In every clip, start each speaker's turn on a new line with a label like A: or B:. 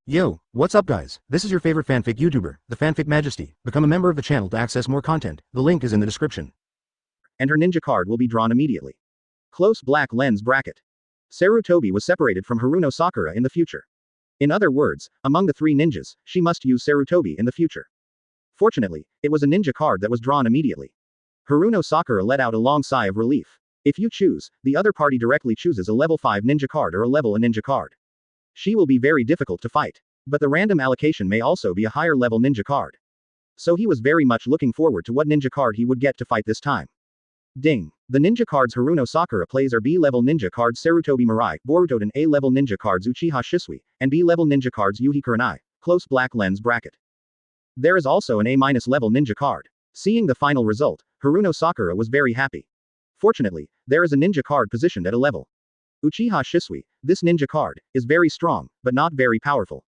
A: Yo, what's up guys? This is your favorite fanfic YouTuber, the Fanfic Majesty. Become a member of the channel to access more content. The link is in the description.
B: And her ninja card will be drawn immediately. Close black lens bracket. Sarutobi was separated from Haruno Sakura in the future. In other words, among the three ninjas, she must use Sarutobi in the future. Fortunately, it was a ninja card that was drawn immediately. Haruno Sakura let out a long sigh of relief. If you choose, the other party directly chooses a level 5 ninja card or a level A ninja card. She will be very difficult to fight. But the random allocation may also be a higher level ninja card. So he was very much looking forward to what ninja card he would get to fight this time. Ding. The ninja cards Haruno Sakura plays are B-level ninja cards Sarutobi Mirai, Boruto and A-level ninja cards Uchiha Shisui, and B-level ninja cards Yuhi Kurenai, close black lens bracket. There is also an A-level ninja card. Seeing the final result, Haruno Sakura was very happy. Fortunately, there is a ninja card positioned at a level Uchiha Shisui. This ninja card is very strong, but not very powerful.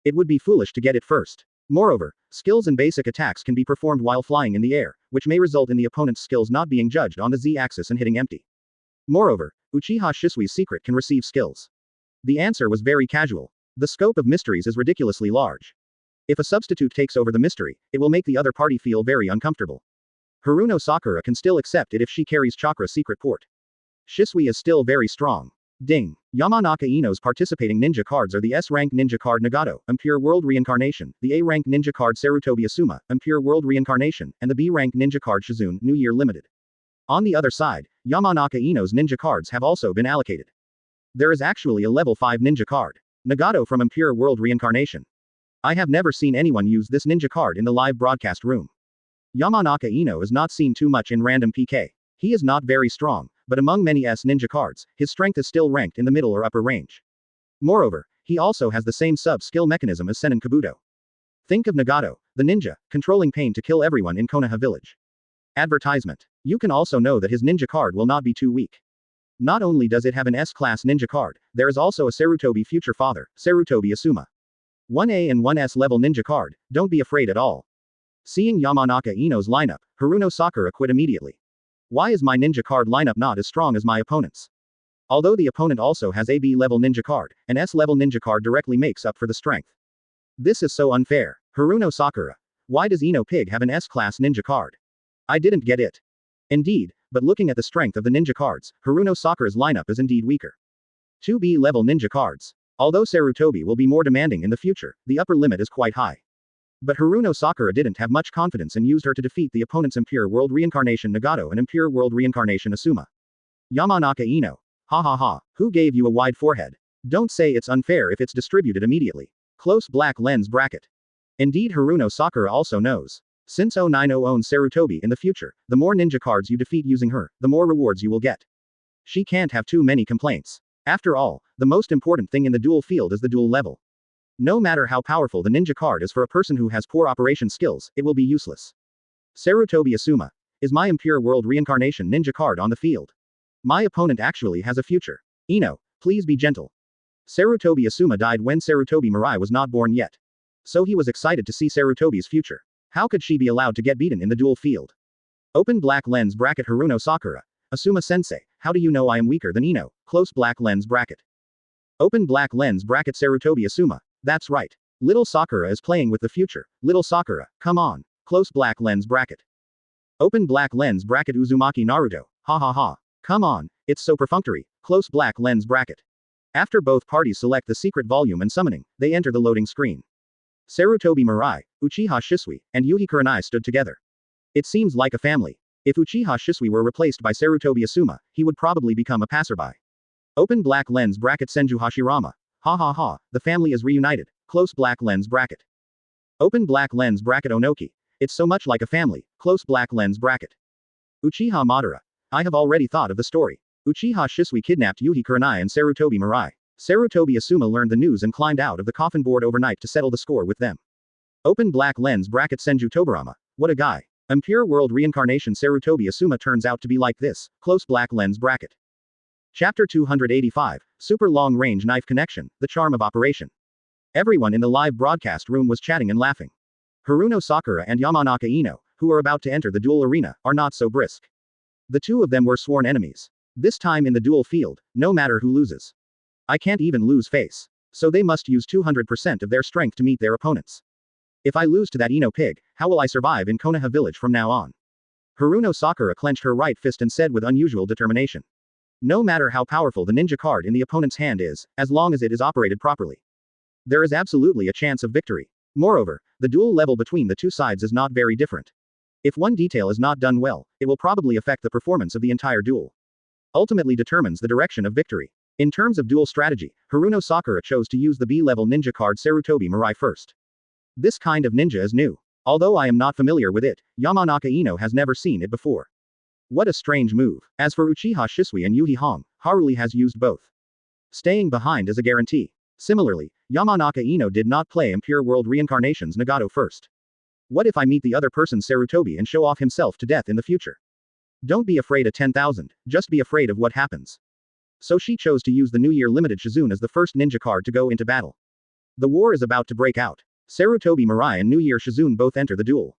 B: It would be foolish to get it first. Moreover, skills and basic attacks can be performed while flying in the air, which may result in the opponent's skills not being judged on the Z-axis and hitting empty. Moreover, Uchiha Shisui's secret can receive skills. The answer was very casual. The scope of mysteries is ridiculously large. If a substitute takes over the mystery, it will make the other party feel very uncomfortable. Haruno Sakura can still accept it if she carries Chakra secret port. Shisui is still very strong. Ding. Yamanaka Ino's participating ninja cards are the S-rank ninja card Nagato, Impure World Reincarnation, the A-rank ninja card Sarutobi Asuma, Impure World Reincarnation, and the B-rank ninja card Shizune, New Year Limited. On the other side, Yamanaka Ino's ninja cards have also been allocated. There is actually a level 5 ninja card, Nagato from Impure World Reincarnation. I have never seen anyone use this ninja card in the live broadcast room. Yamanaka Ino is not seen too much in random PK. He is not very strong, but among many S ninja cards, his strength is still ranked in the middle or upper range. Moreover, he also has the same sub-skill mechanism as Senin Kabuto. Think of Nagato, the ninja, controlling Payne to kill everyone in Konoha village. Advertisement. You can also know that his ninja card will not be too weak. Not only does it have an S-class ninja card, there is also a Sarutobi future father, Sarutobi Asuma. 1A and 1S level ninja card, don't be afraid at all. Seeing Yamanaka Ino's lineup, Haruno Sakura quit immediately. Why is my ninja card lineup not as strong as my opponent's? Although the opponent also has a B-level ninja card, an S-level ninja card directly makes up for the strength. This is so unfair. Haruno Sakura. Why does Ino Pig have an S-class ninja card? I didn't get it. Indeed, but looking at the strength of the ninja cards, Haruno Sakura's lineup is indeed weaker. 2 B-level ninja cards. Although Sarutobi will be more demanding in the future, the upper limit is quite high. But Haruno Sakura didn't have much confidence and used her to defeat the opponent's Impure World Reincarnation Nagato and Impure World Reincarnation Asuma. Yamanaka Ino. Ha ha ha, who gave you a wide forehead? Don't say it's unfair if it's distributed immediately. Close black lens bracket. Indeed Haruno Sakura also knows. Since 090 owns Sarutobi in the future, the more ninja cards you defeat using her, the more rewards you will get. She can't have too many complaints. After all, the most important thing in the duel field is the duel level. No matter how powerful the ninja card is for a person who has poor operation skills, it will be useless. Sarutobi Asuma. Is my Impure World Reincarnation ninja card on the field? My opponent actually has a future. Ino, please be gentle. Sarutobi Asuma died when Sarutobi Mirai was not born yet. So he was excited to see Sarutobi's future. How could she be allowed to get beaten in the duel field? Open black lens bracket Haruno Sakura. Asuma-sensei, how do you know I am weaker than Ino? Close black lens bracket. Open black lens bracket Sarutobi Asuma. That's right. Little Sakura is playing with the future. Little Sakura, come on. Close black lens bracket. Open black lens bracket Uzumaki Naruto. Ha ha ha. Come on, it's so perfunctory. Close black lens bracket. After both parties select the secret volume and summoning, they enter the loading screen. Sarutobi Mirai, Uchiha Shisui, and Yuhi Kurenai stood together. It seems like a family. If Uchiha Shisui were replaced by Sarutobi Asuma, he would probably become a passerby. Open black lens bracket Senju Hashirama. Ha ha ha, the family is reunited. Close black lens bracket. Open black lens bracket Onoki. It's so much like a family. Close black lens bracket. Uchiha Madara. I have already thought of the story. Uchiha Shisui kidnapped Yuhi Kurenai and Sarutobi Mirai. Sarutobi Asuma learned the news and climbed out of the coffin board overnight to settle the score with them. Open black lens bracket Senju Tobarama. What a guy. Impure World Reincarnation Sarutobi Asuma turns out to be like this. Close black lens bracket. Chapter 285, Super Long Range Knife Connection, The Charm of Operation. Everyone in the live broadcast room was chatting and laughing. Haruno Sakura and Yamanaka Ino, who are about to enter the duel arena, are not so brisk. The two of them were sworn enemies. This time in the duel field, no matter who loses. I can't even lose face. So they must use 200% of their strength to meet their opponents. If I lose to that Ino pig, how will I survive in Konoha village from now on? Haruno Sakura clenched her right fist and said with unusual determination. No matter how powerful the ninja card in the opponent's hand is, as long as it is operated properly, there is absolutely a chance of victory. Moreover, the duel level between the two sides is not very different. If one detail is not done well, it will probably affect the performance of the entire duel. Ultimately determines the direction of victory. In terms of duel strategy, Haruno Sakura chose to use the B-level ninja card Sarutobi Mirai first. This kind of ninja is new. Although I am not familiar with it, Yamanaka Ino has never seen it before. What a strange move. As for Uchiha Shisui and Yuhi Hong, Haruli has used both. Staying behind is a guarantee. Similarly, Yamanaka Ino did not play Impure World Reincarnations Nagato first. What if I meet the other person's Sarutobi and show off himself to death in the future? Don't be afraid of 10,000, just be afraid of what happens. So she chose to use the New Year Limited Shizune as the first ninja card to go into battle. The war is about to break out. Sarutobi Mirai and New Year Shizune both enter the duel.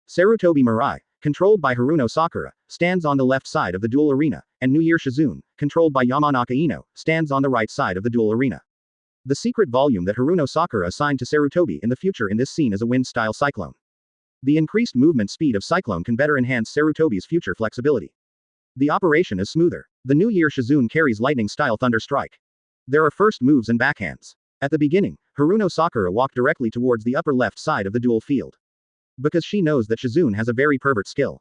B: Sarutobi Mirai, controlled by Haruno Sakura, stands on the left side of the duel arena, and New Year Shizune, controlled by Yamanaka Ino, stands on the right side of the duel arena. The secret volume that Haruno Sakura assigned to Sarutobi in the future in this scene is a wind-style cyclone. The increased movement speed of cyclone can better enhance Sarutobi's future flexibility. The operation is smoother. The New Year Shizune carries lightning-style thunder strike. There are first moves and backhands. At the beginning, Haruno Sakura walked directly towards the upper left side of the duel field. Because she knows that Shizune has a very pervert skill.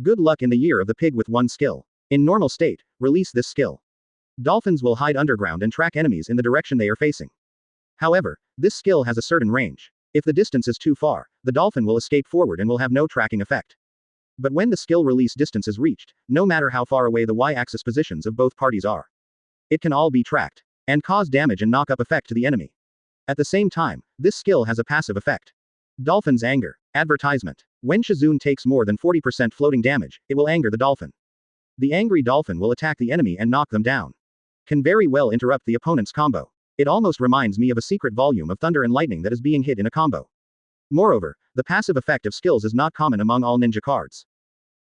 B: Good luck in the year of the pig with one skill. In normal state, release this skill. Dolphins will hide underground and track enemies in the direction they are facing. However, this skill has a certain range. If the distance is too far, the dolphin will escape forward and will have no tracking effect. But when the skill release distance is reached, no matter how far away the y-axis positions of both parties are, it can all be tracked and cause damage and knock-up effect to the enemy. At the same time, this skill has a passive effect. Dolphin's anger. Advertisement. When Shizune takes more than 40% floating damage, it will anger the dolphin. The angry dolphin will attack the enemy and knock them down. Can very well interrupt the opponent's combo. It almost reminds me of a secret volume of thunder and lightning that is being hit in a combo. Moreover, the passive effect of skills is not common among all ninja cards.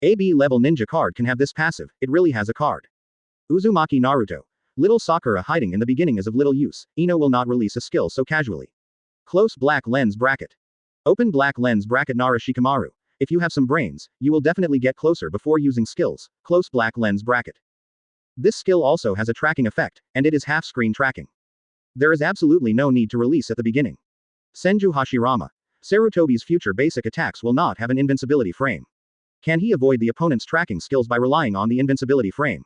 B: A B-level ninja card can have this passive, it really has a card. Uzumaki Naruto. Little Sakura hiding in the beginning is of little use, Ino will not release a skill so casually. Close black lens bracket. Open black lens bracket Nara Shikamaru. If you have some brains, you will definitely get closer before using skills, close black lens bracket. This skill also has a tracking effect, and it is half-screen tracking. There is absolutely no need to release at the beginning. Senju Hashirama. Sarutobi's future basic attacks will not have an invincibility frame. Can he avoid the opponent's tracking skills by relying on the invincibility frame?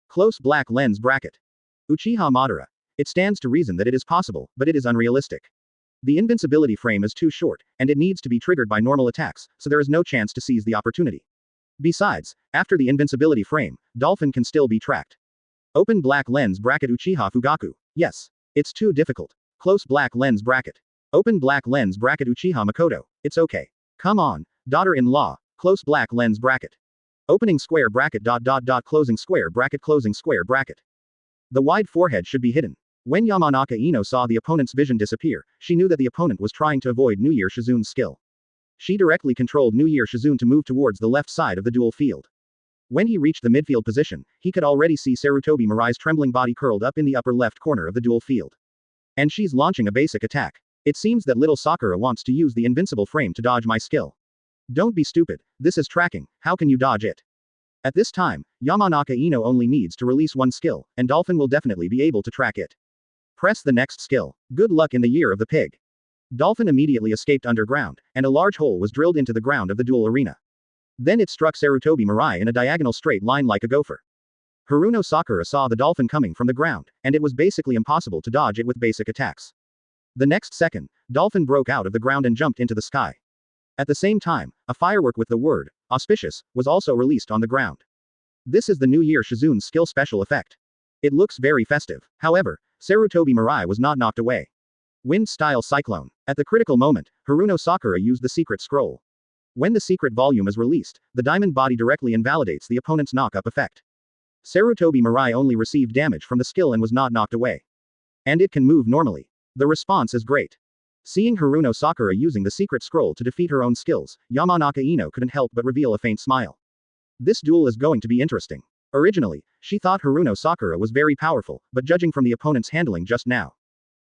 B: Close black lens bracket. Uchiha Madara. It stands to reason that it is possible, but it is unrealistic. The invincibility frame is too short, and it needs to be triggered by normal attacks, so there is no chance to seize the opportunity. Besides, after the invincibility frame, Dolphin can still be tracked. Open black lens bracket Uchiha Fugaku. Yes. It's too difficult. Close black lens bracket. Open black lens bracket Uchiha Makoto. It's okay. Come on, daughter-in-law. Close black lens bracket. Opening square bracket ... closing square bracket. The wide forehead should be hidden. When Yamanaka Ino saw the opponent's vision disappear, she knew that the opponent was trying to avoid New Year Shizune's skill. She directly controlled New Year Shizune to move towards the left side of the duel field. When he reached the midfield position, he could already see Sarutobi Mirai's trembling body curled up in the upper left corner of the duel field. And she's launching a basic attack. It seems that little Sakura wants to use the invincible frame to dodge my skill. Don't be stupid, this is tracking, how can you dodge it? At this time, Yamanaka Ino only needs to release one skill, and Dolphin will definitely be able to track it. Press the next skill. Good luck in the year of the pig. Dolphin immediately escaped underground, and a large hole was drilled into the ground of the duel arena. Then it struck Sarutobi Mirai in a diagonal straight line like a gopher. Haruno Sakura saw the dolphin coming from the ground, and it was basically impossible to dodge it with basic attacks. The next second, Dolphin broke out of the ground and jumped into the sky. At the same time, a firework with the word, auspicious, was also released on the ground. This is the New Year Shizune's skill special effect. It looks very festive. However, Sarutobi Mirai was not knocked away. Wind-style cyclone. At the critical moment, Haruno Sakura used the secret scroll. When the secret volume is released, the diamond body directly invalidates the opponent's knock-up effect. Sarutobi Mirai only received damage from the skill and was not knocked away. And it can move normally. The response is great. Seeing Haruno Sakura using the secret scroll to defeat her own skills, Yamanaka Ino couldn't help but reveal a faint smile. This duel is going to be interesting. Originally, she thought Haruno Sakura was very powerful, but judging from the opponent's handling just now,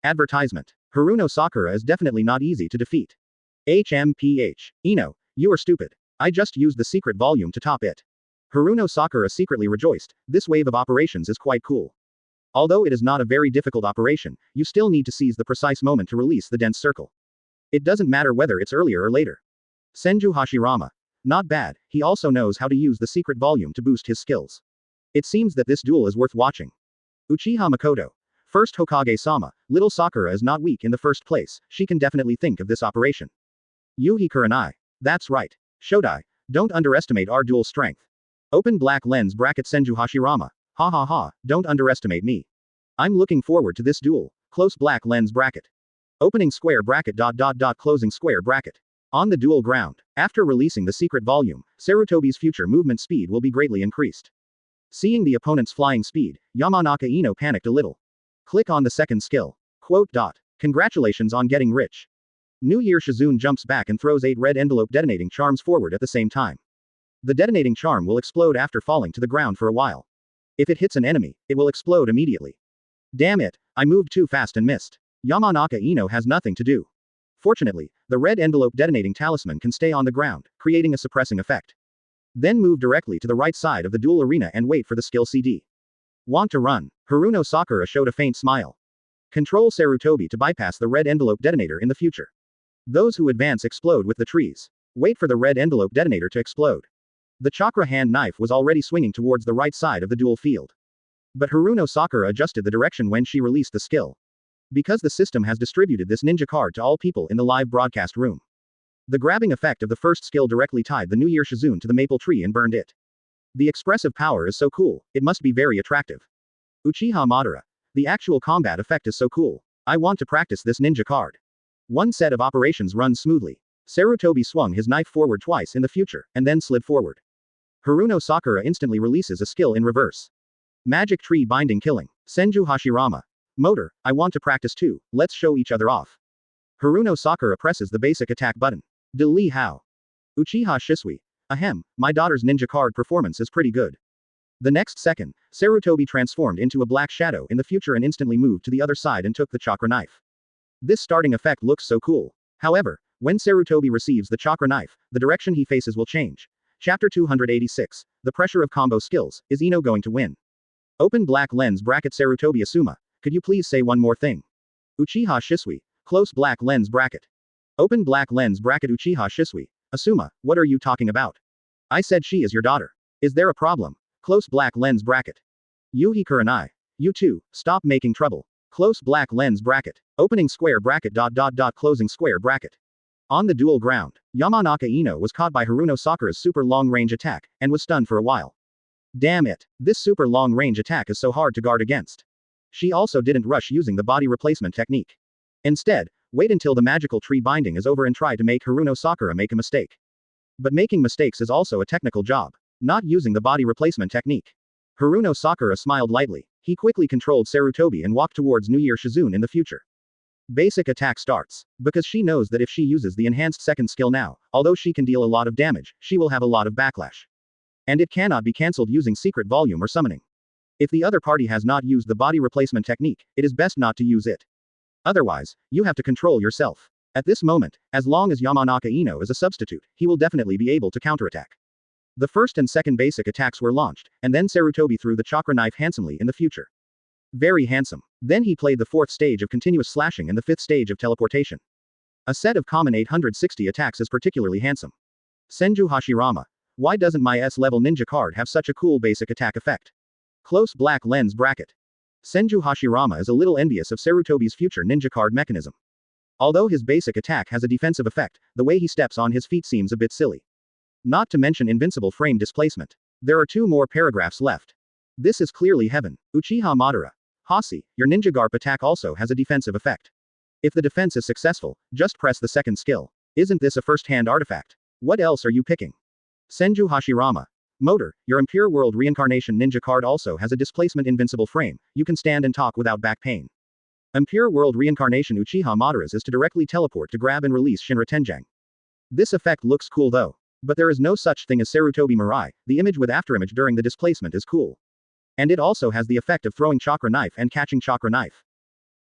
B: Advertisement. Haruno Sakura is definitely not easy to defeat. HMPH. Ino, you are stupid. I just used the secret volume to top it. Haruno Sakura secretly rejoiced. This wave of operations is quite cool. Although it is not a very difficult operation, you still need to seize the precise moment to release the dense circle. It doesn't matter whether it's earlier or later. Senju Hashirama. Not bad, he also knows how to use the secret volume to boost his skills. It seems that this duel is worth watching. Uchiha Makoto. First Hokage-sama, little Sakura is not weak in the first place, she can definitely think of this operation. Yuhi Kurenai. That's right. Shodai, don't underestimate our duel strength. Open black lens bracket Senju Hashirama. Ha ha ha, don't underestimate me. I'm looking forward to this duel. Close black lens bracket. Opening square bracket closing square bracket. On the duel ground, after releasing the secret volume, Sarutobi's future movement speed will be greatly increased. Seeing the opponent's flying speed, Yamanaka Ino panicked a little. Click on the second skill. Quote. Congratulations on getting rich. New Year Shizune jumps back and throws 8 red envelope detonating charms forward at the same time. The detonating charm will explode after falling to the ground for a while. If it hits an enemy, it will explode immediately. Damn it, I moved too fast and missed. Yamanaka Ino has nothing to do. Fortunately, the red envelope detonating talisman can stay on the ground, creating a suppressing effect. Then move directly to the right side of the duel arena and wait for the skill CD. Want to run? Haruno Sakura showed a faint smile. Control Sarutobi to bypass the red envelope detonator in the future. Those who advance explode with the trees. Wait for the red envelope detonator to explode. The chakra hand knife was already swinging towards the right side of the duel field. But Haruno Sakura adjusted the direction when she released the skill. Because the system has distributed this ninja card to all people in the live broadcast room. The grabbing effect of the first skill directly tied the New Year Shizune to the maple tree and burned it. The expressive power is so cool, it must be very attractive. Uchiha Madara. The actual combat effect is so cool. I want to practice this ninja card. One set of operations runs smoothly. Sarutobi swung his knife forward twice in the future, and then slid forward. Haruno Sakura instantly releases a skill in reverse. Magic Tree Binding Killing. Senju Hashirama. Motor, I want to practice too, let's show each other off. Haruno Sakura presses the basic attack button. De Li Hao. Uchiha Shisui. Ahem, my daughter's ninja card performance is pretty good. The next second, Sarutobi transformed into a black shadow in the future and instantly moved to the other side and took the chakra knife. This starting effect looks so cool. However, when Sarutobi receives the chakra knife, the direction he faces will change. Chapter 286. The pressure of combo skills. Is Ino going to win? Open black lens bracket Sarutobi Asuma. Could you please say one more thing? Uchiha Shisui. Close black lens bracket. Open black lens bracket Uchiha Shisui. Asuma, what are you talking about? I said she is your daughter. Is there a problem? Close black lens bracket. Yuhi Kurenai. You too, stop making trouble. Close black lens bracket. Opening square bracket closing square bracket. On the duel ground, Yamanaka Ino was caught by Haruno Sakura's super long-range attack, and was stunned for a while. Damn it, this super long-range attack is so hard to guard against. She also didn't rush using the body replacement technique. Instead, wait until the magical tree binding is over and try to make Haruno Sakura make a mistake. But making mistakes is also a technical job. Not using the body replacement technique. Haruno Sakura smiled lightly. He quickly controlled Sarutobi and walked towards New Year Shizune in the future. Basic attack starts. Because she knows that if she uses the enhanced second skill now, although she can deal a lot of damage, she will have a lot of backlash. And it cannot be cancelled using secret volume or summoning. If the other party has not used the body replacement technique, it is best not to use it. Otherwise, you have to control yourself. At this moment, as long as Yamanaka Ino is a substitute, he will definitely be able to counterattack. The first and second basic attacks were launched, and then Sarutobi threw the chakra knife handsomely in the future. Very handsome. Then he played the fourth stage of continuous slashing and the fifth stage of teleportation. A set of common 860 attacks is particularly handsome. Senju Hashirama. Why doesn't my S-level ninja card have such a cool basic attack effect? Close black lens bracket. Senju Hashirama is a little envious of Sarutobi's future ninja card mechanism. Although his basic attack has a defensive effect, the way he steps on his feet seems a bit silly. Not to mention invincible frame displacement. There are 2 more paragraphs left. This is clearly heaven. Uchiha Madara. Hasi, your ninja garp attack also has a defensive effect. If the defense is successful, just press the second skill. Isn't this a first-hand artifact? What else are you picking? Senju Hashirama. Motor, your Impure World Reincarnation ninja card also has a displacement invincible frame, you can stand and talk without back pain. Impure World Reincarnation Uchiha Madara's is to directly teleport to grab and release Shinra Tenjang. This effect looks cool though. But there is no such thing as Sarutobi Mirai, the image with afterimage during the displacement is cool. And it also has the effect of throwing chakra knife and catching chakra knife.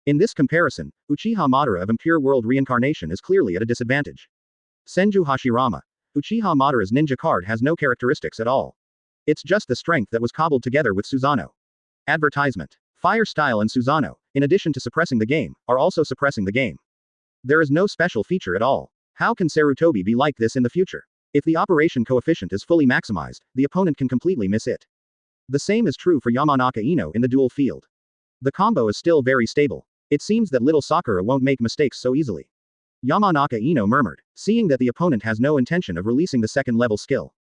B: In this comparison, Uchiha Madara of Impure World Reincarnation is clearly at a disadvantage. Senju Hashirama. Uchiha Madara's ninja card has no characteristics at all. It's just the strength that was cobbled together with Susanoo. Advertisement. Fire Style and Susanoo, in addition to suppressing the game, are also suppressing the game. There is no special feature at all. How can Sarutobi be like this in the future? If the operation coefficient is fully maximized, the opponent can completely miss it. The same is true for Yamanaka Ino in the dual field. The combo is still very stable. It seems that little Sakura won't make mistakes so easily. Yamanaka Ino murmured, seeing that the opponent has no intention of releasing the second level skill.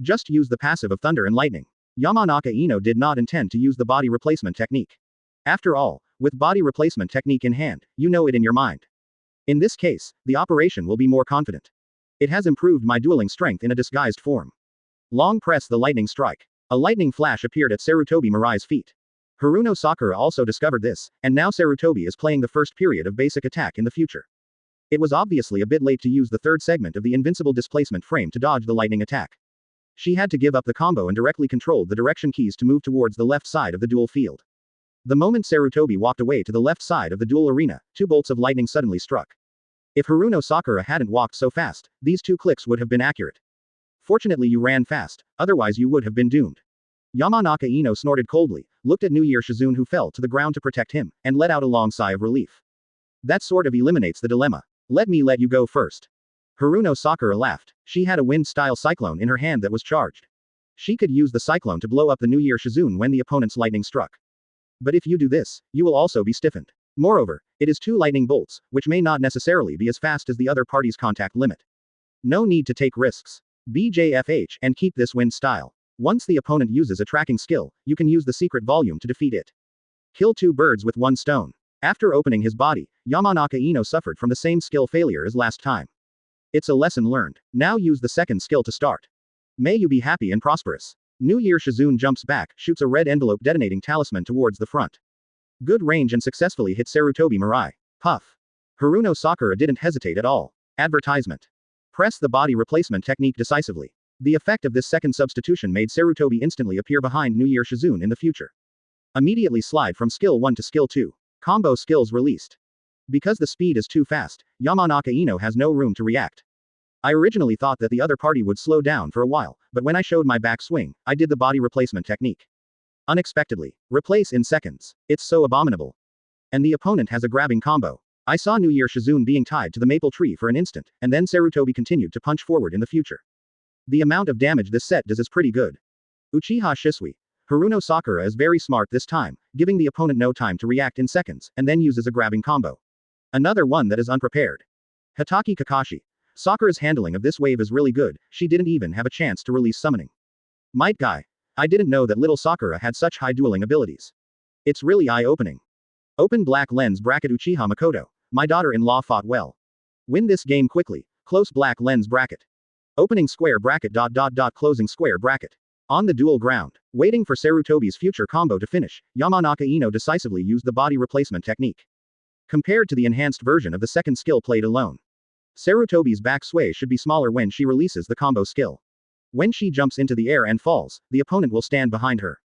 B: Just use the passive of Thunder and Lightning. Yamanaka Ino did not intend to use the body replacement technique. After all, with body replacement technique in hand, you know it in your mind. In this case, the operation will be more confident. It has improved my dueling strength in a disguised form. Long press the lightning strike. A lightning flash appeared at Sarutobi Mirai's feet. Haruno Sakura also discovered this, and now Sarutobi is playing the first period of basic attack in the future. It was obviously a bit late to use the third segment of the invincible displacement frame to dodge the lightning attack. She had to give up the combo and directly controlled the direction keys to move towards the left side of the duel field. The moment Sarutobi walked away to the left side of the duel arena, 2 bolts of lightning suddenly struck. If Haruno Sakura hadn't walked so fast, these 2 clicks would have been accurate. Fortunately you ran fast, otherwise you would have been doomed. Yamanaka Ino snorted coldly, looked at New Year Shizune who fell to the ground to protect him, and let out a long sigh of relief. That sort of eliminates the dilemma. Let me let you go first. Haruno Sakura laughed. She had a wind-style cyclone in her hand that was charged. She could use the cyclone to blow up the New Year Shizune when the opponent's lightning struck. But if you do this, you will also be stiffened. Moreover, it is 2 lightning bolts, which may not necessarily be as fast as the other party's contact limit. No need to take risks. BJFH and keep this wind style. Once the opponent uses a tracking skill, you can use the secret volume to defeat it. Kill 2 birds with 1 stone. After opening his body, Yamanaka Ino suffered from the same skill failure as last time. It's a lesson learned. Now use the second skill to start. May you be happy and prosperous. New Year Shizune jumps back, shoots a red envelope detonating talisman towards the front. Good range and successfully hit Sarutobi Mirai. Puff. Haruno Sakura didn't hesitate at all. Advertisement. Press the body replacement technique decisively. The effect of this second substitution made Sarutobi instantly appear behind New Year Shizune in the future. Immediately slide from skill 1 to skill 2. Combo skills released. Because the speed is too fast, Yamanaka Ino has no room to react. I originally thought that the other party would slow down for a while, but when I showed my back swing, I did the body replacement technique. Unexpectedly. Replace in seconds. It's so abominable. And the opponent has a grabbing combo. I saw New Year Shizune being tied to the maple tree for an instant, and then Sarutobi continued to punch forward in the future. The amount of damage this set does is pretty good. Uchiha Shisui. Haruno Sakura is very smart this time, giving the opponent no time to react in seconds, and then uses a grabbing combo. Another one that is unprepared. Hatake Kakashi. Sakura's handling of this wave is really good, she didn't even have a chance to release summoning. Might guy. I didn't know that little Sakura had such high dueling abilities. It's really eye-opening. Open black lens bracket Uchiha Makoto. My daughter-in-law fought well. Win this game quickly. Close black lens bracket. Opening square bracket ... closing square bracket. On the dual ground, waiting for Sarutobi's future combo to finish, Yamanaka Ino decisively used the body replacement technique. Compared to the enhanced version of the second skill played alone, Sarutobi's back sway should be smaller when she releases the combo skill. When she jumps into the air and falls, the opponent will stand behind her.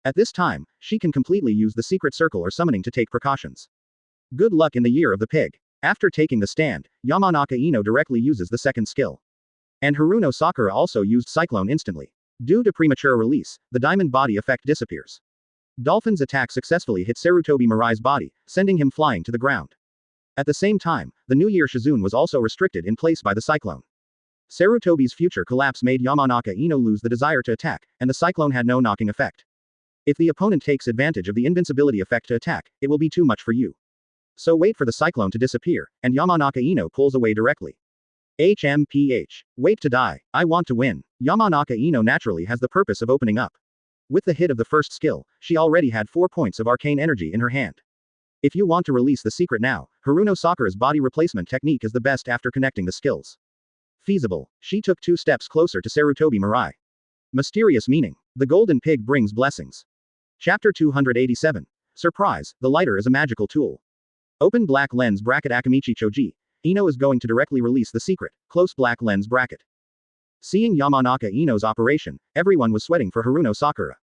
B: At this time, she can completely use the secret circle or summoning to take precautions. Good luck in the year of the pig. After taking the stand, Yamanaka Ino directly uses the second skill. And Haruno Sakura also used Cyclone instantly. Due to premature release, the diamond body effect disappears. Dolphin's attack successfully hit Sarutobi Mirai's body, sending him flying to the ground. At the same time, the New Year Shizune was also restricted in place by the cyclone. Sarutobi's future collapse made Yamanaka Ino lose the desire to attack, and the cyclone had no knocking effect. If the opponent takes advantage of the invincibility effect to attack, it will be too much for you. So wait for the cyclone to disappear, and Yamanaka Ino pulls away directly. HMPH. Wait to die. I want to win. Yamanaka Ino naturally has the purpose of opening up. With the hit of the first skill, she already had 4 points of arcane energy in her hand. If you want to release the secret now, Haruno Sakura's body replacement technique is the best after connecting the skills. Feasible. She took 2 steps closer to Sarutobi Mirai. Mysterious meaning. The golden pig brings blessings. Chapter 287. Surprise, the lighter is a magical tool. Open black lens bracket Akamichi Choji. Ino is going to directly release the secret, close black lens bracket. Seeing Yamanaka Ino's operation, everyone was sweating for Haruno Sakura.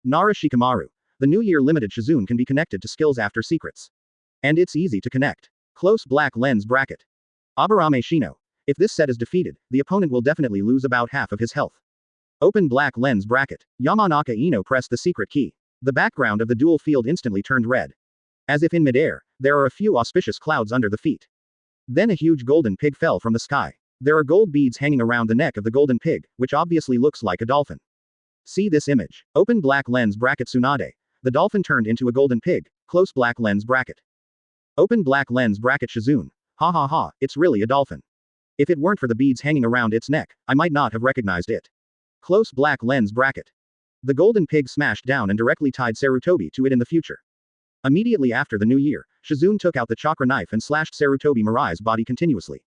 B: Nara Shikamaru. The New Year limited Shizune can be connected to skills after secrets. And it's easy to connect. Close black lens bracket. Aburame Shino. If this set is defeated, the opponent will definitely lose about half of his health. Open black lens bracket. Yamanaka Ino pressed the secret key. The background of the dual field instantly turned red. As if in midair, there are a few auspicious clouds under the feet. Then a huge golden pig fell from the sky. There are gold beads hanging around the neck of the golden pig, which obviously looks like a dolphin. See this image. Open black lens bracket Tsunade. The dolphin turned into a golden pig. Close black lens bracket. Open black lens bracket Shizune. Ha ha ha, it's really a dolphin. If it weren't for the beads hanging around its neck, I might not have recognized it. Close black lens bracket. The golden pig smashed down and directly tied Sarutobi to it in the future. Immediately after the new year, Shizune took out the chakra knife and slashed Sarutobi Mirai's body continuously.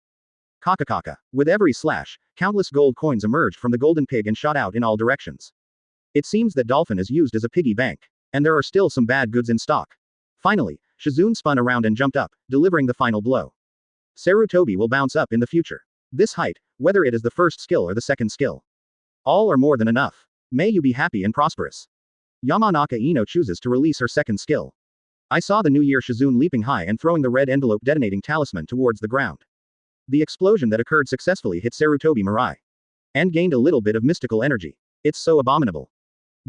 B: Kakakaka. With every slash, countless gold coins emerged from the golden pig and shot out in all directions. It seems that dolphin is used as a piggy bank. And there are still some bad goods in stock. Finally, Shizune spun around and jumped up, delivering the final blow. Sarutobi will bounce up in the future. This height, whether it is the first skill or the second skill. All are more than enough. May you be happy and prosperous. Yamanaka Ino chooses to release her second skill. I saw the new year Shizune leaping high and throwing the red envelope detonating talisman towards the ground. The explosion that occurred successfully hit Sarutobi Mirai. And gained a little bit of mystical energy. It's so abominable.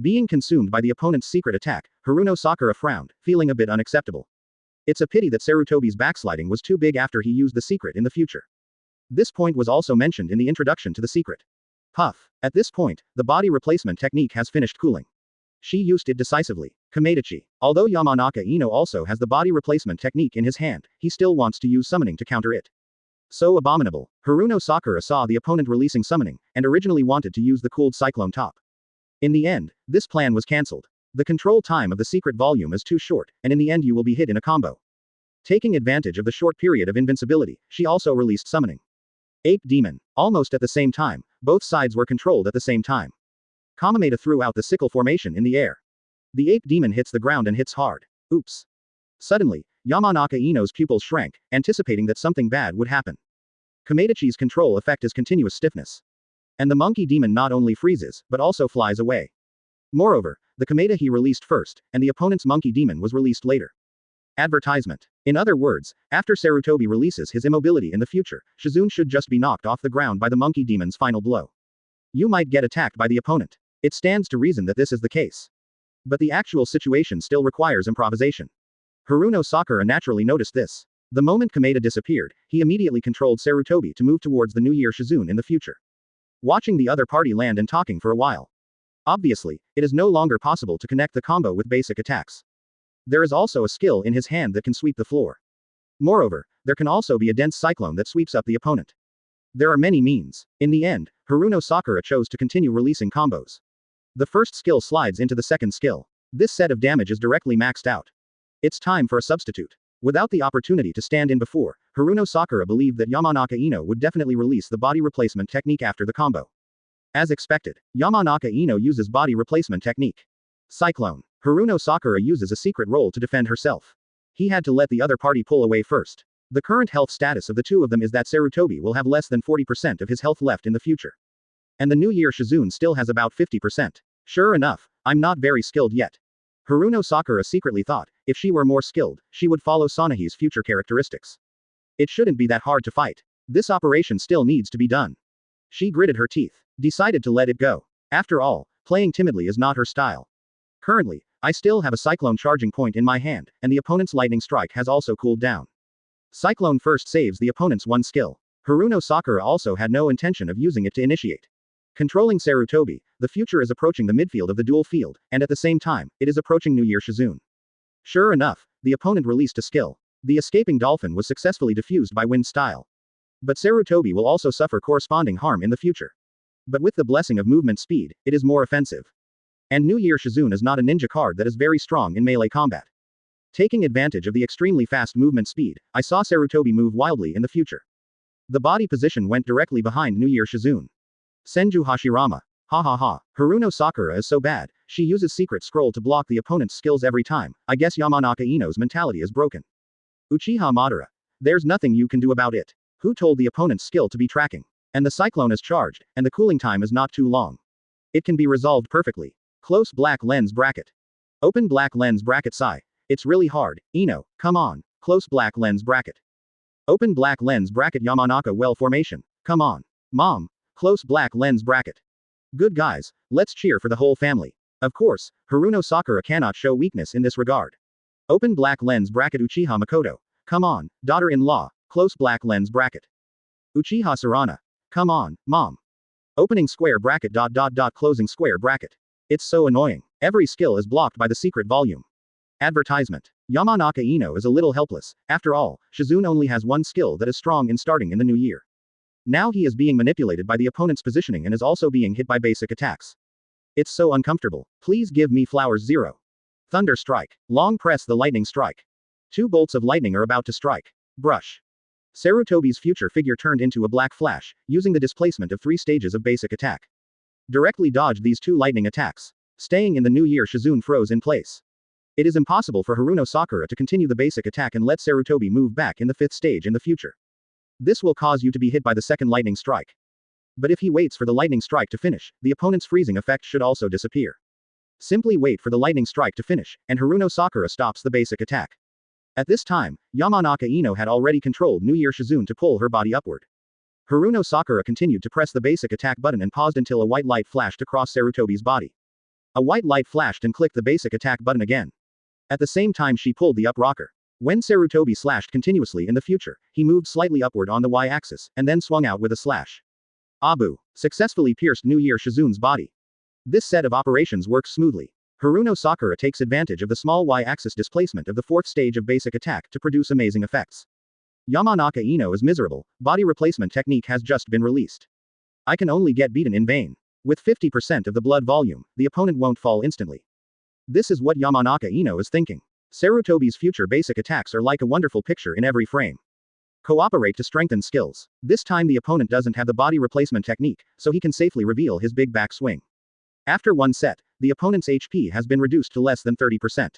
B: Being consumed by the opponent's secret attack, Haruno Sakura frowned, feeling a bit unacceptable. It's a pity that Sarutobi's backsliding was too big after he used the secret in the future. This point was also mentioned in the introduction to the secret. Puff. At this point, the body replacement technique has finished cooling. She used it decisively. Kamedachi. Although Yamanaka Ino also has the body replacement technique in his hand, he still wants to use summoning to counter it. So abominable. Haruno Sakura saw the opponent releasing summoning, and originally wanted to use the cooled cyclone top. In the end, this plan was cancelled. The control time of the secret volume is too short, and in the end you will be hit in a combo. Taking advantage of the short period of invincibility, she also released summoning. Ape Demon. Almost at the same time, both sides were controlled at the same time. Kamameda threw out the sickle formation in the air. The ape demon hits the ground and hits hard. Oops. Suddenly, Yamanaka Ino's pupils shrank, anticipating that something bad would happen. Kamedachi's control effect is continuous stiffness. And the monkey demon not only freezes, but also flies away. Moreover, the Kameda he released first, and the opponent's monkey demon was released later. Advertisement. In other words, after Sarutobi releases his immobility in the future, Shizune should just be knocked off the ground by the monkey demon's final blow. You might get attacked by the opponent. It stands to reason that this is the case. But the actual situation still requires improvisation. Haruno Sakura naturally noticed this. The moment Kameda disappeared, he immediately controlled Sarutobi to move towards the new year Shizune in the future. Watching the other party land and talking for a while. Obviously, it is no longer possible to connect the combo with basic attacks. There is also a skill in his hand that can sweep the floor. Moreover, there can also be a dense cyclone that sweeps up the opponent. There are many means. In the end, Haruno Sakura chose to continue releasing combos. The first skill slides into the second skill. This set of damage is directly maxed out. It's time for a substitute. Without the opportunity to stand in before, Haruno Sakura believed that Yamanaka Ino would definitely release the body replacement technique after the combo. As expected, Yamanaka Ino uses body replacement technique. Cyclone. Haruno Sakura uses a secret role to defend herself. He had to let the other party pull away first. The current health status of the two of them is that Sarutobi will have less than 40% of his health left in the future. And the new year Shizune still has about 50%. Sure enough, I'm not very skilled yet. Haruno Sakura secretly thought, if she were more skilled, she would follow Sanahi's future characteristics. It shouldn't be that hard to fight. This operation still needs to be done. She gritted her teeth, decided to let it go. After all, playing timidly is not her style. Currently, I still have a cyclone charging point in my hand, and the opponent's lightning strike has also cooled down. Cyclone first saves the opponent's one skill. Haruno Sakura also had no intention of using it to initiate. Controlling Sarutobi, the future is approaching the midfield of the dual field, and at the same time, it is approaching New Year Shizune. Sure enough, the opponent released a skill. The escaping dolphin was successfully diffused by wind style. But Sarutobi will also suffer corresponding harm in the future. But with the blessing of movement speed, it is more offensive. And New Year Shizune is not a ninja card that is very strong in melee combat. Taking advantage of the extremely fast movement speed, I saw Sarutobi move wildly in the future. The body position went directly behind New Year Shizune. Senju Hashirama. Ha ha ha. Haruno Sakura is so bad, she uses secret scroll to block the opponent's skills every time. I guess Yamanaka Ino's mentality is broken. Uchiha Madara. There's nothing you can do about it. Who told the opponent's skill to be tracking? And the cyclone is charged, and the cooling time is not too long. It can be resolved perfectly. Close black lens bracket. Open black lens bracket Sai. It's really hard, Ino, come on. Close black lens bracket. Open black lens bracket. Yamanaka well formation. Come on. Mom. Close black lens bracket. Good guys, let's cheer for the whole family. Of course, Haruno Sakura cannot show weakness in this regard. Open black lens bracket. Uchiha Makoto. Come on, daughter-in-law. Close black lens bracket. Uchiha Sarana. Come on, mom. Opening square bracket. Closing square bracket. It's so annoying. Every skill is blocked by the secret volume. Advertisement. Yamanaka Ino is a little helpless. After all, Shizune only has one skill that is strong in starting in the new year. Now he is being manipulated by the opponent's positioning and is also being hit by basic attacks. It's so uncomfortable. Please give me flowers 0. Thunder strike. Long press the lightning strike. 2 bolts of lightning are about to strike. Brush. Sarutobi's future figure turned into a black flash, using the displacement of 3 stages of basic attack. Directly dodged these 2 lightning attacks. Staying in the new year, Shizune froze in place. It is impossible for Haruno Sakura to continue the basic attack and let Sarutobi move back in the 5th stage in the future. This will cause you to be hit by the second lightning strike. But if he waits for the lightning strike to finish, the opponent's freezing effect should also disappear. Simply wait for the lightning strike to finish, and Haruno Sakura stops the basic attack. At this time, Yamanaka Ino had already controlled New Year Shizune to pull her body upward. Haruno Sakura continued to press the basic attack button and paused until a white light flashed across Sarutobi's body. A white light flashed and clicked the basic attack button again. At the same time she pulled the up rocker. When Sarutobi slashed continuously in the future, he moved slightly upward on the y-axis, and then swung out with a slash. Abu successfully pierced New Year Shizune's body. This set of operations works smoothly. Haruno Sakura takes advantage of the small y-axis displacement of the 4th stage of basic attack to produce amazing effects. Yamanaka Ino is miserable. Body replacement technique has just been released. I can only get beaten in vain. With 50% of the blood volume, the opponent won't fall instantly. This is what Yamanaka Ino is thinking. Sarutobi's future basic attacks are like a wonderful picture in every frame. Cooperate to strengthen skills. This time the opponent doesn't have the body replacement technique, so he can safely reveal his big back swing. After one set, the opponent's HP has been reduced to less than 30%.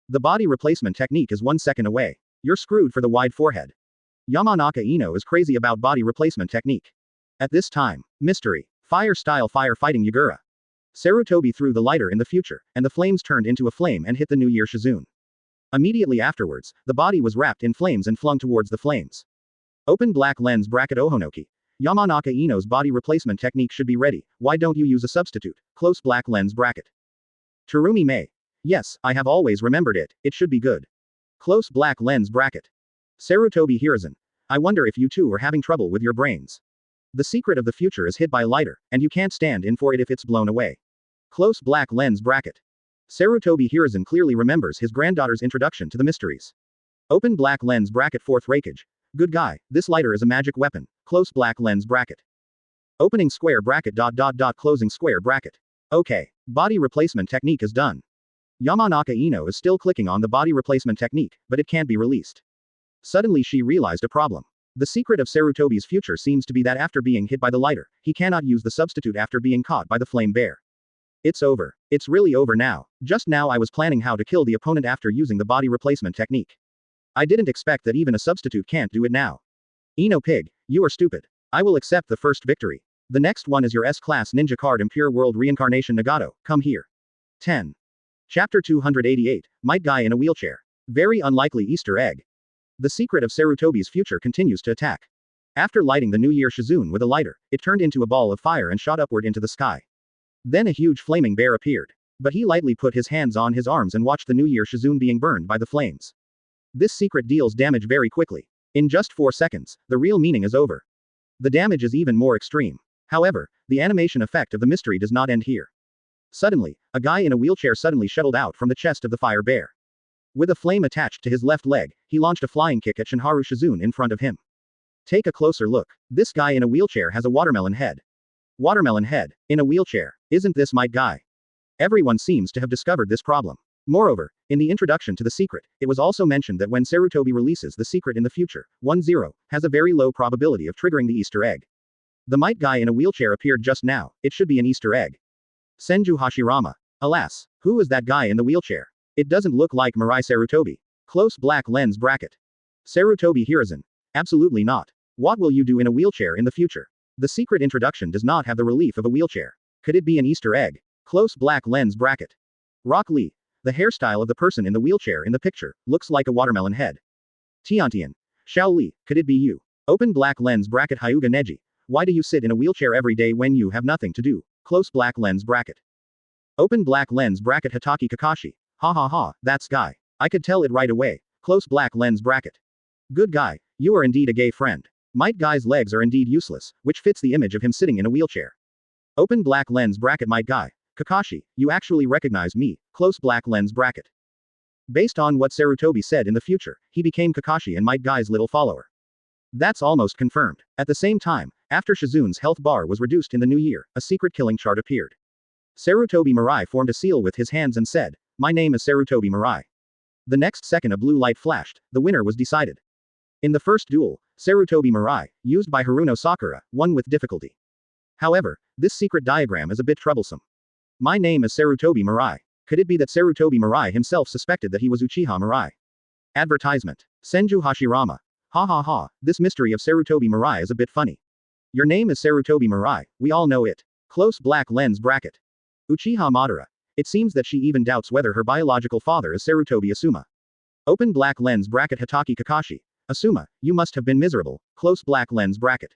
B: The body replacement technique is 1 second away. You're screwed for the wide forehead. Yamanaka Ino is crazy about body replacement technique. At this time, mystery. Fire-style firefighting Yagura. Sarutobi threw the lighter in the future, and the flames turned into a flame and hit the New Year Shizune. Immediately afterwards, the body was wrapped in flames and flung towards the flames. Open black lens bracket. Ohonoki. Yamanaka Ino's body replacement technique should be ready. Why don't you use a substitute? Close black lens bracket. Terumi Mei. Yes, I have always remembered it. It should be good. Close black lens bracket. Sarutobi Hiruzen. I wonder if you two are having trouble with your brains. The secret of the future is hid by lighter, and you can't stand in for it if it's blown away. Close black lens bracket. Sarutobi Hiruzen clearly remembers his granddaughter's introduction to the mysteries. Open black lens bracket. 4th Raikage. Good guy, this lighter is a magic weapon. Close black lens bracket. Opening square bracket. Closing square bracket. Okay. Body replacement technique is done. Yamanaka Ino is still clicking on the body replacement technique, but it can't be released. Suddenly she realized a problem. The secret of Sarutobi's future seems to be that after being hit by the lighter, he cannot use the substitute after being caught by the flame bear. It's over. It's really over now. Just now I was planning how to kill the opponent after using the body replacement technique. I didn't expect that even a substitute can't do it now. Ino Pig, you are stupid. I will accept the first victory. The next one is your S-class ninja card Impure World Reincarnation Nagato, come here. 10. Chapter 288, Might Guy in a Wheelchair. Very unlikely Easter egg. The secret of Sarutobi's future continues to attack. After lighting the New Year Shizune with a lighter, it turned into a ball of fire and shot upward into the sky. Then a huge flaming bear appeared. But he lightly put his hands on his arms and watched the New Year Shizune being burned by the flames. This secret deals damage very quickly. In just 4 seconds, the real meaning is over. The damage is even more extreme. However, the animation effect of the mystery does not end here. Suddenly, a guy in a wheelchair suddenly shuttled out from the chest of the fire bear. With a flame attached to his left leg, he launched a flying kick at Shinharu Shizune in front of him. Take a closer look. This guy in a wheelchair has a watermelon head. Watermelon head, in a wheelchair. Isn't this Might Guy? Everyone seems to have discovered this problem. Moreover, in the introduction to the secret, it was also mentioned that when Sarutobi releases the secret in the future, 1-0 has a very low probability of triggering the Easter egg. The Might Guy in a wheelchair appeared just now. It should be an Easter egg. Senju Hashirama. Alas, who is that guy in the wheelchair? It doesn't look like Mirai Sarutobi. Close black lens bracket. Sarutobi Hiruzen. Absolutely not. What will you do in a wheelchair in the future? The secret introduction does not have the relief of a wheelchair. Could it be an Easter egg? Close black lens bracket. Rock Lee. The hairstyle of the person in the wheelchair in the picture looks like a watermelon head. Tiantian. Xiao Li, could it be you? Open black lens bracket Hyuga Neji. Why do you sit in a wheelchair every day when you have nothing to do? Close black lens bracket. Open black lens bracket Hatake Kakashi. Ha ha ha, that's guy. I could tell it right away. Close black lens bracket. Good guy, you are indeed a gay friend. Might guy's legs are indeed useless, which fits the image of him sitting in a wheelchair. Open black lens bracket Might guy. Kakashi, you actually recognize me. Close black lens bracket. Based on what Sarutobi said in the future, he became Kakashi and Might guy's little follower. That's almost confirmed. At the same time, after Shizun's health bar was reduced in the new year, a secret killing chart appeared. Sarutobi Mirai formed a seal with his hands and said, "My name is Sarutobi Mirai." The next second a blue light flashed, the winner was decided. In the first duel, Sarutobi Mirai, used by Haruno Sakura, won with difficulty. However, this secret diagram is a bit troublesome. My name is Sarutobi Mirai. Could it be that Sarutobi Mirai himself suspected that he was Uchiha Mirai? Advertisement. Senju Hashirama. Ha ha ha, this mystery of Sarutobi Mirai is a bit funny. Your name is Sarutobi Mirai, we all know it. Close black lens bracket. Uchiha Madara. It seems that she even doubts whether her biological father is Sarutobi Asuma. Open black lens bracket Hatake Kakashi. Asuma, you must have been miserable. Close black lens bracket.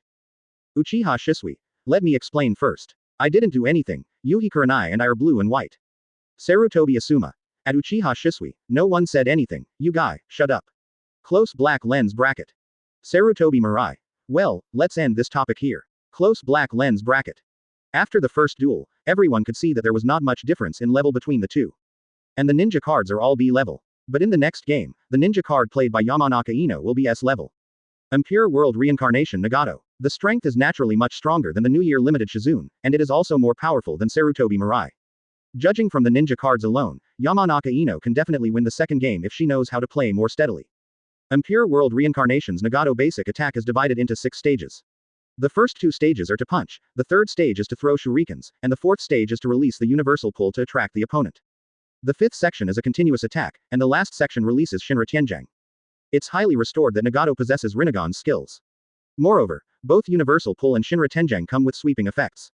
B: Uchiha Shisui. Let me explain first. I didn't do anything, Yuhi Kurenai and I are blue and white. Sarutobi Asuma. At Uchiha Shisui, no one said anything, you guy, shut up. Close black lens bracket. Sarutobi Mirai. Well, let's end this topic here. Close black lens bracket. After the first duel, everyone could see that there was not much difference in level between the two. And the ninja cards are all B level. But in the next game, the ninja card played by Yamanaka Ino will be S level. Impure World Reincarnation Nagato. The strength is naturally much stronger than the New Year Limited Shizun, and it is also more powerful than Sarutobi Mirai. Judging from the ninja cards alone, Yamanaka Ino can definitely win the second game if she knows how to play more steadily. Impure World Reincarnation's Nagato basic attack is divided into 6 stages. The first 2 stages are to punch, the third stage is to throw shurikens, and the fourth stage is to release the universal pull to attract the opponent. The fifth section is a continuous attack, and the last section releases Shinra Tianjang. It's highly restored that Nagato possesses Rinnegan's skills. Moreover, both universal pull and Shinra Tenjang come with sweeping effects.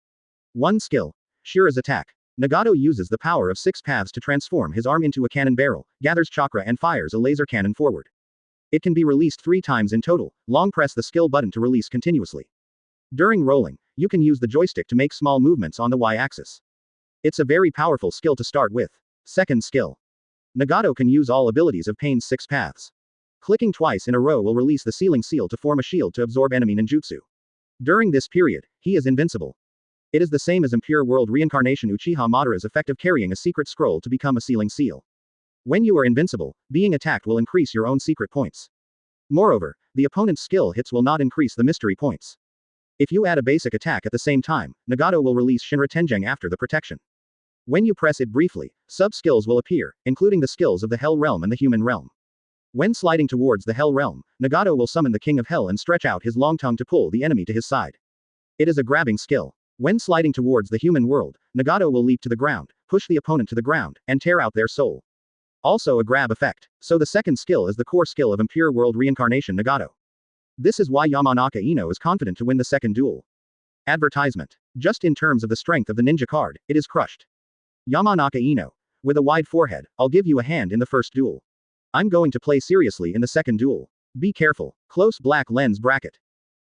B: 1 skill. Shira's attack. Nagato uses the power of 6 paths to transform his arm into a cannon barrel, gathers chakra and fires a laser cannon forward. It can be released 3 times in total, long press the skill button to release continuously. During rolling, you can use the joystick to make small movements on the Y-axis. It's a very powerful skill to start with. Second skill. Nagato can use all abilities of Payne's 6 paths. Clicking twice in a row will release the sealing seal to form a shield to absorb enemy ninjutsu. During this period, he is invincible. It is the same as Impure World Reincarnation Uchiha Madara's effect of carrying a secret scroll to become a sealing seal. When you are invincible, being attacked will increase your own secret points. Moreover, the opponent's skill hits will not increase the mystery points. If you add a basic attack at the same time, Nagato will release Shinra Tenjang after the protection. When you press it briefly, sub-skills will appear, including the skills of the Hell Realm and the Human Realm. When sliding towards the Hell Realm, Nagato will summon the King of Hell and stretch out his long tongue to pull the enemy to his side. It is a grabbing skill. When sliding towards the human world, Nagato will leap to the ground, push the opponent to the ground, and tear out their soul. Also a grab effect. So the second skill is the core skill of Impure World Reincarnation Nagato. This is why Yamanaka Ino is confident to win the second duel. Advertisement. Just in terms of the strength of the ninja card, it is crushed. Yamanaka Ino. With a wide forehead, I'll give you a hand in the first duel. I'm going to play seriously in the second duel. Be careful. Close black lens bracket.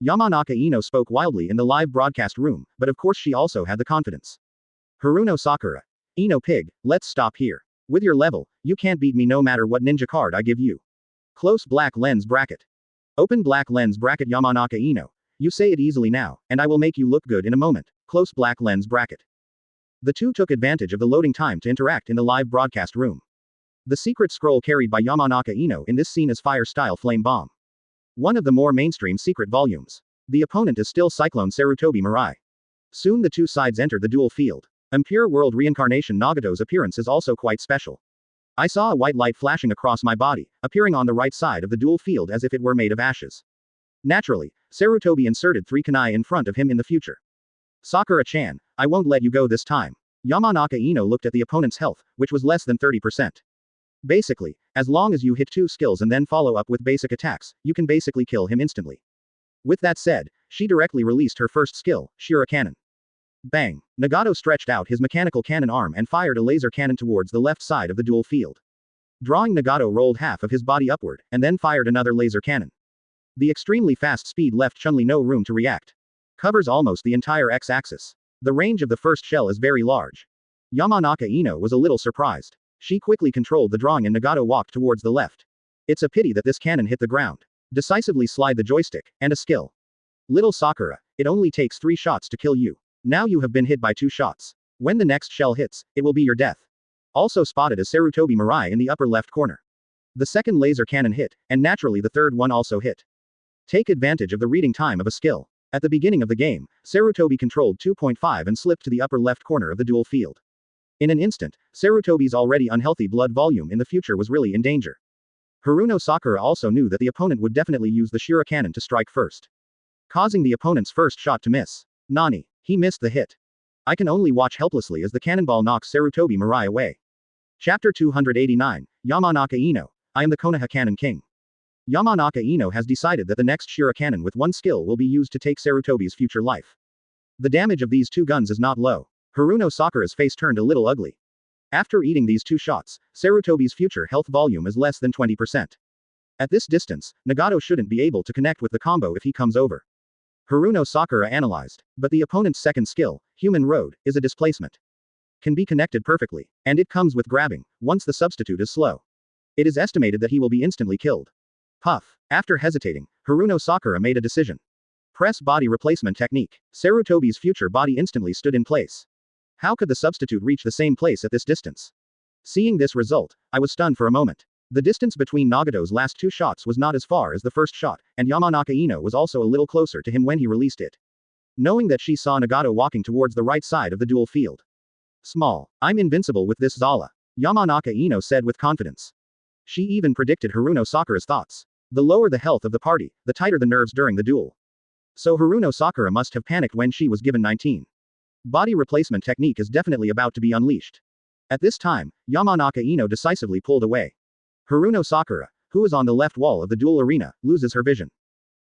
B: Yamanaka Ino spoke wildly in the live broadcast room, but of course she also had the confidence. Haruno Sakura. Ino pig, let's stop here. With your level, you can't beat me no matter what ninja card I give you. Close black lens bracket. Open black lens bracket Yamanaka Ino. You say it easily now, and I will make you look good in a moment. Close black lens bracket. The two took advantage of the loading time to interact in the live broadcast room. The secret scroll carried by Yamanaka Ino in this scene is Fire Style Flame Bomb. One of the more mainstream secret volumes. The opponent is still Cyclone Sarutobi Mirai. Soon the two sides enter the duel field. Impure World Reincarnation Nagato's appearance is also quite special. I saw a white light flashing across my body, appearing on the right side of the duel field as if it were made of ashes. Naturally, Sarutobi inserted 3 kunai in front of him in the future. Sakura-chan, I won't let you go this time. Yamanaka Ino looked at the opponent's health, which was less than 30%. Basically, as long as you hit 2 skills and then follow up with basic attacks, you can basically kill him instantly. With that said, she directly released her first skill, Shira Cannon. Bang! Nagato stretched out his mechanical cannon arm and fired a laser cannon towards the left side of the duel field. Drawing, Nagato rolled half of his body upward, and then fired another laser cannon. The extremely fast speed left Chun-Li no room to react. Covers almost the entire X-axis. The range of the first shell is very large. Yamanaka Ino was a little surprised. She quickly controlled the drawing and Nagato walked towards the left. It's a pity that this cannon hit the ground. Decisively slide the joystick, and a skill. Little Sakura, it only takes 3 shots to kill you. Now you have been hit by 2 shots. When the next shell hits, it will be your death. Also spotted as Sarutobi Mirai in the upper left corner. The second laser cannon hit, and naturally the third one also hit. Take advantage of the reading time of a skill. At the beginning of the game, Sarutobi controlled 2.5 and slipped to the upper left corner of the dual field. In an instant, Sarutobi's already unhealthy blood volume in the future was really in danger. Haruno Sakura also knew that the opponent would definitely use the Shira cannon to strike first, causing the opponent's first shot to miss. Nani, he missed the hit. I can only watch helplessly as the cannonball knocks Sarutobi Mirai away. Chapter 289, Yamanaka Ino, I am the Konoha Cannon King. Yamanaka Ino has decided that the next Shira cannon with one skill will be used to take Sarutobi's future life. The damage of these 2 guns is not low. Haruno Sakura's face turned a little ugly. After eating these 2 shots, Sarutobi's future health volume is less than 20%. At this distance, Nagato shouldn't be able to connect with the combo if he comes over. Haruno Sakura analyzed, but the opponent's second skill, Human Road, is a displacement. Can be connected perfectly, and it comes with grabbing, once the substitute is slow. It is estimated that he will be instantly killed. Puff. After hesitating, Haruno Sakura made a decision. Press body replacement technique. Sarutobi's future body instantly stood in place. How could the substitute reach the same place at this distance? Seeing this result, I was stunned for a moment. The distance between Nagato's last 2 shots was not as far as the first shot, and Yamanaka Ino was also a little closer to him when he released it. Knowing that she saw Nagato walking towards the right side of the dual field. Small. I'm invincible with this Zala, Yamanaka Ino said with confidence. She even predicted Haruno Sakura's thoughts. The lower the health of the party, the tighter the nerves during the duel. So Haruno Sakura must have panicked when she was given 19. Body replacement technique is definitely about to be unleashed. At this time, Yamanaka Ino decisively pulled away. Haruno Sakura, who is on the left wall of the duel arena, loses her vision.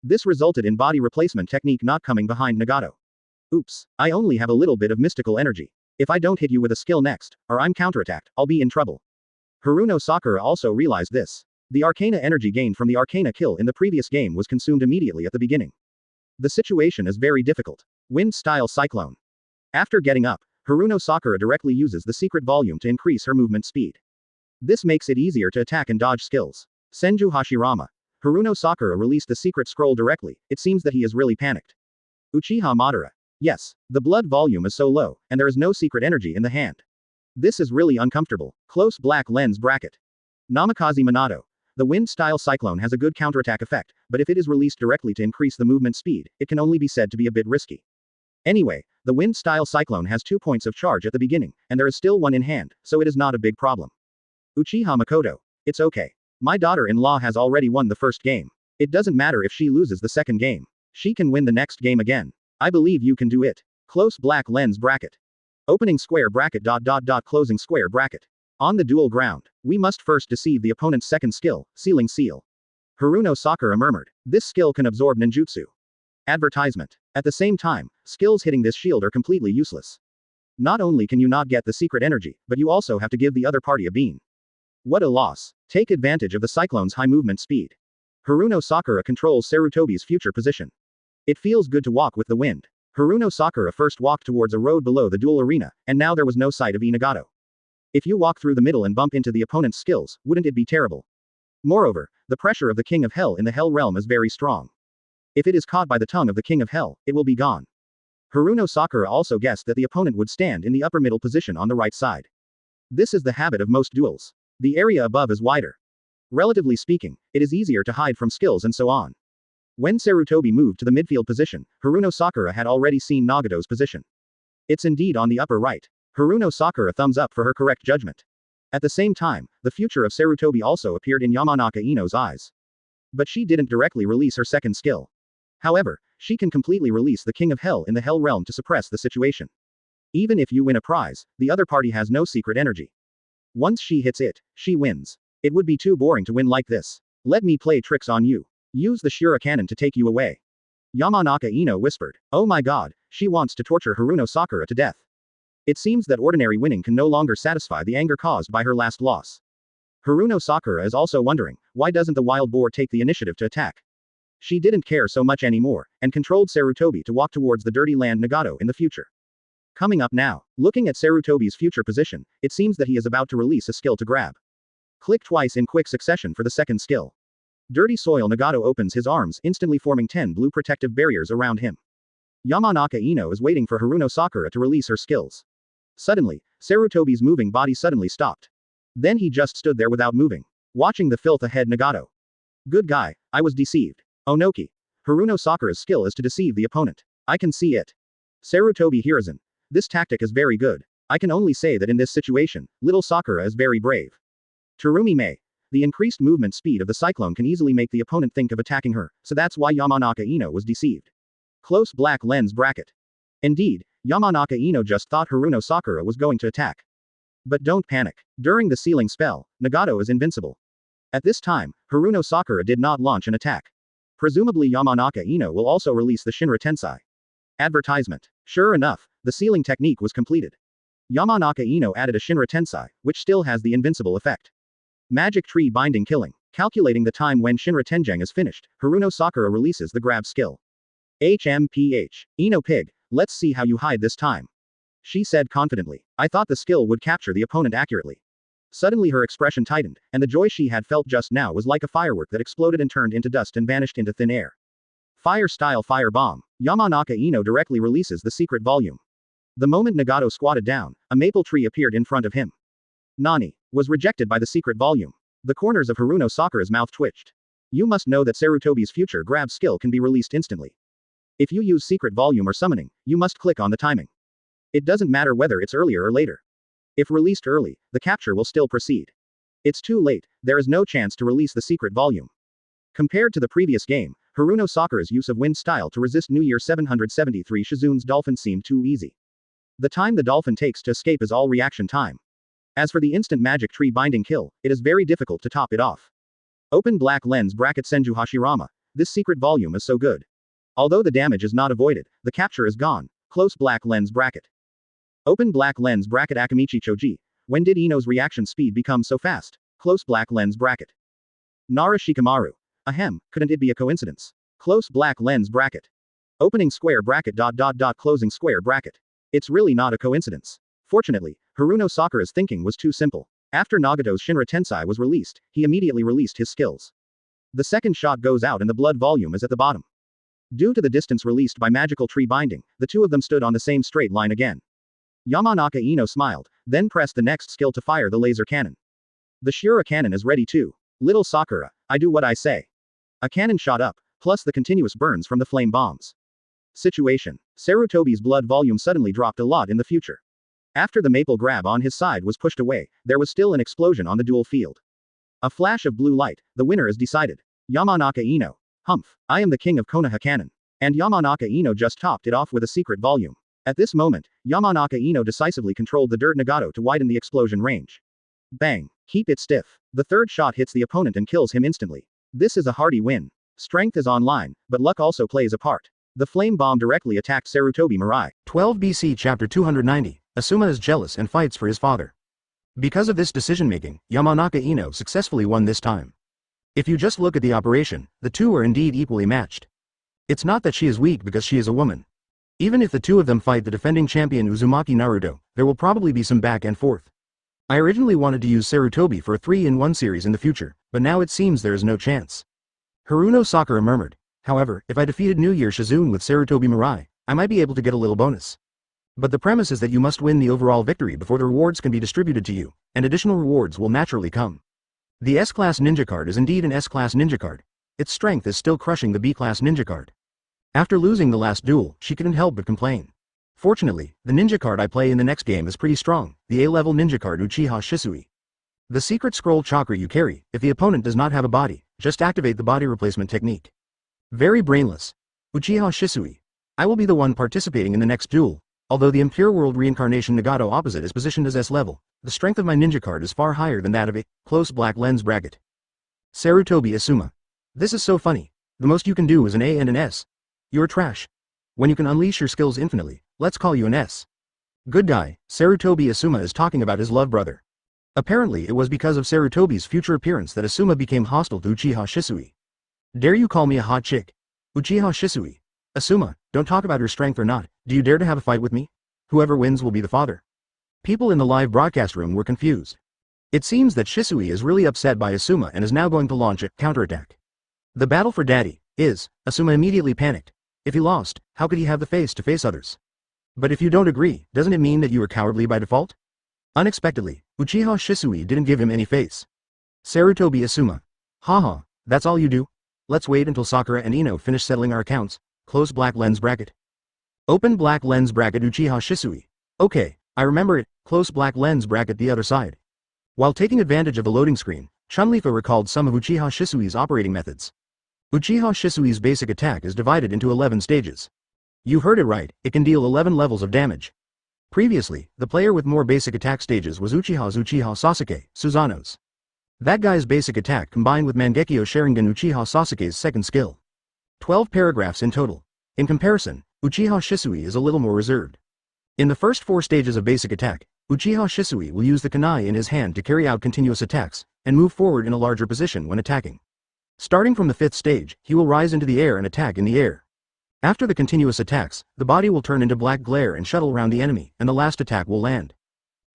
B: This resulted in body replacement technique not coming behind Nagato. Oops, I only have a little bit of mystical energy. If I don't hit you with a skill next, or I'm counterattacked, I'll be in trouble. Haruno Sakura also realized this. The Arcana energy gained from the Arcana kill in the previous game was consumed immediately at the beginning. The situation is very difficult. Wind-style cyclone. After getting up, Haruno Sakura directly uses the secret volume to increase her movement speed. This makes it easier to attack and dodge skills. Senju Hashirama. Haruno Sakura released the secret scroll directly, it seems that he is really panicked. Uchiha Madara. Yes, the blood volume is so low, and there is no secret energy in the hand. This is really uncomfortable. Close black lens bracket. Namikaze Minato. The wind-style cyclone has a good counterattack effect, but if it is released directly to increase the movement speed, it can only be said to be a bit risky. Anyway, the wind-style cyclone has 2 points of charge at the beginning, and there is still 1 in hand, so it is not a big problem. Uchiha Makoto. It's okay. My daughter-in-law has already won the first game. It doesn't matter if she loses the second game. She can win the next game again. I believe you can do it. Close black lens bracket. Opening square bracket ... closing square bracket. On the dual ground, we must first deceive the opponent's second skill, Sealing Seal. Haruno Sakura murmured. This skill can absorb ninjutsu. Advertisement. At the same time, skills hitting this shield are completely useless. Not only can you not get the secret energy, but you also have to give the other party a bean. What a loss. Take advantage of the cyclone's high movement speed. Haruno Sakura controls Sarutobi's future position. It feels good to walk with the wind. Haruno Sakura first walked towards a road below the duel arena, and now there was no sight of Inagato. If you walk through the middle and bump into the opponent's skills, wouldn't it be terrible? Moreover, the pressure of the King of Hell in the Hell realm is very strong. If it is caught by the tongue of the King of Hell, it will be gone. Haruno Sakura also guessed that the opponent would stand in the upper middle position on the right side. This is the habit of most duels. The area above is wider. Relatively speaking, it is easier to hide from skills and so on. When Sarutobi moved to the midfield position, Haruno Sakura had already seen Nagato's position. It's indeed on the upper right. Haruno Sakura thumbs up for her correct judgment. At the same time, the future of Sarutobi also appeared in Yamanaka Ino's eyes. But she didn't directly release her second skill. However, she can completely release the King of Hell in the Hell realm to suppress the situation. Even if you win a prize, the other party has no secret energy. Once she hits it, she wins. It would be too boring to win like this. Let me play tricks on you. Use the Shira cannon to take you away. Yamanaka Ino whispered. Oh my god, she wants to torture Haruno Sakura to death. It seems that ordinary winning can no longer satisfy the anger caused by her last loss. Haruno Sakura is also wondering, why doesn't the wild boar take the initiative to attack? She didn't care so much anymore, and controlled Sarutobi to walk towards the dirty land Nagato in the future. Coming up now, looking at Sarutobi's future position, it seems that he is about to release a skill to grab. Click twice in quick succession for the second skill. Dirty Soil Nagato opens his arms, instantly forming 10 blue protective barriers around him. Yamanaka Ino is waiting for Haruno Sakura to release her skills. Suddenly, Sarutobi's moving body suddenly stopped. Then he just stood there without moving, watching the filth ahead Nagato. Good guy, I was deceived. Onoki. Haruno Sakura's skill is to deceive the opponent. I can see it. Sarutobi Hiruzen. This tactic is very good. I can only say that in this situation, little Sakura is very brave. Terumi Mei. The increased movement speed of the cyclone can easily make the opponent think of attacking her, so that's why Yamanaka Ino was deceived. Close black lens bracket. Indeed, Yamanaka Ino just thought Haruno Sakura was going to attack. But don't panic. During the sealing spell, Nagato is invincible. At this time, Haruno Sakura did not launch an attack. Presumably Yamanaka Ino will also release the Shinra Tensei. Advertisement. Sure enough, the sealing technique was completed. Yamanaka Ino added a Shinra Tensei, which still has the invincible effect. Magic Tree Binding Killing. Calculating the time when Shinra Tenjang is finished, Haruno Sakura releases the grab skill. HMPH. Ino Pig, let's see how you hide this time. She said confidently. I thought the skill would capture the opponent accurately. Suddenly her expression tightened, and the joy she had felt just now was like a firework that exploded and turned into dust and vanished into thin air. Fire-style fire bomb. Yamanaka Ino directly releases the secret volume. The moment Nagato squatted down, a maple tree appeared in front of him. Nani was rejected by the secret volume. The corners of Haruno Sakura's mouth twitched. You must know that Sarutobi's future grab skill can be released instantly. If you use secret volume or summoning, you must click on the timing. It doesn't matter whether it's earlier or later. If released early, the capture will still proceed. It's too late, there is no chance to release the secret volume. Compared to the previous game, Haruno Sakura's use of wind style to resist New Year 773 Shizun's dolphin seemed too easy. The time the dolphin takes to escape is all reaction time. As for the instant magic tree binding kill, it is very difficult to top it off. Open black lens bracket Senju Hashirama. This secret volume is so good. Although the damage is not avoided, the capture is gone. Close black lens bracket. Open black lens bracket Akamichi Choji. When did Ino's reaction speed become so fast? Close black lens bracket. Nara Shikamaru. Ahem, couldn't it be a coincidence? Close black lens bracket. Opening square bracket closing square bracket. It's really not a coincidence. Fortunately, Haruno Sakura's thinking was too simple. After Nagato's Shinra Tensei was released, he immediately released his skills. The second shot goes out and the blood volume is at the bottom. Due to the distance released by magical tree binding, the two of them stood on the same straight line again. Yamanaka Ino smiled, then pressed the next skill to fire the laser cannon. The Shura cannon is ready too. Little Sakura, I do what I say. A cannon shot up, plus the continuous burns from the flame bombs. Situation. Sarutobi's blood volume suddenly dropped a lot in the future. After the maple grab on his side was pushed away, there was still an explosion on the duel field. A flash of blue light, the winner is decided. Yamanaka Ino. Humph, I am the king of Konoha cannon. And Yamanaka Ino just topped it off with a secret volume. At this moment, Yamanaka Ino decisively controlled the dirt Nagato to widen the explosion range. Bang. Keep it stiff. The third shot hits the opponent and kills him instantly. This is a hearty win. Strength is online, but luck also plays a part. The flame bomb directly attacked Sarutobi Mirai.
A: 12 BC Chapter 290. Asuma is jealous and fights for his father. Because of this decision-making, Yamanaka Ino successfully won this time. If you just look at the operation, the two are indeed equally matched. It's not that she is weak because she is a woman. Even if the two of them fight the defending champion Uzumaki Naruto, there will probably be some back and forth. I originally wanted to use Sarutobi for a 3-in-1 series in the future, but now it seems there is no chance. Haruno Sakura murmured. However, if I defeated New Year Shizun with Sarutobi Mirai, I might be able to get a little bonus. But the premise is that you must win the overall victory before the rewards can be distributed to you, and additional rewards will naturally come. The S-Class Ninja card is indeed an S-Class Ninja card. Its strength is still crushing the B-Class Ninja card. After losing the last duel, she couldn't help but complain. Fortunately, the ninja card I play in the next game is pretty strong, the A-level ninja card Uchiha Shisui. The secret scroll chakra you carry, if the opponent does not have a body, just activate the body replacement technique. Very brainless. Uchiha Shisui. I will be the one participating in the next duel. Although the Impure World Reincarnation Nagato opposite is positioned as S-level, the strength of my ninja card is far higher than that of a close black lens bracket. Sarutobi Asuma. This is so funny. The most you can do is an A and an S. You're trash. When you can unleash your skills infinitely, let's call you an S. Good guy, Sarutobi Asuma is talking about his love brother. Apparently it was because of Sarutobi's future appearance that Asuma became hostile to Uchiha Shisui. Dare you call me a hot chick? Uchiha Shisui. Asuma, don't talk about your strength or not, do you dare to have a fight with me? Whoever wins will be the father. People in the live broadcast room were confused. It seems that Shisui is really upset by Asuma and is now going to launch a counterattack. The battle for daddy is, Asuma immediately panicked. If he lost, how could he have the face to face others? But if you don't agree, doesn't it mean that you are cowardly by default? Unexpectedly, Uchiha Shisui didn't give him any face. Sarutobi Asuma. Haha, that's all you do? Let's wait until Sakura and Ino finish settling our accounts. Close black lens bracket. Open black lens bracket Uchiha Shisui. Okay, I remember it, close black lens bracket the other side. While taking advantage of the loading screen, Chunlifa recalled some of Uchiha Shisui's operating methods. Uchiha Shisui's basic attack is divided into 11 stages. You heard it right, it can deal 11 levels of damage. Previously, the player with more basic attack stages was Uchiha Sasuke, Susanoo's. That guy's basic attack combined with Mangekyō Sharingan Uchiha Sasuke's second skill. 12 paragraphs in total. In comparison, Uchiha Shisui is a little more reserved. In the first 4 stages of basic attack, Uchiha Shisui will use the kunai in his hand to carry out continuous attacks, and move forward in a larger position when attacking. Starting from the 5th stage, he will rise into the air and attack in the air. After the continuous attacks, the body will turn into black glare and shuttle around the enemy, and the last attack will land.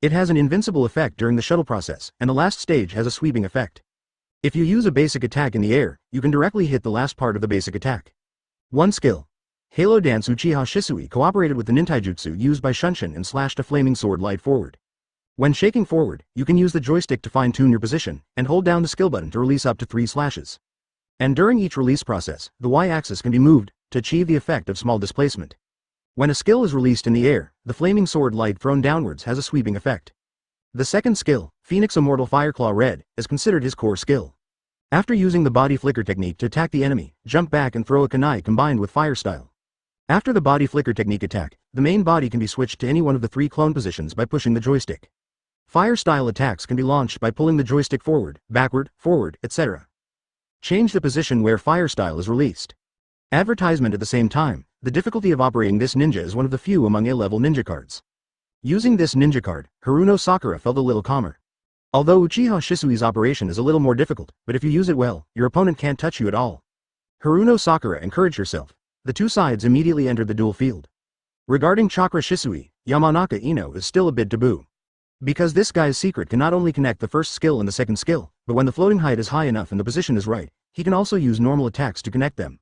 A: It has an invincible effect during the shuttle process, and the last stage has a sweeping effect. If you use a basic attack in the air, you can directly hit the last part of the basic attack. 1 skill. Halo Dance Uchiha Shisui cooperated with the ninjutsu used by Shunshin and slashed a flaming sword light forward. When shaking forward, you can use the joystick to fine-tune your position, and hold down the skill button to release up to 3 slashes. And during each release process, the Y-axis can be moved, to achieve the effect of small displacement. When a skill is released in the air, the flaming sword light thrown downwards has a sweeping effect. The second skill, Phoenix Immortal Fireclaw Red, is considered his core skill. After using the body flicker technique to attack the enemy, jump back and throw a kunai combined with fire style. After the body flicker technique attack, the main body can be switched to any one of the 3 clone positions by pushing the joystick. Fire style attacks can be launched by pulling the joystick forward, forward, etc. Change the position where fire style is released. Advertisement at the same time, the difficulty of operating this ninja is one of the few among A-level ninja cards. Using this ninja card, Haruno Sakura felt a little calmer. Although Uchiha Shisui's operation is a little more difficult, but if you use it well, your opponent can't touch you at all. Haruno Sakura encouraged herself. The 2 sides immediately entered the duel field. Regarding Chakra Shisui, Yamanaka Ino is still a bit taboo. Because this guy's secret can not only connect the first skill and the second skill, but when the floating height is high enough and the position is right, he can also use normal attacks to connect them.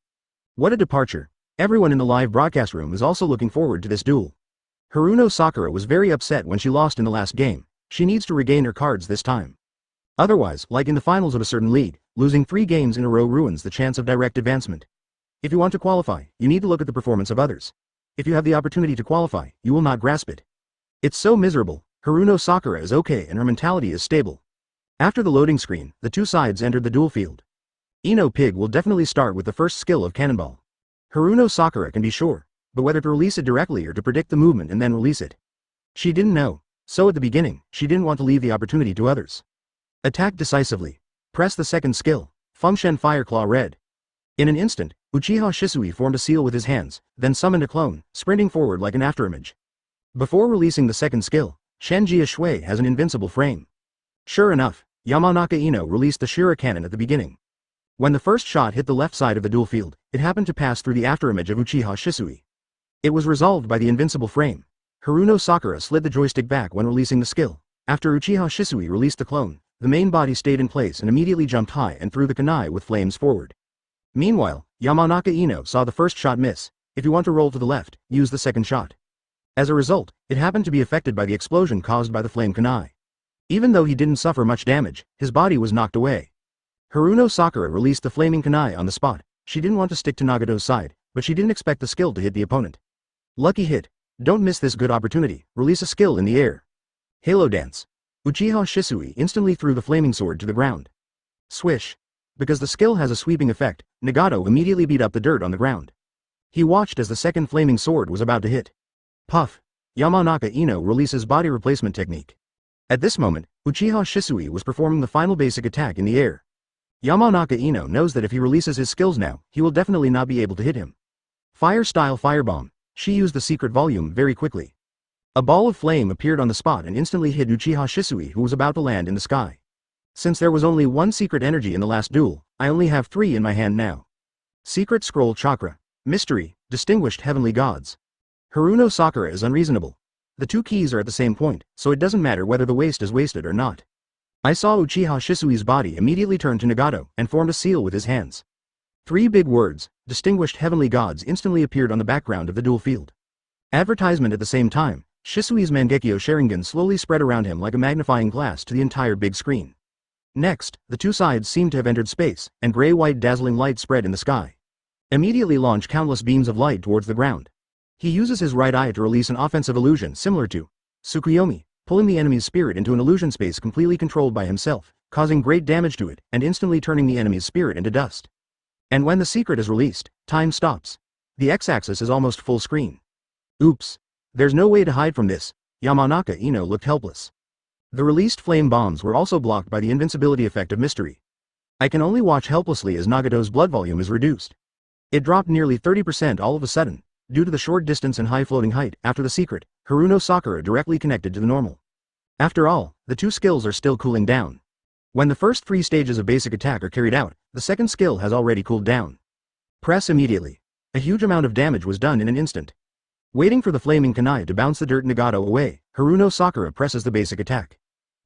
A: What a departure. Everyone in the live broadcast room is also looking forward to this duel. Haruno Sakura was very upset when she lost in the last game. She needs to regain her cards this time. Otherwise, like in the finals of a certain league, losing 3 games in a row ruins the chance of direct advancement. If you want to qualify, you need to look at the performance of others. If you have the opportunity to qualify, you will not grasp it. It's so miserable. Haruno Sakura is okay and her mentality is stable. After the loading screen, the 2 sides entered the duel field. Ino Pig will definitely start with the first skill of Cannonball. Haruno Sakura can be sure, but whether to release it directly or to predict the movement and then release it. She didn't know, so at the beginning, she didn't want to leave the opportunity to others. Attack decisively. Press the second skill, Fumshen Fireclaw Red. In an instant, Uchiha Shisui formed a seal with his hands, then summoned a clone, sprinting forward like an afterimage. Before releasing the second skill, Shenjia Shui has an invincible frame. Sure enough, Yamanaka Ino released the Shira cannon at the beginning. When the first shot hit the left side of the duel field, it happened to pass through the afterimage of Uchiha Shisui. It was resolved by the invincible frame. Haruno Sakura slid the joystick back when releasing the skill. After Uchiha Shisui released the clone, the main body stayed in place and immediately jumped high and threw the kunai with flames forward. Meanwhile, Yamanaka Ino saw the first shot miss. If you want to roll to the left, use the second shot. As a result, it happened to be affected by the explosion caused by the flame kunai. Even though he didn't suffer much damage, his body was knocked away. Haruno Sakura released the flaming kunai on the spot. She didn't want to stick to Nagato's side, but she didn't expect the skill to hit the opponent. Lucky hit. Don't miss this good opportunity. Release a skill in the air. Halo Dance. Uchiha Shisui instantly threw the flaming sword to the ground. Swish. Because the skill has a sweeping effect, Nagato immediately beat up the dirt on the ground. He watched as the second flaming sword was about to hit. Puff. Yamanaka Ino releases body replacement technique. At this moment, Uchiha Shisui was performing the final basic attack in the air. Yamanaka Ino knows that if he releases his skills now, he will definitely not be able to hit him. Fire style firebomb. She used the secret volume very quickly. A ball of flame appeared on the spot and instantly hit Uchiha Shisui, who was about to land in the sky. Since there was only one secret energy in the last duel, I only have 3 in my hand now. Secret Scroll Chakra. Mystery, Distinguished Heavenly Gods. Haruno Sakura is unreasonable. The 2 keys are at the same point, so it doesn't matter whether the waste is wasted or not. I saw Uchiha Shisui's body immediately turn to Nagato and formed a seal with his hands. 3 big words, Distinguished Heavenly Gods, instantly appeared on the background of the duel field. Advertisement at the same time, Shisui's Mangekyō Sharingan slowly spread around him like a magnifying glass to the entire big screen. Next, the 2 sides seemed to have entered space, and gray-white dazzling light spread in the sky. Immediately launch countless beams of light towards the ground. He uses his right eye to release an offensive illusion similar to Tsukuyomi, pulling the enemy's spirit into an illusion space completely controlled by himself, causing great damage to it, and instantly turning the enemy's spirit into dust. And when the secret is released, time stops. The x-axis is almost full screen. Oops. There's no way to hide from this. Yamanaka Ino looked helpless. The released flame bombs were also blocked by the invincibility effect of mystery. I can only watch helplessly as Nagato's blood volume is reduced. It dropped nearly 30% all of a sudden, due to the short distance and high floating height. After the secret, Haruno Sakura directly connected to the normal. After all, the 2 skills are still cooling down. When the first 3 stages of basic attack are carried out, the second skill has already cooled down. Press immediately. A huge amount of damage was done in an instant. Waiting for the flaming kunai to bounce the dirt Nagato away, Haruno Sakura presses the basic attack.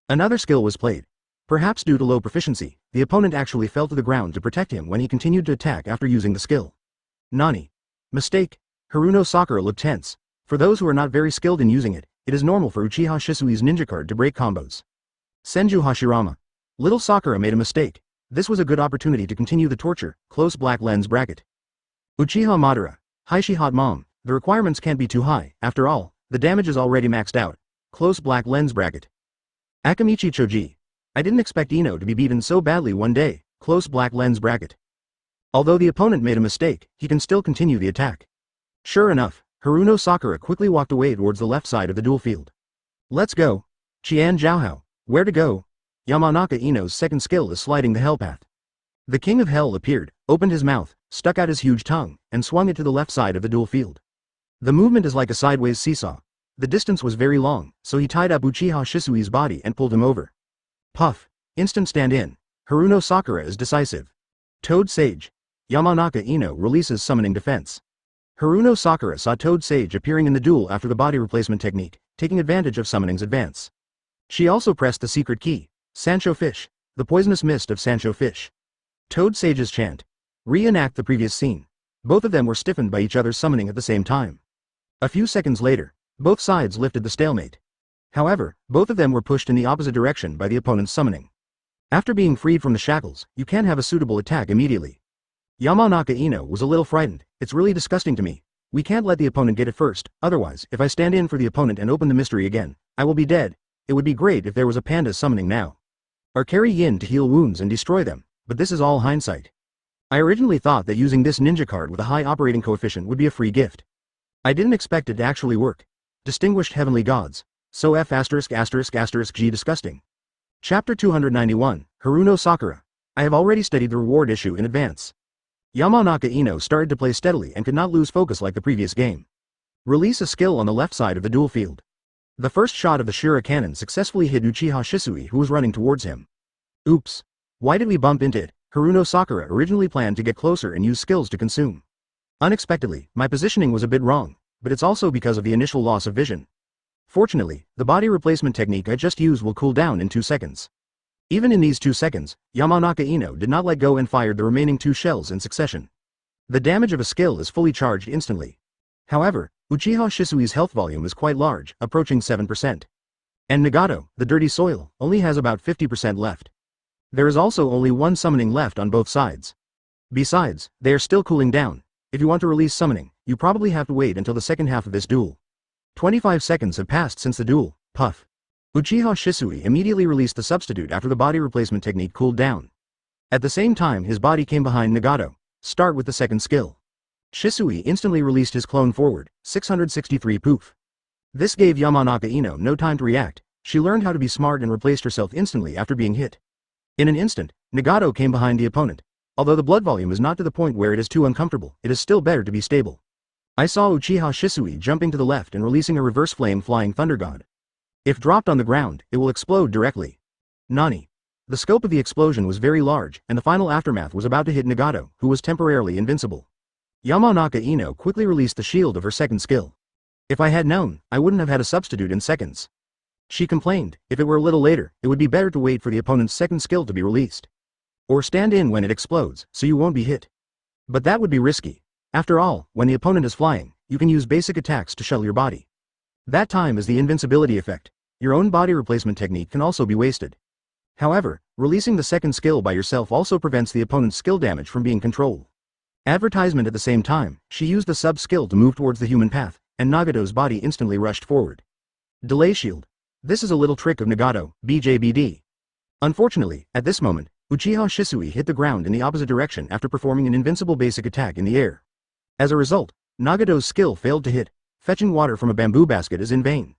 A: Another skill was played. Perhaps due to low proficiency, the opponent actually fell to the ground to protect him when he continued to attack after using the skill. Nani? Mistake? Haruno Sakura looked tense. For those who are not very skilled in using it, it is normal for Uchiha Shisui's ninja card to break combos. Senju Hashirama. Little Sakura made a mistake. This was a good opportunity to continue the torture. Close black lens bracket. Uchiha Madara. Haishi Hot Mom. The requirements can't be too high. After all, the damage is already maxed out. Close black lens bracket. Akamichi Choji. I didn't expect Ino to be beaten so badly one day. Close black lens bracket. Although the opponent made a mistake, he can still continue the attack. Sure enough, Haruno Sakura quickly walked away towards the left side of the duel field. Let's go. Qian Zhaohao. Where to go? Yamanaka Ino's second skill is sliding the hell path. The King of Hell appeared, opened his mouth, stuck out his huge tongue, and swung it to the left side of the duel field. The movement is like a sideways seesaw. The distance was very long, so he tied up Uchiha Shisui's body and pulled him over. Puff. Instant stand-in. Haruno Sakura is decisive. Toad Sage. Yamanaka Ino releases summoning defense. Haruno Sakura saw Toad Sage appearing in the duel after the body replacement technique, taking advantage of summoning's advance. She also pressed the secret key, Sancho Fish, the poisonous mist of Sancho Fish. Toad Sage's chant. Reenact the previous scene. Both of them were stiffened by each other's summoning at the same time. A few seconds later, both sides lifted the stalemate. However, both of them were pushed in the opposite direction by the opponent's summoning. After being freed from the shackles, you can have a suitable attack immediately. Yamanaka Ino was a little frightened. It's really disgusting to me. We can't let the opponent get it first, otherwise, if I stand in for the opponent and open the mystery again, I will be dead. It would be great if there was a panda summoning now. Or carry Yin to heal wounds and destroy them, but this is all hindsight. I originally thought that using this ninja card with a high operating coefficient would be a free gift. I didn't expect it to actually work. Distinguished Heavenly Gods. So G disgusting. Chapter 291, Haruno Sakura. I have already studied the reward issue in advance. Yamanaka Ino started to play steadily and could not lose focus like the previous game. Release a skill on the left side of the duel field. The first shot of the Shura cannon successfully hit Uchiha Shisui, who was running towards him. Oops. Why did we bump into it? Haruno Sakura originally planned to get closer and use skills to consume. Unexpectedly, my positioning was a bit wrong, but it's also because of the initial loss of vision. Fortunately, the body replacement technique I just used will cool down in 2 seconds. Even in these 2 seconds, Yamanaka Ino did not let go and fired the remaining 2 shells in succession. The damage of a skill is fully charged instantly. However, Uchiha Shisui's health volume is quite large, approaching 7%. And Nagato, the dirty soil, only has about 50% left. There is also only 1 summoning left on both sides. Besides, they are still cooling down. If you want to release summoning, you probably have to wait until the second half of this duel. 25 seconds have passed since the duel. Puff. Uchiha Shisui immediately released the substitute after the body replacement technique cooled down. At the same time, his body came behind Nagato. Start with the second skill. Shisui instantly released his clone forward, 663 poof. This gave Yamanaka Ino no time to react. She learned how to be smart and replaced herself instantly after being hit. In an instant, Nagato came behind the opponent. Although the blood volume is not to the point where it is too uncomfortable, it is still better to be stable. I saw Uchiha Shisui jumping to the left and releasing a reverse flame flying thunder god. If dropped on the ground, it will explode directly. Nani. The scope of the explosion was very large, and the final aftermath was about to hit Nagato, who was temporarily invincible. Yamanaka Ino quickly released the shield of her second skill. If I had known, I wouldn't have had a substitute in seconds. She complained, if it were a little later, it would be better to wait for the opponent's second skill to be released. Or stand in when it explodes, so you won't be hit. But that would be risky. After all, when the opponent is flying, you can use basic attacks to shuttle your body. That time is the invincibility effect. Your own body replacement technique can also be wasted. However, releasing the second skill by yourself also prevents the opponent's skill damage from being controlled. Advertisement at the same time, she used the sub-skill to move towards the human path, and Nagato's body instantly rushed forward. Delay shield. This is a little trick of Nagato, BJBD. Unfortunately, at this moment, Uchiha Shisui hit the ground in the opposite direction after performing an invincible basic attack in the air. As a result, Nagato's skill failed to hit. Fetching water from a bamboo basket is in vain.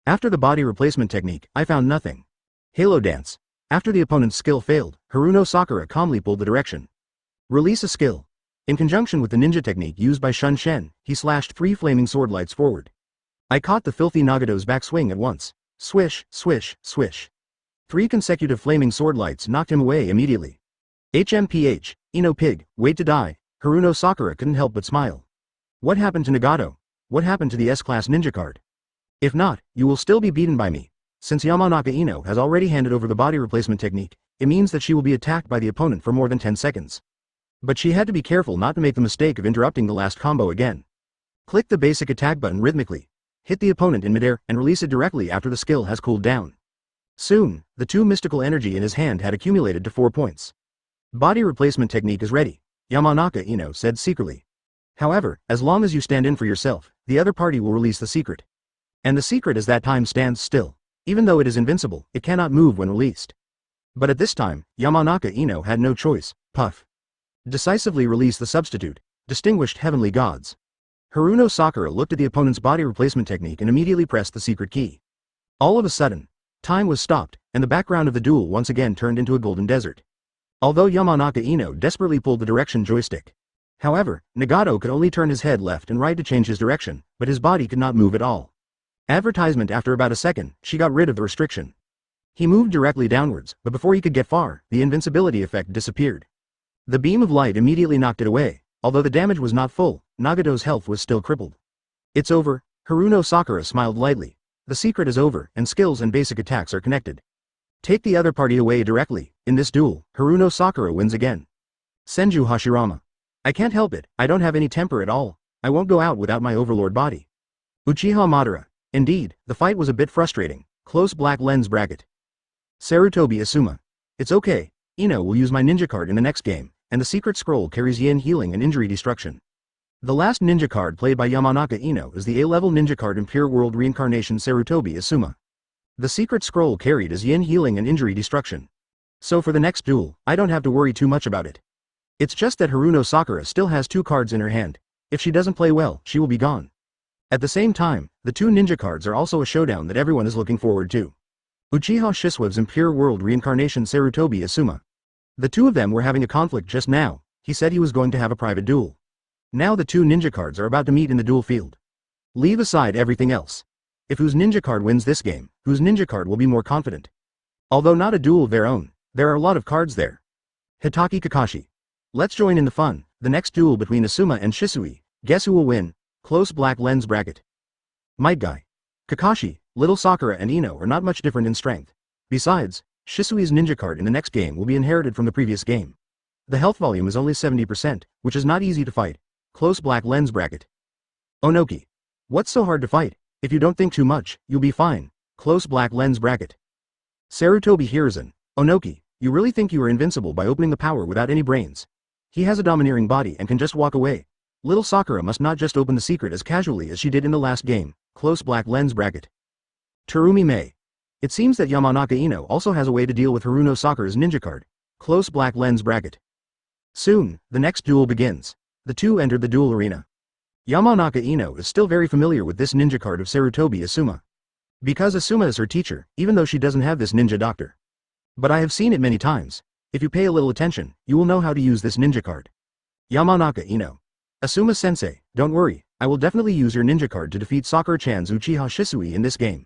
A: After the body replacement technique, I found nothing. Halo Dance. After the opponent's skill failed, Haruno Sakura calmly pulled the direction. Release a skill. In conjunction with the ninja technique used by Shun Shen, he slashed 3 flaming sword lights forward. I caught the filthy Nagato's backswing at once. Swish, swish, swish. 3 consecutive flaming sword lights knocked him away immediately. HMPH, Ino Pig, wait to die. Haruno Sakura couldn't help but smile. What happened to Nagato? What happened to the S-class ninja card? If not, you will still be beaten by me. Since Yamanaka Ino has already handed over the body replacement technique, it means that she will be attacked by the opponent for more than 10 seconds. But she had to be careful not to make the mistake of interrupting the last combo again. Click the basic attack button rhythmically. Hit the opponent in midair and release it directly after the skill has cooled down. Soon, the 2 mystical energy in his hand had accumulated to 4 points. Body replacement technique is ready, Yamanaka Ino said secretly. However, as long as you stand in for yourself, the other party will release the secret. And the secret is that time stands still. Even though it is invincible, it cannot move when released. But at this time, Yamanaka Ino had no choice. Puff. Decisively release the substitute, distinguished heavenly gods. Haruno Sakura looked at the opponent's body replacement technique and immediately pressed the secret key. All of a sudden, time was stopped, and the background of the duel once again turned into a golden desert. Although Yamanaka Ino desperately pulled the direction joystick. However, Nagato could only turn his head left and right to change his direction, but his body could not move at all. Advertisement. After about a second, she got rid of the restriction. He moved directly downwards, but before he could get far, the invincibility effect disappeared. The beam of light immediately knocked it away. Although the damage was not full, Nagato's health was still crippled. It's over. Haruno Sakura smiled lightly. The secret is over, and skills and basic attacks are connected. Take the other party away directly. In this duel, Haruno Sakura wins again. Senju Hashirama. I can't help it, I don't have any temper at all. I won't go out without my overlord body. Uchiha Madara. Indeed, the fight was a bit frustrating. Close black lens bracket. Sarutobi Asuma. It's okay, Ino will use my ninja card in the next game, and the secret scroll carries yin healing and injury destruction. The last ninja card played by Yamanaka Ino is the A-level ninja card in Pure World Reincarnation Sarutobi Asuma. The secret scroll carried is yin healing and injury destruction. So for the next duel, I don't have to worry too much about it. It's just that Haruno Sakura still has 2 cards in her hand. If she doesn't play well, she will be gone. At the same time, the 2 ninja cards are also a showdown that everyone is looking forward to. Uchiha Shisui's Impure World Reincarnation Sarutobi Asuma. The 2 of them were having a conflict just now. He said he was going to have a private duel. Now the 2 ninja cards are about to meet in the duel field. Leave aside everything else. If whose ninja card wins this game, whose ninja card will be more confident. Although not a duel of their own, there are a lot of cards there. Hatake Kakashi. Let's join in the fun. The next duel between Asuma and Shisui. Guess who will win? Close black lens bracket. Might Guy. Kakashi, Little Sakura and Ino are not much different in strength. Besides, Shisui's ninja card in the next game will be inherited from the previous game. The health volume is only 70%, which is not easy to fight. Close black lens bracket. Onoki. What's so hard to fight? If you don't think too much, you'll be fine. Close black lens bracket. Sarutobi Hiruzen. Onoki, you really think you are invincible by opening the power without any brains? He has a domineering body and can just walk away. Little Sakura must not just open the secret as casually as she did in the last game. Close black lens bracket. Terumi Mei. It seems that Yamanaka Ino also has a way to deal with Haruno Sakura's ninja card. Close black lens bracket. Soon, the next duel begins. The 2 entered the duel arena. Yamanaka Ino is still very familiar with this ninja card of Sarutobi Asuma. Because Asuma is her teacher, even though she doesn't have this ninja doctor. But I have seen it many times. If you pay a little attention, you will know how to use this ninja card. Yamanaka Ino. Asuma-sensei, don't worry, I will definitely use your ninja card to defeat Sakura-chan's Uchiha Shisui in this game.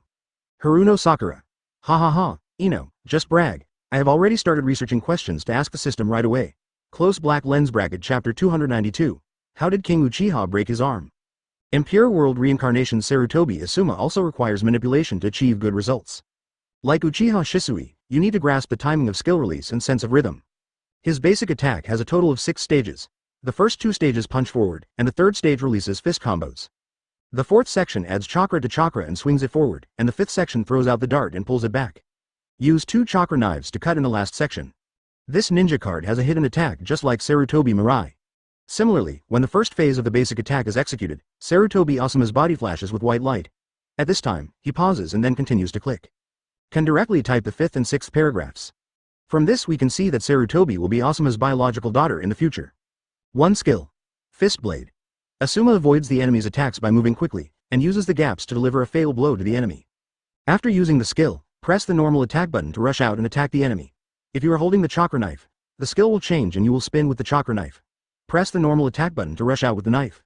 A: Haruno Sakura. Ha ha ha, Ino, just brag. I have already started researching questions to ask the system right away. Close black lens bracket chapter 292. How did King Uchiha break his arm? Impure World Reincarnation Sarutobi Asuma also requires manipulation to achieve good results. Like Uchiha Shisui, you need to grasp the timing of skill release and sense of rhythm. His basic attack has a total of 6 stages. The first 2 stages punch forward, and the third stage releases fist combos. The fourth section adds chakra to chakra and swings it forward, and the fifth section throws out the dart and pulls it back. Use 2 chakra knives to cut in the last section. This ninja card has a hidden attack just like Sarutobi Mirai. Similarly, when the first phase of the basic attack is executed, Sarutobi Asuma's body flashes with white light. At this time, he pauses and then continues to click. Can directly type the 5th and 6th paragraphs. From this we can see that Sarutobi will be Asuma's biological daughter in the future. 1 skill. Fist Blade. Asuma avoids the enemy's attacks by moving quickly, and uses the gaps to deliver a fatal blow to the enemy. After using the skill, press the normal attack button to rush out and attack the enemy. If you are holding the chakra knife, the skill will change and you will spin with the chakra knife. Press the normal attack button to rush out with the knife.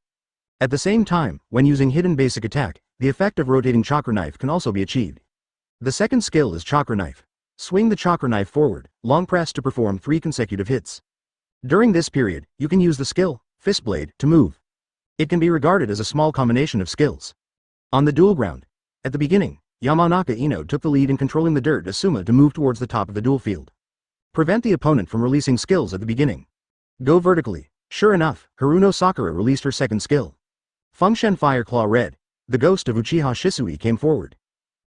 A: At the same time, when using hidden basic attack, the effect of rotating chakra knife can also be achieved. The second skill is chakra knife. Swing the chakra knife forward, long press to perform 3 consecutive hits. During this period, you can use the skill, Fist Blade, to move. It can be regarded as a small combination of skills. On the duel ground. At the beginning, Yamanaka Ino took the lead in controlling the dirt Asuma to move towards the top of the duel field. Prevent the opponent from releasing skills at the beginning. Go vertically. Sure enough, Haruno Sakura released her second skill. Function Fire Claw Red. The ghost of Uchiha Shisui came forward.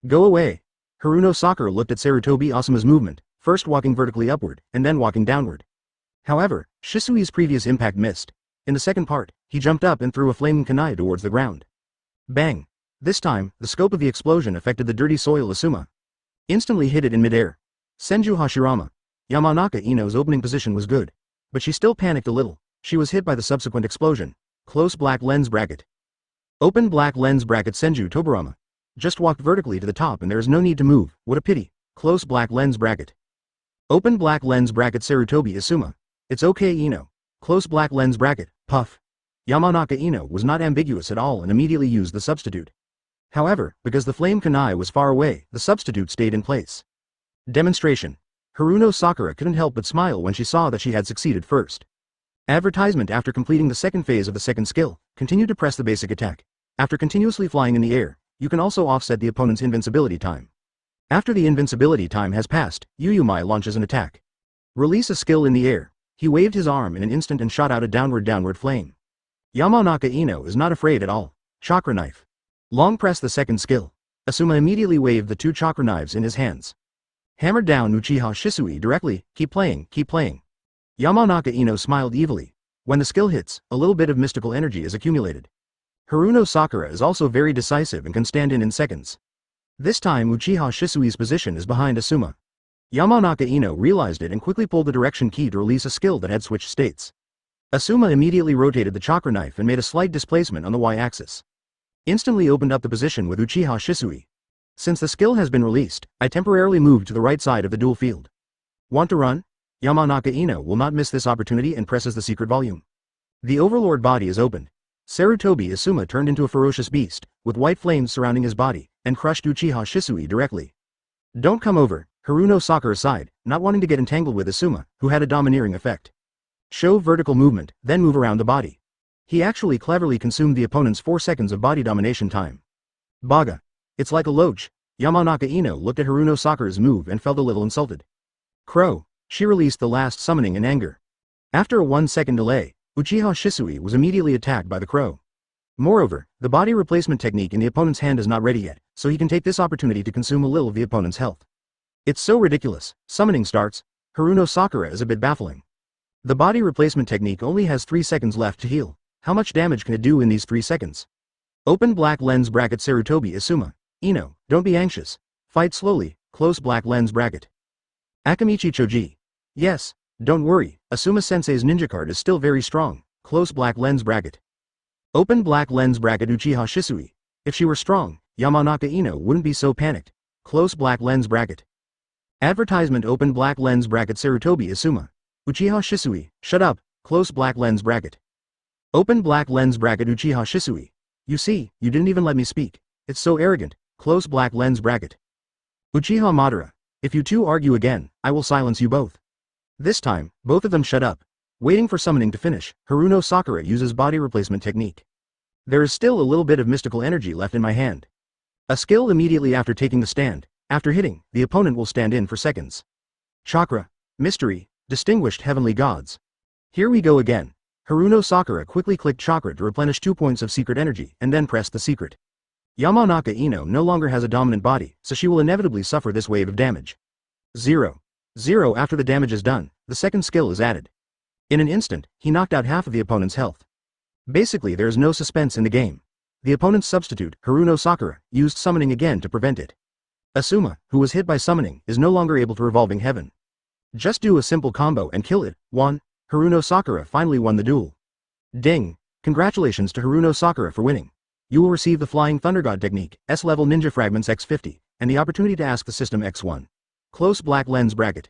A: Go away. Haruno Sakura looked at Sarutobi Asuma's movement, first walking vertically upward, and then walking downward. However, Shisui's previous impact missed. In the second part, he jumped up and threw a flaming kunai towards the ground. Bang! This time, the scope of the explosion affected the dirty soil Asuma. Instantly hit it in midair. Senju Hashirama. Yamanaka Ino's opening position was good. But she still panicked a little. She was hit by the subsequent explosion. Close black lens bracket. Open black lens bracket Senju Tobarama. Just walked vertically to the top and there is no need to move, what a pity. Close black lens bracket. Open black lens bracket Sarutobi Asuma. It's okay Ino. Close black lens bracket, puff. Yamanaka Ino was not ambiguous at all and immediately used the substitute. However, because the flame kunai was far away, the substitute stayed in place. Demonstration. Haruno Sakura couldn't help but smile when she saw that she had succeeded first. Advertisement. After completing the second phase of the second skill, continue to press the basic attack. After continuously flying in the air, you can also offset the opponent's invincibility time. After the invincibility time has passed, Yuyumai launches an attack. Release a skill in the air. He waved his arm in an instant and shot out a downward flame. Yamanaka Ino is not afraid at all. Chakra knife. Long press the second skill. Asuma immediately waved the 2 chakra knives in his hands. Hammered down Uchiha Shisui directly, keep playing, keep playing. Yamanaka Ino smiled evilly. When the skill hits, a little bit of mystical energy is accumulated. Haruno Sakura is also very decisive and can stand in seconds. This time Uchiha Shisui's position is behind Asuma. Yamanaka Ino realized it and quickly pulled the direction key to release a skill that had switched states. Asuma immediately rotated the chakra knife and made a slight displacement on the y-axis. Instantly opened up the position with Uchiha Shisui. Since the skill has been released, I temporarily moved to the right side of the duel field. Want to run? Yamanaka Ino will not miss this opportunity and presses the secret volume. The overlord body is opened. Sarutobi Asuma turned into a ferocious beast, with white flames surrounding his body, and crushed Uchiha Shisui directly. Don't come over, Haruno Sakura sighed, not wanting to get entangled with Asuma, who had a domineering effect. Show vertical movement, then move around the body. He actually cleverly consumed the opponent's 4 seconds of body domination time. Baga. It's like a loach. Yamanaka Ino looked at Haruno Sakura's move and felt a little insulted. Crow. She released the last summoning in anger. After a 1-second delay, Uchiha Shisui was immediately attacked by the crow. Moreover, the body replacement technique in the opponent's hand is not ready yet, so he can take this opportunity to consume a little of the opponent's health. It's so ridiculous. Summoning starts. Haruno Sakura is a bit baffling. The body replacement technique only has 3 seconds left to heal. How much damage can it do in these 3 seconds? Open black lens bracket Sarutobi Asuma. Ino, don't be anxious. Fight slowly, close black lens bracket. Akamichi Choji. Yes, don't worry, Asuma-sensei's ninja card is still very strong, close black lens bracket. Open black lens bracket Uchiha Shisui. If she were strong, Yamanaka Ino wouldn't be so panicked, close black lens bracket. Advertisement. Open black lens bracket Sarutobi Asuma. Uchiha Shisui, shut up, close black lens bracket. Open black lens bracket Uchiha Shisui. You see, you didn't even let me speak. It's so arrogant. Close black lens bracket. Uchiha Madara. If you two argue again, I will silence you both. This time, both of them shut up. Waiting for summoning to finish, Haruno Sakura uses body replacement technique. There is still a little bit of mystical energy left in my hand. A skill immediately after taking the stand. After hitting, the opponent will stand in for seconds. Chakra. Mystery. Distinguished heavenly gods. Here we go again. Haruno Sakura quickly clicked chakra to replenish 2 points of secret energy and then pressed the secret. Yamanaka Ino no longer has a dominant body, so she will inevitably suffer this wave of damage. 0. After the damage is done, the second skill is added. In an instant, he knocked out half of the opponent's health. Basically there is no suspense in the game. The opponent's substitute, Haruno Sakura, used summoning again to prevent it. Asuma, who was hit by summoning, is no longer able to revolving heaven. Just do a simple combo and kill it. 1. Haruno Sakura finally won the duel. Ding! Congratulations to Haruno Sakura for winning. You will receive the Flying Thunder God technique, S-level ninja fragments X50, and the opportunity to ask the system X1. Close black lens bracket.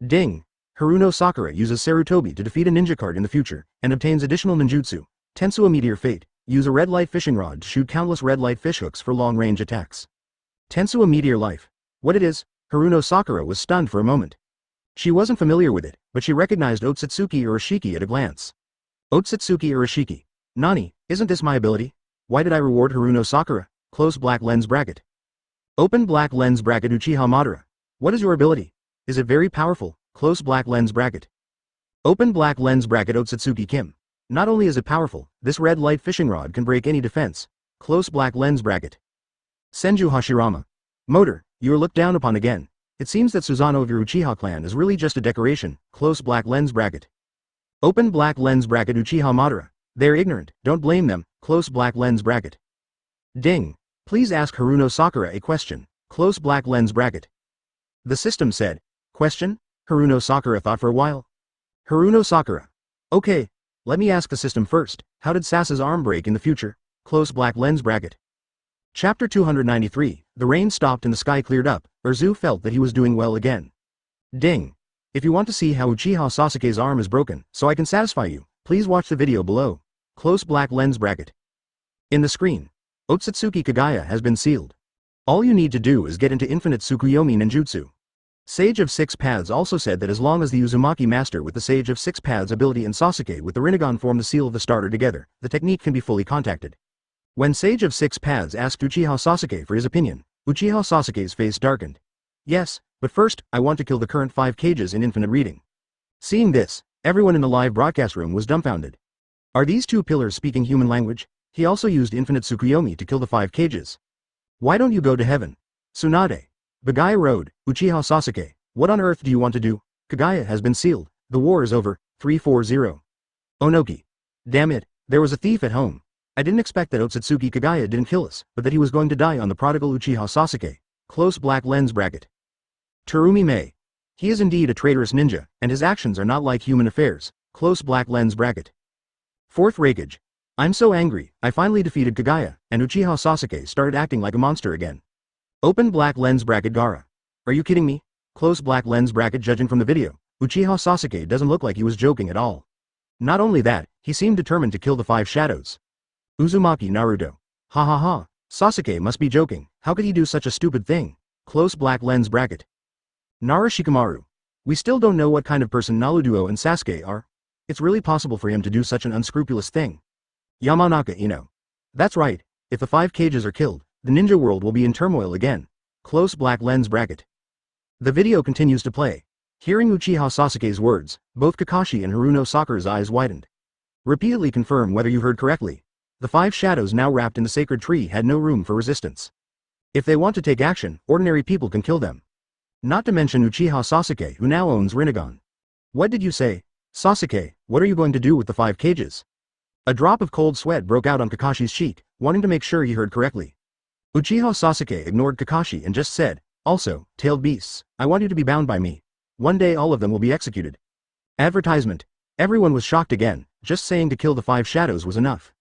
A: Ding! Haruno Sakura uses Sarutobi to defeat a ninja card in the future, and obtains additional ninjutsu. Tensua Meteor Fate. Use a red light fishing rod to shoot countless red light fishhooks for long-range attacks. Tensua Meteor Life. What it is? Haruno Sakura was stunned for a moment. She wasn't familiar with it, but she recognized Otsutsuki Urashiki at a glance. Otsutsuki Urashiki. Nani, isn't this my ability? Why did I reward Haruno Sakura? Close black lens bracket. Open black lens bracket Uchiha Madara. What is your ability? Is it very powerful? Close black lens bracket. Open black lens bracket Otsutsuki Kim. Not only is it powerful, this red light fishing rod can break any defense. Close black lens bracket. Senju Hashirama. Motor, you are looked down upon again. It seems that Susanoo of your Uchiha clan is really just a decoration. Close black lens bracket. Open black lens bracket Uchiha Madara. They're ignorant, don't blame them. Close black lens bracket. Ding. Please ask Haruno Sakura a question. Close black lens bracket. The system said. Question? Haruno Sakura thought for a while. Haruno Sakura. Okay. Let me ask the system first. How did Sasa's arm break in the future? Close black lens bracket. Chapter 293. The rain stopped and the sky cleared up. Urzu felt that he was doing well again. Ding. If you want to see how Uchiha Sasuke's arm is broken, so I can satisfy you, please watch the video below. Close black lens bracket. In the screen. Otsutsuki Kagaya has been sealed. All you need to do is get into infinite Tsukuyomi ninjutsu. Sage of Six Paths also said that as long as the Uzumaki master with the Sage of Six Paths ability and Sasuke with the Rinnegan form the seal of the starter together, the technique can be fully contacted. When Sage of Six Paths asked Uchiha Sasuke for his opinion, Uchiha Sasuke's face darkened. Yes, but first, I want to kill the current 5 cages in infinite reading. Seeing this, everyone in the live broadcast room was dumbfounded. Are these 2 pillars speaking human language? He also used infinite Tsukuyomi to kill the 5 cages. Why don't you go to heaven? Tsunade. Bagaya Road, Uchiha Sasuke. What on earth do you want to do? Kagaya has been sealed. The war is over. 340. Onoki. Damn it, there was a thief at home. I didn't expect that Otsutsuki Kagaya didn't kill us, but that he was going to die on the prodigal Uchiha Sasuke. Close black lens bracket. Terumi Mei. He is indeed a traitorous ninja, and his actions are not like human affairs. Close black lens bracket. Fourth Raikage. I'm so angry, I finally defeated Kagaya, and Uchiha Sasuke started acting like a monster again. Open black lens bracket Gaara. Are you kidding me? Close black lens bracket. Judging from the video, Uchiha Sasuke doesn't look like he was joking at all. Not only that, he seemed determined to kill the 5 shadows. Uzumaki Naruto. Ha ha ha, Sasuke must be joking, how could he do such a stupid thing? Close black lens bracket. Nara Shikamaru. We still don't know what kind of person Naruto and Sasuke are. It's really possible for him to do such an unscrupulous thing. Yamanaka Ino. That's right, if the 5 cages are killed, the ninja world will be in turmoil again. Close black lens bracket. The video continues to play. Hearing Uchiha Sasuke's words, both Kakashi and Haruno Sakura's eyes widened. Repeatedly confirm whether you heard correctly. The 5 shadows now wrapped in the sacred tree had no room for resistance. If they want to take action, ordinary people can kill them. Not to mention Uchiha Sasuke, who now owns Rinnegan. What did you say? Sasuke, what are you going to do with the 5 cages? A drop of cold sweat broke out on Kakashi's cheek, wanting to make sure he heard correctly. Uchiha Sasuke ignored Kakashi and just said, also, tailed beasts, I want you to be bound by me. One day all of them will be executed. Advertisement. Everyone was shocked again, just saying to kill the 5 shadows was enough.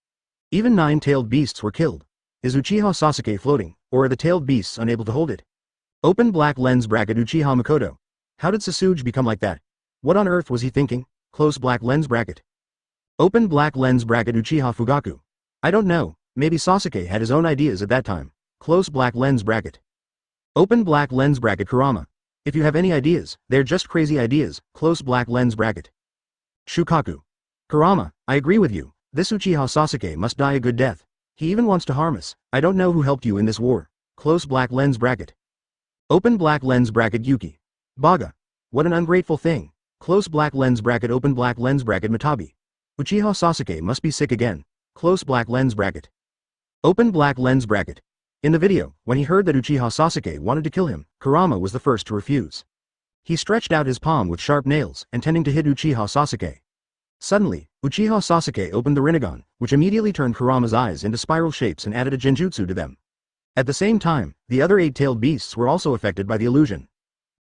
A: Even 9 tailed beasts were killed. Is Uchiha Sasuke floating, or are the tailed beasts unable to hold it? Open black lens bracket Uchiha Makoto. How did Sasuke become like that? What on earth was he thinking? Close black lens bracket. Open black lens bracket Uchiha Fugaku. I don't know, Maybe Sasuke had his own ideas at that time. Close black lens bracket. Open black lens bracket Kurama. If you have any ideas, they're just crazy ideas. Close black lens bracket. Shukaku. Kurama, I agree with you. This Uchiha Sasuke must die a good death. He even wants to harm us. I don't know who helped you in this war. Close black lens bracket. Open black lens bracket Yuki. Baga. What an ungrateful thing. Close black lens bracket. Open black lens bracket Matabi. Uchiha Sasuke must be sick again. Close black lens bracket. Open black lens bracket. In the video, when he heard that Uchiha Sasuke wanted to kill him, Kurama was the first to refuse. He stretched out his palm with sharp nails, intending to hit Uchiha Sasuke. Suddenly, Uchiha Sasuke opened the Rinnegan, which immediately turned Kurama's eyes into spiral shapes and added a genjutsu to them. At the same time, the other 8-tailed beasts were also affected by the illusion.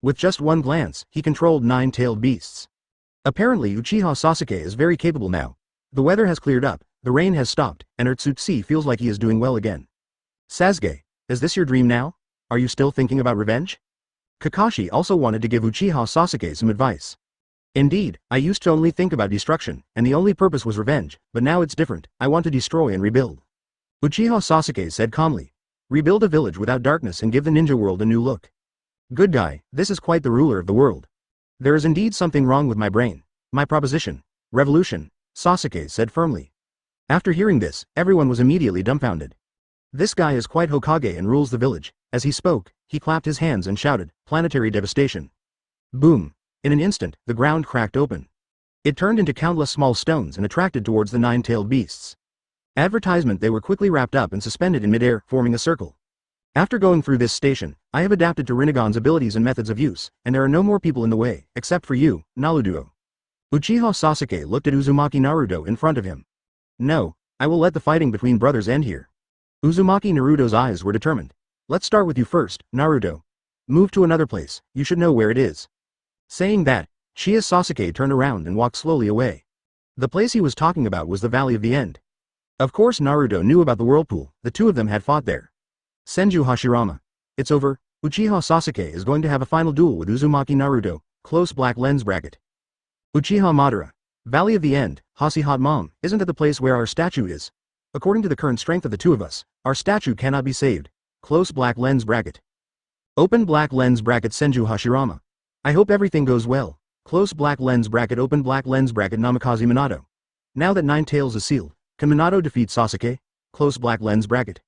A: With just one glance, he controlled 9-tailed beasts. Apparently Uchiha Sasuke is very capable now. The weather has cleared up, the rain has stopped, and Urtsutsu feels like he is doing well again. Sasuke, is this your dream now? Are you still thinking about revenge? Kakashi also wanted to give Uchiha Sasuke some advice. Indeed, I used to only think about destruction, and the only purpose was revenge, but now it's different. I want to destroy and rebuild. Uchiha Sasuke said calmly. Rebuild a village without darkness and give the ninja world a new look. Good guy, this is quite the ruler of the world. There is indeed something wrong with my brain. My proposition. Revolution, Sasuke said firmly. After hearing this, everyone was immediately dumbfounded. This guy is quite Hokage and rules the village. As he spoke, he clapped his hands and shouted, planetary devastation. Boom. In an instant, the ground cracked open. It turned into countless small stones and attracted towards the 9-tailed beasts. Advertisement. They were quickly wrapped up and suspended in midair, forming a circle. After going through this station, I have adapted to Rinnegan's abilities and methods of use, and there are no more people in the way, except for you, Naruto. Uchiha Sasuke looked at Uzumaki Naruto in front of him. No, I will let the fighting between brothers end here. Uzumaki Naruto's eyes were determined. Let's start with you first, Naruto. Move to another place, you should know where it is. Saying that, Uchiha Sasuke turned around and walked slowly away. The place he was talking about was the Valley of the End. Of course Naruto knew about the whirlpool, the two of them had fought there. Senju Hashirama. It's over, Uchiha Sasuke is going to have a final duel with Uzumaki Naruto, close black lens bracket. Uchiha Madara. Valley of the End, Hasi Hot Mom, isn't that the place where our statue is? According to the current strength of the two of us, our statue cannot be saved. Close black lens bracket. Open black lens bracket Senju Hashirama. I hope everything goes well. Close black lens bracket. Open black lens bracket Namikaze Minato. Now that 9 Tails is sealed, can Minato defeat Sasuke? Close black lens bracket.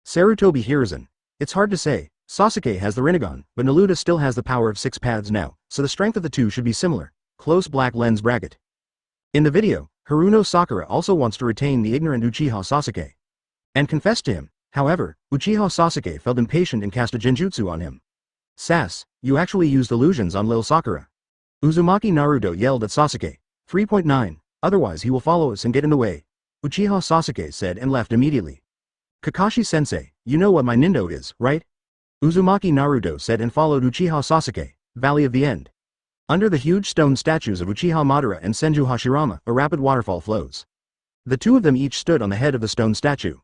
A: Sarutobi Hiruzen. It's hard to say. Sasuke has the Rinnegan, but Naruto still has the power of 6 paths now, so the strength of the two should be similar. Close black lens bracket. In the video, Haruno Sakura also wants to retain the ignorant Uchiha Sasuke. And confess to him. However, Uchiha Sasuke felt impatient and cast a genjutsu on him. Sass, you actually used illusions on Lil Sakura. Uzumaki Naruto yelled at Sasuke. 3.9, otherwise he will follow us and get in the way. Uchiha Sasuke said and left immediately. Kakashi-sensei, you know what my nindo is, right? Uzumaki Naruto said and followed Uchiha Sasuke, Valley of the End. Under the huge stone statues of Uchiha Madara and Senju Hashirama, a rapid waterfall flows. The two of them each stood on the head of the stone statue.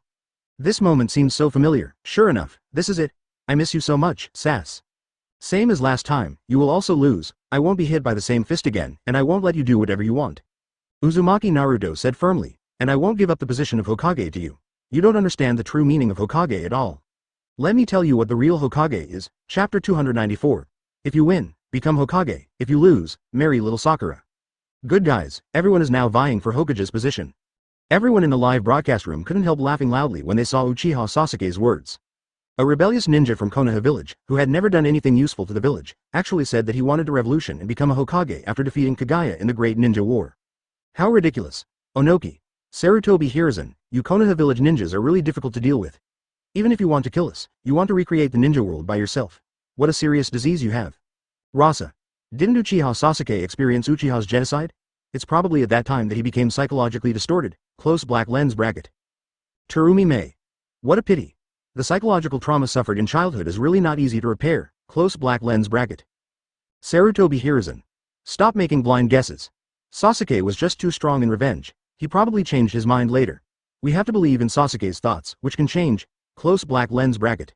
A: This moment seems so familiar. Sure enough, this is it. I miss you so much, Sass. Same as last time, you will also lose. I won't be hit by the same fist again, and I won't let you do whatever you want. Uzumaki Naruto said firmly, and I won't give up the position of Hokage to you. You don't understand the true meaning of Hokage at all. Let me tell you what the real Hokage is. Chapter 294. If you win, become Hokage. If you lose, marry little Sakura. Good guys, everyone is now vying for Hokage's position. Everyone in the live broadcast room couldn't help laughing loudly when they saw Uchiha Sasuke's words. A rebellious ninja from Konoha village, who had never done anything useful to the village, actually said that he wanted a revolution and become a Hokage after defeating Kaguya in the Great Ninja War. How ridiculous. Onoki. Sarutobi Hiruzen, you Konoha village ninjas are really difficult to deal with. Even if you want to kill us, you want to recreate the ninja world by yourself. What a serious disease you have. Rasa. Didn't Uchiha Sasuke experience Uchiha's genocide? It's probably at that time that he became psychologically distorted. Close black lens bracket. Terumi Mei. What a pity. The psychological trauma suffered in childhood is really not easy to repair. Close black lens bracket. Sarutobi Hiruzen. Stop making blind guesses. Sasuke was just too strong in revenge. He probably changed his mind later. We have to believe in Sasuke's thoughts, which can change. Close black lens bracket.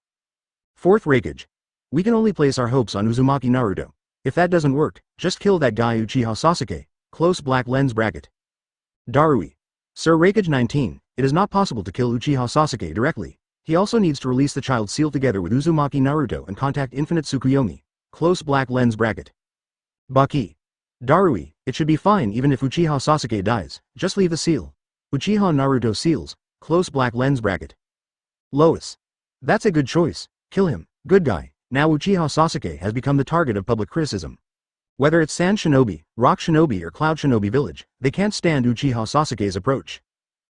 A: Fourth Raikage. We can only place our hopes on Uzumaki Naruto. If that doesn't work, just kill that guy Uchiha Sasuke. Close black lens bracket. Darui. Sir Raikage 19, it is not possible to kill Uchiha Sasuke directly. He also needs to release the child sealed together with Uzumaki Naruto and contact Infinite Tsukuyomi. Close black lens bracket. Baki. Darui, it should be fine even if Uchiha Sasuke dies, just leave the seal. Uchiha Naruto seals. Close black lens bracket. Lois. That's a good choice, kill him, good guy. Now Uchiha Sasuke has become the target of public criticism. Whether it's Sand Shinobi, Rock Shinobi or Cloud Shinobi Village, they can't stand Uchiha Sasuke's approach.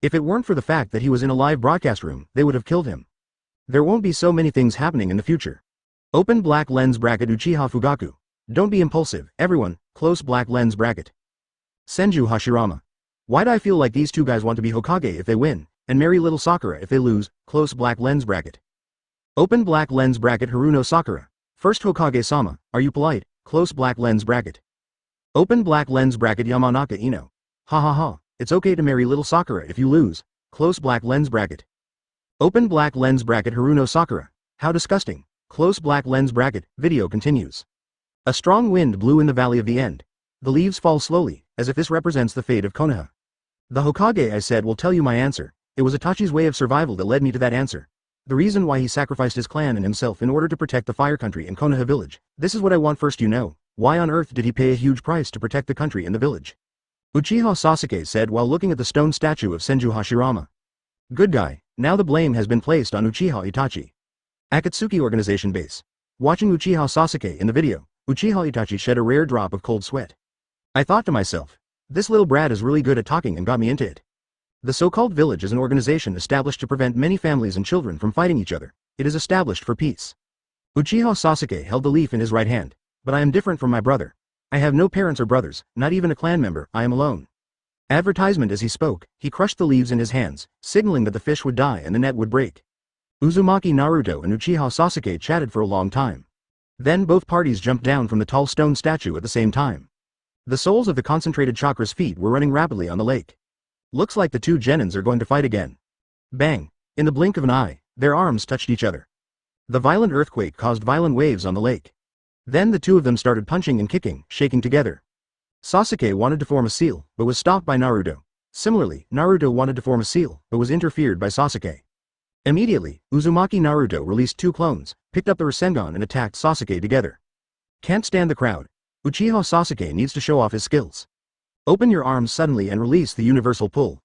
A: If it weren't for the fact that he was in a live broadcast room, they would have killed him. There won't be so many things happening in the future. Open black lens bracket Uchiha Fugaku. Don't be impulsive, everyone, close black lens bracket. Senju Hashirama. Why'd I feel like these two guys want to be Hokage if they win, and marry little Sakura if they lose, close black lens bracket. Open black lens bracket Haruno Sakura. First Hokage-sama, are you polite, close black lens bracket. Open black lens bracket Yamanaka Ino. Ha ha ha, it's okay to marry little Sakura if you lose, close black lens bracket. Open black lens bracket Haruno Sakura. How disgusting, close black lens bracket, video continues. A strong wind blew in the Valley of the End. The leaves fall slowly, as if this represents the fate of Konoha. The Hokage I said will tell you my answer. It was Itachi's way of survival that led me to that answer. The reason why he sacrificed his clan and himself in order to protect the Fire Country and Konoha village. This is what I want first you know. Why on earth did he pay a huge price to protect the country and the village? Uchiha Sasuke said while looking at the stone statue of Senju Hashirama. Good guy, now the blame has been placed on Uchiha Itachi. Akatsuki Organization Base. Watching Uchiha Sasuke in the video, Uchiha Itachi shed a rare drop of cold sweat. I thought to myself, this little brat is really good at talking and got me into it. The so-called village is an organization established to prevent many families and children from fighting each other. It is established for peace. Uchiha Sasuke held the leaf in his right hand. But I am different from my brother. I have no parents or brothers, not even a clan member, I am alone. Advertisement as he spoke, he crushed the leaves in his hands, signaling that the fish would die and the net would break. Uzumaki Naruto and Uchiha Sasuke chatted for a long time. Then both parties jumped down from the tall stone statue at the same time. The soles of the concentrated chakra's feet were running rapidly on the lake. Looks like the two genins are going to fight again. Bang! In the blink of an eye, their arms touched each other. The violent earthquake caused violent waves on the lake. Then the two of them started punching and kicking, shaking together. Sasuke wanted to form a seal, but was stopped by Naruto. Similarly, Naruto wanted to form a seal, but was interfered by Sasuke. Immediately, Uzumaki Naruto released two clones, picked up the Rasengan and attacked Sasuke together. Can't stand the crowd. Uchiha Sasuke needs to show off his skills. Open your arms suddenly and release the universal pull.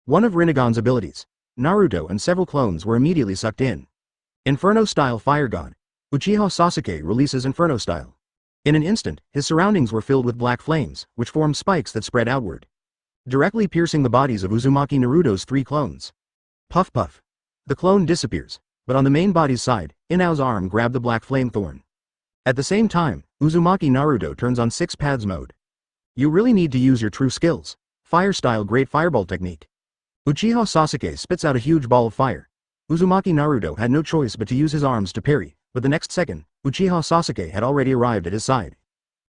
A: One of Rinnegan's abilities. Naruto and several clones were immediately sucked in. Inferno-style Fire God. Uchiha Sasuke releases Inferno style. In an instant, his surroundings were filled with black flames, which formed spikes that spread outward, directly piercing the bodies of Uzumaki Naruto's three clones. Puff puff. The clone disappears, but on the main body's side, Inao's arm grabbed the black flame thorn. At the same time, Uzumaki Naruto turns on 6 paths mode. You really need to use your true skills. Fire style Great Fireball technique. Uchiha Sasuke spits out a huge ball of fire. Uzumaki Naruto had no choice but to use his arms to parry, but the next second, Uchiha Sasuke had already arrived at his side.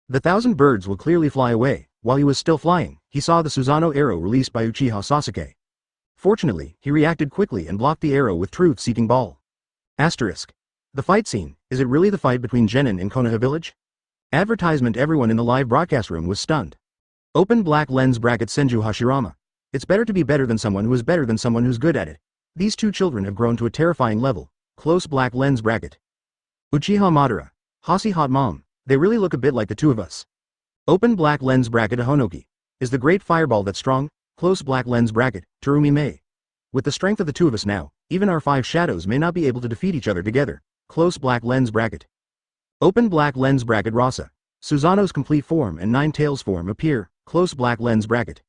A: The 1,000 birds will clearly fly away. While he was still flying, he saw the Susanoo arrow released by Uchiha Sasuke. Fortunately, he reacted quickly and blocked the arrow with truth-seeking ball. Asterisk. The fight scene, is it really the fight between Genin and Konoha village? Advertisement. Everyone in the live broadcast room was stunned. Open black lens bracket Senju Hashirama. It's better to be better than someone who is better than someone who's good at it. These two children have grown to a terrifying level. Close black lens bracket. Uchiha Madara. Hasi hot mom. They really look a bit like the two of us. Open black lens bracket Ahonoki. Is the great fireball that strong? Close black lens bracket, Terumi Mei. With the strength of the two of us now, even our 5 shadows may not be able to defeat each other together. Close black lens bracket. Open black lens bracket Rasa. Susanoo's complete form and 9 tails form appear. Close black lens bracket.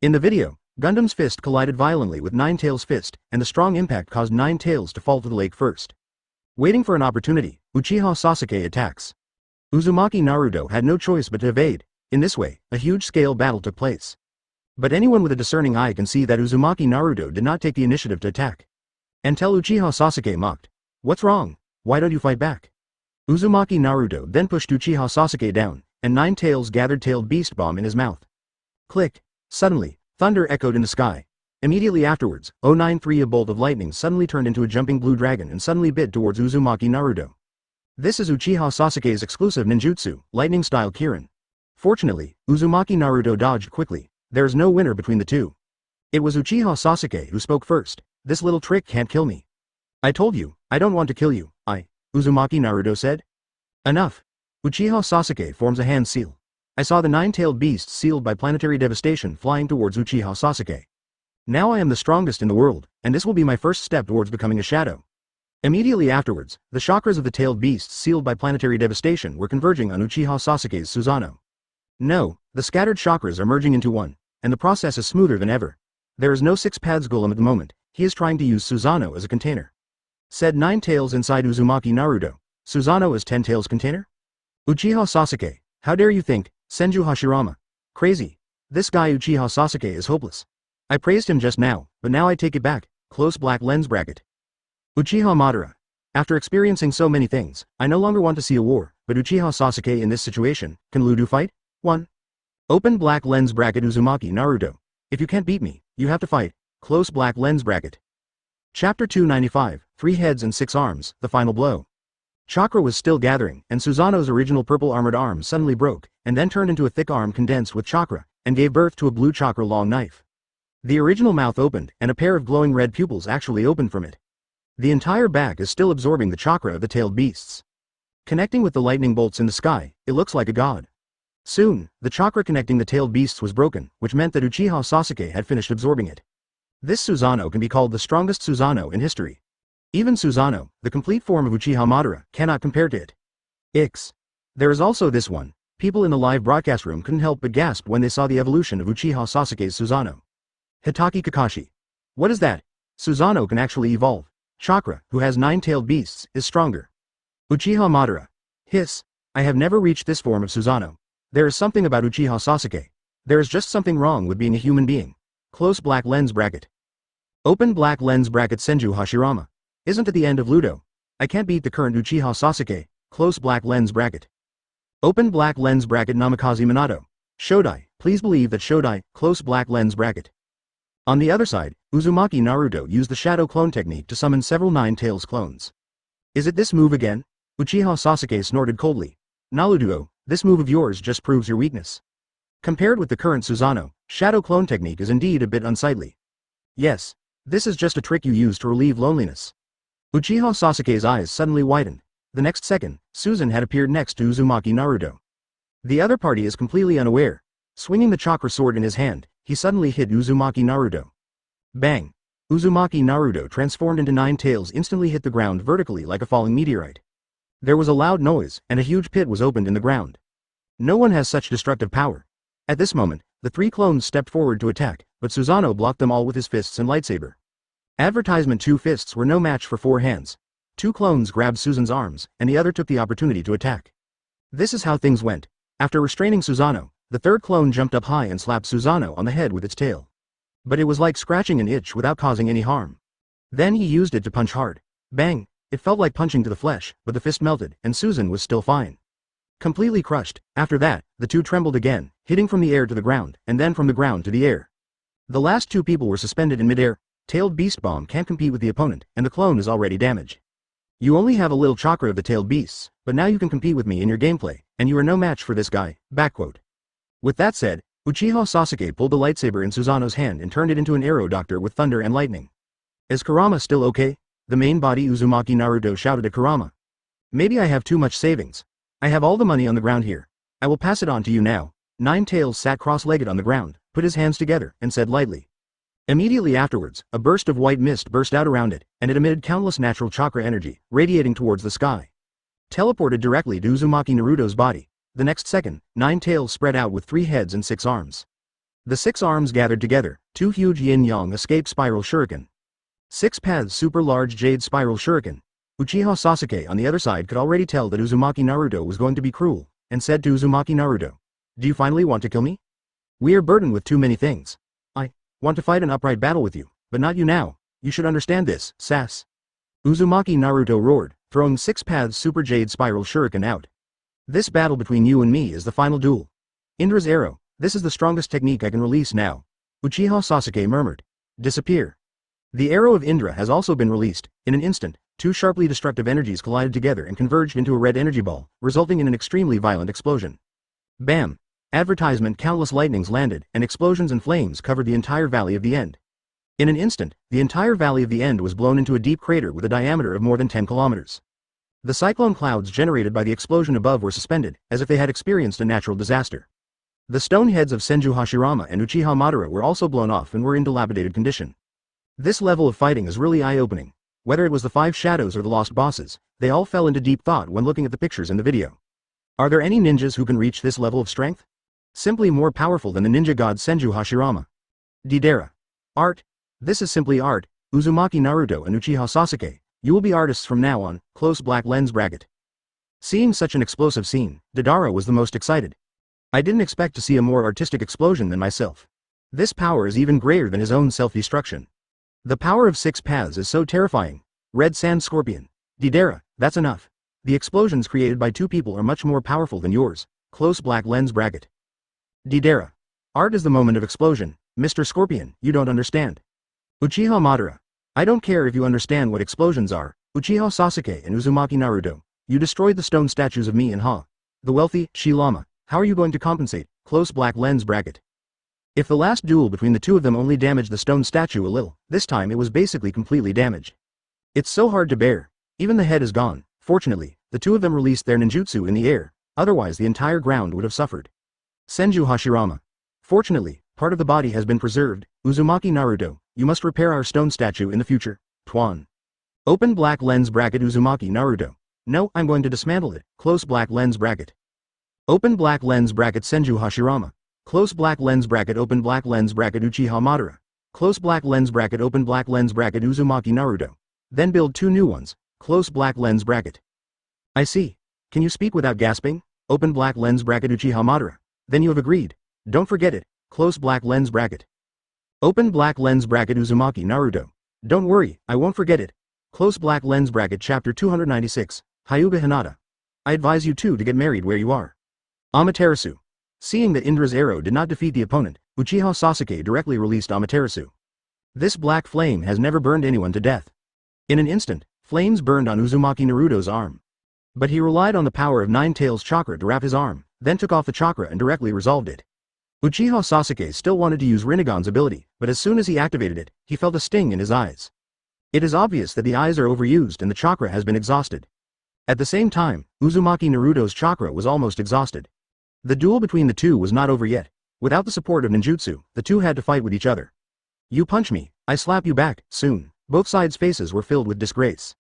A: In the video, Gundam's fist collided violently with 9 tails' fist, and the strong impact caused 9 tails to fall to the lake first. Waiting for an opportunity, Uchiha Sasuke attacks. Uzumaki Naruto had no choice but to evade. In this way, a huge-scale battle took place. But anyone with a discerning eye can see that Uzumaki Naruto did not take the initiative to attack. Until Uchiha Sasuke mocked. What's wrong? Why don't you fight back? Uzumaki Naruto then pushed Uchiha Sasuke down, and 9 tails gathered tailed beast bomb in his mouth. Click. Suddenly, thunder echoed in the sky. Immediately afterwards, 093 a bolt of lightning suddenly turned into a jumping blue dragon and suddenly bit towards Uzumaki Naruto. This is Uchiha Sasuke's exclusive ninjutsu, lightning style Kirin. Fortunately, Uzumaki Naruto dodged quickly. There is no winner between the two. It was Uchiha Sasuke who spoke first. This little trick can't kill me. I told you, I don't want to kill you, Uzumaki Naruto said. Enough. Uchiha Sasuke forms a hand seal. I saw the nine-tailed beast sealed by planetary devastation flying towards Uchiha Sasuke. Now I am the strongest in the world, and this will be my first step towards becoming a shadow. Immediately afterwards, the chakras of the tailed beasts sealed by planetary devastation were converging on Uchiha Sasuke's Susanoo. No, the scattered chakras are merging into one, and the process is smoother than ever. There is no Six Paths Golem at the moment, he is trying to use Susanoo as a container. Said Nine Tails inside Uzumaki Naruto. Susanoo is 10 Tails container? Uchiha Sasuke, how dare you think, Senju Hashirama. Crazy. This guy Uchiha Sasuke is hopeless. I praised him just now, but now I take it back, close black lens bracket. Uchiha Madara. After experiencing so many things, I no longer want to see a war, but Uchiha Sasuke in this situation, can Ludo fight? 1. Open black lens bracket Uzumaki Naruto. If you can't beat me, you have to fight, close black lens bracket. Chapter 295, 3 heads and 6 arms, the final blow. Chakra was still gathering, and Susanoo's original purple armored arm suddenly broke, and then turned into a thick arm condensed with chakra, and gave birth to a blue chakra long knife. The original mouth opened, and a pair of glowing red pupils actually opened from it. The entire back is still absorbing the chakra of the tailed beasts. Connecting with the lightning bolts in the sky, it looks like a god. Soon, the chakra connecting the tailed beasts was broken, which meant that Uchiha Sasuke had finished absorbing it. This Susanoo can be called the strongest Susanoo in history. Even Susanoo, the complete form of Uchiha Madara, cannot compare to it. There is also this one. People in the live broadcast room couldn't help but gasp when they saw the evolution of Uchiha Sasuke's Susanoo. Hatake Kakashi. What is that? Susanoo can actually evolve. Chakra, who has 9-tailed beasts, is stronger. Uchiha Madara. Hiss. I have never reached this form of Susanoo. There is something about Uchiha Sasuke. There is just something wrong with being a human being. Close black lens bracket. Open black lens bracket Senju Hashirama. Isn't at the end of Ludo. I can't beat the current Uchiha Sasuke. Close black lens bracket. Open black lens bracket Namikaze Minato. Shodai, please believe that Shodai, close black lens bracket. On the other side, Uzumaki Naruto used the shadow clone technique to summon several 9-tails clones. Is it this move again? Uchiha Sasuke snorted coldly. Naruto, this move of yours just proves your weakness. Compared with the current Susanoo, shadow clone technique is indeed a bit unsightly. Yes, this is just a trick you use to relieve loneliness. Uchiha Sasuke's eyes suddenly widened. The next second, Susan had appeared next to Uzumaki Naruto. The other party is completely unaware. Swinging the chakra sword in his hand, he suddenly hit Uzumaki Naruto. Bang! Uzumaki Naruto transformed into 9 tails instantly hit the ground vertically like a falling meteorite. There was a loud noise, and a huge pit was opened in the ground. No one has such destructive power. At this moment, the 3 clones stepped forward to attack, but Susanoo blocked them all with his fists and lightsaber. Advertisement 2 fists were no match for 4 hands. 2 clones grabbed Susan's arms, and the other took the opportunity to attack. This is how things went. After restraining Susanoo, the 3rd clone jumped up high and slapped Susanoo on the head with its tail. But it was like scratching an itch without causing any harm. Then he used it to punch hard. Bang! It felt like punching to the flesh, but the fist melted, and Susan was still fine. Completely crushed. After that, the 2 trembled again, hitting from the air to the ground, and then from the ground to the air. The last 2 people were suspended in midair. Tailed beast bomb can't compete with the opponent, and the clone is already damaged. You only have a little chakra of the tailed beasts, but now you can compete with me in your gameplay, and you are no match for this guy, backquote. With that said, Uchiha Sasuke pulled the lightsaber in Susanoo's hand and turned it into an arrow doctor with thunder and lightning. Is Kurama still okay? The main body Uzumaki Naruto shouted at Kurama. Maybe I have too much savings. I have all the money on the ground here. I will pass it on to you now. 9 tails sat cross-legged on the ground, put his hands together, and said lightly. Immediately afterwards, a burst of white mist burst out around it, and it emitted countless natural chakra energy, radiating towards the sky. Teleported directly to Uzumaki Naruto's body. The next second, 9 tails spread out with 3 heads and 6 arms. The 6 arms gathered together, 2 huge yin-yang escape spiral shuriken. 6 paths super large jade spiral shuriken. Uchiha Sasuke on the other side could already tell that Uzumaki Naruto was going to be cruel, and said to Uzumaki Naruto, "Do you finally want to kill me? We are burdened with too many things. I want to fight an upright battle with you, but not you now. You should understand this, sass." Uzumaki Naruto roared, throwing 6 paths super jade spiral shuriken out. "This battle between you and me is the final duel. Indra's arrow, this is the strongest technique I can release now." Uchiha Sasuke murmured. "Disappear." The arrow of Indra has also been released. In an instant, 2 sharply destructive energies collided together and converged into a red energy ball, resulting in an extremely violent explosion. Bam! Advertisement: countless lightnings landed, and explosions and flames covered the entire Valley of the End. In an instant, the entire Valley of the End was blown into a deep crater with a diameter of more than 10 kilometers. The cyclone clouds generated by the explosion above were suspended, as if they had experienced a natural disaster. The stone heads of Senju Hashirama and Uchiha Madara were also blown off and were in dilapidated condition. This level of fighting is really eye-opening. Whether it was the 5 shadows or the lost bosses, they all fell into deep thought when looking at the pictures in the video. Are there any ninjas who can reach this level of strength? Simply more powerful than the ninja god Senju Hashirama. Deidara. Art. This is simply art. Uzumaki Naruto and Uchiha Sasuke, you will be artists from now on. Close black lens bracket. Seeing such an explosive scene, Deidara was the most excited. I didn't expect to see a more artistic explosion than myself. This power is even greater than his own self-destruction. The power of 6 paths is so terrifying. Red Sand Scorpion. Deidara, that's enough. The explosions created by 2 people are much more powerful than yours. Close black lens bracket. Deidara. Art is the moment of explosion. Mr. Scorpion, you don't understand. Uchiha Madara. I don't care if you understand what explosions are. Uchiha Sasuke and Uzumaki Naruto. You destroyed the stone statues of me and Ha. The wealthy, Shi-Lama. How are you going to compensate? Close black lens bracket. If the last duel between the 2 of them only damaged the stone statue a little, this time it was basically completely damaged. It's so hard to bear. Even the head is gone. Fortunately, the 2 of them released their ninjutsu in the air, otherwise the entire ground would have suffered. Senju Hashirama. Fortunately, part of the body has been preserved. Uzumaki Naruto, you must repair our stone statue in the future. Tuan. Open black lens bracket Uzumaki Naruto. No, I'm going to dismantle it. Close black lens bracket. Open black lens bracket Senju Hashirama. Close black lens bracket open black lens bracket Uchiha Madara. Close black lens bracket open black lens bracket Uzumaki Naruto. Then build 2 new ones. Close black lens bracket. I see. Can you speak without gasping? Open black lens bracket Uchiha Madara. Then you have agreed. Don't forget it. Close black lens bracket. Open black lens bracket Uzumaki Naruto. Don't worry, I won't forget it. Close black lens bracket chapter 296. Hyuga Hinata. I advise you 2 to get married where you are. Amaterasu. Seeing that Indra's arrow did not defeat the opponent, Uchiha Sasuke directly released Amaterasu. This black flame has never burned anyone to death. In an instant, flames burned on Uzumaki Naruto's arm. But he relied on the power of 9 Tails chakra to wrap his arm, then took off the chakra and directly resolved it. Uchiha Sasuke still wanted to use Rinnegan's ability, but as soon as he activated it, he felt a sting in his eyes. It is obvious that the eyes are overused and the chakra has been exhausted. At the same time, Uzumaki Naruto's chakra was almost exhausted. The duel between the 2 was not over yet. Without the support of ninjutsu, the 2 had to fight with each other. You punch me, I slap you back. Soon, both sides' faces were filled with disgrace.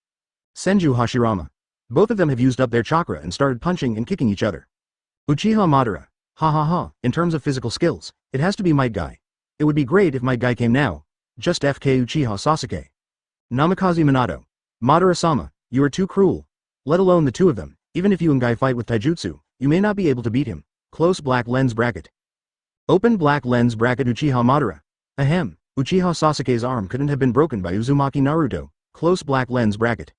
A: Senju Hashirama. Both of them have used up their chakra and started punching and kicking each other. Uchiha Madara. Ha ha ha, in terms of physical skills, it has to be Might Guy. It would be great if Might Guy came now. Just FK Uchiha Sasuke. Namikaze Minato. Madara-sama, you are too cruel. Let alone the 2 of them, even if you and Guy fight with taijutsu, you may not be able to beat him. Close black lens bracket. Open black lens bracket Uchiha Madara. Ahem, Uchiha Sasuke's arm couldn't have been broken by Uzumaki Naruto. Close black lens bracket.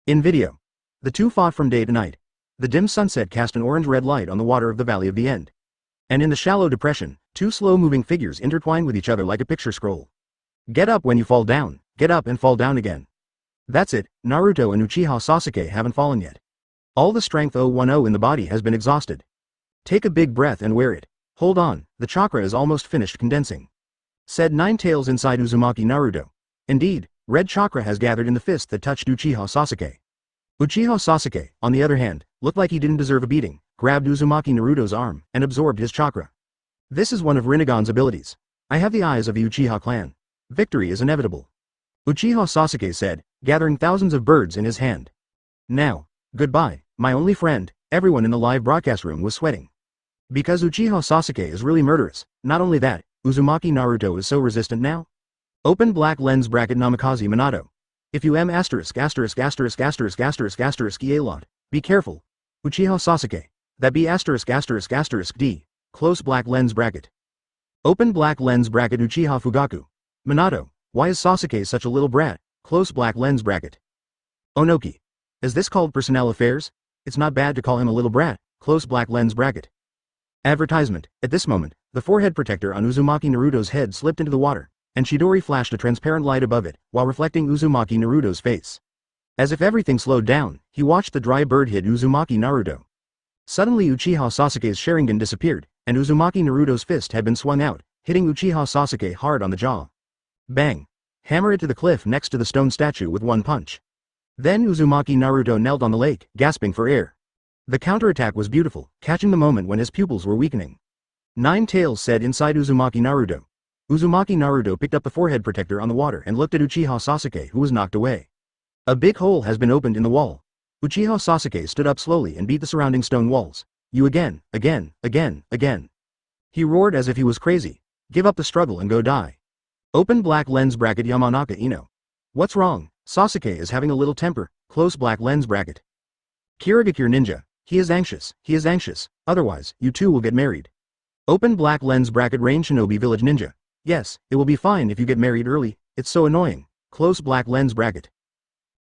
A: In video. The 2 fought from day to night. The dim sunset cast an orange-red light on the water of the Valley of the End. And in the shallow depression, 2 slow-moving figures intertwined with each other like a picture scroll. Get up when you fall down, get up and fall down again. That's it, Naruto and Uchiha Sasuke haven't fallen yet. All the strength 010 in the body has been exhausted. Take a big breath and wear it. Hold on, the chakra is almost finished condensing. Said 9 Tails inside Uzumaki Naruto. Indeed, red chakra has gathered in the fist that touched Uchiha Sasuke. Uchiha Sasuke, on the other hand, looked like he didn't deserve a beating, grabbed Uzumaki Naruto's arm, and absorbed his chakra. This is one of Rinnegan's abilities. I have the eyes of the Uchiha clan. Victory is inevitable. Uchiha Sasuke said, gathering thousands of birds in his hand. Now, goodbye, my only friend. Everyone in the live broadcast room was sweating. Because Uchiha Sasuke is really murderous. Not only that, Uzumaki Naruto is so resistant now. Open black lens bracket Namikaze Minato. If you am asterisk asterisk asterisk asterisk asterisk asterisk E a lot, be careful. Uchiha Sasuke. That be asterisk asterisk asterisk D. Close black lens bracket. Open black lens bracket Uchiha Fugaku. Minato, why is Sasuke such a little brat? Close black lens bracket. Onoki. Is this called personnel affairs? It's not bad to call him a little brat. Close black lens bracket. Advertisement. At this moment, the forehead protector on Uzumaki Naruto's head slipped into the water, and Chidori flashed a transparent light above it, while reflecting Uzumaki Naruto's face. As if everything slowed down, he watched the dry bird hit Uzumaki Naruto. Suddenly Uchiha Sasuke's Sharingan disappeared, and Uzumaki Naruto's fist had been swung out, hitting Uchiha Sasuke hard on the jaw. Bang! Hammer it to the cliff next to the stone statue with one punch. Then Uzumaki Naruto knelt on the lake, gasping for air. The counterattack was beautiful, catching the moment when his pupils were weakening. Nine Tails said inside Uzumaki Naruto. Uzumaki Naruto picked up the forehead protector on the water and looked at Uchiha Sasuke, who was knocked away. A big hole has been opened in the wall. Uchiha Sasuke stood up slowly and beat the surrounding stone walls. You again, again, again, again. He roared as if he was crazy. Give up the struggle and go die. Open black lens bracket Yamanaka Ino. What's wrong? Sasuke is having a little temper, close black lens bracket. Kirigakure Ninja. He is anxious, otherwise, you two will get married. Open black lens bracket Rain Shinobi Village Ninja. Yes, it will be fine if you get married early, it's so annoying, close black lens bracket.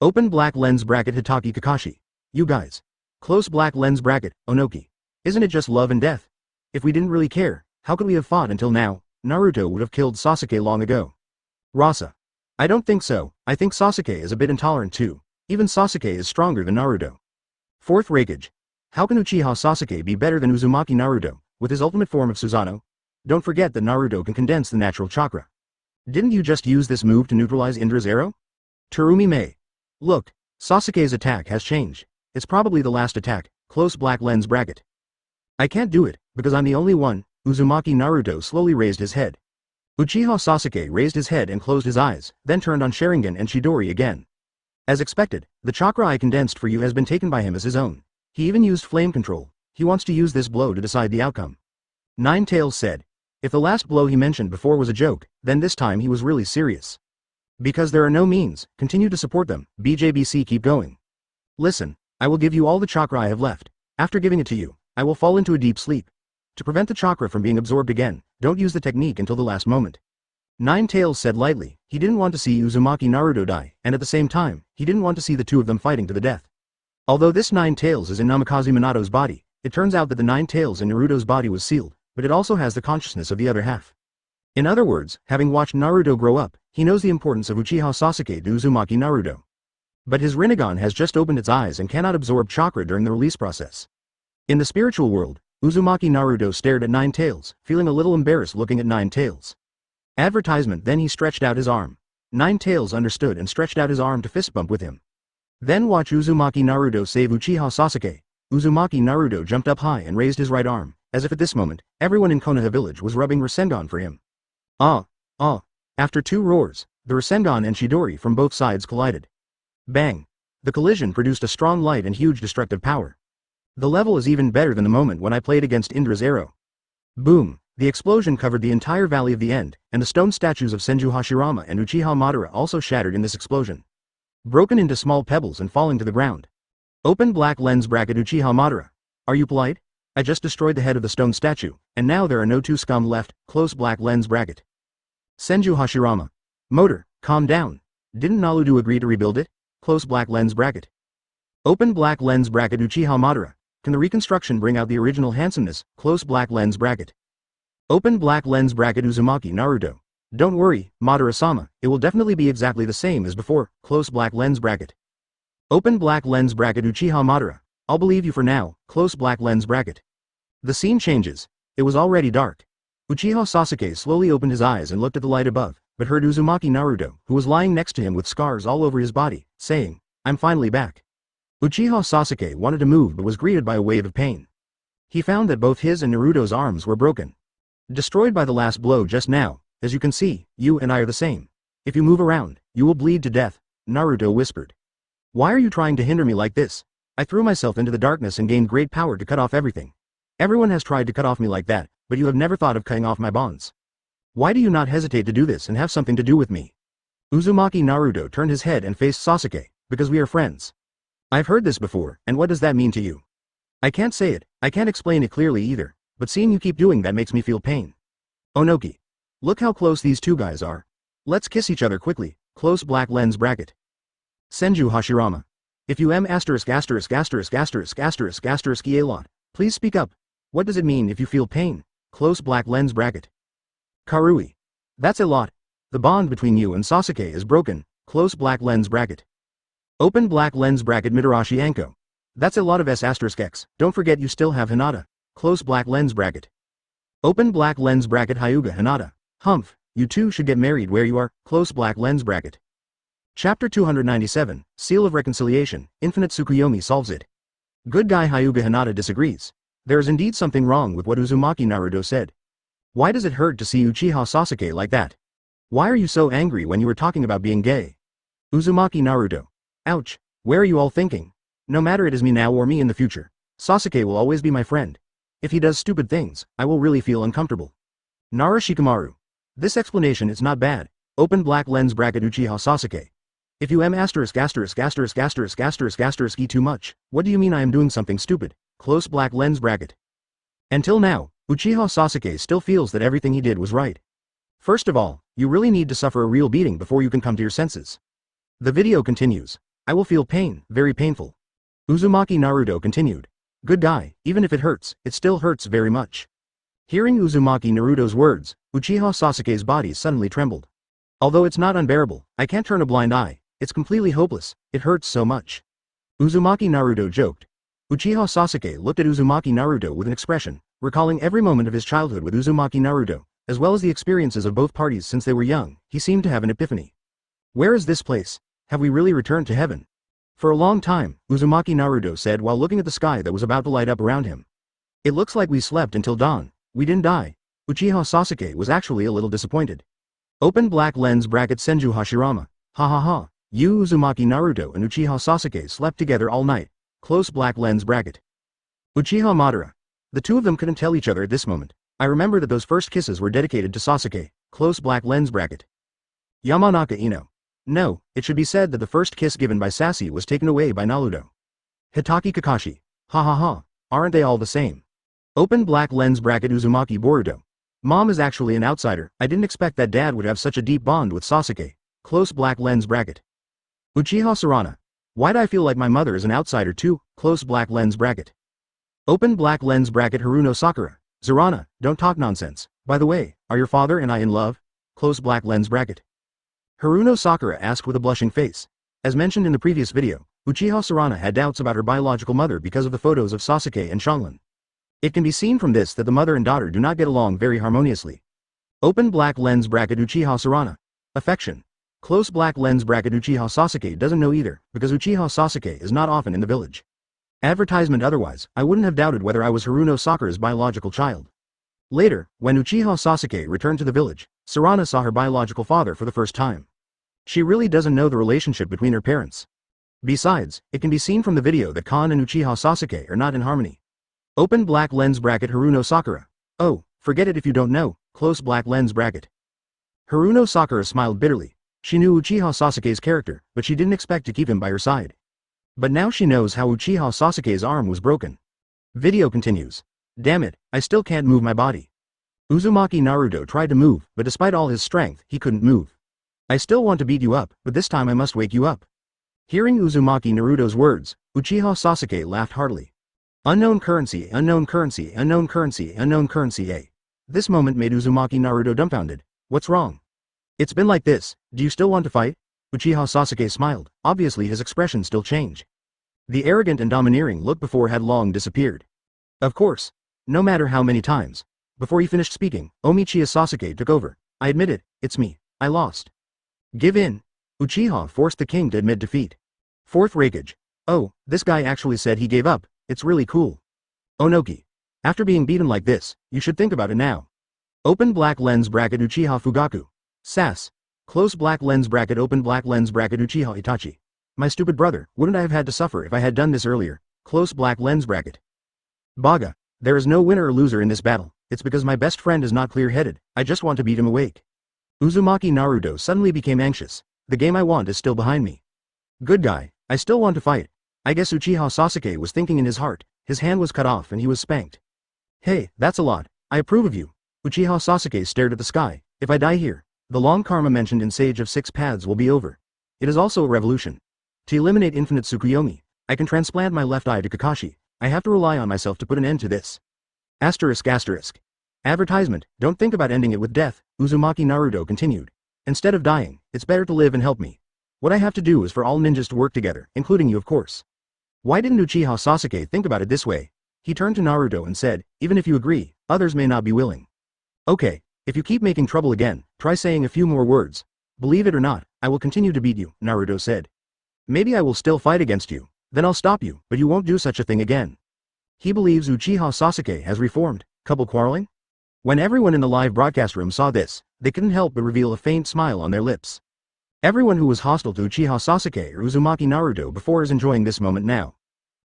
A: Open black lens bracket Hatake Kakashi. You guys. Close black lens bracket, Onoki. Isn't it just love and death? If we didn't really care, how could we have fought until now? Naruto would have killed Sasuke long ago. Rasa. I don't think so, I think Sasuke is a bit intolerant too. Even Sasuke is stronger than Naruto. Fourth Raikage. How can Uchiha Sasuke be better than Uzumaki Naruto, with his ultimate form of Susanoo? Don't forget that Naruto can condense the natural chakra. Didn't you just use this move to neutralize Indra's arrow? Terumi Mei. Look, Sasuke's attack has changed. It's probably the last attack, close black lens bracket. I can't do it, because I'm the only one. Uzumaki Naruto slowly raised his head. Uchiha Sasuke raised his head and closed his eyes, then turned on Sharingan and Chidori again. As expected, the chakra I condensed for you has been taken by him as his own. He even used flame control. He wants to use this blow to decide the outcome. Nine Tails said. If the last blow he mentioned before was a joke, then this time he was really serious. Because there are no means, continue to support them, BJBC keep going. Listen, I will give you all the chakra I have left. After giving it to you, I will fall into a deep sleep. To prevent the chakra from being absorbed again, don't use the technique until the last moment. Nine Tails said lightly. He didn't want to see Uzumaki Naruto die, and at the same time, he didn't want to see the two of them fighting to the death. Although this Nine Tails is in Namikaze Minato's body, it turns out that the Nine Tails in Naruto's body was sealed, but it also has the consciousness of the other half. In other words, having watched Naruto grow up, he knows the importance of Uchiha Sasuke to Uzumaki Naruto. But his Rinnegan has just opened its eyes and cannot absorb chakra during the release process. In the spiritual world, Uzumaki Naruto stared at Nine Tails, feeling a little embarrassed looking at Nine Tails. Advertisement. Then he stretched out his arm. Nine Tails understood and stretched out his arm to fist bump with him. Then watch Uzumaki Naruto save Uchiha Sasuke. Uzumaki Naruto jumped up high and raised his right arm, as if at this moment, everyone in Konoha village was rubbing Rasengan for him. Ah! After two roars, the Rasengan and Chidori from both sides collided. Bang! The collision produced a strong light and huge destructive power. The level is even better than the moment when I played against Indra's arrow. Boom! The explosion covered the entire valley of the end, and the stone statues of Senju Hashirama and Uchiha Madara also shattered in this explosion. Broken into small pebbles and falling to the ground. Open black lens bracket Uchiha Madara. Are you polite? I just destroyed the head of the stone statue, and now there are no two scum left, close black lens bracket. Senju Hashirama. Motor, calm down. Didn't Naruto agree to rebuild it? Close black lens bracket. Open black lens bracket Uchiha Madara. Can the reconstruction bring out the original handsomeness? Close black lens bracket. Open black lens bracket Uzumaki Naruto. Don't worry, Madara-sama, it will definitely be exactly the same as before, close black lens bracket. Open black lens bracket Uchiha Madara. I'll believe you for now, close black lens bracket. The scene changes. It was already dark. Uchiha Sasuke slowly opened his eyes and looked at the light above, but heard Uzumaki Naruto, who was lying next to him with scars all over his body, saying, I'm finally back. Uchiha Sasuke wanted to move but was greeted by a wave of pain. He found that both his and Naruto's arms were broken. Destroyed by the last blow just now. As you can see, you and I are the same. If you move around, you will bleed to death, Naruto whispered. Why are you trying to hinder me like this? I threw myself into the darkness and gained great power to cut off everything. Everyone has tried to cut off me like that, but you have never thought of cutting off my bonds. Why do you not hesitate to do this and have something to do with me? Uzumaki Naruto turned his head and faced Sasuke, because we are friends. I've heard this before, and what does that mean to you? I can't say it, I can't explain it clearly either, but seeing you keep doing that makes me feel pain. Onoki. Look how close these two guys are. Let's kiss each other quickly, close black lens bracket. Senju Hashirama. If you a lot, please speak up. What does it mean if you feel pain? Close black lens bracket. Karui. That's a lot. The bond between you and Sasuke is broken, close black lens bracket. Open black lens bracket Mitarashi Anko. That's a lot of X. Don't forget you still have Hinata, close black lens bracket. Open black lens bracket Hyuga Hinata. Humph, you two should get married where you are, close black lens bracket. Chapter 297, Seal of Reconciliation, Infinite Tsukuyomi solves it. Good guy Hyuga Hinata disagrees. There is indeed something wrong with what Uzumaki Naruto said. Why does it hurt to see Uchiha Sasuke like that? Why are you so angry when you were talking about being gay? Uzumaki Naruto. Ouch, where are you all thinking? No matter it is me now or me in the future, Sasuke will always be my friend. If he does stupid things, I will really feel uncomfortable. Nara Shikamaru. This explanation is not bad. Open black lens bracket Uchiha Sasuke. If you am ******* too much, what do you mean I am doing something stupid? Close black lens bracket. Until now, Uchiha Sasuke still feels that everything he did was right. First of all, you really need to suffer a real beating before you can come to your senses. The video continues. I will feel pain, very painful. Uzumaki Naruto continued. Good guy, even if it hurts, it still hurts very much. Hearing Uzumaki Naruto's words, Uchiha Sasuke's body suddenly trembled. Although it's not unbearable, I can't turn a blind eye, it's completely hopeless, it hurts so much. Uzumaki Naruto joked. Uchiha Sasuke looked at Uzumaki Naruto with an expression, recalling every moment of his childhood with Uzumaki Naruto, as well as the experiences of both parties since they were young. He seemed to have an epiphany. Where is this place? Have we really returned to heaven? For a long time, Uzumaki Naruto said while looking at the sky that was about to light up around him. It looks like we slept until dawn. We didn't die. Uchiha Sasuke was actually a little disappointed. Open black lens bracket Senju Hashirama. Ha ha ha. You Uzumaki Naruto and Uchiha Sasuke slept together all night. Close black lens bracket. Uchiha Madara. The two of them couldn't tell each other at this moment. I remember that those first kisses were dedicated to Sasuke. Close black lens bracket. Yamanaka Ino. No, it should be said that the first kiss given by Sassy was taken away by Naruto. Hatake Kakashi. Ha ha ha. Aren't they all the same? Open black lens bracket Uzumaki Boruto. Mom is actually an outsider. I didn't expect that dad would have such a deep bond with Sasuke. Close black lens bracket. Uchiha Sarana. Why'd I feel like my mother is an outsider too? Close black lens bracket. Open black lens bracket Haruno Sakura. Zarana, don't talk nonsense. By the way, are your father and I in love? Close black lens bracket. Haruno Sakura asked with a blushing face. As mentioned in the previous video, Uchiha Sarana had doubts about her biological mother because of the photos of Sasuke and Shanlan. It can be seen from this that the mother and daughter do not get along very harmoniously. Open black lens bracket Uchiha Sarana. Affection. Close black lens bracket Uchiha Sasuke doesn't know either, because Uchiha Sasuke is not often in the village. Advertisement otherwise, I wouldn't have doubted whether I was Haruno Sakura's biological child. Later, when Uchiha Sasuke returned to the village, Sarana saw her biological father for the first time. She really doesn't know the relationship between her parents. Besides, it can be seen from the video that Kon and Uchiha Sasuke are not in harmony. Open black lens bracket Haruno Sakura. Oh, forget it if you don't know, close black lens bracket. Haruno Sakura smiled bitterly. She knew Uchiha Sasuke's character, but she didn't expect to keep him by her side. But now she knows how Uchiha Sasuke's arm was broken. Video continues. Damn it, I still can't move my body. Uzumaki Naruto tried to move, but despite all his strength, he couldn't move. I still want to beat you up, but this time I must wake you up. Hearing Uzumaki Naruto's words, Uchiha Sasuke laughed heartily. Unknown currency, unknown currency, unknown currency, unknown currency, eh? This moment made Uzumaki Naruto dumbfounded. What's wrong? It's been like this, do you still want to fight? Uchiha Sasuke smiled, obviously his expression still changed. The arrogant and domineering look before had long disappeared. Of course. No matter how many times. Before he finished speaking, Uchiha Sasuke took over. I admit it, it's me. I lost. Give in. Uchiha forced the king to admit defeat. Fourth Raikage. Oh, this guy actually said he gave up, it's really cool. Onoki. After being beaten like this, you should think about it now. Open black lens bracket Uchiha Fugaku. Sass. Close black lens bracket open black lens bracket Uchiha Itachi. My stupid brother, wouldn't I have had to suffer if I had done this earlier? Close black lens bracket. Baga. There is no winner or loser in this battle, it's because my best friend is not clear-headed, I just want to beat him awake. Uzumaki Naruto suddenly became anxious. The game I want is still behind me. Good guy, I still want to fight. I guess Uchiha Sasuke was thinking in his heart, his hand was cut off and he was spanked. Hey, that's a lot, I approve of you. Uchiha Sasuke stared at the sky. If I die here, the long karma mentioned in Sage of Six Paths will be over. It is also a revolution. To eliminate infinite Tsukuyomi, I can transplant my left eye to Kakashi. I have to rely on myself to put an end to this. Asterisk asterisk. Advertisement, don't think about ending it with death, Uzumaki Naruto continued. Instead of dying, it's better to live and help me. What I have to do is for all ninjas to work together, including you of course. Why didn't Uchiha Sasuke think about it this way? He turned to Naruto and said, even if you agree, others may not be willing. Okay, if you keep making trouble again, try saying a few more words. Believe it or not, I will continue to beat you, Naruto said. Maybe I will still fight against you, then I'll stop you, but you won't do such a thing again. He believes Uchiha Sasuke has reformed. Couple quarreling? When everyone in the live broadcast room saw this, they couldn't help but reveal a faint smile on their lips. Everyone who was hostile to Uchiha Sasuke or Uzumaki Naruto before is enjoying this moment now.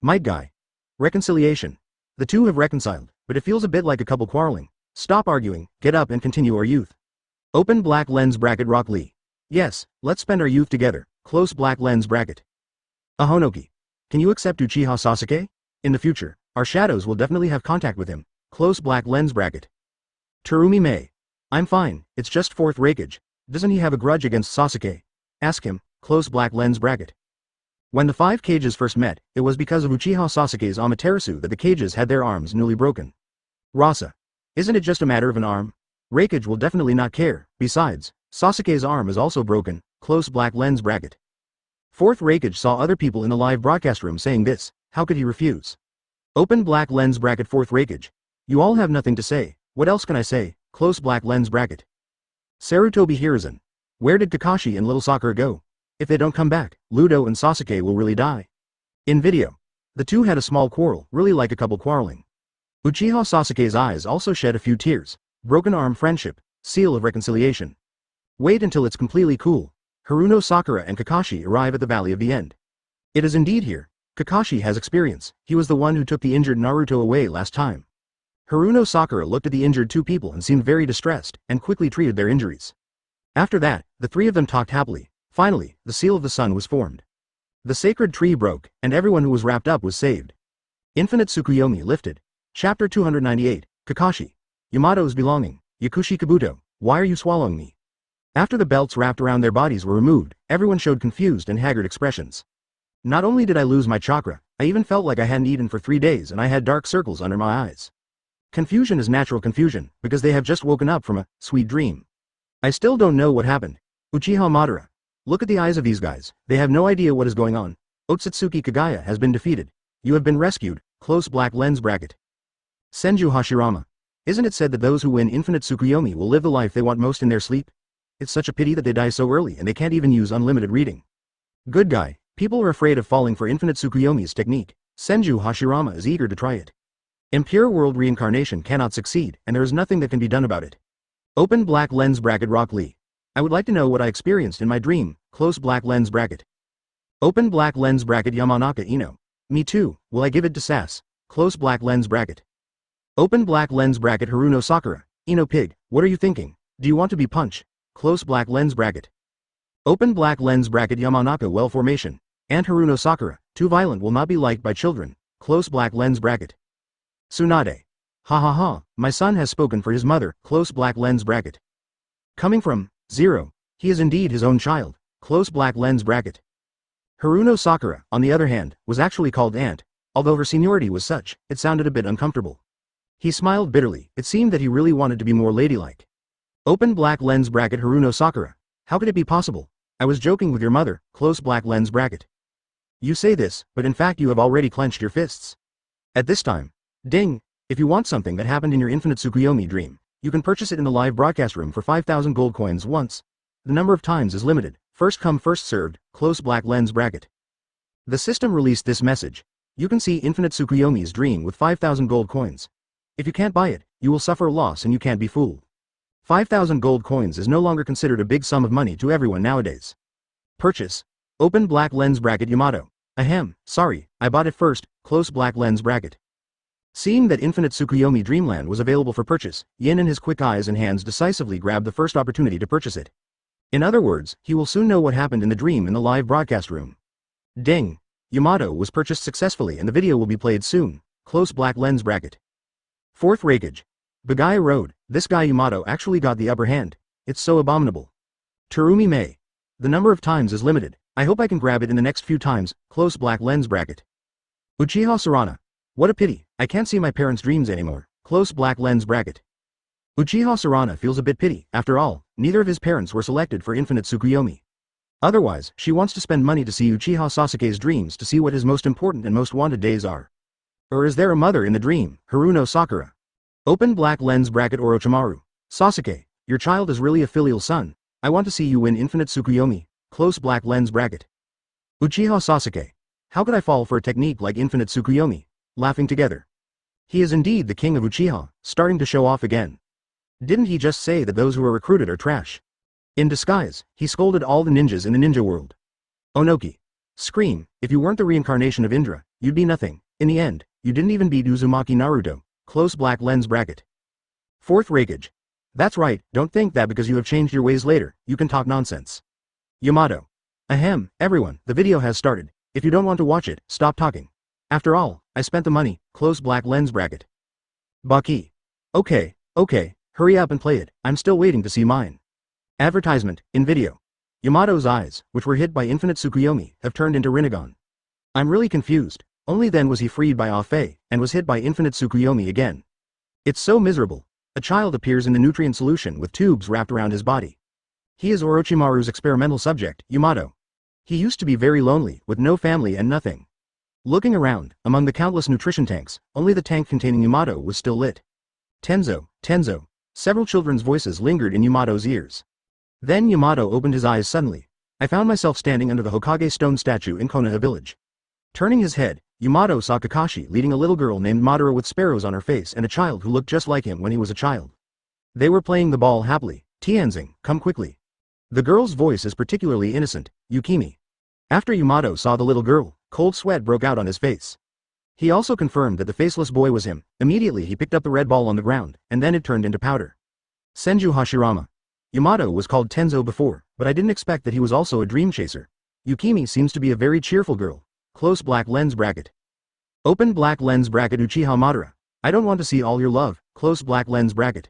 A: Might guy. Reconciliation. The two have reconciled, but it feels a bit like a couple quarreling. Stop arguing, get up and continue our youth. Open black lens bracket Rock Lee. Yes, let's spend our youth together. Close black lens bracket. Ahonoki. Can you accept Uchiha Sasuke? In the future, our shadows will definitely have contact with him. Close black lens bracket. Terumi Mei. I'm fine, it's just fourth Raikage. Doesn't he have a grudge against Sasuke? Ask him. Close black lens bracket. When the 5 cages first met, it was because of Uchiha Sasuke's Amaterasu that the cages had their arms newly broken. Rasa. Isn't it just a matter of an arm? Raikage will definitely not care. Besides, Sasuke's arm is also broken. Close black lens bracket. Fourth Raikage saw other people in the live broadcast room saying this. How could he refuse? Open black lens bracket Fourth Raikage. You all have nothing to say. What else can I say? Close black lens bracket. Sarutobi Hiruzen. Where did Kakashi and Little Sakura go? If they don't come back, Ludo and Sasuke will really die. In video. The two had a small quarrel, really like a couple quarreling. Uchiha Sasuke's eyes also shed a few tears. Broken arm friendship, seal of reconciliation. Wait until it's completely cool. Haruno Sakura and Kakashi arrive at the Valley of the End. It is indeed here. Kakashi has experience, he was the one who took the injured Naruto away last time. Haruno Sakura looked at the injured two people and seemed very distressed, and quickly treated their injuries. After that, the three of them talked happily. Finally, the seal of the sun was formed. The sacred tree broke, and everyone who was wrapped up was saved. Infinite Tsukuyomi lifted. Chapter 298, Kakashi. Yamato's belonging. Yakushi Kabuto, why are you swallowing me? After the belts wrapped around their bodies were removed, everyone showed confused and haggard expressions. Not only did I lose my chakra, I even felt like I hadn't eaten for 3 days and I had dark circles under my eyes. Confusion is natural confusion, because they have just woken up from a sweet dream. I still don't know what happened. Uchiha Madara. Look at the eyes of these guys, they have no idea what is going on. Otsutsuki Kagaya has been defeated. You have been rescued. Close black lens bracket. Senju Hashirama. Isn't it said that those who win Infinite Tsukuyomi will live the life they want most in their sleep? It's such a pity that they die so early and they can't even use unlimited reading. Good guy, people are afraid of falling for Infinite Tsukuyomi's technique. Senju Hashirama is eager to try it. Impure world reincarnation cannot succeed, and there is nothing that can be done about it. Open black lens bracket Rock Lee. I would like to know what I experienced in my dream. Close black lens bracket. Open black lens bracket Yamanaka Ino. Me too, will I give it to Sass? Close black lens bracket. Open black lens bracket Haruno Sakura. Ino pig, what are you thinking? Do you want to be punched? Close black lens bracket. Open black lens bracket Yamanaka well formation. And Haruno Sakura, too violent will not be liked by children. Close black lens bracket. Tsunade. Ha ha ha, my son has spoken for his mother. Close black lens bracket. Coming from Zero, he is indeed his own child. Close black lens bracket. Haruno Sakura, on the other hand, was actually called Aunt. Although her seniority was such, it sounded a bit uncomfortable. He smiled bitterly, it seemed that he really wanted to be more ladylike. Open black lens bracket Haruno Sakura. How could it be possible? I was joking with your mother. Close black lens bracket. You say this, but in fact you have already clenched your fists. At this time. Ding! If you want something that happened in your Infinite Tsukuyomi dream, you can purchase it in the live broadcast room for 5,000 gold coins once. The number of times is limited. First come first served. Close black lens bracket. The system released this message. You can see Infinite Tsukuyomi's dream with 5,000 gold coins. If you can't buy it, you will suffer a loss and you can't be fooled. 5,000 gold coins is no longer considered a big sum of money to everyone nowadays. Purchase. Open black lens bracket Yamato. Ahem, sorry, I bought it first. Close black lens bracket. Seeing that Infinite Tsukuyomi Dreamland was available for purchase, Yin and his quick eyes and hands decisively grabbed the first opportunity to purchase it. In other words, he will soon know what happened in the dream in the live broadcast room. Ding! Yamato was purchased successfully and the video will be played soon. Close black lens bracket. Fourth Raikage. Bagaya Road, this guy Yamato actually got the upper hand. It's so abominable. Terumi Mei. The number of times is limited. I hope I can grab it in the next few times. Close black lens bracket. Uchiha Sarana. What a pity, I can't see my parents' dreams anymore. Close black lens bracket. Uchiha Sarana feels a bit pity, after all, neither of his parents were selected for Infinite Tsukuyomi. Otherwise, she wants to spend money to see Uchiha Sasuke's dreams to see what his most important and most wanted days are. Or is there a mother in the dream, Haruno Sakura? Open black lens bracket Orochimaru. Sasuke, your child is really a filial son. I want to see you win infinite Tsukuyomi. Close black lens bracket. Uchiha Sasuke. How could I fall for a technique like infinite Tsukuyomi? Laughing together. He is indeed the king of Uchiha, starting to show off again. Didn't he just say that those who are recruited are trash? In disguise, he scolded all the ninjas in the ninja world. Onoki. Scream, if you weren't the reincarnation of Indra, you'd be nothing. In the end, you didn't even beat Uzumaki Naruto. Close black lens bracket. Fourth Raikage. That's right, don't think that because you have changed your ways later, you can talk nonsense. Yamato. Ahem, everyone, the video has started. If you don't want to watch it, stop talking. After all, I spent the money. Close black lens bracket. Baki. Okay, hurry up and play it, I'm still waiting to see mine. Advertisement, in video. Yamato's eyes, which were hit by infinite Tsukuyomi, have turned into Rinnegan. I'm really confused. Only then was he freed by Afe, and was hit by infinite Tsukuyomi again. It's so miserable. A child appears in the nutrient solution with tubes wrapped around his body. He is Orochimaru's experimental subject, Yamato. He used to be very lonely, with no family and nothing. Looking around, among the countless nutrition tanks, only the tank containing Yamato was still lit. Tenzo. Several children's voices lingered in Yamato's ears. Then Yamato opened his eyes suddenly. I found myself standing under the Hokage stone statue in Konoha village. Turning his head, Yamato saw Kakashi leading a little girl named Madara with sparrows on her face and a child who looked just like him when he was a child. They were playing the ball happily. Tianzing, come quickly. The girl's voice is particularly innocent, Yukimi. After Yamato saw the little girl, cold sweat broke out on his face. He also confirmed that the faceless boy was him. Immediately he picked up the red ball on the ground, and then it turned into powder. Senju Hashirama. Yamato was called Tenzo before, but I didn't expect that he was also a dream chaser. Yukimi seems to be a very cheerful girl. Close black lens bracket. Open black lens bracket Uchiha Madara. I don't want to see all your love. Close black lens bracket.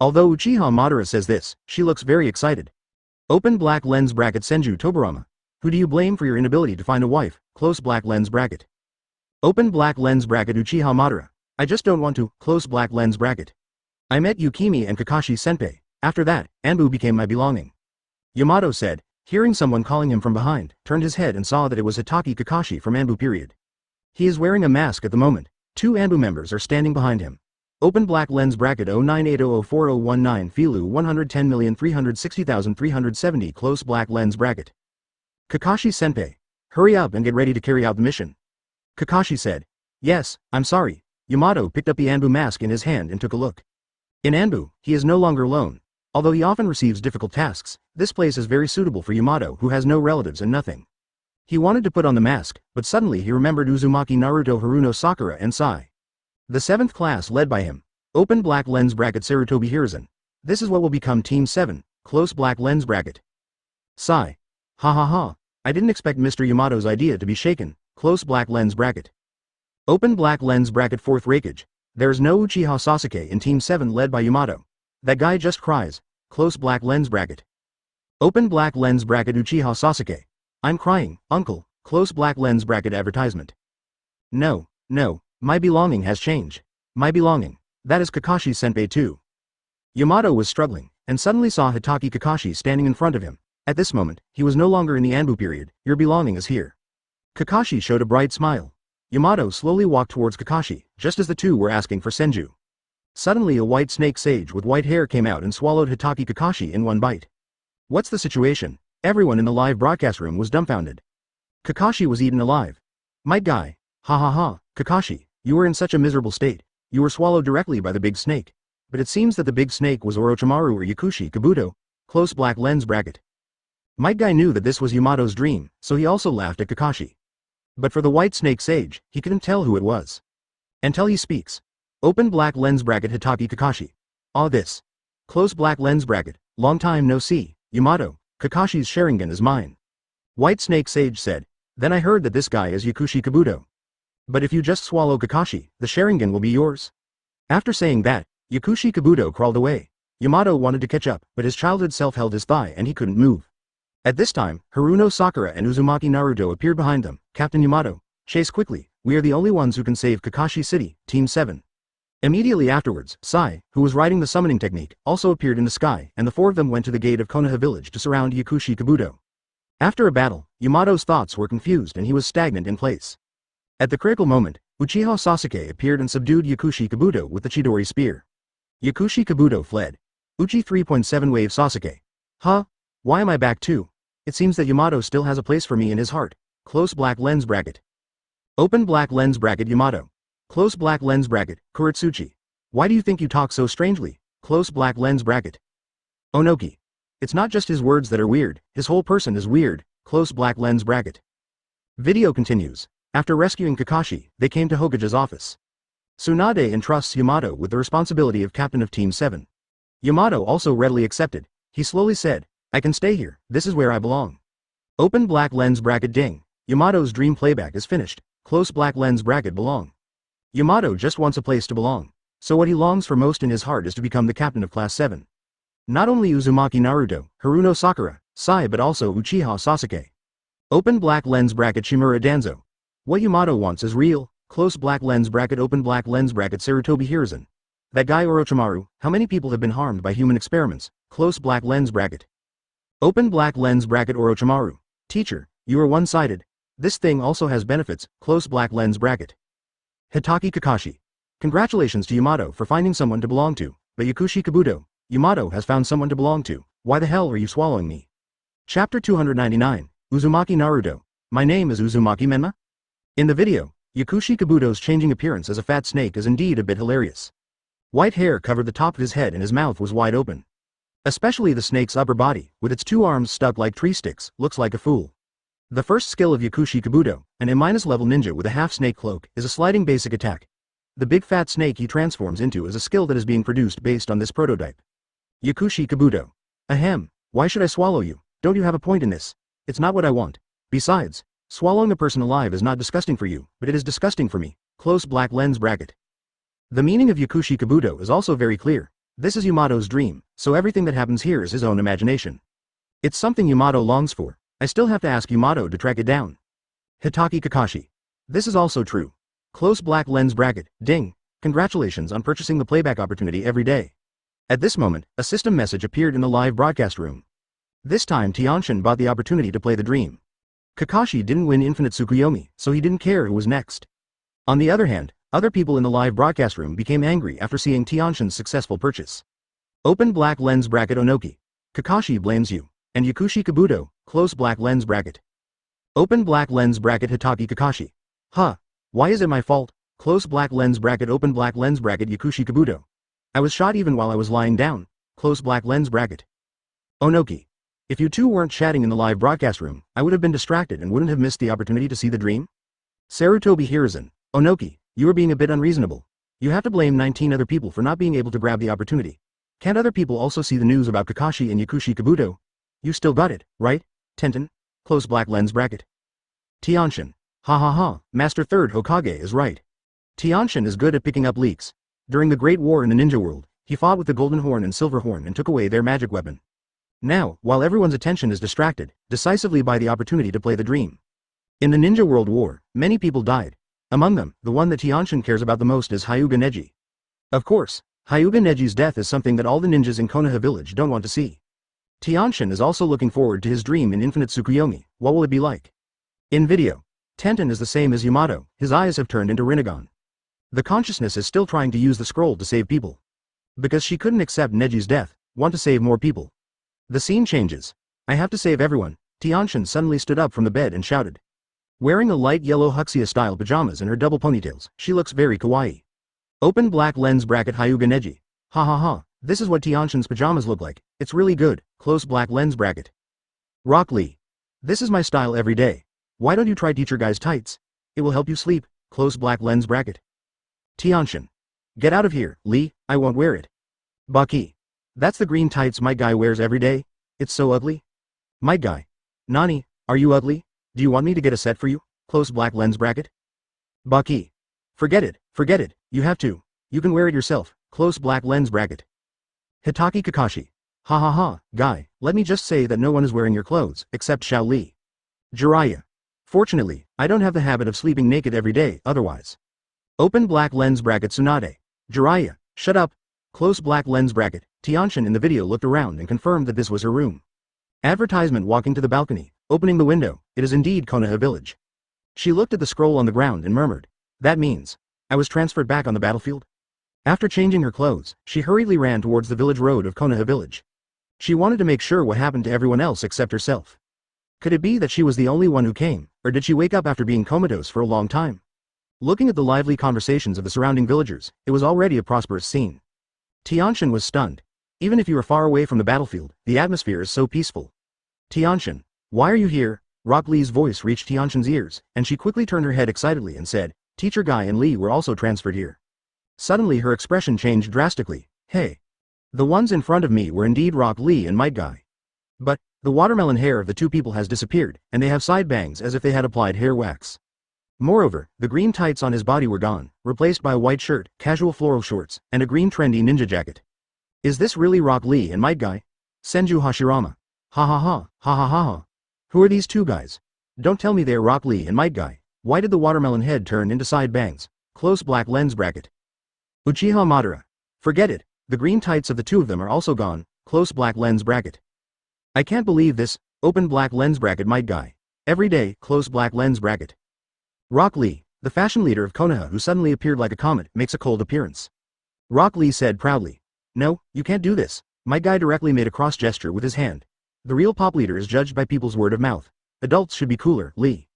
A: Although Uchiha Madara says this, she looks very excited. Open black lens bracket Senju Tobarama. Who do you blame for your inability to find a wife? Close black lens bracket. Open black lens bracket Uchiha Madara. I just don't want to. Close black lens bracket. I met Yukimi and Kakashi senpai. After that, Anbu became my belonging. Yamato said, hearing someone calling him from behind, turned his head and saw that it was Hatake Kakashi from Anbu period. He is wearing a mask at the moment. 2 Anbu members are standing behind him. Open black lens bracket 0980040019 Filu 110,360,370 close black lens bracket. Kakashi senpai. Hurry up and get ready to carry out the mission. Kakashi said. Yes, I'm sorry. Yamato picked up the Anbu mask in his hand and took a look. In Anbu, he is no longer alone. Although he often receives difficult tasks, this place is very suitable for Yamato who has no relatives and nothing. He wanted to put on the mask, but suddenly he remembered Uzumaki Naruto Haruno Sakura and Sai. The 7th class led by him. Open black lens bracket Sarutobi Hiruzen. This is what will become Team 7, close black lens bracket. Sai. Ha. I didn't expect Mr. Yamato's idea to be shaken, close black lens bracket. Open black lens bracket 4th Raikage. There is no Uchiha Sasuke in Team 7 led by Yamato. That guy just cries, close black lens bracket. Open black lens bracket Uchiha Sasuke. I'm crying, uncle, close black lens bracket advertisement. No, my belonging has changed. My belonging. That is Kakashi senpai too. Yamato was struggling, and suddenly saw Hatake Kakashi standing in front of him. At this moment, he was no longer in the Anbu period. Your belonging is here. Kakashi showed a bright smile. Yamato slowly walked towards Kakashi, just as the two were asking for Senju. Suddenly a white snake sage with white hair came out and swallowed Hatake Kakashi in one bite. What's the situation? Everyone in the live broadcast room was dumbfounded. Kakashi was eaten alive. Might guy. Ha. Kakashi, you were in such a miserable state. You were swallowed directly by the big snake. But it seems that the big snake was Orochimaru or Yakushi Kabuto. Close black lens bracket. Might guy knew that this was Yamato's dream, so he also laughed at Kakashi. But for the white snake sage, he couldn't tell who it was. Until he speaks. Open black lens bracket Hatake Kakashi. This. Close black lens bracket. Long time no see, Yamato. Kakashi's Sharingan is mine. White snake sage said. Then I heard that this guy is Yakushi Kabuto. But if you just swallow Kakashi, the Sharingan will be yours. After saying that, Yakushi Kabuto crawled away. Yamato wanted to catch up, but his childhood self held his thigh and he couldn't move. At this time, Haruno Sakura and Uzumaki Naruto appeared behind them. Captain Yamato, chase quickly, we are the only ones who can save Kakashi City, Team 7. Immediately afterwards, Sai, who was riding the summoning technique, also appeared in the sky, and the 4 of them went to the gate of Konoha village to surround Yakushi Kabuto. After a battle, Yamato's thoughts were confused and he was stagnant in place. At the critical moment, Uchiha Sasuke appeared and subdued Yakushi Kabuto with the Chidori spear. Yakushi Kabuto fled. Uchi 3.7 Wave Sasuke. Huh? Why am I back too? It seems that Yamato still has a place for me in his heart. Close black lens bracket. Open black lens bracket Yamato. Close black lens bracket, Kuretsuchi. Why do you think you talk so strangely? Close black lens bracket. Onoki. It's not just his words that are weird, his whole person is weird. Close black lens bracket. Video continues. After rescuing Kakashi, they came to Hokage's office. Tsunade entrusts Yamato with the responsibility of captain of Team 7. Yamato also readily accepted. He slowly said, I can stay here, this is where I belong. Open black lens bracket ding. Yamato's dream playback is finished. Close black lens bracket belong. Yamato just wants a place to belong. So what he longs for most in his heart is to become the captain of Class 7. Not only Uzumaki Naruto, Haruno Sakura, Sai but also Uchiha Sasuke. Open black lens bracket Shimura Danzo. What Yamato wants is real. Close black lens bracket open black lens bracket Sarutobi Hiruzen. That guy Orochimaru, how many people have been harmed by human experiments? Close black lens bracket. Open black lens bracket Orochimaru. Teacher, you are one-sided. This thing also has benefits. Close black lens bracket. Hatake Kakashi. Congratulations to Yamato for finding someone to belong to, but Yakushi Kabuto, Yamato has found someone to belong to. Why the hell are you swallowing me? Chapter 299, Uzumaki Naruto. My name is Uzumaki Menma? In the video, Yakushi Kabuto's changing appearance as a fat snake is indeed a bit hilarious. White hair covered the top of his head and his mouth was wide open. Especially the snake's upper body, with its two arms stuck like tree sticks, looks like a fool. The first skill of Yakushi Kabuto, an A- level ninja with a half-snake cloak, is a sliding basic attack. The big fat snake he transforms into is a skill that is being produced based on this prototype. Yakushi Kabuto. Ahem, why should I swallow you? Don't you have a point in this? It's not what I want. Besides, swallowing a person alive is not disgusting for you, but it is disgusting for me. Close black lens bracket. The meaning of Yakushi Kabuto is also very clear. This is Yamato's dream, so everything that happens here is his own imagination. It's something Yamato longs for. I still have to ask Yamato to track it down. Hatake Kakashi. This is also true. Close black lens bracket, ding. Congratulations on purchasing the playback opportunity every day. At this moment, a system message appeared in the live broadcast room. This time Tianshin bought the opportunity to play the dream. Kakashi didn't win Infinite Tsukuyomi, so he didn't care who was next. On the other hand, other people in the live broadcast room became angry after seeing Tianshin's successful purchase. Open black lens bracket Onoki. Kakashi blames you. And Yakushi Kabuto, close black lens bracket. Open black lens bracket Hatake Kakashi. Huh. Why is it my fault? Close black lens bracket open black lens bracket Yakushi Kabuto. I was shot even while I was lying down. Close black lens bracket. Onoki. If you two weren't chatting in the live broadcast room, I would have been distracted and wouldn't have missed the opportunity to see the dream. Sarutobi Hiruzen. Onoki, you are being a bit unreasonable. You have to blame 19 other people for not being able to grab the opportunity. Can't other people also see the news about Kakashi and Yakushi Kabuto? You still got it, right? Tenten? Close black lens bracket. Tianshin. Ha ha ha, Master 3rd Hokage is right. Tianshin is good at picking up leaks. During the Great War in the ninja world, he fought with the Golden Horn and Silver Horn and took away their magic weapon. Now, while everyone's attention is distracted, decisively by the opportunity to play the dream. In the Ninja World War, many people died. Among them, the one that Tianshin cares about the most is Hyuga Neji. Of course, Hyuga Neji's death is something that all the ninjas in Konoha village don't want to see. Tianshin is also looking forward to his dream in Infinite Tsukuyomi. What will it be like? In video, Tenten is the same as Yamato, his eyes have turned into Rinnegan. The consciousness is still trying to use the scroll to save people. Because she couldn't accept Neji's death, want to save more people. The scene changes. I have to save everyone. Tianshin suddenly stood up from the bed and shouted. Wearing a light yellow Huxia-style pajamas and her double ponytails, she looks very kawaii. Open black lens bracket Hyuga Neji. Ha ha ha, this is what Tianshin's pajamas look like. It's really good. Close black lens bracket. Rock Lee. This is my style every day. Why don't you try teacher guy's tights? It will help you sleep. Close black lens bracket. Tianshin. Get out of here, Lee, I won't wear it. Baki. That's the green tights my guy wears every day. It's so ugly. My guy. Nani, are you ugly? Do you want me to get a set for you? Close black lens bracket. Baki. Forget it, you have to. You can wear it yourself. Close black lens bracket. Hatake Kakashi. Ha ha ha, guy, let me just say that no one is wearing your clothes, except Xiao Li. Jiraiya. Fortunately, I don't have the habit of sleeping naked every day, otherwise. Open black lens bracket Tsunade. Jiraiya, shut up. Close black lens bracket. Tianshin in the video looked around and confirmed that this was her room. Advertisement walking to the balcony, opening the window, it is indeed Konoha village. She looked at the scroll on the ground and murmured. That means, I was transferred back on the battlefield? After changing her clothes, she hurriedly ran towards the village road of Konoha village. She wanted to make sure what happened to everyone else except herself. Could it be that she was the only one who came, or did she wake up after being comatose for a long time? Looking at the lively conversations of the surrounding villagers, it was already a prosperous scene. Tianshan was stunned. Even if you are far away from the battlefield, the atmosphere is so peaceful. Tianshan, why are you here? Rock Lee's voice reached Tianshan's ears, and she quickly turned her head excitedly and said, Teacher Guy and Lee were also transferred here. Suddenly her expression changed drastically. Hey. The ones in front of me were indeed Rock Lee and Might Guy. But, the watermelon hair of the two people has disappeared, and they have side bangs as if they had applied hair wax. Moreover, the green tights on his body were gone, replaced by a white shirt, casual floral shorts, and a green trendy ninja jacket. Is this really Rock Lee and Might Guy? Senju Hashirama. Ha ha ha, ha ha ha ha. Who are these two guys? Don't tell me they're Rock Lee and Might Guy. Why did the watermelon head turn into side bangs? Close black lens bracket. Uchiha Madara. Forget it, the green tights of the two of them are also gone, close black lens bracket. I can't believe this, open black lens bracket Might Guy. Every day, close black lens bracket. Rock Lee, the fashion leader of Konoha who suddenly appeared like a comet, makes a cold appearance. Rock Lee said proudly. No, you can't do this. Might Guy directly made a cross gesture with his hand. The real pop leader is judged by people's word of mouth. Adults should be cooler, Lee.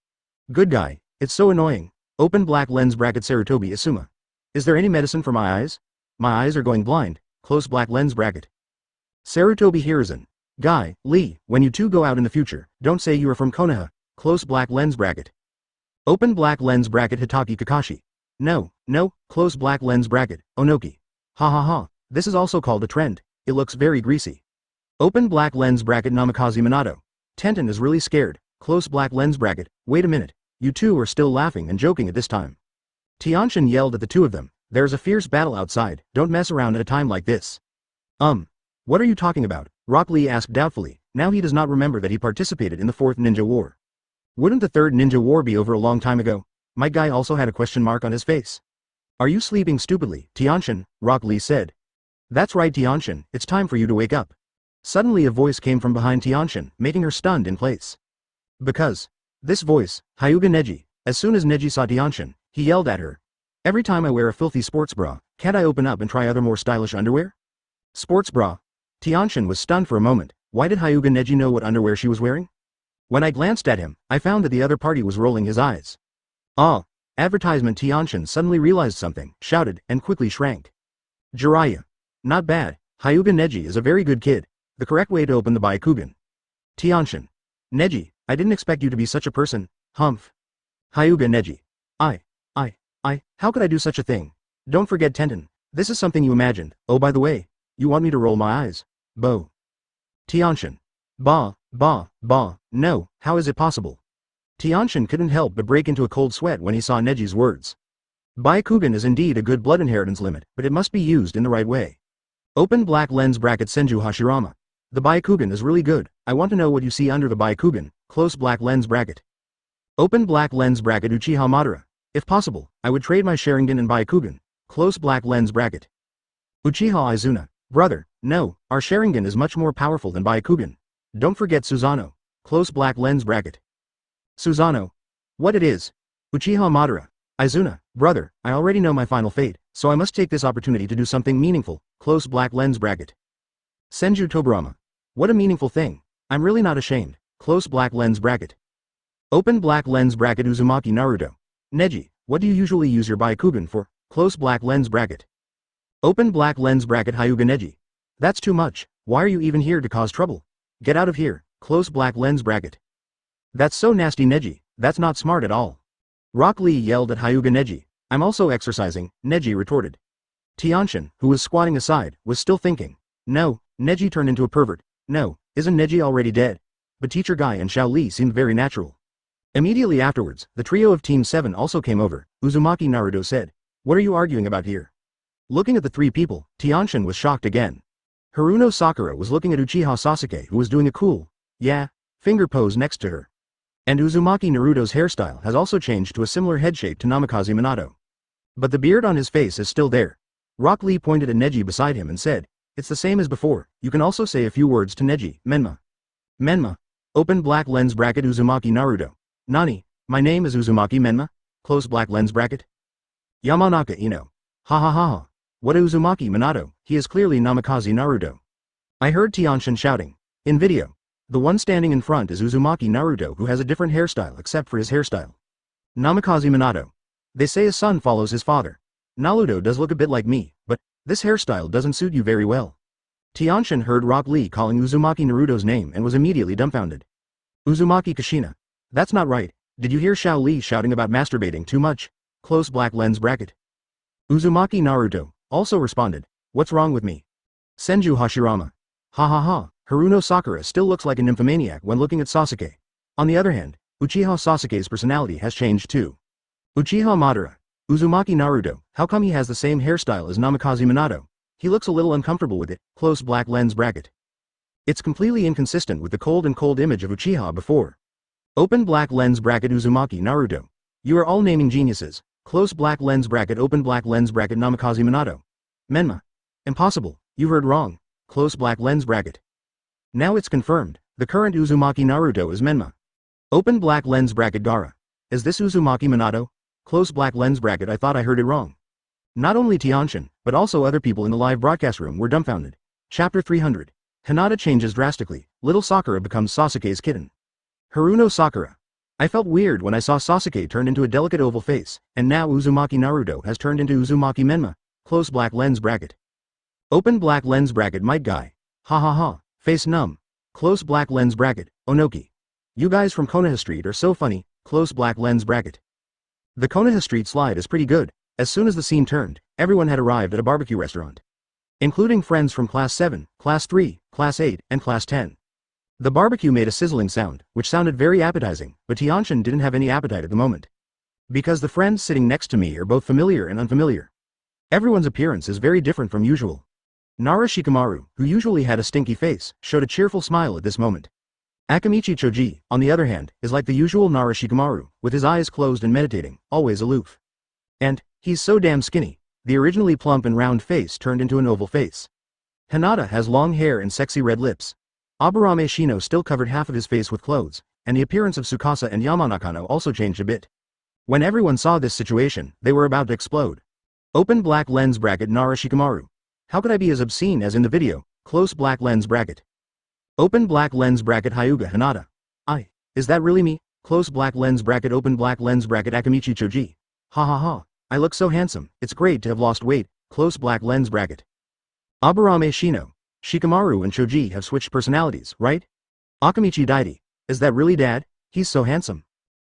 A: Good guy, it's so annoying. Open black lens bracket Sarutobi Asuma. Is there any medicine for my eyes? My eyes are going blind, close black lens bracket. Sarutobi Hiruzen. Guy, Lee, when you two go out in the future, don't say you are from Konoha, close black lens bracket. Open black lens bracket Hatake Kakashi. No, close black lens bracket, Onoki. Ha ha ha, this is also called a trend, it looks very greasy. Open black lens bracket Namikaze Minato. Tenten is really scared, close black lens bracket, wait a minute, you two are still laughing and joking at this time. Tianshan yelled at the two of them, there's a fierce battle outside, don't mess around at a time like this. What are you talking about? Rock Lee asked doubtfully, now he does not remember that he participated in the 4th Ninja War. Wouldn't the 3rd Ninja War be over a long time ago? Might Guy also had a question mark on his face. Are you sleeping stupidly, Tianshan? Rock Lee said. That's right Tianshan, it's time for you to wake up. Suddenly a voice came from behind Tianshan, making her stunned in place. Because. This voice, Hyuga Neji, as soon as Neji saw Tianshan, he yelled at her. Every time I wear a filthy sports bra, can't I open up and try other more stylish underwear? Sports bra. Tianshan was stunned for a moment. Why did Hyuga Neji know what underwear she was wearing? When I glanced at him, I found that the other party was rolling his eyes. Ah! Advertisement Tianshan suddenly realized something, shouted, and quickly shrank. Jiraiya. Not bad, Hyuga Neji is a very good kid. The correct way to open the Byakugan. Tianshan. Neji, I didn't expect you to be such a person, humph. Hyuga Neji. How could I do such a thing? Don't forget Tenten, this is something you imagined, oh by the way, you want me to roll my eyes? Bo. Tianshan. Bah, no, how is it possible? Tianshan couldn't help but break into a cold sweat when he saw Neji's words. Byakugan is indeed a good blood inheritance limit, but it must be used in the right way. Open black lens bracket Senju Hashirama. The Byakugan is really good, I want to know what you see under the Byakugan, close black lens bracket. Open black lens bracket Uchiha Madara. If possible, I would trade my Sharingan and Byakugan, close black lens bracket. Uchiha Izuna. Brother, no, our Sharingan is much more powerful than Byakugan. Don't forget Susanoo, close black lens bracket. Susanoo. What it is? Uchiha Madara. Izuna, brother, I already know my final fate, so I must take this opportunity to do something meaningful, close black lens bracket. Senju Tobirama. What a meaningful thing. I'm really not ashamed, close black lens bracket. Open black lens bracket Uzumaki Naruto. Neji, what do you usually use your Byakugan for, close black lens bracket. Open black lens bracket Hyuga Neji. That's too much, why are you even here to cause trouble? Get out of here, close black lens bracket. That's so nasty Neji, that's not smart at all. Rock Lee yelled at Hyuga Neji. I'm also exercising, Neji retorted. Tianshan, who was squatting aside, was still thinking. No, Neji turned into a pervert. No, isn't Neji already dead? But Teacher Guy and Xiao Li seemed very natural. Immediately afterwards, the trio of Team 7 also came over. Uzumaki Naruto said. What are you arguing about here? Looking at the three people, Tianshan was shocked again. Haruno Sakura was looking at Uchiha Sasuke who was doing a cool, yeah, finger pose next to her. And Uzumaki Naruto's hairstyle has also changed to a similar head shape to Namikaze Minato. But the beard on his face is still there. Rock Lee pointed at Neji beside him and said, it's the same as before, you can also say a few words to Neji, Menma. Menma. Open black lens bracket Uzumaki Naruto. Nani, my name is Uzumaki Menma, close black lens bracket. Yamanaka Ino. Ha ha ha ha. What a Uzumaki Minato, he is clearly Namikaze Naruto. I heard Tianshin shouting. In video. The one standing in front is Uzumaki Naruto, who has a different hairstyle except for his hairstyle. Namikaze Minato. They say a son follows his father. Naruto does look a bit like me, but this hairstyle doesn't suit you very well. Tianshin heard Rock Lee calling Uzumaki Naruto's name and was immediately dumbfounded. Uzumaki Kushina. That's not right. Did you hear Xiao Li shouting about masturbating too much? Close black lens bracket. Uzumaki Naruto also responded. What's wrong with me? Senju Hashirama. Ha ha ha, Haruno Sakura still looks like a nymphomaniac when looking at Sasuke. On the other hand, Uchiha Sasuke's personality has changed too. Uchiha Madara. Uzumaki Naruto, how come he has the same hairstyle as Namikaze Minato? He looks a little uncomfortable with it, close black lens bracket. It's completely inconsistent with the cold image of Uchiha before. Open black lens bracket Uzumaki Naruto. You are all naming geniuses, close black lens bracket open black lens bracket Namikaze Minato. Menma. Impossible, you heard wrong, close black lens bracket. Now it's confirmed, the current Uzumaki Naruto is Menma. Open black lens bracket Gaara. Is this Uzumaki Minato? Close black lens bracket I thought I heard it wrong. Not only Tianshin, but also other people in the live broadcast room were dumbfounded. Chapter 300. Hinata changes drastically, little Sakura becomes Sasuke's kitten. Haruno Sakura. I felt weird when I saw Sasuke turn into a delicate oval face, and now Uzumaki Naruto has turned into Uzumaki Menma, close black lens bracket. Open black lens bracket Might Guy. Ha ha ha, face numb. Close black lens bracket, Onoki. You guys from Konoha Street are so funny, close black lens bracket. The Konoha Street slide is pretty good. As soon as the scene turned, everyone had arrived at a barbecue restaurant. Including friends from Class 7, Class 3, Class 8, and Class 10. The barbecue made a sizzling sound, which sounded very appetizing, but Tianshin didn't have any appetite at the moment. Because the friends sitting next to me are both familiar and unfamiliar. Everyone's appearance is very different from usual. Nara Shikamaru, who usually had a stinky face, showed a cheerful smile at this moment. Akamichi Choji, on the other hand, is like the usual Nara Shikamaru, with his eyes closed and meditating, always aloof. And, he's so damn skinny, the originally plump and round face turned into an oval face. Hinata has long hair and sexy red lips. Aburame Shino still covered half of his face with clothes, and the appearance of Tsukasa and Yamanakano also changed a bit. When everyone saw this situation, they were about to explode. Open black lens bracket Nara Shikamaru. How could I be as obscene as in the video, close black lens bracket. Open black lens bracket Hyuga Hinata. Is that really me? Close black lens bracket open black lens bracket Akamichi Choji. Ha ha ha, I look so handsome, it's great to have lost weight, close black lens bracket. Aburame Shino. Shikamaru and Choji have switched personalities, right? Akamichi Daidi. Is that really dad? He's so handsome.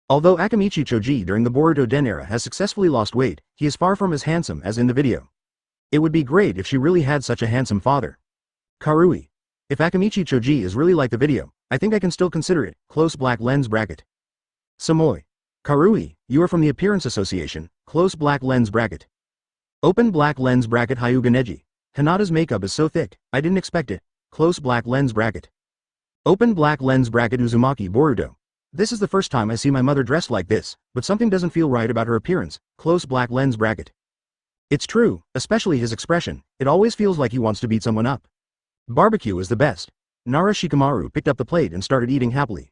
A: Although Akamichi Choji during the Boruto Den era has successfully lost weight, he is far from as handsome as in the video. It would be great if she really had such a handsome father. Karui. If Akamichi Choji is really like the video, I think I can still consider it, close black lens bracket. Samoi. Karui, you are from the Appearance Association, close black lens bracket. Open black lens bracket Hyuga Neji. Hinata's makeup is so thick, I didn't expect it, close black lens bracket. Open black lens bracket Uzumaki Boruto. This is the first time I see my mother dressed like this, but something doesn't feel right about her appearance, close black lens bracket. It's true, especially his expression, it always feels like he wants to beat someone up. Barbecue is the best. Nara Shikamaru picked up the plate and started eating happily.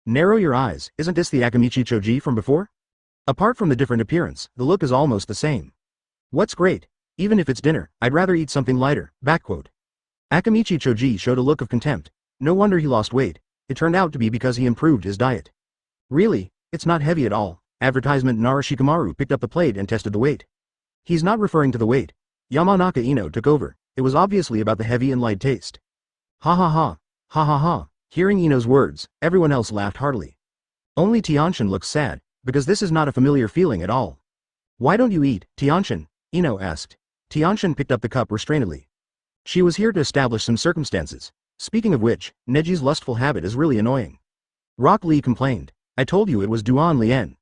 A: Narrow your eyes, isn't this the Akamichi Choji from before? Apart from the different appearance, the look is almost the same. What's great? Even if it's dinner, I'd rather eat something lighter, backquote. Akamichi Choji showed a look of contempt. No wonder he lost weight. It turned out to be because he improved his diet. Really, it's not heavy at all. Advertisement Nara Shikamaru picked up the plate and tested the weight. He's not referring to the weight. Yamanaka Ino took over. It was obviously about the heavy and light taste. Ha ha ha. Ha ha ha. Hearing Ino's words, everyone else laughed heartily. Only Tianshin looks sad, because this is not a familiar feeling at all. Why don't you eat, Tianshin? Ino asked. Tianshin picked up the cup restrainedly. She was here to establish some circumstances. Speaking of which, Neji's lustful habit is really annoying. Rock Lee complained. I told you it was Duan Lien.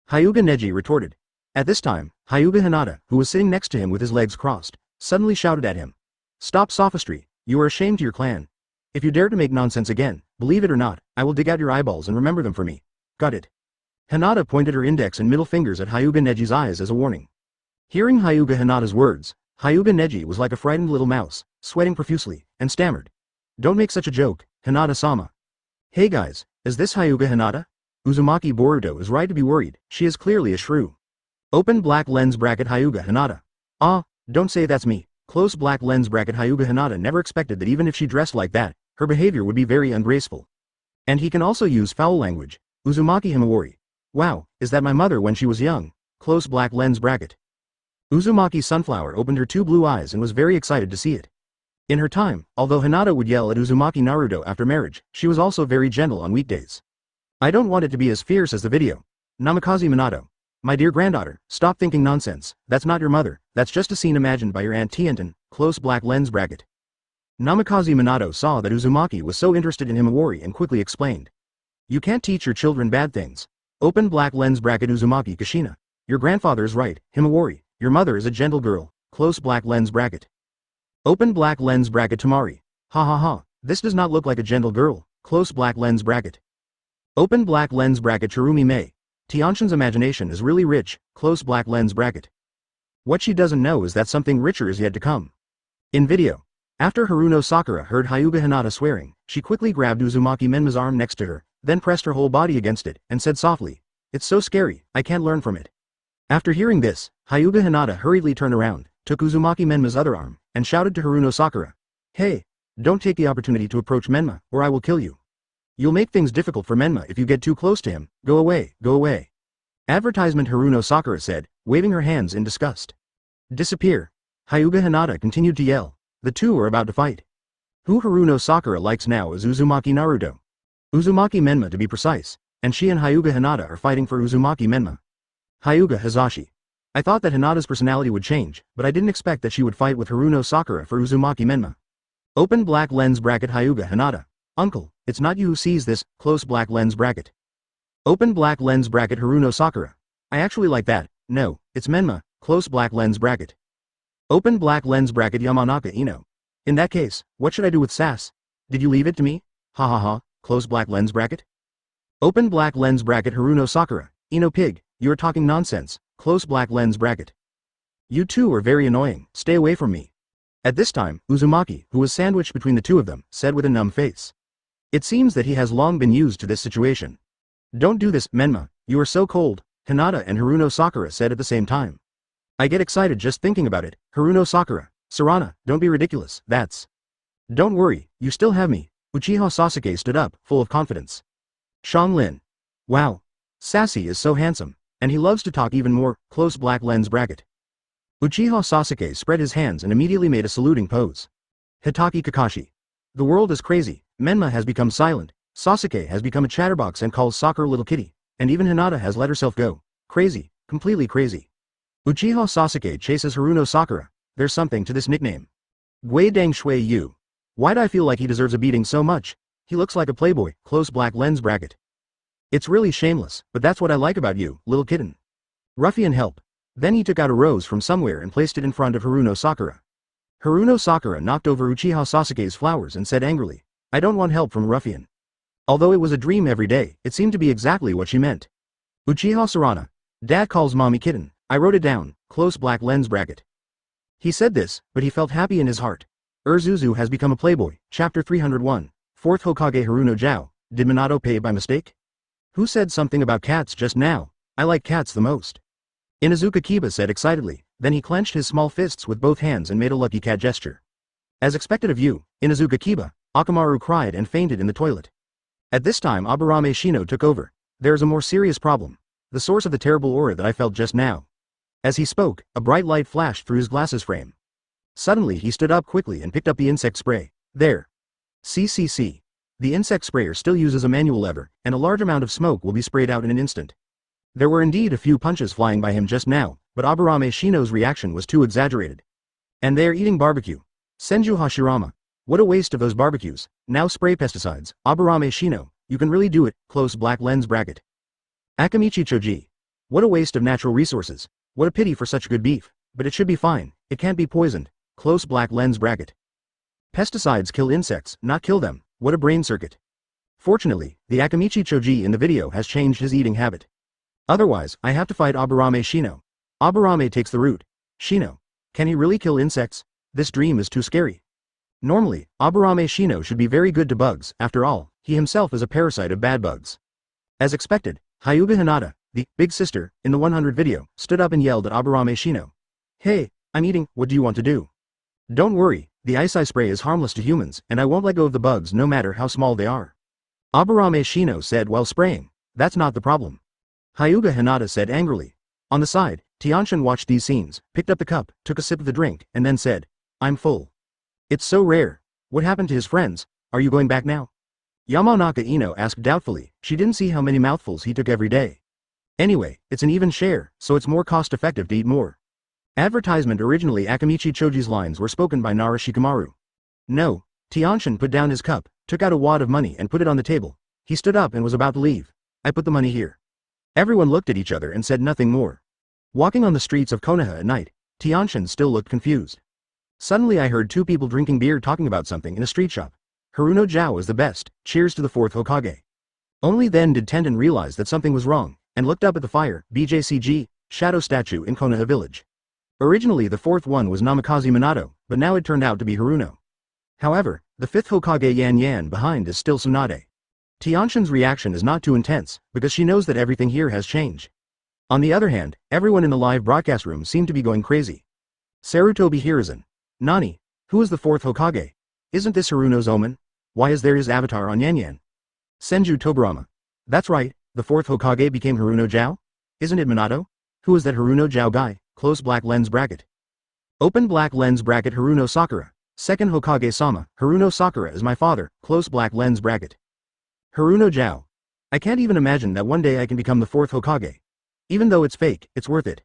A: Hyuga Neji retorted. At this time, Hyuga Hinata, who was sitting next to him with his legs crossed, suddenly shouted at him. Stop sophistry, you are a shame to your clan. If you dare to make nonsense again, believe it or not, I will dig out your eyeballs and remember them for me. Got it. Hinata pointed her index and middle fingers at Hyuga Neji's eyes as a warning. Hearing Hyuga Hinata's words, Hyuga Neji was like a frightened little mouse, sweating profusely, and stammered. Don't make such a joke, Hinata-sama. Hey guys, is this Hyuga Hinata? Uzumaki Boruto is right to be worried, she is clearly a shrew. Open black lens bracket Hyuga Hinata. Don't say that's me. Close black lens bracket. Hyuga Hinata never expected that even if she dressed like that, her behavior would be very ungraceful. And he can also use foul language. Uzumaki Himawari. Wow, is that my mother when she was young? Close black lens bracket. Uzumaki Sunflower opened her two blue eyes and was very excited to see it. In her time, although Hinata would yell at Uzumaki Naruto after marriage, she was also very gentle on weekdays. I don't want it to be as fierce as the video. Namikaze Minato. My dear granddaughter, stop thinking nonsense, that's not your mother, that's just a scene imagined by your Aunt Tianten, close black lens bracket. Namikaze Minato saw that Uzumaki was so interested in Himawari and quickly explained. You can't teach your children bad things. Open black lens bracket. Uzumaki Kushina. Your grandfather is right, Himawari, your mother is a gentle girl, close black lens bracket. Open black lens bracket. Tamari. Ha ha ha, this does not look like a gentle girl, close black lens bracket. Open black lens bracket. Chirumi Mei. Tianshin's imagination is really rich, close black lens bracket. What she doesn't know is that something richer is yet to come. In video. After Haruno Sakura heard Hyuga Hinata swearing, she quickly grabbed Uzumaki Menma's arm next to her, then pressed her whole body against it, and said softly, "It's so scary, I can't learn from it." After hearing this, Hyuga Hinata hurriedly turned around, took Uzumaki Menma's other arm, and shouted to Haruno Sakura. Hey! Don't take the opportunity to approach Menma, or I will kill you. You'll make things difficult for Menma if you get too close to him, go away, go away. Advertisement. Haruno Sakura said, waving her hands in disgust. Disappear. Hyuga Hinata continued to yell. The two are about to fight. Who Haruno Sakura likes now is Uzumaki Naruto. Uzumaki Menma to be precise, and she and Hyuga Hinata are fighting for Uzumaki Menma. Hyuga Hizashi. I thought that Hinata's personality would change, but I didn't expect that she would fight with Haruno Sakura for Uzumaki Menma. Open black lens bracket. Hyuga Hinata. Uncle, it's not you who sees this, close black lens bracket. Open black lens bracket. Haruno Sakura. I actually like that, no, it's Menma, close black lens bracket. Open black lens bracket. Yamanaka Ino. In that case, what should I do with sass? Did you leave it to me? Ha ha ha, close black lens bracket. Open black lens bracket. Haruno Sakura. Ino pig, you are talking nonsense, close black lens bracket. You two are very annoying, stay away from me. At this time, Uzumaki, who was sandwiched between the two of them, said with a numb face. It seems that he has long been used to this situation. Don't do this, Menma, you are so cold, Hinata and Haruno Sakura said at the same time. I get excited just thinking about it, Haruno Sakura. Sarana, don't be ridiculous, that's. Don't worry, you still have me. Uchiha Sasuke stood up, full of confidence. Xianglin. Wow. Sassy is so handsome, and he loves to talk even more, close black lens bracket. Uchiha Sasuke spread his hands and immediately made a saluting pose. Hatake Kakashi. The world is crazy, Menma has become silent, Sasuke has become a chatterbox and calls Sakura little kitty, and even Hinata has let herself go. Crazy, completely crazy. Uchiha Sasuke chases Haruno Sakura, there's something to this nickname. Gui Dang Shui Yu. Why'd I feel like he deserves a beating so much? He looks like a playboy, close black lens bracket. It's really shameless, but that's what I like about you, little kitten. Ruffian help. Then he took out a rose from somewhere and placed it in front of Haruno Sakura. Haruno Sakura knocked over Uchiha Sasuke's flowers and said angrily, I don't want help from Ruffian. Although it was a dream every day, it seemed to be exactly what she meant. Uchiha Sarana. Dad calls mommy kitten, I wrote it down, close black lens bracket. He said this, but he felt happy in his heart. Urzuzu has become a playboy, chapter 301, 4th Hokage Haruno Jiao, did Minato pay by mistake? Who said something about cats just now? I like cats the most. Inuzuka Kiba said excitedly, then he clenched his small fists with both hands and made a lucky cat gesture. As expected of you, Inuzuka Kiba, Akamaru cried and fainted in the toilet. At this time Aburame Shino took over. There is a more serious problem. The source of the terrible aura that I felt just now. As he spoke, a bright light flashed through his glasses frame. Suddenly he stood up quickly and picked up the insect spray. There. CCC. The insect sprayer still uses a manual lever, and a large amount of smoke will be sprayed out in an instant. There were indeed a few punches flying by him just now, but Aburame Shino's reaction was too exaggerated. And they're eating barbecue. Senju Hashirama. What a waste of those barbecues. Now spray pesticides. Aburame Shino, you can really do it, close black lens bracket. Akamichi Choji. What a waste of natural resources. What a pity for such good beef. But it should be fine, it can't be poisoned. Close black lens bracket. Pesticides kill insects, not kill them. What a brain circuit. Fortunately, the Akamichi Choji in the video has changed his eating habit. Otherwise, I have to fight Aburame Shino. Aburame takes the route. Shino. Can he really kill insects? This dream is too scary. Normally, Aburame Shino should be very good to bugs, after all, he himself is a parasite of bad bugs. As expected, Hyuga Hinata, the big sister, in the 100 video, stood up and yelled at Aburame Shino. Hey, I'm eating, what do you want to do? Don't worry, the ice I spray is harmless to humans, and I won't let go of the bugs no matter how small they are. Aburame Shino said while spraying. That's not the problem. Hyuga Hinata said angrily. On the side, Tianshin watched these scenes, picked up the cup, took a sip of the drink, and then said, I'm full. It's so rare. What happened to his friends? Are you going back now? Yamanaka Ino asked doubtfully. She didn't see how many mouthfuls he took every day. Anyway, it's an even share, so it's more cost-effective to eat more. Advertisement. Originally Akamichi Choji's lines were spoken by Nara Shikamaru. No. Tianshin put down his cup, took out a wad of money and put it on the table. He stood up and was about to leave. I put the money here. Everyone looked at each other and said nothing more. Walking on the streets of Konoha at night, Tianshin still looked confused. Suddenly I heard two people drinking beer talking about something in a street shop. Haruno Jiao is the best, cheers to the fourth Hokage. Only then did Tenten realize that something was wrong, and looked up at the fire, BJCG, shadow statue in Konoha village. Originally the fourth one was Namikaze Minato, but now it turned out to be Haruno. However, the fifth Hokage Yan behind is still Tsunade. Tianshin's reaction is not too intense, because she knows that everything here has changed. On the other hand, everyone in the live broadcast room seemed to be going crazy. Sarutobi Hiruzen. Nani? Who is the fourth Hokage? Isn't this Haruno's omen? Why is there his avatar on Yan? Senju Tobarama. That's right, the fourth Hokage became Haruno Jiao? Isn't it Minato? Who is that Haruno Jiao guy? Close black lens bracket. Open black lens bracket. Haruno Sakura. Second Hokage-sama. Haruno Sakura is my father. Close black lens bracket. Haruno Jiao. I can't even imagine that one day I can become the fourth Hokage. Even though it's fake, it's worth it.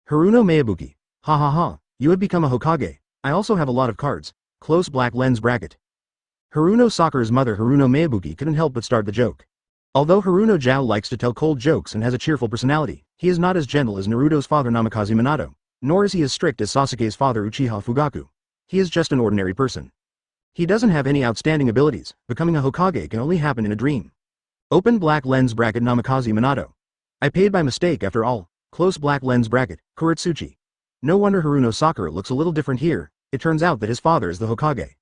A: Haruno Maebuki. Ha ha ha, you have become a Hokage. I also have a lot of cards. Close black lens bracket. Haruno Sakura's mother Haruno Maebuki couldn't help but start the joke. Although Haruno Jiao likes to tell cold jokes and has a cheerful personality, he is not as gentle as Naruto's father Namikaze Minato, nor is he as strict as Sasuke's father Uchiha Fugaku. He is just an ordinary person. He doesn't have any outstanding abilities. Becoming a Hokage can only happen in a dream. Open black lens bracket. Namikaze Minato. I paid by mistake after all. Close black lens bracket. Kuretsuchi. No wonder Haruno Sakura looks a little different here. It turns out that his father is the Hokage.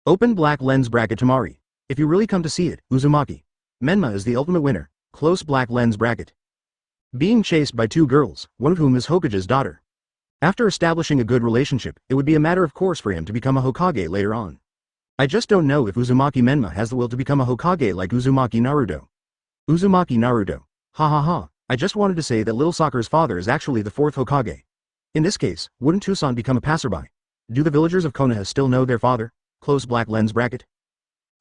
A: Open black lens bracket. Tamari. If you really come to see it, Uzumaki. Menma is the ultimate winner. Close black lens bracket. Being chased by two girls, one of whom is Hokage's daughter. After establishing a good relationship, it would be a matter of course for him to become a Hokage later on. I just don't know if Uzumaki Menma has the will to become a Hokage like Uzumaki Naruto. Uzumaki Naruto. Ha ha ha, I just wanted to say that little Sakura's father is actually the fourth Hokage. In this case, wouldn't Tucson become a passerby? Do the villagers of Konoha still know their father? Close black lens bracket.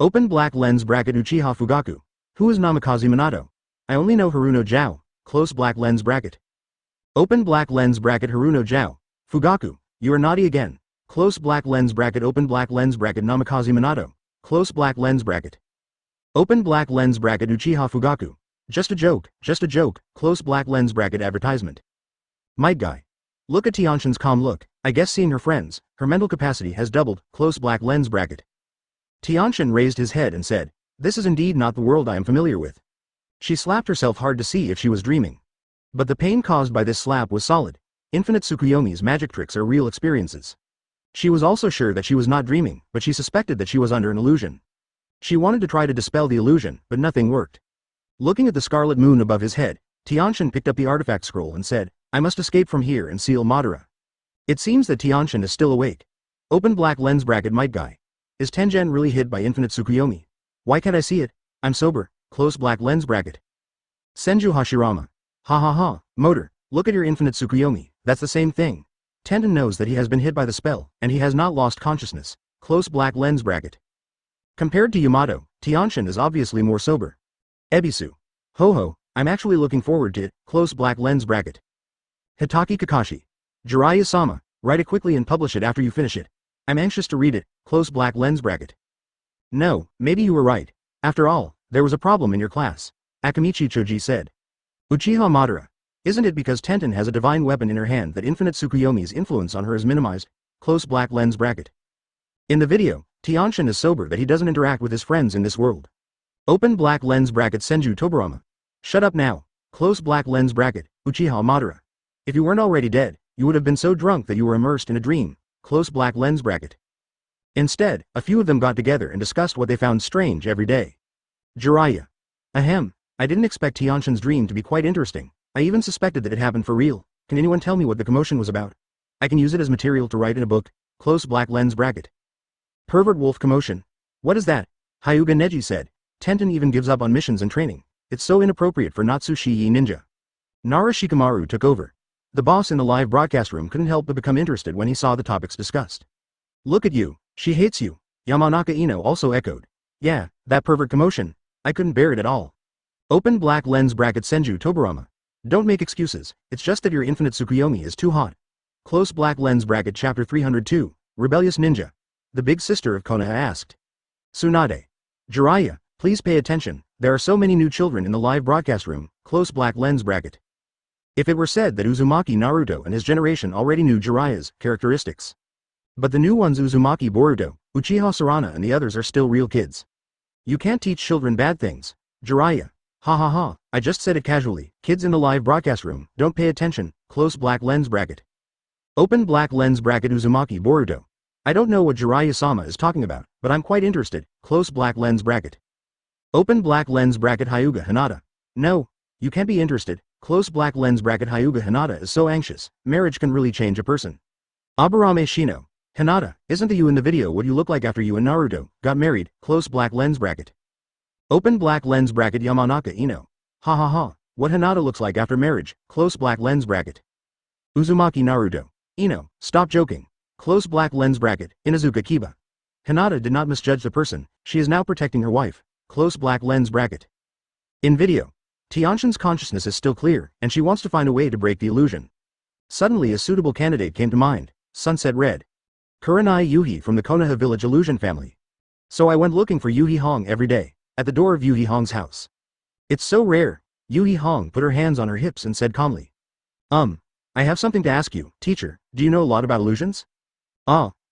A: Open black lens bracket. Uchiha Fugaku. Who is Namikaze Minato? I only know Haruno Jiao. Close black lens bracket. Open black lens bracket. Haruno Jiao. Fugaku, you are naughty again. Close black lens bracket. Open black lens bracket. Namikaze Minato. Close black lens bracket. Open black lens bracket. Uchiha Fugaku. Just a joke, just a joke. Close black lens bracket. Advertisement. Might guy. Look at Tianshin's calm look. I guess seeing her friends, her mental capacity has doubled. Close black lens bracket. Tianshin raised his head and said, this is indeed not the world I am familiar with. She slapped herself hard to see if she was dreaming. But the pain caused by this slap was solid. Infinite Tsukuyomi's magic tricks are real experiences. She was also sure that she was not dreaming, but she suspected that she was under an illusion. She wanted to try to dispel the illusion, but nothing worked. Looking at the scarlet moon above his head, Tianshin picked up the artifact scroll and said, I must escape from here and seal Madara. It seems that Tianshin is still awake. Open black lens bracket. Might guy. Is Tengen really hid by Infinite Tsukuyomi? Why can't I see it? I'm sober. Close black lens bracket. Senju Hashirama. Ha ha ha, motor, look at your Infinite Tsukuyomi, that's the same thing. Tenten knows that he has been hit by the spell, and he has not lost consciousness. Close black lens bracket. Compared to Yamato, Tianshin is obviously more sober. Ebisu. Ho ho, I'm actually looking forward to it. Close black lens bracket. Hatake Kakashi. Jiraiya-sama, write it quickly and publish it after you finish it. I'm anxious to read it. Close black lens bracket. No, maybe you were right. After all, there was a problem in your class. Akamichi Choji said. Uchiha Madara. Isn't it because Tenten has a divine weapon in her hand that Infinite Tsukuyomi's influence on her is minimized? Close black lens bracket. In the video, Tianshin is sober that he doesn't interact with his friends in this world. Open black lens bracket. Senju Tobarama. Shut up now. Close black lens bracket. Uchiha Madara. If you weren't already dead, you would have been so drunk that you were immersed in a dream. Close black lens bracket. Instead, a few of them got together and discussed what they found strange every day. Jiraiya. Ahem, I didn't expect Tianshin's dream to be quite interesting. I even suspected that it happened for real. Can anyone tell me what the commotion was about? I can use it as material to write in a book. Close black lens bracket. Pervert wolf commotion. What is that? Hyuga Neji said. Tenten even gives up on missions and training. It's so inappropriate for Natsushii ninja. Nara Shikamaru took over. The boss in the live broadcast room couldn't help but become interested when he saw the topics discussed. Look at you, she hates you. Yamanaka Ino also echoed. Yeah, that pervert commotion. I couldn't bear it at all. Open black lens bracket Senju Tobarama. Don't make excuses, it's just that your infinite Tsukuyomi is too hot. Close black lens bracket chapter 302, Rebellious Ninja. The big sister of Konoha asked. Tsunade. Jiraiya, please pay attention, there are so many new children in the live broadcast room, close black lens bracket. If it were said that Uzumaki Naruto and his generation already knew Jiraiya's characteristics. But the new ones Uzumaki Boruto, Uchiha Sarana and the others are still real kids. You can't teach children bad things. Jiraiya. Ha ha ha, I just said it casually, kids in the live broadcast room, don't pay attention, close black lens bracket. Open black lens bracket Uzumaki Boruto. I don't know what Jiraiya-sama is talking about, but I'm quite interested, close black lens bracket. Open black lens bracket Hyuga Hinata. No, you can't be interested, close black lens bracket Hyuga Hinata is so anxious, marriage can really change a person. Aburame Shino. Hinata, isn't the you in the video what you look like after you and Naruto got married, close black lens bracket. Open black lens bracket Yamanaka Ino. Ha ha ha, what Hinata looks like after marriage, close black lens bracket. Uzumaki Naruto. Ino, stop joking. Close black lens bracket, Inazuka Kiba. Hinata did not misjudge the person, she is now protecting her wife, close black lens bracket. In video, Tianshin's consciousness is still clear, and she wants to find a way to break the illusion. Suddenly a suitable candidate came to mind, Sunset Red. Kurenai Yuhi from the Konoha village illusion family. So I went looking for Yuhi Hong every day, at the door of Yuhi Hong's house. It's so rare. Yuhi Hong put her hands on her hips and said calmly. I have something to ask you, teacher, do you know a lot about illusions?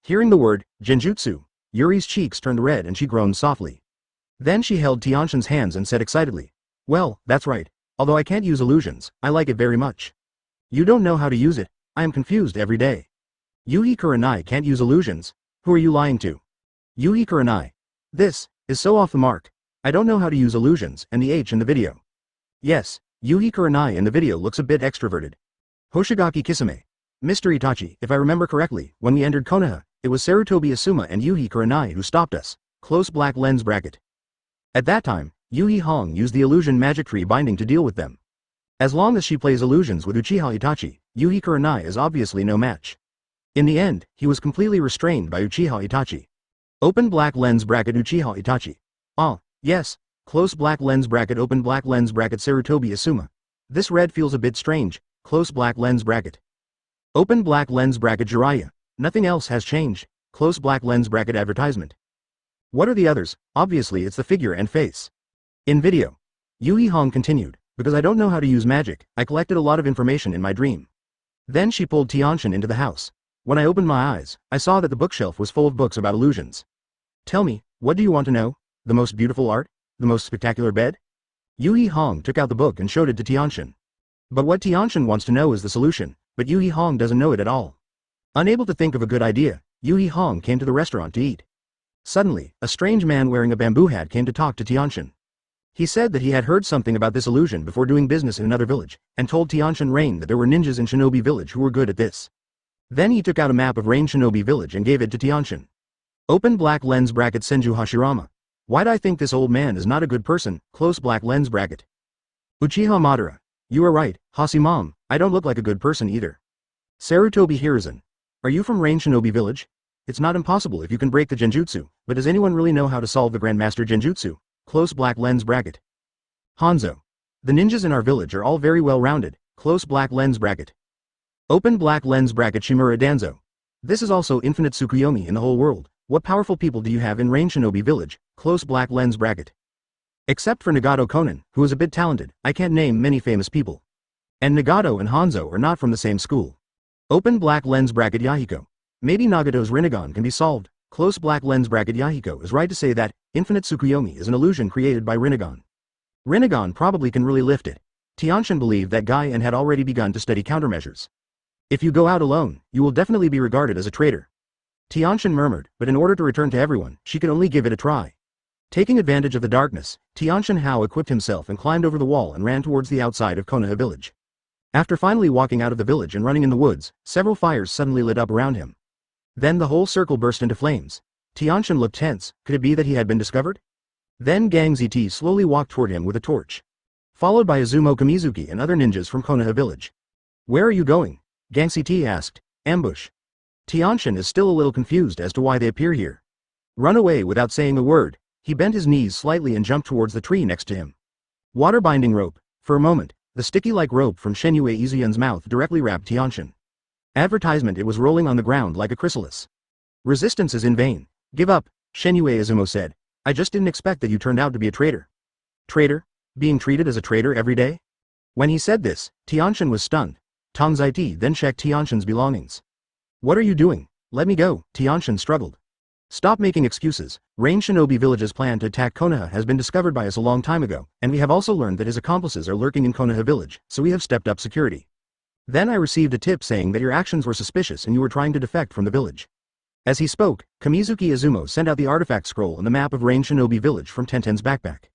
A: Hearing the word, genjutsu, Yuri's cheeks turned red and she groaned softly. Then she held Tianshin's hands and said excitedly. Well, that's right, although I can't use illusions, I like it very much. You don't know how to use it, I am confused every day. Yuhi Kurenai can't use illusions, who are you lying to? Yuhi Kurenai. This is so off the mark. I don't know how to use illusions and the H in the video. Yes, Yuhi Kurenai in the video looks a bit extroverted. Hoshigaki Kisame. Mr. Itachi, if I remember correctly, when we entered Konoha, it was Sarutobi Asuma and Yuhi Kurenai who stopped us, close black lens bracket. At that time, Yuhi Hong used the illusion magic tree binding to deal with them. As long as she plays illusions with Uchiha Itachi, Yuhi Kurenai is obviously no match. In the end, he was completely restrained by Uchiha Itachi. Open black lens bracket Uchiha Itachi. Yes, close black lens bracket open black lens bracket Sarutobi Asuma. This red feels a bit strange, close black lens bracket. Open black lens bracket Jiraiya. Nothing else has changed, close black lens bracket advertisement. What are the others? Obviously it's the figure and face. In video, Yuhi Hong continued, because I don't know how to use magic, I collected a lot of information in my dream. Then she pulled Tianshin into the house. When I opened my eyes, I saw that the bookshelf was full of books about illusions. Tell me, what do you want to know? The most beautiful art? The most spectacular bed? Yuhi Hong took out the book and showed it to Tianshin. But what Tianshin wants to know is the solution, but Yuhi Hong doesn't know it at all. Unable to think of a good idea, Yuhi Hong came to the restaurant to eat. Suddenly, a strange man wearing a bamboo hat came to talk to Tianshin. He said that he had heard something about this illusion before doing business in another village, and told Tianshin Rain that there were ninjas in Shinobi Village who were good at this. Then he took out a map of Rain Shinobi Village and gave it to Tianshin. Open black lens bracket Senju Hashirama. Why'd I think this old man is not a good person, close black lens bracket. Uchiha Madara. You are right, Hashi-mom, I don't look like a good person either. Sarutobi Hiruzen. Are you from Rain Shinobi Village? It's not impossible if you can break the genjutsu, but does anyone really know how to solve the Grandmaster genjutsu? Close black lens bracket. Hanzo. The ninjas in our village are all very well rounded, close black lens bracket. Open black lens bracket Shimura Danzo. This is also infinite Tsukuyomi in the whole world. What powerful people do you have in Rain Shinobi Village? Close black lens bracket. Except for Nagato Konan, who is a bit talented, I can't name many famous people. And Nagato and Hanzo are not from the same school. Open black lens bracket Yahiko. Maybe Nagato's Rinnegan can be solved. Close black lens bracket Yahiko is right to say that infinite Tsukuyomi is an illusion created by Rinnegan. Rinnegan probably can really lift it. Tianshin believed that guy and had already begun to study countermeasures. If you go out alone, you will definitely be regarded as a traitor. Tianshin murmured, but in order to return to everyone, she could only give it a try. Taking advantage of the darkness, Tianshin Hao equipped himself and climbed over the wall and ran towards the outside of Konoha village. After finally walking out of the village and running in the woods, several fires suddenly lit up around him. Then the whole circle burst into flames. Tianshan looked tense. Could it be that he had been discovered? Then Gang ZT slowly walked toward him with a torch, followed by Izumo Kamizuki and other ninjas from Konoha village. Where are you going? Gang ZT asked. Ambush. Tianshan is still a little confused as to why they appear here. Run away without saying a word. He bent his knees slightly and jumped towards the tree next to him. Water binding rope. For a moment, the sticky-like rope from Shenue Izuyun's mouth directly wrapped Tianshan. Advertisement. It was rolling on the ground like a chrysalis. Resistance is in vain. Give up, Shenue Izumo said. I just didn't expect that you turned out to be a traitor. Traitor? Being treated as a traitor every day? When he said this, Tianshan was stunned. Tong Zaiti then checked Tianshan's belongings. What are you doing? Let me go, Tianshan struggled. Stop making excuses. Rain Shinobi Village's plan to attack Konoha has been discovered by us a long time ago, and we have also learned that his accomplices are lurking in Konoha Village, so we have stepped up security. Then I received a tip saying that your actions were suspicious and you were trying to defect from the village. As he spoke, Kamizuki Izumo sent out the artifact scroll and the map of Rain Shinobi Village from Tenten's backpack.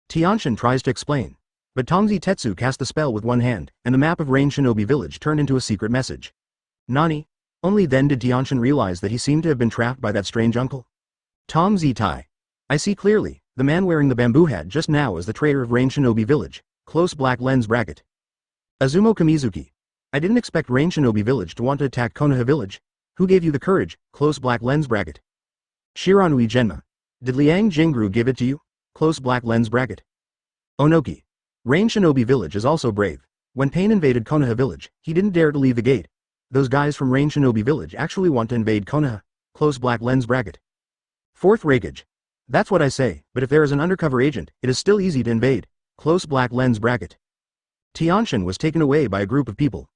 A: Tianshan tries to explain, but Tongzi Tetsu cast the spell with one hand, and the map of Rain Shinobi Village turned into a secret message. Nani? Only then did Tianshan realize that he seemed to have been trapped by that strange uncle. Tom Zitai. I see clearly, the man wearing the bamboo hat just now is the traitor of Rain Shinobi Village, close black lens bracket. Izumo Kamizuki. I didn't expect Rain Shinobi Village to want to attack Konoha Village. Who gave you the courage, close black lens bracket? Shiranui Genma. Did Liang Jingru give it to you? Close black lens bracket. Onoki. Rain Shinobi Village is also brave. When Payne invaded Konoha Village, he didn't dare to leave the gate. Those guys from Rain Shinobi Village actually want to invade Konoha. Close black lens bracket. Fourth Reikage. That's what I say, but if there is an undercover agent, it is still easy to invade. Close black lens bracket. Tianshan was taken away by a group of people.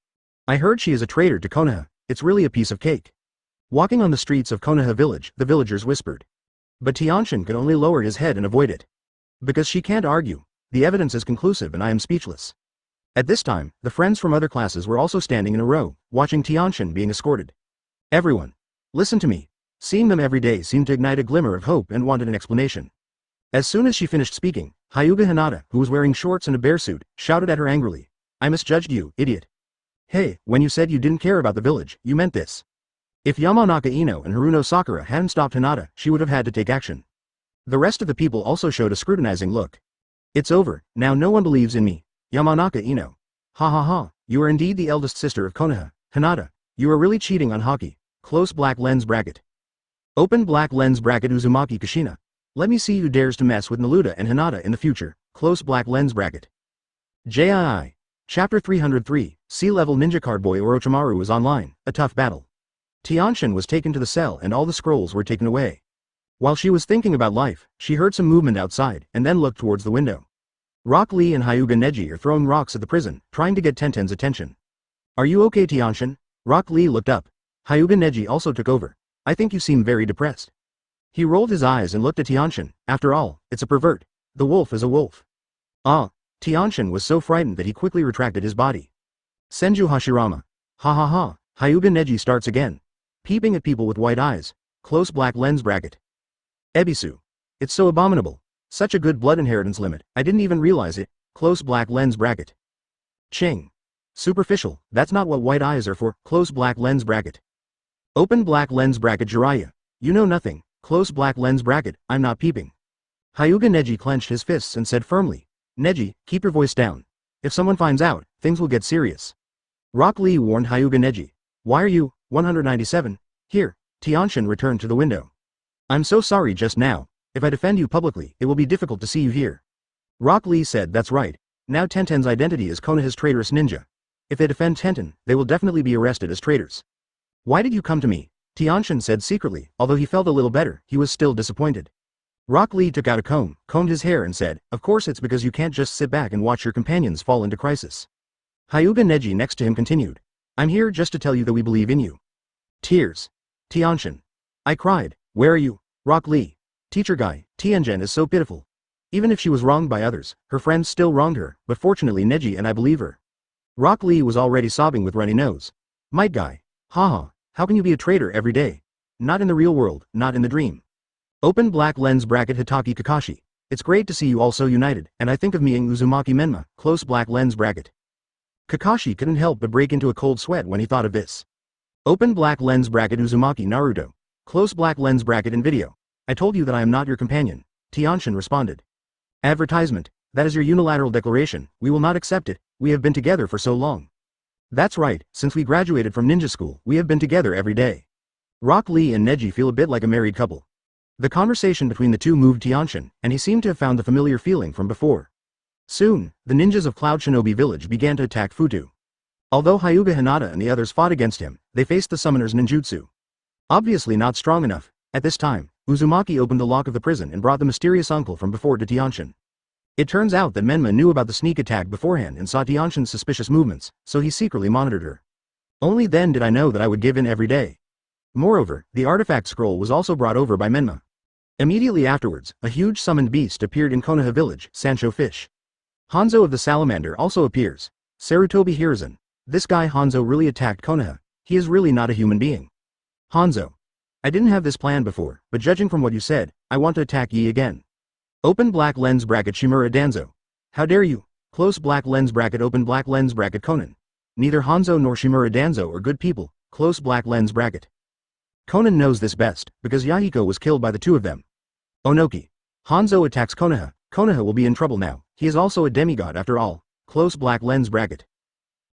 A: I heard she is a traitor to Konoha. It's really a piece of cake. Walking on the streets of Konoha Village, the villagers whispered. But Tianshan could only lower his head and avoid it. Because she can't argue. The evidence is conclusive and I am speechless. At this time, the friends from other classes were also standing in a row, watching Tianshan being escorted. Everyone. Listen to me. Seeing them every day seemed to ignite a glimmer of hope and wanted an explanation. As soon as she finished speaking, Hyuga Hinata, who was wearing shorts and a bear suit, shouted at her angrily. I misjudged you, idiot. Hey, when you said you didn't care about the village, you meant this. If Yamanaka Ino and Haruno Sakura hadn't stopped Hinata, she would have had to take action. The rest of the people also showed a scrutinizing look. It's over, now no one believes in me. Yamanaka Ino. Ha ha ha, you are indeed the eldest sister of Konoha. Hinata, you are really cheating on hockey. Close black lens bracket. Open black lens bracket Uzumaki Kushina. Let me see who dares to mess with Naruto and Hinata in the future. Close black lens bracket. JII. Chapter 303, Sea-level ninja card boy Orochimaru is online, a tough battle. Tianshan was taken to the cell and all the scrolls were taken away. While she was thinking about life, she heard some movement outside and then looked towards the window. Rock Lee and Hyuga Neji are throwing rocks at the prison, trying to get Tenten's attention. Are you okay, Tianshan? Rock Lee looked up. Hyuga Neji also took over. I think you seem very depressed. He rolled his eyes and looked at Tianshan. After all, it's a pervert. The wolf is a wolf. Ah. Tianshan was so frightened that he quickly retracted his body. Senju Hashirama. Ha ha ha. Hyuga Neji starts again. Peeping at people with white eyes. Close black lens bracket. Ebisu. It's so abominable. Such a good blood inheritance limit, I didn't even realize it. Close black lens bracket. Ching. Superficial, that's not what white eyes are for. Close black lens bracket. Open black lens bracket Jiraiya. You know nothing. Close black lens bracket, I'm not peeping. Hyuga Neji clenched his fists and said firmly. Neji, keep your voice down. If someone finds out, things will get serious. Rock Lee warned Hyuga Neji. Why are you, 197? Here, Tianshan returned to the window. I'm so sorry just now. If I defend you publicly, it will be difficult to see you here. Rock Lee said that's right. Now Tenten's identity is Konoha's traitorous ninja. If they defend Tenten, they will definitely be arrested as traitors. Why did you come to me? Tianshan said secretly, although he felt a little better, he was still disappointed. Rock Lee took out a comb, combed his hair and said, of course it's because you can't just sit back and watch your companions fall into crisis. Hyuga Neji next to him continued. I'm here just to tell you that we believe in you. Tears. Tianshan. I cried. Where are you? Rock Lee. Teacher guy, Tianjin is so pitiful. Even if she was wronged by others, her friends still wronged her, but fortunately Neji and I believe her. Rock Lee was already sobbing with runny nose. Might guy. Haha, how can you be a traitor every day? Not in the real world, not in the dream. Open black lens bracket Hatake Kakashi. It's great to see you all so united, and I think of me and Uzumaki Menma, close black lens bracket. Kakashi couldn't help but break into a cold sweat when he thought of this. Open black lens bracket Uzumaki Naruto. Close black lens bracket in video. I told you that I am not your companion, Tianshin responded. Advertisement, that is your unilateral declaration, we will not accept it, we have been together for so long. That's right, since we graduated from ninja school, we have been together every day. Rock Lee and Neji feel a bit like a married couple. The conversation between the two moved Tianshin, and he seemed to have found the familiar feeling from before. Soon, the ninjas of Cloud Shinobi Village began to attack Futu. Although Hyuga Hinata and the others fought against him, they faced the summoner's ninjutsu. Obviously not strong enough. At this time, Uzumaki opened the lock of the prison and brought the mysterious uncle from before to Tianshin. It turns out that Menma knew about the sneak attack beforehand and saw Tianshin's suspicious movements, so he secretly monitored her. Only then did I know that I would give in every day. Moreover, the artifact scroll was also brought over by Menma. Immediately afterwards, a huge summoned beast appeared in Konoha village, Sancho Fish. Hanzo of the Salamander also appears. Sarutobi Hiruzen. This guy Hanzo really attacked Konoha. He is really not a human being. Hanzo. I didn't have this plan before, but judging from what you said, I want to attack ye again. Open black lens bracket Shimura Danzo. How dare you? Close black lens bracket open black lens bracket Conan. Neither Hanzo nor Shimura Danzo are good people, close black lens bracket. Conan knows this best, because Yahiko was killed by the two of them. Onoki. Hanzo attacks Konoha. Konoha will be in trouble now, he is also a demigod after all, close black lens bracket.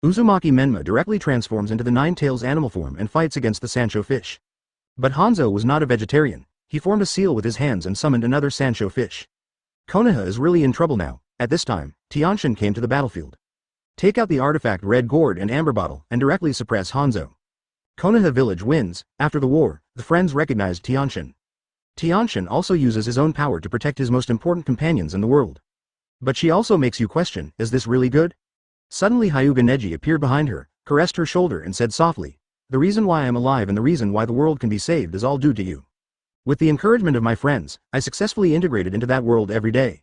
A: Uzumaki Menma directly transforms into the Nine-Tails animal form and fights against the Sancho fish. But Hanzo was not a vegetarian, he formed a seal with his hands and summoned another Sancho fish. Konoha is really in trouble now. At this time, Tianshin came to the battlefield. Take out the artifact Red Gourd and Amber Bottle and directly suppress Hanzo. Konoha village wins. After the war, the friends recognized Tianshin. Tianshin also uses his own power to protect his most important companions in the world. But she also makes you question, is this really good? Suddenly Hyuga Neji appeared behind her, caressed her shoulder and said softly, the reason why I am alive and the reason why the world can be saved is all due to you. With the encouragement of my friends, I successfully integrated into that world every day.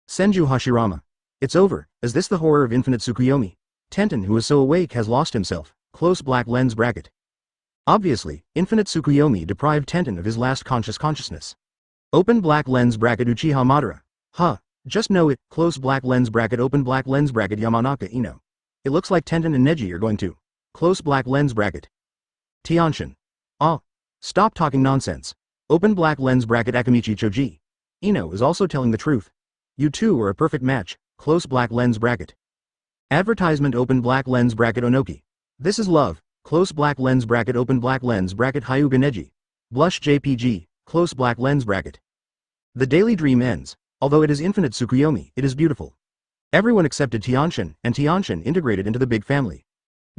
A: Senju Hashirama. It's over. Is this the horror of infinite Tsukuyomi? Tenten who is so awake has lost himself, close black lens bracket. Obviously, infinite Tsukuyomi deprived Tenten of his last consciousness. Open black lens bracket Uchiha Madara. Huh, just know it, close black lens bracket open black lens bracket Yamanaka Ino. It looks like Tenten and Neji are going to. Close black lens bracket. Tianshin. Ah. Stop talking nonsense. Open black lens bracket Akamichi Choji. Ino is also telling the truth. You two are a perfect match, close black lens bracket. Advertisement open black lens bracket Onoki. This is love, close black lens bracket open black lens bracket Hyuga Neji. Blush JPG, close black lens bracket. The daily dream ends. Although it is infinite Tsukuyomi, it is beautiful. Everyone accepted Tianshin, and Tianshin integrated into the big family.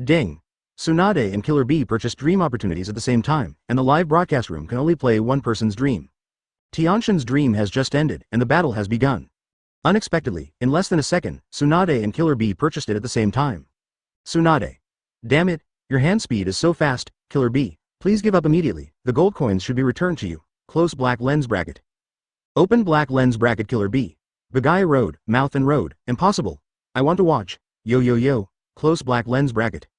A: Ding. Tsunade and Killer Bee purchased dream opportunities at the same time, and the live broadcast room can only play one person's dream. Tianshin's dream has just ended, and the battle has begun. Unexpectedly, in less than a second, Tsunade and Killer Bee purchased it at the same time. Tsunade. Damn it, your hand speed is so fast, Killer Bee, please give up immediately, the gold coins should be returned to you, close black lens bracket. Open black lens bracket Killer Bee. Bagaya Road, Mouth and Road, impossible. I want to watch. Yo yo yo, close black lens bracket.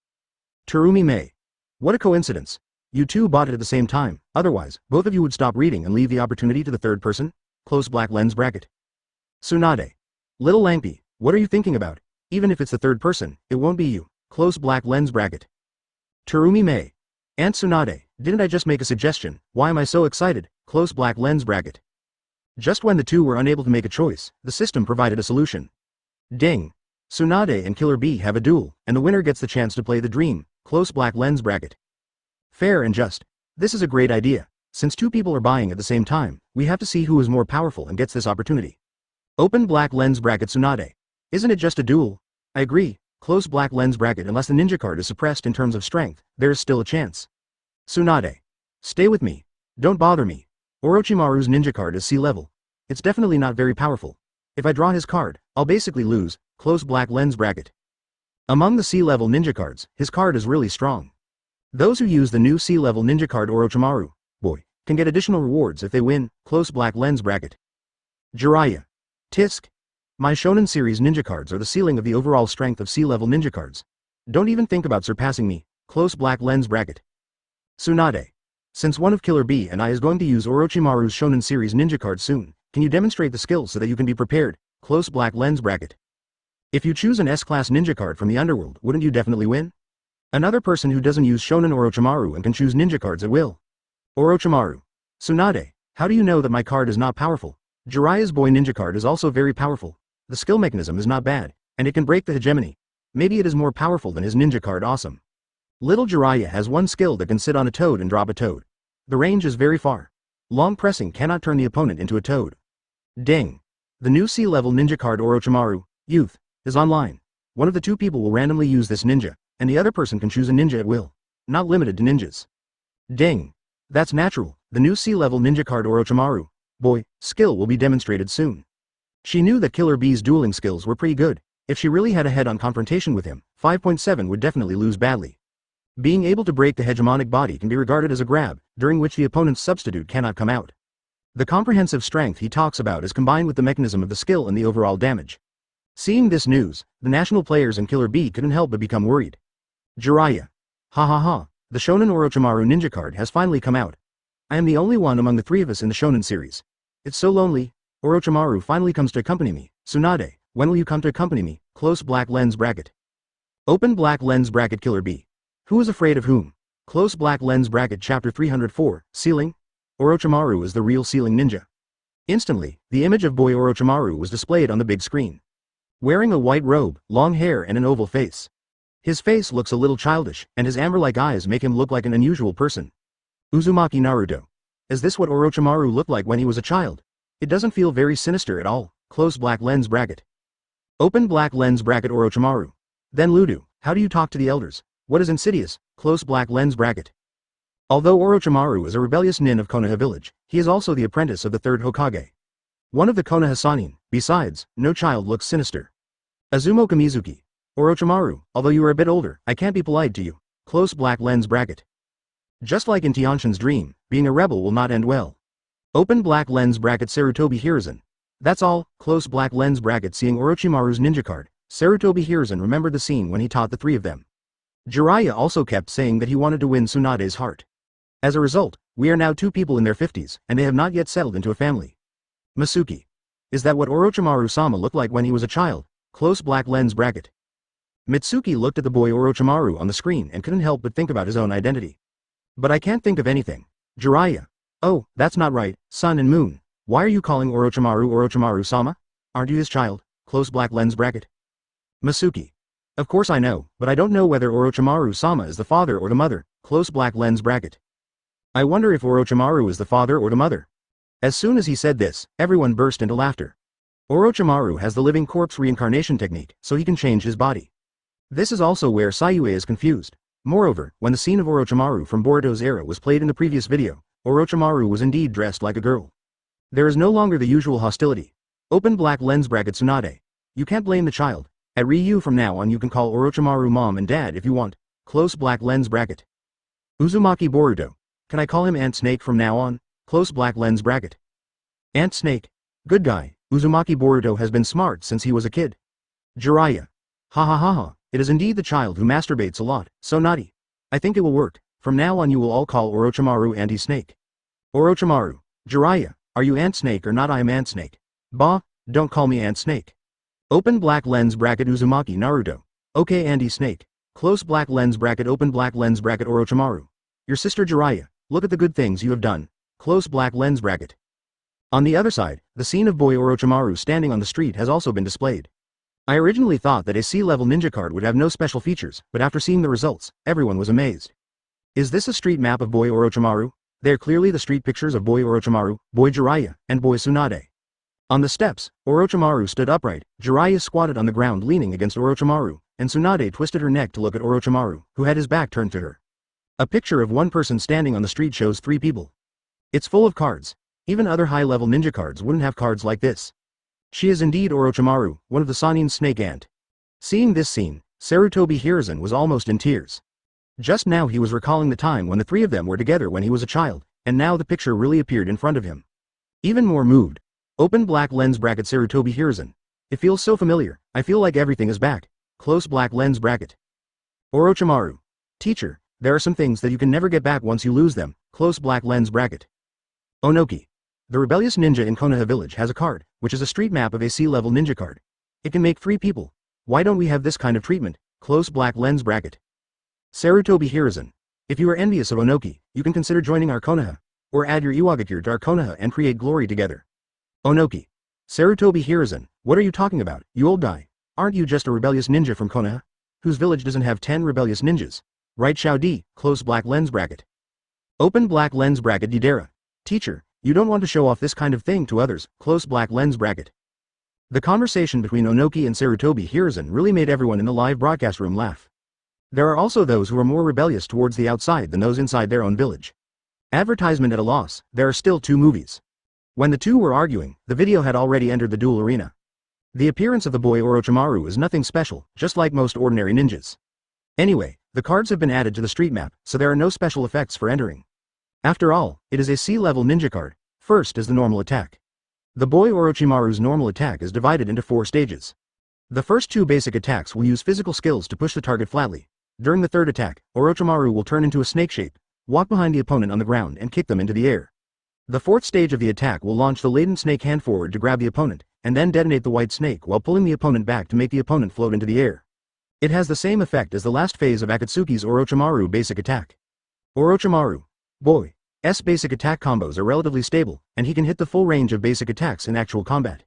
A: Terumi Mei. What a coincidence. You two bought it at the same time, otherwise, both of you would stop reading and leave the opportunity to the third person? Close black lens bracket. Tsunade. Little Lampy, what are you thinking about? Even if it's the third person, it won't be you. Close black lens bracket. Terumi Mei. Aunt Tsunade, didn't I just make a suggestion? Why am I so excited? Close black lens bracket. Just when the two were unable to make a choice, the system provided a solution. Ding. Tsunade and Killer Bee have a duel, and the winner gets the chance to play the dream, close black lens bracket. Fair and just. This is a great idea. Since two people are buying at the same time, we have to see who is more powerful and gets this opportunity. Open black lens bracket Tsunade. Isn't it just a duel? I agree, close black lens bracket unless the ninja card is suppressed in terms of strength, there is still a chance. Tsunade. Stay with me. Don't bother me. Orochimaru's ninja card is C-level. It's definitely not very powerful. If I draw his card, I'll basically lose, close black lens bracket. Among the C-level ninja cards, his card is really strong. Those who use the new C-level ninja card Orochimaru, boy, can get additional rewards if they win, close black lens bracket. Jiraiya. Tisk. My Shonen series ninja cards are the ceiling of the overall strength of C-level ninja cards. Don't even think about surpassing me, close black lens bracket. Tsunade. Since one of Killer Bee and I is going to use Orochimaru's Shonen series ninja card soon, can you demonstrate the skills so that you can be prepared, close black lens bracket. If you choose an S-class ninja card from the underworld, wouldn't you definitely win? Another person who doesn't use Shonen Orochimaru and can choose ninja cards at will. Orochimaru. Tsunade, how do you know that my card is not powerful? Jiraiya's boy ninja card is also very powerful. The skill mechanism is not bad, and it can break the hegemony. Maybe it is more powerful than his ninja card. Awesome. Little Jiraiya has one skill that can sit on a toad and drop a toad. The range is very far. Long pressing cannot turn the opponent into a toad. Ding. The new C-level ninja card Orochimaru, Youth, is online. One of the two people will randomly use this ninja, and the other person can choose a ninja at will. Not limited to ninjas. Ding. That's natural. The new C-level ninja card Orochimaru, boy, skill will be demonstrated soon. She knew that Killer Bee's dueling skills were pretty good. If she really had a head-on confrontation with him, 5.7 would definitely lose badly. Being able to break the hegemonic body can be regarded as a grab, during which the opponent's substitute cannot come out. The comprehensive strength he talks about is combined with the mechanism of the skill and the overall damage. Seeing this news, the national players and Killer Bee couldn't help but become worried. Jiraiya. Ha ha ha, the Shonen Orochimaru ninja card has finally come out. I am the only one among the three of us in the Shonen series. It's so lonely. Orochimaru finally comes to accompany me. Tsunade, when will you come to accompany me? Close black lens bracket. Open black lens bracket Killer Bee. Who is afraid of whom? Close black lens bracket chapter 304, Ceiling? Orochimaru is the real ceiling ninja. Instantly, the image of boy Orochimaru was displayed on the big screen. Wearing a white robe, long hair and an oval face. His face looks a little childish, and his amber-like eyes make him look like an unusual person. Uzumaki Naruto. Is this what Orochimaru looked like when he was a child? It doesn't feel very sinister at all. Close black lens bracket. Open black lens bracket Orochimaru. Then Ludo, how do you talk to the elders? What is insidious? Close black lens bracket. Although Orochimaru is a rebellious nin of Konoha village, he is also the apprentice of the third Hokage. One of the Konoha Sannin. Besides, no child looks sinister. Azumo Kamizuki. Orochimaru, although you are a bit older, I can't be polite to you. Close black lens bracket. Just like in Tianshin's dream, being a rebel will not end well. Open black lens bracket Sarutobi Hiruzen. That's all. Close black lens bracket. Seeing Orochimaru's ninja card, Sarutobi Hiruzen remembered the scene when he taught the three of them. Jiraiya also kept saying that he wanted to win Tsunade's heart. As a result, we are now two people in their 50s, and they have not yet settled into a family. Masuki. Is that what Orochimaru-sama looked like when he was a child? Close black lens bracket. Mitsuki looked at the boy Orochimaru on the screen and couldn't help but think about his own identity. But I can't think of anything. Jiraiya. Oh, that's not right, sun and moon. Why are you calling Orochimaru Orochimaru-sama? Aren't you his child? Close black lens bracket. Masuki. Of course I know, but I don't know whether Orochimaru-sama is the father or the mother. Close black lens bracket. I wonder if Orochimaru is the father or the mother. As soon as he said this, everyone burst into laughter. Orochimaru has the living corpse reincarnation technique, so he can change his body. This is also where Sayue is confused. Moreover, when the scene of Orochimaru from Boruto's era was played in the previous video, Orochimaru was indeed dressed like a girl. There is no longer the usual hostility. Open black lens bracket Tsunade. You can't blame the child. At Ryu from now on you can call Orochimaru mom and dad if you want. Close black lens bracket. Uzumaki Boruto. Can I call him Ant Snake from now on? Close black lens bracket. Ant Snake. Good guy. Uzumaki Boruto has been smart since he was a kid. Jiraiya. Ha ha ha ha. It is indeed the child who masturbates a lot, so naughty. I think it will work. From now on you will all call Orochimaru Auntie Snake. Orochimaru. Jiraiya. Are you Ant Snake or not? I am Ant Snake. Bah, don't call me Ant Snake. Open black lens bracket Uzumaki Naruto. Okay Auntie Snake. Close black lens bracket. Open black lens bracket Orochimaru. Your sister Jiraiya. Look at the good things you have done. Close black lens bracket. On the other side, the scene of boy Orochimaru standing on the street has also been displayed. I originally thought that a C-level ninja card would have no special features, but after seeing the results, everyone was amazed. Is this a street map of boy Orochimaru? They are clearly the street pictures of boy Orochimaru, boy Jiraiya, and boy Tsunade. On the steps, Orochimaru stood upright, Jiraiya squatted on the ground leaning against Orochimaru, and Tsunade twisted her neck to look at Orochimaru, who had his back turned to her. A picture of one person standing on the street shows three people. It's full of cards. Even other high-level ninja cards wouldn't have cards like this. She is indeed Orochimaru, one of the Sannin's snake ant. Seeing this scene, Sarutobi Hiruzen was almost in tears. Just now he was recalling the time when the three of them were together when he was a child, and now the picture really appeared in front of him. Even more moved. Open black lens bracket Sarutobi Hiruzen. It feels so familiar, I feel like everything is back. Close black lens bracket. Orochimaru. Teacher, there are some things that you can never get back once you lose them. Close black lens bracket. Onoki. The rebellious ninja in Konoha village has a card, which is a street map of a C-level ninja card. It can make three people. Why don't we have this kind of treatment? Close black lens bracket. Sarutobi Hiruzen. If you are envious of Onoki, you can consider joining our Konoha. Or add your Iwagakure to our Konoha and create glory together. Onoki. Sarutobi Hiruzen, what are you talking about, you old guy? Aren't you just a rebellious ninja from Konoha? Whose village doesn't have 10 rebellious ninjas? Right, Xiao Di, close black lens bracket. Open black lens bracket Didera. Teacher, you don't want to show off this kind of thing to others, close black lens bracket. The conversation between Onoki and Sarutobi Hiruzen really made everyone in the live broadcast room laugh. There are also those who are more rebellious towards the outside than those inside their own village. Advertisement at a loss, there are still 2 movies. When the two were arguing, the video had already entered the duel arena. The appearance of the boy Orochimaru is nothing special, just like most ordinary ninjas. Anyway, the cards have been added to the street map, so there are no special effects for entering. After all, it is a C-level ninja card. First is the normal attack. The boy Orochimaru's normal attack is divided into 4 stages. The first 2 basic attacks will use physical skills to push the target flatly. During the third attack, Orochimaru will turn into a snake shape, walk behind the opponent on the ground and kick them into the air. The fourth stage of the attack will launch the latent snake hand forward to grab the opponent, and then detonate the white snake while pulling the opponent back to make the opponent float into the air. It has the same effect as the last phase of Akatsuki's Orochimaru basic attack. Orochimaru, boy's basic attack combos are relatively stable, and he can hit the full range of basic attacks in actual combat.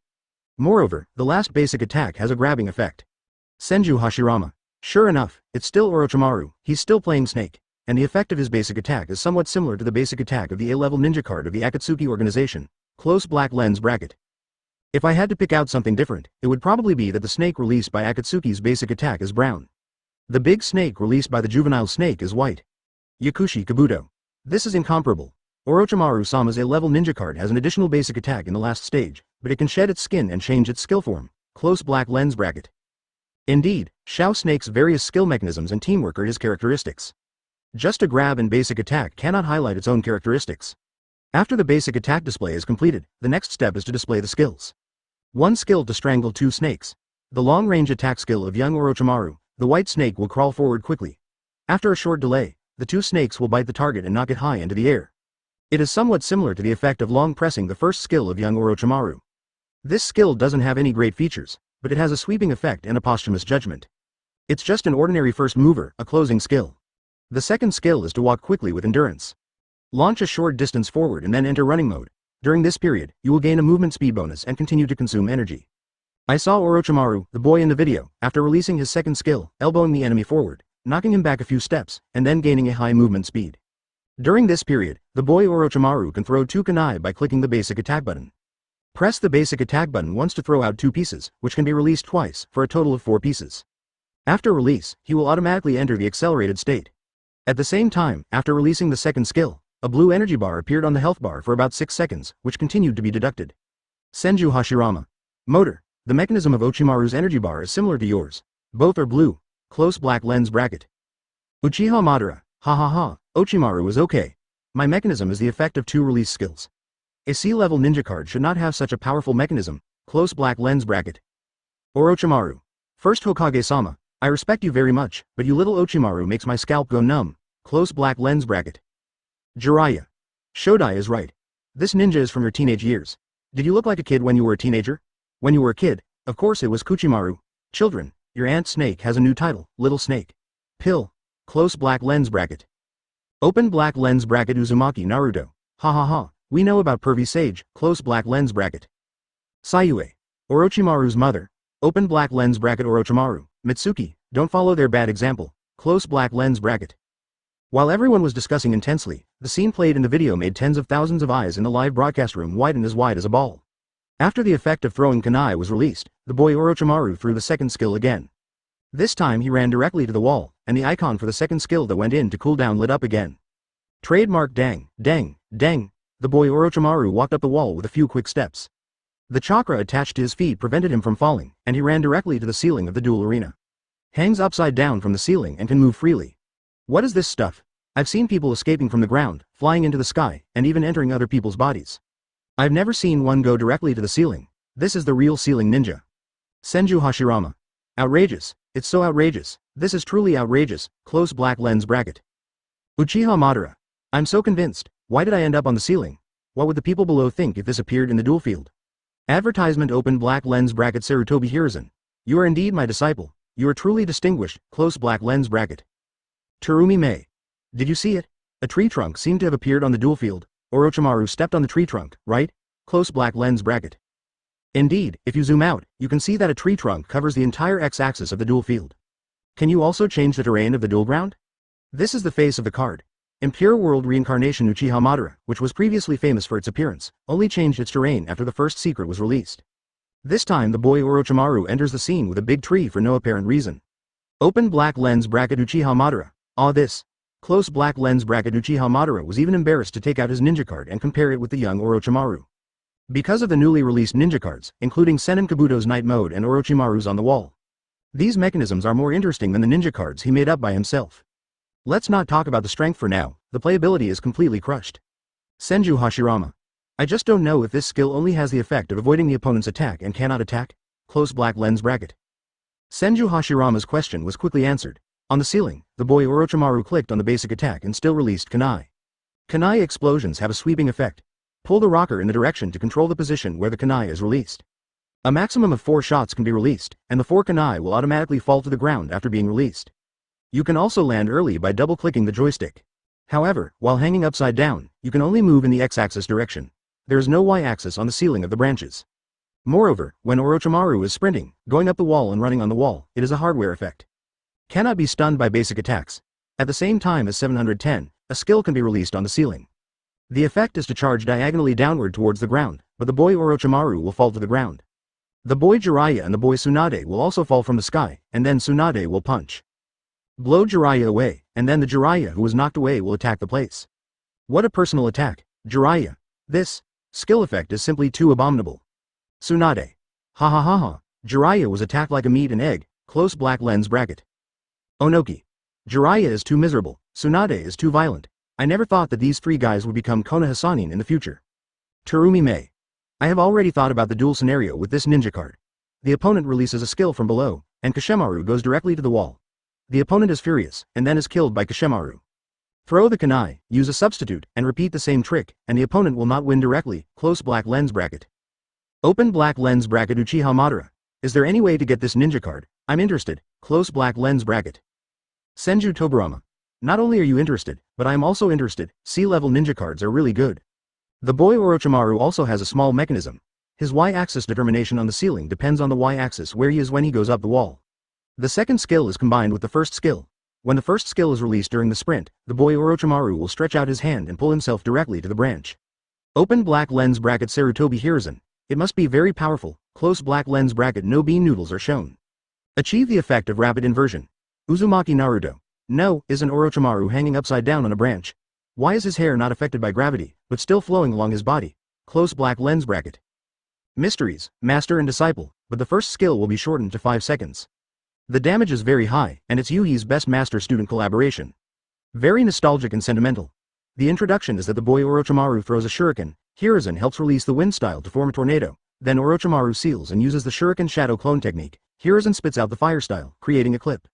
A: Moreover, the last basic attack has a grabbing effect. Senju Hashirama. Sure enough, it's still Orochimaru, he's still playing snake, and the effect of his basic attack is somewhat similar to the basic attack of the A-level ninja card of the Akatsuki organization, close black lens bracket. If I had to pick out something different, it would probably be that the snake released by Akatsuki's basic attack is brown. The big snake released by the juvenile snake is white. Yakushi Kabuto. This is incomparable. Orochimaru-sama's A-level ninja card has an additional basic attack in the last stage, but it can shed its skin and change its skill form, close black lens bracket. Indeed, Shao Snake's various skill mechanisms and teamwork are his characteristics. Just a grab and basic attack cannot highlight its own characteristics. After the basic attack display is completed, the next step is to display the skills. 1 skill to strangle 2 snakes. The long-range attack skill of young Orochimaru, the white snake will crawl forward quickly. After a short delay, the 2 snakes will bite the target and knock it high into the air. It is somewhat similar to the effect of long pressing the first skill of young Orochimaru. This skill doesn't have any great features, but it has a sweeping effect and a posthumous judgment. It's just an ordinary first mover, a closing skill. The second skill is to walk quickly with endurance. Launch a short distance forward and then enter running mode. During this period, you will gain a movement speed bonus and continue to consume energy. I saw Orochimaru, the boy in the video, after releasing his second skill, elbowing the enemy forward, knocking him back a few steps, and then gaining a high movement speed. During this period, the boy Orochimaru can throw 2 kunai by clicking the basic attack button. Press the basic attack button once to throw out 2 pieces, which can be released twice, for a total of 4 pieces. After release, he will automatically enter the accelerated state. At the same time, after releasing the second skill, a blue energy bar appeared on the health bar for about 6 seconds, which continued to be deducted. Senju Hashirama. Motor. The mechanism of Orochimaru's energy bar is similar to yours. Both are blue. Close black lens bracket. Uchiha Madara. Ha ha ha, Orochimaru is okay. My mechanism is the effect of 2 release skills. A C-level ninja card should not have such a powerful mechanism, close black lens bracket. Orochimaru. First Hokage-sama, I respect you very much, but you little Orochimaru makes my scalp go numb, close black lens bracket. Jiraiya. Shodai is right. This ninja is from your teenage years. Did you look like a kid when you were a teenager? When you were a kid, of course it was Kuchimaru. Children, your Aunt Snake has a new title, Little Snake. Pill. Close black lens bracket. Open black lens bracket Uzumaki Naruto. Ha ha ha, we know about Pervy Sage, close black lens bracket. Sayue. Orochimaru's mother. Open black lens bracket Orochimaru. Mitsuki, don't follow their bad example, close black lens bracket. While everyone was discussing intensely, the scene played in the video made tens of thousands of eyes in the live broadcast room widen as wide as a ball. After the effect of throwing kunai was released, the boy Orochimaru threw the second skill again. This time he ran directly to the wall, and the icon for the second skill that went in to cool down lit up again. Trademark dang, dang, dang. The boy Orochimaru walked up the wall with a few quick steps. The chakra attached to his feet prevented him from falling, and he ran directly to the ceiling of the duel arena. Hangs upside down from the ceiling and can move freely. What is this stuff? I've seen people escaping from the ground, flying into the sky, and even entering other people's bodies. I've never seen one go directly to the ceiling. This is the real ceiling ninja. Senju Hashirama. Outrageous. It's so outrageous. This is truly outrageous, close black lens bracket. Uchiha Madara. I'm so convinced. Why did I end up on the ceiling? What would the people below think if this appeared in the duel field? Advertisement open black lens bracket Sarutobi Hiruzen. You are indeed my disciple. You are truly distinguished. Close black lens bracket. Terumi Mei. Did you see it? A tree trunk seemed to have appeared on the duel field. Orochimaru stepped on the tree trunk, right? Close black lens bracket. Indeed, if you zoom out, you can see that a tree trunk covers the entire x-axis of the duel field. Can you also change the terrain of the duel ground? This is the face of the card. In Pure World Reincarnation, Uchiha Madara, which was previously famous for its appearance, only changed its terrain after the first secret was released. This time the boy Orochimaru enters the scene with a big tree for no apparent reason. Open black lens bracket Uchiha Madara. Ah, this. Close black lens bracket Uchiha Madara was even embarrassed to take out his ninja card and compare it with the young Orochimaru. Because of the newly released ninja cards, including Senin Kabuto's night mode and Orochimaru's on the wall. These mechanisms are more interesting than the ninja cards he made up by himself. Let's not talk about the strength for now, the playability is completely crushed. Senju Hashirama. I just don't know if this skill only has the effect of avoiding the opponent's attack and cannot attack. Close black lens bracket. Senju Hashirama's question was quickly answered. On the ceiling, the boy Orochimaru clicked on the basic attack and still released kunai. Kunai explosions have a sweeping effect. Pull the rocker in the direction to control the position where the kunai is released. A maximum of 4 shots can be released, and the 4 kunai will automatically fall to the ground after being released. You can also land early by double-clicking the joystick. However, while hanging upside down, you can only move in the x-axis direction. There is no y-axis on the ceiling of the branches. Moreover, when Orochimaru is sprinting, going up the wall and running on the wall, it is a hardware effect. Cannot be stunned by basic attacks. At the same time as 710, a skill can be released on the ceiling. The effect is to charge diagonally downward towards the ground, but the boy Orochimaru will fall to the ground. The boy Jiraiya and the boy Tsunade will also fall from the sky, and then Tsunade will punch. Blow Jiraiya away, and then the Jiraiya who was knocked away will attack the place. What a personal attack, Jiraiya. This skill effect is simply too abominable. Tsunade. Ha ha ha ha. Jiraiya was attacked like a meat and egg. Close black lens bracket. Onoki. Jiraiya is too miserable. Tsunade is too violent. I never thought that these 3 guys would become Konoha Sannin in the future. Terumi Mei. I have already thought about the duel scenario with this ninja card. The opponent releases a skill from below, and Kashemaru goes directly to the wall. The opponent is furious, and then is killed by Kashemaru. Throw the kunai, use a substitute, and repeat the same trick, and the opponent will not win directly. Close black lens bracket. Open black lens bracket Uchiha Madara. Is there any way to get this ninja card? I'm interested. Close black lens bracket. Senju Toburama. Not only are you interested, but I am also interested. C-level ninja cards are really good. The boy Orochimaru also has a small mechanism. His y-axis determination on the ceiling depends on the y-axis where he is when he goes up the wall. The second skill is combined with the first skill. When the first skill is released during the sprint, the boy Orochimaru will stretch out his hand and pull himself directly to the branch. Open black lens bracket Sarutobi Hiruzen. It must be very powerful. Close black lens bracket no bean noodles are shown. Achieve the effect of rapid inversion. Uzumaki Naruto. No, isn't Orochimaru hanging upside down on a branch? Why is his hair not affected by gravity, but still flowing along his body? Close black lens bracket. Mysteries, master and disciple, but the first skill will be shortened to 5 seconds. The damage is very high, and it's Yuhi's best master-student collaboration. Very nostalgic and sentimental. The introduction is that the boy Orochimaru throws a shuriken, Hiruzen helps release the wind style to form a tornado, then Orochimaru seals and uses the shuriken shadow clone technique, Hiruzen spits out the fire style, creating a clip.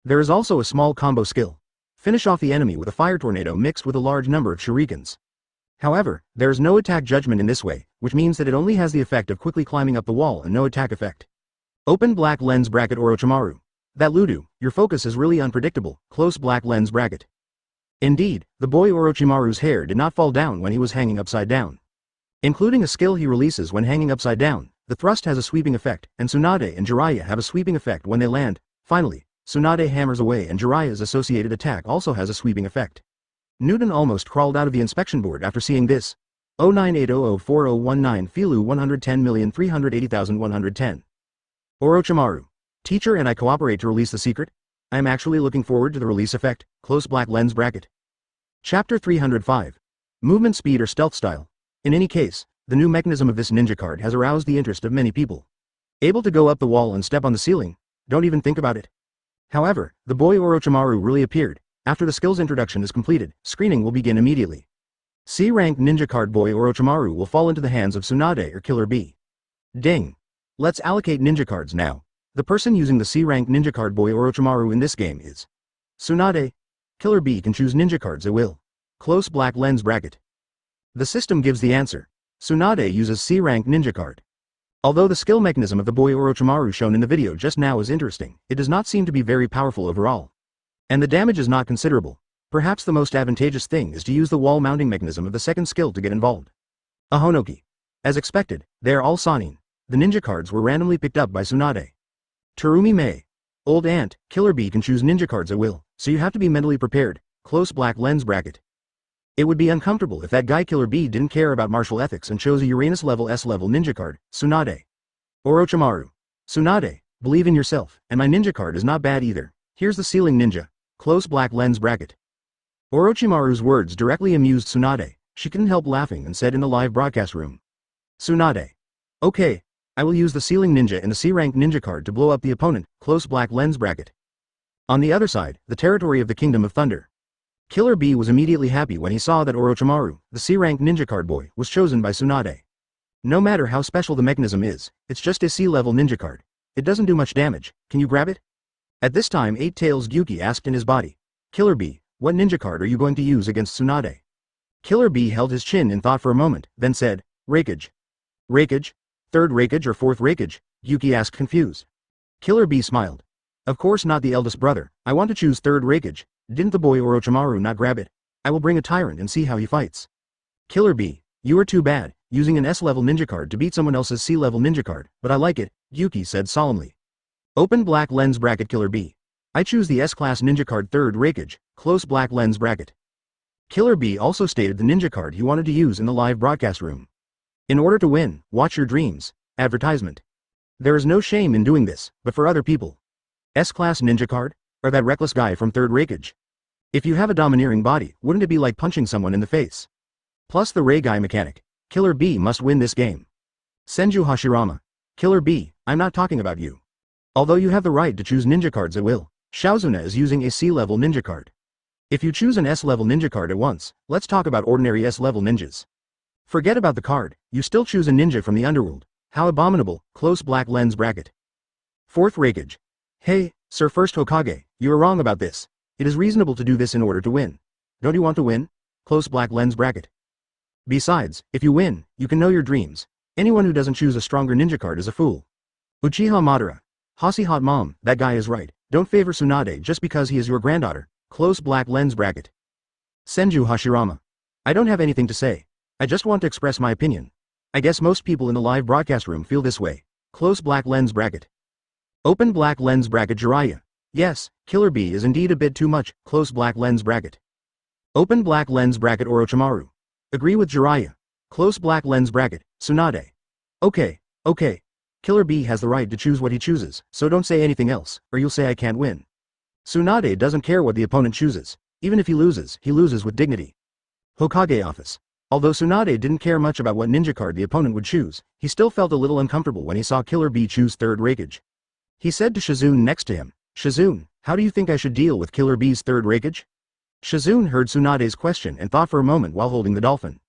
A: There is also a small combo skill. Finish off the enemy with a fire tornado mixed with a large number of shurikens. However, there is no attack judgment in this way, which means that it only has the effect of quickly climbing up the wall and no attack effect. Open black lens bracket Orochimaru. That Ludu, your focus is really unpredictable. Close black lens bracket. Indeed, the boy Orochimaru's hair did not fall down when he was hanging upside down. Including a skill he releases when hanging upside down, the thrust has a sweeping effect, and Tsunade and Jiraiya have a sweeping effect when they land. Finally, Tsunade hammers away and Jiraiya's associated attack also has a sweeping effect. Newton almost crawled out of the inspection board after seeing this. 098004019 Filu 110,380,110. Orochimaru. Teacher and I cooperate to release the secret? I am actually looking forward to the release effect. Close black lens bracket. Chapter 305. Movement speed or stealth style. In any case, the new mechanism of this ninja card has aroused the interest of many people. Able to go up the wall and step on the ceiling? Don't even think about it. However, the boy Orochimaru really appeared. After the skill's introduction is completed, screening will begin immediately. C-rank ninja card boy Orochimaru will fall into the hands of Tsunade or Killer B. Ding. Let's allocate ninja cards now. The person using the C-rank ninja card boy Orochimaru in this game is Tsunade. Killer B can choose ninja cards at will. Close black lens bracket. The system gives the answer. Tsunade uses C-rank ninja card. Although the skill mechanism of the boy Orochimaru shown in the video just now is interesting, it does not seem to be very powerful overall. And the damage is not considerable. Perhaps the most advantageous thing is to use the wall mounting mechanism of the second skill to get involved. Ahonoki. As expected, they are all Sanin. The ninja cards were randomly picked up by Tsunade. Terumi Mei. Old Aunt, Killer Bee can choose ninja cards at will, so you have to be mentally prepared. Close black lens bracket. It would be uncomfortable if that guy Killer Bee didn't care about martial ethics and chose a Uranus level S-level ninja card, Tsunade. Orochimaru. Tsunade, believe in yourself, and my ninja card is not bad either. Here's the ceiling ninja. Close black lens bracket. Orochimaru's words directly amused Tsunade. She couldn't help laughing and said in the live broadcast room. Tsunade. Okay, I will use the ceiling ninja and the C-rank ninja card to blow up the opponent, close black lens bracket. On the other side, the territory of the Kingdom of Thunder. Killer Bee was immediately happy when he saw that Orochimaru, the C-rank ninja card boy, was chosen by Tsunade. No matter how special the mechanism is, it's just a C-level ninja card. It doesn't do much damage, can you grab it? At this time Eight Tails Gyuki asked in his body. Killer Bee, what ninja card are you going to use against Tsunade? Killer Bee held his chin in thought for a moment, then said, Raikage. Raikage? Third Raikage or fourth Raikage? Gyuki asked confused. Killer Bee smiled. Of course not the eldest brother, I want to choose third Raikage. Didn't the boy Orochimaru not grab it? I will bring a tyrant and see how he fights. Killer Bee, you are too bad, using an S-level ninja card to beat someone else's C-level ninja card, but I like it, Gyuki said solemnly. Open black lens bracket Killer Bee. I choose the S-class ninja card third Raikage, close black lens bracket. Killer Bee also stated the ninja card he wanted to use in the live broadcast room. In order to win, watch your dreams. Advertisement. There is no shame in doing this, but for other people. S-class ninja card? Or that reckless guy from third Raikage? If you have a domineering body, wouldn't it be like punching someone in the face? Plus the Ray guy mechanic. Killer Bee must win this game. Senju Hashirama. Killer Bee, I'm not talking about you. Although you have the right to choose ninja cards at will, Shaozuna is using a C-level ninja card. If you choose an S-level ninja card at once, let's talk about ordinary S-level ninjas. Forget about the card, you still choose a ninja from the underworld. How abominable, close black lens bracket. Fourth Raikage. Hey, Sir First Hokage, you are wrong about this. It is reasonable to do this in order to win. Don't you want to win? Close black lens bracket. Besides, if you win, you can know your dreams. Anyone who doesn't choose a stronger ninja card is a fool. Uchiha Madara. Hossie hot mom, that guy is right. Don't favor Tsunade just because he is your granddaughter. Close black lens bracket. Senju Hashirama. I don't have anything to say. I just want to express my opinion. I guess most people in the live broadcast room feel this way. Close black lens bracket. Open black lens bracket Jiraiya. Yes, Killer Bee is indeed a bit too much, close black lens bracket. Open black lens bracket Orochimaru. Agree with Jiraiya. Close black lens bracket, Tsunade. Okay. Killer Bee has the right to choose what he chooses, so don't say anything else, or you'll say I can't win. Tsunade doesn't care what the opponent chooses. Even if he loses with dignity. Hokage office. Although Tsunade didn't care much about what ninja card the opponent would choose, he still felt a little uncomfortable when he saw Killer Bee choose third Raikage. He said to Shizune next to him, Shizune, how do you think I should deal with Killer Bee's third Raikage? Shizune heard Tsunade's question and thought for a moment while holding the dolphin.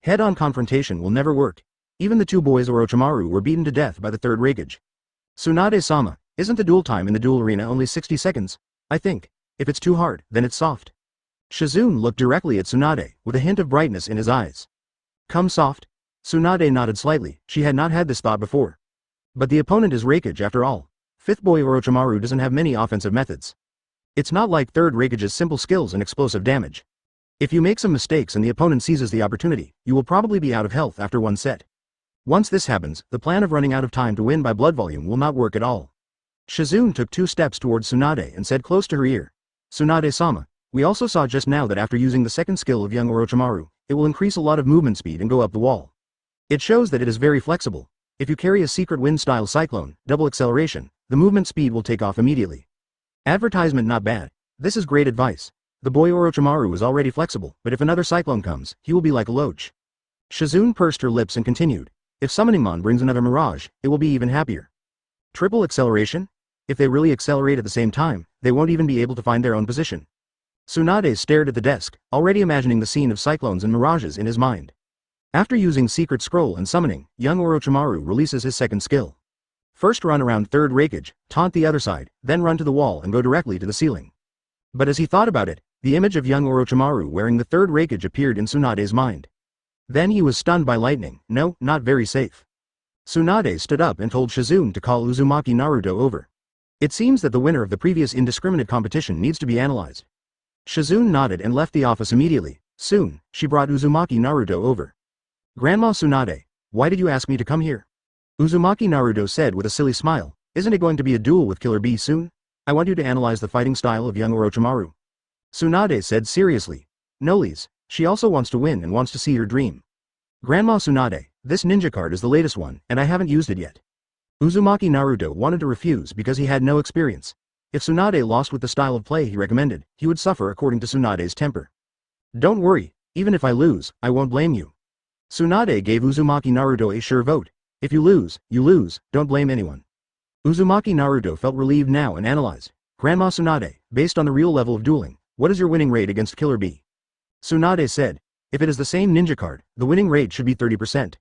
A: Head-on confrontation will never work. Even the two boys Orochimaru were beaten to death by the third Raikage. Tsunade-sama, isn't the duel time in the duel arena only 60 seconds? I think. If it's too hard, then it's soft. Shizune looked directly at Tsunade, with a hint of brightness in his eyes. Come soft? Tsunade nodded slightly, she had not had this thought before. But the opponent is Raikage after all. Fifth boy Orochimaru doesn't have many offensive methods. It's not like third Raikage's simple skills and explosive damage. If you make some mistakes and the opponent seizes the opportunity, you will probably be out of health after one set. Once this happens, the plan of running out of time to win by blood volume will not work at all. Shizune took 2 steps towards Tsunade and said close to her ear. Tsunade-sama, we also saw just now that after using the second skill of young Orochimaru, it will increase a lot of movement speed and go up the wall. It shows that it is very flexible. If you carry a secret wind-style cyclone, double acceleration, the movement speed will take off immediately. Advertisement not bad. This is great advice. The boy Orochimaru is already flexible, but if another cyclone comes, he will be like a loach. Shizune pursed her lips and continued. If Summoningmon brings another mirage, it will be even happier. Triple acceleration? If they really accelerate at the same time, they won't even be able to find their own position. Tsunade stared at the desk, already imagining the scene of cyclones and mirages in his mind. After using Secret Scroll and summoning, young Orochimaru releases his second skill. First run around third Raikage, taunt the other side, then run to the wall and go directly to the ceiling. But as he thought about it, the image of young Orochimaru wearing the third Raikage appeared in Tsunade's mind. Then he was stunned by lightning. No, not very safe. Tsunade stood up and told Shizune to call Uzumaki Naruto over. It seems that the winner of the previous indiscriminate competition needs to be analyzed. Shizune nodded and left the office immediately. Soon, she brought Uzumaki Naruto over. Grandma Tsunade, why did you ask me to come here? Uzumaki Naruto said with a silly smile, isn't it going to be a duel with Killer Bee soon? I want you to analyze the fighting style of young Orochimaru. Tsunade said seriously. Nollies, she also wants to win and wants to see her dream. Grandma Tsunade, this ninja card is the latest one, and I haven't used it yet. Uzumaki Naruto wanted to refuse because he had no experience. If Tsunade lost with the style of play he recommended, he would suffer according to Tsunade's temper. Don't worry, even if I lose, I won't blame you. Tsunade gave Uzumaki Naruto a sure vote. If you lose, don't blame anyone. Uzumaki Naruto felt relieved now and analyzed. Grandma Tsunade, based on the real level of dueling, what is your winning rate against Killer Bee? Tsunade said, if it is the same ninja card, the winning rate should be 30%.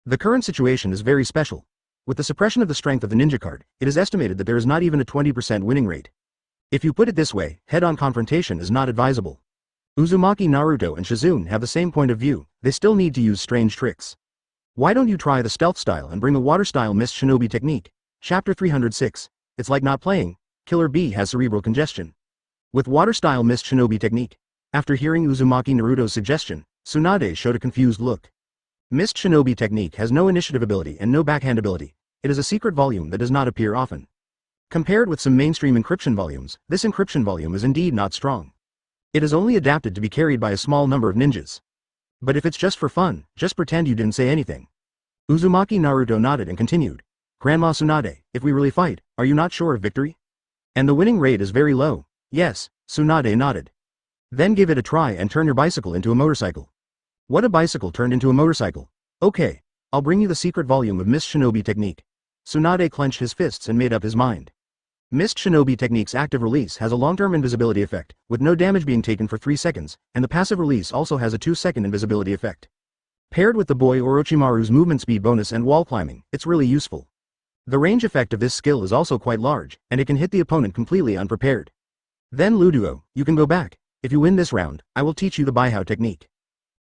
A: The current situation is very special. With the suppression of the strength of the ninja card, it is estimated that there is not even a 20% winning rate. If you put it this way, head-on confrontation is not advisable. Uzumaki Naruto and Shizune have the same point of view, they still need to use strange tricks. Why don't you try the stealth style and bring the water style mist shinobi technique? Chapter 306. It's like not playing. Killer Bee has cerebral congestion. With water style mist shinobi technique. After hearing Uzumaki Naruto's suggestion, Tsunade showed a confused look. Mist shinobi technique has no initiative ability and no backhand ability. It is a secret volume that does not appear often. Compared with some mainstream encryption volumes, this encryption volume is indeed not strong. It is only adapted to be carried by a small number of ninjas. But if it's just for fun, just pretend you didn't say anything. Uzumaki Naruto nodded and continued. Grandma Tsunade, if we really fight, are you not sure of victory? And the winning rate is very low. Yes, Tsunade nodded. Then give it a try and turn your bicycle into a motorcycle. What a bicycle turned into a motorcycle. Okay, I'll bring you the secret volume of Mist Shinobi technique. Tsunade clenched his fists and made up his mind. Mist Shinobi technique's active release has a long-term invisibility effect, with no damage being taken for 3 seconds, and the passive release also has a 2-second invisibility effect. Paired with the boy Orochimaru's movement speed bonus and wall climbing, it's really useful. The range effect of this skill is also quite large, and it can hit the opponent completely unprepared. Then Luduo, you can go back. If you win this round, I will teach you the Baihao technique.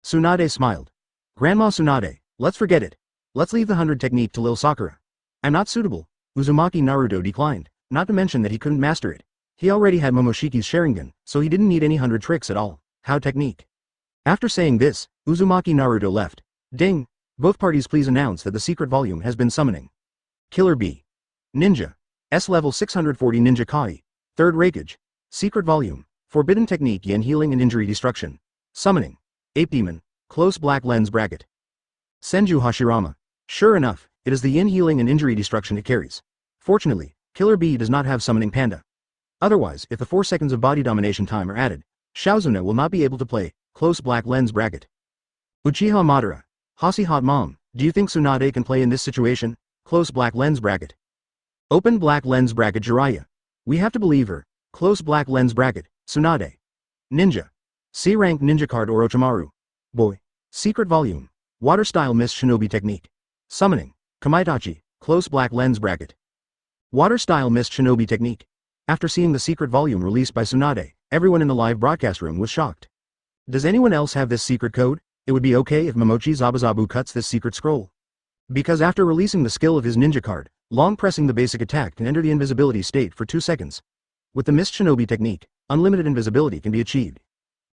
A: Tsunade smiled. Grandma Tsunade, let's forget it. Let's leave the 100 technique to Lil Sakura. I'm not suitable. Uzumaki Naruto declined, not to mention that he couldn't master it. He already had Momoshiki's Sharingan, so he didn't need any 100 tricks at all. How technique? After saying this, Uzumaki Naruto left. Ding! Both parties please announce that the secret volume has been summoning. Killer Bee. Ninja. S-level 640 Ninja Kai. Third Raikage. Secret volume. Forbidden technique Yin healing and injury destruction. Summoning. Ape Demon. Close black lens bracket. Senju Hashirama. Sure enough, it is the Yin healing and injury destruction it carries. Fortunately, Killer Bee does not have summoning panda. Otherwise, if the 4 seconds of body domination time are added, Shaozuna will not be able to play close black lens bracket. Uchiha Madara. Hasi Hot Mom, do you think Tsunade can play in this situation? Close black lens bracket. Open black lens bracket Jiraiya. We have to believe her. Close black lens bracket, Tsunade. Ninja. C-rank ninja card Orochimaru. Boy. Secret volume. Water style mist shinobi technique. Summoning. Kamaitachi. Close black lens bracket. Water style mist shinobi technique. After seeing the secret volume released by Tsunade, everyone in the live broadcast room was shocked. Does anyone else have this secret code? It would be okay if Momochi Zabuzabu cuts this secret scroll. Because after releasing the skill of his ninja card, long pressing the basic attack can enter the invisibility state for 2 seconds. With the Mist Shinobi technique, unlimited invisibility can be achieved.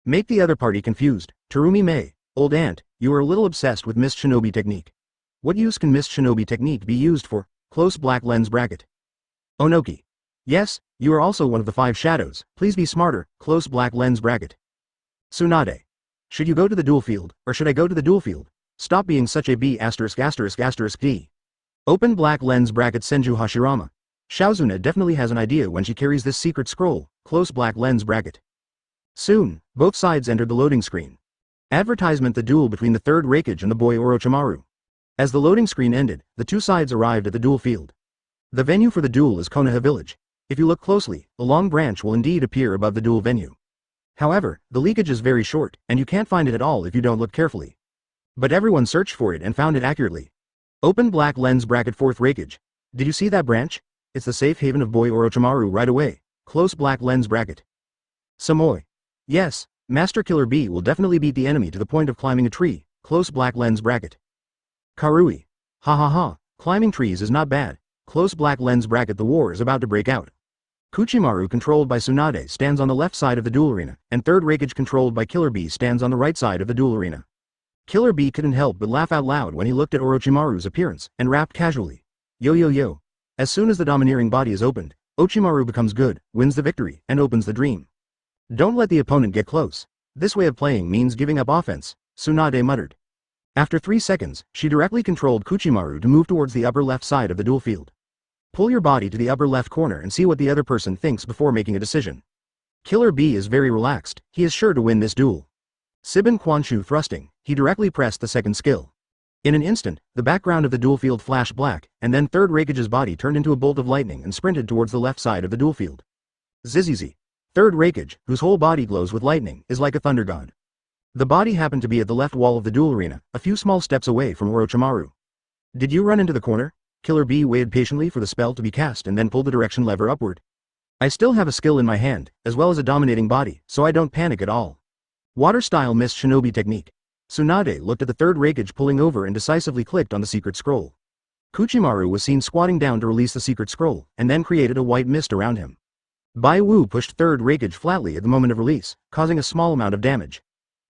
A: Make the other party confused. Terumi Mei, old aunt, you are a little obsessed with Mist Shinobi technique. What use can Mist Shinobi technique be used for? Close black lens bracket. Onoki. Yes, you are also one of the 5 shadows, please be smarter, close black lens bracket. Tsunade. Should you go to the duel field, or should I go to the duel field? Stop being such a B********. D. Open black lens bracket Senju Hashirama. Shaozuna definitely has an idea when she carries this secret scroll, close black lens bracket. Soon, both sides entered the loading screen. Advertisement: the duel between the third Raikage and the boy Orochimaru. As the loading screen ended, the 2 sides arrived at the duel field. The venue for the duel is Konoha village. If you look closely, a long branch will indeed appear above the duel venue. However, the leakage is very short, and you can't find it at all if you don't look carefully. But everyone searched for it and found it accurately. Open black lens bracket 4th Raikage. Did you see that branch? It's the safe haven of boy Orochimaru right away. Close black lens bracket. Samoi. Yes, Master Killer Bee will definitely beat the enemy to the point of climbing a tree. Close black lens bracket. Karui. Ha ha ha, Climbing trees is not bad. Close black lens bracket. The war is about to break out. Kuchimaru controlled by Tsunade stands on the left side of the duel arena, and Third Raikage controlled by Killer Bee stands on the right side of the duel arena. Killer Bee couldn't help but laugh out loud when he looked at Orochimaru's appearance, and rapped casually. Yo yo yo. As soon as the domineering body is opened, Orochimaru becomes good, wins the victory, and opens the dream. Don't let the opponent get close. This way of playing means giving up offense, Tsunade muttered. After 3 seconds, she directly controlled Kuchimaru to move towards the upper left side of the duel field. Pull your body to the upper left corner and see what the other person thinks before making a decision. Killer Bee is very relaxed, he is sure to win this duel. Sibin Kwanshu thrusting, he directly pressed the second skill. In an instant, the background of the duel field flashed black, and then Third Raikage's body turned into a bolt of lightning and sprinted towards the left side of the duel field. Zizizi. Third Raikage, whose whole body glows with lightning, is like a thunder god. The body happened to be at the left wall of the duel arena, a few small steps away from Orochimaru. Did you run into the corner? Killer Bee waited patiently for the spell to be cast and then pulled the direction lever upward. I still have a skill in my hand, as well as a dominating body, so I don't panic at all. Water style mist shinobi technique. Tsunade looked at the Third Raikage pulling over and decisively clicked on the secret scroll. Kuchimaru was seen squatting down to release the secret scroll, and then created a white mist around him. Bai Wu pushed Third Raikage flatly at the moment of release, causing a small amount of damage.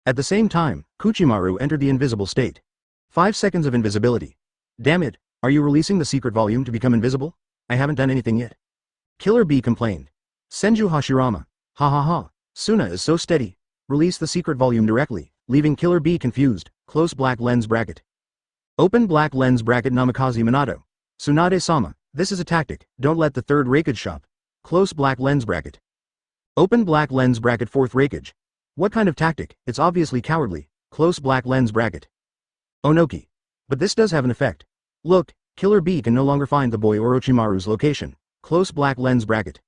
A: At the same time, Kuchimaru entered the invisible state. 5 seconds of invisibility. Damn it, are you releasing the secret volume to become invisible? I haven't done anything yet. Killer Bee complained. Senju Hashirama. Ha ha ha, Suna is so steady. Release the secret volume directly, leaving Killer Bee confused, close black lens bracket. Open black lens bracket Namikaze Minato. Tsunade-sama, this is a tactic, don't let the Third Raikage shop. Close black lens bracket. Open black lens bracket Fourth Raikage. What kind of tactic? It's obviously cowardly. Close black lens bracket. Onoki. But this does have an effect. Look, Killer Bee can no longer find the boy Orochimaru's location. Close black lens bracket.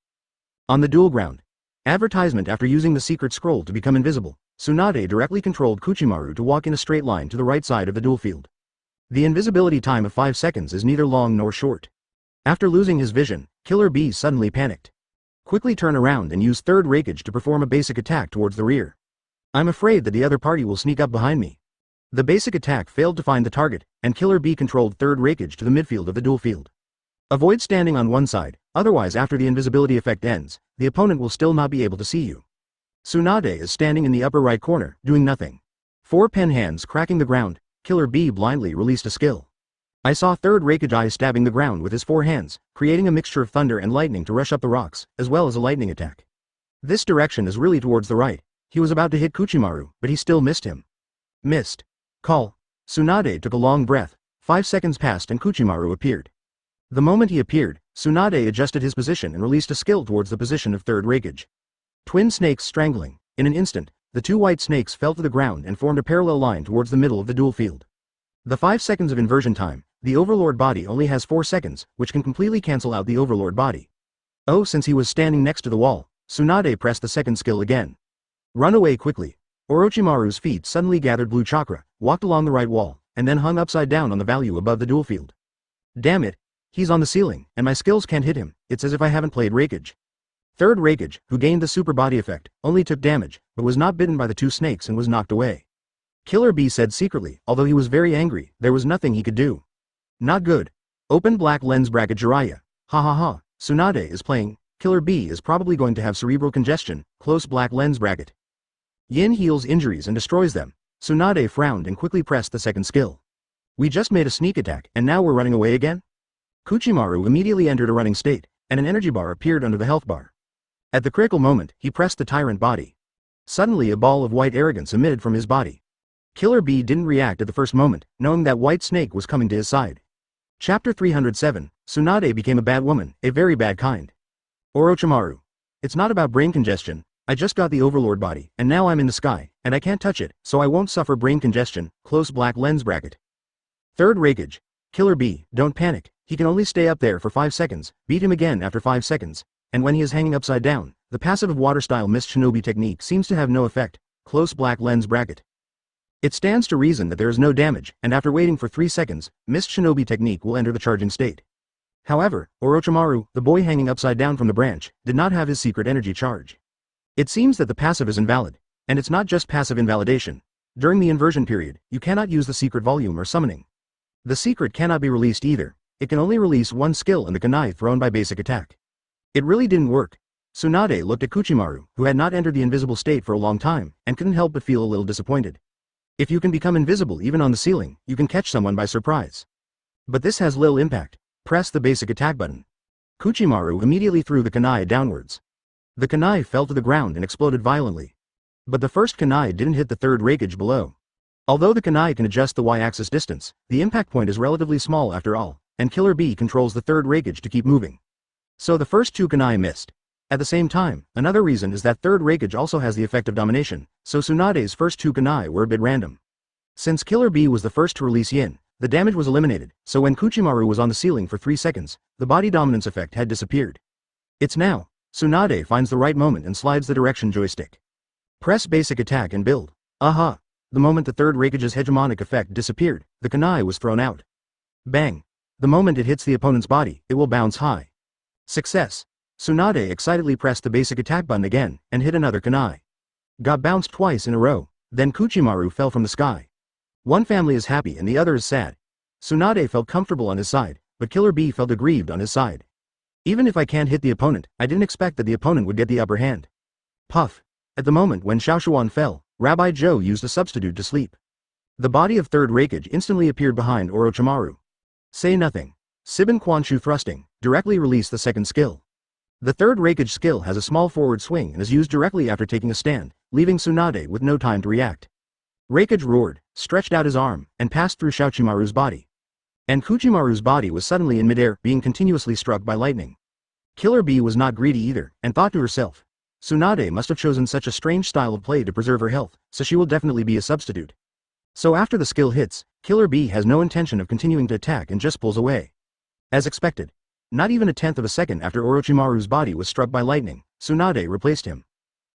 A: On the duel ground. Advertisement after using the secret scroll to become invisible, Tsunade directly controlled Kuchimaru to walk in a straight line to the right side of the duel field. The invisibility time of 5 seconds is neither long nor short. After losing his vision, Killer Bee suddenly panicked. Quickly turn around and use Third Raikage to perform a basic attack towards the rear. I'm afraid that the other party will sneak up behind me. The basic attack failed to find the target, and Killer Bee controlled Third Raikage to the midfield of the duel field. Avoid standing on one side, otherwise after the invisibility effect ends, the opponent will still not be able to see you. Tsunade is standing in the upper right corner, doing nothing. 4 pen hands cracking the ground, Killer Bee blindly released a skill. I saw Third Raikage eyes stabbing the ground with his 4 hands, creating a mixture of thunder and lightning to rush up the rocks, as well as a lightning attack. This direction is really towards the right. He was about to hit Kuchimaru, but he still missed him. Missed. Call. Tsunade took a long breath. 5 seconds passed and Kuchimaru appeared. The moment he appeared, Tsunade adjusted his position and released a skill towards the position of Third Raikage. Twin snakes strangling. In an instant, the 2 white snakes fell to the ground and formed a parallel line towards the middle of the duel field. The 5 seconds of inversion time, the Overlord body only has 4 seconds, which can completely cancel out the Overlord body. Oh, since he was standing next to the wall, Tsunade pressed the second skill again. Run away quickly. Orochimaru's feet suddenly gathered blue chakra, walked along the right wall, and then hung upside down on the value above the duel field. Damn it. He's on the ceiling, and my skills can't hit him. It's as if I haven't played Raikage. Third Raikage, who gained the super body effect, only took damage, but was not bitten by the 2 snakes and was knocked away. Killer Bee said secretly, although he was very angry, there was nothing he could do. Not good. Open black lens bracket Jiraiya. Ha ha ha, Tsunade is playing. Killer Bee is probably going to have cerebral congestion. Close black lens bracket. Yin heals injuries and destroys them. Tsunade frowned and quickly pressed the second skill. We just made a sneak attack, and now we're running away again? Kuchimaru immediately entered a running state, and an energy bar appeared under the health bar. At the critical moment, he pressed the tyrant body. Suddenly a ball of white arrogance emitted from his body. Killer Bee didn't react at the first moment, knowing that White Snake was coming to his side. Chapter 307, Tsunade became a bad woman, a very bad kind. Orochimaru. It's not about brain congestion, I just got the Overlord body, and now I'm in the sky, and I can't touch it, so I won't suffer brain congestion. Close black lens bracket. Third Raikage. Killer Bee, don't panic, he can only stay up there for 5 seconds, beat him again after 5 seconds, and when he is hanging upside down, the passive of water style mist shinobi technique seems to have no effect. Close black lens bracket. It stands to reason that there is no damage, and after waiting for 3 seconds, mist shinobi technique will enter the charging state. However, Orochimaru, the boy hanging upside down from the branch, did not have his secret energy charge. It seems that the passive is invalid, and it's not just passive invalidation. During the inversion period, you cannot use the secret volume or summoning. The secret cannot be released either, it can only release one skill in the kunai thrown by basic attack. It really didn't work. Tsunade looked at Kuchimaru, who had not entered the invisible state for a long time, and couldn't help but feel a little disappointed. If you can become invisible even on the ceiling, you can catch someone by surprise. But this has little impact. Press the basic attack button. Kuchimaru immediately threw the kunai downwards. The kunai fell to the ground and exploded violently. But the first kunai didn't hit the third raikage below. Although the kunai can adjust the y-axis distance, the impact point is relatively small after all, and Killer Bee controls the third raikage to keep moving. So the first two kunai missed. At the same time, another reason is that third raikage also has the effect of domination, so Tsunade's first two kunai were a bit random. Since Killer Bee was the first to release yin, the damage was eliminated, so when Kuchimaru was on the ceiling for 3 seconds, the body dominance effect had disappeared. It's now. Tsunade finds the right moment and slides the direction joystick. Press basic attack and build. Aha! The moment the third raikage's hegemonic effect disappeared, the kunai was thrown out. Bang! The moment it hits the opponent's body, it will bounce high. Success! Tsunade excitedly pressed the basic attack button again, and hit another kunai. Got bounced twice in a row, then Kuchimaru fell from the sky. One family is happy and the other is sad. Tsunade felt comfortable on his side, but Killer Bee felt aggrieved on his side. Even if I can't hit the opponent, I didn't expect that the opponent would get the upper hand. Puff. At the moment when Xiaoshuan fell, Rabbi Joe used a substitute to sleep. The body of third raikage instantly appeared behind Orochimaru. Say nothing. Sibin Kwanshu thrusting, directly released the second skill. The third raikage skill has a small forward swing and is used directly after taking a stand, leaving Tsunade with no time to react. Raikage roared, stretched out his arm, and passed through Xiaoshimaru's body. And Kuchimaru's body was suddenly in midair, being continuously struck by lightning. Killer Bee was not greedy either, and thought to herself, Tsunade must have chosen such a strange style of play to preserve her health, so she will definitely be a substitute. So after the skill hits, Killer Bee has no intention of continuing to attack and just pulls away. As expected. Not even a tenth of a second after Orochimaru's body was struck by lightning, Tsunade replaced him.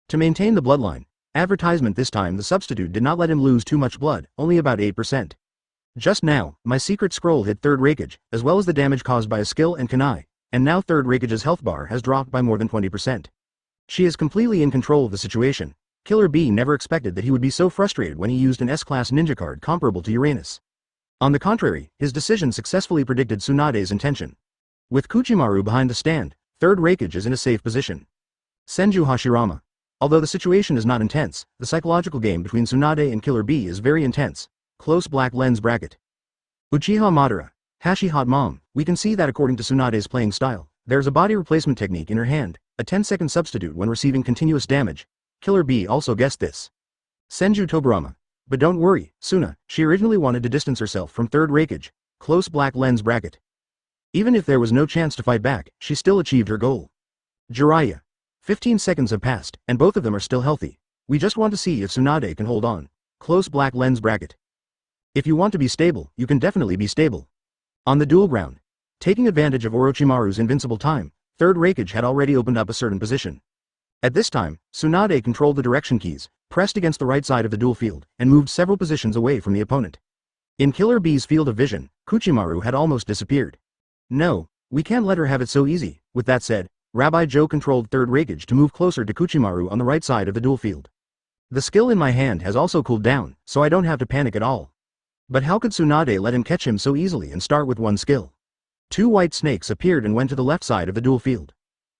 A: To maintain the bloodline, advertisement this time the substitute did not let him lose too much blood, only about 8%. Just now, my secret scroll hit third raikage, as well as the damage caused by a skill and kunai, and now third raikage's health bar has dropped by more than 20%. She is completely in control of the situation. Killer Bee never expected that he would be so frustrated when he used an S-class ninja card comparable to Uranus. On the contrary, his decision successfully predicted Tsunade's intention. With Kuchimaru behind the stand, third raikage is in a safe position. Senju Hashirama. Although the situation is not intense, the psychological game between Tsunade and Killer Bee is very intense. Close black lens bracket. Uchiha Madara. Hashi Hot Mom. We can see that according to Tsunade's playing style, there's a body replacement technique in her hand, a 10-second substitute when receiving continuous damage. Killer Bee also guessed this. Senju Tobarama. But don't worry, Suna, she originally wanted to distance herself from third raikage. Close black lens bracket. Even if there was no chance to fight back, she still achieved her goal. Jiraiya. 15 seconds have passed, and both of them are still healthy. We just want to see if Tsunade can hold on. Close black lens bracket. If you want to be stable, you can definitely be stable. On the duel ground. Taking advantage of Orochimaru's invincible time, third raikage had already opened up a certain position. At this time, Tsunade controlled the direction keys, pressed against the right side of the duel field, and moved several positions away from the opponent. In Killer Bee's field of vision, Kuchimaru had almost disappeared. No, we can't let her have it so easy. With that said, Rabbi Joe controlled third raikage to move closer to Kuchimaru on the right side of the duel field. The skill in my hand has also cooled down, so I don't have to panic at all. But how could Tsunade let him catch him so easily and start with one skill? Two white snakes appeared and went to the left side of the duel field.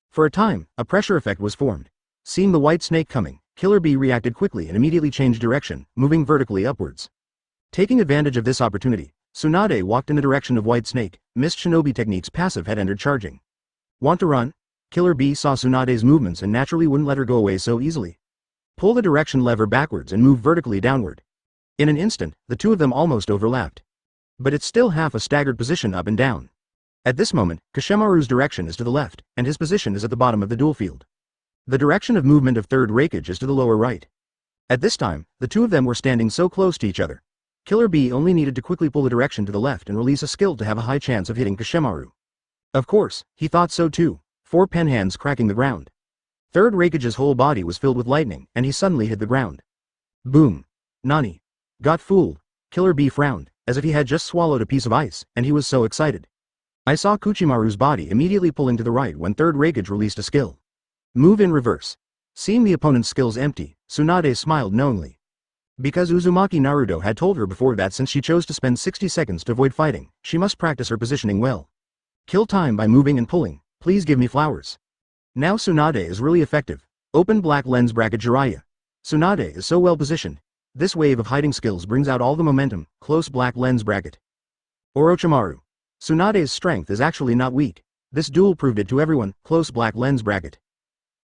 A: For a time, a pressure effect was formed. Seeing the white snake coming, Killer Bee reacted quickly and immediately changed direction, moving vertically upwards. Taking advantage of this opportunity, Tsunade walked in the direction of White Snake. Mist Shinobi Technique's passive had entered charging. Want to run? Killer Bee saw Tsunade's movements and naturally wouldn't let her go away so easily. Pull the direction lever backwards and move vertically downward. In an instant, the two of them almost overlapped. But it's still half a staggered position up and down. At this moment, Kashemaru's direction is to the left, and his position is at the bottom of the duel field. The direction of movement of third raikage is to the lower right. At this time, the two of them were standing so close to each other. Killer Bee only needed to quickly pull the direction to the left and release a skill to have a high chance of hitting Kashemaru. Of course, he thought so too, 4 pen hands cracking the ground. Third raikage's whole body was filled with lightning, and he suddenly hit the ground. Boom. Nani. Got fooled. Killer Bee frowned, as if he had just swallowed a piece of ice, and he was so excited. I saw Kuchimaru's body immediately pulling to the right when third raikage released a skill. Move in reverse. Seeing the opponent's skills empty, Tsunade smiled knowingly. Because Uzumaki Naruto had told her before that since she chose to spend 60 seconds to avoid fighting, she must practice her positioning well. Kill time by moving and pulling, please give me flowers. Now Tsunade is really effective. Open black lens bracket Jiraiya. Tsunade is so well positioned. This wave of hiding skills brings out all the momentum, close black lens bracket. Orochimaru. Tsunade's strength is actually not weak. This duel proved it to everyone, close black lens bracket.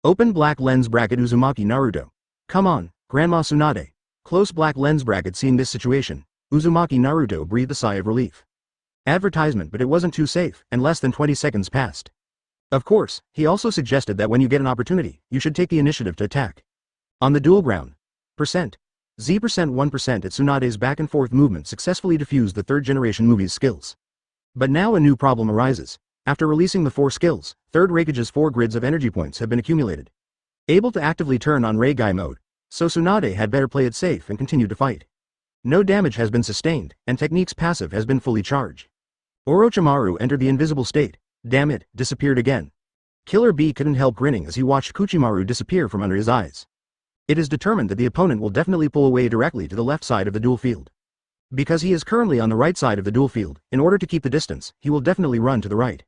A: Open black lens bracket Uzumaki Naruto. Come on, Grandma Tsunade. Close black lens bracket. Seeing this situation, Uzumaki Naruto breathed a sigh of relief. Advertisement, but it wasn't too safe, and less than 20 seconds passed. Of course, he also suggested that when you get an opportunity, you should take the initiative to attack. On the duel ground. Z% 1% at Tsunade's back and forth movement successfully diffused the third generation movie's skills. But now a new problem arises. After releasing the 4 skills, third Raikage's 4 grids of energy points have been accumulated. Able to actively turn on Reigai mode, so Tsunade had better play it safe and continue to fight. No damage has been sustained, and Technique's passive has been fully charged. Orochimaru entered the invisible state. Damn it, disappeared again. Killer Bee couldn't help grinning as he watched Kuchimaru disappear from under his eyes. It is determined that the opponent will definitely pull away directly to the left side of the duel field. Because he is currently on the right side of the duel field, in order to keep the distance, he will definitely run to the right.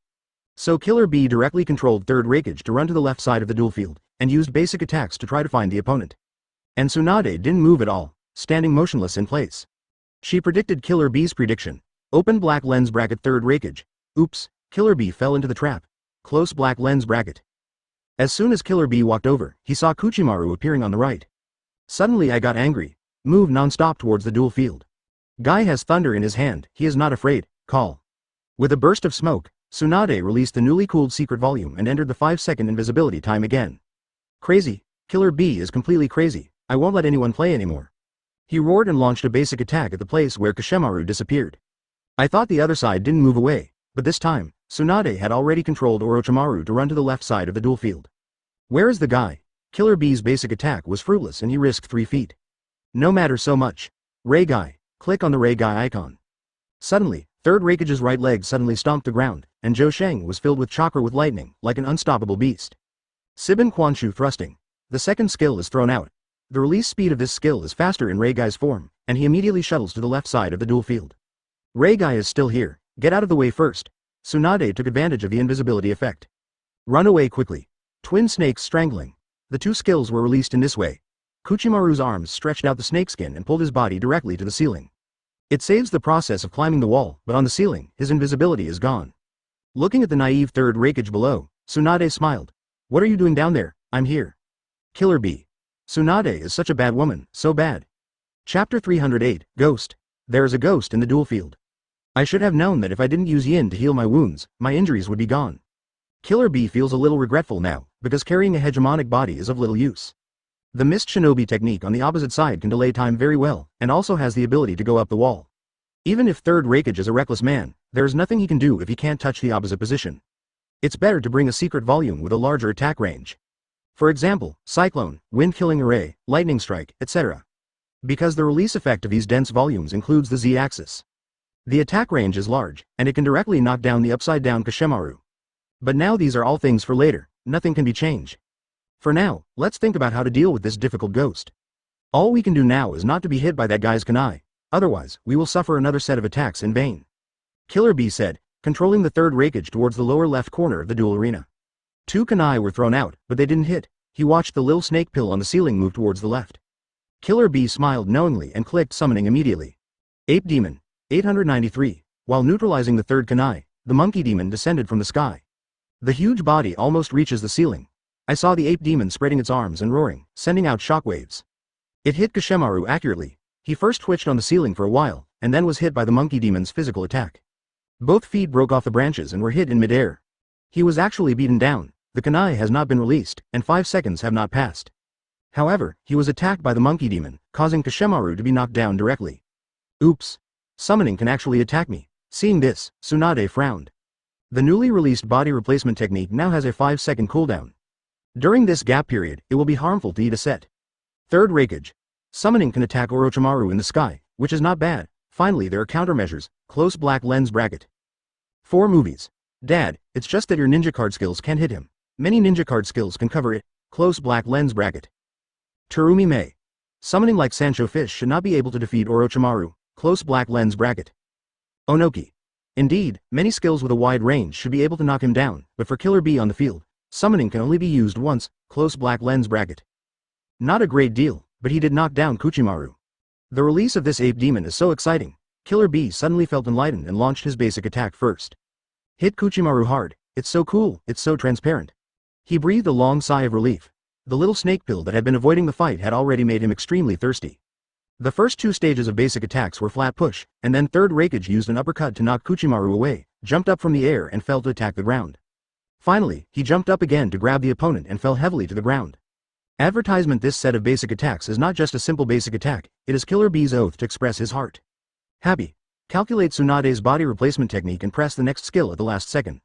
A: So Killer Bee directly controlled third Raikage to run to the left side of the duel field, and used basic attacks to try to find the opponent. And Tsunade didn't move at all, standing motionless in place. She predicted Killer Bee's prediction. Open black lens bracket third Raikage. Oops, Killer Bee fell into the trap. Close black lens bracket. As soon as Killer Bee walked over, he saw Kuchimaru appearing on the right. Suddenly I got angry. Move non-stop towards the duel field. Guy has thunder in his hand, he is not afraid, call. With a burst of smoke, Tsunade released the newly cooled secret volume and entered the 5-second invisibility time again. Crazy, Killer Bee is completely crazy, I won't let anyone play anymore. He roared and launched a basic attack at the place where Kashemaru disappeared. I thought the other side didn't move away, but this time, Tsunade had already controlled Orochimaru to run to the left side of the duel field. Where is the guy? Killer Bee's basic attack was fruitless and he risked 3 feet. No matter so much. Reigai, click on the Reigai icon. Suddenly, third Raikage's right leg suddenly stomped the ground, and Zhou Sheng was filled with chakra with lightning, like an unstoppable beast. Sibin Quanshu thrusting. The second skill is thrown out. The release speed of this skill is faster in Reigai's form, and he immediately shuttles to the left side of the duel field. Reigai is still here, get out of the way first. Tsunade took advantage of the invisibility effect. Run away quickly. Twin snakes strangling. The 2 skills were released in this way. Kuchimaru's arms stretched out the snakeskin and pulled his body directly to the ceiling. It saves the process of climbing the wall, but on the ceiling, his invisibility is gone. Looking at the naive third Raikage below, Tsunade smiled. What are you doing down there? I'm here. Killer Bee. Tsunade is such a bad woman, so bad. Chapter 308, Ghost. There is a ghost in the duel field. I should have known that if I didn't use yin to heal my wounds, my injuries would be gone. Killer Bee feels a little regretful now, because carrying a hegemonic body is of little use. The Mist Shinobi technique on the opposite side can delay time very well, and also has the ability to go up the wall. Even if third Raikage is a reckless man, there is nothing he can do if he can't touch the opposite position. It's better to bring a secret volume with a larger attack range. For example, Cyclone, Wind Killing Array, Lightning Strike, etc. Because the release effect of these dense volumes includes the Z-axis. The attack range is large, and it can directly knock down the upside-down Kashemaru. But now these are all things for later, nothing can be changed. For now, let's think about how to deal with this difficult ghost. All we can do now is not to be hit by that guy's kunai, otherwise, we will suffer another set of attacks in vain. Killer Bee said, controlling the third Raikage towards the lower left corner of the duel arena. 2 kunai were thrown out, but they didn't hit. He watched the little snake pill on the ceiling move towards the left. Killer Bee smiled knowingly and clicked summoning immediately. Ape Demon, 893. While neutralizing the third kunai, the monkey demon descended from the sky. The huge body almost reaches the ceiling. I saw the ape demon spreading its arms and roaring, sending out shockwaves. It hit Kashemaru accurately. He first twitched on the ceiling for a while, and then was hit by the monkey demon's physical attack. Both feet broke off the branches and were hit in midair. He was actually beaten down. The kunai has not been released, and 5 seconds have not passed. However, he was attacked by the monkey demon, causing Kashemaru to be knocked down directly. Oops. Summoning can actually attack me. Seeing this, Tsunade frowned. The newly released body replacement technique now has a 5-second cooldown. During this gap period, it will be harmful to eat a set. Third Raikage. Summoning can attack Orochimaru in the sky, which is not bad. Finally there are countermeasures, close black lens bracket. 4 movies. Dad, it's just that your ninja card skills can't hit him. Many ninja card skills can cover it, close black lens bracket. Terumi Mei. Summoning like Sancho Fish should not be able to defeat Orochimaru. Close black lens bracket. Onoki. Indeed, many skills with a wide range should be able to knock him down, but for Killer Bee on the field, summoning can only be used once. Close black lens bracket. Not a great deal, but he did knock down Kuchimaru. The release of this ape demon is so exciting. Killer Bee suddenly felt enlightened and launched his basic attack first. Hit Kuchimaru hard. It's so cool, it's so transparent. He breathed a long sigh of relief. The little snake pill that had been avoiding the fight had already made him extremely thirsty. The first two stages of basic attacks were flat push, and then third Raikage used an uppercut to knock Kuchimaru away, jumped up from the air and fell to attack the ground. Finally, he jumped up again to grab the opponent and fell heavily to the ground. Advertisement: this set of basic attacks is not just a simple basic attack, it is Killer Bee's oath to express his heart. Happy. Calculate Tsunade's body replacement technique and press the next skill at the last second.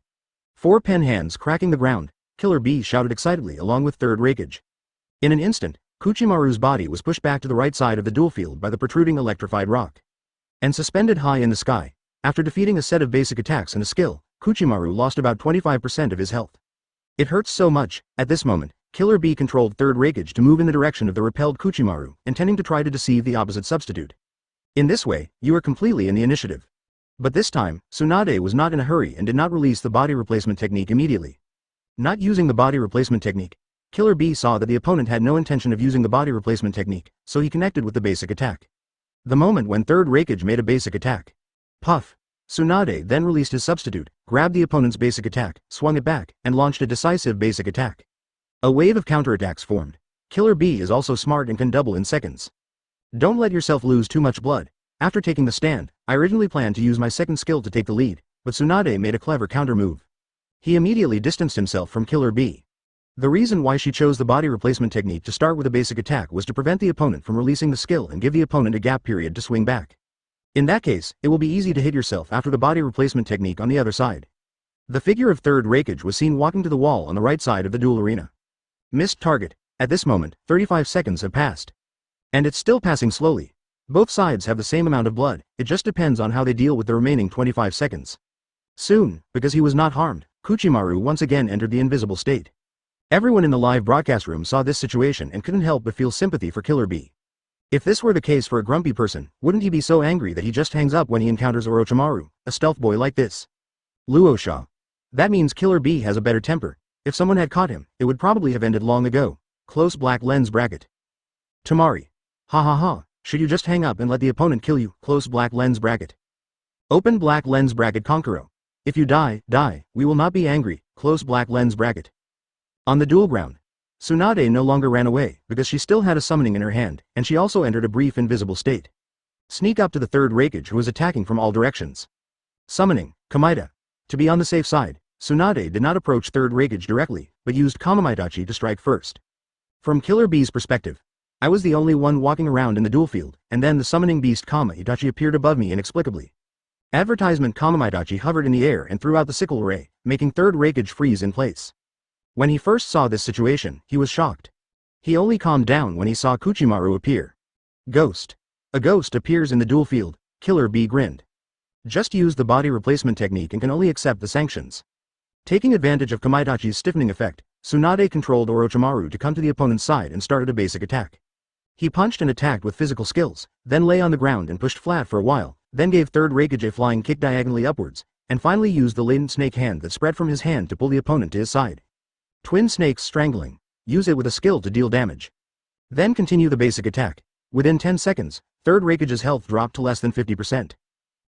A: 4 pen hands cracking the ground, Killer Bee shouted excitedly along with third Raikage. In an instant, Kuchimaru's body was pushed back to the right side of the duel field by the protruding electrified rock. And suspended high in the sky, after defeating a set of basic attacks and a skill, Kuchimaru lost about 25% of his health. It hurts so much. At this moment, Killer Bee controlled third Raikage to move in the direction of the repelled Kuchimaru, intending to try to deceive the opposite substitute. In this way, you are completely in the initiative. But this time, Tsunade was not in a hurry and did not release the body replacement technique immediately. Not using the body replacement technique, Killer Bee saw that the opponent had no intention of using the body replacement technique, so he connected with the basic attack. The moment when third Raikage made a basic attack. Puff. Tsunade then released his substitute, grabbed the opponent's basic attack, swung it back, and launched a decisive basic attack. A wave of counterattacks formed. Killer Bee is also smart and can double in seconds. Don't let yourself lose too much blood. After taking the stand, I originally planned to use my second skill to take the lead, but Tsunade made a clever counter move. He immediately distanced himself from Killer Bee. The reason why she chose the body replacement technique to start with a basic attack was to prevent the opponent from releasing the skill and give the opponent a gap period to swing back. In that case, it will be easy to hit yourself after the body replacement technique on the other side. The figure of third Raikage was seen walking to the wall on the right side of the duel arena. Missed target. At this moment, 35 seconds have passed. And it's still passing slowly. Both sides have the same amount of blood, it just depends on how they deal with the remaining 25 seconds. Soon, because he was not harmed, Kuchimaru once again entered the invisible state. Everyone in the live broadcast room saw this situation and couldn't help but feel sympathy for Killer Bee. If this were the case for a grumpy person, wouldn't he be so angry that he just hangs up when he encounters Orochimaru, a stealth boy like this? Luosha. That means Killer Bee has a better temper. If someone had caught him, it would probably have ended long ago. Close black lens bracket. Tamari. Ha ha ha, should you just hang up and let the opponent kill you? Close black lens bracket. Open black lens bracket Konkuro. If you die, we will not be angry. Close black lens bracket. On the duel ground. Tsunade no longer ran away, because she still had a summoning in her hand, and she also entered a brief invisible state. Sneak up to the third Raikage who was attacking from all directions. Summoning, Kamaita. To be on the safe side, Tsunade did not approach third Raikage directly, but used Kamamaitachi to strike first. From Killer Bee's perspective, I was the only one walking around in the duel field, and then the summoning beast Kama-Itachi appeared above me inexplicably. Advertisement: Kama-Itachi hovered in the air and threw out the sickle ray, making third Raikage freeze in place. When he first saw this situation, he was shocked. He only calmed down when he saw Kuchimaru appear. Ghost. A ghost appears in the duel field. Killer Bee grinned. Just use the body replacement technique and can only accept the sanctions. Taking advantage of Kamaitachi's stiffening effect, Tsunade controlled Orochimaru to come to the opponent's side and started a basic attack. He punched and attacked with physical skills, then lay on the ground and pushed flat for a while, then gave third Raikage a flying kick diagonally upwards, and finally used the latent snake hand that spread from his hand to pull the opponent to his side. Twin snakes strangling. Use it with a skill to deal damage. Then continue the basic attack. Within 10 seconds, third Raikage's health dropped to less than 50%.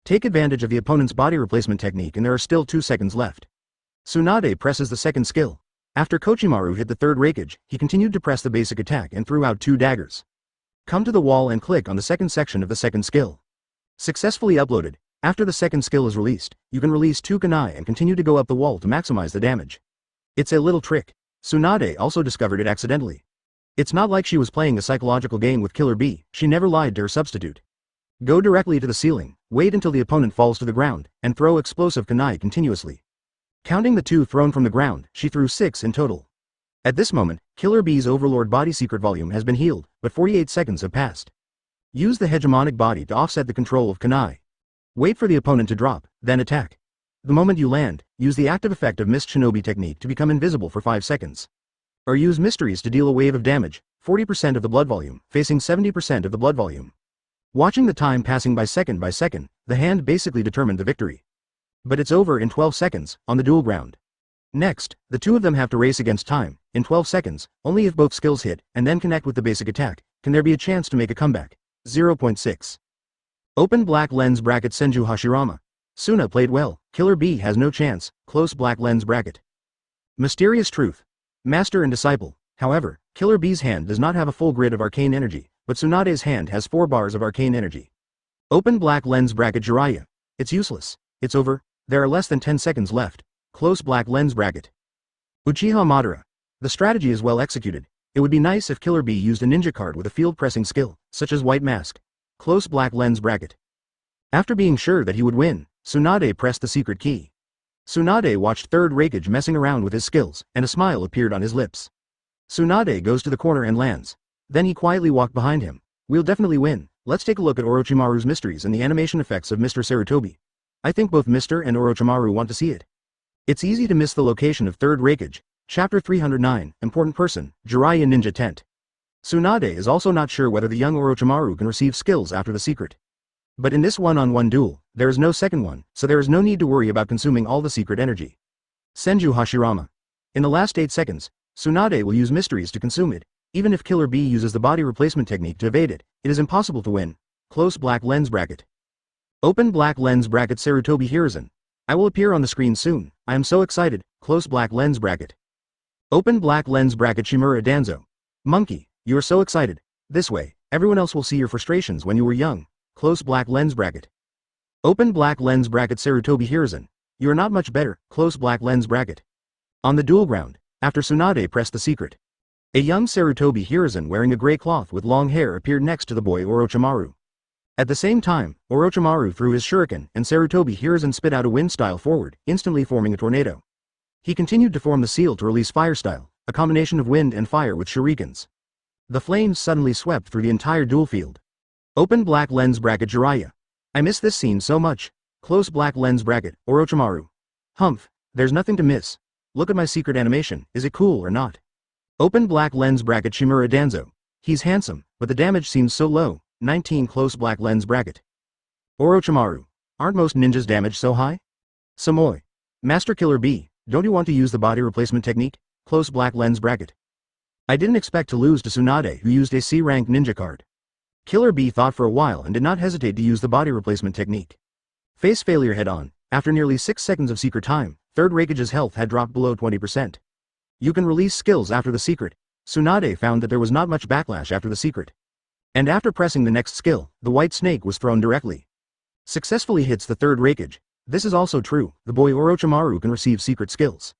A: Take advantage of the opponent's body replacement technique and there are still 2 seconds left. Tsunade presses the second skill. After Kochimaru hit the third Raikage, he continued to press the basic attack and threw out 2 daggers. Come to the wall and click on the second section of the second skill. Successfully uploaded. After the second skill is released, you can release 2 kunai and continue to go up the wall to maximize the damage. It's a little trick. Tsunade also discovered it accidentally. It's not like she was playing a psychological game with Killer Bee, she never lied to her substitute. Go directly to the ceiling, wait until the opponent falls to the ground, and throw explosive kunai continuously. Counting the 2 thrown from the ground, she threw 6 in total. At this moment, Killer Bee's Overlord body secret volume has been healed, but 48 seconds have passed. Use the hegemonic body to offset the control of kunai. Wait for the opponent to drop, then attack. The moment you land, use the active effect of Mist Shinobi technique to become invisible for 5 seconds. Or use mysteries to deal a wave of damage. 40% of the blood volume, facing 70% of the blood volume. Watching the time passing by second, the hand basically determined the victory. But it's over in 12 seconds, on the duel ground. Next, the two of them have to race against time, in 12 seconds, only if both skills hit, and then connect with the basic attack, can there be a chance to make a comeback. 0.6. Open black lens bracket Senju Hashirama. Suna played well, Killer B has no chance, close black lens bracket. Mysterious truth. Master and disciple. However, Killer B's hand does not have a full grid of arcane energy, but Tsunade's hand has 4 bars of arcane energy. Open black lens bracket Jiraiya. It's useless. It's over. There are less than 10 seconds left. Close black lens bracket. Uchiha Madara. The strategy is well executed. It would be nice if Killer B used a ninja card with a field pressing skill, such as White Mask. Close black lens bracket. After being sure that he would win, Tsunade pressed the secret key. Tsunade watched Third Raikage messing around with his skills, and a smile appeared on his lips. Tsunade goes to the corner and lands. Then he quietly walked behind him. We'll definitely win. Let's take a look at Orochimaru's mysteries and the animation effects of Mr. Sarutobi. I think both Mr. and Orochimaru want to see it. It's easy to miss the location of Third Raikage. Chapter 309, Important Person, Jiraiya Ninja Tent. Tsunade is also not sure whether the young Orochimaru can receive skills after the secret. But in this one-on-one duel, there is no second one, so there is no need to worry about consuming all the secret energy. Senju Hashirama. In the last 8 seconds, Tsunade will use mysteries to consume it. Even if Killer B uses the body replacement technique to evade it, it is impossible to win. Close black lens bracket. Open black lens bracket Sarutobi Hiruzen. I will appear on the screen soon. I am so excited. Close black lens bracket. Open black lens bracket Shimura Danzo. Monkey, you are so excited. This way, everyone else will see your frustrations when you were young. Close black lens bracket. Open black lens bracket Sarutobi Hiruzen. You are not much better. Close black lens bracket. On the duel ground, after Tsunade pressed the secret, a young Sarutobi Hiruzen wearing a gray cloth with long hair appeared next to the boy Orochimaru. At the same time, Orochimaru threw his shuriken and Sarutobi Hiruzen spit out a wind style forward, instantly forming a tornado. He continued to form the seal to release fire style, a combination of wind and fire with shurikens. The flames suddenly swept through the entire duel field. Open black lens bracket Jiraiya. I miss this scene so much. Close black lens bracket, Orochimaru. Humph, there's nothing to miss. Look at my secret animation, is it cool or not? Open black lens bracket Shimura Danzo. He's handsome, but the damage seems so low. 19 close black lens bracket. Orochimaru. Aren't most ninjas' damage so high? Samoi. Master Killer B, don't you want to use the body replacement technique? Close black lens bracket. I didn't expect to lose to Tsunade, who used a C-rank ninja card. Killer B thought for a while and did not hesitate to use the body replacement technique. Face failure head on. After nearly 6 seconds of secret time, Third Raikage's health had dropped below 20%. You can release skills after the secret. Tsunade found that there was not much backlash after the secret. And after pressing the next skill, the white snake was thrown directly. Successfully hits the Third Raikage. This is also true, the boy Orochimaru can receive secret skills.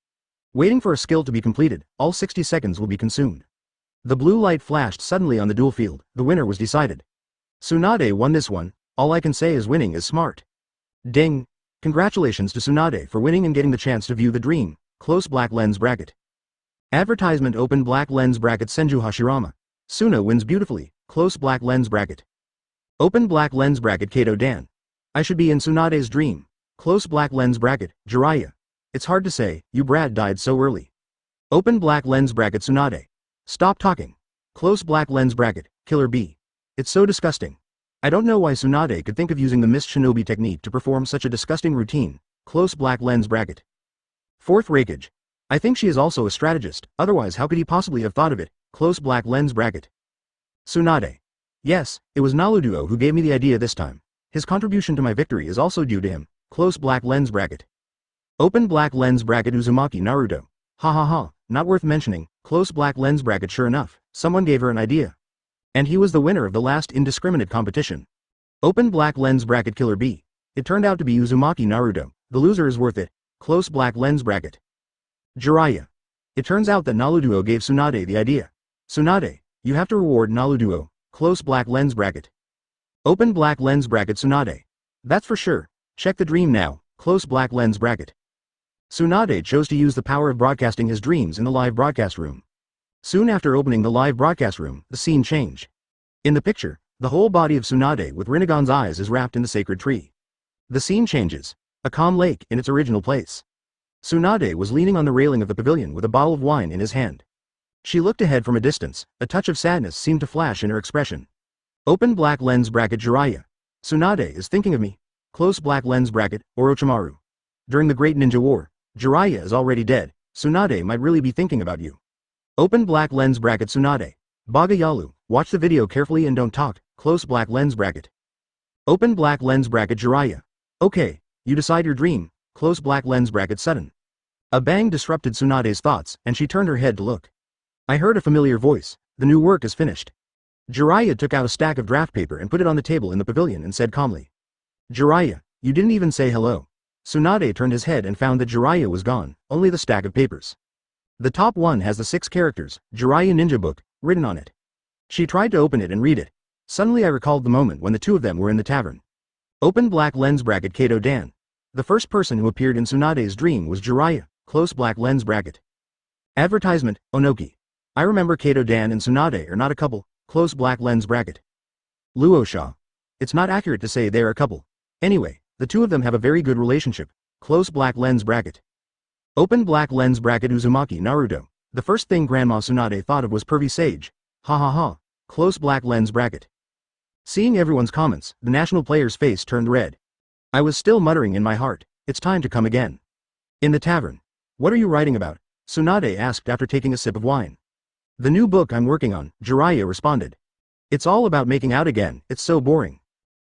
A: Waiting for a skill to be completed, all 60 seconds will be consumed. The blue light flashed suddenly on the duel field, the winner was decided. Tsunade won this one. All I can say is winning is smart. Ding! Congratulations to Tsunade for winning and getting the chance to view the dream. Close black lens bracket. Advertisement open black lens bracket Senju Hashirama. Suna wins beautifully. Close black lens bracket. Open black lens bracket Kato Dan. I should be in Tsunade's dream. Close black lens bracket Jiraiya. It's hard to say, you Brad died so early. Open black lens bracket Tsunade. Stop talking. Close black lens bracket, Killer B. It's so disgusting. I don't know why Tsunade could think of using the Mist Shinobi technique to perform such a disgusting routine. Close black lens bracket. Fourth Raikage. I think she is also a strategist, otherwise how could he possibly have thought of it? Close black lens bracket. Tsunade. Yes, it was Naruto who gave me the idea this time. His contribution to my victory is also due to him. Close black lens bracket. Open black lens bracket Uzumaki Naruto. Ha ha ha, not worth mentioning. Close black lens bracket. Sure enough, someone gave her an idea. And he was the winner of the last indiscriminate competition. Open black lens bracket Killer B. It turned out to be Uzumaki Naruto. The loser is worth it. Close black lens bracket. Jiraiya. It turns out that Naruto gave Tsunade the idea. Tsunade, you have to reward Naruto. Close black lens bracket. Open black lens bracket Tsunade. That's for sure. Check the dream now. Close black lens bracket. Tsunade chose to use the power of broadcasting his dreams in the live broadcast room. Soon after opening the live broadcast room, the scene changed. In the picture, the whole body of Tsunade with Rinnegan's eyes is wrapped in the sacred tree. The scene changes. A calm lake in its original place. Tsunade was leaning on the railing of the pavilion with a bottle of wine in his hand. She looked ahead from a distance, a touch of sadness seemed to flash in her expression. Open black lens bracket Jiraiya. Tsunade is thinking of me. Close black lens bracket, Orochimaru. During the Great Ninja War, Jiraiya is already dead, Tsunade might really be thinking about you. Open black lens bracket Tsunade. Bagayalu, watch the video carefully and don't talk, close black lens bracket. Open black lens bracket Jiraiya. Okay, you decide your dream, close black lens bracket sudden. A bang disrupted Tsunade's thoughts, and she turned her head to look. I heard a familiar voice, the new work is finished. Jiraiya took out a stack of draft paper and put it on the table in the pavilion and said calmly. Jiraiya, you didn't even say hello. Tsunade turned his head and found that Jiraiya was gone, only the stack of papers. The top one has the 6 characters, Jiraiya Ninja Book, written on it. She tried to open it and read it. Suddenly I recalled the moment when the two of them were in the tavern. Open black lens bracket Kato Dan. The first person who appeared in Tsunade's dream was Jiraiya, close black lens bracket. Advertisement, Onoki. I remember Kato Dan and Tsunade are not a couple, close black lens bracket. Luosha. It's not accurate to say they're a couple. Anyway, the two of them have a very good relationship, close black lens bracket. Open black lens bracket Uzumaki Naruto. The first thing Grandma Tsunade thought of was pervy sage. Ha ha ha, close black lens bracket. Seeing everyone's comments, the national player's face turned red. I was still muttering in my heart, it's time to come again. In the tavern. What are you writing about? Tsunade asked after taking a sip of wine. The new book I'm working on, Jiraiya responded. It's all about making out again, it's so boring.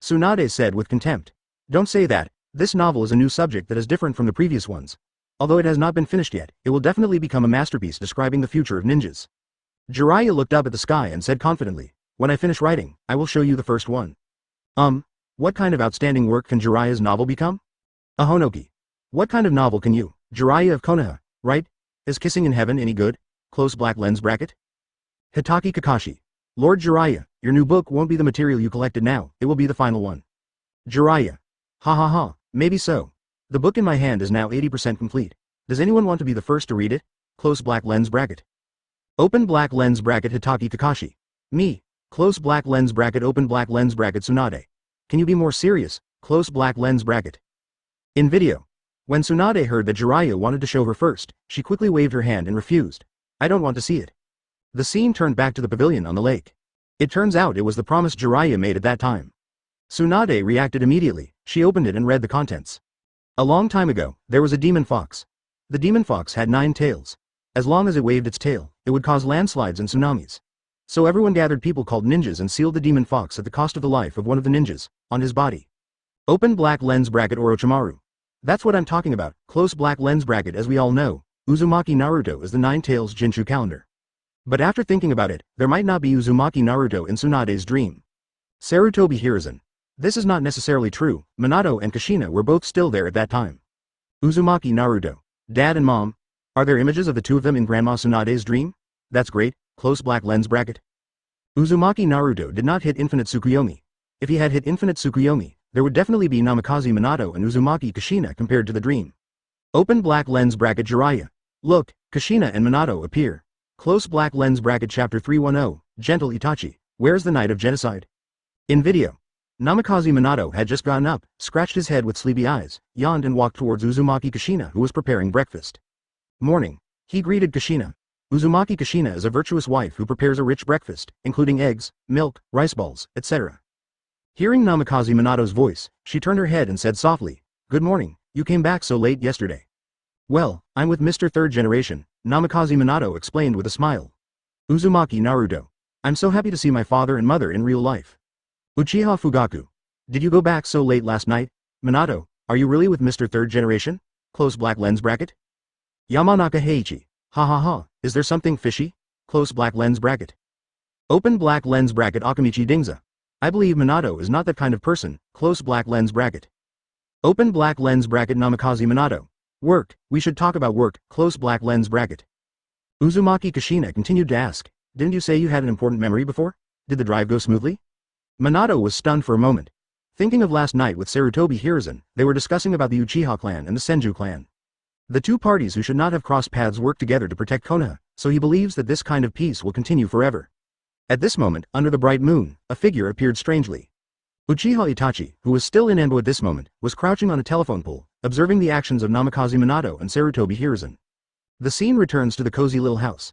A: Tsunade said with contempt. Don't say that, this novel is a new subject that is different from the previous ones. Although it has not been finished yet, it will definitely become a masterpiece describing the future of ninjas. Jiraiya looked up at the sky and said confidently, when I finish writing, I will show you the first one. What kind of outstanding work can Jiraiya's novel become? Ahonoki. What kind of novel can you, Jiraiya of Konoha, write? Is Kissing in Heaven any good? Close black lens bracket. Hatake Kakashi. Lord Jiraiya, your new book won't be the material you collected now, it will be the final one. Jiraiya. Ha ha ha, maybe so. The book in my hand is now 80% complete. Does anyone want to be the first to read it? Close black lens bracket. Open black lens bracket Hatake Kakashi. Me. Close black lens bracket open black lens bracket Tsunade. Can you be more serious? Close black lens bracket. In video. When Tsunade heard that Jiraiya wanted to show her first, she quickly waved her hand and refused. I don't want to see it. The scene turned back to the pavilion on the lake. It turns out it was the promise Jiraiya made at that time. Tsunade reacted immediately, she opened it and read the contents. A long time ago, there was a demon fox. The demon fox had 9 tails. As long as it waved its tail, it would cause landslides and tsunamis. So everyone gathered people called ninjas and sealed the demon fox at the cost of the life of one of the ninjas, on his body. Open black lens bracket Orochimaru. That's what I'm talking about, close black lens bracket. As we all know, Uzumaki Naruto is the 9 tails Jinshu calendar. But after thinking about it, there might not be Uzumaki Naruto in Tsunade's dream. Sarutobi Hiruzen. This is not necessarily true, Minato and Kushina were both still there at that time. Uzumaki Naruto. Dad and Mom. Are there images of the two of them in Grandma Tsunade's dream? That's great, close black lens bracket. Uzumaki Naruto did not hit Infinite Tsukuyomi. If he had hit Infinite Tsukuyomi, there would definitely be Namikaze Minato and Uzumaki Kushina compared to the dream. Open black lens bracket Jiraiya. Look, Kushina and Minato appear. Close black lens bracket chapter 310, Gentle Itachi, where's the night of genocide? In video. Namikaze Minato had just gotten up, scratched his head with sleepy eyes, yawned and walked towards Uzumaki Kushina who was preparing breakfast. Morning. He greeted Kushina. Uzumaki Kushina is a virtuous wife who prepares a rich breakfast, including eggs, milk, rice balls, etc. Hearing Namikaze Minato's voice, she turned her head and said softly, Good morning, you came back so late yesterday. Well, I'm with Mr. Third Generation, Namikaze Minato explained with a smile. Uzumaki Naruto. I'm so happy to see my father and mother in real life. Uchiha Fugaku. Did you go back so late last night? Minato, are you really with Mr. Third Generation? Close black lens bracket. Yamanaka Heiichi. Ha ha ha, is there something fishy? Close black lens bracket. Open black lens bracket Akamichi Dingza. I believe Minato is not that kind of person, close black lens bracket. Open black lens bracket Namikaze Minato. Work, we should talk about work, close black lens bracket. Uzumaki Kushina continued to ask, didn't you say you had an important memory before? Did the drive go smoothly? Minato was stunned for a moment. Thinking of last night with Sarutobi Hiruzen, they were discussing about the Uchiha clan and the Senju clan. The two parties who should not have crossed paths work together to protect Konoha, so he believes that this kind of peace will continue forever. At this moment, under the bright moon, a figure appeared strangely. Uchiha Itachi, who was still in Enbo at this moment, was crouching on a telephone pole, observing the actions of Namikaze Minato and Sarutobi Hiruzen. The scene returns to the cozy little house.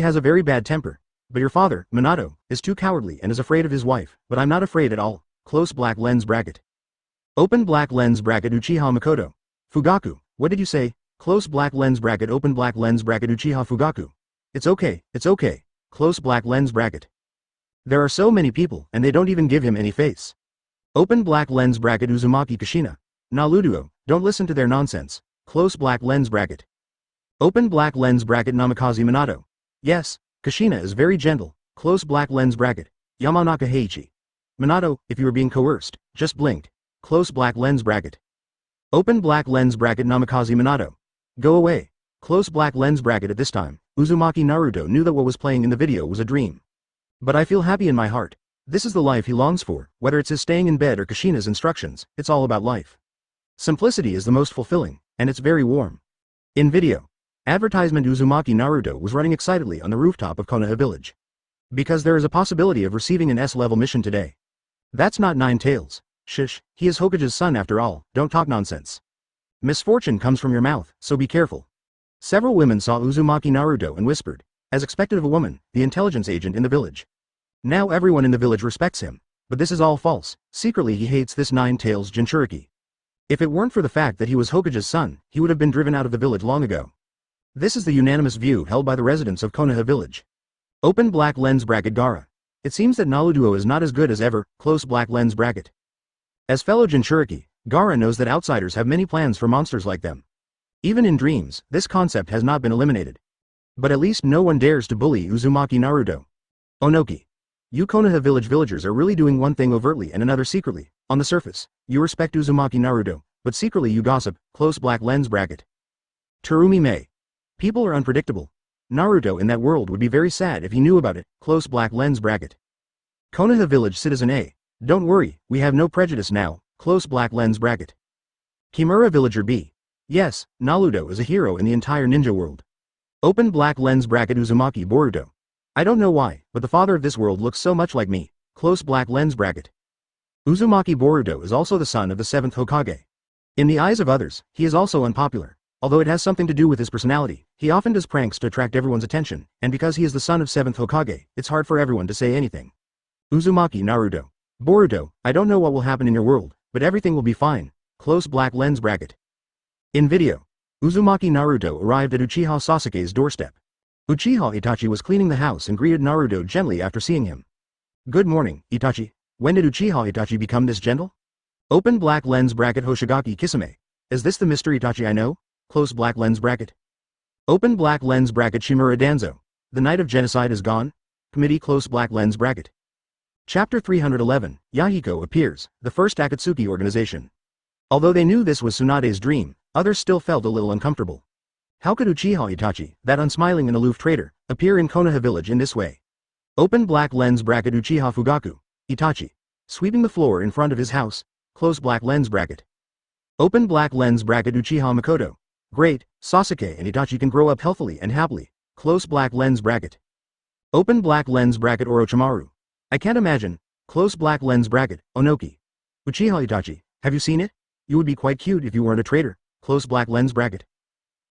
A: has a very bad temper. But your father, Minato, is too cowardly and is afraid of his wife, but I'm not afraid at all. Close black lens bracket. Open black lens bracket Uchiha Makoto. Fugaku, what did you say? Close black lens bracket open black lens bracket Uchiha Fugaku. It's okay, close black lens bracket. There are so many people and they don't even give him any face. Open black lens bracket Uzumaki Kushina. Naruto, don't listen to their nonsense. Close black lens bracket. Open black lens bracket Namikaze Minato. Yes, Kushina is very gentle. Close black lens bracket. Yamanaka Heiichi. Minato, if you were being coerced, just blink. Close black lens bracket. Open black lens bracket Namikaze Minato. Go away. Close black lens bracket. At this time, Uzumaki Naruto knew that what was playing in the video was a dream. But I feel happy in my heart. This is the life he longs for, whether it's his staying in bed or Kushina's instructions, it's all about life. Simplicity is the most fulfilling, and it's very warm. In video, advertisement Uzumaki Naruto was running excitedly on the rooftop of Konoha village. Because there is a possibility of receiving an S-level mission today. That's not Nine Tails. Shush, he is Hokage's son after all, don't talk nonsense. Misfortune comes from your mouth, so be careful. Several women saw Uzumaki Naruto and whispered, as expected of a woman, the intelligence agent in the village. Now everyone in the village respects him, but this is all false. Secretly he hates this Nine Tails Jinchuriki. If it weren't for the fact that he was Hokage's son, he would have been driven out of the village long ago. This is the unanimous view held by the residents of Konoha village. Open black lens bracket Gaara. It seems that Naruto is not as good as ever. Close black lens bracket. As fellow Jinchuriki, Gaara knows that outsiders have many plans for monsters like them. Even in dreams, this concept has not been eliminated. But at least no one dares to bully Uzumaki Naruto. Onoki. You Konoha village villagers are really doing one thing overtly and another secretly. On the surface, you respect Uzumaki Naruto, but secretly you gossip. Close black lens bracket. Terumi Mei. People are unpredictable. Naruto in that world would be very sad if he knew about it. Close black lens bracket. Konoha village citizen A. Don't worry, we have no prejudice now. Close black lens bracket. Kimura villager B. Yes, Naruto is a hero in the entire ninja world. Open black lens bracket Uzumaki Boruto. I don't know why, but the father of this world looks so much like me. Close black lens bracket. Uzumaki Boruto is also the son of the 7th Hokage. In the eyes of others, he is also unpopular. Although it has something to do with his personality, he often does pranks to attract everyone's attention, and because he is the son of 7th Hokage, it's hard for everyone to say anything. Uzumaki Naruto. Boruto, I don't know what will happen in your world, but everything will be fine. Close black lens bracket. In video, Uzumaki Naruto arrived at Uchiha Sasuke's doorstep. Uchiha Itachi was cleaning the house and greeted Naruto gently after seeing him. Good morning, Itachi. When did Uchiha Itachi become this gentle? Open black lens bracket Hoshigaki Kisame. Is this the Mr. Itachi I know? Close black lens bracket. Open black lens bracket Shimura Danzo. The night of genocide is gone? Committee close black lens bracket. Chapter 311, Yahiko appears, the first Akatsuki organization. Although they knew this was Tsunade's dream, others still felt a little uncomfortable. How could Uchiha Itachi, that unsmiling and aloof traitor, appear in Konoha village in this way? Open black lens bracket Uchiha Fugaku, Itachi. Sweeping the floor in front of his house, close black lens bracket. Open black lens bracket Uchiha Makoto. Great, Sasuke and Itachi can grow up healthily and happily, close black lens bracket. Open black lens bracket Orochimaru. I can't imagine, close black lens bracket, Onoki. Uchiha Itachi, have you seen it? You would be quite cute if you weren't a traitor, close black lens bracket.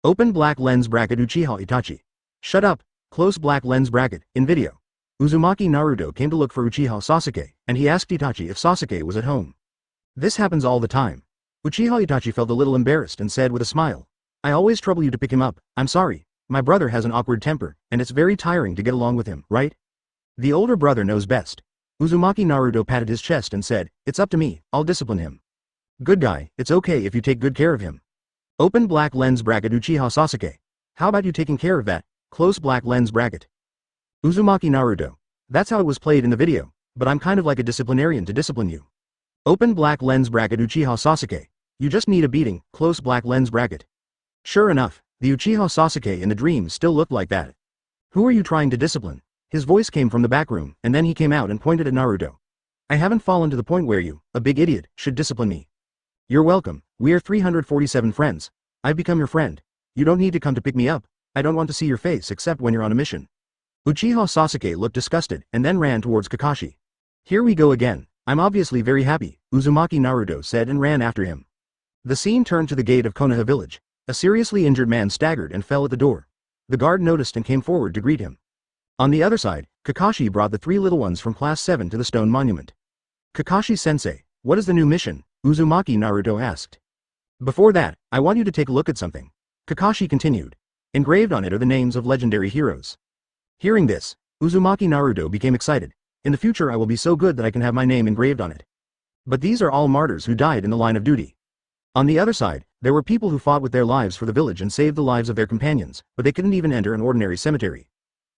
A: Open black lens bracket Uchiha Itachi. Shut up, close black lens bracket, in video. Uzumaki Naruto came to look for Uchiha Sasuke, and he asked Itachi if Sasuke was at home. This happens all the time. Uchiha Itachi felt a little embarrassed and said with a smile, I always trouble you to pick him up, I'm sorry, my brother has an awkward temper, and it's very tiring to get along with him, right? The older brother knows best. Uzumaki Naruto patted his chest and said, it's up to me, I'll discipline him. Good guy, it's okay if you take good care of him. Open black lens bracket Uchiha Sasuke. How about you taking care of that, close black lens bracket. Uzumaki Naruto. That's how it was played in the video, but I'm kind of like a disciplinarian to discipline you. Open black lens bracket Uchiha Sasuke. You just need a beating, close black lens bracket. Sure enough, the Uchiha Sasuke in the dream still looked like that. Who are you trying to discipline? His voice came from the back room, and then he came out and pointed at Naruto. I haven't fallen to the point where you, a big idiot, should discipline me. You're welcome, we are 347 friends. I've become your friend. You don't need to come to pick me up, I don't want to see your face except when you're on a mission. Uchiha Sasuke looked disgusted and then ran towards Kakashi. Here we go again, I'm obviously very happy, Uzumaki Naruto said and ran after him. The scene turned to the gate of Konoha village. A seriously injured man staggered and fell at the door. The guard noticed and came forward to greet him. On the other side, Kakashi brought the three little ones from class 7 to the stone monument. Kakashi-sensei, what is the new mission? Uzumaki Naruto asked. Before that, I want you to take a look at something. Kakashi continued. Engraved on it are the names of legendary heroes. Hearing this, Uzumaki Naruto became excited. In the future I will be so good that I can have my name engraved on it. But these are all martyrs who died in the line of duty. On the other side, there were people who fought with their lives for the village and saved the lives of their companions, but they couldn't even enter an ordinary cemetery.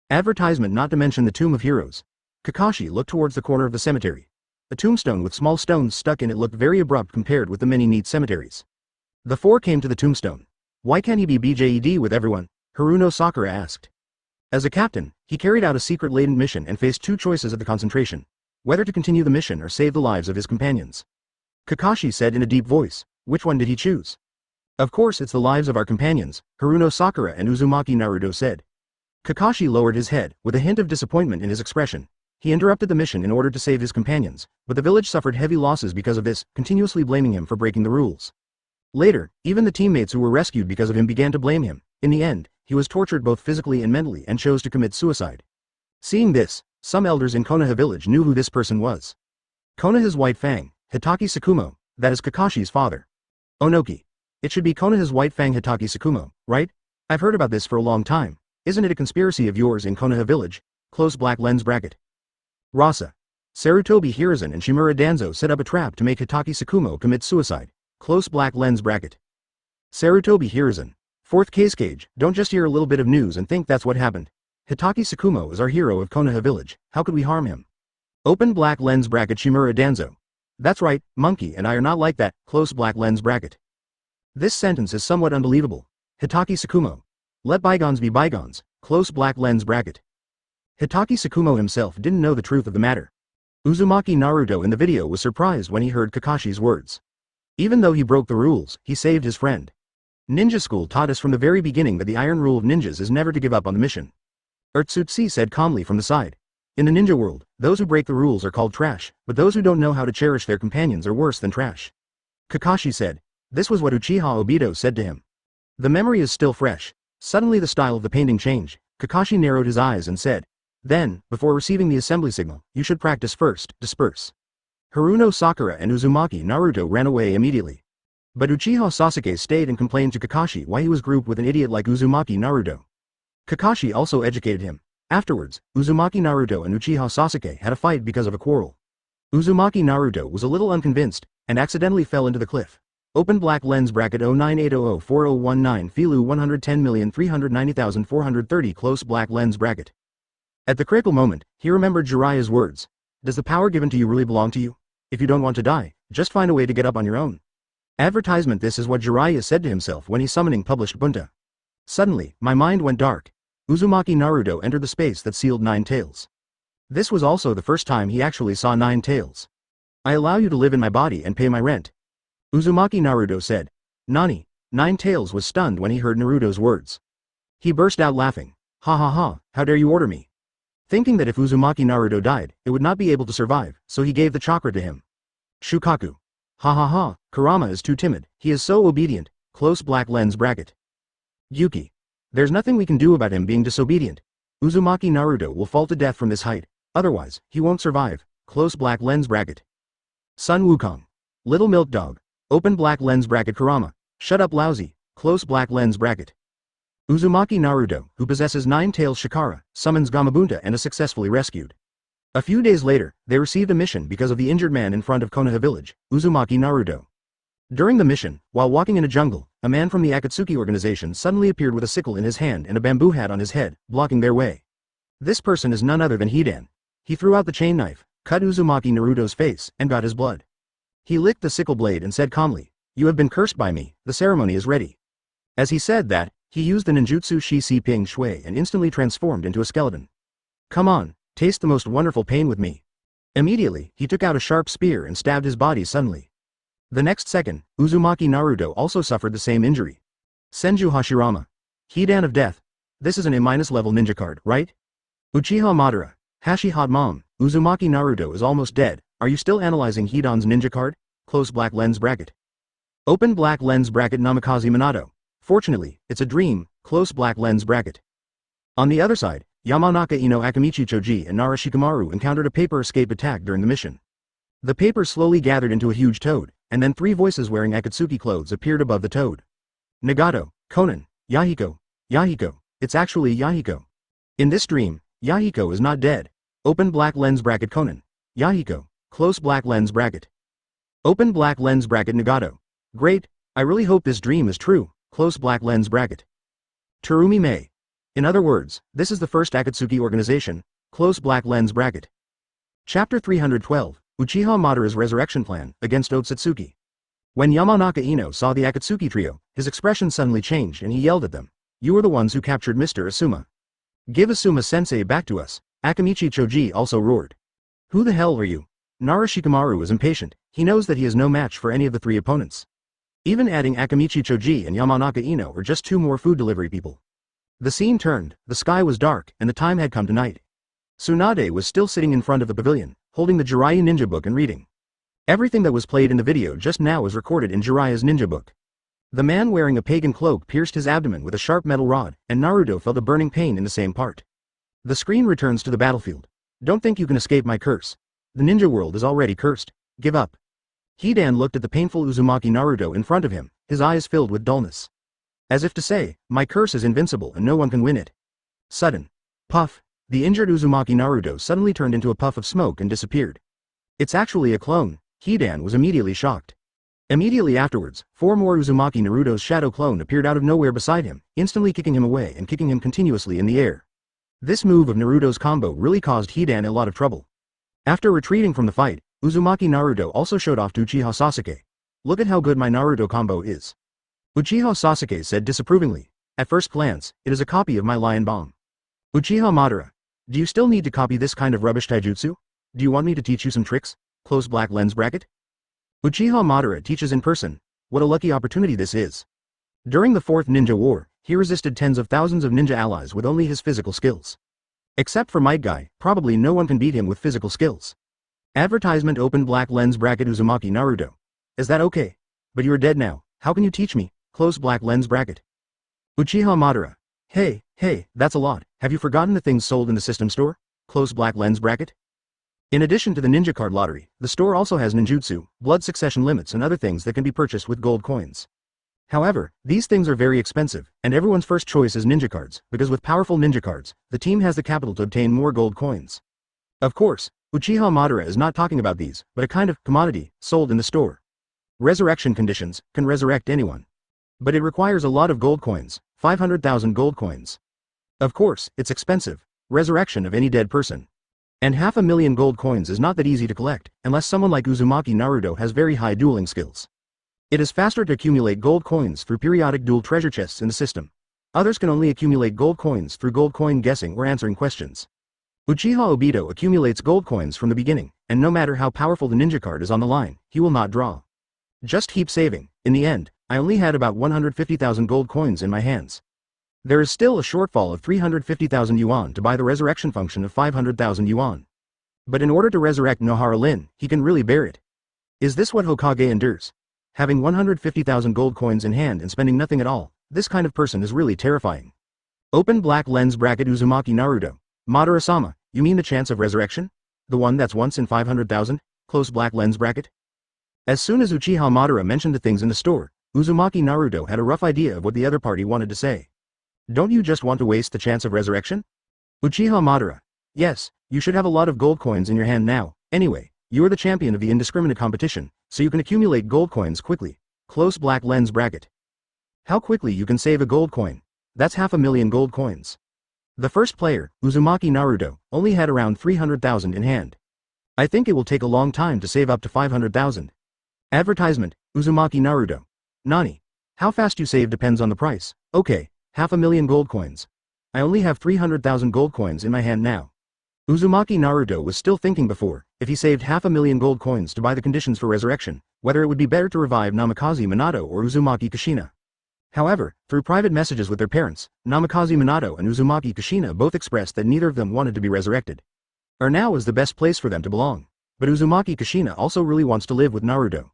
A: Advertisement not to mention the Tomb of Heroes. Kakashi looked towards the corner of the cemetery. A tombstone with small stones stuck in it looked very abrupt compared with the many neat cemeteries. The four came to the tombstone. Why can't he be BJED with everyone? Haruno Sakura asked. As a captain, he carried out a secret latent mission and faced two choices at the concentration. Whether to continue the mission or save the lives of his companions. Kakashi said in a deep voice. Which one did he choose? Of course it's the lives of our companions, Haruno Sakura and Uzumaki Naruto said. Kakashi lowered his head, with a hint of disappointment in his expression. He interrupted the mission in order to save his companions, but the village suffered heavy losses because of this, continuously blaming him for breaking the rules. Later, even the teammates who were rescued because of him began to blame him. In the end, he was tortured both physically and mentally and chose to commit suicide. Seeing this, some elders in Konoha village knew who this person was. Konoha's White Fang, Hatake Sakumo, that is Kakashi's father. Onoki. It should be Konoha's White Fang Hatake Sakumo, right? I've heard about this for a long time. Isn't it a conspiracy of yours in Konoha village? Close black lens bracket. Rasa. Sarutobi Hiruzen and Shimura Danzo set up a trap to make Hatake Sakumo commit suicide. Close black lens bracket. Sarutobi Hiruzen. Fourth cage, don't just hear a little bit of news and think that's what happened. Hatake Sakumo is our hero of Konoha village, how could we harm him? Open black lens bracket Shimura Danzo. That's right, Monkey and I are not like that, close black lens bracket. This sentence is somewhat unbelievable. Hatake Sakumo. Let bygones be bygones, close black lens bracket. Hatake Sakumo himself didn't know the truth of the matter. Uzumaki Naruto in the video was surprised when he heard Kakashi's words. Even though he broke the rules, he saved his friend. Ninja school taught us from the very beginning that the iron rule of ninjas is never to give up on the mission. Urtsutsu said calmly from the side. In the ninja world, those who break the rules are called trash, but those who don't know how to cherish their companions are worse than trash. Kakashi said. This was what Uchiha Obito said to him. The memory is still fresh. Suddenly the style of the painting changed. Kakashi narrowed his eyes and said. Then, before receiving the assembly signal, you should practice first, disperse. Haruno Sakura and Uzumaki Naruto ran away immediately. But Uchiha Sasuke stayed and complained to Kakashi why he was grouped with an idiot like Uzumaki Naruto. Kakashi also educated him. Afterwards, Uzumaki Naruto and Uchiha Sasuke had a fight because of a quarrel. Uzumaki Naruto was a little unconvinced, and accidentally fell into the cliff. Open black lens bracket 098004019 Filu 110,390,430 close black lens bracket. At the critical moment, he remembered Jiraiya's words. Does the power given to you really belong to you? If you don't want to die, just find a way to get up on your own. Advertisement. This is what Jiraiya said to himself when he summoning published Bunta. Suddenly, my mind went dark. Uzumaki Naruto entered the space that sealed Nine Tails. This was also the first time he actually saw Nine Tails. I allow you to live in my body and pay my rent. Uzumaki Naruto said. Nani? Nine Tails was stunned when he heard Naruto's words. He burst out laughing. Ha ha ha, how dare you order me? Thinking that if Uzumaki Naruto died, it would not be able to survive, so he gave the chakra to him. Shukaku. Ha ha ha, Kurama is too timid, he is so obedient, close black lens bracket. Yuki. There's nothing we can do about him being disobedient. Uzumaki Naruto will fall to death from this height, otherwise, he won't survive, close black lens bracket. Sun Wukong. Little milk dog. Open black lens bracket Kurama. Shut up lousy, close black lens bracket. Uzumaki Naruto, who possesses Nine Tails Shikara, summons Gamabunta and is successfully rescued. A few days later, they received a mission because of the injured man in front of Konoha village, Uzumaki Naruto. During the mission, while walking in a jungle, a man from the Akatsuki organization suddenly appeared with a sickle in his hand and a bamboo hat on his head, blocking their way. This person is none other than Hidan. He threw out the chain knife, cut Uzumaki Naruto's face, and got his blood. He licked the sickle blade and said calmly, "You have been cursed by me, the ceremony is ready." As he said that, he used the ninjutsu Shi Ping Shui and instantly transformed into a skeleton. Come on, taste the most wonderful pain with me. Immediately, he took out a sharp spear and stabbed his body suddenly. The next second, Uzumaki Naruto also suffered the same injury. Senju Hashirama. Hidan of Death. This is an A- level ninja card, right? Uchiha Madara. Hashi Hot Mom. Uzumaki Naruto is almost dead. Are you still analyzing Hidan's ninja card? Close black lens bracket. Open black lens bracket Namikaze Minato. Fortunately, it's a dream, close black lens bracket. On the other side, Yamanaka Ino Akamichi Choji and Nara Shikamaru encountered a paper escape attack during the mission. The paper slowly gathered into a huge toad, and then three voices wearing Akatsuki clothes appeared above the toad. Nagato, Konan, Yahiko, Yahiko, it's actually Yahiko. In this dream, Yahiko is not dead. Open black lens bracket Konan, Yahiko, close black lens bracket. Open black lens bracket Nagato. Great, I really hope this dream is true, close black lens bracket. Terumi Mei. In other words, this is the first Akatsuki organization, close black lens bracket. Chapter 312, Uchiha Madara's Resurrection Plan, against Otsutsuki. When Yamanaka Ino saw the Akatsuki trio, his expression suddenly changed and he yelled at them. You are the ones who captured Mr. Asuma. Give Asuma-sensei back to us. Akamichi Choji also roared. Who the hell are you? Nara Shikamaru is impatient, he knows that he is no match for any of the three opponents. Even adding Akamichi Choji and Yamanaka Ino are just two more food delivery people. The scene turned, the sky was dark, and the time had come to night. Tsunade was still sitting in front of the pavilion, holding the Jiraiya ninja book and reading. Everything that was played in the video just now was recorded in Jiraiya's ninja book. The man wearing a pagan cloak pierced his abdomen with a sharp metal rod, and Naruto felt a burning pain in the same part. The screen returns to the battlefield. Don't think you can escape my curse. The ninja world is already cursed. Give up. Hidan looked at the painful Uzumaki Naruto in front of him, his eyes filled with dullness. As if to say, my curse is invincible and no one can win it. Sudden. Puff. The injured Uzumaki Naruto suddenly turned into a puff of smoke and disappeared. It's actually a clone. Hidan was immediately shocked. Immediately afterwards, four more Uzumaki Naruto's shadow clone appeared out of nowhere beside him, instantly kicking him away and kicking him continuously in the air. This move of Naruto's combo really caused Hidan a lot of trouble. After retreating from the fight, Uzumaki Naruto also showed off to Uchiha Sasuke. Look at how good my Naruto combo is. Uchiha Sasuke said disapprovingly. At first glance, it is a copy of my Lion Bomb. Uchiha Madara. Do you still need to copy this kind of rubbish taijutsu? Do you want me to teach you some tricks? Close black lens bracket. Uchiha Madara teaches in person. What a lucky opportunity this is. During the Fourth Ninja War, he resisted tens of thousands of ninja allies with only his physical skills. Except for Might Guy, probably no one can beat him with physical skills. Advertisement open black lens bracket Uzumaki Naruto. Is that okay? But you're dead now, how can you teach me? Close black lens bracket. Uchiha Madara. Hey, that's a lot, have you forgotten the things sold in the system store? Close black lens bracket. In addition to the ninja card lottery, the store also has ninjutsu, blood succession limits and other things that can be purchased with gold coins. However, these things are very expensive, and everyone's first choice is ninja cards, because with powerful ninja cards, the team has the capital to obtain more gold coins. Of course, Uchiha Madara is not talking about these, but a kind of commodity sold in the store. Resurrection conditions can resurrect anyone. But it requires a lot of gold coins, 500,000 gold coins. Of course, it's expensive, resurrection of any dead person. And 500,000 gold coins is not that easy to collect, unless someone like Uzumaki Naruto has very high dueling skills. It is faster to accumulate gold coins through periodic dual treasure chests in the system. Others can only accumulate gold coins through gold coin guessing or answering questions. Uchiha Obito accumulates gold coins from the beginning, and no matter how powerful the ninja card is on the line, he will not draw. Just keep saving. In the end, I only had about 150,000 gold coins in my hands. There is still a shortfall of 350,000 yuan to buy the resurrection function of 500,000 yuan. But in order to resurrect Nohara Rin, he can really bear it. Is this what Hokage endures? Having 150,000 gold coins in hand and spending nothing at all, this kind of person is really terrifying. Open black lens bracket Uzumaki Naruto. Madara-sama, you mean the chance of resurrection? The one that's once in 500,000? Close black lens bracket? As soon as Uchiha Madara mentioned the things in the store, Uzumaki Naruto had a rough idea of what the other party wanted to say. Don't you just want to waste the chance of resurrection? Uchiha Madara. Yes, you should have a lot of gold coins in your hand now. Anyway, you are the champion of the indiscriminate competition, so you can accumulate gold coins quickly. Close black lens bracket. How quickly you can save a gold coin? That's 500,000 gold coins. The first player, Uzumaki Naruto, only had around 300,000 in hand. I think it will take a long time to save up to 500,000. Advertisement, Uzumaki Naruto. Nani? How fast you save depends on the price. Okay, 500,000 gold coins. I only have 300,000 gold coins in my hand now. Uzumaki Naruto was still thinking before, if he saved 500,000 gold coins to buy the conditions for resurrection, whether it would be better to revive Namikaze Minato or Uzumaki Kushina. However, through private messages with their parents, Namikaze Minato and Uzumaki Kushina both expressed that neither of them wanted to be resurrected. Now is the best place for them to belong. But Uzumaki Kushina also really wants to live with Naruto.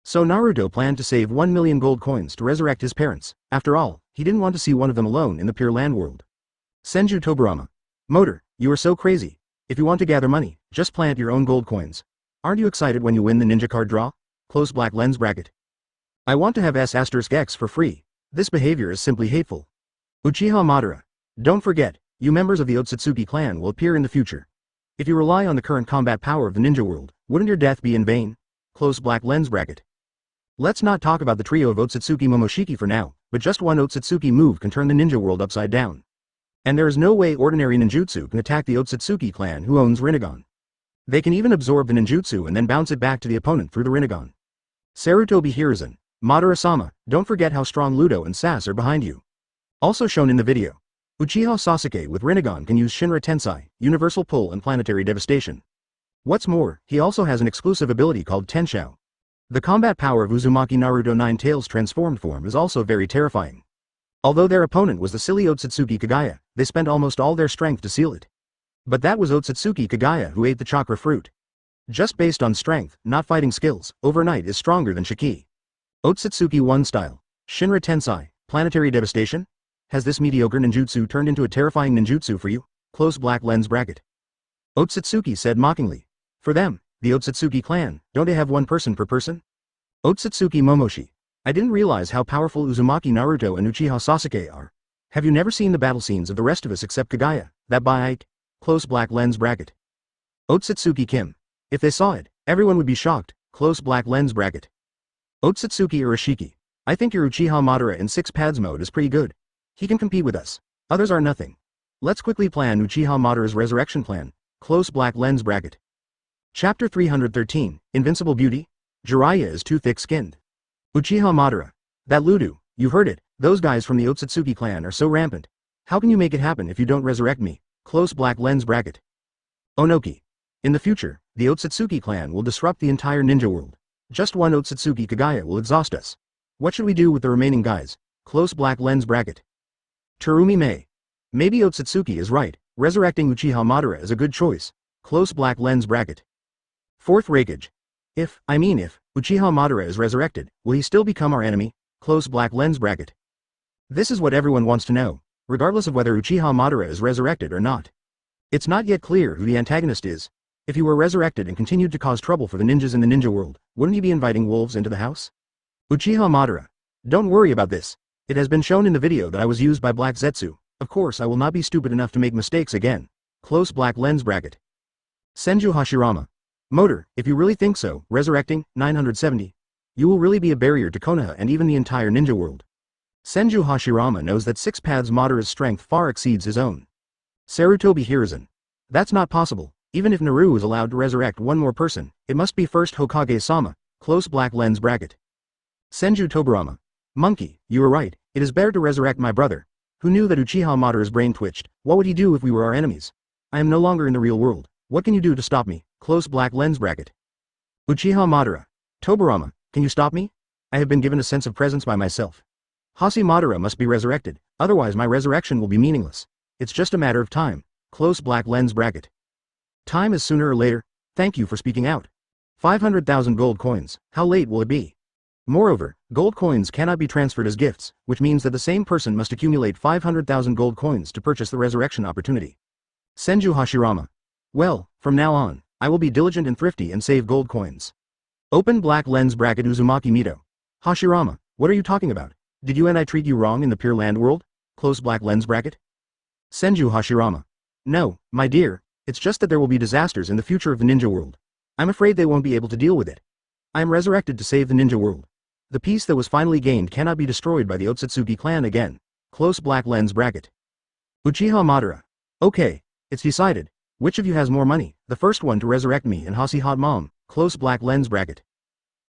A: So Naruto planned to save 1,000,000 gold coins to resurrect his parents. After all, he didn't want to see one of them alone in the Pure Land world. Senju Toburama. Motor, you are so crazy. If you want to gather money, just plant your own gold coins. Aren't you excited when you win the ninja card draw? Close black lens bracket. I want to have S*X for free. This behavior is simply hateful. Uchiha Madara. Don't forget, you members of the Otsutsuki clan will appear in the future. If you rely on the current combat power of the ninja world, wouldn't your death be in vain? Close black lens bracket. Let's not talk about the trio of Otsutsuki Momoshiki for now, but just one Otsutsuki move can turn the ninja world upside down. And there is no way ordinary ninjutsu can attack the Otsutsuki clan who owns Rinnegan. They can even absorb the ninjutsu and then bounce it back to the opponent through the Rinnegan. Sarutobi Hiruzen. Madara-sama, don't forget how strong Ludo and Sass are behind you. Also shown in the video. Uchiha Sasuke with Rinnegan can use Shinra Tensai, Universal Pull and Planetary Devastation. What's more, he also has an exclusive ability called Tenshou. The combat power of Uzumaki Naruto Nine Tails transformed form is also very terrifying. Although their opponent was the silly Otsutsuki Kagaya, they spent almost all their strength to seal it. But that was Otsutsuki Kagaya who ate the chakra fruit. Just based on strength, not fighting skills, Overnight is stronger than Shiki. Otsutsuki 1 style. Shinra Tensai, Planetary Devastation? Has this mediocre ninjutsu turned into a terrifying ninjutsu for you? Close black lens bracket. Otsutsuki said mockingly. For them, the Otsutsuki clan, don't they have one person per person? Otsutsuki Momoshi. I didn't realize how powerful Uzumaki Naruto and Uchiha Sasuke are. Have you never seen the battle scenes of the rest of us except Kagaya, that bite? Close black lens bracket. Otsutsuki Kim. If they saw it, everyone would be shocked. Close black lens bracket. Otsutsuki Urashiki. I think your Uchiha Madara in 6 pads mode is pretty good. He can compete with us. Others are nothing. Let's quickly plan Uchiha Madara's resurrection plan. Close black lens bracket. Chapter 313, Invincible Beauty? Jiraiya is too thick-skinned. Uchiha Madara. That Ludo, you heard it, those guys from the Otsutsuki clan are so rampant. How can you make it happen if you don't resurrect me? Close black lens bracket. Onoki. In the future, the Otsutsuki clan will disrupt the entire ninja world. Just one Otsutsuki Kagaya will exhaust us. What should we do with the remaining guys? Close black lens bracket. Terumi Mei. Maybe Otsutsuki is right, resurrecting Uchiha Madara is a good choice. Close black lens bracket. Fourth Raikage. If Uchiha Madara is resurrected, will he still become our enemy? Close black lens bracket. This is what everyone wants to know, regardless of whether Uchiha Madara is resurrected or not. It's not yet clear who the antagonist is. If he were resurrected and continued to cause trouble for the ninjas in the ninja world, wouldn't he be inviting wolves into the house? Uchiha Madara. Don't worry about this. It has been shown in the video that I was used by Black Zetsu. Of course I will not be stupid enough to make mistakes again. Close black lens bracket. Senju Hashirama. Motor, if you really think so, resurrecting, 970. You will really be a barrier to Konoha and even the entire ninja world. Senju Hashirama knows that Six Paths Madara's strength far exceeds his own. Sarutobi Hiruzen. That's not possible. Even if Naru is allowed to resurrect one more person, it must be first Hokage-sama. Close black lens bracket. Senju Tobarama. Monkey, you were right, it is better to resurrect my brother. Who knew that Uchiha Madara's brain twitched? What would he do if we were our enemies? I am no longer in the real world. What can you do to stop me? Close black lens bracket. Uchiha Madara. Tobarama, can you stop me? I have been given a sense of presence by myself. Hasi Madara must be resurrected, otherwise my resurrection will be meaningless. It's just a matter of time. Close black lens bracket. Time is sooner or later. Thank you for speaking out. 500,000 gold coins, how late will it be? Moreover, gold coins cannot be transferred as gifts, which means that the same person must accumulate 500,000 gold coins to purchase the resurrection opportunity. Senju Hashirama. Well, from now on, I will be diligent and thrifty and save gold coins. Open black lens bracket Uzumaki Mito. Hashirama, what are you talking about? Did you and I treat you wrong in the Pure Land world? Close black lens bracket. Senju Hashirama. No, my dear, it's just that there will be disasters in the future of the ninja world. I'm afraid they won't be able to deal with it. I am resurrected to save the ninja world. The peace that was finally gained cannot be destroyed by the Otsutsuki clan again. Close black lens bracket. Uchiha Madara. Okay, it's decided. Which of you has more money? The first one to resurrect me and Hasi Hot Mom. Close black lens bracket.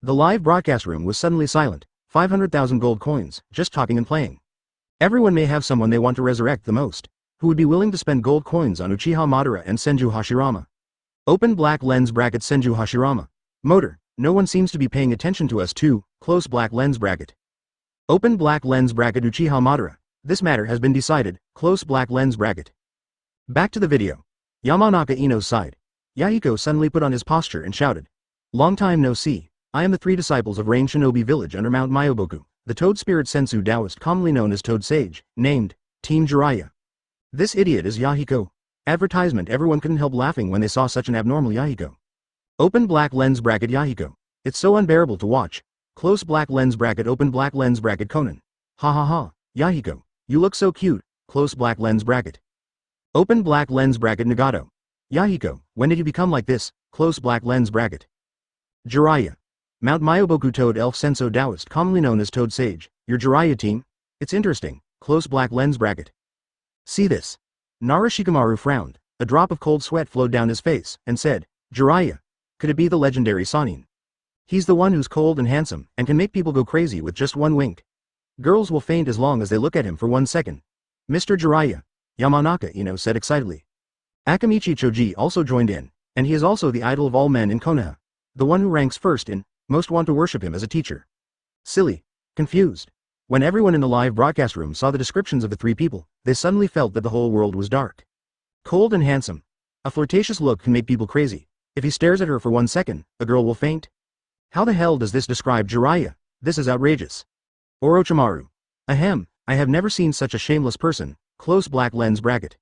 A: The live broadcast room was suddenly silent. 500,000 gold coins, just talking and playing. Everyone may have someone they want to resurrect the most. Who would be willing to spend gold coins on Uchiha Madara and Senju Hashirama? Open black lens bracket Senju Hashirama. Motor, no one seems to be paying attention to us too. Close black lens bracket. Open black lens bracket Uchiha Madara. This matter has been decided. Close black lens bracket. Back to the video. Yamanaka Ino's side. Yahiko suddenly put on his posture and shouted. Long time no see. I am the three disciples of Rain Shinobi Village under Mount Myoboku, the Toad Spirit Sensu Taoist commonly known as Toad Sage, named Team Jiraiya. This idiot is Yahiko. Advertisement. Everyone couldn't help laughing when they saw such an abnormal Yahiko. Open black lens bracket Yahiko. It's so unbearable to watch. Close black lens bracket. Open black lens bracket Conan. Ha ha ha, Yahiko, you look so cute. Close black lens bracket. Open black lens bracket Nagato. Yahiko, when did you become like this? Close black lens bracket. Jiraiya. Mount Myoboku Toad Elf Senso Taoist commonly known as Toad Sage, your Jiraiya team? It's interesting. Close black lens bracket. See this. Narashikamaru frowned, a drop of cold sweat flowed down his face, and said, Jiraiya. Could it be the legendary Sanin? He's the one who's cold and handsome, and can make people go crazy with just one wink. Girls will faint as long as they look at him for 1 second. Mr. Jiraiya. Yamanaka Ino said excitedly. Akamichi Choji also joined in, and he is also the idol of all men in Konoha. The one who ranks first in, most want to worship him as a teacher. Silly. Confused. When everyone in the live broadcast room saw the descriptions of the three people, they suddenly felt that the whole world was dark. Cold and handsome. A flirtatious look can make people crazy. If he stares at her for 1 second, a girl will faint. How the hell does this describe Jiraiya? This is outrageous. Orochimaru. Ahem, I have never seen such a shameless person. Close black lens bracket.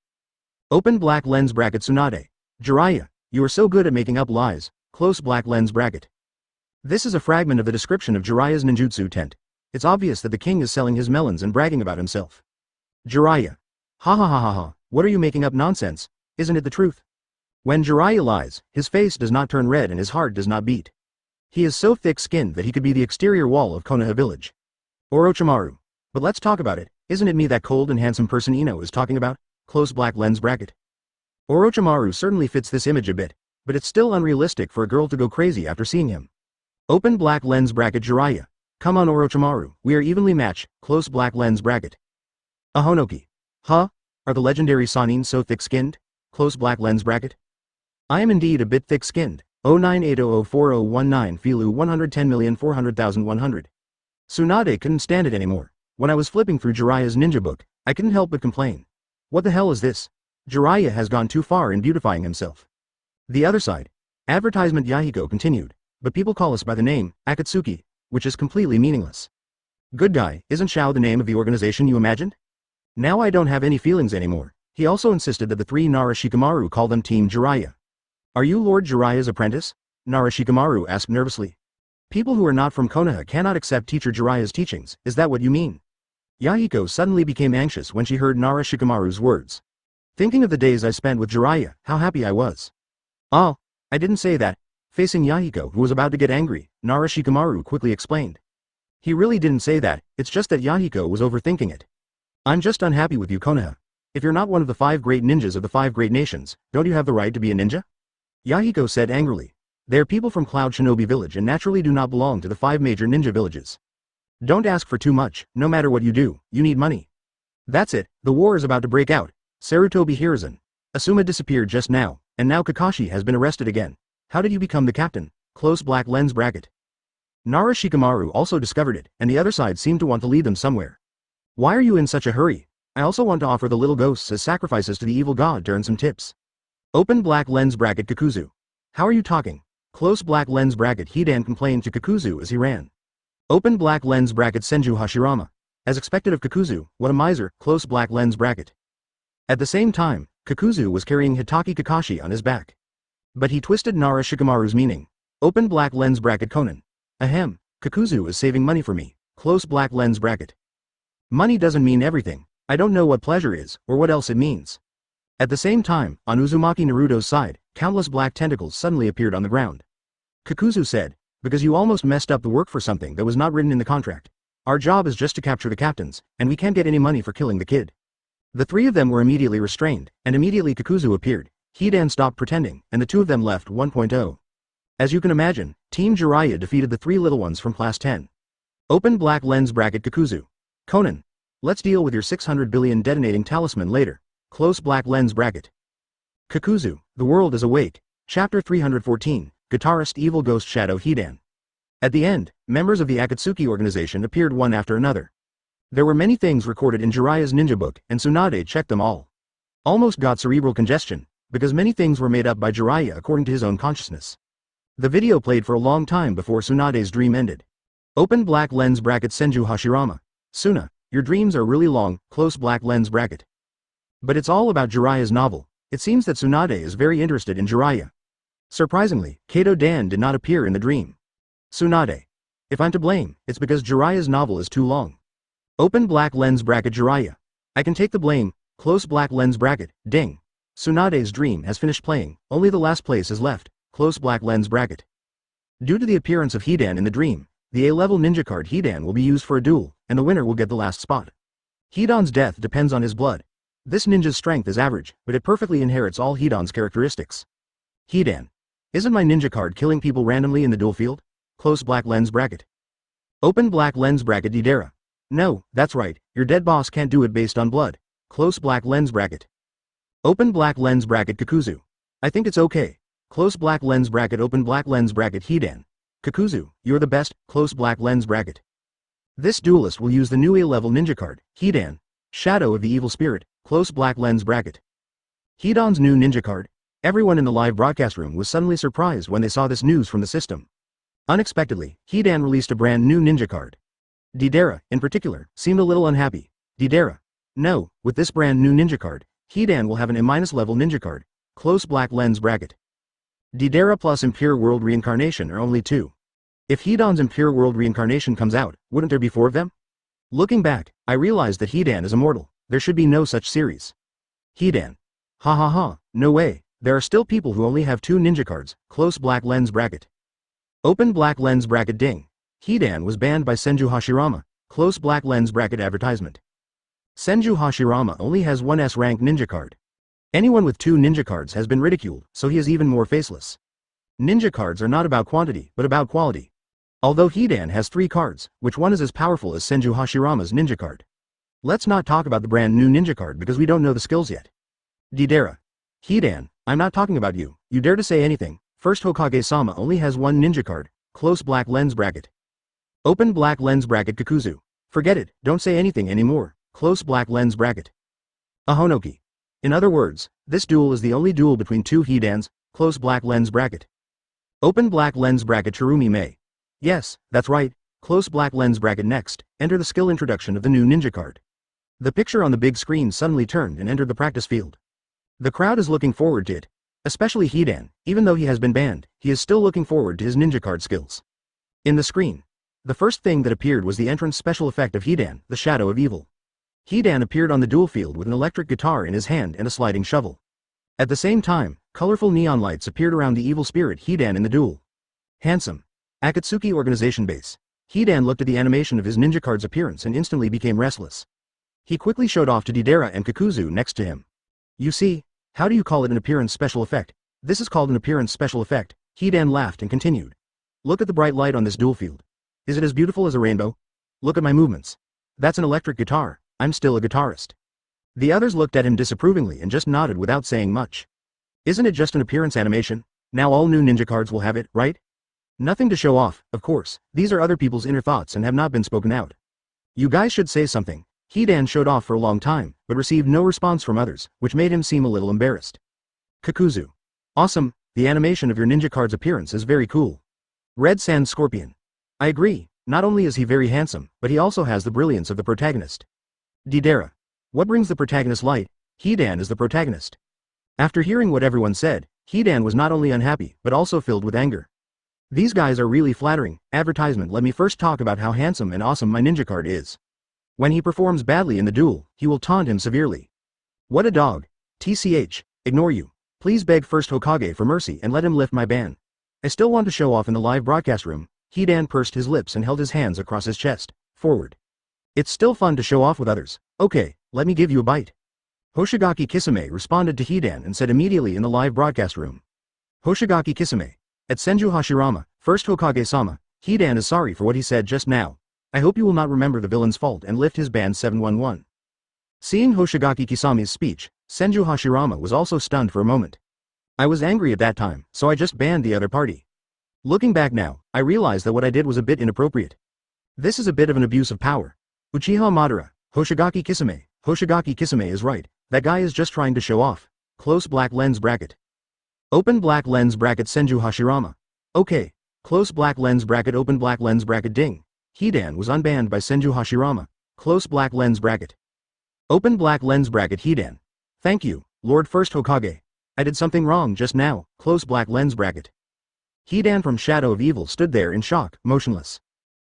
A: Open black lens bracket Tsunade. Jiraiya, you are so good at making up lies. Close black lens bracket. This is a fragment of the description of Jiraiya's ninjutsu tent. It's obvious that the king is selling his melons and bragging about himself. Jiraiya. Ha ha ha ha ha, what are you making up nonsense? Isn't it the truth? When Jiraiya lies, his face does not turn red and his heart does not beat. He is so thick-skinned that he could be the exterior wall of Konoha village. Orochimaru. But let's talk about it, isn't it me that cold and handsome person Ino is talking about? Close black lens bracket. Orochimaru certainly fits this image a bit, but it's still unrealistic for a girl to go crazy after seeing him. Open black lens bracket Jiraiya. Come on Orochimaru, we are evenly matched. Close black lens bracket. Ahonoki. Huh? Are the legendary Sanin so thick-skinned? Close black lens bracket. I am indeed a bit thick-skinned. 098004019 Filu 110,400,100. Tsunade couldn't stand it anymore. When I was flipping through Jiraiya's ninja book, I couldn't help but complain. What the hell is this? Jiraiya has gone too far in beautifying himself. The other side. Advertisement Yahiko continued, but people call us by the name, Akatsuki, which is completely meaningless. Good guy, isn't Shao the name of the organization you imagined? Now I don't have any feelings anymore. He also insisted that the three Narashikamaru call them Team Jiraiya. Are you Lord Jiraiya's apprentice? Narashikamaru asked nervously. People who are not from Konoha cannot accept teacher Jiraiya's teachings, is that what you mean? Yahiko suddenly became anxious when she heard Nara Shikamaru's words. Thinking of the days I spent with Jiraiya, how happy I was. Oh, I didn't say that. Facing Yahiko, who was about to get angry, Nara Shikamaru quickly explained. He really didn't say that, it's just that Yahiko was overthinking it. I'm just unhappy with you, Konoha. If you're not one of the 5 great ninjas of the 5 great nations, don't you have the right to be a ninja? Yahiko said angrily. They are people from Cloud Shinobi Village and naturally do not belong to the 5 major ninja villages. Don't ask for too much, no matter what you do, you need money. That's it, the war is about to break out. Sarutobi Hiruzen. Asuma disappeared just now, and now Kakashi has been arrested again. How did you become the captain? Close black lens bracket. Nara Shikamaru also discovered it, and the other side seemed to want to lead them somewhere. Why are you in such a hurry? I also want to offer the little ghosts as sacrifices to the evil god to earn some tips. Open black lens bracket Kakuzu. How are you talking? Close black lens bracket Hidan complained to Kakuzu as he ran. Open black lens bracket Senju Hashirama. As expected of Kakuzu, what a miser, close black lens bracket. At the same time, Kakuzu was carrying Hatake Kakashi on his back. But he twisted Nara Shikamaru's meaning. Open black lens bracket Conan. Ahem, Kakuzu is saving money for me, close black lens bracket. Money doesn't mean everything, I don't know what pleasure is, or what else it means. At the same time, on Uzumaki Naruto's side, countless black tentacles suddenly appeared on the ground. Kakuzu said, because you almost messed up the work for something that was not written in the contract. Our job is just to capture the captains, and we can't get any money for killing the kid. The 3 of them were immediately restrained, and immediately Kakuzu appeared. Hidan stopped pretending, and the 2 of them left 1.0. As you can imagine, Team Jiraiya defeated the 3 little ones from Class 10. Open black lens bracket Kakuzu. Conan. Let's deal with your 600 billion detonating talisman later. Close black lens bracket. Kakuzu, the world is awake. Chapter 314, Guitarist Evil Ghost Shadow Hidan. At the end, members of the Akatsuki organization appeared one after another. There were many things recorded in Jiraiya's ninja book, and Tsunade checked them all. Almost got cerebral congestion, because many things were made up by Jiraiya according to his own consciousness. The video played for a long time before Tsunade's dream ended. Open black lens bracket Senju Hashirama. Suna, your dreams are really long, close black lens bracket. But it's all about Jiraiya's novel. It seems that Tsunade is very interested in Jiraiya. Surprisingly, Kato Dan did not appear in the dream. Tsunade. If I'm to blame, it's because Jiraiya's novel is too long. Open black lens bracket Jiraiya. I can take the blame, close black lens bracket, ding. Tsunade's dream has finished playing, only the last place is left, close black lens bracket. Due to the appearance of Hidan in the dream, the A-level ninja card Hidan will be used for a duel, and the winner will get the last spot. Hidan's death depends on his blood. This ninja's strength is average, but it perfectly inherits all Hidan's characteristics. Hidan. Isn't my ninja card killing people randomly in the duel field? Close black lens bracket. Open black lens bracket Deidara. No, that's right, your dead boss can't do it based on blood. Close black lens bracket. Open black lens bracket Kakuzu. I think it's okay. Close black lens bracket open black lens bracket Hidan. Kakuzu, you're the best, close black lens bracket. This duelist will use the new A-level ninja card, Hidan. Shadow of the Evil Spirit, close black lens bracket. Hidan's new ninja card. Everyone in the live broadcast room was suddenly surprised when they saw this news from the system. Unexpectedly, Hidan released a brand new ninja card. Deidara, in particular, seemed a little unhappy. Deidara. No, with this brand new ninja card, Hidan will have an A- level ninja card, close black lens bracket. Deidara plus Impure World Reincarnation are only 2. If Hidan's Impure World Reincarnation comes out, wouldn't there be 4 of them? Looking back, I realized that Hidan is immortal, there should be no such series. Hidan. Ha ha ha, no way, there are still people who only have 2 ninja cards, close black lens bracket. Open black lens bracket ding. Hidan was banned by Senju Hashirama, close black lens bracket advertisement. Senju Hashirama only has 1 S-rank ninja card. Anyone with 2 ninja cards has been ridiculed, so he is even more faceless. Ninja cards are not about quantity, but about quality. Although Hidan has 3 cards, which one is as powerful as Senju Hashirama's ninja card? Let's not talk about the brand new ninja card because we don't know the skills yet. Deidara. Hidan, I'm not talking about you, you dare to say anything. First Hokage-sama only has 1 ninja card, close black lens bracket. Open black lens bracket Kakuzu. Forget it, don't say anything anymore, close black lens bracket. Ahonoki. In other words, this duel is the only duel between 2 Hidans, close black lens bracket. Open black lens bracket Chirumi Mei. Yes, that's right, close black lens bracket next, enter the skill introduction of the new ninja card. The picture on the big screen suddenly turned and entered the practice field. The crowd is looking forward to it. Especially Hidan, even though he has been banned, he is still looking forward to his ninja card skills. In the screen, the first thing that appeared was the entrance special effect of Hidan, the Shadow of Evil. Hidan appeared on the duel field with an electric guitar in his hand and a sliding shovel. At the same time, colorful neon lights appeared around the evil spirit Hidan in the duel. Handsome. Akatsuki Organization Base. Hidan looked at the animation of his ninja card's appearance and instantly became restless. He quickly showed off to Deidara and Kakuzu next to him. You see, how do you call it an appearance special effect? This is called an appearance special effect. Hidan laughed and continued. Look at the bright light on this duel field. Is it as beautiful as a rainbow? Look at my movements. That's an electric guitar. I'm still a guitarist. The others looked at him disapprovingly and just nodded without saying much. Isn't it just an appearance animation? Now all new ninja cards will have it, right? Nothing to show off, of course. These are other people's inner thoughts and have not been spoken out. You guys should say something. Hidan showed off for a long time, but received no response from others, which made him seem a little embarrassed. Kakuzu. Awesome, the animation of your ninja card's appearance is very cool. Red Sand Scorpion. I agree, not only is he very handsome, but he also has the brilliance of the protagonist. Deidara. What brings the protagonist light? Hidan is the protagonist. After hearing what everyone said, Hidan was not only unhappy, but also filled with anger. These guys are really flattering. Advertisement. Let me first talk about how handsome and awesome my ninja card is. When he performs badly in the duel, he will taunt him severely. What a dog. TCH, ignore you. Please beg first Hokage for mercy and let him lift my ban. I still want to show off in the live broadcast room. Hidan pursed his lips and held his hands across his chest, forward. It's still fun to show off with others. Okay, let me give you a bite. Hoshigaki Kisame responded to Hidan and said immediately in the live broadcast room. Hoshigaki Kisame. At Senju Hashirama, first Hokage-sama, Hidan is sorry for what he said just now. I hope you will not remember the villain's fault and lift his ban 711. Seeing Hoshigaki Kisame's speech, Senju Hashirama was also stunned for a moment. I was angry at that time, so I just banned the other party. Looking back now, I realized that what I did was a bit inappropriate. This is a bit of an abuse of power. Uchiha Madara, Hoshigaki Kisame is right, that guy is just trying to show off. Close black lens bracket. Open black lens bracket Senju Hashirama. Okay. Close black lens bracket open black lens bracket ding. Hidan was unbanned by Senju Hashirama. Close black lens bracket. Open black lens bracket Hidan. Thank you, Lord First Hokage. I did something wrong just now. Close black lens bracket. Hidan from Shadow of Evil stood there in shock, motionless.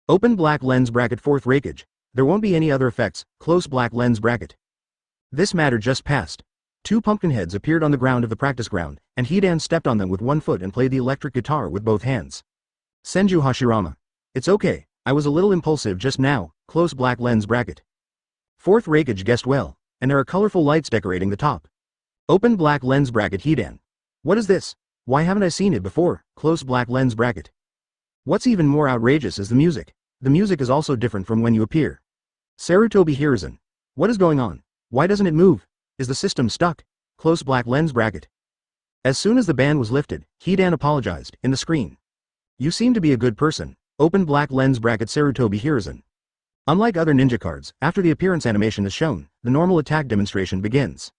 A: Open black lens bracket fourth Raikage. There won't be any other effects. Close black lens bracket. This matter just passed. Two pumpkin heads appeared on the ground of the practice ground, and Hidan stepped on them with one foot and played the electric guitar with both hands. Senju Hashirama. It's okay, I was a little impulsive just now. Close black lens bracket. Fourth Raikage guessed well, and there are colorful lights decorating the top. Open black lens bracket Hidan. What is this? Why haven't I seen it before? Close black lens bracket. What's even more outrageous is the music. The music is also different from when you appear. Sarutobi Hiruzen. What is going on? Why doesn't it move? Is the system stuck? Close black lens bracket. As soon as the ban was lifted, Hidan apologized, in the screen. You seem to be a good person. Open black lens bracket Sarutobi Hiruzen. Unlike other ninja cards, after the appearance animation is shown, the normal attack demonstration begins.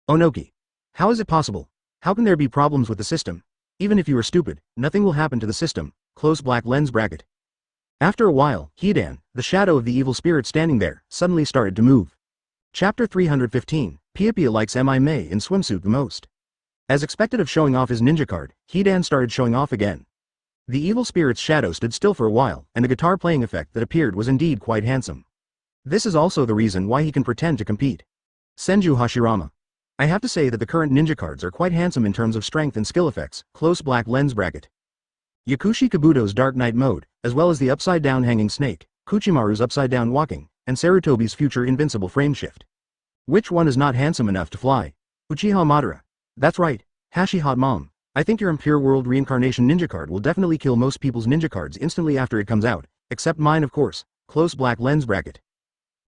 A: Onoki. How is it possible? How can there be problems with the system? Even if you are stupid, nothing will happen to the system. Close black lens bracket. After a while, Hidan, the shadow of the evil spirit standing there, suddenly started to move. Chapter 315, Pia likes Mi Mei in swimsuit the most. As expected of showing off his ninja card, Hidan started showing off again. The evil spirit's shadow stood still for a while, and the guitar playing effect that appeared was indeed quite handsome. This is also the reason why he can pretend to compete. Senju Hashirama. I have to say that the current ninja cards are quite handsome in terms of strength and skill effects. Close black lens bracket. Yakushi Kabuto's Dark Knight mode, as well as the upside-down hanging snake, Kuchimaru's upside-down walking, and Sarutobi's future invincible frame shift. Which one is not handsome enough to fly? Uchiha Madara. That's right, Hashi Hot Mom. I think your Impure World Reincarnation ninja card will definitely kill most people's ninja cards instantly after it comes out, except mine of course. Close black lens bracket.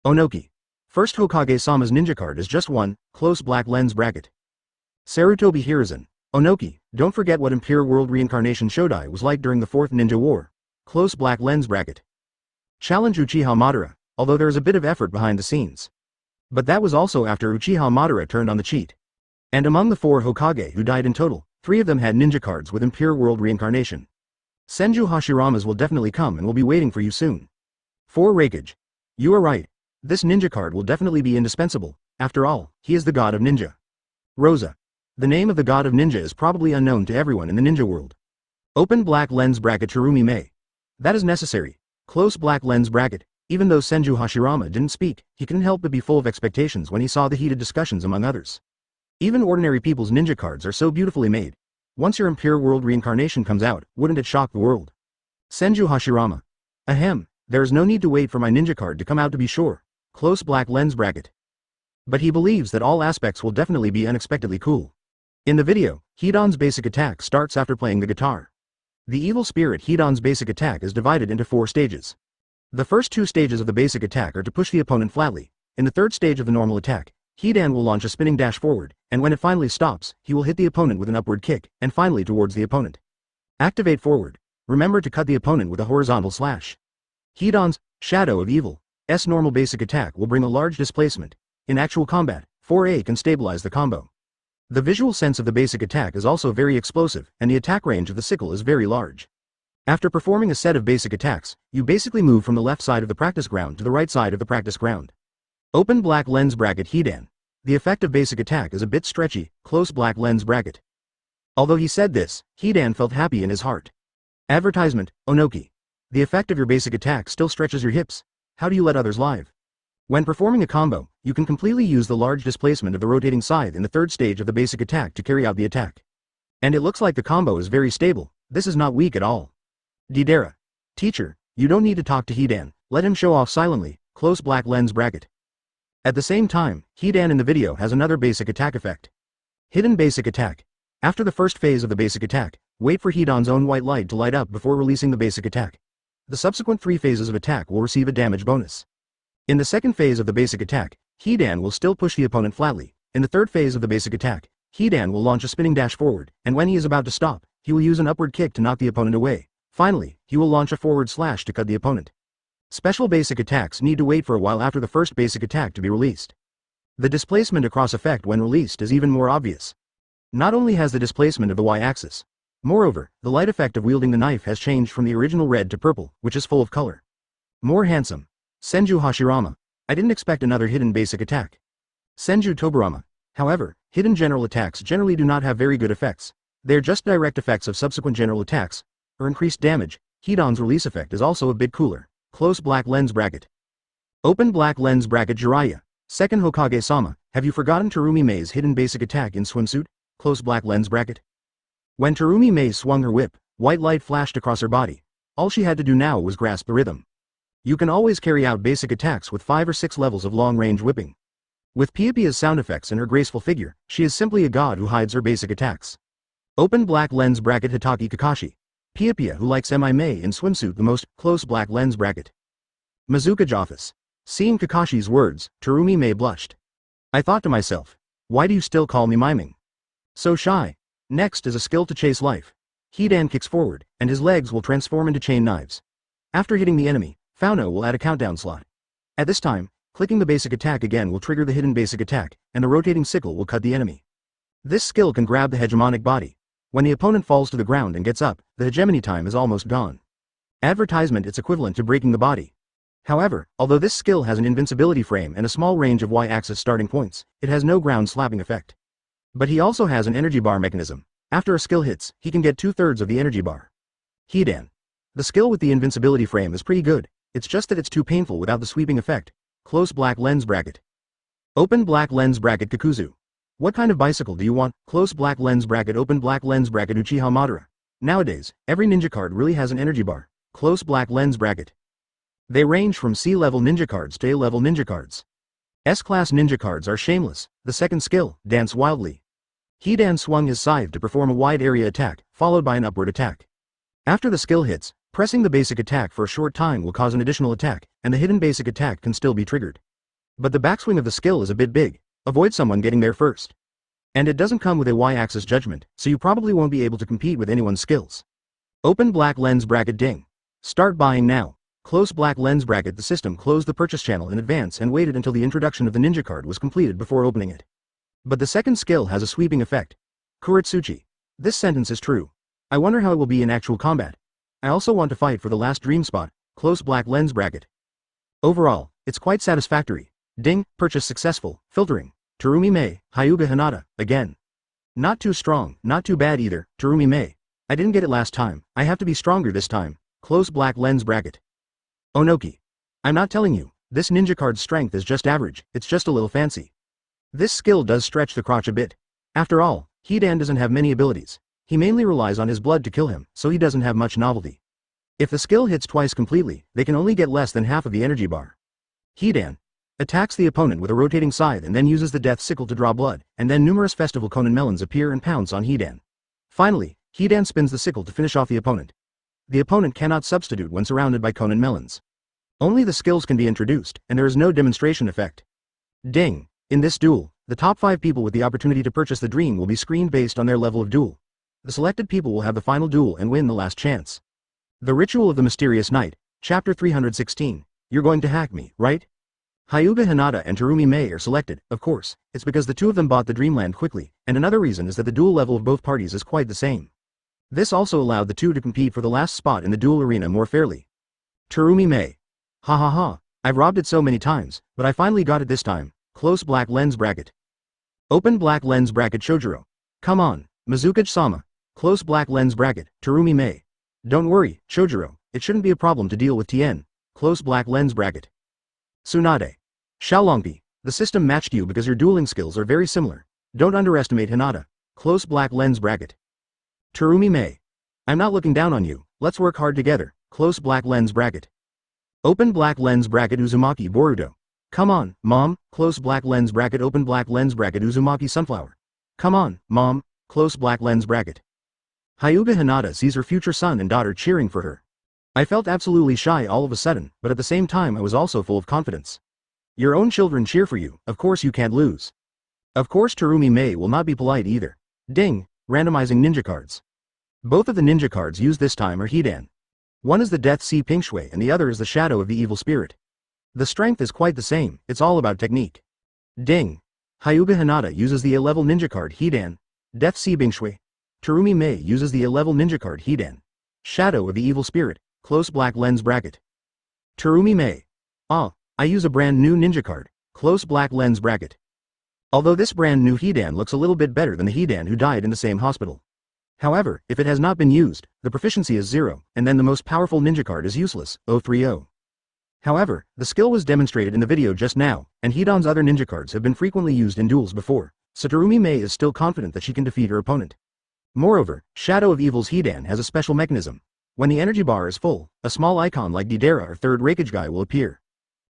A: Onoki. First Hokage-sama's ninja card is just one, close black lens bracket. Sarutobi Hiruzen. Onoki, don't forget what Impure World Reincarnation Shodai was like during the Fourth Ninja War. Close black lens bracket. Challenge Uchiha Madara, although there is a bit of effort behind the scenes. But that was also after Uchiha Madara turned on the cheat. And among the 4 Hokage who died in total, 3 of them had ninja cards with Impure World Reincarnation. Senju Hashirama's will definitely come and will be waiting for you soon. 4 Raikage. You are right. This ninja card will definitely be indispensable. After all, he is the god of ninja. Rosa. The name of the god of ninja is probably unknown to everyone in the ninja world. Open black lens bracket Chirumi Mei. That is necessary. Close black lens bracket. Even though Senju Hashirama didn't speak, he couldn't help but be full of expectations when he saw the heated discussions among others. Even ordinary people's ninja cards are so beautifully made. Once your Impure World reincarnation comes out, wouldn't it shock the world? Senju Hashirama. Ahem, there is no need to wait for my ninja card to come out to be sure. Close black lens bracket. But he believes that all aspects will definitely be unexpectedly cool. In the video, Hidan's basic attack starts after playing the guitar. The evil spirit Hidan's basic attack is divided into 4 stages. The first 2 stages of the basic attack are to push the opponent flatly. In the third stage of the normal attack, Hidan will launch a spinning dash forward, and when it finally stops, he will hit the opponent with an upward kick, and finally towards the opponent. Activate forward. Remember to cut the opponent with a horizontal slash. Hidan's Shadow of Evil's normal basic attack will bring a large displacement. In actual combat, 4A can stabilize the combo. The visual sense of the basic attack is also very explosive, and the attack range of the sickle is very large. After performing a set of basic attacks, you basically move from the left side of the practice ground to the right side of the practice ground. Open black lens bracket Hidan. The effect of basic attack is a bit stretchy, close black lens bracket. Although he said this, Hidan felt happy in his heart. Advertisement, Onoki. The effect of your basic attack still stretches your hips. How do you let others live? When performing a combo, you can completely use the large displacement of the rotating scythe in the third stage of the basic attack to carry out the attack. And it looks like the combo is very stable. This is not weak at all. Deidara. Teacher, you don't need to talk to Hidan, let him show off silently, close black lens bracket. At the same time, Hidan in the video has another basic attack effect. Hidden basic attack. After the first phase of the basic attack, wait for Hidan's own white light to light up before releasing the basic attack. The subsequent 3 phases of attack will receive a damage bonus. In the second phase of the basic attack, Hidan will still push the opponent flatly. In the third phase of the basic attack, Hidan will launch a spinning dash forward, and when he is about to stop, he will use an upward kick to knock the opponent away. Finally, he will launch a forward slash to cut the opponent. Special basic attacks need to wait for a while after the first basic attack to be released. The displacement across effect when released is even more obvious. Not only has the displacement of the y-axis. Moreover, the light effect of wielding the knife has changed from the original red to purple, which is full of color. More handsome. Senju Hashirama. I didn't expect another hidden basic attack. Senju Tobarama. However, hidden general attacks generally do not have very good effects. They are just direct effects of subsequent general attacks, or increased damage. Hidan's release effect is also a bit cooler. Close black lens bracket. Open black lens bracket Jiraiya. Second Hokage-sama, have you forgotten Terumi Mei's hidden basic attack in swimsuit? Close black lens bracket. When Terumi Mei swung her whip, white light flashed across her body. All she had to do now was grasp the rhythm. You can always carry out basic attacks with 5 or 6 levels of long-range whipping. With Pia-Pia's sound effects and her graceful figure, she is simply a god who hides her basic attacks. Open black lens bracket Hatake Kakashi. Pia-Pia who likes Mei in swimsuit the most, close black lens bracket. Mizuka office. Seeing Kakashi's words, Terumi Mei blushed. I thought to myself, why do you still call me miming? So shy. Next is a skill to chase life. Hidan kicks forward, and his legs will transform into chain knives. After hitting the enemy, Fauno will add a countdown slot. At this time, clicking the basic attack again will trigger the hidden basic attack, and the rotating sickle will cut the enemy. This skill can grab the hegemonic body. When the opponent falls to the ground and gets up, the hegemony time is almost gone. Advertisement: it's equivalent to breaking the body. However, although this skill has an invincibility frame and a small range of y-axis starting points, it has no ground slapping effect. But he also has an energy bar mechanism. After a skill hits, he can get 2/3 of the energy bar. Hidan. The skill with the invincibility frame is pretty good, it's just that it's too painful without the sweeping effect. Close black lens bracket. Open black lens bracket Kakuzu. What kind of bicycle do you want? Close black lens bracket. Open black lens bracket Uchiha Madara. Nowadays, every ninja card really has an energy bar. Close black lens bracket. They range from C-level ninja cards to A-level ninja cards. S-class ninja cards are shameless. The second skill, dance wildly. Hidan swung his scythe to perform a wide area attack, followed by an upward attack. After the skill hits, pressing the basic attack for a short time will cause an additional attack, and the hidden basic attack can still be triggered. But the backswing of the skill is a bit big. Avoid someone getting there first. And it doesn't come with a y-axis judgment, so you probably won't be able to compete with anyone's skills. Open black lens bracket ding. Start buying now. Close black lens bracket. The system closed the purchase channel in advance and waited until the introduction of the ninja card was completed before opening it. But the second skill has a sweeping effect. Kuretsuchi. This sentence is true. I wonder how it will be in actual combat. I also want to fight for the last dream spot. Close black lens bracket. Overall, it's quite satisfactory. Ding, purchase successful. Filtering. Terumi Mei, Hyuga Hinata, again. Not too strong, not too bad either. Terumi Mei. I didn't get it last time, I have to be stronger this time. close black lens bracket. Onoki. I'm not telling you, this ninja card's strength is just average, it's just a little fancy. This skill does stretch the crotch a bit. After all, Hidan doesn't have many abilities. He mainly relies on his blood to kill him, so he doesn't have much novelty. If the skill hits twice completely, they can only get less than half of the energy bar. Hidan attacks the opponent with a rotating scythe and then uses the death sickle to draw blood, and then numerous festival Konin melons appear and pounce on Hidan. Finally, Hidan spins the sickle to finish off the opponent. The opponent cannot substitute when surrounded by Konin melons. Only the skills can be introduced, and there is no demonstration effect. Ding! In this duel, the top 5 people with the opportunity to purchase the dream will be screened based on their level of duel. The selected people will have the final duel and win the last chance. The Ritual of the Mysterious Night, Chapter 316. You're going to hack me, right? Hyuga Hinata and Terumi Mei are selected, of course, it's because the two of them bought the Dreamland quickly, and another reason is that the duel level of both parties is quite the same. This also allowed the two to compete for the last spot in the duel arena more fairly. Terumi Mei. Ha ha ha, I've robbed it so many times, but I finally got it this time, close black lens bracket. Open black lens bracket Shojiro. Come on, Mizukage-sama. Close black lens bracket, Terumi Mei. Don't worry, Shojiro, it shouldn't be a problem to deal with Tien. Close black lens bracket. Tsunade. Xiaolongbi, the system matched you because your dueling skills are very similar. Don't underestimate Hinata. Close black lens bracket. Terumi Mei. I'm not looking down on you, let's work hard together. Close black lens bracket. Open black lens bracket Uzumaki Boruto. Come on, mom, close black lens bracket open black lens bracket Uzumaki Sunflower. Come on, mom, close black lens bracket. Hyuga Hinata sees her future son and daughter cheering for her. I felt absolutely shy all of a sudden, but at the same time I was also full of confidence. Your own children cheer for you, of course you can't lose. Of course Terumi Mei will not be polite either. Ding, randomizing ninja cards. Both of the ninja cards used this time are Hidan. One is the Death Sea Ping Shui and the other is the Shadow of the Evil Spirit. The strength is quite the same, it's all about technique. Ding. Hyuga Hinata uses the A-level ninja card Hidan. Death Sea Ping Shui. Terumi Mei uses the A-level ninja card Hidan. Shadow of the Evil Spirit, close black lens bracket. Terumi Mei. I use a brand new ninja card, close black lens bracket. Although this brand new Hidan looks a little bit better than the Hidan who died in the same hospital. However, if it has not been used, the proficiency is 0, and then the most powerful ninja card is useless, 030. However, the skill was demonstrated in the video just now, and Hidan's other ninja cards have been frequently used in duels before, so Terumi Mei is still confident that she can defeat her opponent. Moreover, Shadow of Evil's Hidan has a special mechanism. When the energy bar is full, a small icon like Deidara or Third Raikage guy will appear.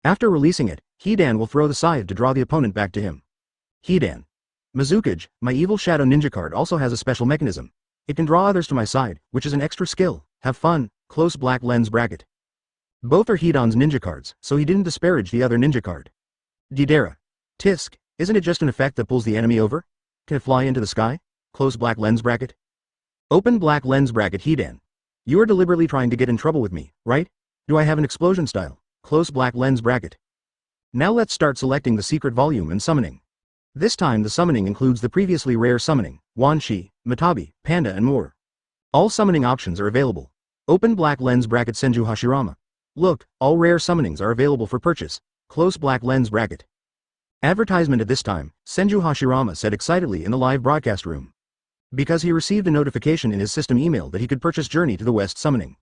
A: After releasing it, Hidan will throw the scythe to draw the opponent back to him. Hidan. Mizukage, my evil shadow ninja card also has a special mechanism. It can draw others to my side, which is an extra skill. Have fun, close black lens bracket. Both are Hidan's ninja cards, so he didn't disparage the other ninja card. Deidara. Tisk, isn't it just an effect that pulls the enemy over? Can it fly into the sky? Close black lens bracket. Open black lens bracket Hidan. You are deliberately trying to get in trouble with me, right? Do I have an explosion style? Close black lens bracket. Now let's start selecting the secret volume and summoning. This time the summoning includes the previously rare summoning, Wanshi, Matabi, Panda and more. All summoning options are available. Open black lens bracket Senju Hashirama. Look, all rare summonings are available for purchase. Close black lens bracket. Advertisement at this time, Senju Hashirama said excitedly in the live broadcast room. Because he received a notification in his system email that he could purchase Journey to the West summoning.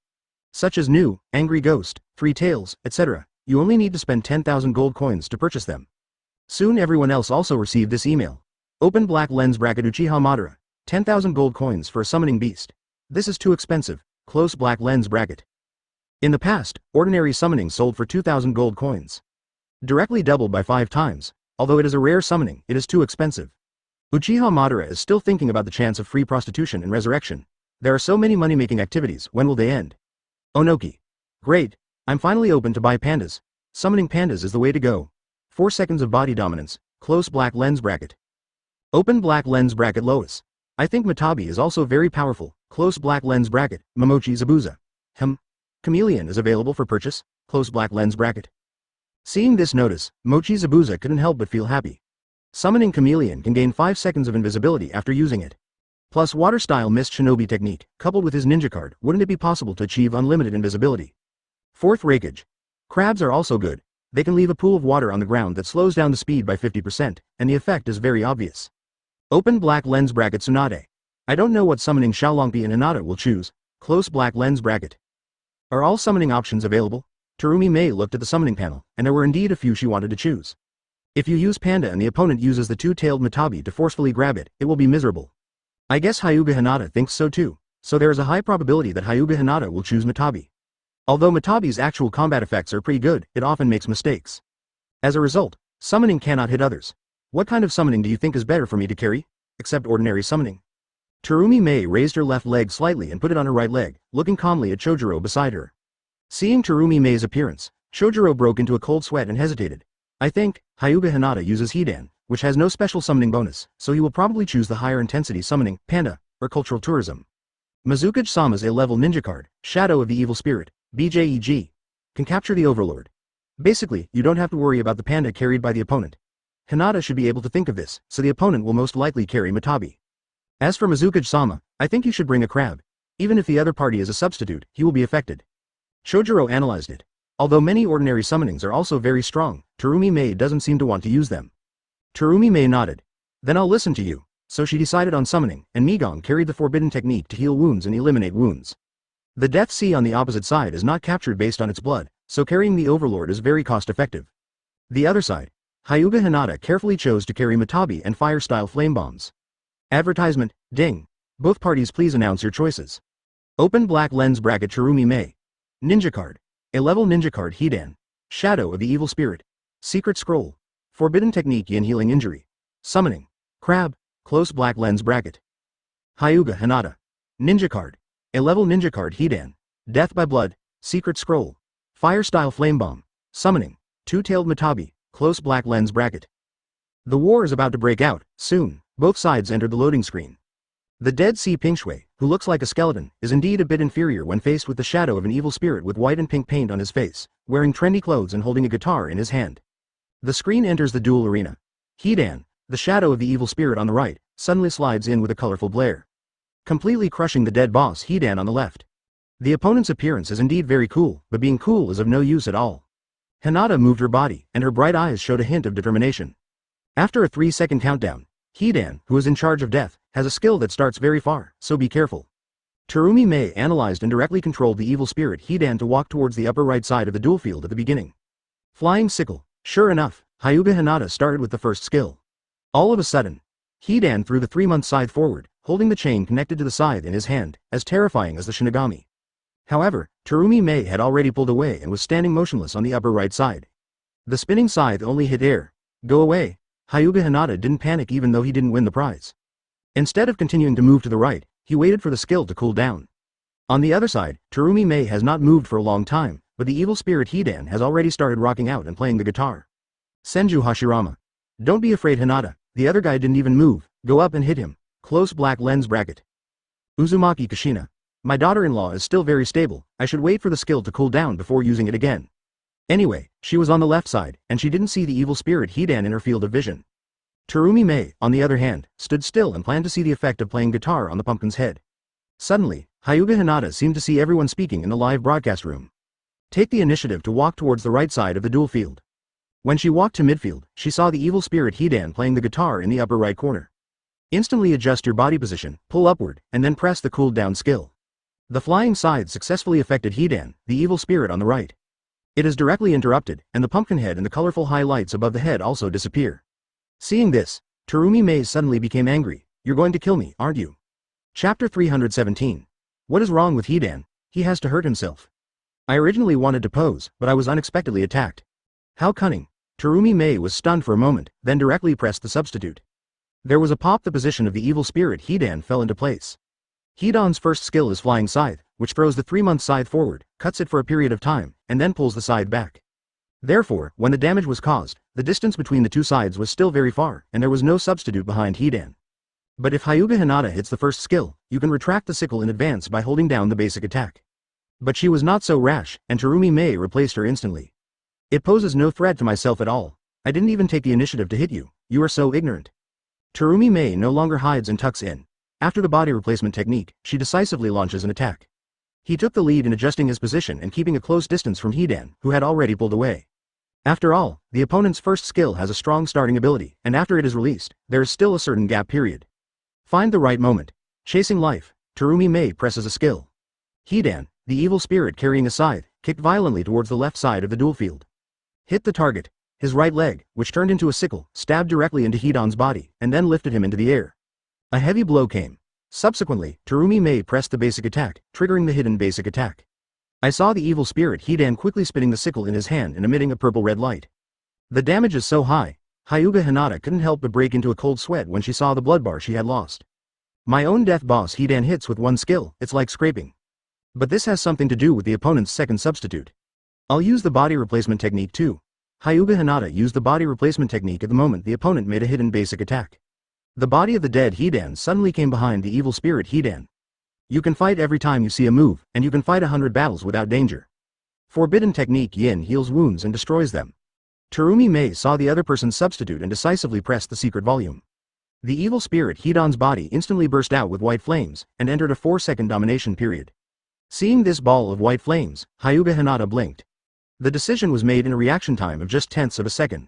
A: Such as New, Angry Ghost, Three Tails, etc. You only need to spend 10,000 gold coins to purchase them. Soon everyone else also received this email. Open black lens bracket Uchiha Madara. 10,000 gold coins for a summoning beast. This is too expensive. Close black lens bracket. In the past, ordinary summoning sold for 2,000 gold coins. Directly doubled by 5 times. Although it is a rare summoning, it is too expensive. Uchiha Madara is still thinking about the chance of free prostitution and resurrection. There are so many money-making activities, when will they end? Onoki. Great. I'm finally open to buy pandas. Summoning pandas is the way to go. 4 seconds of body dominance. Close black lens bracket. Open black lens bracket Lois. I think Matabi is also very powerful. Close black lens bracket. Momochi Zabuza. Chameleon is available for purchase. Close black lens bracket. Seeing this notice, Mochi Zabuza couldn't help but feel happy. Summoning Chameleon can gain 5 seconds of invisibility after using it. Plus water-style mist shinobi technique, coupled with his ninja card, wouldn't it be possible to achieve unlimited invisibility? 4th Raikage. Crabs are also good. They can leave a pool of water on the ground that slows down the speed by 50%, and the effect is very obvious. Open black lens bracket Tsunade. I don't know what summoning Xiaolongbi and Hinata will choose. Close black lens bracket. Are all summoning options available? Terumi Mei looked at the summoning panel, and there were indeed a few she wanted to choose. If you use Panda and the opponent uses the two-tailed Matabi to forcefully grab it, it will be miserable. I guess Hyuga Hinata thinks so too, so there is a high probability that Hyuga Hinata will choose Matabi. Although Matabi's actual combat effects are pretty good, it often makes mistakes. As a result, summoning cannot hit others. What kind of summoning do you think is better for me to carry? Except ordinary summoning. Terumi Mei raised her left leg slightly and put it on her right leg, looking calmly at Chojuro beside her. Seeing Terumi Mei's appearance, Chojuro broke into a cold sweat and hesitated. I think, Hyuga Hinata uses Hidan, which has no special summoning bonus, so he will probably choose the higher intensity summoning, Panda, or Cultural Tourism. Mizukage-sama's A-level ninja card, Shadow of the Evil Spirit, BJEG, can capture the Overlord. Basically, you don't have to worry about the Panda carried by the opponent. Hinata should be able to think of this, so the opponent will most likely carry Matabi. As for Mizukage-sama, I think you should bring a crab. Even if the other party is a substitute, he will be affected. Chojuro analyzed it. Although many ordinary summonings are also very strong, Terumi Mei doesn't seem to want to use them. Terumi Mei nodded. Then I'll listen to you. So she decided on summoning, and Migong carried the forbidden technique to heal wounds and eliminate wounds. The Death Sea on the opposite side is not captured based on its blood, so carrying the Overlord is very cost-effective. The other side, Hyuga Hinata carefully chose to carry Matabi and fire-style flame bombs. Advertisement, ding. Both parties please announce your choices. Open black lens bracket Terumi Mei. Ninja card. A-level ninja card Hidan. Shadow of the Evil Spirit. Secret scroll. Forbidden technique Yin healing injury. Summoning. Crab. Close black lens bracket. Hyuga Hinata. Ninja card. A-level ninja card Hidan. Death by blood. Secret scroll. Fire-style flame bomb. Summoning. Two-tailed Matabi. Close black lens bracket. The war is about to break out, soon. Both sides entered the loading screen. The Dead Sea Pingshui, who looks like a skeleton, is indeed a bit inferior when faced with the shadow of an evil spirit with white and pink paint on his face, wearing trendy clothes and holding a guitar in his hand. The screen enters the duel arena. Hidan, the shadow of the evil spirit on the right, suddenly slides in with a colorful blare, completely crushing the dead boss Hidan on the left. The opponent's appearance is indeed very cool, but being cool is of no use at all. Hinata moved her body, and her bright eyes showed a hint of determination. After a 3-second countdown, Hidan, who is in charge of death, has a skill that starts very far, so be careful. Terumi Mei analyzed and directly controlled the evil spirit Hidan to walk towards the upper right side of the duel field at the beginning. Flying sickle. Sure enough, Hyuga Hinata started with the first skill. All of a sudden, Hidan threw the 3-month scythe forward, holding the chain connected to the scythe in his hand, as terrifying as the Shinigami. However, Terumi Mei had already pulled away and was standing motionless on the upper right side. The spinning scythe only hit air. Go away. Hyuga Hinata didn't panic even though he didn't win the prize. Instead of continuing to move to the right, he waited for the skill to cool down. On the other side, Terumi Mei has not moved for a long time, but the evil spirit Hidan has already started rocking out and playing the guitar. Senju Hashirama. Don't be afraid Hinata, the other guy didn't even move, go up and hit him. Close black lens bracket. Uzumaki Kushina. My daughter-in-law is still very stable, I should wait for the skill to cool down before using it again. Anyway, she was on the left side, and she didn't see the evil spirit Hidan in her field of vision. Terumi Mei, on the other hand, stood still and planned to see the effect of playing guitar on the pumpkin's head. Suddenly, Hyuga Hinata seemed to see everyone speaking in the live broadcast room. Take the initiative to walk towards the right side of the duel field. When she walked to midfield, she saw the evil spirit Hidan playing the guitar in the upper right corner. Instantly adjust your body position, pull upward, and then press the cooled down skill. The flying scythe successfully affected Hidan, the evil spirit on the right. It is directly interrupted, and the pumpkin head and the colorful highlights above the head also disappear. Seeing this, Terumi Mei suddenly became angry. You're going to kill me, aren't you? Chapter 317. What is wrong with Hidan? He has to hurt himself. I originally wanted to pose, but I was unexpectedly attacked. How cunning. Terumi Mei was stunned for a moment, then directly pressed the substitute. There was a pop. The position of the evil spirit Hidan fell into place. Hidan's first skill is Flying Scythe, which throws the 3-month scythe forward, cuts it for a period of time, and then pulls the scythe back. Therefore, when the damage was caused, the distance between the two sides was still very far, and there was no substitute behind Hidan. But if Hyuga Hinata hits the first skill, you can retract the sickle in advance by holding down the basic attack. But she was not so rash, and Terumi Mei replaced her instantly. It poses no threat to myself at all. I didn't even take the initiative to hit you. You are so ignorant. Terumi Mei no longer hides and tucks in. After the body replacement technique, she decisively launches an attack. He took the lead in adjusting his position and keeping a close distance from Hidan, who had already pulled away. After all, the opponent's first skill has a strong starting ability, and after it is released, there is still a certain gap period. Find the right moment. Chasing life, Terumi Mei presses a skill. Hidan, The evil spirit carrying a scythe, kicked violently towards the left side of the duel field. Hit the target. His right leg, which turned into a sickle, stabbed directly into Hidan's body, and then lifted him into the air. A heavy blow came. Subsequently, Terumi Mei pressed the basic attack, triggering the hidden basic attack. I saw the evil spirit Hidan quickly spinning the sickle in his hand and emitting a purple-red light. The damage is so high, Hyuga Hinata couldn't help but break into a cold sweat when she saw the blood bar she had lost. My own death boss Hidan hits with one skill, it's like scraping. But this has something to do with the opponent's second substitute. I'll use the body replacement technique too. Hyuga Hinata used the body replacement technique at the moment the opponent made a hidden basic attack. The body of the dead Hidan suddenly came behind the evil spirit Hidan. You can fight every time you see a move, and you can fight 100 battles without danger. Forbidden technique Yin heals wounds and destroys them. Terumi Mei saw the other person's substitute and decisively pressed the secret volume. The evil spirit Hidan's body instantly burst out with white flames, and entered a 4-second domination period. Seeing this ball of white flames, Hyuga Hinata blinked. The decision was made in a reaction time of just tenths of a second.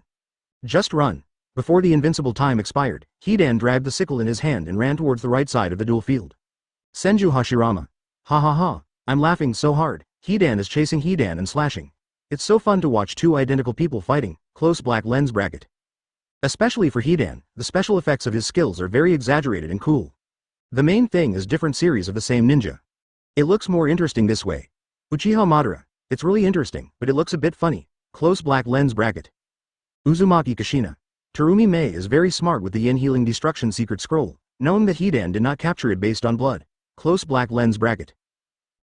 A: Just run. Before the invincible time expired, Hidan dragged the sickle in his hand and ran towards the right side of the duel field. Senju Hashirama. Ha ha ha, I'm laughing so hard. Hidan is chasing Hidan and slashing. It's so fun to watch two identical people fighting, close black lens bracket. Especially for Hidan, the special effects of his skills are very exaggerated and cool. The main thing is different series of the same ninja. It looks more interesting this way. Uchiha Madara. It's really interesting, but it looks a bit funny. Close black lens bracket. Uzumaki Kashina. Terumi Mei is very smart with the Yin Healing Destruction secret scroll, knowing that Hidan did not capture it based on blood. Close black lens bracket.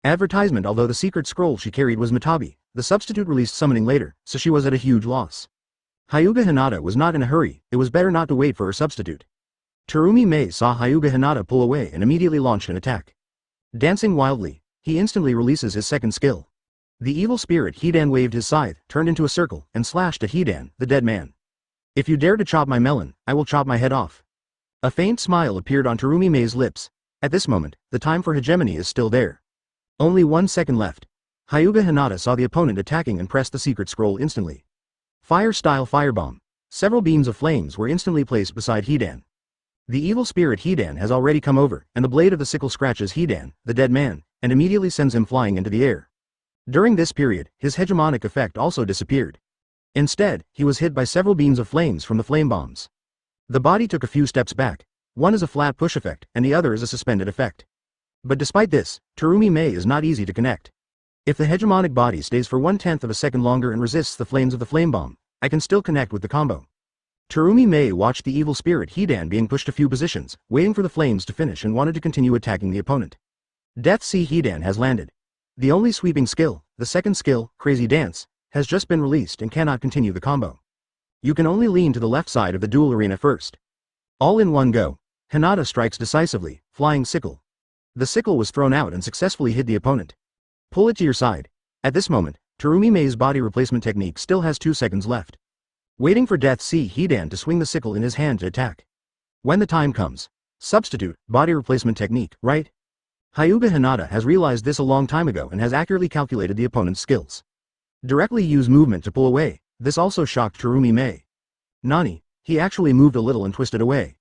A: Advertisement. Although the secret scroll she carried was Matabi, the substitute released summoning later, so she was at a huge loss. Hyuga Hinata was not in a hurry, it was better not to wait for her substitute. Terumi Mei saw Hyuga Hinata pull away and immediately launched an attack. Dancing wildly, he instantly releases his second skill. The evil spirit Hidan waved his scythe, turned into a circle, and slashed at Hidan, the dead man. If you dare to chop my melon, I will chop my head off. A faint smile appeared on Terumi Mei's lips. At this moment, the time for hegemony is still there. Only 1 second left. Hyuga Hinata saw the opponent attacking and pressed the secret scroll instantly. Fire-style firebomb. Several beams of flames were instantly placed beside Hidan. The evil spirit Hidan has already come over, and the blade of the sickle scratches Hidan, the dead man, and immediately sends him flying into the air. During this period, his hegemonic effect also disappeared. Instead, he was hit by several beams of flames from the flame bombs. The body took a few steps back. One is a flat push effect, and the other is a suspended effect. But despite this, Terumi Mei is not easy to connect. If the hegemonic body stays for 1/10 of a second longer and resists the flames of the flame bomb, I can still connect with the combo. Terumi Mei watched the evil spirit Hidan being pushed a few positions, waiting for the flames to finish and wanted to continue attacking the opponent. Death C Hidan has landed. The only sweeping skill, the second skill, Crazy Dance, has just been released and cannot continue the combo. You can only lean to the left side of the duel arena first. All in one go, Hinata strikes decisively, flying sickle. The sickle was thrown out and successfully hit the opponent. Pull it to your side. At this moment, Terumi Mei's body replacement technique still has 2 seconds left. Waiting for Death C Hidan to swing the sickle in his hand to attack. When the time comes. Substitute, body replacement technique, right? Hyuga Hinata has realized this a long time ago and has accurately calculated the opponent's skills. Directly use movement to pull away. This also shocked Terumi Mei. Nani, he actually moved a little and twisted away.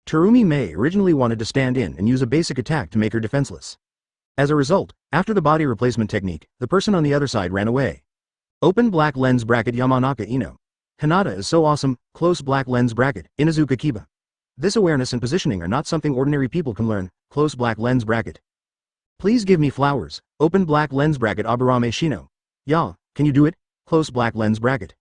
A: Terumi Mei originally wanted to stand in and use a basic attack to make her defenseless. As a result, after the body replacement technique, the person on the other side ran away. Open black lens bracket Yamanaka Ino. Hinata is so awesome, close black lens bracket, Inazuka Kiba. This awareness and positioning are not something ordinary people can learn, close black lens bracket. Please give me flowers, open black lens bracket Aburame Shino. Ya, can you do it? Close black lens bracket.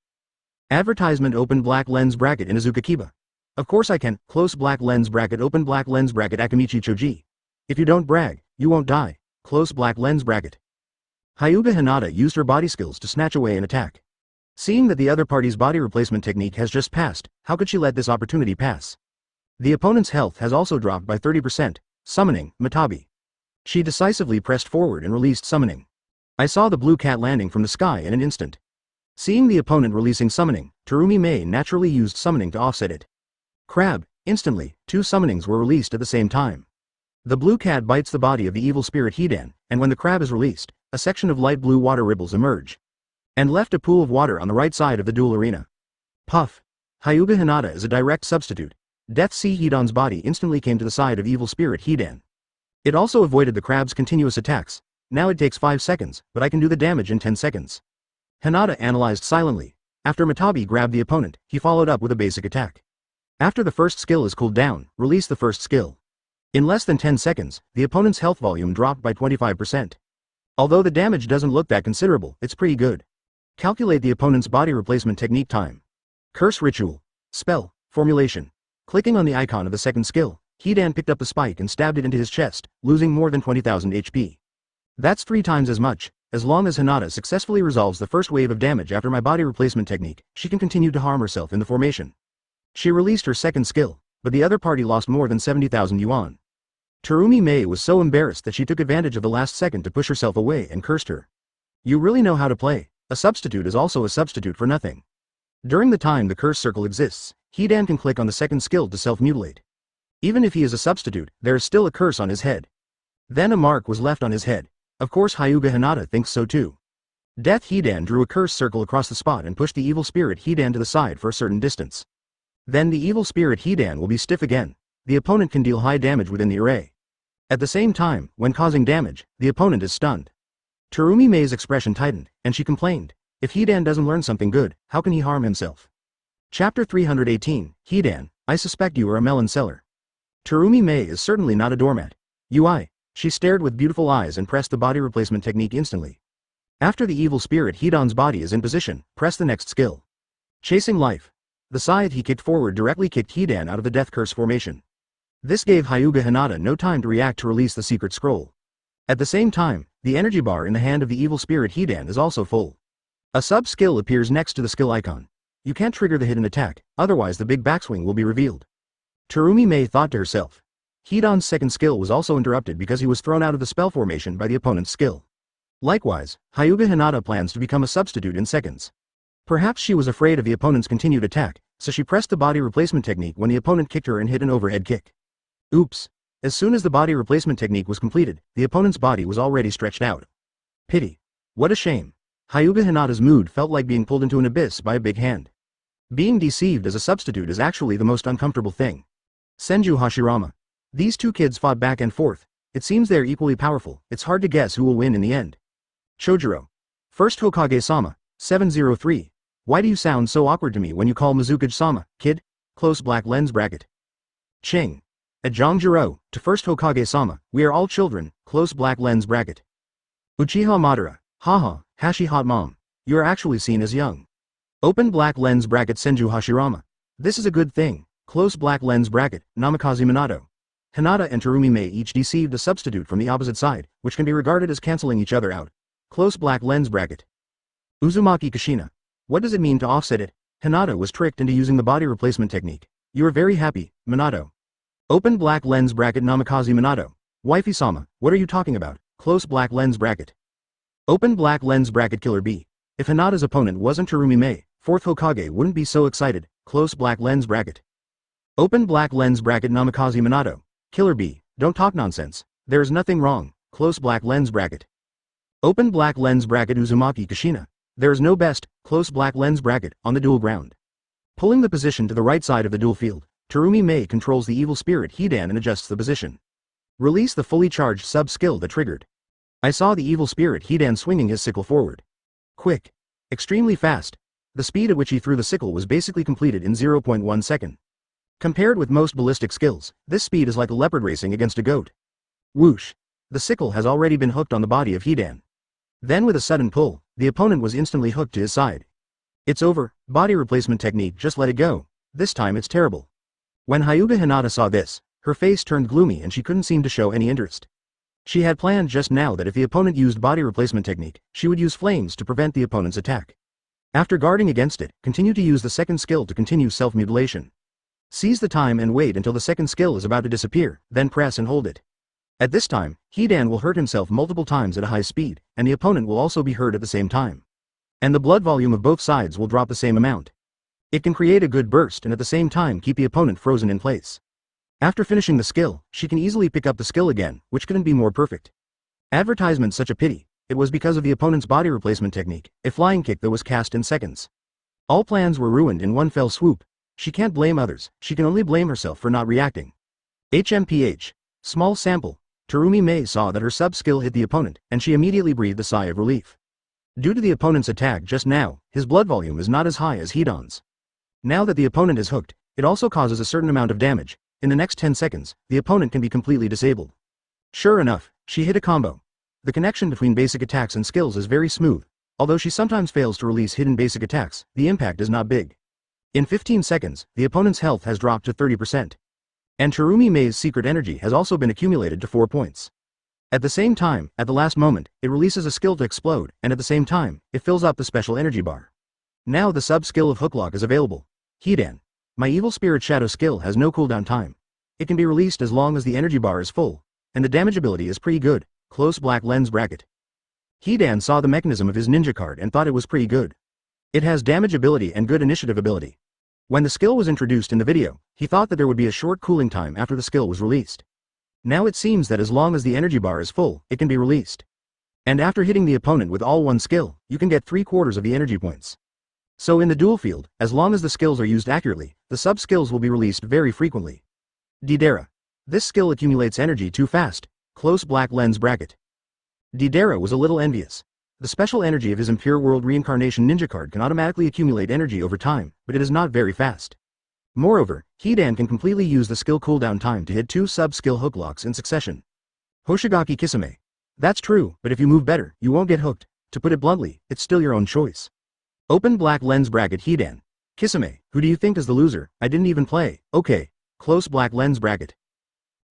A: Advertisement open black lens bracket Inazuka Kiba. Of course I can, close black lens bracket open black lens bracket Akamichi Choji. If you don't brag, you won't die, close black lens bracket. Hyuga Hinata used her body skills to snatch away an attack. Seeing that the other party's body replacement technique has just passed, how could she let this opportunity pass? The opponent's health has also dropped by 30%, summoning, Matabi. She decisively pressed forward and released summoning. I saw the blue cat landing from the sky in an instant. Seeing the opponent releasing summoning, Terumi Mei naturally used summoning to offset it. Crab, instantly, 2 summonings were released at the same time. The blue cat bites the body of the evil spirit Hidan, and when the crab is released, a section of light blue water ripples emerge. And left a pool of water on the right side of the duel arena. Puff. Hyuga Hinata is a direct substitute. Death C Hidan's body instantly came to the side of evil spirit Hidan. It also avoided the crab's continuous attacks, now it takes 5 seconds, but I can do the damage in 10 seconds. Hinata analyzed silently. After Matabi grabbed the opponent, he followed up with a basic attack. After the first skill is cooled down, release the first skill. In less than 10 seconds, the opponent's health volume dropped by 25%. Although the damage doesn't look that considerable, it's pretty good. Calculate the opponent's body replacement technique time. Curse ritual. Spell. Formulation. Clicking on the icon of the second skill, Hidan picked up the spike and stabbed it into his chest, losing more than 20,000 HP. That's 3 times as much. As long as Hinata successfully resolves the first wave of damage after my body replacement technique, she can continue to harm herself in the formation. She released her second skill, but the other party lost more than 70,000 yuan. Terumi Mei was so embarrassed that she took advantage of the last second to push herself away and cursed her. You really know how to play. A substitute is also a substitute for nothing. During the time the curse circle exists, Hidan can click on the second skill to self-mutilate. Even if he is a substitute, there is still a curse on his head. Then a mark was left on his head. Of course Hyuga Hinata thinks so too. Death Hidan drew a curse circle across the spot and pushed the evil spirit Hidan to the side for a certain distance. Then the evil spirit Hidan will be stiff again. The opponent can deal high damage within the array. At the same time, when causing damage, the opponent is stunned. Terumi Mei's expression tightened, and she complained. If Hidan doesn't learn something good, how can he harm himself? Chapter 318, Hidan, I suspect you are a melon seller. Terumi Mei is certainly not a doormat. Ui. She stared with beautiful eyes and pressed the body replacement technique instantly. After the evil spirit Hidan's body is in position, press the next skill. Chasing life. The scythe he kicked forward directly kicked Hidan out of the death curse formation. This gave Hyuga Hinata no time to react to release the secret scroll. At the same time, the energy bar in the hand of the evil spirit Hidan is also full. A sub-skill appears next to the skill icon. You can't trigger the hidden attack, otherwise the big backswing will be revealed. Terumi Mei thought to herself. Hidan's second skill was also interrupted because he was thrown out of the spell formation by the opponent's skill. Likewise, Hyuga Hinata plans to become a substitute in seconds. Perhaps she was afraid of the opponent's continued attack, so she pressed the body replacement technique when the opponent kicked her and hit an overhead kick. Oops. As soon as the body replacement technique was completed, the opponent's body was already stretched out. Pity. What a shame. Hyuga Hinata's mood felt like being pulled into an abyss by a big hand. Being deceived as a substitute is actually the most uncomfortable thing. Senju Hashirama. These two kids fought back and forth. It seems they are equally powerful. It's hard to guess who will win in the end. Chojuro. First Hokage-sama, 703. Why do you sound so awkward to me when you call Mizukage-sama, kid? Close black lens bracket. Ching. At Zhongjiro, to first Hokage-sama, we are all children, close black lens bracket. Uchiha Madara. Haha, Hashi hot mom. You are actually seen as young. Open black lens bracket Senju Hashirama. This is a good thing. Close black lens bracket, Namikaze Minato. Hinata and Terumi Mei each deceived a substitute from the opposite side, which can be regarded as cancelling each other out. Close black lens bracket. Uzumaki Kushina. What does it mean to offset it? Hinata was tricked into using the body replacement technique. You are very happy, Minato. Open black lens bracket Namikaze Minato. Wifey-sama, what are you talking about? Close black lens bracket. Open black lens bracket Killer B. If Hinata's opponent wasn't Terumi Mei, 4th Hokage wouldn't be so excited. Close black lens bracket. Open black lens bracket Namikaze Minato. Killer B, don't talk nonsense. There is nothing wrong. Close black lens bracket. Open black lens bracket Uzumaki Kushina. There is no best, close black lens bracket, on the dual ground. Pulling the position to the right side of the dual field, Terumi Mei controls the evil spirit Hidan and adjusts the position. Release the fully charged sub-skill that triggered. I saw the evil spirit Hidan swinging his sickle forward. Quick. Extremely fast. The speed at which he threw the sickle was basically completed in 0.1 second. Compared with most ballistic skills, this speed is like a leopard racing against a goat. Whoosh. The sickle has already been hooked on the body of Hidan. Then with a sudden pull, the opponent was instantly hooked to his side. It's over, body replacement technique, just let it go. This time it's terrible. When Hyuga Hinata saw this, her face turned gloomy and she couldn't seem to show any interest. She had planned just now that if the opponent used body replacement technique, she would use flames to prevent the opponent's attack. After guarding against it, continue to use the second skill to continue self-mutilation. Seize the time and wait until the second skill is about to disappear, then press and hold it. At this time, Hidan will hurt himself multiple times at a high speed, and the opponent will also be hurt at the same time. And the blood volume of both sides will drop the same amount. It can create a good burst and at the same time keep the opponent frozen in place. After finishing the skill, she can easily pick up the skill again, which couldn't be more perfect. Advertisement such a pity. It was because of the opponent's body replacement technique, a flying kick that was cast in seconds. All plans were ruined in one fell swoop. She can't blame others, she can only blame herself for not reacting. HMPH. Small sample. Terumi Mei saw that her sub-skill hit the opponent, and she immediately breathed a sigh of relief. Due to the opponent's attack just now, his blood volume is not as high as Hidan's. Now that the opponent is hooked, it also causes a certain amount of damage. In the next 10 seconds, the opponent can be completely disabled. Sure enough, she hit a combo. The connection between basic attacks and skills is very smooth. Although she sometimes fails to release hidden basic attacks, the impact is not big. In 15 seconds, the opponent's health has dropped to 30%. And Terumi Mei's secret energy has also been accumulated to 4 points. At the same time, at the last moment, it releases a skill to explode, and at the same time, it fills up the special energy bar. Now the sub-skill of Hooklock is available. Hidan. My Evil Spirit Shadow skill has no cooldown time. It can be released as long as the energy bar is full, and the damage ability is pretty good. Close black lens bracket. Hidan saw the mechanism of his ninja card and thought it was pretty good. It has damage ability and good initiative ability. When the skill was introduced in the video, he thought that there would be a short cooling time after the skill was released. Now it seems that as long as the energy bar is full, it can be released. And after hitting the opponent with all one skill, you can get 3/4 of the energy points. So in the duel field, as long as the skills are used accurately, the sub-skills will be released very frequently. Didera. This skill accumulates energy too fast. Close black lens bracket. Didera was a little envious. The special energy of his Impure World Reincarnation Ninja card can automatically accumulate energy over time, but it is not very fast. Moreover, Hidan can completely use the skill cooldown time to hit 2 sub-skill hooklocks in succession. Hoshigaki Kisame. That's true, but if you move better, you won't get hooked. To put it bluntly, it's still your own choice. Open black lens bracket Hidan. Kisame, who do you think is the loser? I didn't even play. Okay. Close black lens bracket.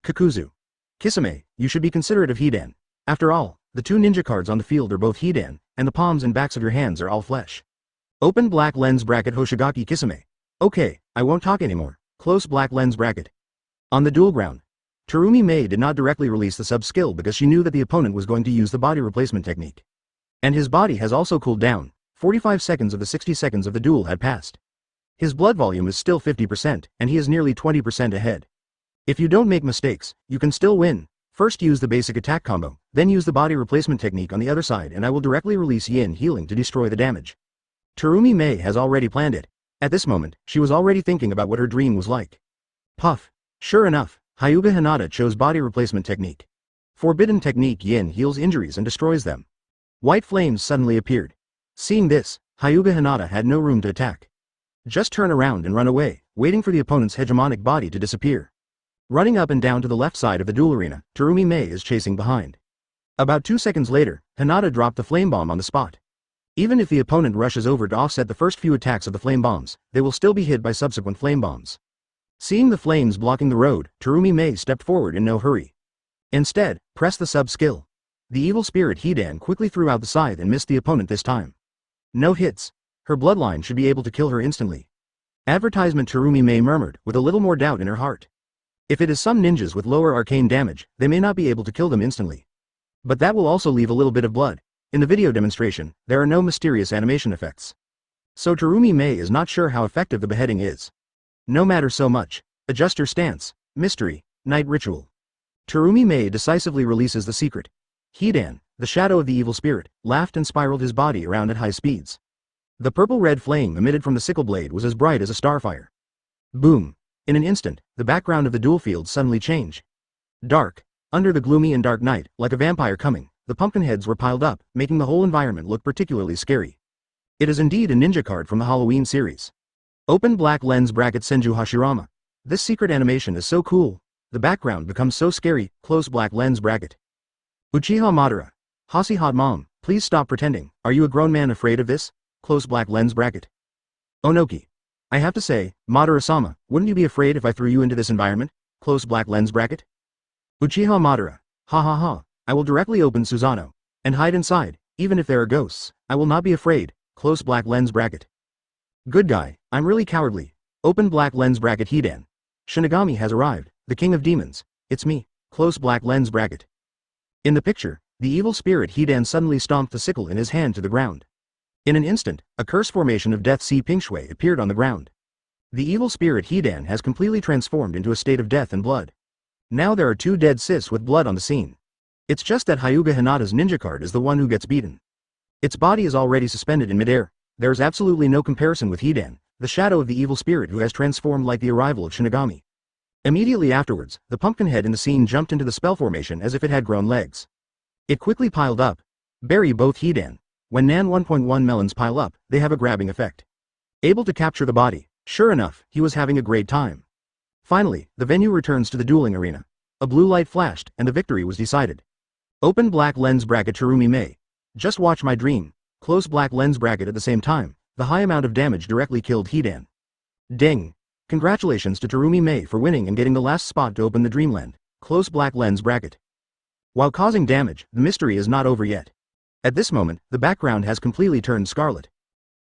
A: Kakuzu. Kisame, you should be considerate of Hidan. After all, the 2 ninja cards on the field are both Hidan, and the palms and backs of your hands are all flesh. Open black lens bracket Hoshigaki Kisame. Okay, I won't talk anymore. Close black lens bracket. On the duel ground, Terumi Mei did not directly release the sub-skill because she knew that the opponent was going to use the body replacement technique. And his body has also cooled down. 45 seconds of the 60 seconds of the duel had passed. His blood volume is still 50%, and he is nearly 20% ahead. If you don't make mistakes, you can still win. First use the basic attack combo, then use the body replacement technique on the other side and I will directly release Yin healing to destroy the damage. Terumi Mei has already planned it. At this moment, she was already thinking about what her dream was like. Puff. Sure enough, Hyuga Hinata chose body replacement technique. Forbidden technique Yin heals injuries and destroys them. White flames suddenly appeared. Seeing this, Hyuga Hinata had no room to attack. Just turn around and run away, waiting for the opponent's hegemonic body to disappear. Running up and down to the left side of the duel arena, Terumi Mei is chasing behind. About 2 seconds later, Hinata dropped the flame bomb on the spot. Even if the opponent rushes over to offset the first few attacks of the flame bombs, they will still be hit by subsequent flame bombs. Seeing the flames blocking the road, Terumi Mei stepped forward in no hurry. Instead, press the sub-skill. The evil spirit Hidan quickly threw out the scythe and missed the opponent this time. No hits. Her bloodline should be able to kill her instantly. Advertisement Terumi Mei murmured, with a little more doubt in her heart. If it is some ninjas with lower arcane damage, they may not be able to kill them instantly. But that will also leave a little bit of blood. In the video demonstration, there are no mysterious animation effects. So Terumi Mei is not sure how effective the beheading is. No matter so much. Adjust your stance. Mystery. Night ritual. Terumi Mei decisively releases the secret. Hidan, the shadow of the evil spirit, laughed and spiraled his body around at high speeds. The purple-red flame emitted from the sickle blade was as bright as a starfire. Boom. In an instant, the background of the duel field suddenly changed. Dark. Under the gloomy and dark night, like a vampire coming, the pumpkin heads were piled up, making the whole environment look particularly scary. It is indeed a ninja card from the Halloween series. Open black lens bracket Senju Hashirama. This secret animation is so cool. The background becomes so scary. Close black lens bracket. Uchiha Madara. Hasi hot mom, please stop pretending. Are you a grown man afraid of this? Close black lens bracket. Onoki. I have to say, Madara-sama, wouldn't you be afraid if I threw you into this environment? Close black lens bracket. Uchiha Madara. Ha ha ha. I will directly open Susanoo. And hide inside, even if there are ghosts. I will not be afraid. Close black lens bracket. Good guy, I'm really cowardly. Open black lens bracket Hidan. Shinigami has arrived, the king of demons. It's me. Close black lens bracket. In the picture, the evil spirit Hidan suddenly stomped the sickle in his hand to the ground. In an instant, a curse formation of Death Sea Pinkshui appeared on the ground. The evil spirit Hidan has completely transformed into a state of death and blood. Now there are 2 dead sis with blood on the scene. It's just that Hyuga Hinata's ninja card is the one who gets beaten. Its body is already suspended in midair. There is absolutely no comparison with Hidan, the shadow of the evil spirit who has transformed like the arrival of Shinigami. Immediately afterwards, the pumpkin head in the scene jumped into the spell formation as if it had grown legs. It quickly piled up. Bury both Hidan. When Nan 1.1 melons pile up, they have a grabbing effect. Able to capture the body. Sure enough, he was having a great time. Finally, the venue returns to the dueling arena. A blue light flashed, and the victory was decided. Open black lens bracket Terumi Mei. Just watch my dream. Close black lens bracket at the same time. The high amount of damage directly killed Hidan. Ding. Congratulations to Terumi Mei for winning and getting the last spot to open the dreamland. Close black lens bracket. While causing damage, the mystery is not over yet. At this moment, the background has completely turned scarlet.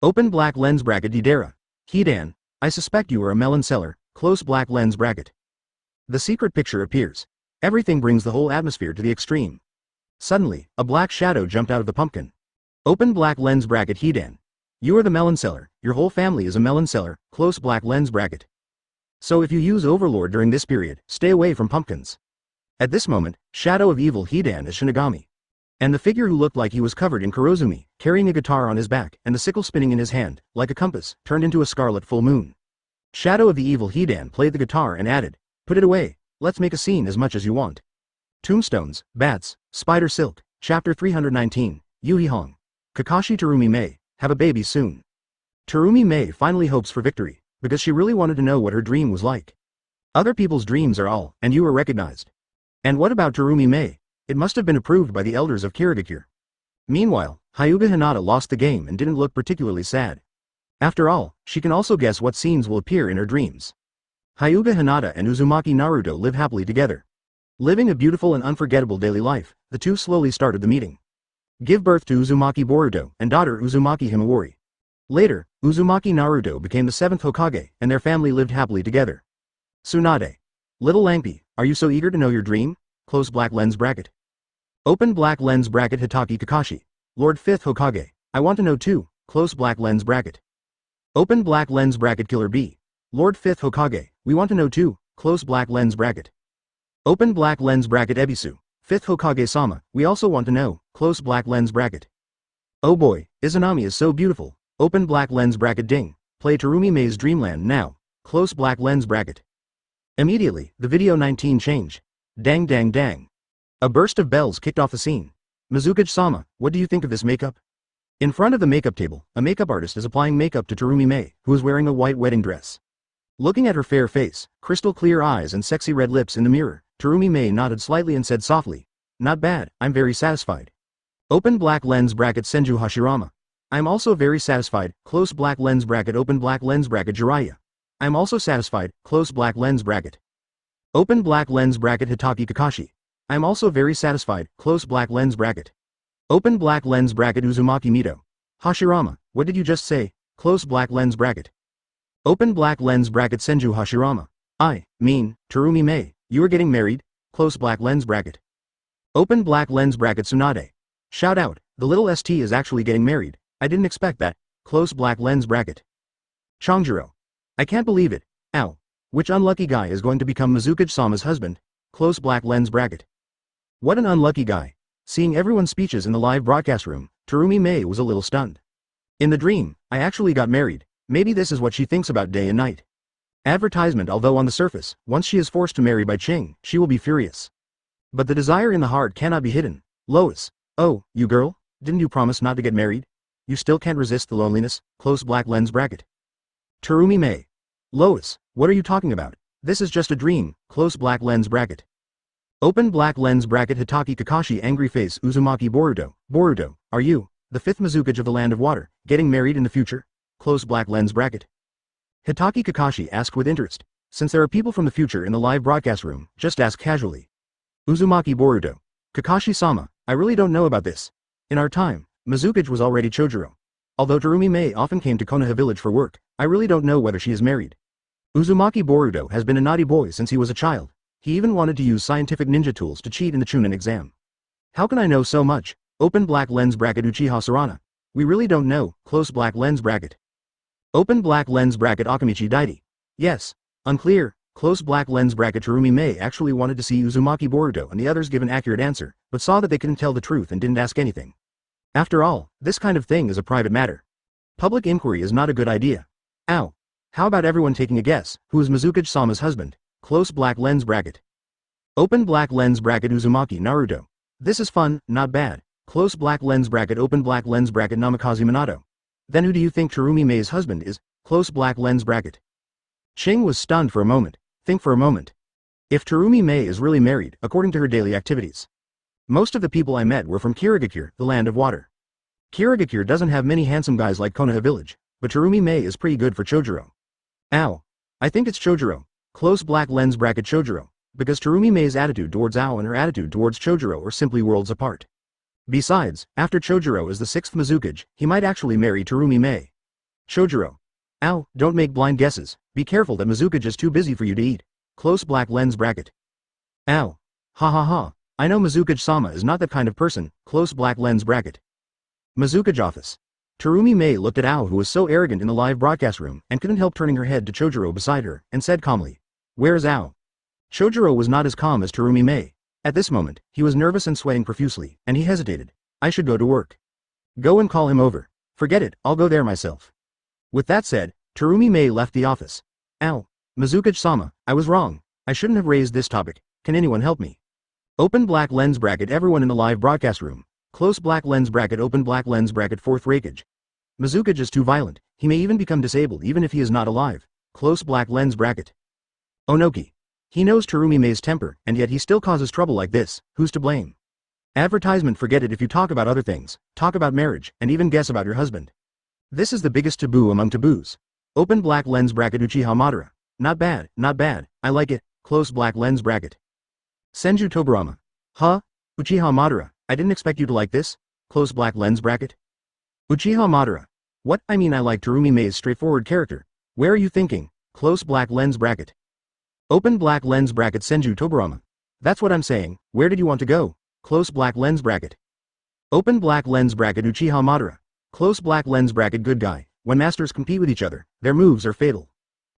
A: Open black lens bracket Didera. Hidan, I suspect you are a melon seller. Close black lens bracket. The secret picture appears. Everything brings the whole atmosphere to the extreme. Suddenly, a black shadow jumped out of the pumpkin. Open black lens bracket Hidan. You are the melon seller. Your whole family is a melon seller. Close black lens bracket. So if you use Overlord during this period, stay away from pumpkins. At this moment, Shadow of Evil Hidan is Shinigami. And the figure who looked like he was covered in Kurozumi, carrying a guitar on his back and the sickle spinning in his hand, like a compass, turned into a scarlet full moon. Shadow of the Evil Hidan played the guitar and added, "Put it away, let's make a scene as much as you want." Tombstones, Bats, Spider Silk, Chapter 319, Yuhi Hong. Kakashi Terumi Mei, have a baby soon. Terumi Mei finally hopes for victory, because she really wanted to know what her dream was like. Other people's dreams are all, and you are recognized. And what about Terumi Mei? It must have been approved by the elders of Kirigakure. Meanwhile, Hyuga Hinata lost the game and didn't look particularly sad. After all, she can also guess what scenes will appear in her dreams. Hyuga Hinata and Uzumaki Naruto live happily together. Living a beautiful and unforgettable daily life, the two slowly started the meeting. Give birth to Uzumaki Boruto and daughter Uzumaki Himawari. Later, Uzumaki Naruto became the 7th Hokage, and their family lived happily together. Tsunade. Little Langpi, are you so eager to know your dream? Close black lens bracket. Open black lens bracket Hatake Kakashi. Lord 5th Hokage, I want to know too. Close black lens bracket. Open black lens bracket Killer B. Lord 5th Hokage, we want to know too. Close black lens bracket. Open black lens bracket Ebisu. 5th Hokage-sama, we also want to know. Close black lens bracket. Oh boy, Izanami is so beautiful. Open black lens bracket Ding. Play Terumi Mei's Dreamland now. Close black lens bracket. Immediately, the video 19 change. Dang dang dang. A burst of bells kicked off the scene. Mizukage-sama, what do you think of this makeup? In front of the makeup table, a makeup artist is applying makeup to Terumi Mei, who is wearing a white wedding dress. Looking at her fair face, crystal clear eyes and sexy red lips in the mirror, Terumi Mei nodded slightly and said softly, "Not bad, I'm very satisfied." Open black lens bracket Senju Hashirama. I'm also very satisfied. Close black lens bracket. Open black lens bracket Jiraiya. I'm also satisfied. Close black lens bracket. Open black lens bracket Hatake Kakashi. I'm also very satisfied. Close black lens bracket. Open black lens bracket Uzumaki Mito. Hashirama, what did you just say? Close black lens bracket. Open black lens bracket Senju Hashirama. I mean, Terumi Mei, you are getting married? Close black lens bracket. Open black lens bracket Tsunade. Shout out, the little ST is actually getting married. I didn't expect that. Close black lens bracket. Chongjiro. I can't believe it. Ow. Which unlucky guy is going to become Mizukage-sama's husband? Close black lens bracket. What an unlucky guy. Seeing everyone's speeches in the live broadcast room, Terumi Mei was a little stunned. In the dream, I actually got married. Maybe this is what she thinks about day and night. Advertisement. Although on the surface, once she is forced to marry by Ching, she will be furious. But the desire in the heart cannot be hidden. Lois. Oh, you girl? Didn't you promise not to get married? You still can't resist the loneliness? Close black lens bracket. Terumi Mei. Lois, what are you talking about? This is just a dream. Close black lens bracket. Open black lens bracket Hatake Kakashi angry face Uzumaki Boruto. Boruto, are you, the 5th Mizukage of the Land of Water, getting married in the future? Close black lens bracket. Hatake Kakashi asked with interest. Since there are people from the future in the live broadcast room, just ask casually. Uzumaki Boruto. Kakashi-sama, I really don't know about this. In our time, Mizukage was already Chojuro. Although Terumi Mei often came to Konoha village for work, I really don't know whether she is married. Uzumaki Boruto has been a naughty boy since he was a child. He even wanted to use scientific ninja tools to cheat in the Chunin exam. How can I know so much? Open black lens bracket Uchiha Sarana. We really don't know. Close black lens bracket. Open black lens bracket Akamichi Daidi. Yes. Unclear. Close black lens bracket Terumi Mei actually wanted to see Uzumaki Boruto and the others give an accurate answer, but saw that they couldn't tell the truth and didn't ask anything. After all, this kind of thing is a private matter. Public inquiry is not a good idea. Ow. How about everyone taking a guess, who is Mizukage-sama's husband? close black lens bracket. Open black lens bracket Uzumaki Naruto. This is fun, not bad. Close black lens bracket open black lens bracket Namikaze Minato. Then who do you think Terumi Mei's husband is? Close black lens bracket. Ching was stunned for a moment. Think for a moment. If Terumi Mei is really married, according to her daily activities. Most of the people I met were from Kirigakure, the land of water. Kirigakure doesn't have many handsome guys like Konoha village, but Terumi Mei is pretty good for Chojuro. Ow. I think it's Chojuro. Close black lens bracket Chojuro. Because Terumi Mei's attitude towards Ao and her attitude towards Chojuro are simply worlds apart. Besides, after Chojuro is the 6th Mizukage, he might actually marry Terumi Mei. Chojuro. Ow, don't make blind guesses, be careful that Mizukage is too busy for you to eat. Close black lens bracket. Ow. Ha ha ha, I know Mizukage-sama is not that kind of person, close black lens bracket. Mizukage office. Terumi Mei looked at Ao who was so arrogant in the live broadcast room and couldn't help turning her head to Chojuro beside her, and said calmly. Where's Ao? Chojuro was not as calm as Terumi Mei. At this moment, he was nervous and sweating profusely, and he hesitated. I should go to work. Go and call him over. Forget it, I'll go there myself. With that said, Terumi Mei left the office. Ow. Mizukage-sama, I was wrong. I shouldn't have raised this topic. Can anyone help me? Open black lens bracket everyone in the live broadcast room. Close black lens bracket open black lens bracket 4th Raikage. Mizukage is too violent, he may even become disabled even if he is not alive. Close black lens bracket. Onoki. He knows Terumi Mei's temper, and yet he still causes trouble like this, who's to blame? Advertisement forget it if you talk about other things, talk about marriage, and even guess about your husband. This is the biggest taboo among taboos. Open black lens bracket Uchiha Madara. Not bad, I like it, close black lens bracket. Senju Tobarama. Huh? Uchiha Madara, I didn't expect you to like this, close black lens bracket. Uchiha Madara. What? I mean I like Terumi Mei's straightforward character. Where are you thinking? Close black lens bracket. Open black lens bracket Senju Tobarama. That's what I'm saying, where did you want to go? Close black lens bracket. Open black lens bracket Uchiha Madara. Close black lens bracket good guy. When masters compete with each other, their moves are fatal.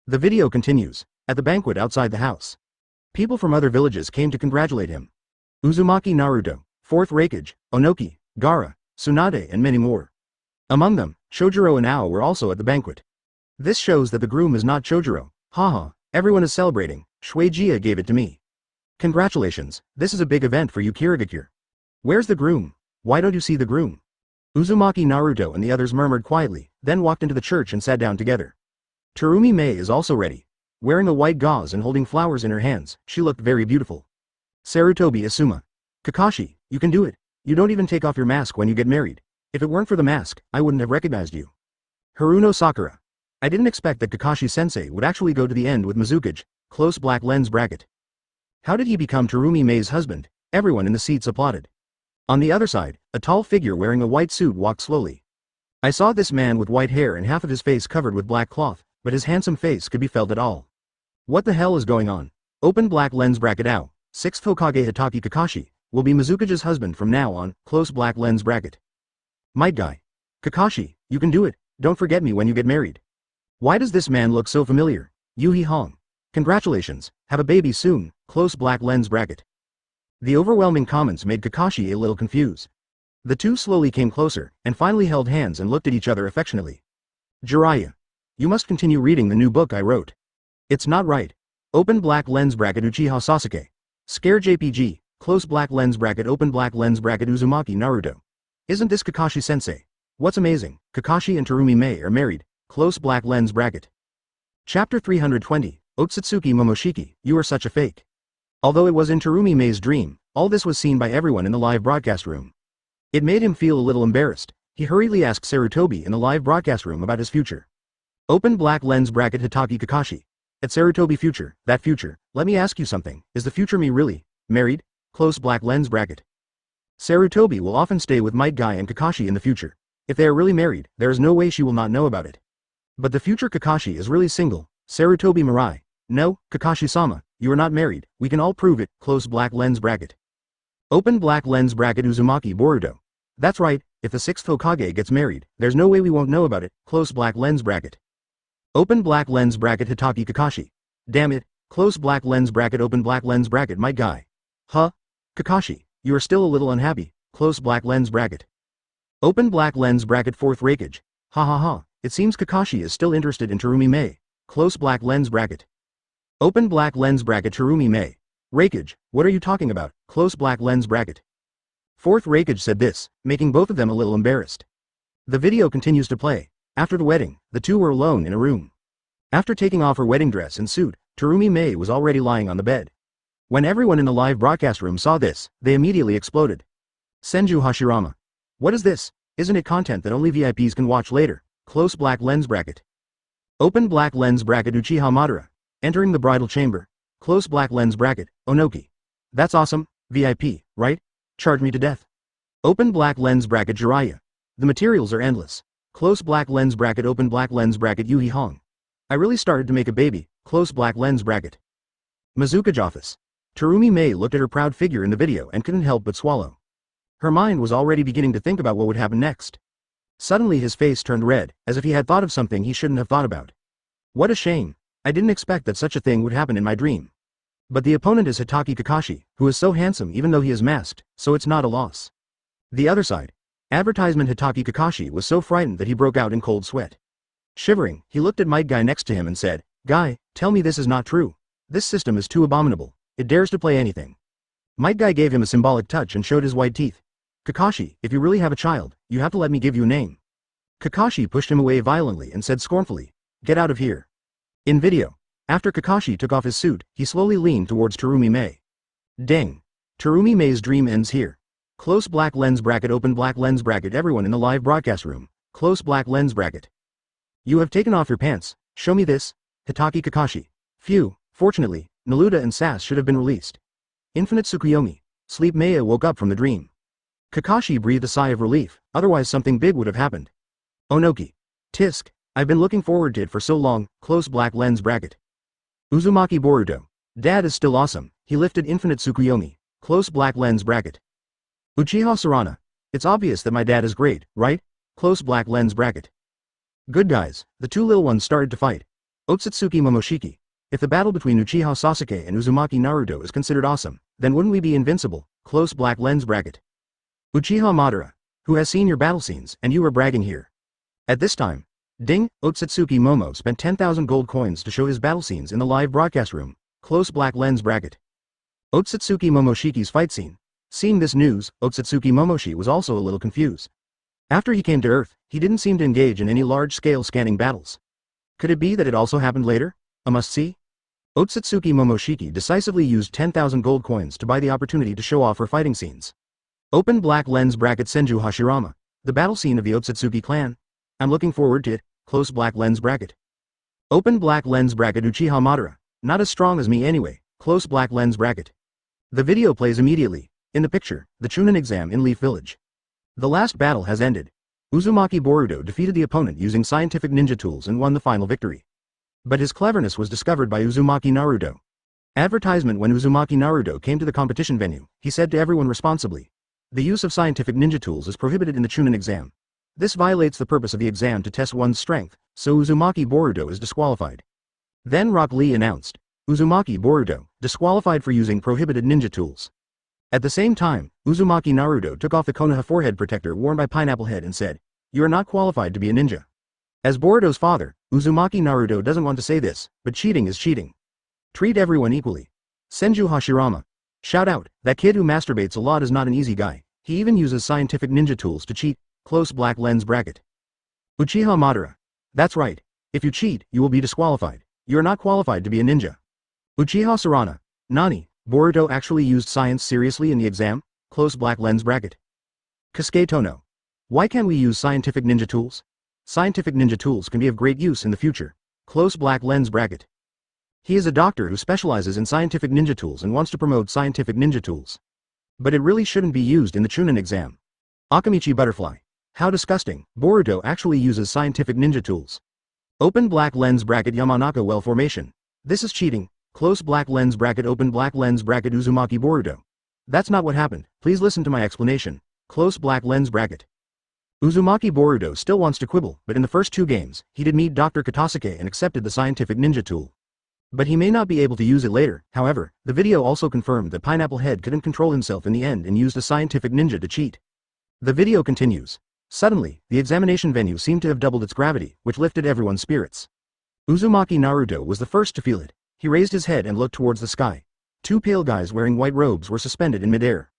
A: The video continues. At the banquet outside the house. People from other villages came to congratulate him. Uzumaki Naruto, 4th Raikage, Onoki, Gaara, Tsunade and many more. Among them, Chojuro and Ao were also at the banquet. This shows that the groom is not Chojuro. Haha, everyone is celebrating. Shueijia gave it to me. Congratulations, this is a big event for you Kirigakure. Where's the groom? Why don't you see the groom? Uzumaki Naruto and the others murmured quietly, then walked into the church and sat down together. Terumi Mei is also ready. Wearing a white gauze and holding flowers in her hands, she looked very beautiful. Sarutobi Asuma. Kakashi, you can do it. You don't even take off your mask when you get married. If it weren't for the mask, I wouldn't have recognized you. Haruno Sakura. I didn't expect that Kakashi-sensei would actually go to the end with Mizukage, close black lens bracket. How did he become Terumi Mei's husband? Everyone in the seats applauded. On the other side, a tall figure wearing a white suit walked slowly. I saw this man with white hair and half of his face covered with black cloth, but his handsome face could be felt at all. What the hell is going on? Open black lens bracket Ao, 6th Hokage Hatake Kakashi, will be Mizukage's husband from now on, close black lens bracket. Might guy. Kakashi, you can do it, don't forget me when you get married. Why does this man look so familiar? Yuhi Hong. Congratulations, have a baby soon, close black lens bracket. The overwhelming comments made Kakashi a little confused. The two slowly came closer, and finally held hands and looked at each other affectionately. Jiraiya. You must continue reading the new book I wrote. It's not right. Open black lens bracket Uchiha Sasuke. Scare JPG, close black lens bracket open black lens bracket Uzumaki Naruto. Isn't this Kakashi-sensei? What's amazing, Kakashi and Terumi Mei are married, close black lens bracket. Chapter 320, Otsutsuki Momoshiki, you are such a fake. Although it was in Terumi Mei's dream, all this was seen by everyone in the live broadcast room. It made him feel a little embarrassed. He hurriedly asked Sarutobi in the live broadcast room about his future. Open black lens bracket Hatake Kakashi. At Sarutobi future, that future, let me ask you something, is the future me really married? Close black lens bracket. Sarutobi will often stay with Might Guy and Kakashi in the future. If they are really married, there is no way she will not know about it. But the future Kakashi is really single. Sarutobi Mirai. No, Kakashi-sama, you are not married, we can all prove it, close black lens bracket. Open black lens bracket Uzumaki Boruto. That's right, if the 6th Hokage gets married, there's no way we won't know about it, close black lens bracket. Open black lens bracket Hatake Kakashi. Damn it, close black lens bracket open black lens bracket Might Guy. Huh? Kakashi, you are still a little unhappy, close black lens bracket. Open black lens bracket 4th Raikage. Ha ha ha, it seems Kakashi is still interested in Terumi Mei, close black lens bracket. Open black lens bracket Terumi May. Rakage, what are you talking about? Close black lens bracket. Fourth Rakage said this, making both of them a little embarrassed. The video continues to play. After the wedding, the two were alone in a room. After taking off her wedding dress and suit, Terumi May was already lying on the bed. When everyone in the live broadcast room saw this, they immediately exploded. Senju Hashirama. What is this? Isn't it content that only VIPs can watch later? Close black lens bracket. Open black lens bracket Uchiha Madara. Entering the bridal chamber. Close black lens bracket, Onoki. That's awesome, VIP, right? Charge me to death. Open black lens bracket Jiraiya. The materials are endless. Close black lens bracket open black lens bracket Yuhi Hong. I really started to make a baby, close black lens bracket. Mizukage office. Terumi May looked at her proud figure in the video and couldn't help but swallow. Her mind was already beginning to think about what would happen next. Suddenly his face turned red, as if he had thought of something he shouldn't have thought about. What a shame. I didn't expect that such a thing would happen in my dream. But the opponent is Hatake Kakashi, who is so handsome even though he is masked, so it's not a loss. The other side. Advertisement Hatake Kakashi was so frightened that he broke out in cold sweat. Shivering, he looked at Might Guy next to him and said, Guy, tell me this is not true. This system is too abominable. It dares to play anything. Might Guy gave him a symbolic touch and showed his white teeth. Kakashi, if you really have a child, you have to let me give you a name. Kakashi pushed him away violently and said scornfully, Get out of here. In video. After Kakashi took off his suit, he slowly leaned towards Terumi May. Dang. Terumi May's dream ends here. Close black lens bracket open black lens bracket everyone in the live broadcast room. Close black lens bracket. You have taken off your pants. Show me this. Hatake Kakashi. Phew, fortunately, Naluta and Sass should have been released. Infinite Tsukuyomi. Sleep Maya woke up from the dream. Kakashi breathed a sigh of relief, otherwise something big would have happened. Onoki. Tisk. I've been looking forward to it for so long, close black lens bracket. Uzumaki Boruto. Dad is still awesome, he lifted Infinite Tsukuyomi, close black lens bracket. Uchiha Sarana. It's obvious that my dad is great, right? Close black lens bracket. Good guys, the two little ones started to fight. Otsutsuki Momoshiki. If the battle between Uchiha Sasuke and Uzumaki Naruto is considered awesome, then wouldn't we be invincible? Close black lens bracket. Uchiha Madara. Who has seen your battle scenes, and you were bragging here. At this time, Ding, Otsutsuki Momo spent 10,000 gold coins to show his battle scenes in the live broadcast room, close black lens bracket. Otsutsuki Momoshiki's fight scene. Seeing this news, Otsutsuki Momoshi was also a little confused. After he came to Earth, he didn't seem to engage in any large-scale scanning battles. Could it be that it also happened later? A must-see? Otsutsuki Momoshiki decisively used 10,000 gold coins to buy the opportunity to show off her fighting scenes. Open black lens bracket Senju Hashirama. The battle scene of the Otsutsuki clan. I'm looking forward to it, close black lens bracket. Open black lens bracket Uchiha Madara. Not as strong as me anyway, close black lens bracket. The video plays immediately. In the picture, the Chunin exam in Leaf Village. The last battle has ended. Uzumaki Boruto defeated the opponent using scientific ninja tools and won the final victory. But his cleverness was discovered by Uzumaki Naruto. Advertisement when Uzumaki Naruto came to the competition venue, he said to everyone responsibly, the use of scientific ninja tools is prohibited in the Chunin exam. This violates the purpose of the exam to test one's strength, so Uzumaki Boruto is disqualified. Then Rock Lee announced, Uzumaki Boruto, disqualified for using prohibited ninja tools. At the same time, Uzumaki Naruto took off the Konoha forehead protector worn by Pineapple Head and said, You are not qualified to be a ninja. As Boruto's father, Uzumaki Naruto doesn't want to say this, but cheating is cheating. Treat everyone equally. Senju Hashirama. Shout out, that kid who masturbates a lot is not an easy guy, he even uses scientific ninja tools to cheat, close black lens bracket. Uchiha Madara. That's right, if you cheat, you will be disqualified. You are not qualified to be a ninja. Uchiha Sarana. Nani, Boruto actually used science seriously in the exam, close black lens bracket. Kasuke Tono. Why can't we use scientific ninja tools? Scientific ninja tools can be of great use in the future, close black lens bracket. He is a doctor who specializes in scientific ninja tools and wants to promote scientific ninja tools. But it really shouldn't be used in the Chunin exam. Akamichi Butterfly. How disgusting, Boruto actually uses scientific ninja tools. Open black lens bracket Yamanaka well formation. This is cheating, close black lens bracket open black lens bracket Uzumaki Boruto. That's not what happened, please listen to my explanation, close black lens bracket. Uzumaki Boruto still wants to quibble, but in the first two games, he did meet Dr. Katasuke and accepted the scientific ninja tool. But he may not be able to use it later. However, the video also confirmed that Pineapple Head couldn't control himself in the end and used a scientific ninja to cheat. The video continues. Suddenly, the examination venue seemed to have doubled its gravity, which lifted everyone's spirits. Uzumaki Naruto was the first to feel it. He raised his head and looked towards the sky. Two pale guys wearing white robes were suspended in midair.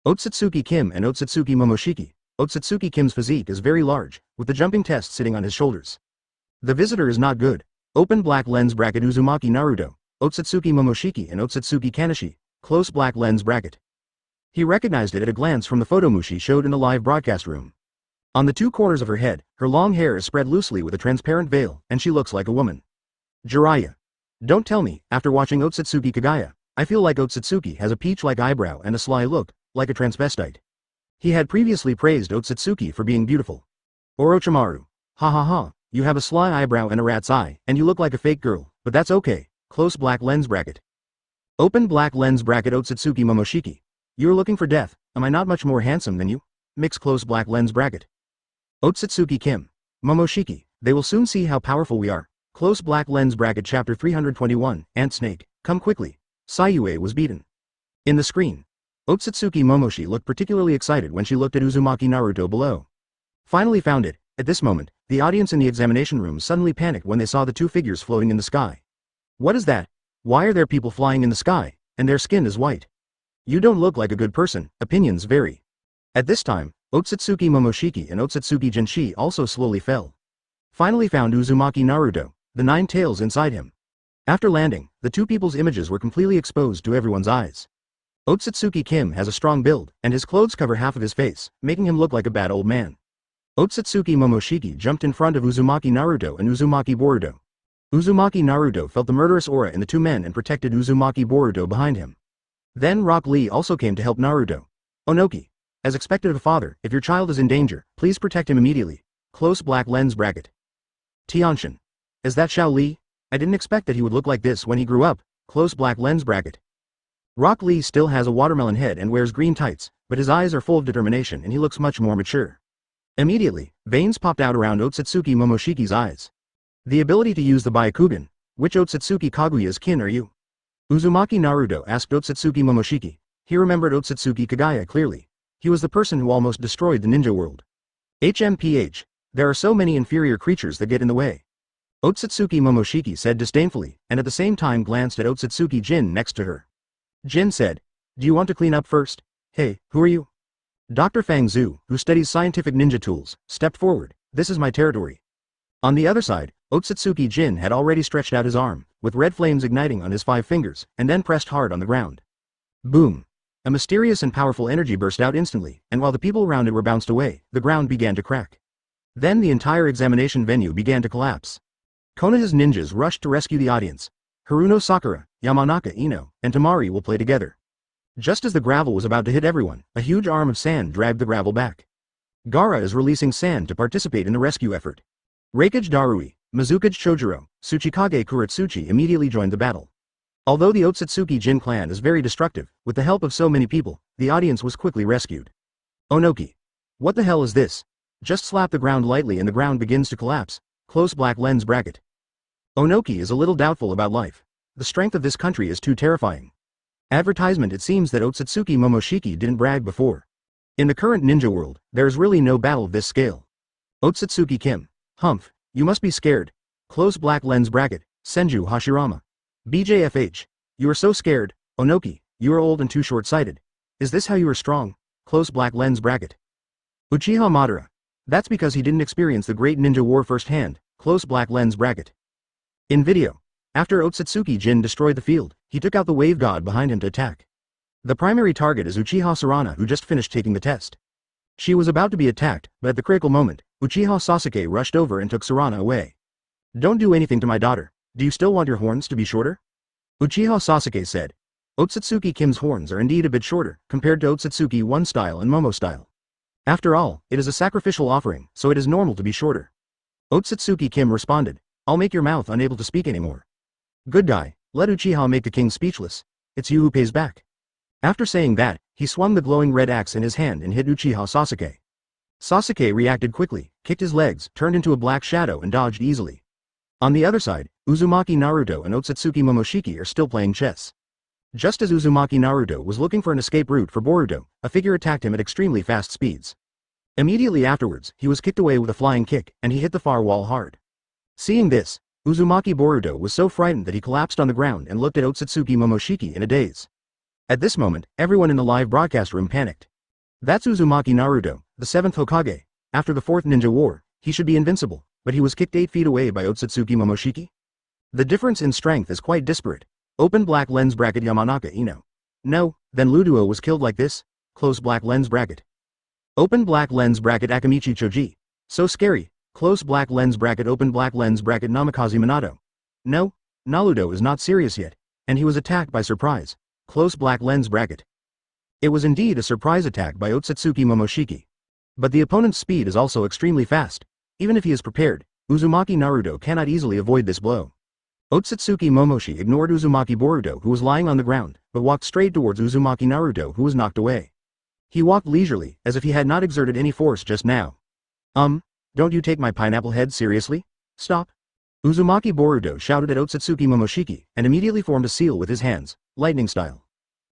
A: Otsutsuki Kim and Otsutsuki Momoshiki. Otsutsuki Kim's physique is very large, with the jumping test sitting on his shoulders. The visitor is not good. Open black lens bracket Uzumaki Naruto, Otsutsuki Momoshiki and Otsutsuki Kanashi, close black lens bracket. He recognized it at a glance from the photomushi showed in the live broadcast room. On the two corners of her head, her long hair is spread loosely with a transparent veil, and she looks like a woman. Jiraiya. Don't tell me, after watching Otsutsuki Kagaya, I feel like Otsutsuki has a peach-like eyebrow and a sly look, like a transvestite. He had previously praised Otsutsuki for being beautiful. Orochimaru. Ha ha ha, you have a sly eyebrow and a rat's eye, and you look like a fake girl, but that's okay, close black lens bracket. Open black lens bracket Otsutsuki Momoshiki. You're looking for death, am I not much more handsome than you? Mix close black lens bracket. Otsutsuki Kim. Momoshiki, they will soon see how powerful we are. Close black lens bracket chapter 321, Ant Snake, come quickly. Sayue was beaten. In the screen. Otsutsuki Momoshi looked particularly excited when she looked at Uzumaki Naruto below. Finally found it. At this moment, the audience in the examination room suddenly panicked when they saw the two figures floating in the sky. What is that? Why are there people flying in the sky, and their skin is white? You don't look like a good person, opinions vary. At this time, Otsutsuki Momoshiki and Otsutsuki Jinshi also slowly fell. Finally found Uzumaki Naruto, the 9 tails inside him. After landing, the two people's images were completely exposed to everyone's eyes. Otsutsuki Kim has a strong build, and his clothes cover half of his face, making him look like a bad old man. Otsutsuki Momoshiki jumped in front of Uzumaki Naruto and Uzumaki Boruto. Uzumaki Naruto felt the murderous aura in the two men and protected Uzumaki Boruto behind him. Then Rock Lee also came to help Naruto. Onoki. As expected of a father, if your child is in danger, please protect him immediately. Close black lens bracket. Tianshin. Is that Xiao Li? I didn't expect that he would look like this when he grew up. Close black lens bracket. Rock Lee still has a watermelon head and wears green tights, but his eyes are full of determination and he looks much more mature. Immediately, veins popped out around Otsutsuki Momoshiki's eyes. The ability to use the Byakugan. Which Otsutsuki Kaguya's kin are you? Uzumaki Naruto asked Otsutsuki Momoshiki. He remembered Otsutsuki Kagaya clearly. He was the person who almost destroyed the ninja world. HMPH. There are so many inferior creatures that get in the way. Otsutsuki Momoshiki said disdainfully, and at the same time glanced at Otsutsuki Jin next to her. Jin said, do you want to clean up first? Hey, who are you? Dr. Fang Zhu, who studies scientific ninja tools, stepped forward. This is my territory. On the other side, Otsutsuki Jin had already stretched out his arm, with red flames igniting on his 5 fingers, and then pressed hard on the ground. Boom. A mysterious and powerful energy burst out instantly, and while the people around it were bounced away, the ground began to crack. Then the entire examination venue began to collapse. Konoha's ninjas rushed to rescue the audience. Haruno Sakura, Yamanaka Ino, and Tamari will play together. Just as the gravel was about to hit everyone, a huge arm of sand dragged the gravel back. Gaara is releasing sand to participate in the rescue effort. Reikage Darui, Mizukage Chojuro, Tsuchikage Kuretsuchi immediately joined the battle. Although the Otsutsuki Jin clan is very destructive, with the help of so many people, the audience was quickly rescued. Onoki. What the hell is this? Just slap the ground lightly and the ground begins to collapse. Close black lens bracket. Onoki is a little doubtful about life. The strength of this country is too terrifying. Advertisement. It seems that Otsutsuki Momoshiki didn't brag before. In the current ninja world, there is really no battle of this scale. Otsutsuki Kim. Humph, you must be scared. Close black lens bracket. Senju Hashirama. BJFH. You are so scared, Onoki, you are old and too short-sighted. Is this how you are strong? Close black lens bracket. Uchiha Madara. That's because he didn't experience the great ninja war firsthand. Close black lens bracket. In video. After Otsutsuki Jin destroyed the field, he took out the wave god behind him to attack. The primary target is Uchiha Sarana, who just finished taking the test. She was about to be attacked, but at the critical moment, Uchiha Sasuke rushed over and took Sarana away. Don't do anything to my daughter. Do you still want your horns to be shorter? Uchiha Sasuke said. Otsutsuki Kim's horns are indeed a bit shorter, compared to Otsutsuki 1 style and Momo style. After all, it is a sacrificial offering, so it is normal to be shorter. Otsutsuki Kim responded. I'll make your mouth unable to speak anymore. Good guy, let Uchiha make the king speechless. It's you who pays back. After saying that, he swung the glowing red axe in his hand and hit Uchiha Sasuke. Sasuke reacted quickly, kicked his legs, turned into a black shadow and dodged easily. On the other side, Uzumaki Naruto and Otsutsuki Momoshiki are still playing chess. Just as Uzumaki Naruto was looking for an escape route for Boruto, a figure attacked him at extremely fast speeds. Immediately afterwards, he was kicked away with a flying kick, and he hit the far wall hard. Seeing this, Uzumaki Boruto was so frightened that he collapsed on the ground and looked at Otsutsuki Momoshiki in a daze. At this moment, everyone in the live broadcast room panicked. That's Uzumaki Naruto, the 7th Hokage. After the 4th Ninja War, he should be invincible, but he was kicked 8 feet away by Otsutsuki Momoshiki? The difference in strength is quite disparate. Open black lens bracket Yamanaka Ino. No, then Luduo was killed like this? Close black lens bracket. Open black lens bracket Akamichi Choji. So scary. Close black lens bracket open black lens bracket Namikaze Minato. No, Naruto is not serious yet, and he was attacked by surprise. Close black lens bracket. It was indeed a surprise attack by Otsutsuki Momoshiki. But the opponent's speed is also extremely fast. Even if he is prepared, Uzumaki Naruto cannot easily avoid this blow. Otsutsuki Momoshi ignored Uzumaki Boruto who was lying on the ground, but walked straight towards Uzumaki Naruto who was knocked away. He walked leisurely, as if he had not exerted any force just now. Don't you take my pineapple head seriously? Stop. Uzumaki Boruto shouted at Otsutsuki Momoshiki, and immediately formed a seal with his hands, lightning style.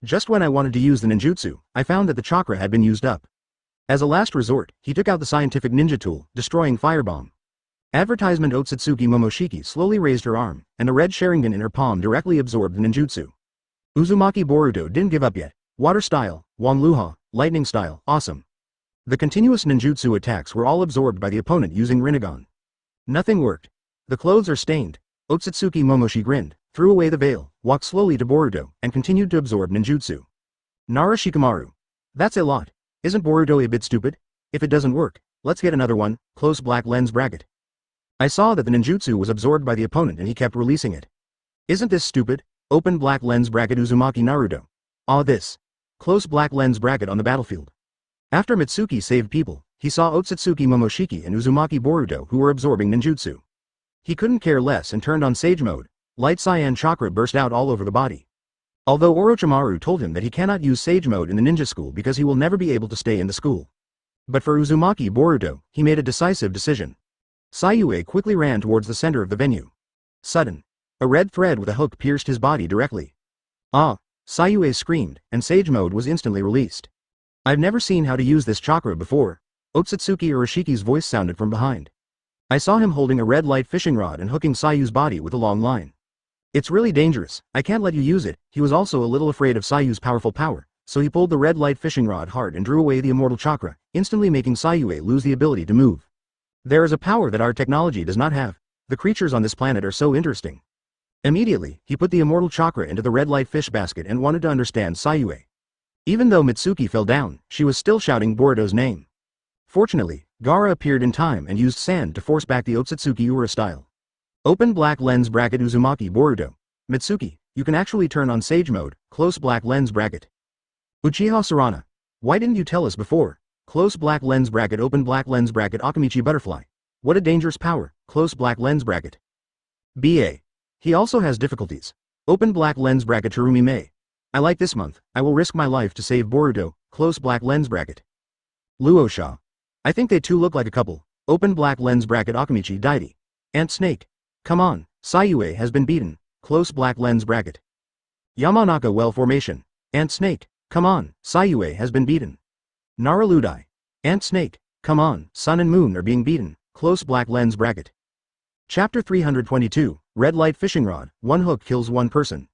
A: Just when I wanted to use the ninjutsu, I found that the chakra had been used up. As a last resort, he took out the scientific ninja tool, destroying firebomb. Advertisement Otsutsuki Momoshiki slowly raised her arm, and the red Sharingan in her palm directly absorbed the ninjutsu. Uzumaki Boruto didn't give up yet. Water style, Wang Luha, lightning style, awesome. The continuous ninjutsu attacks were all absorbed by the opponent using Rinnegan. Nothing worked. The clothes are stained. Otsutsuki Momoshi grinned, threw away the veil, walked slowly to Boruto, and continued to absorb ninjutsu. Nara Shikamaru. That's a lot. Isn't Boruto a bit stupid? If it doesn't work, let's get another one, close black lens bracket. I saw that the ninjutsu was absorbed by the opponent and he kept releasing it. Isn't this stupid? Open black lens bracket Uzumaki Naruto. This. Close black lens bracket on the battlefield. After Mitsuki saved people, he saw Otsutsuki Momoshiki and Uzumaki Boruto who were absorbing ninjutsu. He couldn't care less and turned on Sage mode. Light cyan chakra burst out all over the body. Although Orochimaru told him that he cannot use Sage mode in the ninja school because he will never be able to stay in the school. But for Uzumaki Boruto, he made a decisive decision. Sayue quickly ran towards the center of the venue. Sudden. A red thread with a hook pierced his body directly. Sayue screamed, and Sage mode was instantly released. I've never seen how to use this chakra before. Otsutsuki Urashiki's voice sounded from behind. I saw him holding a red light fishing rod and hooking Sayu's body with a long line. It's really dangerous, I can't let you use it. He was also a little afraid of Sayu's powerful power, so he pulled the red light fishing rod hard and drew away the immortal chakra, instantly making Sayue lose the ability to move. There is a power that our technology does not have. The creatures on this planet are so interesting. Immediately, he put the immortal chakra into the red light fish basket and wanted to understand Sayue. Even though Mitsuki fell down, she was still shouting Boruto's name. Fortunately, Gaara appeared in time and used sand to force back the Otsutsuki Ura style. Open black lens bracket Uzumaki Boruto. Mitsuki, you can actually turn on Sage mode, close black lens bracket. Uchiha Sarana. Why didn't you tell us before? Close black lens bracket open black lens bracket Akamichi Butterfly. What a dangerous power, close black lens bracket. BA. He also has difficulties. Open black lens bracket Terumi Mei. I like this month, I will risk my life to save Boruto, close black lens bracket. Luosha. I think they two look like a couple. Open black lens bracket Akamichi Daidi. Ant Snake. Come on, Sayue has been beaten, close black lens bracket. Yamanaka well formation. Ant Snake. Come on, Sayue has been beaten. Naraludai. Ant Snake. Come on, Sun and Moon are being beaten, close black lens bracket. Chapter 322, Red Light Fishing Rod, one hook kills one person.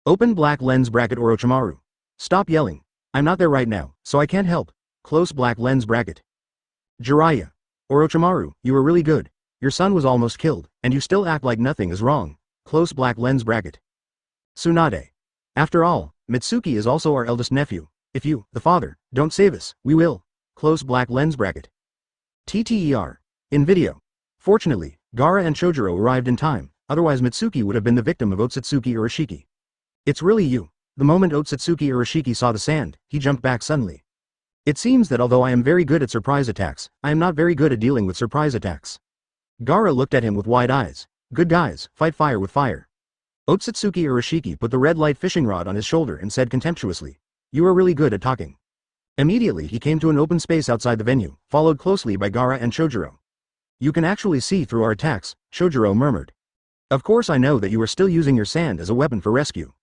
A: Open black lens bracket Orochimaru. Stop yelling. I'm not there right now, so I can't help. Close black lens bracket. Jiraiya. Orochimaru, you were really good. Your son was almost killed, and you still act like nothing is wrong. Close black lens bracket. Tsunade. After all, Mitsuki is also our eldest nephew. If you, the father, don't save us, we will. Close black lens bracket. TTER. In video. Fortunately, Gaara and Chojuro arrived in time, otherwise Mitsuki would have been the victim of Otsutsuki Urashiki. It's really you. The moment Otsutsuki Urashiki saw the sand, he jumped back suddenly. It seems that although I am very good at surprise attacks, I am not very good at dealing with surprise attacks. Gaara looked at him with wide eyes. Good guys, fight fire with fire. Otsutsuki Urashiki put the red light fishing rod on his shoulder and said contemptuously, you are really good at talking. Immediately he came to an open space outside the venue, followed closely by Gaara and Chojuro. You can actually see through our attacks, Chojuro murmured. Of course I know that you are still using your sand as a weapon for rescue.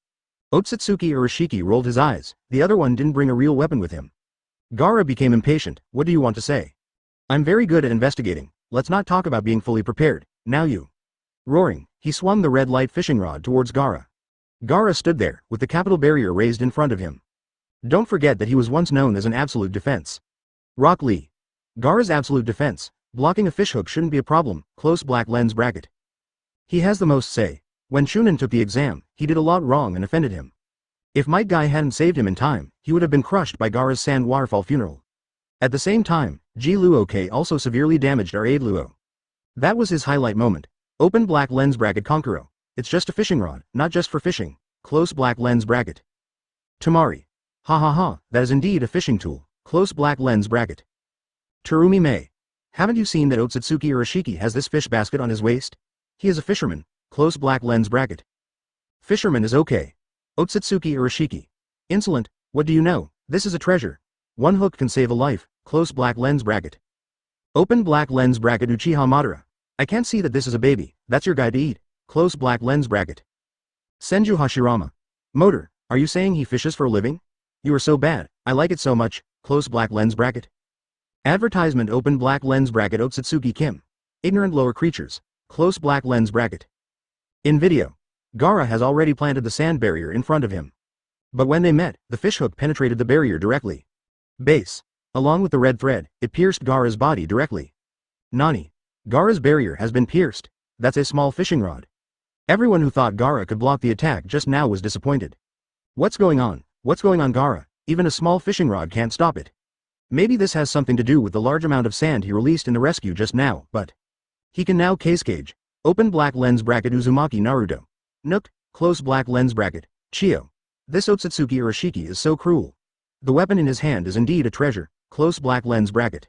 A: Otsutsuki Urashiki rolled his eyes, the other one didn't bring a real weapon with him. Gaara became impatient, what do you want to say? I'm very good at investigating, let's not talk about being fully prepared, now you. Roaring, he swung the red light fishing rod towards Gaara. Gaara stood there, with the capital barrier raised in front of him. Don't forget that he was once known as an absolute defense. Rock Lee. Gaara's absolute defense. Blocking a fishhook shouldn't be a problem, close black lens bracket. He has the most say. When Chunin took the exam, he did a lot wrong and offended him. If Might Guy hadn't saved him in time, he would have been crushed by Gaara's sand waterfall funeral. At the same time, Ji Luo-K also severely damaged our aide Luo. That was his highlight moment. Open black lens bracket Konkuro. It's just a fishing rod, not just for fishing. Close black lens bracket. Tamari. Ha ha ha, that is indeed a fishing tool. Close black lens bracket. Terumi Mei. Haven't you seen that Otsutsuki Urashiki has this fish basket on his waist? He is a fisherman. Close black lens bracket. Fisherman is okay. Otsutsuki Urashiki. Insolent, what do you know? This is a treasure. One hook can save a life. Close black lens bracket. Open black lens bracket Uchiha Madara. I can't see that this is a baby. That's your guy to eat. Close black lens bracket. Senju Hashirama. Motor, are you saying he fishes for a living? You are so bad. I like it so much. Close black lens bracket. Advertisement open black lens bracket Otsutsuki Kim. Ignorant lower creatures. Close black lens bracket. In video, Gaara has already planted the sand barrier in front of him. But when they met, the fishhook penetrated the barrier directly. Base. Along with the red thread, it pierced Gaara's body directly. Nani. Gaara's barrier has been pierced. That's a small fishing rod. Everyone who thought Gaara could block the attack just now was disappointed. What's going on? What's going on, Gaara? Even a small fishing rod can't stop it. Maybe this has something to do with the large amount of sand he released in the rescue just now, but he can now case cage. Open black lens bracket Uzumaki Naruto. Nook, close black lens bracket. Chio. This Otsutsuki Urashiki is so cruel. The weapon in his hand is indeed a treasure. Close black lens bracket.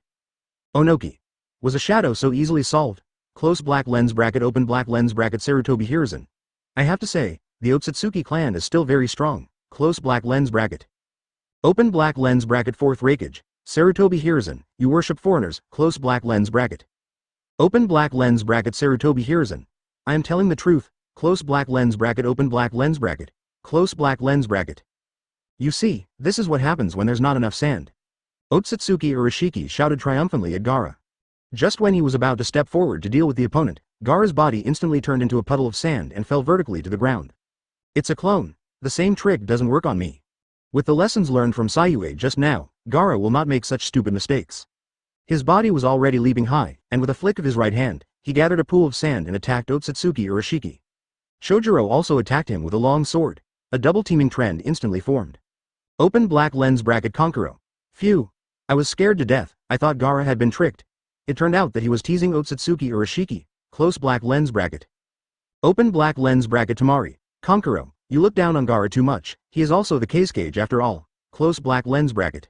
A: Onoki. Was a shadow so easily solved? Close black lens bracket open black lens bracket Sarutobi Hiruzen. I have to say, the Otsutsuki clan is still very strong. Close black lens bracket. Open black lens bracket fourth Raikage. Sarutobi Hiruzen, you worship foreigners. Close black lens bracket. Open black lens bracket Sarutobi Hiruzen. I am telling the truth. Close black lens bracket open black lens bracket. Close black lens bracket. You see, this is what happens when there's not enough sand. Otsutsuki Urashiki shouted triumphantly at Gaara. Just when he was about to step forward to deal with the opponent, Gaara's body instantly turned into a puddle of sand and fell vertically to the ground. It's a clone. The same trick doesn't work on me. With the lessons learned from Sayue just now, Gaara will not make such stupid mistakes. His body was already leaping high, and with a flick of his right hand, he gathered a pool of sand and attacked Otsutsuki Urashiki. Shojiro also attacked him with a long sword. A double-teaming trend instantly formed. Open black lens bracket Konkuro. Phew. I was scared to death. I thought Gaara had been tricked. It turned out that he was teasing Otsutsuki Urashiki. Close black lens bracket. Open black lens bracket Tamari. Konkuro, you look down on Gaara too much. He is also the case cage after all. Close black lens bracket.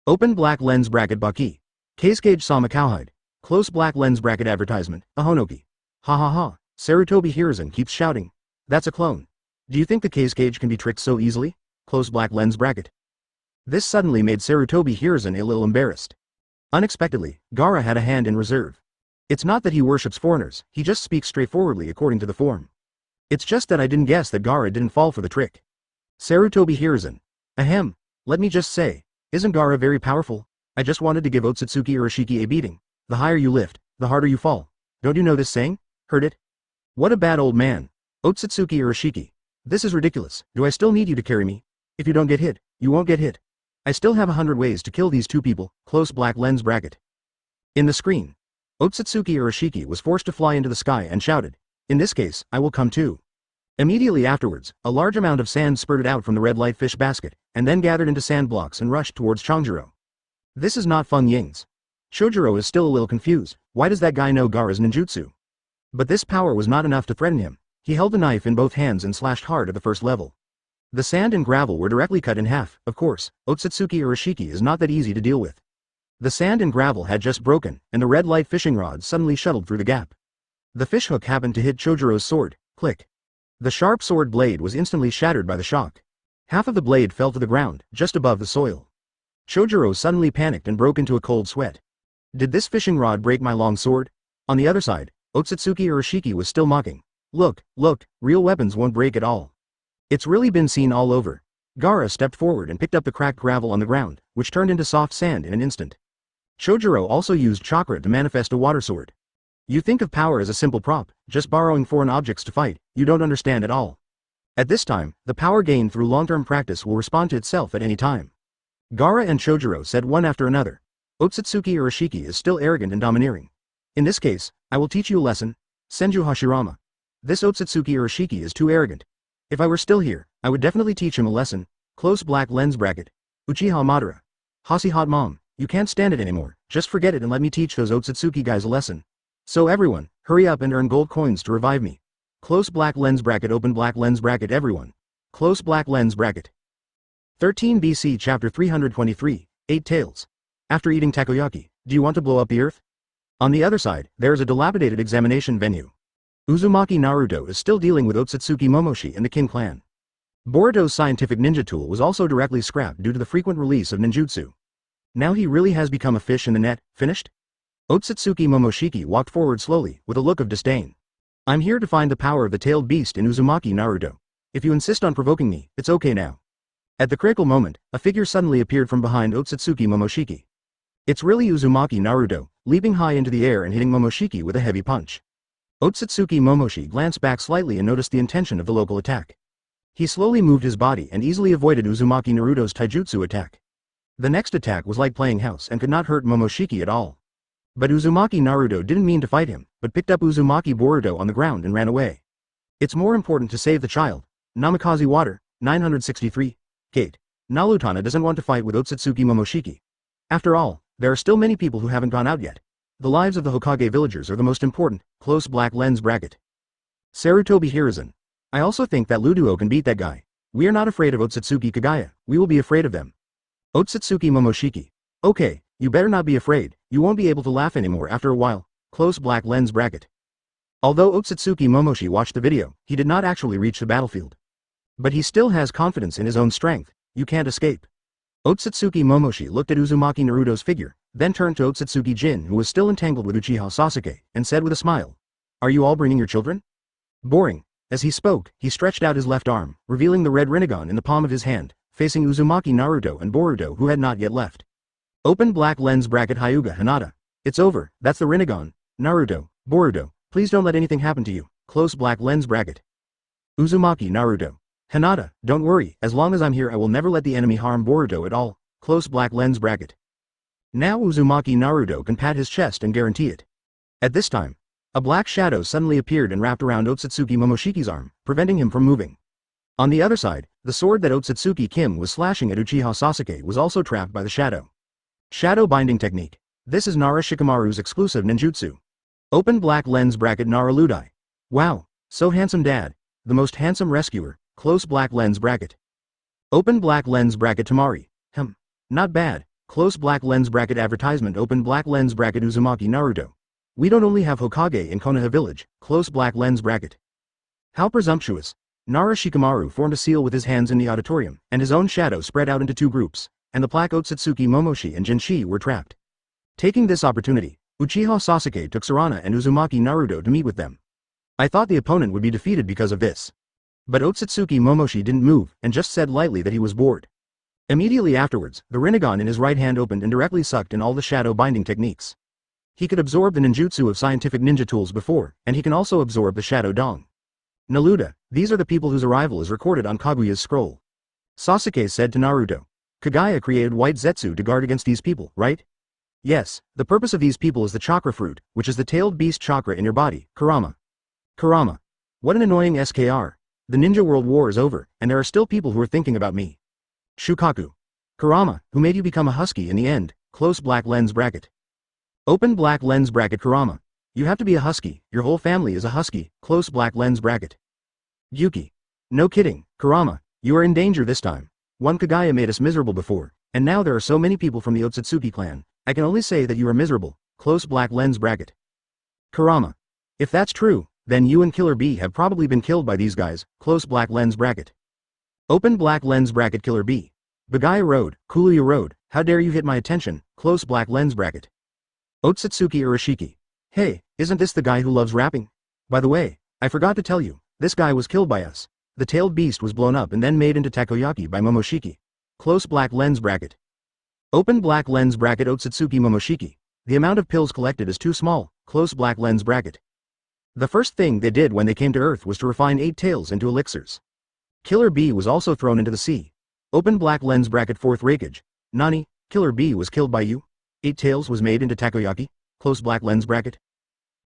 A: Open black lens bracket Baki. Case cage Sama Cowhide. Close black lens bracket advertisement. Ahonoki. Ha ha ha. Sarutobi Hiruzen keeps shouting. That's a clone. Do you think the case cage can be tricked so easily? Close black lens bracket. This suddenly made Sarutobi Hiruzen a little embarrassed. Unexpectedly, Gaara had a hand in reserve. It's not that he worships foreigners, he just speaks straightforwardly according to the form. It's just that I didn't guess that Gaara didn't fall for the trick. Sarutobi Hiruzen. Ahem. Let me just say, isn't Gaara very powerful? I just wanted to give Otsutsuki Urashiki a beating. The higher you lift, the harder you fall. Don't you know this saying? Heard it? What a bad old man. Otsutsuki Urashiki. This is ridiculous. Do I still need you to carry me? If you don't get hit, you won't get hit. I still have 100 ways to kill these two people. Close black lens bracket. In the screen, Otsutsuki Urashiki was forced to fly into the sky and shouted, "In this case, I will come too." Immediately afterwards, a large amount of sand spurted out from the red light fish basket, and then gathered into sand blocks and rushed towards Chongjuro. This is not Feng Ying's. Shojiro is still a little confused. Why does that guy know Gaara's ninjutsu? But this power was not enough to threaten him. He held the knife in both hands and slashed hard at the first level. The sand and gravel were directly cut in half. Of course, Otsutsuki Urashiki is not that easy to deal with. The sand and gravel had just broken, and the red light fishing rod suddenly shuttled through the gap. The fishhook happened to hit Chojiro's sword. Click. The sharp sword blade was instantly shattered by the shock. Half of the blade fell to the ground, just above the soil. Chojiro suddenly panicked and broke into a cold sweat. Did this fishing rod break my long sword? On the other side, Otsutsuki Urashiki was still mocking. Look, real weapons won't break at all. It's really been seen all over. Gaara stepped forward and picked up the cracked gravel on the ground, which turned into soft sand in an instant. Chojiro also used chakra to manifest a water sword. You think of power as a simple prop, just borrowing foreign objects to fight, you don't understand at all. At this time, the power gained through long-term practice will respond to itself at any time. Gaara and Chojuro said one after another. Otsutsuki Urashiki is still arrogant and domineering. In this case, I will teach you a lesson. Senju Hashirama. This Otsutsuki Urashiki is too arrogant. If I were still here, I would definitely teach him a lesson. Close black lens bracket. Uchiha Madara. Hasi hot mom, you can't stand it anymore, just forget it and let me teach those Otsutsuki guys a lesson. So everyone, hurry up and earn gold coins to revive me. Close black lens bracket open black lens bracket everyone. Close black lens bracket. 13 BC chapter 323, 8 Tails. After eating takoyaki, do you want to blow up the earth? On the other side, there is a dilapidated examination venue. Uzumaki Naruto is still dealing with Otsutsuki Momoshi and the Kin clan. Boruto's scientific ninja tool was also directly scrapped due to the frequent release of ninjutsu. Now he really has become a fish in the net, finished? Otsutsuki Momoshiki walked forward slowly, with a look of disdain. I'm here to find the power of the tailed beast in Uzumaki Naruto. If you insist on provoking me, it's okay now. At the critical moment, a figure suddenly appeared from behind Otsutsuki Momoshiki. It's really Uzumaki Naruto, leaping high into the air and hitting Momoshiki with a heavy punch. Otsutsuki Momoshi glanced back slightly and noticed the intention of the local attack. He slowly moved his body and easily avoided Uzumaki Naruto's taijutsu attack. The next attack was like playing house and could not hurt Momoshiki at all. But Uzumaki Naruto didn't mean to fight him, but picked up Uzumaki Boruto on the ground and ran away. It's more important to save the child. Namikaze Water, 963. Kate. Narutana doesn't want to fight with Otsutsuki Momoshiki. After all, there are still many people who haven't gone out yet. The lives of the Hokage villagers are the most important. Close black lens bracket. Sarutobi Hiruzen. I also think that Luduo can beat that guy. We are not afraid of Otsutsuki Kagaya, we will be afraid of them. Otsutsuki Momoshiki. Okay, you better not be afraid, you won't be able to laugh anymore after a while. Close black lens bracket. Although Otsutsuki Momoshi watched the video, he did not actually reach the battlefield. But he still has confidence in his own strength, you can't escape. Otsutsuki Momoshi looked at Uzumaki Naruto's figure, then turned to Otsutsuki Jin who was still entangled with Uchiha Sasuke, and said with a smile. Are you all bringing your children? Boring. As he spoke, he stretched out his left arm, revealing the red Rinnegan in the palm of his hand, facing Uzumaki Naruto and Boruto who had not yet left. Open black lens bracket Hyuga Hinata. It's over, that's the Rinnegan. Naruto, Boruto, please don't let anything happen to you. Close black lens bracket. Uzumaki Naruto. Hinata, don't worry, as long as I'm here I will never let the enemy harm Boruto at all. Close black lens bracket. Now Uzumaki Naruto can pat his chest and guarantee it. At this time, a black shadow suddenly appeared and wrapped around Otsutsuki Momoshiki's arm, preventing him from moving. On the other side, the sword that Otsutsuki Kim was slashing at Uchiha Sasuke was also trapped by the shadow. Shadow binding technique. This is Nara Shikamaru's exclusive ninjutsu. Open black lens bracket Nara Ludai. Wow, so handsome dad. The most handsome rescuer. Close black lens bracket. Open black lens bracket Tamari. Not bad. Close black lens bracket advertisement open black lens bracket Uzumaki Naruto. We don't only have Hokage in Konoha village. Close black lens bracket. How presumptuous. Nara Shikamaru formed a seal with his hands in the auditorium, and his own shadow spread out into two groups, and the plaque Otsutsuki Momoshi and Jinshi were trapped. Taking this opportunity, Uchiha Sasuke took Sarana and Uzumaki Naruto to meet with them. I thought the opponent would be defeated because of this. But Otsutsuki Momoshi didn't move, and just said lightly that he was bored. Immediately afterwards, the Rinnegan in his right hand opened and directly sucked in all the shadow binding techniques. He could absorb the ninjutsu of scientific ninja tools before, and he can also absorb the shadow dong. Naluda, these are the people whose arrival is recorded on Kaguya's scroll. Sasuke said to Naruto. Kagaya created white Zetsu to guard against these people, right? Yes, the purpose of these people is the chakra fruit, which is the tailed beast chakra in your body, Kurama. Kurama. What an annoying SKR. The ninja world war is over, and there are still people who are thinking about me. Shukaku. Kurama, who made you become a husky in the end. Close black lens bracket. Open black lens bracket Kurama. You have to be a husky, your whole family is a husky. Close black lens bracket. Yuki. No kidding, Kurama, you are in danger this time. One Kagaya made us miserable before, and now there are so many people from the Otsutsuki clan. I can only say that you are miserable. Close black lens bracket. Kurama. If that's true, then you and Killer B have probably been killed by these guys. Close black lens bracket. Open black lens bracket Killer B. Bagaya Road, Kuluya Road, how dare you hit my attention. Close black lens bracket. Otsutsuki Urashiki. Hey, isn't this the guy who loves rapping? By the way, I forgot to tell you, this guy was killed by us. The tailed beast was blown up and then made into takoyaki by Momoshiki. Close black lens bracket. Open black lens bracket Otsutsuki Momoshiki. The amount of pills collected is too small. close black lens bracket. The first thing they did when they came to Earth was to refine 8 tails into elixirs. Killer Bee was also thrown into the sea. Open black lens bracket 4th Raikage. Nani, Killer Bee was killed by you? 8 tails was made into takoyaki? Close black lens bracket.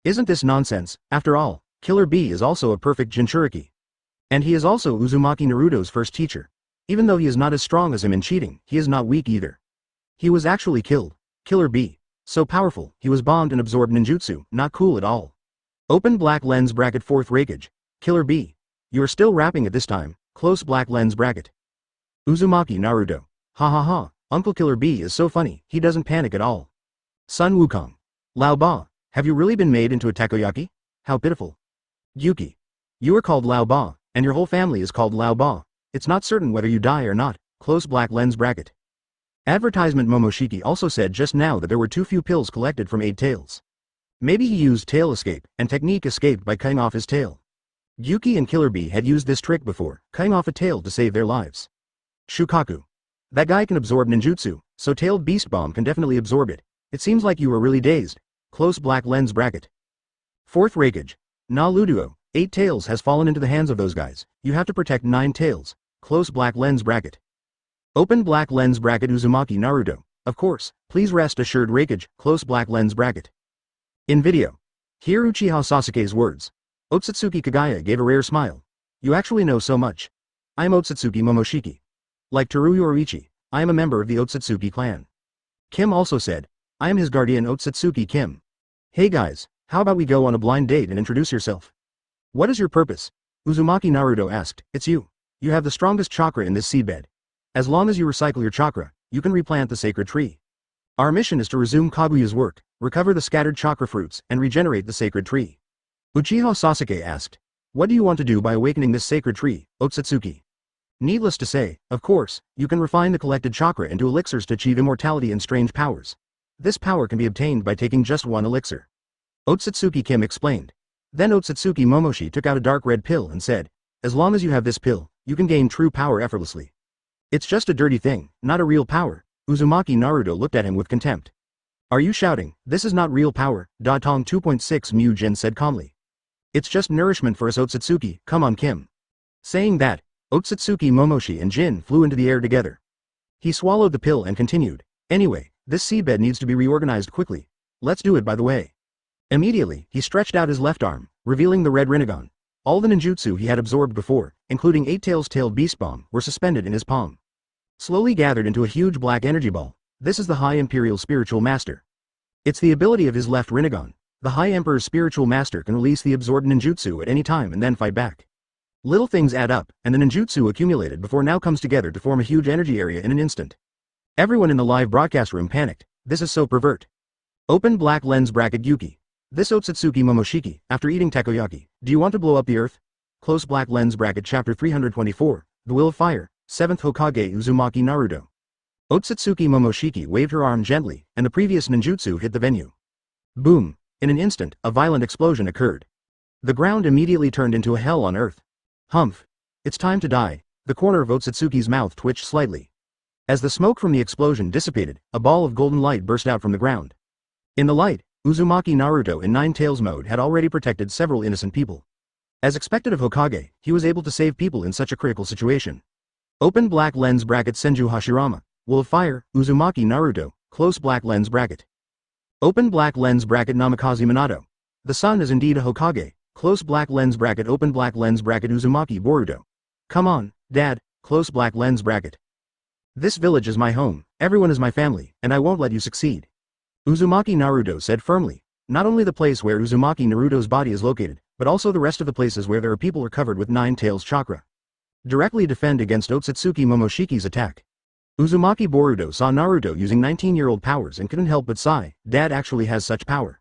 A: Isn't this nonsense? After all, Killer Bee is also a perfect Jinchuriki. And he is also Uzumaki Naruto's first teacher. Even though he is not as strong as him in cheating, he is not weak either. He was actually killed. Killer Bee. So powerful, he was bombed and absorbed ninjutsu, not cool at all. Open black lens bracket 4th Raikage. Killer Bee. You are still rapping at this time, close black lens bracket. Uzumaki Naruto. Ha ha ha, Uncle Killer Bee is so funny, he doesn't panic at all. Sun Wukong. Lao Ba, have you really been made into a takoyaki? How pitiful. Yuki. You are called Lao Ba, and your whole family is called Lao Ba. It's not certain whether you die or not, close black lens bracket. Advertisement Momoshiki also said just now that there were too few pills collected from 8 tails. Maybe he used tail escape, and technique escaped by cutting off his tail. Yuki and Killer Bee had used this trick before, cutting off a tail to save their lives. Shukaku. That guy can absorb ninjutsu, so tailed beast bomb can definitely absorb it. It seems like you were really dazed. Close black lens bracket. 4th Raikage. Na Luduo, 8 tails has fallen into the hands of those guys. You have to protect 9 tails. Close black lens bracket. Open black lens bracket Uzumaki Naruto. Of course, please rest assured Raikage, close black lens bracket. In video. Hear Uchiha Sasuke's words. Otsutsuki Kagaya gave a rare smile. You actually know so much. I am Otsutsuki Momoshiki. Like Teruyu Orichi, I am a member of the Otsutsuki clan. Kim also said, I am his guardian Otsutsuki Kim. Hey guys, how about we go on a blind date and introduce yourself? What is your purpose? Uzumaki Naruto asked. It's you. You have the strongest chakra in this seedbed. As long as you recycle your chakra, you can replant the sacred tree. Our mission is to resume Kaguya's work, recover the scattered chakra fruits, and regenerate the sacred tree. Uchiha Sasuke asked. What do you want to do by awakening this sacred tree, Otsutsuki? Needless to say, of course, you can refine the collected chakra into elixirs to achieve immortality and strange powers. This power can be obtained by taking just one elixir. Otsutsuki Kim explained. Then Otsutsuki Momoshi took out a dark red pill and said, as long as you have this pill, you can gain true power effortlessly. It's just a dirty thing, not a real power. Uzumaki Naruto looked at him with contempt. Are you shouting, this is not real power? Tong 2.6 Mu Jin said calmly. It's just nourishment for us Otsutsuki, come on Kim. Saying that, Otsutsuki Momoshi and Jin flew into the air together. He swallowed the pill and continued. Anyway, this seedbed needs to be reorganized quickly. Let's do it by the way. Immediately, he stretched out his left arm, revealing the red Rinnegan. All the ninjutsu he had absorbed before, including 8 tails tailed beast bomb, were suspended in his palm. Slowly gathered into a huge black energy ball. This is the High Imperial Spiritual Master. It's the ability of his left Rinnegan. The High Emperor's Spiritual Master can release the absorbed ninjutsu at any time and then fight back. Little things add up, and the ninjutsu accumulated before now comes together to form a huge energy area in an instant. Everyone in the live broadcast room panicked. This is so pervert. Open black lens bracket Yuki. This Otsutsuki Momoshiki, after eating takoyaki, do you want to blow up the earth? Close black lens bracket chapter 324, The Will of Fire, 7th Hokage Uzumaki Naruto. Otsutsuki Momoshiki waved her arm gently, and the previous ninjutsu hit the venue. Boom! In an instant, a violent explosion occurred. The ground immediately turned into a hell on earth. Humph! It's time to die. The corner of Otsutsuki's mouth twitched slightly. As the smoke from the explosion dissipated, a ball of golden light burst out from the ground. In the light, Uzumaki Naruto in Nine Tails mode had already protected several innocent people. As expected of Hokage, he was able to save people in such a critical situation. Open black lens bracket Senju Hashirama, Will of Fire, Uzumaki Naruto, close black lens bracket. Open black lens bracket Namikaze Minato. The sun is indeed a Hokage, close black lens bracket open black lens bracket Uzumaki Boruto. Come on, dad, close black lens bracket. This village is my home, everyone is my family, and I won't let you succeed. Uzumaki Naruto said firmly. Not only the place where Uzumaki Naruto's body is located, but also the rest of the places where there are people are covered with Nine Tails chakra. Directly defend against Otsutsuki Momoshiki's attack. Uzumaki Boruto saw Naruto using 19-year-old powers and couldn't help but sigh, Dad actually has such power.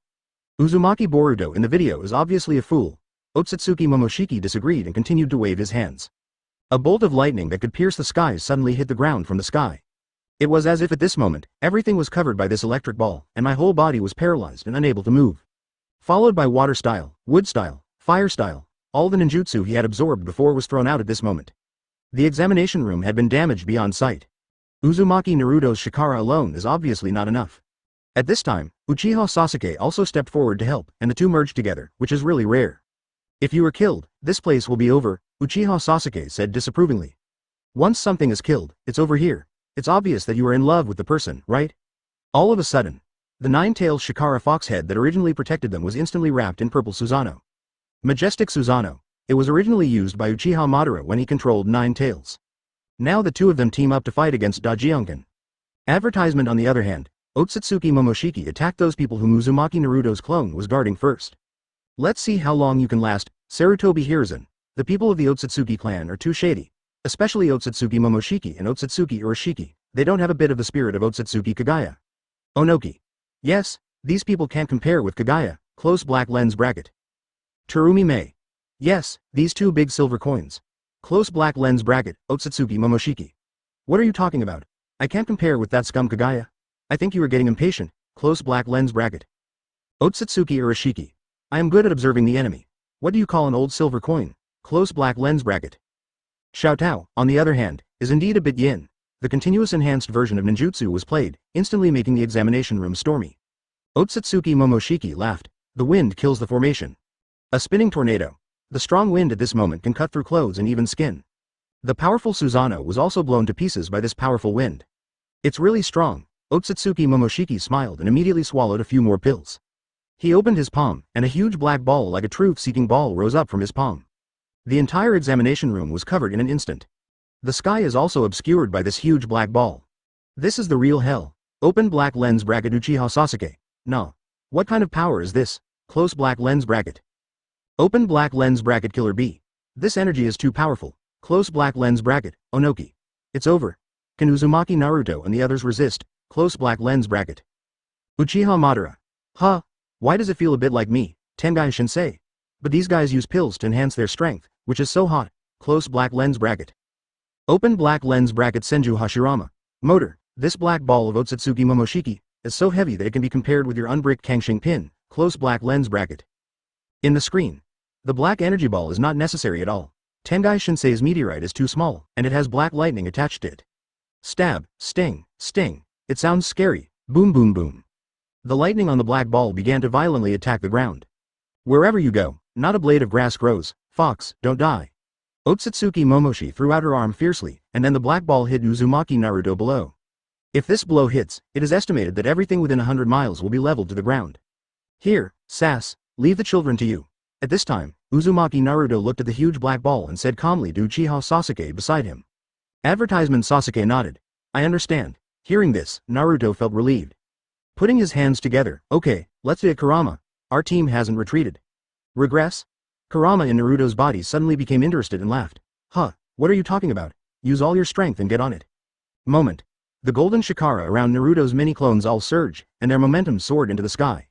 A: Uzumaki Boruto in the video is obviously a fool. Otsutsuki Momoshiki disagreed and continued to wave his hands. A bolt of lightning that could pierce the skies suddenly hit the ground from the sky. It was as if at this moment, everything was covered by this electric ball, and my whole body was paralyzed and unable to move. Followed by water style, wood style, fire style, all the ninjutsu he had absorbed before was thrown out at this moment. The examination room had been damaged beyond sight. Uzumaki Naruto's Shikara alone is obviously not enough. At this time, Uchiha Sasuke also stepped forward to help, and the two merged together, which is really rare. If you are killed, this place will be over, Uchiha Sasuke said disapprovingly. Once something is killed, it's over here. It's obvious that you are in love with the person, right? All of a sudden, the nine-tailed Shikara fox head that originally protected them was instantly wrapped in purple Susanoo. Majestic Susanoo. It was originally used by Uchiha Madara when he controlled nine tails. Now the two of them team up to fight against Dajionkan. Advertisement on the other hand, Otsutsuki Momoshiki attacked those people whom Uzumaki Naruto's clone was guarding first. Let's see how long you can last, Sarutobi Hiruzen. The people of the Otsutsuki clan are too shady. Especially Otsutsuki Momoshiki and Otsutsuki Urashiki, they don't have a bit of the spirit of Otsutsuki Kagaya. Onoki. Yes, these people can't compare with Kagaya, close black lens bracket. Terumi Mei. Yes, these two big silver coins. Close black lens bracket, Otsutsuki Momoshiki. What are you talking about? I can't compare with that scum Kagaya. I think you are getting impatient, close black lens bracket. Otsutsuki Urashiki. I am good at observing the enemy. What do you call an old silver coin? Close black lens bracket. Xiaotao, on the other hand, is indeed a bit yin. The continuous enhanced version of ninjutsu was played, instantly making the examination room stormy. Otsutsuki Momoshiki laughed. The wind kills the formation. A spinning tornado. The strong wind at this moment can cut through clothes and even skin. The powerful Susanoo was also blown to pieces by this powerful wind. It's really strong. Otsutsuki Momoshiki smiled and immediately swallowed a few more pills. He opened his palm, and a huge black ball like a truth-seeking ball rose up from his palm. The entire examination room was covered in an instant. The sky is also obscured by this huge black ball. This is the real hell. Open black lens bracket Uchiha Sasuke. No. What kind of power is this? Close black lens bracket. Open black lens bracket Killer B. This energy is too powerful. Close black lens bracket, Onoki. It's over. Can Uzumaki Naruto and the others resist? Close black lens bracket. Uchiha Madara. Huh? Why does it feel a bit like me, Tengai Shinsei? But these guys use pills to enhance their strength, which is so hot. Close black lens bracket. Open black lens bracket Senju Hashirama. Motor. This black ball of Otsutsuki Momoshiki is so heavy that it can be compared with your unbricked Kangshing pin. Close black lens bracket. In the screen. The black energy ball is not necessary at all. Tengai Shinsei's meteorite is too small, and it has black lightning attached to it. Stab, sting, sting. It sounds scary. Boom boom boom. The lightning on the black ball began to violently attack the ground. Wherever you go, not a blade of grass grows. Fox, don't die. Otsutsuki Momoshi threw out her arm fiercely, and then the black ball hit Uzumaki Naruto below. If this blow hits, it is estimated that everything within 100 miles will be leveled to the ground. Here, Sass, leave the children to you. At this time, Uzumaki Naruto looked at the huge black ball and said calmly to Uchiha Sasuke beside him. Advertisement Sasuke nodded. I understand. Hearing this, Naruto felt relieved. Putting his hands together, okay, let's do it Kurama. Our team hasn't retreated. Regress? Kurama in Naruto's body suddenly became interested and laughed. Huh, what are you talking about? Use all your strength and get on it. Moment. The golden Shikara around Naruto's mini-clones all surged, and their momentum soared into the sky.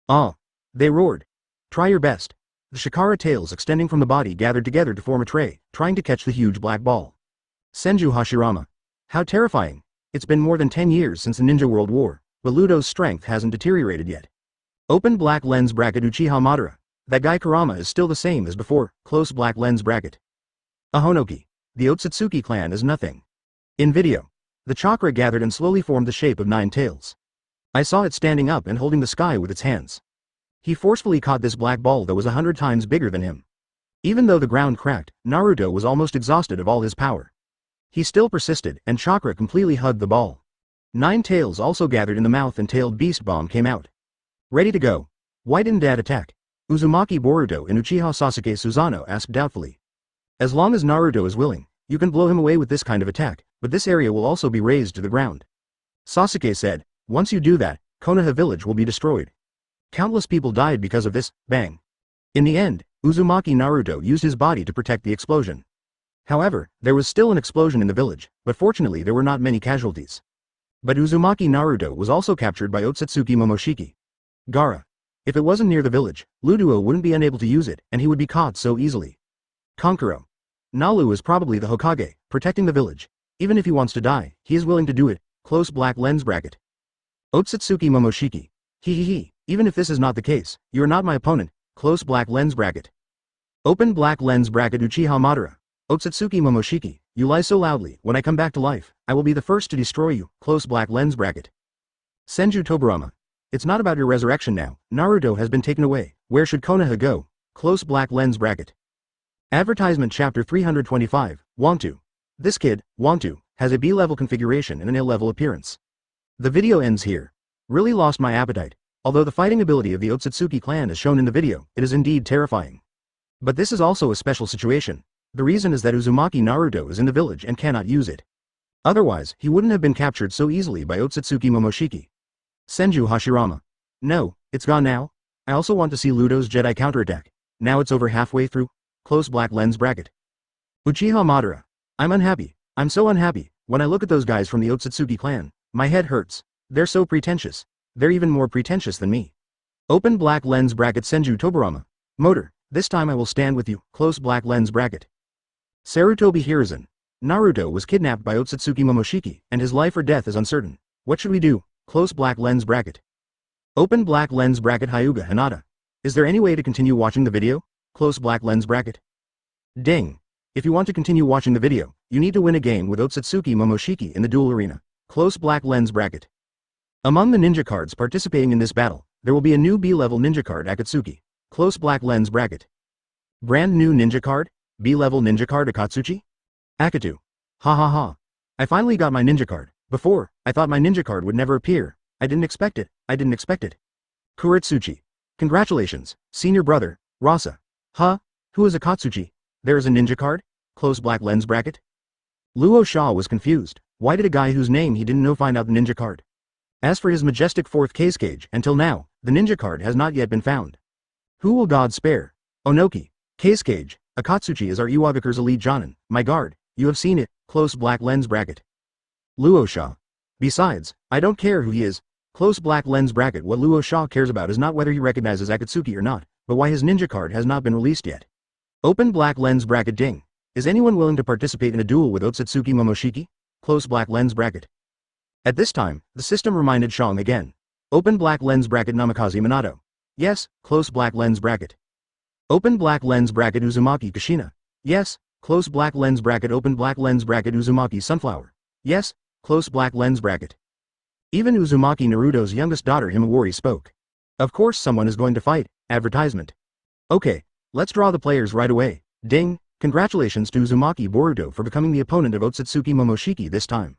A: Ah! They roared. Try your best. The Shikara tails extending from the body gathered together to form a tray, trying to catch the huge black ball. Senju Hashirama. How terrifying. It's been more than 10 years since the Ninja World War, but Ludo's strength hasn't deteriorated yet. Open black lens bracket Uchiha Madara. That guy Kurama is still the same as before, close black lens bracket. Ahonoki. The Otsutsuki clan is nothing. In video. The chakra gathered and slowly formed the shape of 9 tails. I saw it standing up and holding the sky with its hands. He forcefully caught this black ball that was 100 times bigger than him. Even though the ground cracked, Naruto was almost exhausted of all his power. He still persisted, and chakra completely hugged the ball. 9 tails also gathered in the mouth and tailed beast bomb came out. Ready to go. Why didn't Dad attack? Uzumaki Boruto and Uchiha Sasuke Susanoo asked doubtfully. As long as Naruto is willing, you can blow him away with this kind of attack, but this area will also be razed to the ground. Sasuke said, once you do that, Konoha village will be destroyed. Countless people died because of this, bang. In the end, Uzumaki Naruto used his body to protect the explosion. However, there was still an explosion in the village, but fortunately there were not many casualties. But Uzumaki Naruto was also captured by Otsutsuki Momoshiki. Gaara. If it wasn't near the village, Luduo wouldn't be unable to use it, and he would be caught so easily. Kankuro. Nalu is probably the Hokage, protecting the village. Even if he wants to die, he is willing to do it, close black lens bracket. Otsutsuki Momoshiki. He. Even if this is not the case, you are not my opponent, close black lens bracket. Open black lens bracket Uchiha Madara. Otsutsuki Momoshiki, you lie so loudly, when I come back to life, I will be the first to destroy you, close black lens bracket. Senju Toburama. It's not about your resurrection now. Naruto has been taken away. Where should Konoha go? Close black lens bracket. Advertisement chapter 325, Wantu. This kid, Wantu, has a B-level configuration and an A-level appearance. The video ends here. Really lost my appetite. Although the fighting ability of the Otsutsuki clan is shown in the video, it is indeed terrifying. But this is also a special situation. The reason is that Uzumaki Naruto is in the village and cannot use it. Otherwise, he wouldn't have been captured so easily by Otsutsuki Momoshiki. Senju Hashirama. No, it's gone now. I also want to see Ludo's Jedi counterattack. Now it's over halfway through. Close black lens bracket. Uchiha Madara. I'm unhappy. I'm so unhappy. When I look at those guys from the Otsutsuki clan, my head hurts. They're so pretentious. They're even more pretentious than me. Open black lens bracket Senju Tobarama. Motor, this time I will stand with you. Close black lens bracket. Sarutobi Hiruzen. Naruto was kidnapped by Otsutsuki Momoshiki, and his life or death is uncertain. What should we do? Close black lens bracket. Open black lens bracket Hyuga Hinata. Is there any way to continue watching the video? Close black lens bracket. Ding. If you want to continue watching the video, you need to win a game with Otsutsuki Momoshiki in the duel arena. Close black lens bracket. Among the ninja cards participating in this battle, there will be a new B-level ninja card Akatsuki. Close black lens bracket. Brand new ninja card? B-level ninja card Akatsuki? Akatu. Ha ha ha. I finally got my ninja card. Before, I thought my ninja card would never appear. I didn't expect it. Kuretsuchi. Congratulations, senior brother, Rasa. Huh? Who is Akatsuki? There is a ninja card? Close black lens bracket. Luo Sha was confused. Why did a guy whose name he didn't know find out the ninja card? As for his majestic fourth case cage, until now, the ninja card has not yet been found. Who will God spare? Onoki. Case cage. Akatsuki is our Iwagakur's elite Jonin. My guard. You have seen it. Close black lens bracket. Luo Sha. Besides, I don't care who he is. Close black lens bracket. What Luo Sha cares about is not whether he recognizes Akatsuki or not, but why his ninja card has not been released yet. Open black lens bracket. Ding. Is anyone willing to participate in a duel with Otsutsuki Momoshiki? Close black lens bracket. At this time, the system reminded Shang again. Open black lens bracket Namikaze Minato. Yes, close black lens bracket. Open black lens bracket Uzumaki Kushina. Yes, close black lens bracket. Open black lens bracket Uzumaki Sunflower. Yes, close black lens bracket. Even Uzumaki Naruto's youngest daughter Himawari spoke. Of course someone is going to fight. Advertisement. Okay, let's draw the players right away. Ding. Congratulations to Uzumaki Boruto for becoming the opponent of Otsutsuki Momoshiki this time.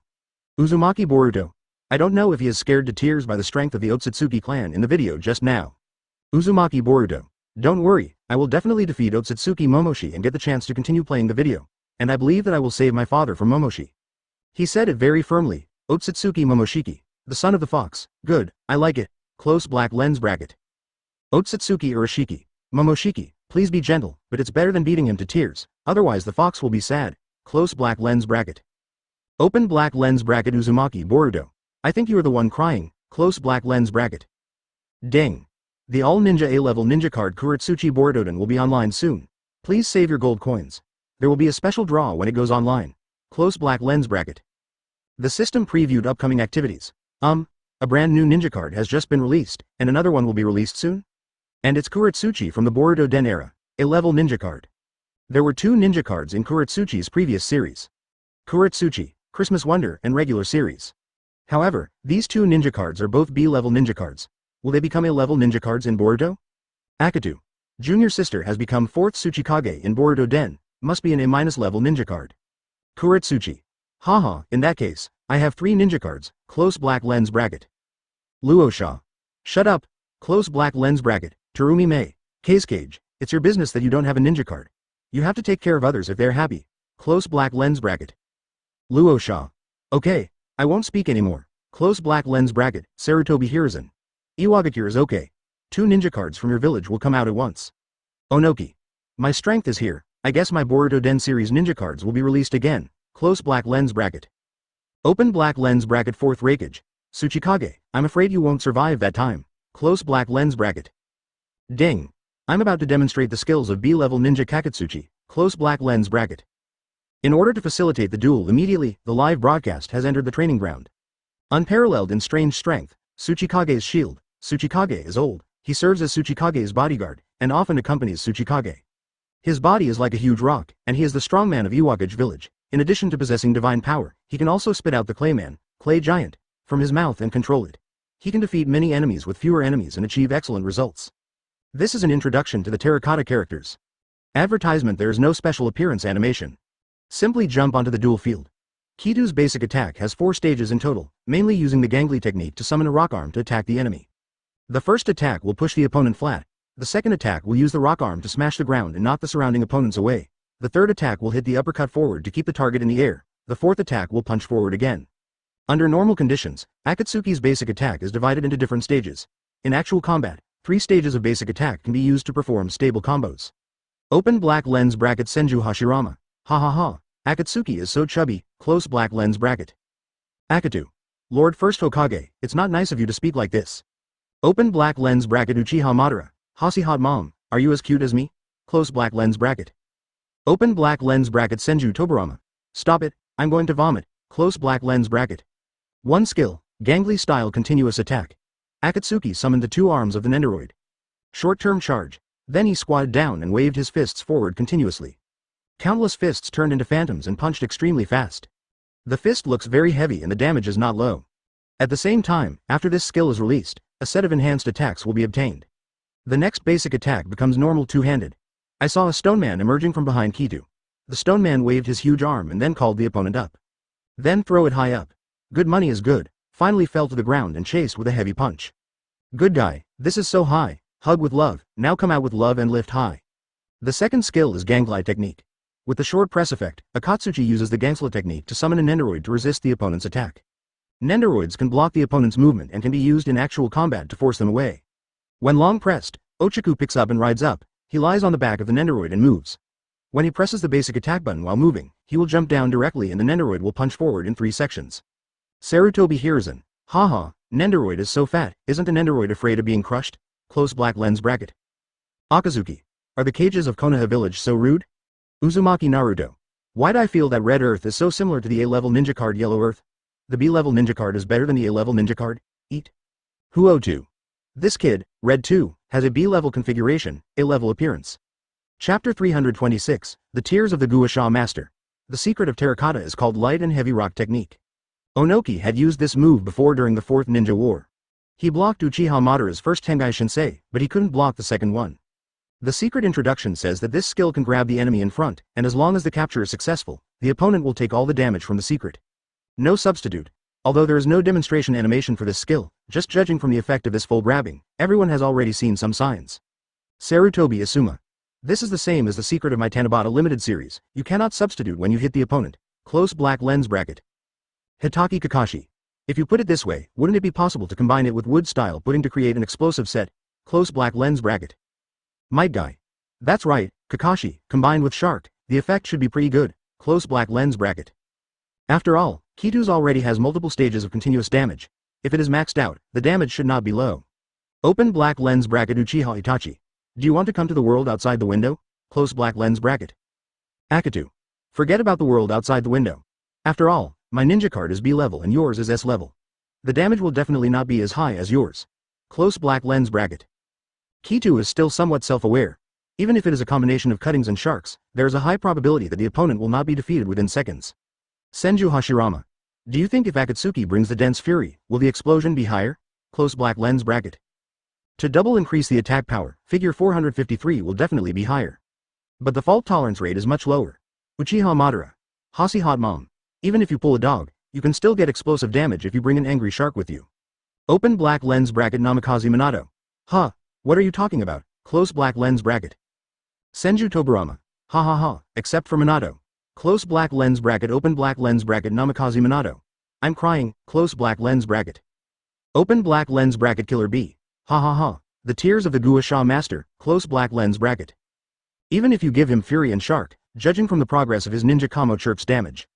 A: Uzumaki Boruto. I don't know if he is scared to tears by the strength of the Otsutsuki clan in the video just now. Uzumaki Boruto. Don't worry, I will definitely defeat Otsutsuki Momoshi and get the chance to continue playing the video. And I believe that I will save my father from Momoshi. He said it very firmly. Otsutsuki Momoshiki. The son of the fox. Good, I like it. Close black lens bracket. Otsutsuki Urashiki. Momoshiki, please be gentle, but it's better than beating him to tears, otherwise the fox will be sad. Close black lens bracket. Open black lens bracket Uzumaki Boruto. I think you are the one crying. Close black lens bracket. Ding. The all-ninja A-level ninja card Kuretsuchi Borutoden will be online soon. Please save your gold coins. There will be a special draw when it goes online. Close black lens bracket. The system previewed upcoming activities. A brand new ninja card has just been released, and another one will be released soon? And it's Kuretsuchi from the Boruto Den era, a level ninja card. There were two ninja cards in Kuretsuchi's previous series. Kuretsuchi, Christmas Wonder and regular series. However, these two ninja cards are both B-level ninja cards. Will they become A-level ninja cards in Boruto? Akatu. Junior sister has become 4th Tsuchikage in Boruto Den, must be an A-level ninja card. Kuretsuchi. Haha, in that case, I have 3 ninja cards, close black lens bracket. Luo Sha. Shut up. Close black lens bracket. Terumi Mei. Case cage. It's your business that you don't have a ninja card. You have to take care of others if they're happy. Close black lens bracket. Luo Sha. Okay, I won't speak anymore. Close black lens bracket. Sarutobi Hiruzen. Iwagakure is okay. 2 ninja cards from your village will come out at once. Onoki. My strength is here. I guess my Boruto Den series ninja cards will be released again. Close black lens bracket. Open black lens bracket 4th Raikage. Tsuchikage, I'm afraid you won't survive that time. Close black lens bracket. Ding. I'm about to demonstrate the skills of B-level ninja Kakatsuchi. Close black lens bracket. In order to facilitate the duel immediately, the live broadcast has entered the training ground. Unparalleled in strange strength, Tsuchikage's shield. Tsuchikage is old. He serves as Tsuchikage's bodyguard, and often accompanies Tsuchikage. His body is like a huge rock, and he is the strongman of Iwagage village. In addition to possessing divine power, he can also spit out the Clayman, Clay Giant, from his mouth and control it. He can defeat many enemies with fewer enemies and achieve excellent results. This is an introduction to the terracotta characters. Advertisement: there is no special appearance animation. Simply jump onto the duel field. Kitu's basic attack has 4 stages in total, mainly using the gangly technique to summon a rock arm to attack the enemy. The first attack will push the opponent flat. The second attack will use the rock arm to smash the ground and knock the surrounding opponents away. The third attack will hit the uppercut forward to keep the target in the air. The fourth attack will punch forward again. Under normal conditions, Akatsuki's basic attack is divided into different stages. In actual combat, 3 stages of basic attack can be used to perform stable combos. Open black lens bracket Senju Hashirama. Ha ha ha. Akatsuki is so chubby, close black lens bracket. Akatu. Lord First Hokage, it's not nice of you to speak like this. Open black lens bracket Uchiha Madara. Hasi hot mom, are you as cute as me? Close black lens bracket. Open black lens bracket Senju Tobarama. Stop it, I'm going to vomit. Close black lens bracket. 1 skill, gangly style continuous attack. Akatsuki summoned the 2 arms of the Nendoroid. Short-term charge. Then he squatted down and waved his fists forward continuously. Countless fists turned into phantoms and punched extremely fast. The fist looks very heavy and the damage is not low. At the same time, after this skill is released, a set of enhanced attacks will be obtained. The next basic attack becomes normal 2-handed. I saw a stone man emerging from behind Kitu. The stone man waved his huge arm and then called the opponent up. Then throw it high up. Good money is good. Finally fell to the ground and chased with a heavy punch. Good guy, this is so high. Hug with love, now come out with love and lift high. The second skill is Gangly technique. With the short press effect, Akatsuki uses the Gangsla technique to summon a Nendoroid to resist the opponent's attack. Nendoroids can block the opponent's movement and can be used in actual combat to force them away. When long pressed, Ochaku picks up and rides up. He lies on the back of the Nendoroid and moves. When he presses the basic attack button while moving, he will jump down directly and the Nendoroid will punch forward in 3 sections. Sarutobi Hiruzen. Haha, Nendoroid is so fat, isn't the Nendoroid afraid of being crushed? Close black lens bracket. Akazuki. Are the cages of Konoha village so rude? Uzumaki Naruto. Why'd I feel that red earth is so similar to the A-level ninja card yellow earth? The B-level ninja card is better than the A-level ninja card? Eat. Huo2. This kid, red 2, has a B-level configuration, A-level appearance. Chapter 326, The Tears of the Guasha Master. The secret of terracotta is called light and heavy rock technique. Onoki had used this move before during the 4th Ninja War. He blocked Uchiha Madara's first Tengai Shinsei, but he couldn't block the second one. The secret introduction says that this skill can grab the enemy in front, and as long as the capture is successful, the opponent will take all the damage from the secret. No substitute. Although there is no demonstration animation for this skill, just judging from the effect of this full grabbing, everyone has already seen some signs. Sarutobi Asuma. This is the same as the secret of my Tanabata limited series, you cannot substitute when you hit the opponent. Close black lens bracket. Hatake Kakashi. If you put it this way, wouldn't it be possible to combine it with wood style putting to create an explosive set? Close black lens bracket. Might Guy. That's right, Kakashi, combined with Shark, the effect should be pretty good. Close black lens bracket. After all, Kitu's already has multiple stages of continuous damage. If it is maxed out, the damage should not be low. Open black lens bracket Uchiha Itachi. Do you want to come to the world outside the window? Close black lens bracket. Akatu. Forget about the world outside the window. After all, my ninja card is B level and yours is S level. The damage will definitely not be as high as yours. Close black lens bracket. Kitu is still somewhat self-aware. Even if it is a combination of cuttings and sharks, there is a high probability that the opponent will not be defeated within seconds. Senju Hashirama. Do you think if Akatsuki brings the dense fury, will the explosion be higher? Close black lens bracket. To double increase the attack power, figure 453 will definitely be higher. But the fault tolerance rate is much lower. Uchiha Madara. Hasi hot mom. Even if you pull a dog, you can still get explosive damage if you bring an angry shark with you. Open black lens bracket Namikaze Minato. Huh. What are you talking about? Close black lens bracket. Senju Tobarama. Ha ha ha, except for Minato. Close black lens bracket open black lens bracket Namikaze Minato. I'm crying, close black lens bracket. Open black lens bracket Killer B. Ha ha ha, the tears of the Guasha Master, close black lens bracket. Even if you give him Fury and Shark, judging from the progress of his ninja Kamo chirps damage,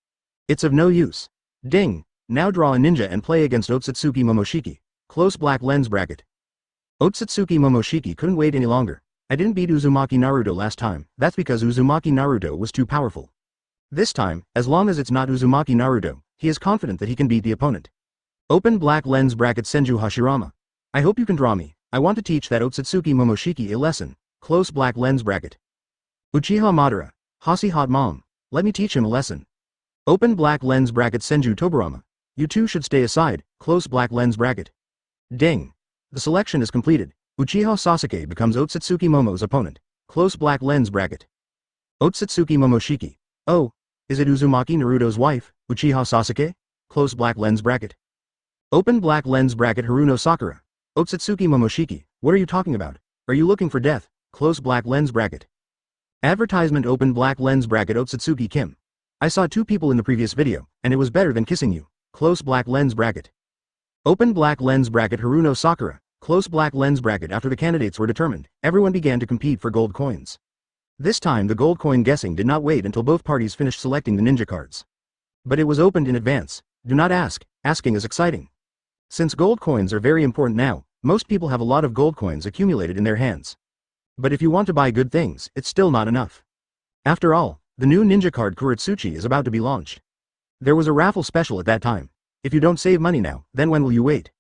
A: it's of no use. Ding, now draw a ninja and play against Otsutsuki Momoshiki, close black lens bracket. Otsutsuki Momoshiki couldn't wait any longer. I didn't beat Uzumaki Naruto last time, that's because Uzumaki Naruto was too powerful. This time, as long as it's not Uzumaki Naruto, he is confident that he can beat the opponent. Open black lens bracket Senju Hashirama. I hope you can draw me, I want to teach that Otsutsuki Momoshiki a lesson, close black lens bracket. Uchiha Madara. Hasi hot mom. Let me teach him a lesson. Open black lens bracket Senju Tobarama. You two should stay aside, close black lens bracket. Ding. The selection is completed. Uchiha Sasuke becomes Otsutsuki Momo's opponent. Close black lens bracket. Otsutsuki Momoshiki. Oh, is it Uzumaki Naruto's wife, Uchiha Sasuke? Close black lens bracket. Open black lens bracket Haruno Sakura. Otsutsuki Momoshiki, what are you talking about? Are you looking for death? Close black lens bracket. Advertisement open black lens bracket Otsutsuki Kim. I saw 2 people in the previous video, and it was better than kissing you. Close black lens bracket. Open black lens bracket Haruno Sakura. Close black lens bracket. After the candidates were determined, everyone began to compete for gold coins. This time the gold coin guessing did not wait until both parties finished selecting the ninja cards. But it was opened in advance. Do not ask, asking is exciting. Since gold coins are very important now, most people have a lot of gold coins accumulated in their hands. But if you want to buy good things, it's still not enough. After all, the new ninja card Kuretsuchi is about to be launched. There was a raffle special at that time. If you don't save money now, then when will you wait?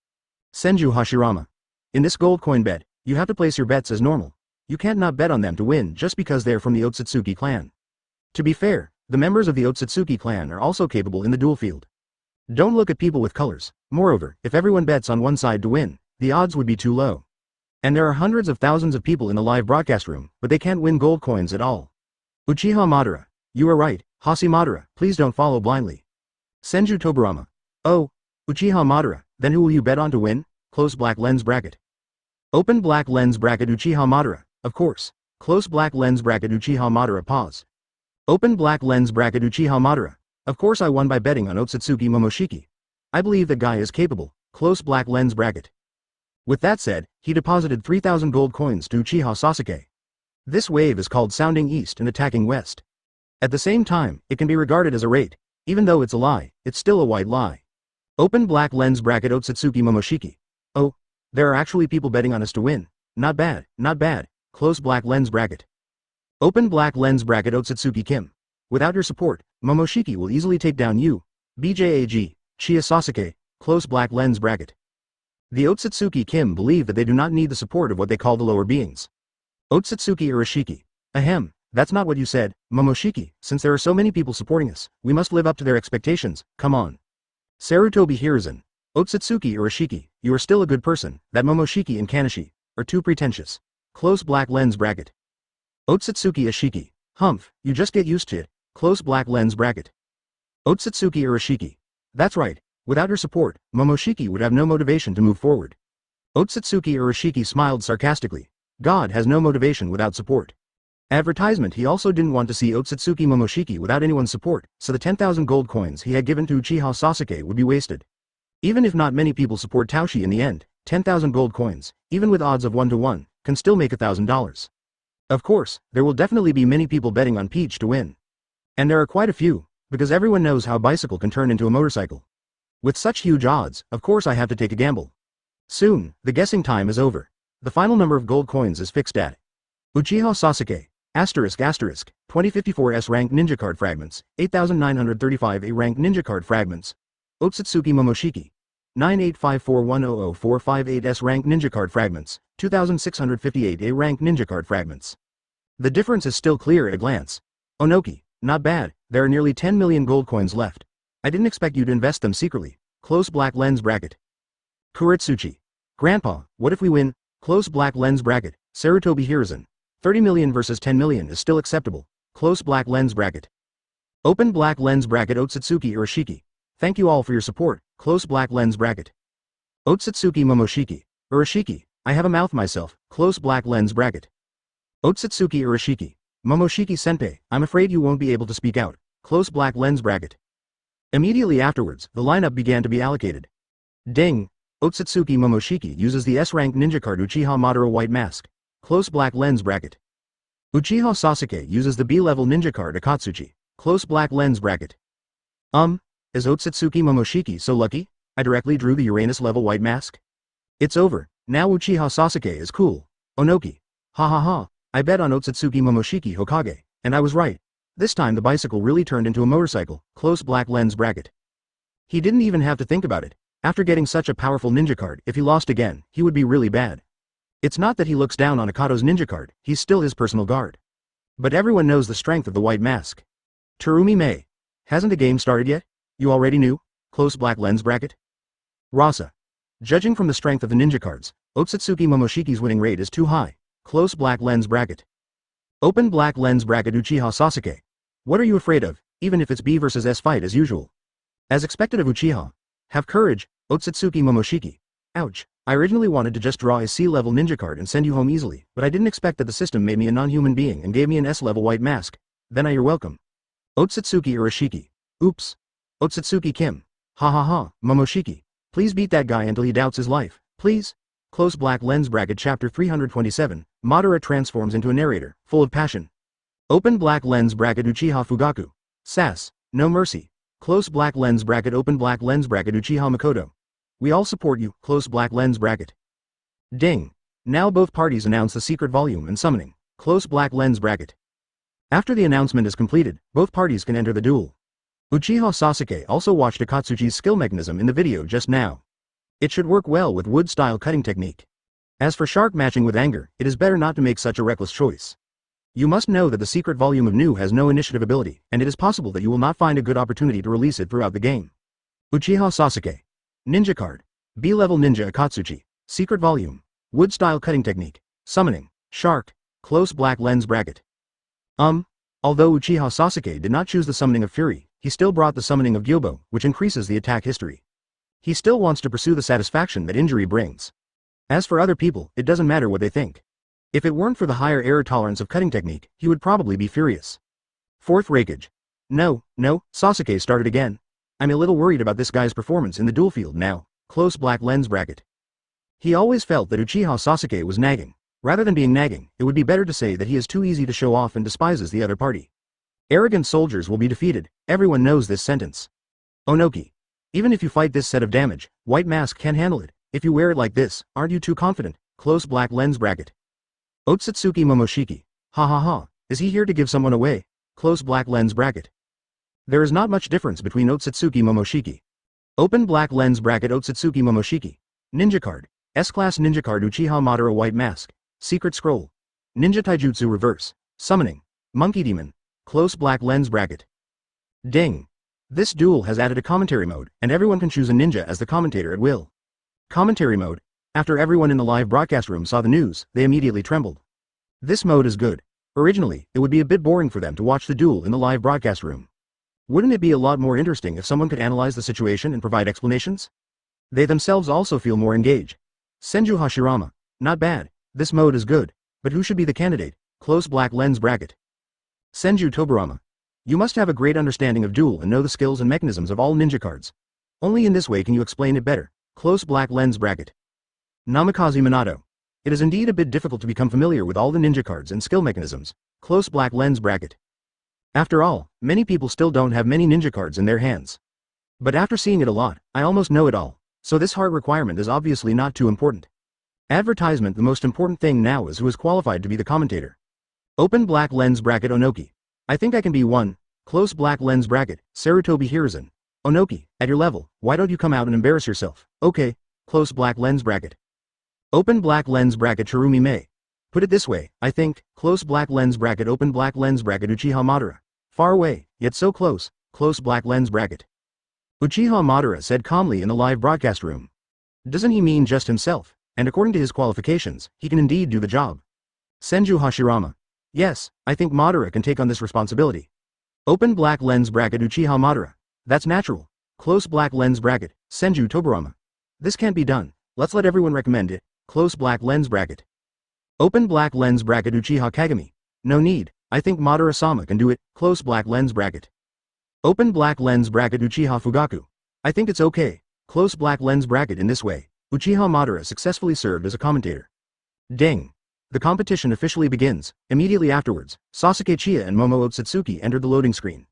A: Senju Hashirama. In this gold coin bet, you have to place your bets as normal. You can't not bet on them to win just because they're from the Otsutsuki clan. To be fair, the members of the Otsutsuki clan are also capable in the duel field. Don't look at people with colors. Moreover, if everyone bets on one side to win, the odds would be too low. And there are hundreds of thousands of people in the live broadcast room, but they can't win gold coins at all. Uchiha Madara. You are right, Hasi Madara, please don't follow blindly. Senju Toburama. Oh, Uchiha Madara, then who will you bet on to win? Close black lens bracket. Open black lens bracket Uchiha Madara, of course. Close black lens bracket Uchiha Madara pause. Open black lens bracket Uchiha Madara. Of course I won by betting on Otsutsuki Momoshiki. I believe that guy is capable. Close black lens bracket. With that said, he deposited 3,000 gold coins to Uchiha Sasuke. This wave is called sounding east and attacking west. At the same time, it can be regarded as a rate. Even though it's a lie, it's still a white lie. Open black lens bracket Otsutsuki Momoshiki. Oh, there are actually people betting on us to win. Not bad, not bad. Close black lens bracket. Open black lens bracket Otsutsuki Kim. Without your support, Momoshiki will easily take down you. BJAG, Chia Sasuke. Close black lens bracket. The Otsutsuki Kim believe that they do not need the support of what they call the lower beings. Otsutsuki Urashiki. Ahem, that's not what you said, Momoshiki. Since there are so many people supporting us, we must live up to their expectations, come on. Sarutobi Hiruzen. Otsutsuki Urashiki, you are still a good person, that Momoshiki and Kanashi are too pretentious. Close black lens bracket. Otsutsuki Ashiki. Humph, you just get used to it. Close black lens bracket. Otsutsuki Urashiki. That's right, without her support, Momoshiki would have no motivation to move forward. Otsutsuki Urashiki smiled sarcastically. God has no motivation without support. Advertisement. He also didn't want to see Otsutsuki Momoshiki without anyone's support, so the 10,000 gold coins he had given to Uchiha Sasuke would be wasted. Even if not many people support Taoshi in the end, 10,000 gold coins, even with odds of 1 to 1, can still make $1,000. Of course, there will definitely be many people betting on Peach to win. And there are quite a few, because everyone knows how a bicycle can turn into a motorcycle. With such huge odds, of course I have to take a gamble. Soon, the guessing time is over. The final number of gold coins is fixed at Uchiha Sasuke, asterisk asterisk, 2054 S-rank ninja card fragments, 8,935 A-rank ninja card fragments. Otsutsuki Momoshiki, 98541000458 S-rank ninja card fragments, 2,658 A-rank ninja card fragments. The difference is still clear at a glance. Onoki, not bad, there are nearly 10 million gold coins left. I didn't expect you to invest them secretly. Close black lens bracket. Kuretsuchi. Grandpa, what if we win? Close black lens bracket. Sarutobi Hiruzen. 30 million versus 10 million is still acceptable. Close black lens bracket. Open black lens bracket Otsutsuki Urashiki. Thank you all for your support. Close black lens bracket. Otsutsuki Momoshiki. Urashiki, I have a mouth myself. Close black lens bracket. Otsutsuki Urashiki. Momoshiki senpai, I'm afraid you won't be able to speak out. Close black lens bracket. Immediately afterwards, the lineup began to be allocated. Ding. Otsutsuki Momoshiki uses the S-rank ninja card Uchiha Madara white mask. Close black lens bracket. Uchiha Sasuke uses the B-level ninja card Akatsuchi. Close black lens bracket. Is Otsutsuki Momoshiki so lucky? I directly drew the Uranus level white mask. It's over. Now Uchiha Sasuke is cool. Onoki. Ha ha ha. I bet on Otsutsuki Momoshiki Hokage, and I was right. This time the bicycle really turned into a motorcycle. Close black lens bracket. He didn't even have to think about it. After getting such a powerful ninja card, if he lost again, he would be really bad. It's not that he looks down on Akato's ninja card, he's still his personal guard. But everyone knows the strength of the white mask. Terumi Mei. Hasn't the game started yet? You already knew? Close black lens bracket. Rasa. Judging from the strength of the ninja cards, Otsutsuki Momoshiki's winning rate is too high. Close black lens bracket. Open black lens bracket Uchiha Sasuke. What are you afraid of, even if it's B versus S fight as usual? As expected of Uchiha. Have courage, Otsutsuki Momoshiki. Ouch. I originally wanted to just draw a C-level ninja card and send you home easily, but I didn't expect that the system made me a non-human being and gave me an S-level white mask. Then you're welcome. Otsutsuki Urashiki. Oops. Otsutsuki Kim. Ha ha ha, Momoshiki. Please beat that guy until he doubts his life, please. Close black lens bracket chapter 327, Madara transforms into a narrator, full of passion. Open black lens bracket Uchiha Fugaku. Sass. No mercy. Close black lens bracket open black lens bracket Uchiha Makoto. We all support you, close black lens bracket. Ding. Now both parties announce the secret volume and summoning, close black lens bracket. After the announcement is completed, both parties can enter the duel. Uchiha Sasuke also watched Akatsuchi's skill mechanism in the video just now. It should work well with wood-style cutting technique. As for shark matching with anger, it is better not to make such a reckless choice. You must know that the secret volume of New has no initiative ability, and it is possible that you will not find a good opportunity to release it throughout the game. Uchiha Sasuke. Ninja card. B-level ninja Akatsuchi. Secret volume. Wood-style cutting technique. Summoning. Shark. Close black lens bracket. Although Uchiha Sasuke did not choose the summoning of Fury, he still brought the summoning of Gyobo, which increases the attack history. He still wants to pursue the satisfaction that injury brings. As for other people, it doesn't matter what they think. If it weren't for the higher error tolerance of cutting technique, he would probably be furious. Fourth Raikage. No, Sasuke started again. I'm a little worried about this guy's performance in the duel field now, close black lens bracket. He always felt that Uchiha Sasuke was nagging. Rather than being nagging, it would be better to say that he is too easy to show off and despises the other party. Arrogant soldiers will be defeated, everyone knows this sentence. Onoki. Even if you fight this set of damage, White Mask can handle it. If you wear it like this, aren't you too confident, close black lens bracket. Otsutsuki Momoshiki. Ha ha ha, is he here to give someone away, close black lens bracket. There is not much difference between Otsutsuki Momoshiki. Open black lens bracket Otsutsuki Momoshiki. Ninja card. S-class ninja card Uchiha Madara White Mask. Secret scroll. Ninja taijutsu reverse. Summoning. Monkey demon. Close black lens bracket. Ding. This duel has added a commentary mode, and everyone can choose a ninja as the commentator at will. Commentary mode. After everyone in the live broadcast room saw the news, they immediately trembled. This mode is good. Originally, it would be a bit boring for them to watch the duel in the live broadcast room. Wouldn't it be a lot more interesting if someone could analyze the situation and provide explanations? They themselves also feel more engaged. Senju Hashirama. Not bad. This mode is good. But who should be the candidate? Close black lens bracket. Senju Tobarama. You must have a great understanding of duel and know the skills and mechanisms of all ninja cards. Only in this way can you explain it better. Close black lens bracket. Namikaze Minato. It is indeed a bit difficult to become familiar with all the ninja cards and skill mechanisms. Close black lens bracket. After all, many people still don't have many ninja cards in their hands. But after seeing it a lot, I almost know it all, so this hard requirement is obviously not too important. Advertisement. The most important thing now is who is qualified to be the commentator. Open black lens bracket Onoki. I think I can be one, close black lens bracket, Sarutobi Hiruzen. Onoki, at your level, why don't you come out and embarrass yourself? Okay, close black lens bracket. Open black lens bracket Chirumi Mei. Put it this way, I think, close black lens bracket open black lens bracket Uchiha Madara. Far away, yet so close, close black lens bracket. Uchiha Madara said calmly in the live broadcast room. Doesn't he mean just himself? And according to his qualifications, he can indeed do the job. Senju Hashirama. Yes, I think Madara can take on this responsibility. Open black lens bracket Uchiha Madara. That's natural. Close black lens bracket, Senju Tobarama. This can't be done. Let's let everyone recommend it. Close black lens bracket. Open black lens bracket Uchiha Kagami. No need, I think Madara-sama can do it. Close black lens bracket. Open black lens bracket Uchiha Fugaku. I think it's okay. Close black lens bracket. In this way, Uchiha Madara successfully served as a commentator. Ding. The competition officially begins. Immediately afterwards, Sasuke Uchiha and Momo Otsutsuki entered the loading screen.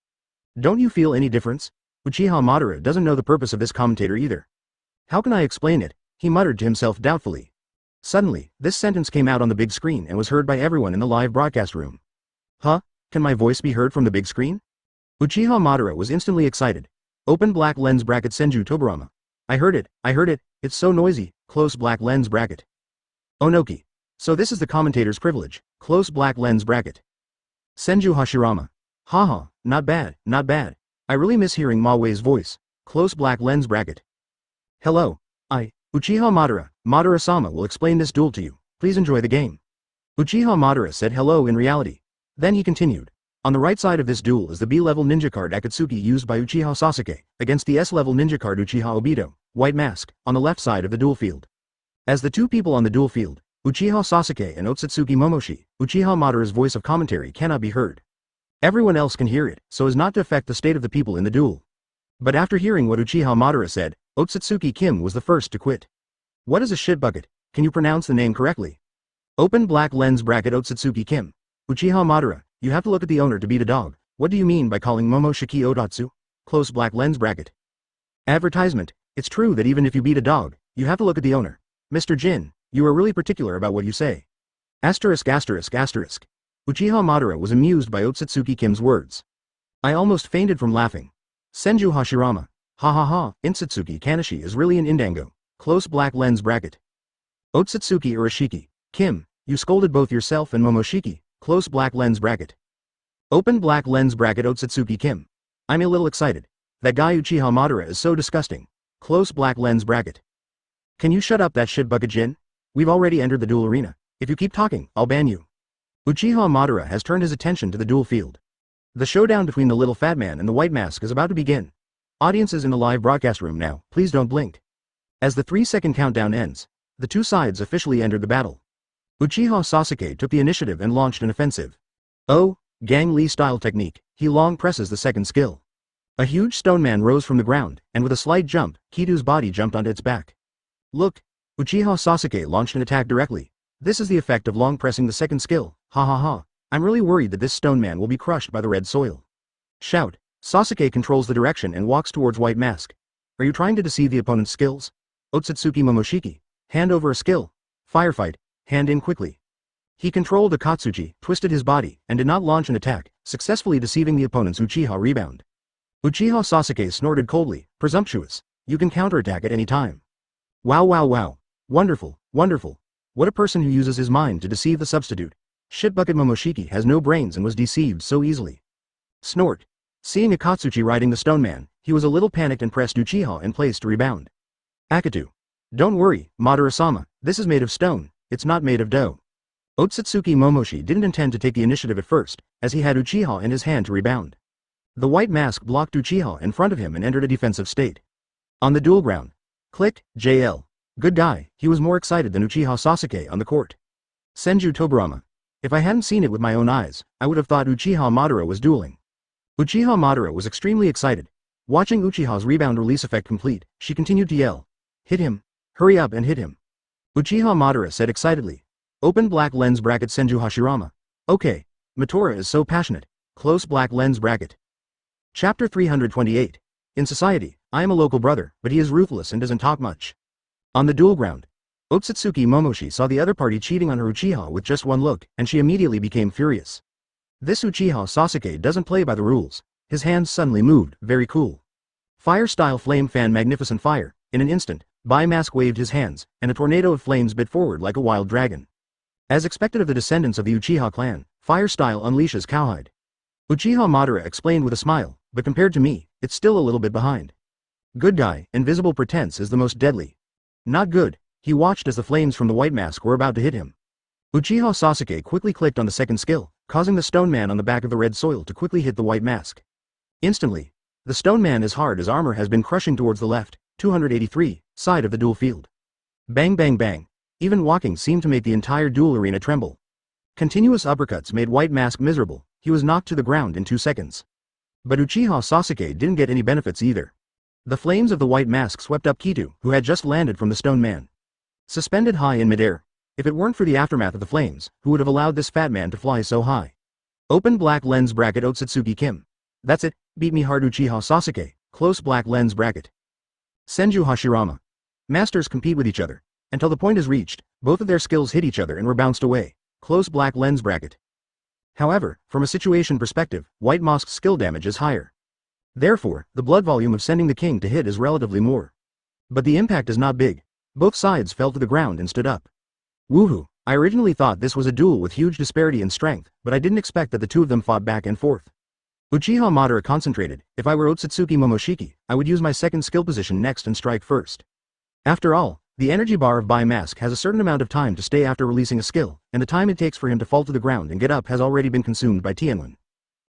A: Don't you feel any difference? Uchiha Madara doesn't know the purpose of this commentator either. How can I explain it? He muttered to himself doubtfully. Suddenly, this sentence came out on the big screen and was heard by everyone in the live broadcast room. Huh? Can my voice be heard from the big screen? Uchiha Madara was instantly excited. Open black lens bracket Senju Tobarama. I heard it, it's so noisy, close black lens bracket. Onoki. So this is the commentator's privilege, close black lens bracket. Senju Hashirama. Haha, not bad. I really miss hearing Ma Wei's voice, close black lens bracket. Hello. Uchiha Madara, Madara-sama will explain this duel to you, please enjoy the game. Uchiha Madara said hello in reality. Then he continued. On the right side of this duel is the B-level ninja card Akatsuki used by Uchiha Sasuke, against the S-level ninja card Uchiha Obito, White Mask, on the left side of the duel field. As the two people on the duel field, Uchiha Sasuke and Otsutsuki Momoshi, Uchiha Madara's voice of commentary cannot be heard. Everyone else can hear it, so as not to affect the state of the people in the duel. But after hearing what Uchiha Madara said, Otsutsuki Kim was the first to quit. What is a shit bucket? Can you pronounce the name correctly? Open black lens bracket Otsutsuki Kim. Uchiha Madara, you have to look at the owner to beat a dog. What do you mean by calling Momoshiki Odatsu? Close black lens bracket. Advertisement. It's true that even if you beat a dog, you have to look at the owner. Mr. Jin, you are really particular about what you say. Asterisk asterisk asterisk. Uchiha Madara was amused by Otsutsuki Kim's words. I almost fainted from laughing. Senju Hashirama. Ha ha ha, Insutsuki Kanashi is really an Indango. Close black lens bracket. Otsutsuki Urashiki. Kim, you scolded both yourself and Momoshiki. Close black lens bracket. Open black lens bracket Otsutsuki Kim. I'm a little excited. That guy Uchiha Madara is so disgusting. Close black lens bracket. Can you shut up that shit bucket Jin? We've already entered the duel arena. If you keep talking, I'll ban you. Uchiha Madara has turned his attention to the duel field. The showdown between the little fat man and the White Mask is about to begin. Audiences in the live broadcast room now, please don't blink. As the 3-second countdown ends, the two sides officially entered the battle. Uchiha Sasuke took the initiative and launched an offensive. Oh, Gang Lee style technique, he long presses the second skill. A huge stone man rose from the ground, and with a slight jump, Kitu's body jumped onto its back. Look, Uchiha Sasuke launched an attack directly. This is the effect of long pressing the second skill, ha ha ha. I'm really worried that this stone man will be crushed by the red soil. Shout. Sasuke controls the direction and walks towards White Mask. Are you trying to deceive the opponent's skills? Otsutsuki Momoshiki. Hand over a skill. Firefight. Hand in quickly. He controlled Akatsuki, twisted his body, and did not launch an attack, successfully deceiving the opponent's Uchiha rebound. Uchiha Sasuke snorted coldly, presumptuous. You can counterattack at any time. Wow wow wow. Wonderful, wonderful. What a person who uses his mind to deceive the substitute. Shitbucket Momoshiki has no brains and was deceived so easily. Snort. Seeing Akatsuki riding the stone man, he was a little panicked and pressed Uchiha in place to rebound. Akatu. Don't worry, Madara-sama, this is made of stone. It's not made of dough. Otsutsuki Momoshi didn't intend to take the initiative at first, as he had Uchiha in his hand to rebound. The White Mask blocked Uchiha in front of him and entered a defensive state. On the duel ground. Click, JL. Good guy, he was more excited than Uchiha Sasuke on the court. Senju Tobirama. If I hadn't seen it with my own eyes, I would have thought Uchiha Madara was dueling. Uchiha Madara was extremely excited. Watching Uchiha's rebound release effect complete, she continued to yell. Hit him. Hurry up and hit him. Uchiha Madara said excitedly. Open black lens bracket Senju Hashirama. Okay. Matora is so passionate. Close black lens bracket. Chapter 328. In society, I am a local brother, but he is ruthless and doesn't talk much. On the duel ground. Otsutsuki Momoshi saw the other party cheating on her Uchiha with just one look, and she immediately became furious. This Uchiha Sasuke doesn't play by the rules. His hands suddenly moved, very cool. Fire-style flame fan magnificent fire. In an instant, Bai Mask waved his hands, and a tornado of flames bit forward like a wild dragon. As expected of the descendants of the Uchiha clan, fire-style unleashes cowhide. Uchiha Madara explained with a smile, but compared to me, it's still a little bit behind. Good guy, invisible pretense is the most deadly. Not good, he watched as the flames from the White Mask were about to hit him. Uchiha Sasuke quickly clicked on the second skill, causing the stone man on the back of the red soil to quickly hit the White Mask. Instantly, the stone man as hard as armor has been crushing towards the left, 283, side of the duel field. Bang bang bang. Even walking seemed to make the entire duel arena tremble. Continuous uppercuts made White Mask miserable, he was knocked to the ground in 2 seconds. But Uchiha Sasuke didn't get any benefits either. The flames of the White Mask swept up Kitu, who had just landed from the stone man. Suspended high in midair. If it weren't for the aftermath of the flames, who would have allowed this fat man to fly so high? Open black lens bracket Otsutsuki Kim. That's it, beat me hard Uchiha Sasuke, close black lens bracket. Senju Hashirama. Masters compete with each other. Until the point is reached, both of their skills hit each other and were bounced away, close black lens bracket. However, from a situation perspective, White Mask's skill damage is higher. Therefore, the blood volume of sending the king to hit is relatively more. But the impact is not big. Both sides fell to the ground and stood up. Woohoo, I originally thought this was a duel with huge disparity in strength, but I didn't expect that the two of them fought back and forth. Uchiha Madara concentrated. If I were Otsutsuki Momoshiki, I would use my second skill position next and strike first. After all, The energy bar of Bai Mask has a certain amount of time to stay after releasing a skill, and the time it takes for him to fall to the ground and get up has already been consumed by Tianwen.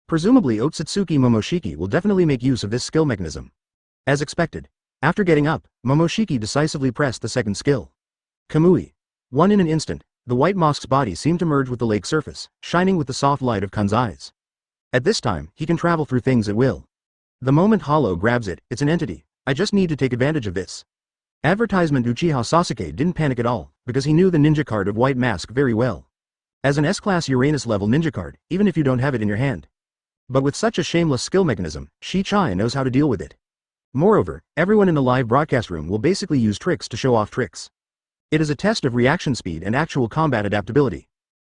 A: Presumably Otsutsuki Momoshiki will definitely make use of this skill mechanism. As expected, after getting up, Momoshiki decisively pressed the second skill. Kamui. In an instant, the white mask's body seemed to merge with the lake surface, shining with the soft light of Kan's eyes. At this time, he can travel through things at will. The moment Hollow grabs it, it's an entity. I just need to take advantage of this. Advertisement Uchiha Sasuke didn't panic at all, because he knew the ninja card of White Mask very well. As an S-class Uranus level ninja card, even if you don't have it in your hand. But with such a shameless skill mechanism, Shi-Chai knows how to deal with it. Moreover, everyone in the live broadcast room will basically use tricks to show off tricks. It is a test of reaction speed and actual combat adaptability.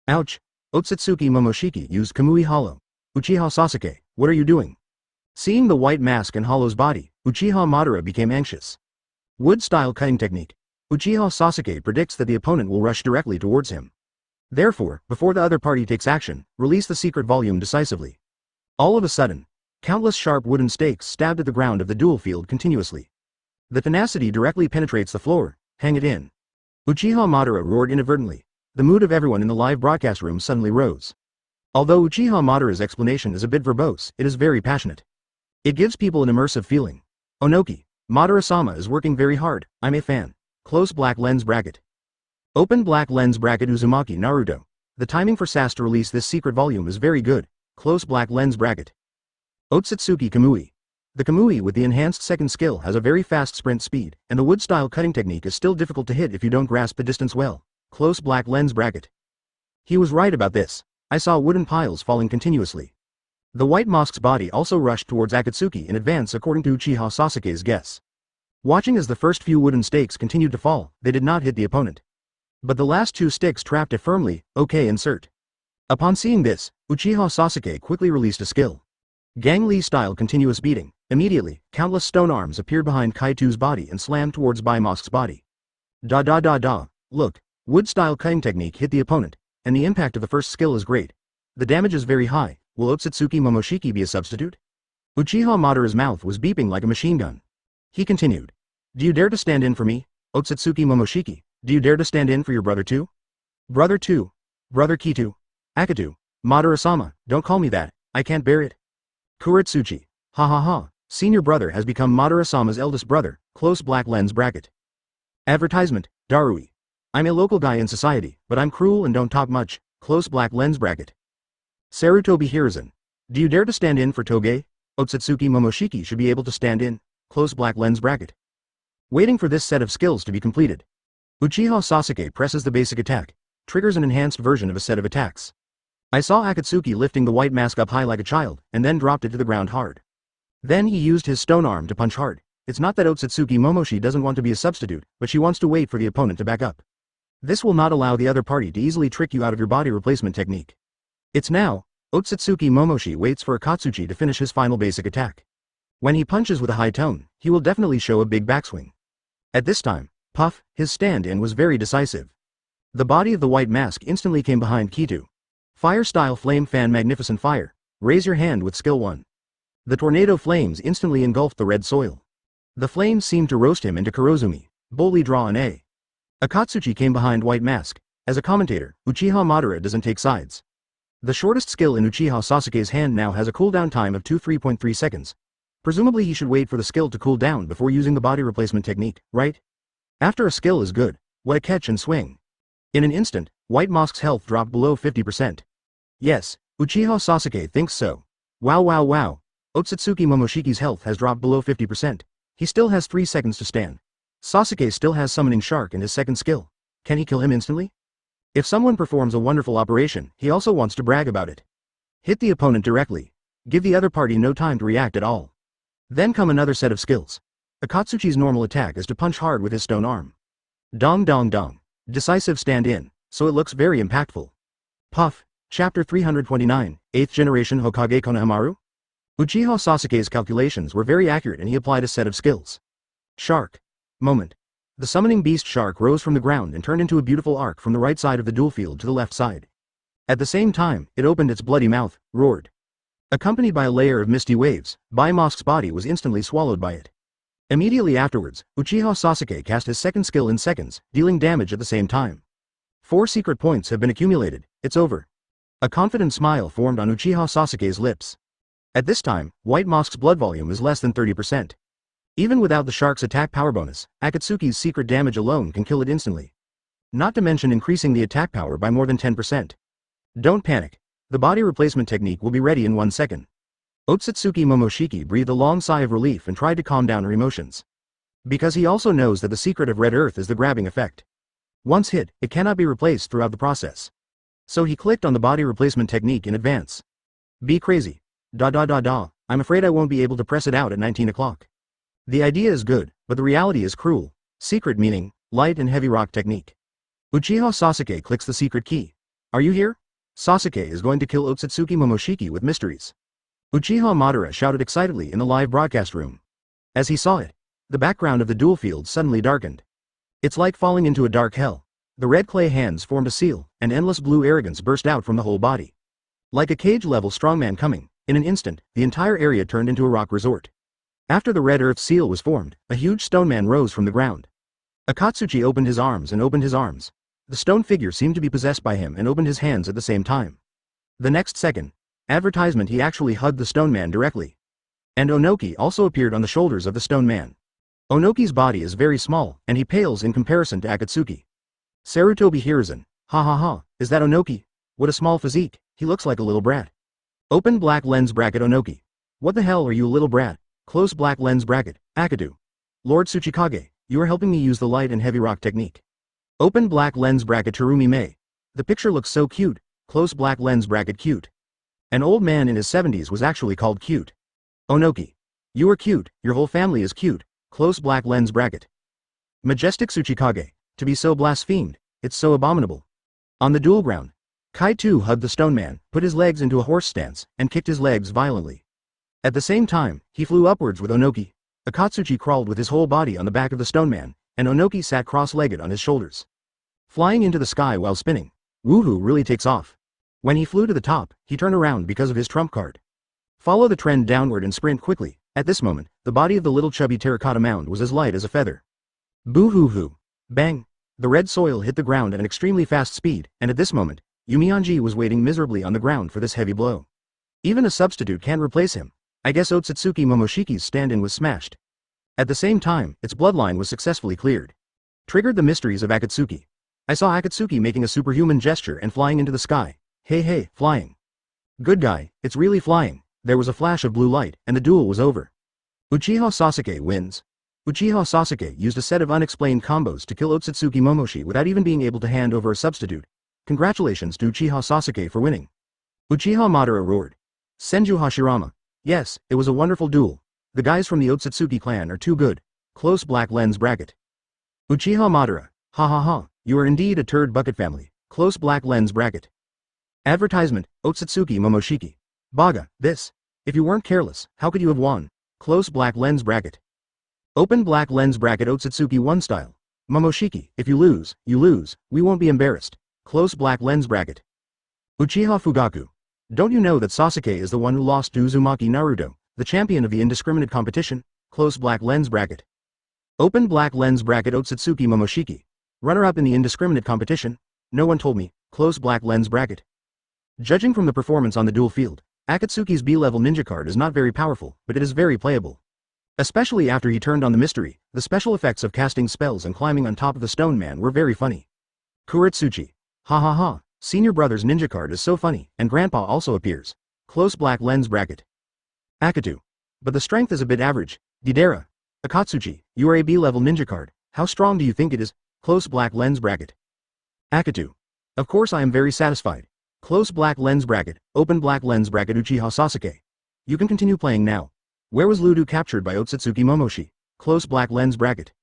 A: Ouch! Otsutsuki Momoshiki used Kamui Hollow. Uchiha Sasuke, what are you doing? Seeing the white mask and Hollow's body, Uchiha Madara became anxious. Wood-style cutting technique. Uchiha Sasuke predicts that the opponent will rush directly towards him. Therefore, before the other party takes action, release the secret volume decisively. All of a sudden, countless sharp wooden stakes stabbed at the ground of the duel field continuously. The tenacity directly penetrates the floor. Hang it in. Uchiha Madara roared inadvertently. The mood of everyone in the live broadcast room suddenly rose. Although Uchiha Madara's explanation is a bit verbose, it is very passionate. It gives people an immersive feeling. Onoki. Madara-sama is working very hard, I'm a fan. Close black lens bracket. Open black lens bracket Uzumaki Naruto. The timing for SAS to release this secret volume is very good. Close black lens bracket. Otsutsuki Kamui. The Kamui with the enhanced second skill has a very fast sprint speed, and the wood-style cutting technique is still difficult to hit if you don't grasp the distance well. Close black lens bracket. He was right about this. I saw wooden piles falling continuously. The white mask's body also rushed towards Akatsuki in advance according to Uchiha Sasuke's guess. Watching as the first few wooden stakes continued to fall, they did not hit the opponent. But the last two sticks trapped it firmly. Okay, insert. Upon seeing this, Uchiha Sasuke quickly released a skill. Gang Lee-style continuous beating. Immediately, countless stone arms appeared behind Kaitu's body and slammed towards Bai Mask's body. Look, wood-style cutting technique hit the opponent, and the impact of the first skill is great. The damage is very high. Will Otsutsuki Momoshiki be a substitute? Uchiha Madara's mouth was beeping like a machine gun. He continued. Do you dare to stand in for me, Otsutsuki Momoshiki? Do you dare to stand in for your brother too? Brother too? Brother Kitu? Akatu? Madara-sama, don't call me that, I can't bear it. Kuretsuchi. Ha ha ha, senior brother has become Madara-sama's eldest brother, close black lens bracket. Advertisement, Darui. I'm a local guy in society, but I'm cruel and don't talk much, close black lens bracket. Sarutobi Hiruzen. Do you dare to stand in for Toge? Otsutsuki Momoshiki should be able to stand in, close black lens bracket. Waiting for this set of skills to be completed. Uchiha Sasuke presses the basic attack, triggers an enhanced version of a set of attacks. I saw Akatsuki lifting the white mask up high like a child, and then dropped it to the ground hard. Then he used his stone arm to punch hard. It's not that Otsutsuki Momoshi doesn't want to be a substitute, but she wants to wait for the opponent to back up. This will not allow the other party to easily trick you out of your body replacement technique. It's now. Otsutsuki Momoshi waits for Akatsuki to finish his final basic attack. When he punches with a high tone, he will definitely show a big backswing. At this time, puff, his stand-in was very decisive. The body of the white mask instantly came behind Kitu. Fire-style flame fan magnificent fire. Raise your hand with skill 1. The tornado flames instantly engulfed the red soil. The flames seemed to roast him into Kurozumi. Boldly draw an A. Akatsuki came behind white mask. As a commentator, Uchiha Madara doesn't take sides. The shortest skill in Uchiha Sasuke's hand now has a cooldown time of 3.3 seconds. Presumably he should wait for the skill to cool down before using the body replacement technique, right? After a skill is good, what a catch and swing. In an instant, White Mask's health dropped below 50%. Yes, Uchiha Sasuke thinks so. Wow. Otsutsuki Momoshiki's health has dropped below 50%. He still has 3 seconds to stand. Sasuke still has Summoning Shark in his second skill. Can he kill him instantly? If someone performs a wonderful operation, he also wants to brag about it. Hit the opponent directly. Give the other party no time to react at all. Then come another set of skills. Akatsuki's normal attack is to punch hard with his stone arm. Dong. Decisive stand-in, so it looks very impactful. Puff. Chapter 329, 8th Generation Hokage Konohamaru? Uchiha Sasuke's calculations were very accurate and he applied a set of skills. Shark. Moment. The summoning beast shark rose from the ground and turned into a beautiful arc from the right side of the duel field to the left side. At the same time, it opened its bloody mouth, roared. Accompanied by a layer of misty waves, Bai Mask's body was instantly swallowed by it. Immediately afterwards, Uchiha Sasuke cast his second skill in seconds, dealing damage at the same time. 4 secret points have been accumulated, it's over. A confident smile formed on Uchiha Sasuke's lips. At this time, White Mosk's blood volume is less than 30%. Even without the shark's attack power bonus, Akatsuki's secret damage alone can kill it instantly. Not to mention increasing the attack power by more than 10%. Don't panic. The body replacement technique will be ready in 1 second. Otsutsuki Momoshiki breathed a long sigh of relief and tried to calm down her emotions. Because he also knows that the secret of Red Earth is the grabbing effect. Once hit, it cannot be replaced throughout the process. So he clicked on the body replacement technique in advance. Be crazy. I'm afraid I won't be able to press it out at 19 o'clock. The idea is good, but the reality is cruel. Secret meaning, light and heavy rock technique. Uchiha Sasuke clicks the secret key. Are you here? Sasuke is going to kill Otsutsuki Momoshiki with mysteries. Uchiha Madara shouted excitedly in the live broadcast room. As he saw it, the background of the duel field suddenly darkened. It's like falling into a dark hell. The red clay hands formed a seal, and endless blue arrogance burst out from the whole body. Like a cage-level strongman coming, in an instant, the entire area turned into a rock resort. After the red earth seal was formed, a huge stone man rose from the ground. Akatsuki opened his arms and opened his arms. The stone figure seemed to be possessed by him and opened his hands at the same time. The next second, advertisement, he actually hugged the stone man directly. And Onoki also appeared on the shoulders of the stone man. Onoki's body is very small, and he pales in comparison to Akatsuki. Sarutobi Hiruzen, ha ha ha, is that Onoki? What a small physique, he looks like a little brat. Open black lens bracket Onoki. What the hell are you, little brat? Close black lens bracket, Akadu. Lord Tsuchikage, you are helping me use the light and heavy rock technique. Open black lens bracket Terumi Mei. The picture looks so cute, close black lens bracket cute. An old man in his 70s was actually called cute. Onoki. You are cute, your whole family is cute, close black lens bracket. Majestic Tsuchikage, to be so blasphemed, it's so abominable. On the duel ground, Kaito hugged the stone man, put his legs into a horse stance, and kicked his legs violently. At the same time, he flew upwards with Onoki. Akatsuki crawled with his whole body on the back of the stone man, and Onoki sat cross-legged on his shoulders. Flying into the sky while spinning, woohoo really takes off. When he flew to the top, he turned around because of his trump card. Follow the trend downward and sprint quickly. At this moment, the body of the little chubby terracotta mound was as light as a feather. Boo-hoo-hoo. Bang. The red soil hit the ground at an extremely fast speed, and at this moment, Yumianji was waiting miserably on the ground for this heavy blow. Even a substitute can't replace him. I guess Otsutsuki Momoshiki's stand-in was smashed. At the same time, its bloodline was successfully cleared. Triggered the mysteries of Akatsuki. I saw Akatsuki making a superhuman gesture and flying into the sky. Hey, flying. Good guy, it's really flying. There was a flash of blue light, and the duel was over. Uchiha Sasuke wins. Uchiha Sasuke used a set of unexplained combos to kill Otsutsuki Momoshi without even being able to hand over a substitute. Congratulations to Uchiha Sasuke for winning. Uchiha Madara roared. Senju Hashirama. Yes, it was a wonderful duel. The guys from the Otsutsuki clan are too good. Close black lens bracket. Uchiha Madara. Ha ha ha, you are indeed a turd bucket family. Close black lens bracket. Advertisement, Otsutsuki Momoshiki. Baga, this. If you weren't careless, how could you have won? Close black lens bracket. Open black lens bracket Otsutsuki 1 style. Momoshiki, if you lose, we won't be embarrassed. Close black lens bracket. Uchiha Fugaku. Don't you know that Sasuke is the one who lost to Uzumaki Naruto, the champion of the indiscriminate competition? Close black lens bracket. Open black lens bracket Otsutsuki Momoshiki. Runner-up in the indiscriminate competition? No one told me. Close black lens bracket. Judging from the performance on the duel field, Akatsuki's B-level ninja card is not very powerful, but it is very playable. Especially after he turned on the mystery, the special effects of casting spells and climbing on top of the stone man were very funny. Kuretsuchi. Ha ha ha, senior brother's ninja card is so funny, and grandpa also appears. Close black lens bracket. Akatu. But the strength is a bit average. Didera. Akatsuchi, you are a B-level ninja card, how strong do you think it is? Close black lens bracket. Akatu. Of course I am very satisfied. Close black lens bracket, open black lens bracket Uchiha Sasuke. You can continue playing now. Where was Ludo captured by Otsutsuki Momoshi? Close black lens bracket.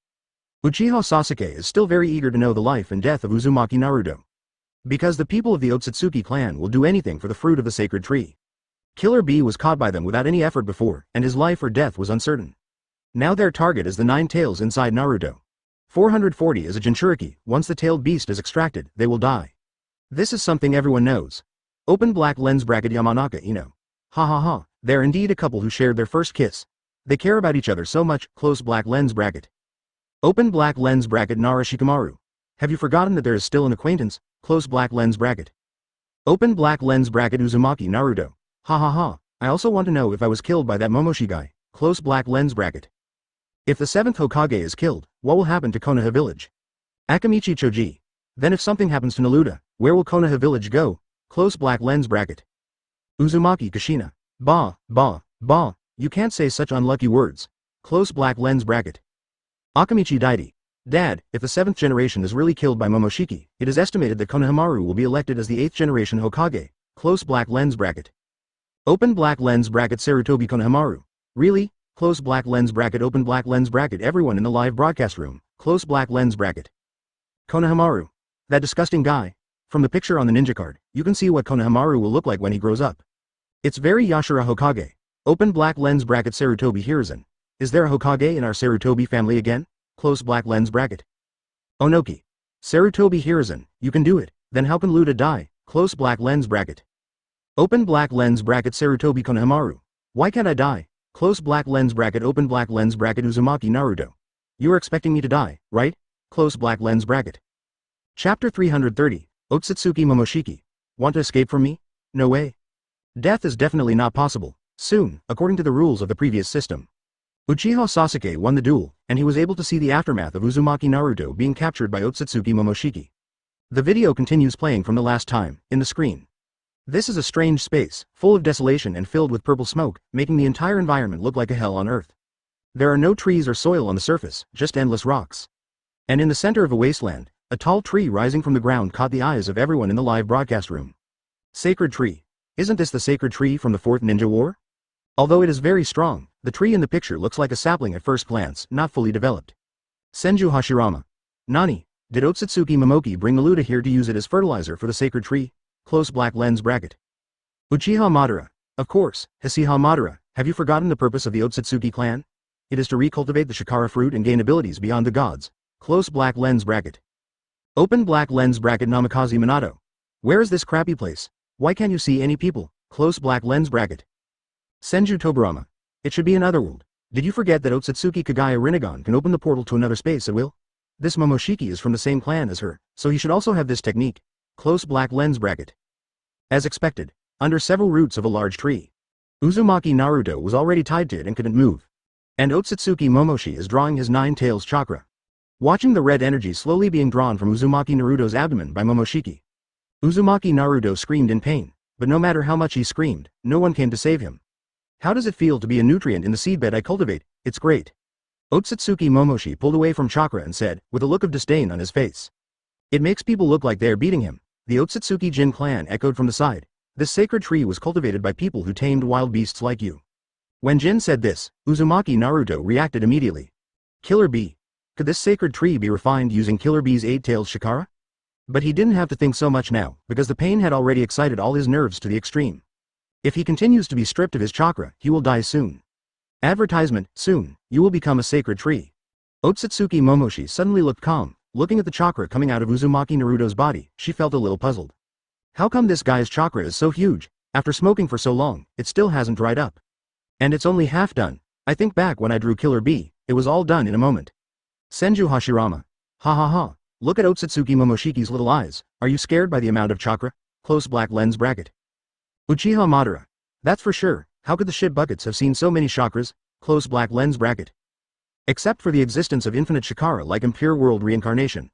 A: Uchiha Sasuke is still very eager to know the life and death of Uzumaki Naruto. Because the people of the Otsutsuki clan will do anything for the fruit of the sacred tree. Killer B was caught by them without any effort before, and his life or death was uncertain. Now their target is the 9 tails inside Naruto. 440 is a Jinchuriki, once the tailed beast is extracted, they will die. This is something everyone knows. Open black lens bracket Yamanaka Ino. Ha ha ha, they're indeed a couple who shared their first kiss. They care about each other so much, close black lens bracket. Open black lens bracket Nara Shikamaru. Have you forgotten that there is still an acquaintance, close black lens bracket. Open black lens bracket Uzumaki Naruto. Ha ha ha, I also want to know if I was killed by that Momoshi guy, close black lens bracket. If the 7th Hokage is killed, what will happen to Konoha village? Akamichi Choji. Then if something happens to Naruto, where will Konoha village go, close black lens bracket. Uzumaki Kushina. Bah, you can't say such unlucky words, close black lens bracket. Akamichi Daidi. Dad, if the 7th generation is really killed by Momoshiki, it is estimated that Konohamaru will be elected as the 8th generation Hokage, close black lens bracket. Open black lens bracket Sarutobi Konohamaru. Really? Close black lens bracket open black lens bracket everyone in the live broadcast room, close black lens bracket. Konohamaru. That disgusting guy. From the picture on the ninja card, you can see what Konohamaru will look like when he grows up. It's very Yashira Hokage. Open black lens bracket Sarutobi Hiruzen. Is there a Hokage in our Sarutobi family again? Close black lens bracket. Onoki. Sarutobi Hiruzen, you can do it, then how can Luda die? Close black lens bracket. Open black lens bracket Sarutobi Konohamaru. Why can't I die? Close black lens bracket open black lens bracket Uzumaki Naruto. You are expecting me to die, right? Close black lens bracket. Chapter 330, Otsutsuki Momoshiki. Want to escape from me? No way. Death is definitely not possible, soon, according to the rules of the previous system. Uchiha Sasuke won the duel, and he was able to see the aftermath of Uzumaki Naruto being captured by Otsutsuki Momoshiki. The video continues playing from the last time, in the screen. This is a strange space, full of desolation and filled with purple smoke, making the entire environment look like a hell on earth. There are no trees or soil on the surface, just endless rocks. And in the center of a wasteland, a tall tree rising from the ground caught the eyes of everyone in the live broadcast room. Sacred tree. Isn't this the sacred tree from the 4th Ninja War? Although it is very strong, the tree in the picture looks like a sapling at first glance, not fully developed. Senju Hashirama. Nani, did Otsutsuki Momoki bring Naruto here to use it as fertilizer for the sacred tree? Close black lens bracket. Uchiha Madara. Of course, Uchiha Madara, have you forgotten the purpose of the Otsutsuki clan? It is to recultivate the Shikara fruit and gain abilities beyond the gods. Close black lens bracket. Open black lens bracket Namikaze Minato. Where is this crappy place? Why can't you see any people? Close black lens bracket. Senju Toburama. It should be another world. Did you forget that Otsutsuki Kagaya Rinnegan can open the portal to another space at will? This Momoshiki is from the same clan as her, so he should also have this technique. Close black lens bracket. As expected, under several roots of a large tree. Uzumaki Naruto was already tied to it and couldn't move. And Otsutsuki Momoshi is drawing his 9 tails chakra. Watching the red energy slowly being drawn from Uzumaki Naruto's abdomen by Momoshiki. Uzumaki Naruto screamed in pain, but no matter how much he screamed, no one came to save him. How does it feel to be a nutrient in the seedbed I cultivate? It's great. Otsutsuki Momoshi pulled away from chakra and said, with a look of disdain on his face. It makes people look like they're beating him. The Otsutsuki Jin clan echoed from the side. This sacred tree was cultivated by people who tamed wild beasts like you. When Jin said this, Uzumaki Naruto reacted immediately. Killer bee. Could this sacred tree be refined using Killer Bee's 8-tailed Shikara? But he didn't have to think so much now, because the pain had already excited all his nerves to the extreme. If he continues to be stripped of his chakra, he will die soon. Advertisement, soon, you will become a sacred tree. Otsutsuki Momoshi suddenly looked calm, looking at the chakra coming out of Uzumaki Naruto's body, she felt a little puzzled. How come this guy's chakra is so huge? After smoking for so long, it still hasn't dried up. And it's only half done. I think back when I drew Killer Bee, it was all done in a moment. Senju Hashirama. Ha ha ha, look at Otsutsuki Momoshiki's little eyes, are you scared by the amount of chakra? Close black lens bracket. Uchiha Madara. That's for sure, how could the shit buckets have seen so many chakras? Close black lens bracket. Except for the existence of infinite chakra like impure world reincarnation.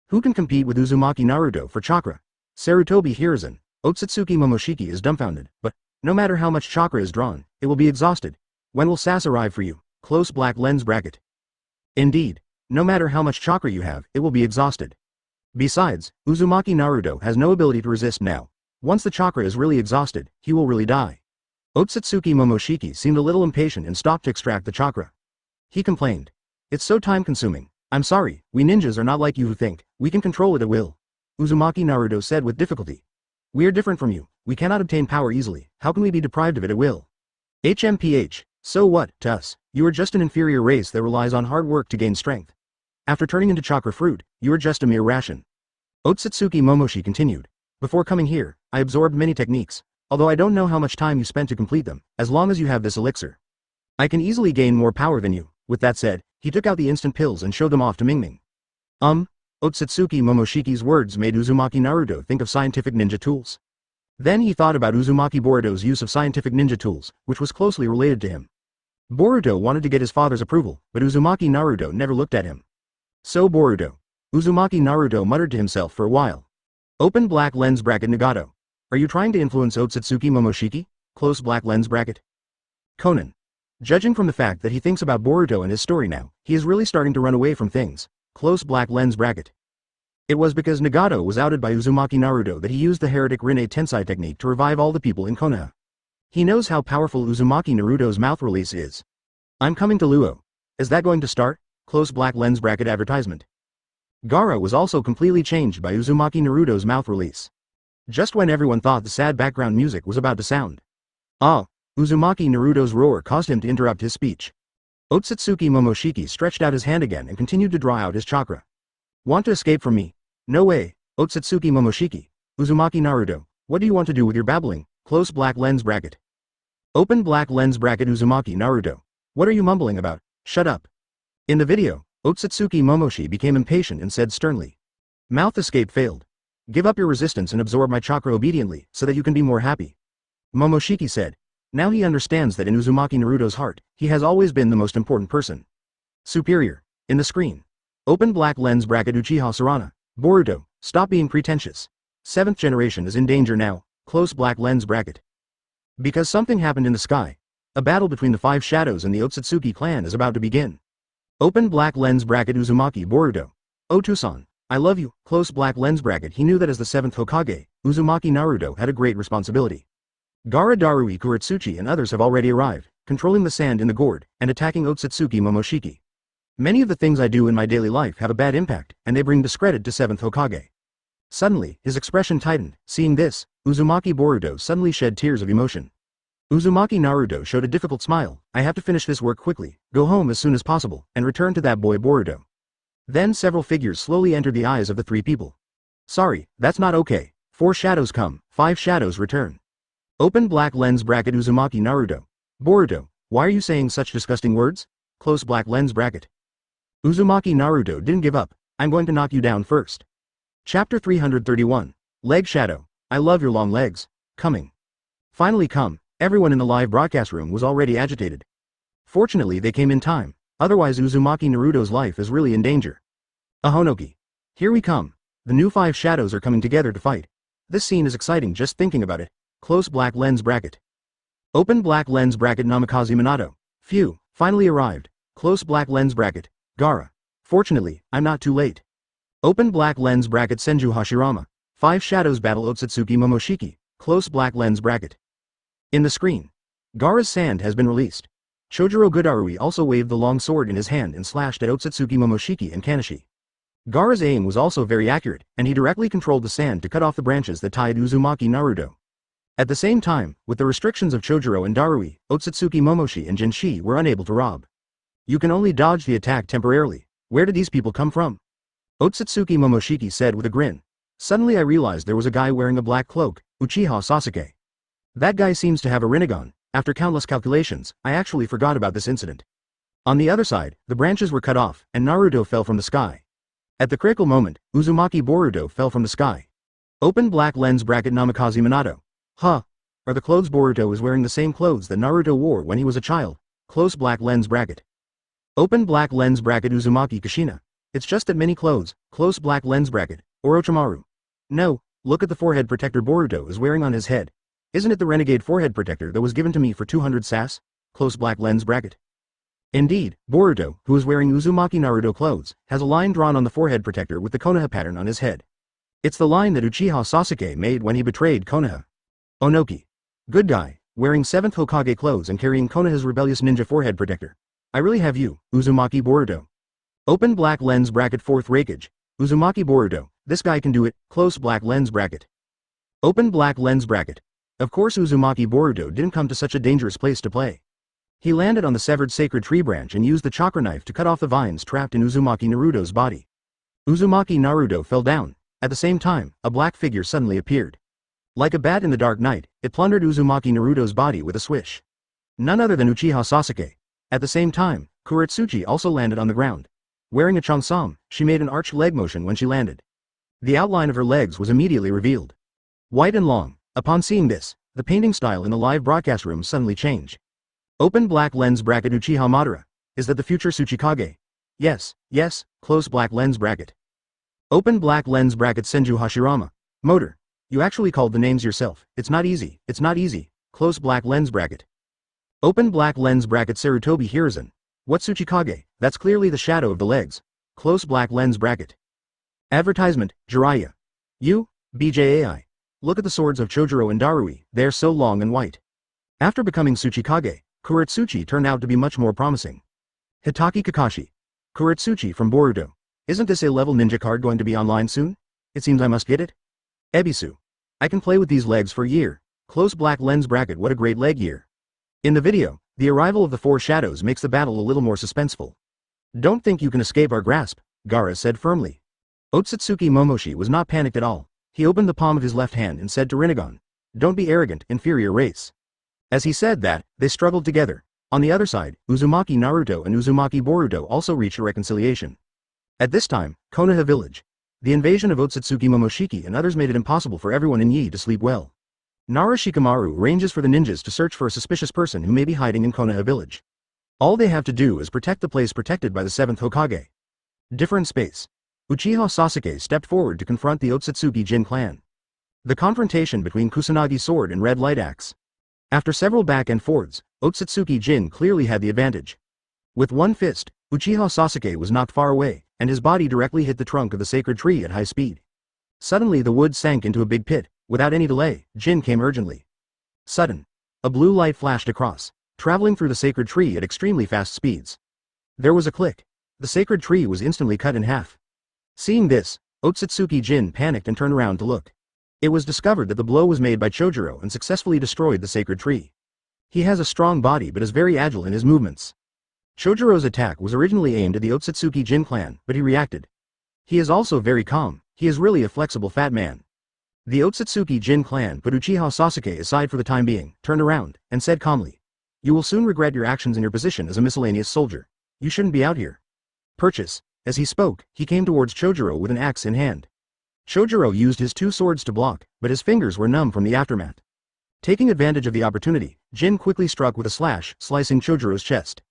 A: Who can compete with Uzumaki Naruto for chakra? Sarutobi Hiruzen. Otsutsuki Momoshiki is dumbfounded, but, no matter how much chakra is drawn, it will be exhausted. When will Sas arrive for you? Close black lens bracket. Indeed, no matter how much chakra you have, it will be exhausted. Besides, Uzumaki Naruto has no ability to resist now. Once the chakra is really exhausted, he will really die. Otsutsuki Momoshiki seemed a little impatient and stopped to extract the chakra. He complained. It's so time-consuming. I'm sorry, we ninjas are not like you who think, we can control it at will. Uzumaki Naruto said with difficulty. We're different from you, we cannot obtain power easily, how can we be deprived of it at will? HMPH, so what, to us, you are just an inferior race that relies on hard work to gain strength. After turning into chakra fruit, you are just a mere ration. Otsutsuki Momoshi continued. Before coming here, I absorbed many techniques, although I don't know how much time you spent to complete them, as long as you have this elixir. I can easily gain more power than you. With that said, he took out the instant pills and showed them off to Mingming. Otsutsuki Momoshiki's words made Uzumaki Naruto think of scientific ninja tools. Then he thought about Uzumaki Boruto's use of scientific ninja tools, which was closely related to him. Boruto wanted to get his father's approval, but Uzumaki Naruto never looked at him. So Boruto. Uzumaki Naruto muttered to himself for a while. Open black lens bracket Nagato. Are you trying to influence Otsutsuki Momoshiki? Close black lens bracket. Conan. Judging from the fact that he thinks about Boruto and his story now, he is really starting to run away from things. Close black lens bracket. It was because Nagato was outed by Uzumaki Naruto that he used the Heretic Rinne Tensai technique to revive all the people in Konoha. He knows how powerful Uzumaki Naruto's mouth release is. I'm coming to Luo. Is that going to start? Close black lens bracket advertisement. Gaara was also completely changed by Uzumaki Naruto's mouth release. Just when everyone thought the sad background music was about to sound. Uzumaki Naruto's roar caused him to interrupt his speech. Otsutsuki Momoshiki stretched out his hand again and continued to draw out his chakra. Want to escape from me? No way, Otsutsuki Momoshiki. Uzumaki Naruto, what do you want to do with your babbling? Close black lens bracket. Open black lens bracket Uzumaki Naruto. What are you mumbling about? Shut up. In the video, Otsutsuki Momoshi became impatient and said sternly. Mouth escape failed. Give up your resistance and absorb my chakra obediently, so that you can be more happy. Momoshiki said. Now he understands that in Uzumaki Naruto's heart, he has always been the most important person. Superior. In the screen. Open black lens bracket Uchiha Sarana. Boruto, stop being pretentious. 7th generation is in danger now. Close black lens bracket. Because something happened in the sky. A battle between the 5 shadows and the Otsutsuki clan is about to begin. Open black lens bracket Uzumaki Boruto. Oh Tucson, I love you. Close black lens bracket. He knew that as the 7th Hokage, Uzumaki Naruto had a great responsibility. Gaara Darui Kuretsuchi and others have already arrived, controlling the sand in the gourd, and attacking Otsutsuki Momoshiki. Many of the things I do in my daily life have a bad impact, and they bring discredit to 7th Hokage. Suddenly, his expression tightened. Seeing this, Uzumaki Boruto suddenly shed tears of emotion. Uzumaki Naruto showed a difficult smile. I have to finish this work quickly, go home as soon as possible, and return to that boy Boruto. Then several figures slowly entered the eyes of the 3 people. Sorry, that's not okay. 4 shadows come, 5 shadows return. Open black lens bracket Uzumaki Naruto. Boruto, why are you saying such disgusting words? Close black lens bracket. Uzumaki Naruto didn't give up. I'm going to knock you down first. Chapter 331. Leg Shadow. I love your long legs. Coming. Finally come. Everyone in the live broadcast room was already agitated. Fortunately they came in time, otherwise Uzumaki Naruto's life is really in danger. Ahonoki. Here we come. The new 5 shadows are coming together to fight. This scene is exciting just thinking about it. Close black lens bracket. Open black lens bracket Namikaze Minato. Phew, finally arrived. Close black lens bracket. Gaara. Fortunately, I'm not too late. Open black lens bracket Senju Hashirama. 5 shadows battle Otsutsuki Momoshiki. Close black lens bracket. In the screen. Gaara's sand has been released. Chojuro Gudarui also waved the long sword in his hand and slashed at Otsutsuki Momoshiki and Kanashi. Gaara's aim was also very accurate, and he directly controlled the sand to cut off the branches that tied Uzumaki Naruto. At the same time, with the restrictions of Chojuro and Darui, Otsutsuki Momoshi and Jinshi were unable to rob. You can only dodge the attack temporarily. Where did these people come from? Otsutsuki Momoshiki said with a grin. Suddenly I realized there was a guy wearing a black cloak, Uchiha Sasuke. That guy seems to have a Rinnegan. After countless calculations, I actually forgot about this incident. On the other side, the branches were cut off, and Naruto fell from the sky. At the critical moment, Uzumaki Boruto fell from the sky. Open black lens bracket Namikaze Minato. Huh. Are the clothes Boruto is wearing the same clothes that Naruto wore when he was a child? Close black lens bracket. Open black lens bracket Uzumaki Kushina. It's just that many clothes, close black lens bracket, Orochimaru. No, look at the forehead protector Boruto is wearing on his head. Isn't it the renegade forehead protector that was given to me for 200 sass? Close black lens bracket. Indeed, Boruto, who is wearing Uzumaki Naruto clothes, has a line drawn on the forehead protector with the Konoha pattern on his head. It's the line that Uchiha Sasuke made when he betrayed Konoha. Onoki. Good guy, wearing 7th Hokage clothes and carrying Konoha's rebellious ninja forehead protector. I really have you, Uzumaki Boruto. Open black lens bracket 4th Raikage. Uzumaki Boruto, this guy can do it, close black lens bracket. Open black lens bracket. Of course Uzumaki Boruto didn't come to such a dangerous place to play. He landed on the severed sacred tree branch and used the chakra knife to cut off the vines trapped in Uzumaki Naruto's body. Uzumaki Naruto fell down. At the same time, a black figure suddenly appeared. Like a bat in the dark night, it plundered Uzumaki Naruto's body with a swish. None other than Uchiha Sasuke. At the same time, Kuretsuchi also landed on the ground. Wearing a cheongsam, she made an arched leg motion when she landed. The outline of her legs was immediately revealed. White and long. Upon seeing this, the painting style in the live broadcast room suddenly changed. Open black lens bracket Uchiha Madara. Is that the future Tsuchikage? Yes, yes, close black lens bracket. Open black lens bracket Senju Hashirama. Motor. You actually called the names yourself. It's not easy, close black lens bracket. Open black lens bracket Sarutobi Hiruzen. What Tsuchikage? That's clearly the shadow of the legs. Close black lens bracket. Advertisement, Jiraiya. You, BJAI. Look at the swords of Chojuro and Darui, they're so long and white. After becoming Tsuchikage, Kuretsuchi turned out to be much more promising. Hatake Kakashi. Kuretsuchi from Boruto. Isn't this A-level ninja card going to be online soon? It seems I must get it. Ebisu. I can play with these legs for a year. Close black lens bracket, what a great leg year. In the video, the arrival of the four shadows makes the battle a little more suspenseful. Don't think you can escape our grasp, Gaara said firmly. Otsutsuki Momoshi was not panicked at all. He opened the palm of his left hand and said to Rinnegan, "Don't be arrogant, inferior race." As he said that, they struggled together. On the other side, Uzumaki Naruto and Uzumaki Boruto also reached a reconciliation. At this time, Konoha village. The invasion of Otsutsuki Momoshiki and others made it impossible for everyone in Yi to sleep well. Nara Shikamaru arranges for the ninjas to search for a suspicious person who may be hiding in Konoha village. All they have to do is protect the place protected by the 7th Hokage. Different space. Uchiha Sasuke stepped forward to confront the Otsutsuki Jin clan. The confrontation between Kusanagi's sword and red light axe. After several back and forths, Otsutsuki Jin clearly had the advantage. With one fist, Uchiha Sasuke was knocked far away, and his body directly hit the trunk of the sacred tree at high speed. Suddenly the wood sank into a big pit. Without any delay, Jin came urgently. Sudden. A blue light flashed across, traveling through the sacred tree at extremely fast speeds. There was a click. The sacred tree was instantly cut in half. Seeing this, Otsutsuki Jin panicked and turned around to look. It was discovered that the blow was made by Chojuro and successfully destroyed the sacred tree. He has a strong body but is very agile in his movements. Chojuro's attack was originally aimed at the Otsutsuki Jin clan, but he reacted. He is also very calm. He is really a flexible fat man. The Otsutsuki Jin clan put Uchiha Sasuke aside for the time being, turned around, and said calmly, "You will soon regret your actions in your position as a miscellaneous soldier. You shouldn't be out here." Purchase. As he spoke, he came towards Chojuro with an axe in hand. Chojuro used his two swords to block, but his fingers were numb from the aftermath. Taking advantage of the opportunity, Jin quickly struck with a slash, slicing Chojuro's chest.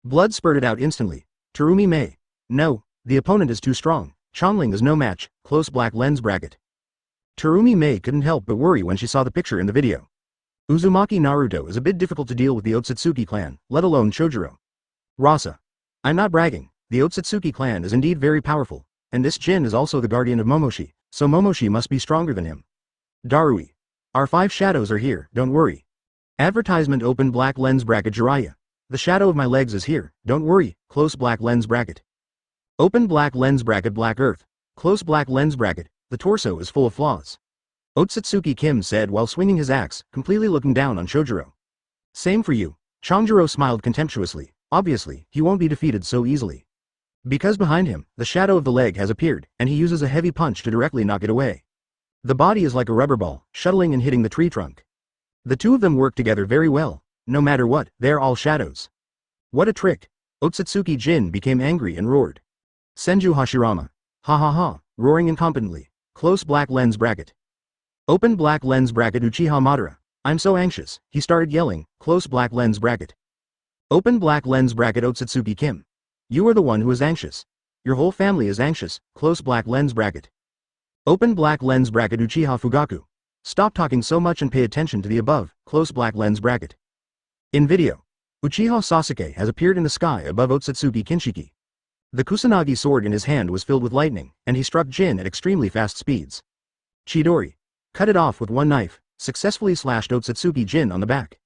A: Blood spurted out instantly. Terumi Mei. No, the opponent is too strong. Chonling is no match, close black lens bracket. Terumi Mei couldn't help but worry when she saw the picture in the video. Uzumaki Naruto is a bit difficult to deal with the Otsutsuki clan, let alone Chojuro. Rasa. I'm not bragging, the Otsutsuki clan is indeed very powerful, and this Jin is also the guardian of Momoshi, so Momoshi must be stronger than him. Darui. Our 5 shadows are here, don't worry. Advertisement open black lens bracket Jiraiya. The shadow of my legs is here, don't worry, close black lens bracket. Open black lens bracket Black Earth. Close black lens bracket. The torso is full of flaws. Otsutsuki Kim said while swinging his axe, completely looking down on Chojuro. Same for you. Chonjuro smiled contemptuously. Obviously, he won't be defeated so easily. Because behind him, the shadow of the leg has appeared, and he uses a heavy punch to directly knock it away. The body is like a rubber ball, shuttling and hitting the tree trunk. The two of them work together very well. No matter what, they're all shadows. What a trick! Otsutsuki Jin became angry and roared. Senju Hashirama. Ha ha ha, roaring incompetently. Close black lens bracket. Open black lens bracket Uchiha Madara. I'm so anxious, he started yelling, close black lens bracket. Open black lens bracket Otsutsuki Kim. You are the one who is anxious. Your whole family is anxious, close black lens bracket. Open black lens bracket Uchiha Fugaku. Stop talking so much and pay attention to the above, close black lens bracket. In video, Uchiha Sasuke has appeared in the sky above Otsutsuki Kinshiki. The Kusanagi sword in his hand was filled with lightning, and he struck Jin at extremely fast speeds. Chidori. Cut it off with one knife, successfully slashed Otsutsuki Jin on the back.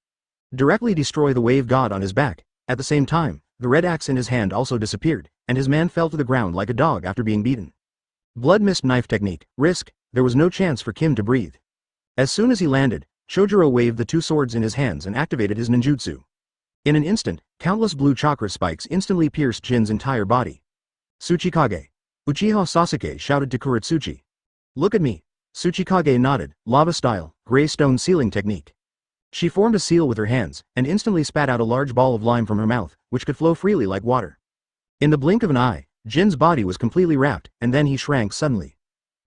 A: Directly destroy the wave god on his back. At the same time, the red axe in his hand also disappeared, and his man fell to the ground like a dog after being beaten. Blood mist knife technique, risk, there was no chance for Kim to breathe. As soon as he landed, Chojuro waved the two swords in his hands and activated his ninjutsu. In an instant, countless blue chakra spikes instantly pierced Jin's entire body. Tsuchikage. Uchiha Sasuke shouted to Kuretsuchi. Look at me. Tsuchikage nodded, lava style, gray stone sealing technique. She formed a seal with her hands, and instantly spat out a large ball of lime from her mouth, which could flow freely like water. In the blink of an eye, Jin's body was completely wrapped, and then he shrank suddenly.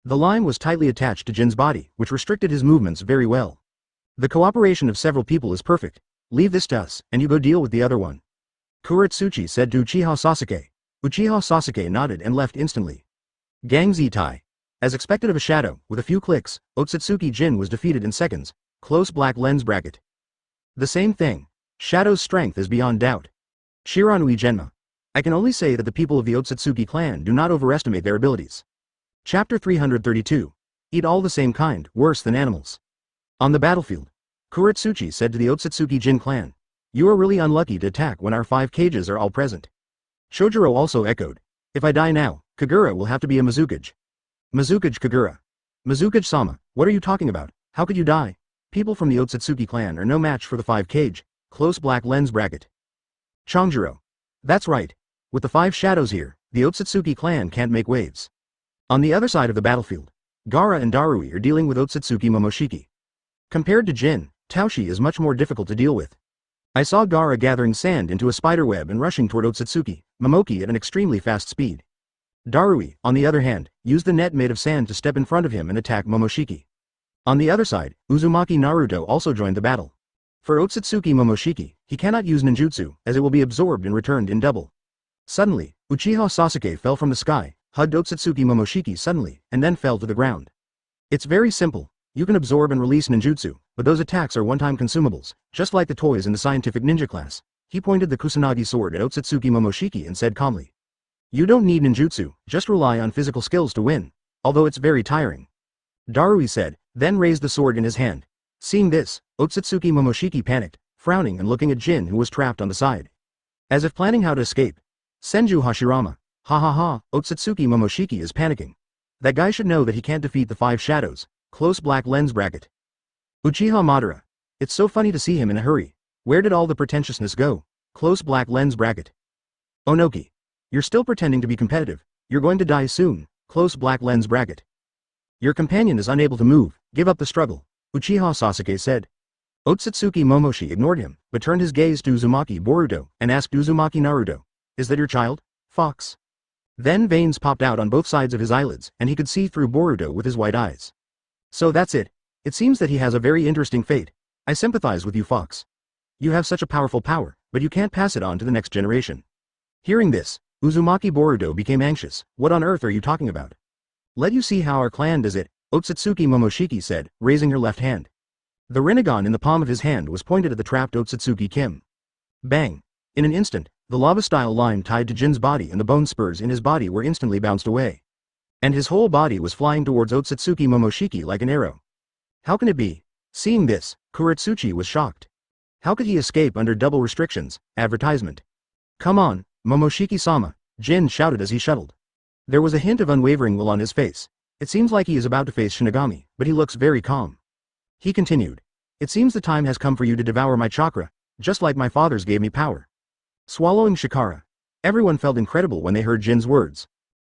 A: The line was tightly attached to Jin's body, which restricted his movements very well. The cooperation of several people is perfect. Leave this to us, and you go deal with the other one. Kuretsuchi said to Uchiha Sasuke. Uchiha Sasuke nodded and left instantly. Gang Zitai. As expected of a shadow, with a few clicks, Otsutsuki Jin was defeated in seconds. Close black lens bracket. The same thing. Shadow's strength is beyond doubt. Shiranui Genma. I can only say that the people of the Otsutsuki clan do not overestimate their abilities. Chapter 332. Eat all the same kind, worse than animals. On the battlefield, Kuretsuchi said to the Otsutsuki Jin clan. You are really unlucky to attack when our 5 cages are all present. Shojiro also echoed. If I die now, Kagura will have to be a Mizukage. Mizukage Kagura. Mizukage-sama, what are you talking about? How could you die? People from the Otsutsuki clan are no match for the 5 cage. Close black lens bracket. Changjiro. That's right. With the 5 shadows here, the Otsutsuki clan can't make waves. On the other side of the battlefield, Gaara and Darui are dealing with Otsutsuki Momoshiki. Compared to Jin, Taoshi is much more difficult to deal with. I saw Gaara gathering sand into a spiderweb and rushing toward Otsutsuki Momoki at an extremely fast speed. Darui, on the other hand, used the net made of sand to step in front of him and attack Momoshiki. On the other side, Uzumaki Naruto also joined the battle. For Otsutsuki Momoshiki, he cannot use ninjutsu, as it will be absorbed and returned in double. Suddenly, Uchiha Sasuke fell from the sky, hugged Otsutsuki Momoshiki suddenly, and then fell to the ground. It's very simple. You can absorb and release ninjutsu, but those attacks are one-time consumables, just like the toys in the scientific ninja class. He pointed the Kusanagi sword at Otsutsuki Momoshiki and said calmly. You don't need ninjutsu, just rely on physical skills to win, although it's very tiring. Darui said, then raised the sword in his hand. Seeing this, Otsutsuki Momoshiki panicked, frowning and looking at Jin who was trapped on the side. As if planning how to escape. Senju Hashirama. Ha ha ha, Otsutsuki Momoshiki is panicking. That guy should know that he can't defeat the 5 shadows. Close black lens bracket. Uchiha Madara. It's so funny to see him in a hurry. Where did all the pretentiousness go? Close black lens bracket. Onoki. You're still pretending to be competitive. You're going to die soon. Close black lens bracket. Your companion is unable to move. Give up the struggle. Uchiha Sasuke said. Otsutsuki Momoshi ignored him, but turned his gaze to Uzumaki Boruto and asked Uzumaki Naruto. Is that your child, Fox? Then veins popped out on both sides of his eyelids, and he could see through Boruto with his white eyes. So that's it. It seems that he has a very interesting fate. I sympathize with you, Fox. You have such a powerful power, but you can't pass it on to the next generation. Hearing this, Uzumaki Boruto became anxious. What on earth are you talking about? Let you see how our clan does it, Otsutsuki Momoshiki said, raising her left hand. The Rinnegan in the palm of his hand was pointed at the trapped Otsutsuki Kim. Bang! In an instant, the lava-style line tied to Jin's body and the bone spurs in his body were instantly bounced away. And his whole body was flying towards Otsutsuki Momoshiki like an arrow. How can it be? Seeing this, Kuretsuchi was shocked. How could he escape under double restrictions? Advertisement. Come on, Momoshiki-sama, Jin shouted as he shuttled. There was a hint of unwavering will on his face. It seems like he is about to face Shinigami, but he looks very calm. He continued. It seems the time has come for you to devour my chakra, just like my fathers gave me power. Swallowing Shikara. Everyone felt incredible when they heard Jin's words.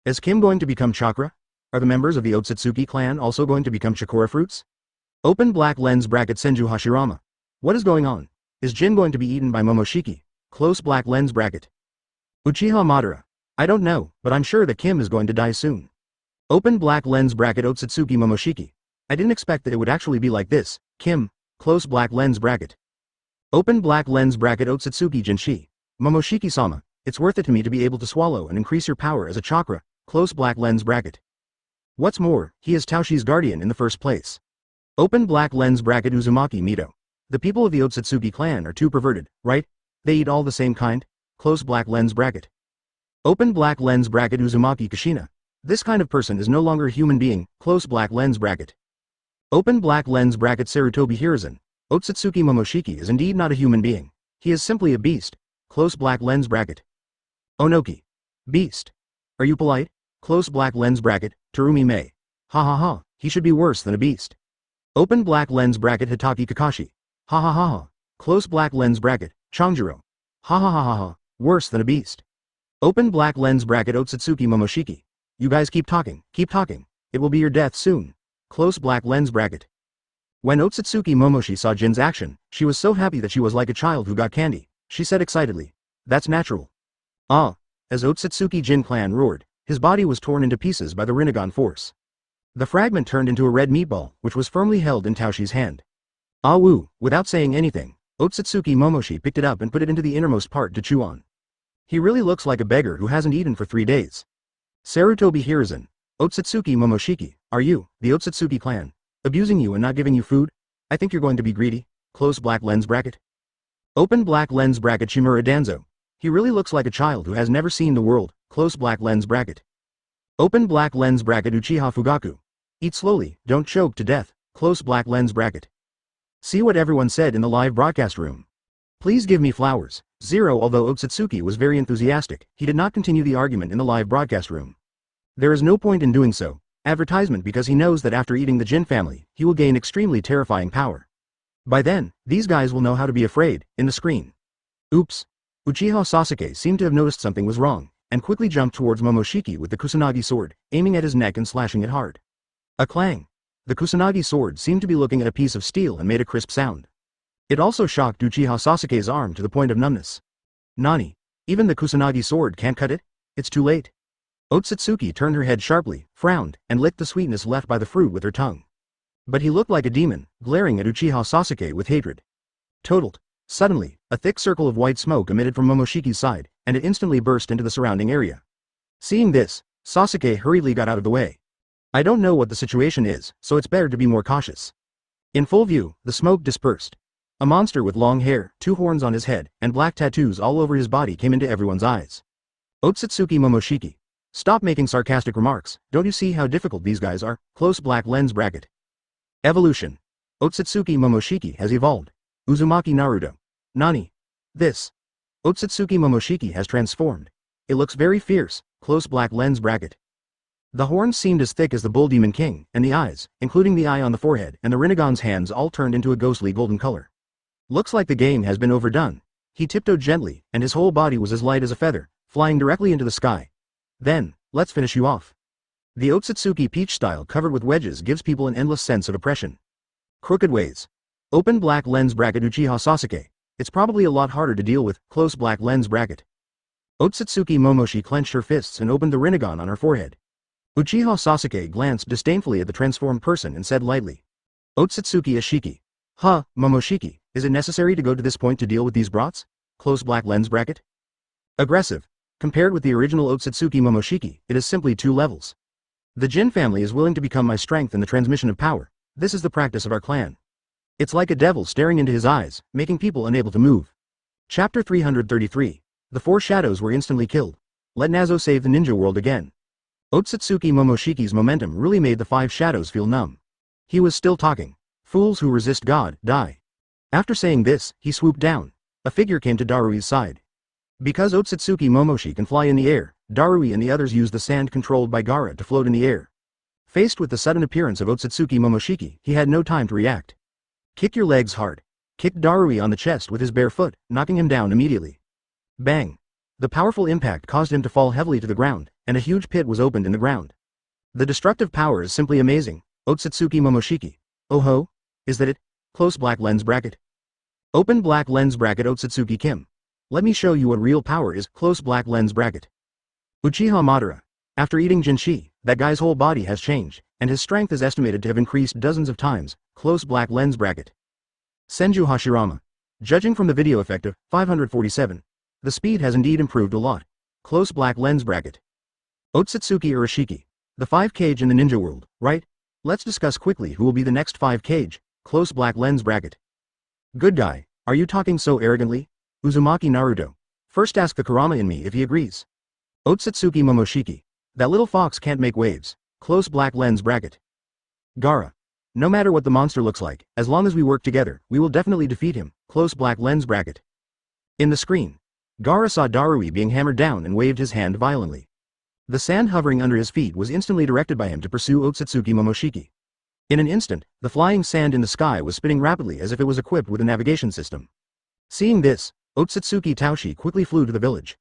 A: Is Kim going to become chakra? Are the members of the Otsutsuki clan also going to become chakra fruits? Open black lens bracket Senju Hashirama. What is going on? Is Jin going to be eaten by Momoshiki? Close black lens bracket. Uchiha Madara. I don't know, but I'm sure that Kim is going to die soon. Open black lens bracket Otsutsuki Momoshiki. I didn't expect that it would actually be like this. Kim. Close black lens bracket. Open black lens bracket Otsutsuki Jinshi. Momoshiki-sama. It's worth it to me to be able to swallow and increase your power as a chakra. Close black lens bracket. What's more, he is Taoshi's guardian in the first place. Open black lens bracket Uzumaki Mito. The people of the Otsutsuki clan are too perverted, right? They eat all the same kind? Close black lens bracket. Open black lens bracket Uzumaki Kushina. This kind of person is no longer a human being. Close black lens bracket. Open black lens bracket Sarutobi Hiruzen. Otsutsuki Momoshiki is indeed not a human being. He is simply a beast. Close black lens bracket. Onoki. Beast. Are you polite? Close black lens bracket, Terumi Mei. Ha ha ha, he should be worse than a beast. Open black lens bracket Hatake Kakashi. Ha ha ha ha. Close black lens bracket, Changjiro. Ha ha ha ha ha, worse than a beast. Open black lens bracket Otsutsuki Momoshiki. You guys keep talking, it will be your death soon. Close black lens bracket. When Otsutsuki Momoshi saw Jin's action, she was so happy that she was like a child who got candy. She said excitedly, That's natural. Ah! As Otsutsuki Jin clan roared, his body was torn into pieces by the Rinnegan force. The fragment turned into a red meatball, which was firmly held in Taoshi's hand. Ah woo! Without saying anything, Otsutsuki Momoshi picked it up and put it into the innermost part to chew on. He really looks like a beggar who hasn't eaten for 3 days. Sarutobi Hiruzen. Otsutsuki Momoshiki, are you, the Otsutsuki clan, abusing you and not giving you food? I think you're going to be greedy. Close black lens bracket. Open black lens bracket Shimura Danzo. He really looks like a child who has never seen the world. Close black lens bracket. Open black lens bracket Uchiha Fugaku. Eat slowly, don't choke to death. Close black lens bracket. See what everyone said in the live broadcast room. Please give me flowers. 0. Although Otsutsuki was very enthusiastic, he did not continue the argument in the live broadcast room. There is no point in doing so. Advertisement, because he knows that after eating the Jin family, he will gain extremely terrifying power. By then, these guys will know how to be afraid. In the screen. Oops. Uchiha Sasuke seemed to have noticed something was wrong, and quickly jumped towards Momoshiki with the Kusanagi sword, aiming at his neck and slashing it hard. A clang. The Kusanagi sword seemed to be looking at a piece of steel and made a crisp sound. It also shocked Uchiha Sasuke's arm to the point of numbness. Nani? Even the Kusanagi sword can't cut it? It's too late. Otsutsuki turned her head sharply, frowned, and licked the sweetness left by the fruit with her tongue. But he looked like a demon, glaring at Uchiha Sasuke with hatred. Totaled. Suddenly, a thick circle of white smoke emitted from Momoshiki's side, and it instantly burst into the surrounding area. Seeing this, Sasuke hurriedly got out of the way. I don't know what the situation is, so it's better to be more cautious. In full view, the smoke dispersed. A monster with long hair, 2 horns on his head, and black tattoos all over his body came into everyone's eyes. Otsutsuki Momoshiki. Stop making sarcastic remarks. Don't you see how difficult these guys are? Close black lens bracket. Evolution. Otsutsuki Momoshiki has evolved. Uzumaki Naruto. Nani? This. Otsutsuki Momoshiki has transformed. It looks very fierce. Close black lens bracket. The horns seemed as thick as the Bull Demon King, and the eyes, including the eye on the forehead and the Rinnegan's hands, all turned into a ghostly golden color. Looks like the game has been overdone. He tiptoed gently, and his whole body was as light as a feather, flying directly into the sky. Then, let's finish you off. The Otsutsuki Peach style covered with wedges gives people an endless sense of oppression. Crooked ways. Open black lens bracket Uchiha Sasuke. It's probably a lot harder to deal with. Close black lens bracket. Otsutsuki Momoshi clenched her fists and opened the Rinnegan on her forehead. Uchiha Sasuke glanced disdainfully at the transformed person and said lightly. Otsutsuki Ashiki. Huh, Momoshiki, is it necessary to go to this point to deal with these brats? Close black lens bracket. Aggressive. Compared with the original Otsutsuki Momoshiki, it is simply 2 levels. The Jin family is willing to become my strength in the transmission of power. This is the practice of our clan. It's like a devil staring into his eyes, making people unable to move. Chapter 333. The 4 shadows were instantly killed. Let Nazo save the ninja world again. Otsutsuki Momoshiki's momentum really made the 5 shadows feel numb. He was still talking. Fools who resist God, die. After saying this, he swooped down. A figure came to Darui's side. Because Otsutsuki Momoshi can fly in the air, Darui and the others used the sand controlled by Gaara to float in the air. Faced with the sudden appearance of Otsutsuki Momoshiki, he had no time to react. Kick your legs hard. Kicked Darui on the chest with his bare foot, knocking him down immediately. Bang. The powerful impact caused him to fall heavily to the ground, and a huge pit was opened in the ground. The destructive power is simply amazing. Otsutsuki Momoshiki. Oh ho? Is that it? Close black lens bracket. Open black lens bracket Otsutsuki Kim. Let me show you what real power is. Close black lens bracket. Uchiha Madara. After eating Jinshi, that guy's whole body has changed, and his strength is estimated to have increased dozens of times. Close black lens bracket. Senju Hashirama. Judging from the video effect of 547, the speed has indeed improved a lot. Close black lens bracket. Otsutsuki Urashiki. The 5 Kage in the ninja world, right? Let's discuss quickly who will be the next 5 Kage. Close black lens bracket. Good guy, are you talking so arrogantly? Uzumaki Naruto. First ask the Kurama in me if he agrees. Otsutsuki Momoshiki. That little fox can't make waves. Close black lens bracket. Gaara. No matter what the monster looks like, as long as we work together, we will definitely defeat him. Close black lens bracket. In the screen, Gaara saw Darui being hammered down and waved his hand violently. The sand hovering under his feet was instantly directed by him to pursue Otsutsuki Momoshiki. In an instant, the flying sand in the sky was spinning rapidly as if it was equipped with a navigation system. Seeing this, Otsutsuki Taoshi quickly flew to the village.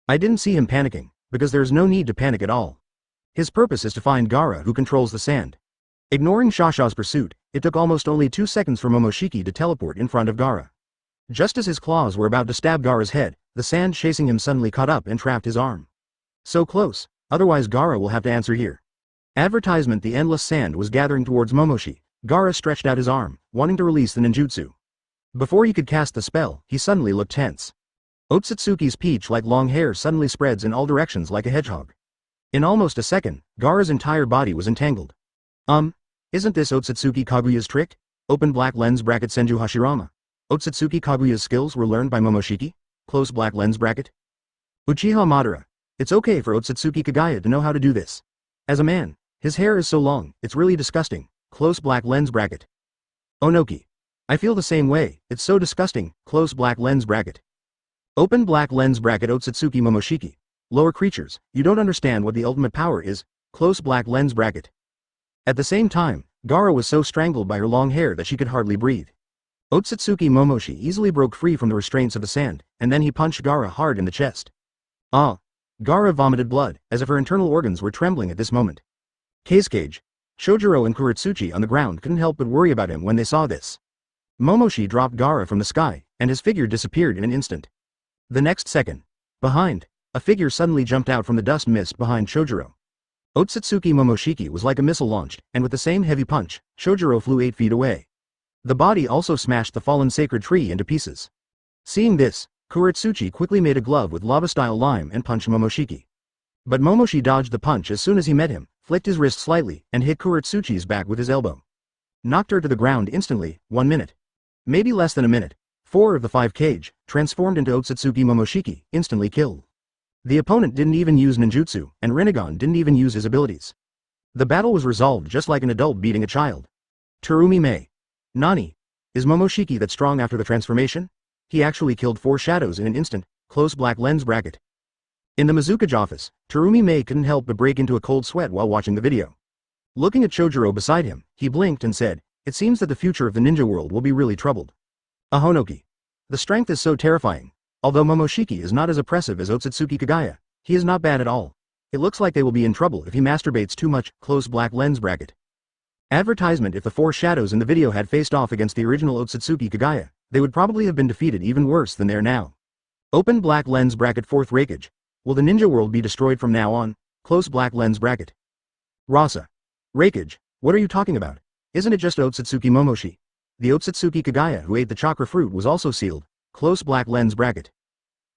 A: I didn't see him panicking, because there is no need to panic at all. His purpose is to find Gaara who controls the sand. Ignoring Shasha's pursuit, it took almost only 2 seconds for Momoshiki to teleport in front of Gaara. Just as his claws were about to stab Gaara's head, the sand chasing him suddenly caught up and trapped his arm. So close, otherwise Gaara will have to answer here. Advertisement. The endless sand was gathering towards Momoshi. Gaara stretched out his arm, wanting to release the ninjutsu. Before he could cast the spell, he suddenly looked tense. Otsutsuki's peach-like long hair suddenly spreads in all directions like a hedgehog. In almost a second, Gaara's entire body was entangled. Isn't this Otsutsuki Kaguya's trick? Open black lens bracket Senju Hashirama. Otsutsuki Kaguya's skills were learned by Momoshiki? Close black lens bracket. Uchiha Madara. It's okay for Otsutsuki Kagaya to know how to do this. As a man, his hair is so long, it's really disgusting. Close black lens bracket. Onoki. I feel the same way, it's so disgusting. Close black lens bracket. Open black lens bracket Otsutsuki Momoshiki. Lower creatures, you don't understand what the ultimate power is. Close black lens bracket. At the same time, Gaara was so strangled by her long hair that she could hardly breathe. Otsutsuki Momoshi easily broke free from the restraints of the sand, and then he punched Gaara hard in the chest. Gaara vomited blood, as if her internal organs were trembling at this moment. Kazekage, Shojiro and Kuretsuchi on the ground couldn't help but worry about him when they saw this. Momoshi dropped Gaara from the sky, and his figure disappeared in an instant. The next second, behind, a figure suddenly jumped out from the dust mist behind Shojiro. Otsutsuki Momoshiki was like a missile launched, and with the same heavy punch, Shojiro flew 8 feet away. The body also smashed the fallen sacred tree into pieces. Seeing this, Kuretsuchi quickly made a glove with lava-style lime and punched Momoshiki. But Momoshi dodged the punch as soon as he met him, flicked his wrist slightly, and hit Kuretsuchi's back with his elbow. Knocked her to the ground instantly. 1 minute. Maybe less than a minute. 4 of the 5 Kage, transformed into Otsutsuki Momoshiki, instantly killed. The opponent didn't even use ninjutsu, and Rinnegan didn't even use his abilities. The battle was resolved just like an adult beating a child. Terumi Mei. Nani? Is Momoshiki that strong after the transformation? He actually killed 4 shadows in an instant. Close black lens bracket. In the Mizukage office, Terumi Mei couldn't help but break into a cold sweat while watching the video. Looking at Shojiro beside him, he blinked and said, "It seems that the future of the ninja world will be really troubled." Ahonoki. The strength is so terrifying. Although Momoshiki is not as oppressive as Otsutsuki Kagaya, he is not bad at all. It looks like they will be in trouble if he masturbates too much. Close black lens bracket. Advertisement. If the 4 shadows in the video had faced off against the original Otsutsuki Kagaya, they would probably have been defeated even worse than they are now. Open black lens bracket. 4th Raikage. Will the ninja world be destroyed from now on? Close black lens bracket. Rasa. Raikage. What are you talking about? Isn't it just Otsutsuki Momoshi? The Otsutsuki Kagaya who ate the chakra fruit was also sealed. Close black lens bracket.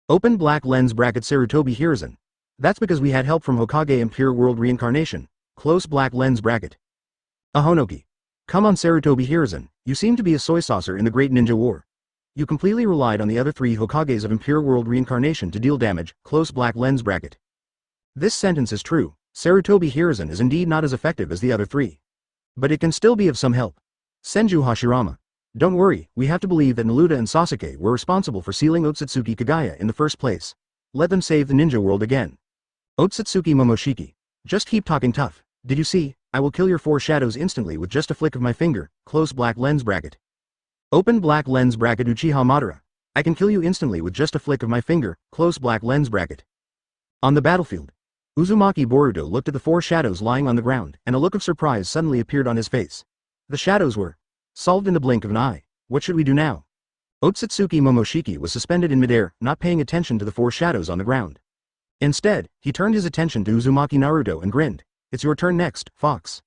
A: Open black lens bracket. Sarutobi Hiruzen. That's because we had help from Hokage Impure World Reincarnation. Close black lens bracket. Ahonoki. Come on Sarutobi Hiruzen, you seem to be a soy saucer in the Great Ninja War. You completely relied on the other 3 Hokages of Impure World Reincarnation to deal damage. Close black lens bracket. This sentence is true. Sarutobi Hiruzen is indeed not as effective as the other 3. But it can still be of some help. Senju Hashirama. Don't worry, we have to believe that Naruto and Sasuke were responsible for sealing Otsutsuki Kagaya in the first place. Let them save the ninja world again. Otsutsuki Momoshiki. Just keep talking tough. Did you see? I will kill your 4 shadows instantly with just a flick of my finger. Close black lens bracket. Open black lens bracket. Uchiha Madara. I can kill you instantly with just a flick of my finger. Close black lens bracket. On the battlefield, Uzumaki Boruto looked at the 4 shadows lying on the ground, and a look of surprise suddenly appeared on his face. The shadows were solved in the blink of an eye. What should we do now? Otsutsuki Momoshiki was suspended in midair, not paying attention to the 4 shadows on the ground. Instead, he turned his attention to Uzumaki Naruto and grinned. It's your turn next, Fox.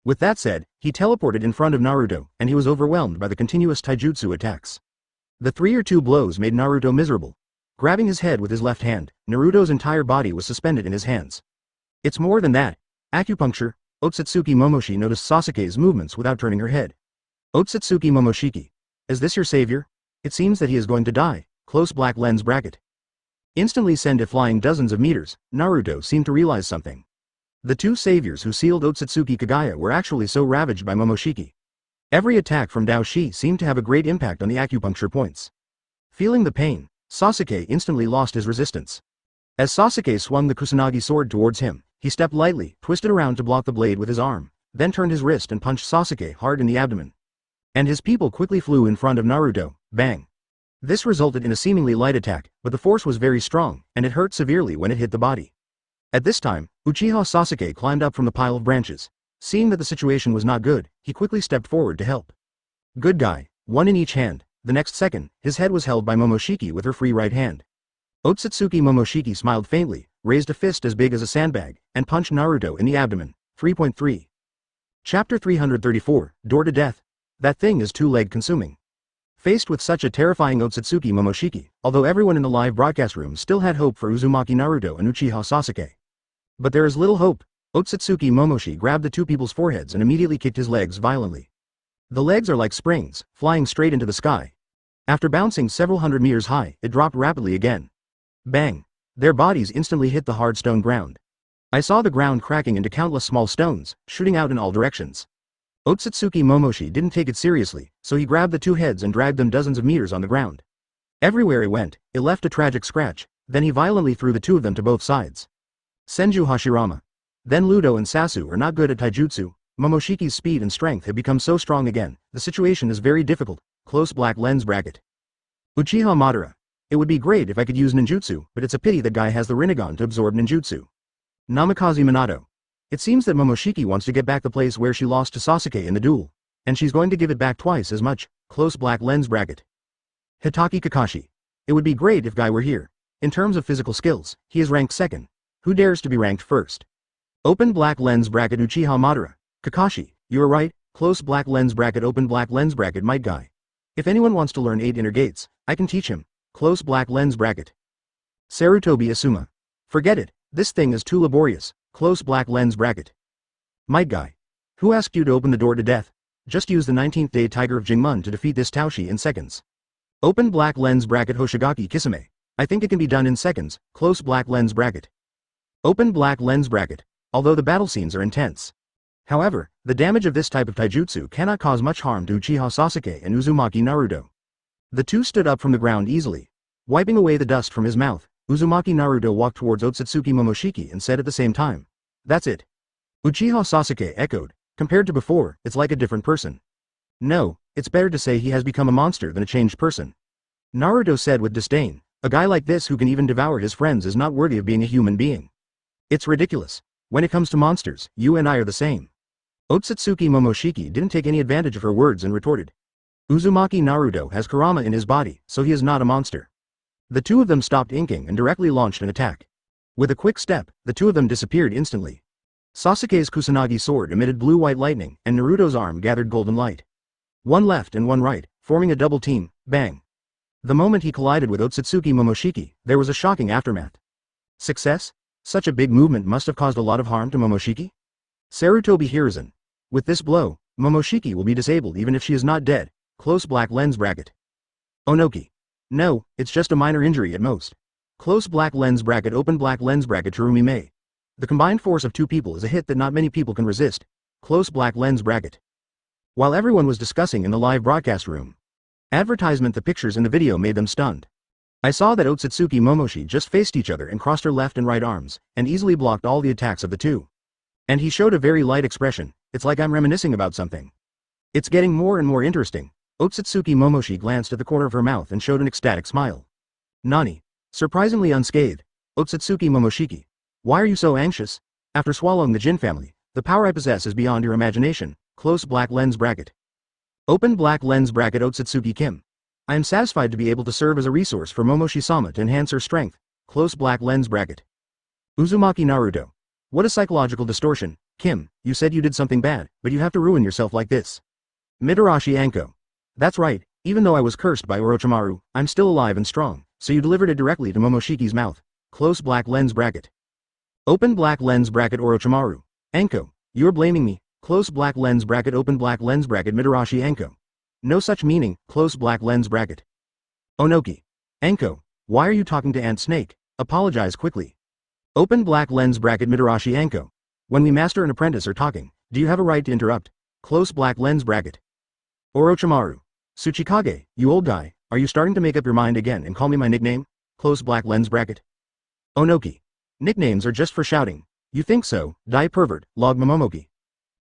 A: With that said, he teleported in front of Naruto, and he was overwhelmed by the continuous taijutsu attacks. The 3 or 2 blows made Naruto miserable. Grabbing his head with his left hand, Naruto's entire body was suspended in his hands. It's more than that. Acupuncture. Otsutsuki Momoshi noticed Sasuke's movements without turning her head. Otsutsuki Momoshiki. Is this your savior? It seems that he is going to die. Close black lens bracket. Instantly sent it flying dozens of meters, Naruto seemed to realize something. The 2 saviors who sealed Otsutsuki Kagaya were actually so ravaged by Momoshiki. Every attack from Daoshi seemed to have a great impact on the acupuncture points. Feeling the pain, Sasuke instantly lost his resistance. As Sasuke swung the Kusanagi sword towards him, he stepped lightly, twisted around to block the blade with his arm, then turned his wrist and punched Sasuke hard in the abdomen. And his people quickly flew in front of Naruto. Bang. This resulted in a seemingly light attack, but the force was very strong, and it hurt severely when it hit the body. At this time, Uchiha Sasuke climbed up from the pile of branches. Seeing that the situation was not good, he quickly stepped forward to help. Good guy, 1 in each hand. The next second, his head was held by Momoshiki with her free right hand. Otsutsuki Momoshiki smiled faintly, raised a fist as big as a sandbag, and punched Naruto in the abdomen. 3.3. Chapter 334, Door to Death. That thing is too leg consuming. Faced with such a terrifying Otsutsuki Momoshiki, although everyone in the live broadcast room still had hope for Uzumaki Naruto and Uchiha Sasuke. But there is little hope. Otsutsuki Momoshi grabbed the two people's foreheads and immediately kicked his legs violently. The legs are like springs, flying straight into the sky. After bouncing several hundred meters high, it dropped rapidly again. Bang! Their bodies instantly hit the hard stone ground. I saw the ground cracking into countless small stones, shooting out in all directions. Otsutsuki Momoshi didn't take it seriously, so he grabbed the two heads and dragged them dozens of meters on the ground. Everywhere it went, it left a tragic scratch, then he violently threw the two of them to both sides. Senju Hashirama. Then Ludo and Sasu are not good at taijutsu. Momoshiki's speed and strength have become so strong again, the situation is very difficult. Close black lens bracket. Uchiha Madara. It would be great if I could use ninjutsu, but it's a pity that guy has the Rinnegan to absorb ninjutsu. Namikaze Minato. It seems that Momoshiki wants to get back the place where she lost to Sasuke in the duel. And she's going to give it back twice as much. Close black lens bracket. Hatake Kakashi. It would be great if Guy were here. In terms of physical skills, he is ranked second. Who dares to be ranked first? Open black lens bracket Uchiha Madara. Kakashi, you are right. Close black lens bracket open black lens bracket Might Guy. If anyone wants to learn 8 inner gates, I can teach him. Close black lens bracket. Sarutobi Asuma. Forget it, this thing is too laborious. Close black lens bracket. Might Guy. Who asked you to open the door to death? Just use the 19th day Tiger of Jingmun to defeat this Taoshi in seconds. Open black lens bracket Hoshigaki Kisame. I think it can be done in seconds. Close black lens bracket. Open black lens bracket. Although the battle scenes are intense. However, the damage of this type of taijutsu cannot cause much harm to Uchiha Sasuke and Uzumaki Naruto. The two stood up from the ground easily. Wiping away the dust from his mouth, Uzumaki Naruto walked towards Otsutsuki Momoshiki and said at the same time, "That's it." Uchiha Sasuke echoed, "Compared to before, it's like a different person." "No, it's better to say he has become a monster than a changed person." Naruto said with disdain, "A guy like this who can even devour his friends is not worthy of being a human being. It's ridiculous. When it comes to monsters, you and I are the same." Otsutsuki Momoshiki didn't take any advantage of her words and retorted, "Uzumaki Naruto has Kurama in his body, so he is not a monster." The two of them stopped inking and directly launched an attack. With a quick step, the two of them disappeared instantly. Sasuke's Kusanagi sword emitted blue-white lightning, and Naruto's arm gathered golden light. One left and one right, forming a double team, bang. The moment he collided with Otsutsuki Momoshiki, there was a shocking aftermath. Success? Such a big movement must have caused a lot of harm to Momoshiki? Sarutobi Hiruzen. With this blow, Momoshiki will be disabled even if she is not dead. Close black lens bracket. Onoki. No, it's just a minor injury at most. Close black lens bracket open black lens bracket Terumi Mei. The combined force of two people is a hit that not many people can resist. Close black lens bracket. While everyone was discussing in the live broadcast room, advertisement the pictures in the video made them stunned. I saw that Otsutsuki Momoshi just faced each other and crossed her left and right arms, and easily blocked all the attacks of the two. And he showed a very light expression. It's like I'm reminiscing about something. It's getting more and more interesting. Otsutsuki Momoshi glanced at the corner of her mouth and showed an ecstatic smile. Nani? Surprisingly unscathed. Otsutsuki Momoshiki. Why are you so anxious? After swallowing the Jin family, the power I possess is beyond your imagination. Close black lens bracket. Open black lens bracket Otsutsuki Kim. I am satisfied to be able to serve as a resource for Momoshi-sama to enhance her strength. Close black lens bracket. Uzumaki Naruto. What a psychological distortion. Kim, you said you did something bad, but you have to ruin yourself like this. Mitarashi Anko. That's right, even though I was cursed by Orochimaru, I'm still alive and strong, so you delivered it directly to Momoshiki's mouth. Close black lens bracket. Open black lens bracket Orochimaru. Anko, you're blaming me. Close black lens bracket open black lens bracket Mitarashi Anko. No such meaning. Close black lens bracket. Onoki. Anko, why are you talking to Ant Snake? Apologize quickly. Open black lens bracket Mitarashi Anko. When we master and apprentice are talking, do you have a right to interrupt? Close black lens bracket. Orochimaru. Tsuchikage, you old guy, are you starting to make up your mind again and call me my nickname? Close black lens bracket. Onoki. Nicknames are just for shouting. You think so, die pervert, log Momomoki.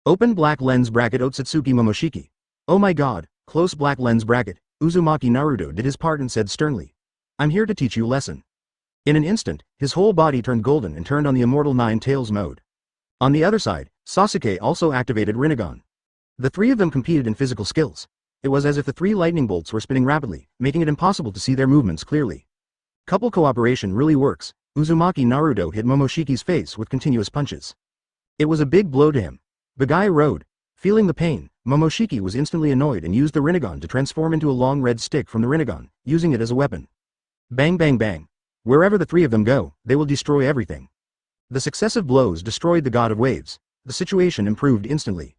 A: Open black lens bracket Otsutsuki Momoshiki. Oh my god, close black lens bracket. Uzumaki Naruto did his part and said sternly, I'm here to teach you a lesson. In an instant, his whole body turned golden and turned on the immortal Nine Tails mode. On the other side, Sasuke also activated Rinnegan. The three of them competed in physical skills. It was as if the three lightning bolts were spinning rapidly, making it impossible to see their movements clearly. Couple cooperation really works. Uzumaki Naruto hit Momoshiki's face with continuous punches. It was a big blow to him. Bagai rode. Feeling the pain, Momoshiki was instantly annoyed and used the Rinnegan to transform into a long red stick from the Rinnegan, using it as a weapon. Bang bang bang. Wherever the three of them go, they will destroy everything. The successive blows destroyed the God of Waves. The situation improved instantly.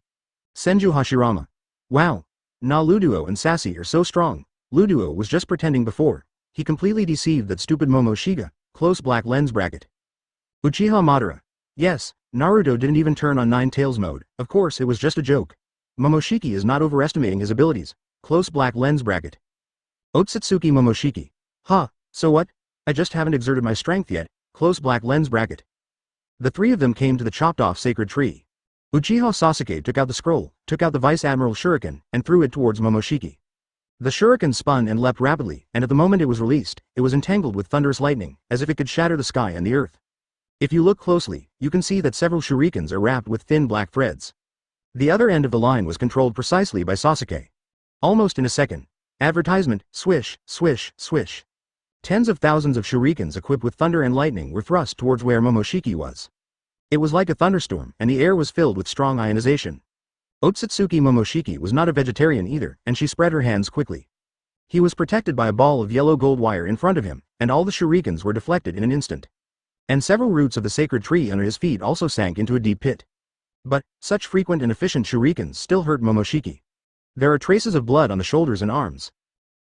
A: Senju Hashirama. Wow. Luduo and Sassy are so strong. Luduo was just pretending before. He completely deceived that stupid Momoshiga. Close black lens bracket. Uchiha Madara. Yes, Naruto didn't even turn on Nine Tails mode. Of course it was just a joke. Momoshiki is not overestimating his abilities. Close black lens bracket. Otsutsuki Momoshiki. Huh, so what? I just haven't exerted my strength yet. Close black lens bracket. The three of them came to the chopped off sacred tree. Uchiha Sasuke took out the scroll, took out the Vice Admiral Shuriken, and threw it towards Momoshiki. The shuriken spun and leapt rapidly, and at the moment it was released, it was entangled with thunderous lightning, as if it could shatter the sky and the earth. If you look closely, you can see that several shurikens are wrapped with thin black threads. The other end of the line was controlled precisely by Sasuke. Almost in a second. Advertisement, swish, swish, swish. Tens of thousands of shurikens equipped with thunder and lightning were thrust towards where Momoshiki was. It was like a thunderstorm, and the air was filled with strong ionization. Otsutsuki Momoshiki was not a vegetarian either, and she spread her hands quickly. He was protected by a ball of yellow gold wire in front of him, and all the shurikens were deflected in an instant. And several roots of the sacred tree under his feet also sank into a deep pit. But, such frequent and efficient shurikens still hurt Momoshiki. There are traces of blood on the shoulders and arms.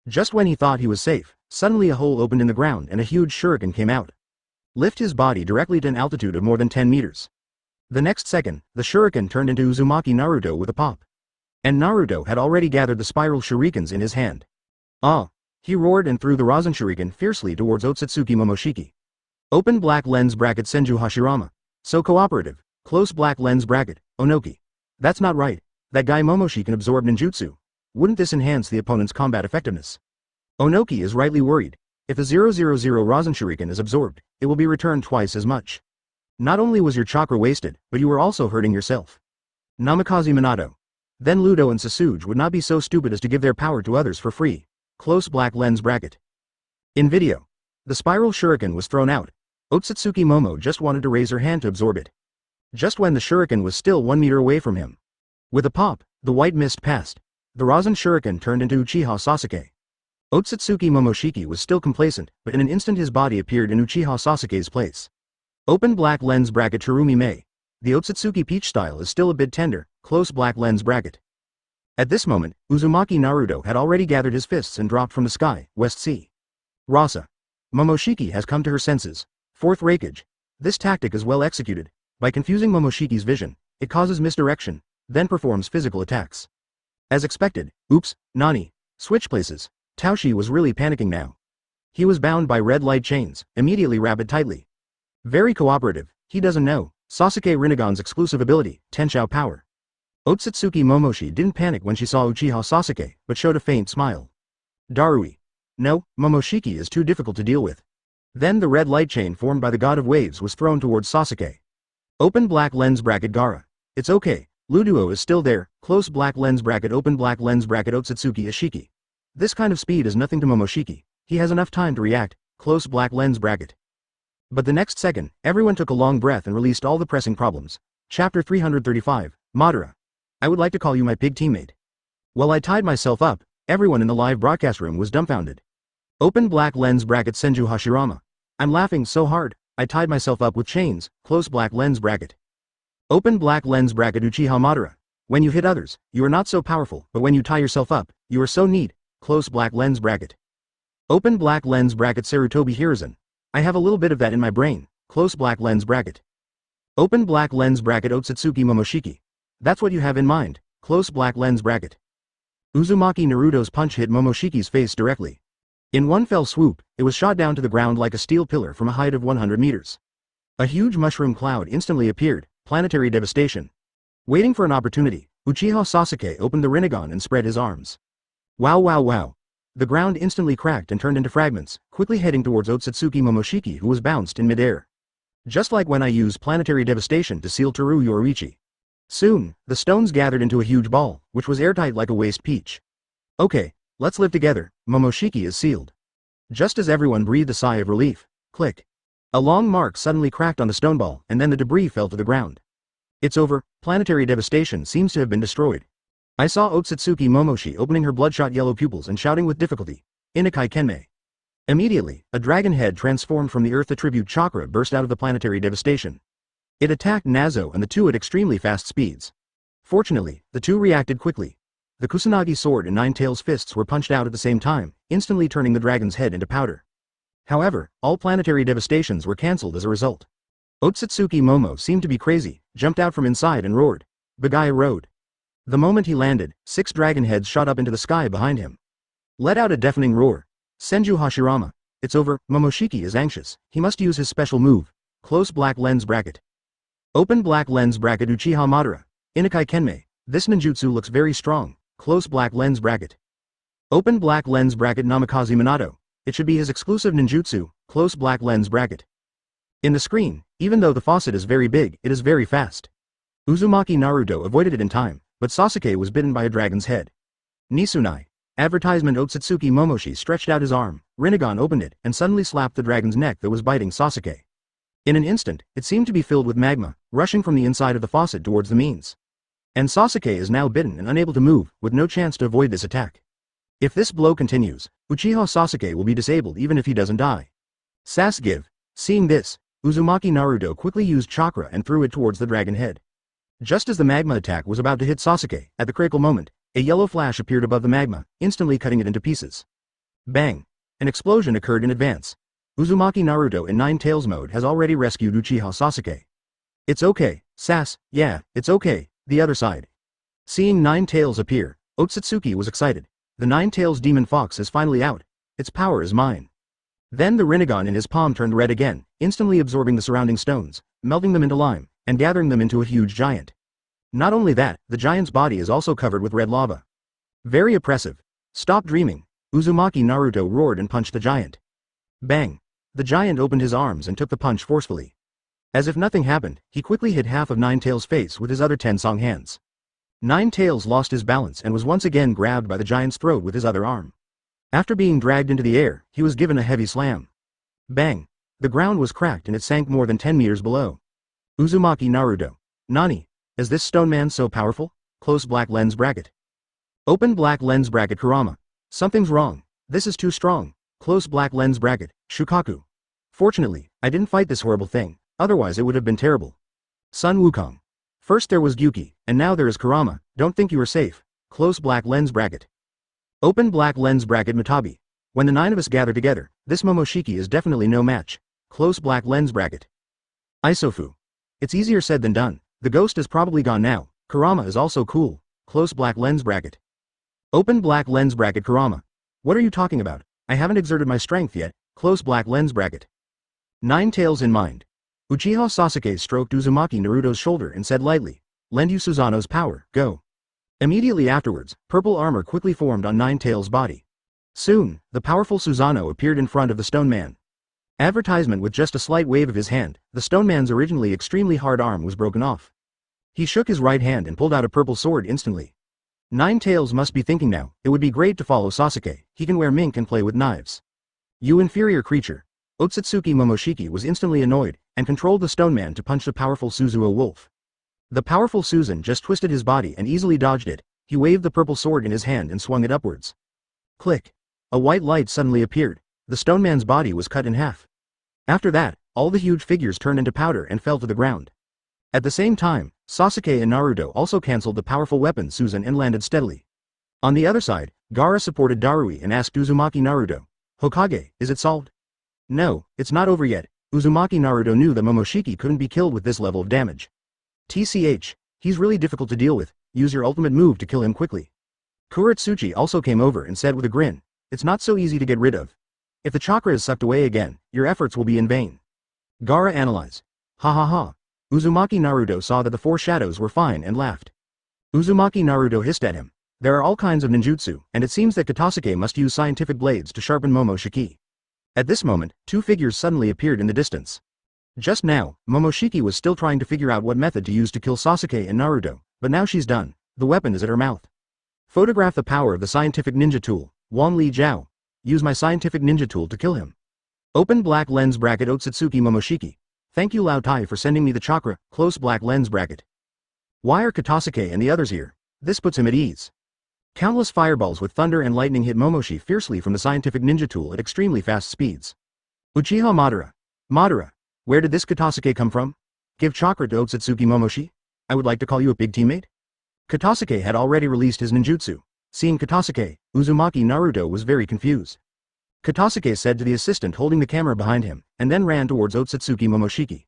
A: Just when he thought he was safe, suddenly a hole opened in the ground and a huge shuriken came out. Lift his body directly to an altitude of more than 10 meters. The next second, the shuriken turned into Uzumaki Naruto with a pop. And Naruto had already gathered the spiral shurikens in his hand. Ah! He roared and threw the Rasen shuriken fiercely towards Otsutsuki Momoshiki. Open black lens bracket Senju Hashirama. So cooperative. Close black lens bracket, Onoki. That's not right. That guy Momoshi can absorb ninjutsu. Wouldn't this enhance the opponent's combat effectiveness? Onoki is rightly worried. If the 000 Rasen shuriken is absorbed, it will be returned twice as much. Not only was your chakra wasted, but you were also hurting yourself. Namikaze Minato. Then Ludo and Sasuke would not be so stupid as to give their power to others for free. Close black lens bracket. In video. The spiral shuriken was thrown out. Otsutsuki Momo just wanted to raise her hand to absorb it. Just when the shuriken was still 1 meter away from him. With a pop, the white mist passed. The Rasen shuriken turned into Uchiha Sasuke. Otsutsuki Momoshiki was still complacent, but in an instant his body appeared in Uchiha Sasuke's place. Open black lens bracket Chirumi Mei. The Otsutsuki Peach style is still a bit tender, close black lens bracket. At this moment, Uzumaki Naruto had already gathered his fists and dropped from the sky, West Sea. Rasa. Momoshiki has come to her senses. Fourth Raikage. This tactic is well executed. By confusing Momoshiki's vision, it causes misdirection, then performs physical attacks. As expected, oops, Nani. Switch places. Taoshi was really panicking now. He was bound by red light chains, immediately wrap it tightly. Very cooperative, he doesn't know. Sasuke Rinnegan's exclusive ability, Tenshou power. Otsutsuki Momoshi didn't panic when she saw Uchiha Sasuke, but showed a faint smile. Darui. No, Momoshiki is too difficult to deal with. Then the red light chain formed by the God of Waves was thrown towards Sasuke. Open black lens bracket Gaara. It's okay, Luduo is still there, close black lens bracket open black lens bracket Otsutsuki Ishiki. This kind of speed is nothing to Momoshiki, he has enough time to react, close black lens bracket. But the next second, everyone took a long breath and released all the pressing problems. Chapter 335, Madara. I would like to call you my pig teammate. While I tied myself up, everyone in the live broadcast room was dumbfounded. Open black lens bracket Senju Hashirama. I'm laughing so hard, I tied myself up with chains, close black lens bracket. Open black lens bracket Uchiha Madara. When you hit others, you are not so powerful, but when you tie yourself up, you are so neat, close black lens bracket. Open black lens bracket Sarutobi Hiruzen. I have a little bit of that in my brain, close black lens bracket. Open black lens bracket Otsutsuki Momoshiki. That's what you have in mind, close black lens bracket. Uzumaki Naruto's punch hit Momoshiki's face directly. In one fell swoop, it was shot down to the ground like a steel pillar from a height of 100 meters. A huge mushroom cloud instantly appeared, planetary devastation. Waiting for an opportunity, Uchiha Sasuke opened the Rinnegan and spread his arms. Wow wow wow. The ground instantly cracked and turned into fragments, quickly heading towards Otsutsuki Momoshiki who was bounced in midair. Just like when I used planetary devastation to seal Toru Yoriichi. Soon, the stones gathered into a huge ball, which was airtight like a waste peach. Okay, let's live together, Momoshiki is sealed. Just as everyone breathed a sigh of relief, click. A long mark suddenly cracked on the stone ball, and then the debris fell to the ground. It's over, planetary devastation seems to have been destroyed. I saw Otsutsuki Momoshi opening her bloodshot yellow pupils and shouting with difficulty, Inukai Kenmei. Immediately, a dragon head transformed from the earth attribute chakra burst out of the planetary devastation. It attacked Nazo and the two at extremely fast speeds. Fortunately, the two reacted quickly. The Kusanagi sword and Nine-Tails fists were punched out at the same time, instantly turning the dragon's head into powder. However, all planetary devastations were cancelled as a result. Otsutsuki Momo seemed to be crazy, jumped out from inside and roared. Bagaya road. The moment he landed, 6 dragon heads shot up into the sky behind him. Let out a deafening roar. Senju Hashirama. It's over, Momoshiki is anxious, he must use his special move. Close black lens bracket. Open black lens bracket Uchiha Madara. Inukai Kenmei. This ninjutsu looks very strong. Close black lens bracket. Open black lens bracket Namikaze Minato. It should be his exclusive ninjutsu. Close black lens bracket. In the screen, even though the faucet is very big, it is very fast. Uzumaki Naruto avoided it in time, but Sasuke was bitten by a dragon's head. Nisunai. Advertisement Otsutsuki Momoshi stretched out his arm, Rinnegan opened it, and suddenly slapped the dragon's neck that was biting Sasuke. In an instant, it seemed to be filled with magma, rushing from the inside of the faucet towards the means. And Sasuke is now bitten and unable to move, with no chance to avoid this attack. If this blow continues, Uchiha Sasuke will be disabled even if he doesn't die. Sass give. Seeing this, Uzumaki Naruto quickly used chakra and threw it towards the dragon head. Just as the magma attack was about to hit Sasuke, at the critical moment, a yellow flash appeared above the magma, instantly cutting it into pieces. Bang! An explosion occurred in advance. Uzumaki Naruto in Nine-Tails mode has already rescued Uchiha Sasuke. It's okay, Sass, yeah, it's okay, the other side. Seeing Nine-Tails appear, Otsutsuki was excited. The Nine-Tails demon fox is finally out. Its power is mine. Then the Rinnegan in his palm turned red again, instantly absorbing the surrounding stones, melting them into lime, and gathering them into a huge giant. Not only that, the giant's body is also covered with red lava. Very oppressive. Stop dreaming. Uzumaki Naruto roared and punched the giant. Bang. The giant opened his arms and took the punch forcefully. As if nothing happened, he quickly hit half of Nine-Tails' face with his other 10 song hands. Nine-Tails lost his balance and was once again grabbed by the giant's throat with his other arm. After being dragged into the air, he was given a heavy slam. Bang. The ground was cracked and it sank more than 10 meters below. Uzumaki Naruto. Nani? Is this stone man so powerful? Close black lens bracket. Open black lens bracket Kurama. Something's wrong. This is too strong. Close black lens bracket, Shukaku. Fortunately, I didn't fight this horrible thing, otherwise it would have been terrible. Sun Wukong. First there was Gyuki, and now there is Kurama, don't think you are safe. Close black lens bracket. Open black lens bracket Matabi. When the 9 of us gather together, this Momoshiki is definitely no match. Close black lens bracket. Isofu. It's easier said than done. The ghost is probably gone now. Kurama is also cool. Close black lens bracket. Open black lens bracket Kurama. What are you talking about? I haven't exerted my strength yet. Close black lens bracket. Nine-Tails in mind. Uchiha Sasuke stroked Uzumaki Naruto's shoulder and said lightly, lend you Susanoo's power, go. Immediately afterwards, purple armor quickly formed on Nine-Tails' body. Soon, the powerful Susanoo appeared in front of the stone man. Advertisement with just a slight wave of his hand, the stone man's originally extremely hard arm was broken off. He shook his right hand and pulled out a purple sword instantly. Nine-Tails must be thinking now, it would be great to follow Sasuke, he can wear mink and play with knives. You inferior creature. Otsutsuki Momoshiki was instantly annoyed, and controlled the stone man to punch the powerful Suzuo wolf. The powerful Susan just twisted his body and easily dodged it, he waved the purple sword in his hand and swung it upwards. Click. A white light suddenly appeared, the stone man's body was cut in half. After that, all the huge figures turned into powder and fell to the ground. At the same time, Sasuke and Naruto also cancelled the powerful weapon Susan and landed steadily. On the other side, Gaara supported Darui and asked Uzumaki Naruto, Hokage, is it solved? No, it's not over yet. Uzumaki Naruto knew that Momoshiki couldn't be killed with this level of damage. TCH, he's really difficult to deal with, use your ultimate move to kill him quickly. Kuretsuchi also came over and said with a grin, it's not so easy to get rid of. If the chakra is sucked away again, your efforts will be in vain. Gaara analyzed. Ha ha ha. Uzumaki Naruto saw that the 4 shadows were fine and laughed. Uzumaki Naruto hissed at him. There are all kinds of ninjutsu, and it seems that Katasuke must use scientific blades to sharpen Momoshiki. At this moment, 2 figures suddenly appeared in the distance. Just now, Momoshiki was still trying to figure out what method to use to kill Sasuke and Naruto, but now she's done. The weapon is at her mouth. Photograph the power of the scientific ninja tool, Wan Li Jiao. use my scientific ninja tool to kill him. Open black lens bracket Otsutsuki Momoshiki. Thank you Lao Tai for sending me the chakra, close black lens bracket. Why are Katasuke and the others here? This puts him at ease. Countless fireballs with thunder and lightning hit Momoshi fiercely from the scientific ninja tool at extremely fast speeds. Uchiha Madara. Madara. Where did this Katasuke come from? Give chakra to Otsutsuki Momoshi? I would like to call you a big teammate? Katasuke had already released his ninjutsu. Seeing Katasuke, Uzumaki Naruto was very confused. Katasuke said to the assistant holding the camera behind him, and then ran towards Otsutsuki Momoshiki.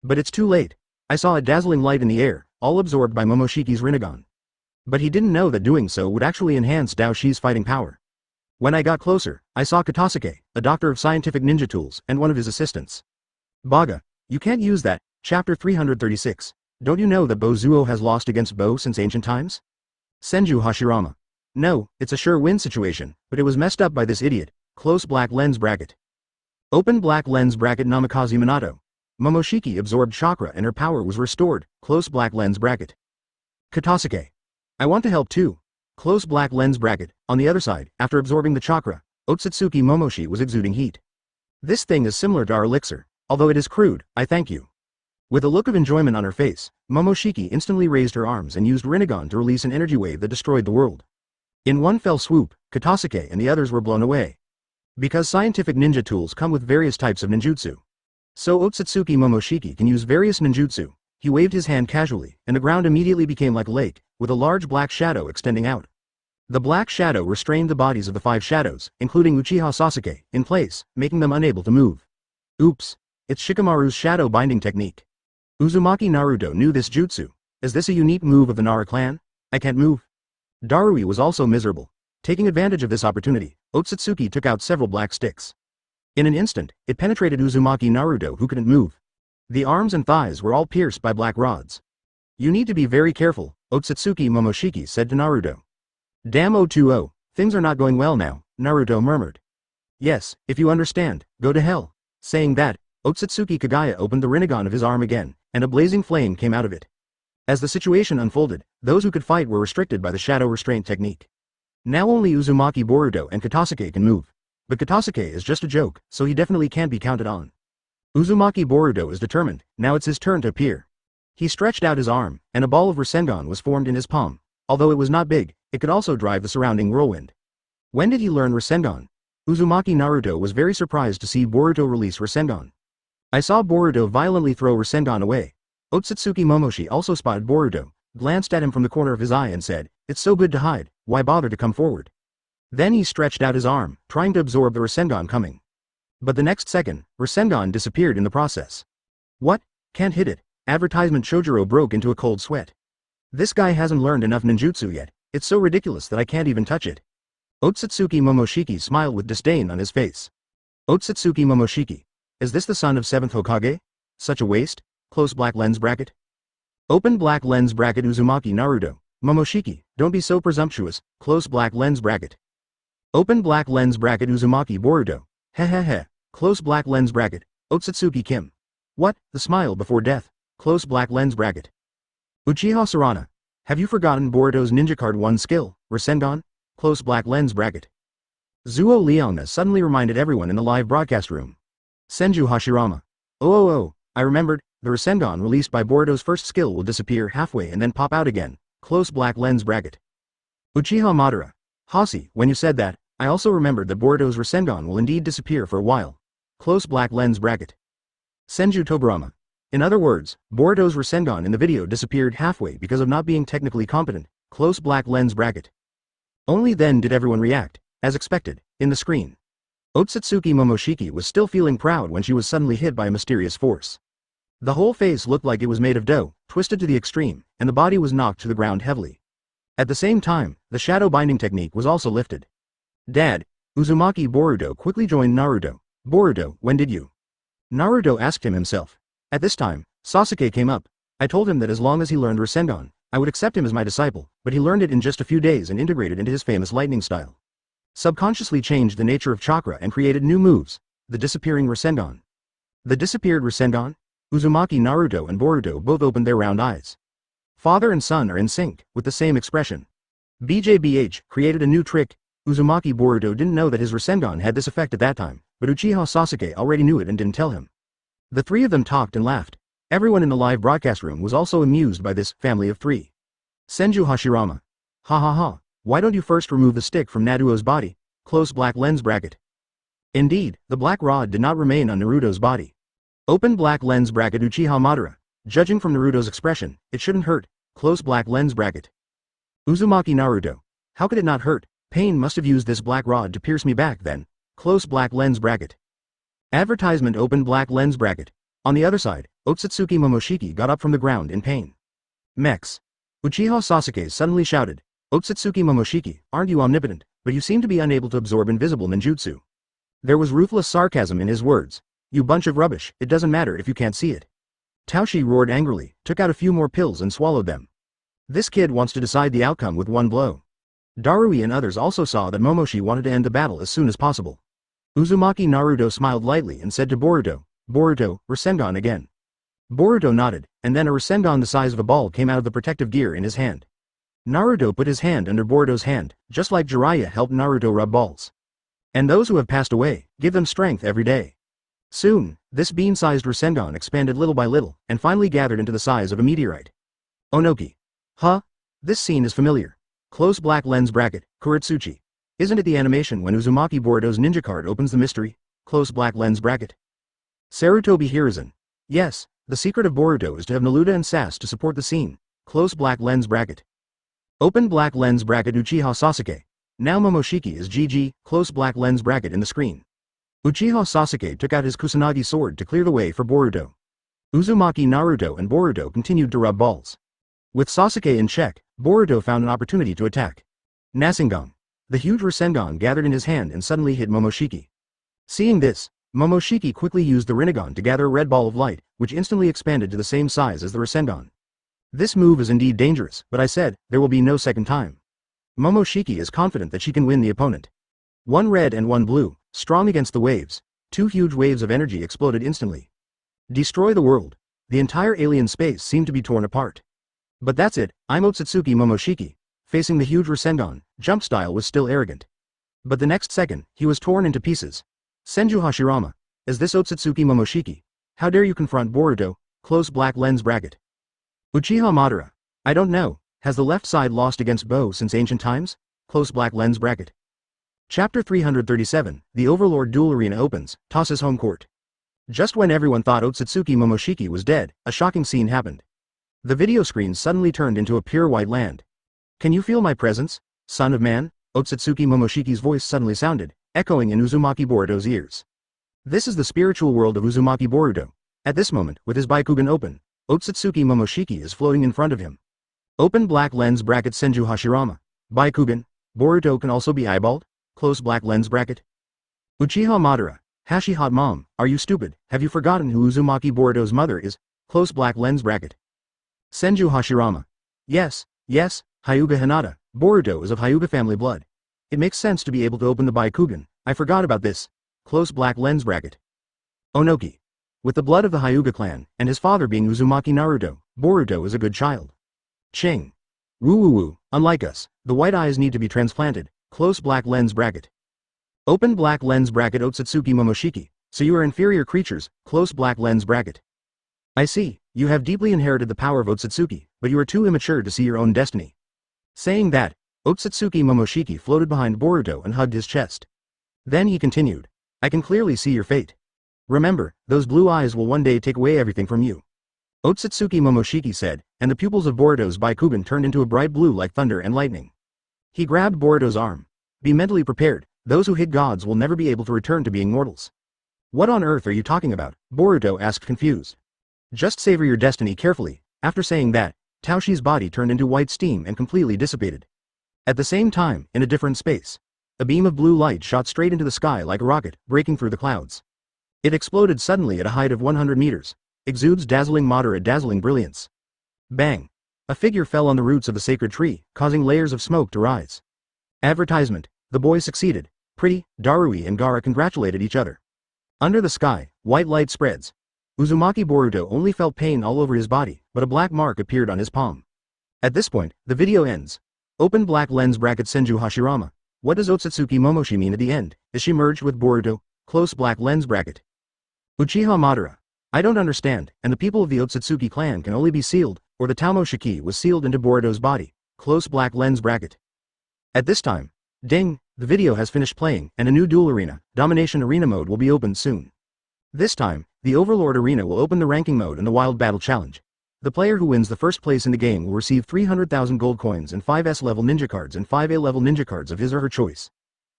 A: But it's too late. I saw a dazzling light in the air, all absorbed by Momoshiki's Rinnegan. But he didn't know that doing so would actually enhance Dao Shi's fighting power. When I got closer, I saw Katasuke, a doctor of scientific ninja tools, and one of his assistants. Baga, you can't use that. Chapter 336. Don't you know that Bozuo has lost against Bo since ancient times? Senju Hashirama. No, it's a sure win situation, but it was messed up by this idiot. Close black lens bracket. Open black lens bracket Namikaze Minato. Momoshiki absorbed chakra and her power was restored. Close black lens bracket. Katasuke. I want to help too. Close black lens bracket. On the other side, after absorbing the chakra, Otsutsuki Momoshi was exuding heat. This thing is similar to our elixir, although it is crude, I thank you. With a look of enjoyment on her face, Momoshiki instantly raised her arms and used Rinnegan to release an energy wave that destroyed the world. In one fell swoop, Katasuke and the others were blown away. Because scientific ninja tools come with various types of ninjutsu. So Otsutsuki Momoshiki can use various ninjutsu. He waved his hand casually, and the ground immediately became like a lake, with a large black shadow extending out. The black shadow restrained the bodies of the 5 shadows, including Uchiha Sasuke, in place, making them unable to move. Oops. It's Shikamaru's shadow binding technique. Uzumaki Naruto knew this jutsu. Is this a unique move of the Nara clan? I can't move. Darui was also miserable. Taking advantage of this opportunity, Otsutsuki took out several black sticks. In an instant, it penetrated Uzumaki Naruto who couldn't move. The arms and thighs were all pierced by black rods. You need to be very careful, Otsutsuki Momoshiki said to Naruto. Damn O2O, things are not going well now, Naruto murmured. Yes, if you understand, go to hell. Saying that, Otsutsuki Kagaya opened the Rinnegan of his arm again, and a blazing flame came out of it. As the situation unfolded, those who could fight were restricted by the shadow restraint technique. Now only Uzumaki Boruto and Katasuke can move. But Katasuke is just a joke, so he definitely can't be counted on. Uzumaki Boruto is determined, now it's his turn to appear. He stretched out his arm, and a ball of Rasengan was formed in his palm. Although it was not big, it could also drive the surrounding whirlwind. When did he learn Rasengan? Uzumaki Naruto was very surprised to see Boruto release Rasengan. I saw Boruto violently throw Rasengan away. Otsutsuki Momoshi also spotted Boruto, glanced at him from the corner of his eye and said, "It's so good to hide, why bother to come forward?" Then he stretched out his arm, trying to absorb the Rasengan coming. But the next second, Rasengan disappeared in the process. What? Can't hit it. Advertisement Shojiro broke into a cold sweat. This guy hasn't learned enough ninjutsu yet, it's so ridiculous that I can't even touch it. Otsutsuki Momoshiki smiled with disdain on his face. Otsutsuki Momoshiki. Is this the son of 7th Hokage? Such a waste? Close black lens bracket. Open black lens bracket Uzumaki Naruto. Momoshiki, don't be so presumptuous, close black lens bracket. Open black lens bracket Uzumaki Boruto. Hehehe, close black lens bracket, Otsutsuki Kim. What, the smile before death, close black lens bracket. Uchiha Sarana. Have you forgotten Boruto's Ninja Card 1 skill, Rasengan? Close black lens bracket. Zuo Liangna suddenly reminded everyone in the live broadcast room. Senju Hashirama. Oh, I remembered, the Rasengan released by Boruto's first skill will disappear halfway and then pop out again, close black lens bracket. Uchiha Madara. Hasi, when you said that, I also remembered that Boruto's Rasengan will indeed disappear for a while. Close black lens bracket. Senju Tobarama. In other words, Boruto's Rasengan in the video disappeared halfway because of not being technically competent, close black lens bracket. Only then did everyone react, as expected, in the screen. Otsutsuki Momoshiki was still feeling proud when she was suddenly hit by a mysterious force. The whole face looked like it was made of dough, twisted to the extreme, and the body was knocked to the ground heavily. At the same time, the shadow binding technique was also lifted. Dad, Uzumaki Boruto quickly joined Naruto. Boruto, when did you? Naruto asked him himself. At this time, Sasuke came up. I told him that as long as he learned Rasengan, I would accept him as my disciple, but he learned it in just a few days and integrated into his famous lightning style. Subconsciously changed the nature of chakra and created new moves, the disappearing Rasengan. The disappeared Rasengan? Uzumaki Naruto and Boruto both opened their round eyes. Father and son are in sync, with the same expression. BJBH created a new trick, Uzumaki Boruto didn't know that his Rasengan had this effect at that time, but Uchiha Sasuke already knew it and didn't tell him. The three of them talked and laughed. Everyone in the live broadcast room was also amused by this family of three. Senju Hashirama. Ha ha ha, why don't you first remove the stick from Naruto's body? Close black lens bracket. Indeed, the black rod did not remain on Naruto's body. Open black lens bracket Uchiha Madara. Judging from Naruto's expression, it shouldn't hurt. Close black lens bracket. Uzumaki Naruto. How could it not hurt? Payne must have used this black rod to pierce me back then. Close black lens bracket. Advertisement open black lens bracket. On the other side, Otsutsuki Momoshiki got up from the ground in pain. Mex. Uchiha Sasuke suddenly shouted, Otsutsuki Momoshiki, aren't you omnipotent, but you seem to be unable to absorb invisible ninjutsu. There was ruthless sarcasm in his words. You bunch of rubbish, it doesn't matter if you can't see it. Taoshi roared angrily, took out a few more pills and swallowed them. This kid wants to decide the outcome with one blow. Darui and others also saw that Momoshi wanted to end the battle as soon as possible. Uzumaki Naruto smiled lightly and said to Boruto, Boruto, Rasengan again. Boruto nodded, and then a Rasengan the size of a ball came out of the protective gear in his hand. Naruto put his hand under Boruto's hand, just like Jiraiya helped Naruto rub balls. And those who have passed away, give them strength every day. Soon, this bean-sized Rasengan expanded little by little, and finally gathered into the size of a meteorite. Onoki. Huh? This scene is familiar. Close black lens bracket, Kuretsuchi. Isn't it the animation when Uzumaki Boruto's ninja card opens the mystery? Close black lens bracket. Sarutobi Hiruzen. Yes, the secret of Boruto is to have Naruto and Sas to support the scene. Close black lens bracket. Open black lens bracket Uchiha Sasuke. Now Momoshiki is GG, close black lens bracket in the screen. Uchiha Sasuke took out his Kusanagi sword to clear the way for Boruto. Uzumaki Naruto and Boruto continued to rub balls. With Sasuke in check, Boruto found an opportunity to attack. Nasengan. The huge Rasengan gathered in his hand and suddenly hit Momoshiki. Seeing this, Momoshiki quickly used the Rinnegan to gather a red ball of light, which instantly expanded to the same size as the Rasengan. This move is indeed dangerous, but I said, there will be no second time. Momoshiki is confident that she can win the opponent. One red and one blue, strong against the waves, two huge waves of energy exploded instantly. Destroy the world. The entire alien space seemed to be torn apart. But that's it, I'm Otsutsuki Momoshiki. Facing the huge Rasengan, jump style was still arrogant. But the next second, he was torn into pieces. Senju Hashirama. Is this Otsutsuki Momoshiki? How dare you confront Boruto? Close black lens bracket. Uchiha Madara. I don't know, has the left side lost against Bo since ancient times? Close black lens bracket. Chapter 337, the Overlord Duel Arena opens, tosses home court. Just when everyone thought Otsutsuki Momoshiki was dead, a shocking scene happened. The video screen suddenly turned into a pure white land. Can you feel my presence, son of man? Otsutsuki Momoshiki's voice suddenly sounded, echoing in Uzumaki Boruto's ears. This is the spiritual world of Uzumaki Boruto. At this moment, with his Baikugan open, Otsutsuki Momoshiki is floating in front of him. Open black lens bracket Senju Hashirama. Baikugan. Boruto can also be eyeballed? Close black lens bracket. Uchiha Madara. Hashi hot mom, are you stupid? Have you forgotten who Uzumaki Boruto's mother is? Close black lens bracket. Senju Hashirama. Yes, Hyuga Hinata. Boruto is of Hyuga family blood. It makes sense to be able to open the Baikugan. I forgot about this. Close black lens bracket. Onoki. With the blood of the Hyuga clan, and his father being Uzumaki Naruto, Boruto is a good child. Ching. Woo, unlike us, the white eyes need to be transplanted. Close black lens bracket. Open black lens bracket Otsutsuki Momoshiki. So you are inferior creatures. Close black lens bracket. I see, you have deeply inherited the power of Otsutsuki, but you are too immature to see your own destiny. Saying that, Otsutsuki Momoshiki floated behind Boruto and hugged his chest. Then he continued. I can clearly see your fate. Remember, those blue eyes will one day take away everything from you. Otsutsuki Momoshiki said, and the pupils of Boruto's Baikugan turned into a bright blue like thunder and lightning. He grabbed Boruto's arm. Be mentally prepared, those who hit gods will never be able to return to being mortals. What on earth are you talking about? Boruto asked confused. Just savor your destiny carefully. After saying that, Taoshi's body turned into white steam and completely dissipated. At the same time, in a different space, a beam of blue light shot straight into the sky like a rocket, breaking through the clouds. It exploded suddenly at a height of 100 meters. Exudes dazzling moderate dazzling brilliance. Bang! A figure fell on the roots of the sacred tree, causing layers of smoke to rise. Advertisement. The boy succeeded. Pretty, Darui and Gaara congratulated each other. Under the sky, white light spreads. Uzumaki Boruto only felt pain all over his body, but a black mark appeared on his palm. At this point, the video ends. Open black lens bracket Senju Hashirama. What does Otsutsuki Momoshi mean at the end? Is she merged with Boruto? Close black lens bracket. Uchiha Madara. I don't understand, and the people of the Otsutsuki clan can only be sealed, or the Tamoshiki was sealed into Boruto's body. Close black lens bracket. At this time, ding, the video has finished playing, and a new duel arena, Domination Arena mode will be opened soon. This time, the Overlord Arena will open the ranking mode and the Wild Battle Challenge. The player who wins the first place in the game will receive 300,000 gold coins and 5 S-level ninja cards and 5 A-level ninja cards of his or her choice.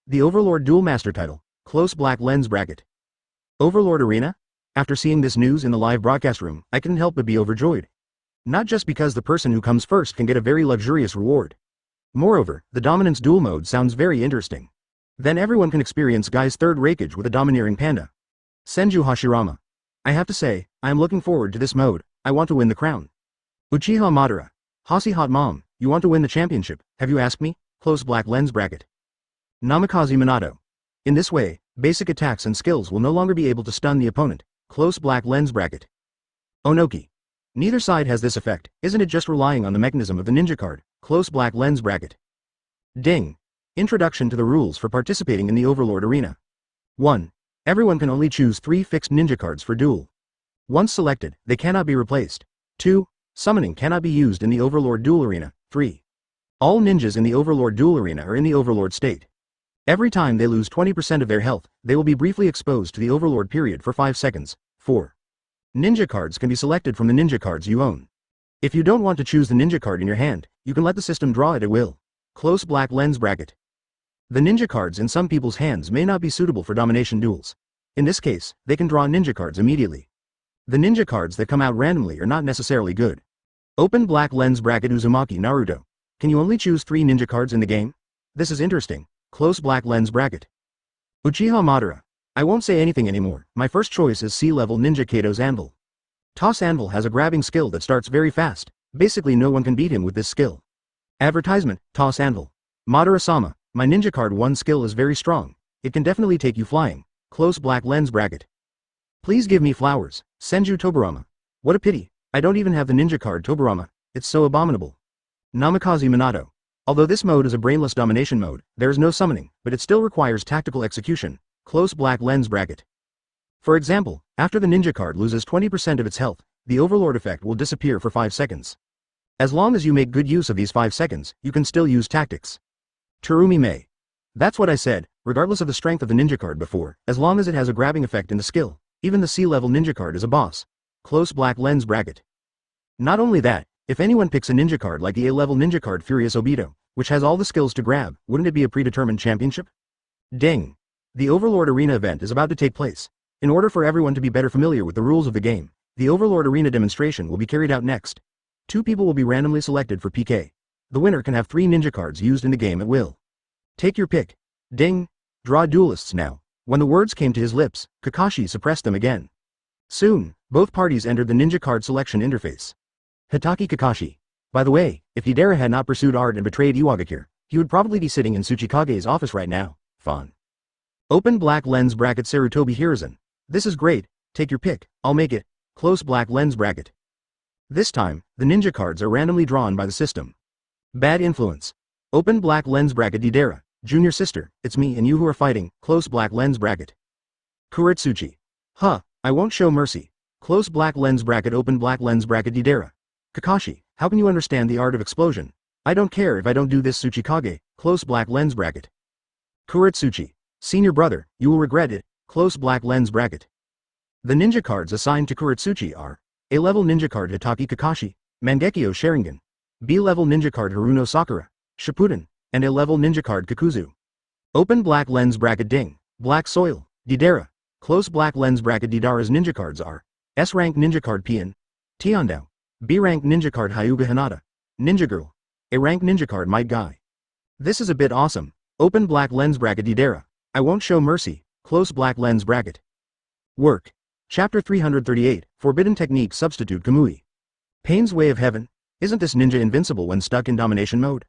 A: The Overlord Duel Master title, close black lens bracket. Overlord Arena? After seeing this news in the live broadcast room, I couldn't help but be overjoyed. Not just because the person who comes first can get a very luxurious reward. Moreover, the Dominance Duel mode sounds very interesting. Then everyone can experience Guy's third Raikage with a domineering panda. Senju Hashirama. I have to say, I am looking forward to this mode. I want to win the crown. Uchiha Madara. Hasi Hot Mom, you want to win the championship, have you asked me? Close black lens bracket. Namikaze Minato. In this way, basic attacks and skills will no longer be able to stun the opponent. Close black lens bracket. Onoki. Neither side has this effect, isn't it just relying on the mechanism of the ninja card? Close black lens bracket. Ding. Introduction to the rules for participating in the Overlord Arena. 1. Everyone can only choose 3 fixed ninja cards for duel. Once selected, they cannot be replaced. 2. Summoning cannot be used in the Overlord Duel Arena. 3. All ninjas in the Overlord Duel Arena are in the Overlord state. Every time they lose 20% of their health, they will be briefly exposed to the Overlord period for 5 seconds. 4. Ninja cards can be selected from the ninja cards you own. If you don't want to choose the ninja card in your hand, you can let the system draw it at will. Close black lens bracket. The ninja cards in some people's hands may not be suitable for domination duels. In this case, they can draw ninja cards immediately. The ninja cards that come out randomly are not necessarily good. Open black lens bracket. Uzumaki Naruto. Can you only choose 3 ninja cards in the game? This is interesting. Close black lens bracket. Uchiha Madara. I won't say anything anymore. My first choice is C-level Ninja Kato's Anvil. Toss Anvil has a grabbing skill that starts very fast. Basically no one can beat him with this skill. Advertisement, Toss Anvil. Madara-sama, my ninja card 1 skill is very strong. It can definitely take you flying. Close black lens bracket. Please give me flowers. Senju Toburama. What a pity. I don't even have the ninja card Toburama. It's so abominable. Namikaze Minato. Although this mode is a brainless domination mode, there is no summoning, but it still requires tactical execution. Close black lens bracket. For example, after the ninja card loses 20% of its health, the Overlord effect will disappear for 5 seconds. As long as you make good use of these 5 seconds, you can still use tactics. Terumi Mei. That's what I said, regardless of the strength of the ninja card before, as long as it has a grabbing effect in the skill, even the C-level ninja card is a boss. Close black lens bracket. Not only that, if anyone picks a ninja card like the A-level ninja card Furious Obito, which has all the skills to grab, wouldn't it be a predetermined championship? Ding. The Overlord Arena event is about to take place. In order for everyone to be better familiar with the rules of the game, the Overlord Arena demonstration will be carried out next. 2 people will be randomly selected for PK. The winner can have 3 ninja cards used in the game at will. Take your pick. Ding. Draw duelists now. When the words came to his lips, Kakashi suppressed them again. Soon, both parties entered the ninja card selection interface. Hatake Kakashi. By the way, if Deidara had not pursued art and betrayed Iwagakure, he would probably be sitting in Tsuchikage's office right now. Fun. Open black lens bracket. Sarutobi Hiruzen. This is great, take your pick, I'll make it. Close black lens bracket. This time, the ninja cards are randomly drawn by the system. Bad influence. Open black lens bracket. Deidara, junior sister, it's me and you who are fighting. Close black lens bracket. Kuretsuchi. Huh, I won't show mercy. Close black lens bracket. Open black lens bracket. Deidara. Kakashi, how can you understand the art of explosion? I don't care if I don't do this. Tsuchikage. Close black lens bracket. Kuretsuchi. Senior brother, you will regret it. Close black lens bracket. The ninja cards assigned to Kuretsuchi are A-level ninja card Hatake Kakashi, Mangekyō Sharingan, B-level ninja card Haruno Sakura, Shippuden, and A-level ninja card Kakuzu. Open black lens bracket. Ding. Black soil. Deidara. Close black lens bracket. Deidara's ninja cards are S-rank ninja card Payne, Tiandao, B-rank ninja card Hyuga Hinata, Ninja Girl, A-rank ninja card Might Guy. This is a bit awesome. Open black lens bracket. Deidara. I won't show mercy. Close black lens bracket. Work. Chapter 338, Forbidden Technique Substitute Kamui. Payne's Way of Heaven. Isn't this ninja invincible when stuck in domination mode?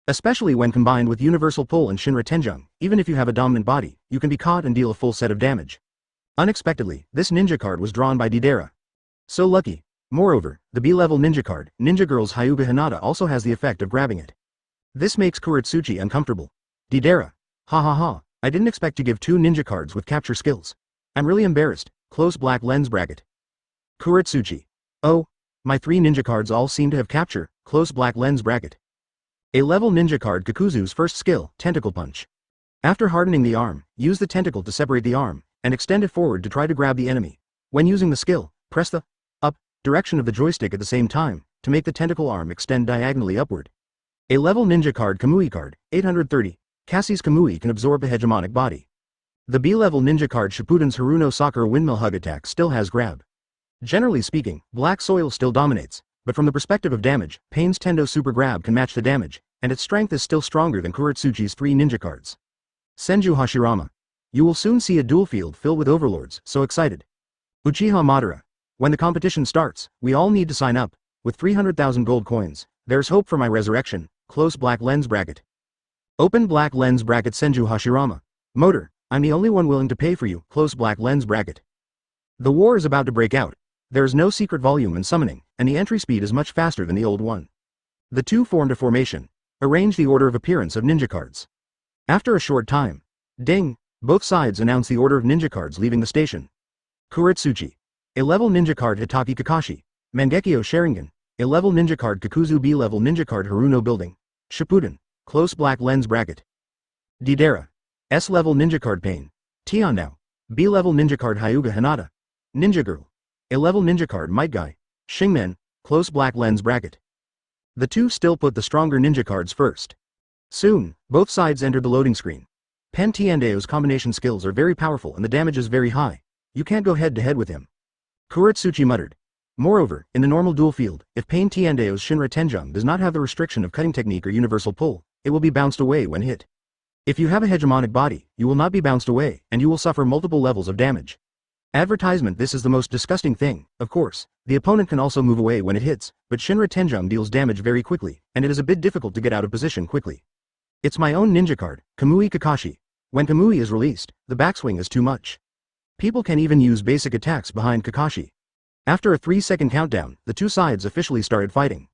A: Especially when combined with Universal Pull and Shinra Tenjung, even if you have a dominant body, you can be caught and deal a full set of damage. Unexpectedly, this ninja card was drawn by Deidara. So lucky. Moreover, the B-level ninja card, Ninja Girl's Hyuga Hinata also has the effect of grabbing it. This makes Kuretsuchi uncomfortable. Deidara, Ha ha ha, I didn't expect to give 2 ninja cards with capture skills. I'm really embarrassed. Close black lens bracket. Kuretsuchi. Oh, my 3 ninja cards all seem to have capture, close black lens bracket. A-level ninja card Kakuzu's first skill, Tentacle Punch. After hardening the arm, use the tentacle to separate the arm, and extend it forward to try to grab the enemy. When using the skill, press the up direction of the joystick at the same time, to make the tentacle arm extend diagonally upward. A-level ninja card Kamui card, 830. Cassie's Kamui can absorb a hegemonic body. The B-level ninja card Shippuden's Haruno Sakura windmill hug attack still has grab. Generally speaking, Black Soil still dominates, but from the perspective of damage, Payne's Tendo Super Grab can match the damage, and its strength is still stronger than Kuretsuchi's 3 ninja cards. Senju Hashirama. You will soon see a duel field filled with overlords, so excited. Uchiha Madara. When the competition starts, we all need to sign up. With 300,000 gold coins, there's hope for my resurrection. Close black lens bracket. Open black lens bracket Senju Hashirama. Motor, I'm the only one willing to pay for you. Close black lens bracket. The war is about to break out. There is no secret volume in summoning, and the entry speed is much faster than the old one. The two formed a formation. Arrange the order of appearance of ninja cards. After a short time, ding, both sides announce the order of ninja cards leaving the station. Kuretsuchi. A-level ninja card Hatake Kakashi. Mangekyō Sharingan. A-level ninja card Kakuzu. B-level ninja card Haruno Building. Shippuden. Close black lens bracket. Deidara. S-level ninja card Payne. Tiandao. B-level ninja card Hyuga Hinata. Ninja Girl. A-level ninja card Might Guy. Shingmen. Close black lens bracket. The two still put the stronger ninja cards first. Soon, both sides entered the loading screen. Payne Tiandao's combination skills are very powerful and the damage is very high. You can't go head to head with him. Kuretsuchi muttered. Moreover, in the normal duel field, if Payne Tiandao's Shinra Tenjung does not have the restriction of cutting technique or universal pull, it will be bounced away when hit. If you have a hegemonic body, you will not be bounced away, and you will suffer multiple levels of damage. Advertisement. This is the most disgusting thing, of course. The opponent can also move away when it hits, but Shinra Tenjung deals damage very quickly, and it is a bit difficult to get out of position quickly. It's my own ninja card, Kamui Kakashi. When Kamui is released, the backswing is too much. People can even use basic attacks behind Kakashi. After a 3-second countdown, the two sides officially started fighting.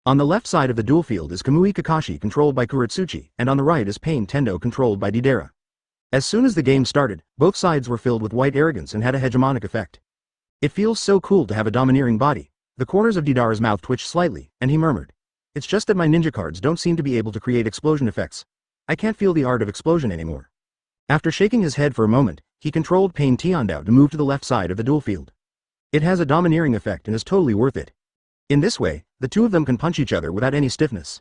A: On the left side of the duel field is Kamui Kakashi controlled by Kuretsuchi, and on the right is Payne Tendo controlled by Deidara. As soon as the game started, both sides were filled with white arrogance and had a hegemonic effect. It feels so cool to have a domineering body. The corners of Deidara's mouth twitched slightly, and he murmured. It's just that my ninja cards don't seem to be able to create explosion effects. I can't feel the art of explosion anymore. After shaking his head for a moment, he controlled Payne Tiandao to move to the left side of the duel field. It has a domineering effect and is totally worth it. In this way, the two of them can punch each other without any stiffness.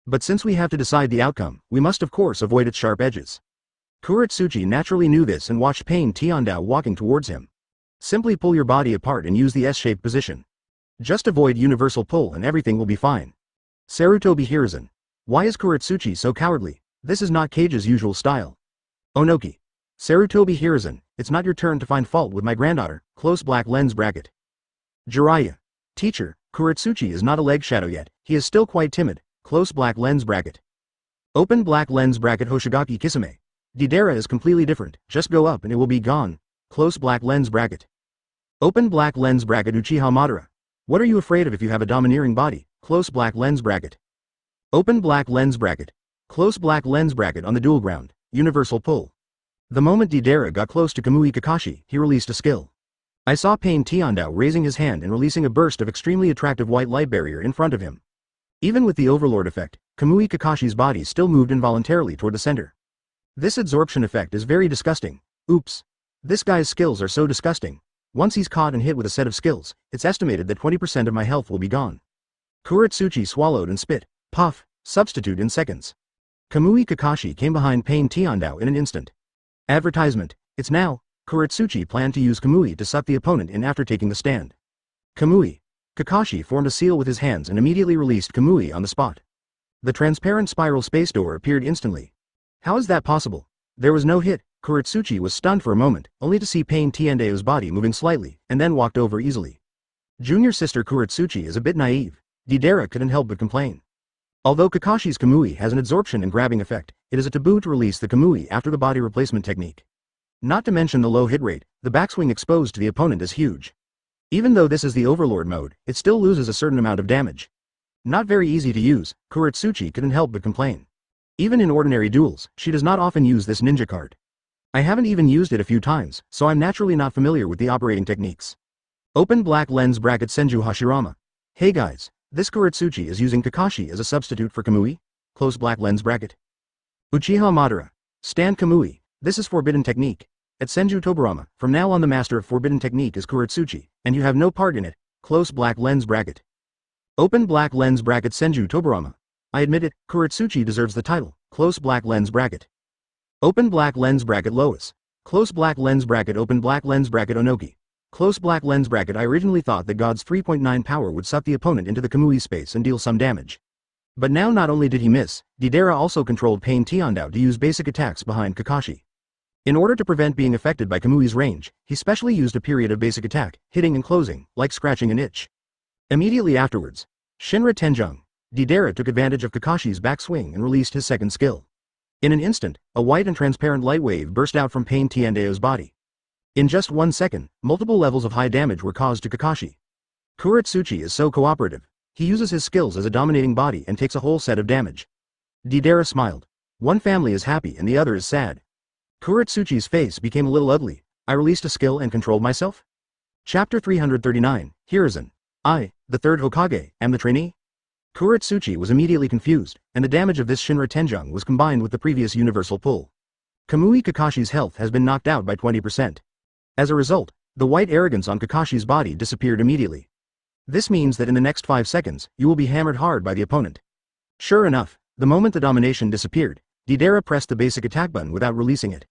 A: But since we have to decide the outcome, we must of course avoid its sharp edges. Kuretsuchi naturally knew this and watched Payne Tiandao walking towards him. Simply pull your body apart and use the S-shaped position. Just avoid universal pull and everything will be fine. Sarutobi Hiruzen. Why is Kuretsuchi so cowardly? This is not Kage's usual style. Onoki. Sarutobi Hiruzen, it's not your turn to find fault with my granddaughter. Close black lens bracket. Jiraiya. Teacher, Kuretsuchi is not a leg shadow yet, he is still quite timid. Close black lens bracket. Open black lens bracket Hoshigaki Kisame. Deidara is completely different, just go up and it will be gone. Close black lens bracket. Open black lens bracket Uchiha Madara. What are you afraid of if you have a domineering body? Close black lens bracket. Open black lens bracket. Close black lens bracket on the duel ground. Universal pull. The moment Deidara got close to Kamui Kakashi, he released a skill. I saw Payne Tiandao raising his hand and releasing a burst of extremely attractive white light barrier in front of him. Even with the overlord effect, Kamui Kakashi's body still moved involuntarily toward the center. This absorption effect is very disgusting. Oops. This guy's skills are so disgusting. Once he's caught and hit with a set of skills, it's estimated that 20% of my health will be gone. Kuretsuchi swallowed and spit. Puff. Substitute in seconds. Kamui Kakashi came behind Payne Tiandao in an instant. Advertisement. It's now. Kuretsuchi planned to use Kamui to suck the opponent in after taking the stand. Kamui. Kakashi formed a seal with his hands and immediately released Kamui on the spot. The transparent spiral space door appeared instantly. How is that possible? There was no hit. Kuretsuchi was stunned for a moment, only to see Payne Tiandao's body moving slightly, and then walked over easily. Junior sister Kuretsuchi is a bit naive. Deidara couldn't help but complain. Although Kakashi's Kamui has an absorption and grabbing effect, it is a taboo to release the Kamui after the body replacement technique. Not to mention the low hit rate, the backswing exposed to the opponent is huge. Even though this is the overlord mode, it still loses a certain amount of damage. Not very easy to use, Kuretsuchi couldn't help but complain. Even in ordinary duels, she does not often use this ninja card. I haven't even used it a few times, so I'm naturally not familiar with the operating techniques. Open black lens bracket Senju Hashirama. Hey guys, this Kuretsuchi is using Kakashi as a substitute for Kamui? Close black lens bracket. Uchiha Madara. Stand Kamui, this is forbidden technique. At Senju Tobarama, from now on the master of forbidden technique is Kuretsuchi, and you have no part in it. Close black lens bracket. Open black lens bracket Senju Tobarama. I admit it, Kuretsuchi deserves the title. Close black lens bracket. Open black lens bracket Lois. Close black lens bracket open black lens bracket Onoki. Close black lens bracket I originally thought that God's 3.9 power would suck the opponent into the Kamui space and deal some damage. But now not only did he miss, Deidara also controlled Payne Tiandao to use basic attacks behind Kakashi. In order to prevent being affected by Kamui's range, he specially used a period of basic attack, hitting and closing, like scratching an itch. Immediately afterwards, Shinra Tenjung, Deidara took advantage of Kakashi's backswing and released his second skill. In an instant, a white and transparent light wave burst out from Payne Tiandao's body. In just 1 second, multiple levels of high damage were caused to Kakashi. Kuretsuchi is so cooperative. He uses his skills as a dominating body and takes a whole set of damage. Deidara smiled. One family is happy and the other is sad. Kuretsuchi's face became a little ugly. I released a skill and controlled myself? Chapter 339, Hiruzen. I, the third Hokage, am the trainee? Kuretsuchi was immediately confused, and the damage of this Shinra Tenjung was combined with the previous universal pull. Kamui Kakashi's health has been knocked out by 20%. As a result, the white arrogance on Kakashi's body disappeared immediately. This means that in the next 5 seconds, you will be hammered hard by the opponent. Sure enough, the moment the domination disappeared, Deidara pressed the basic attack button without releasing it.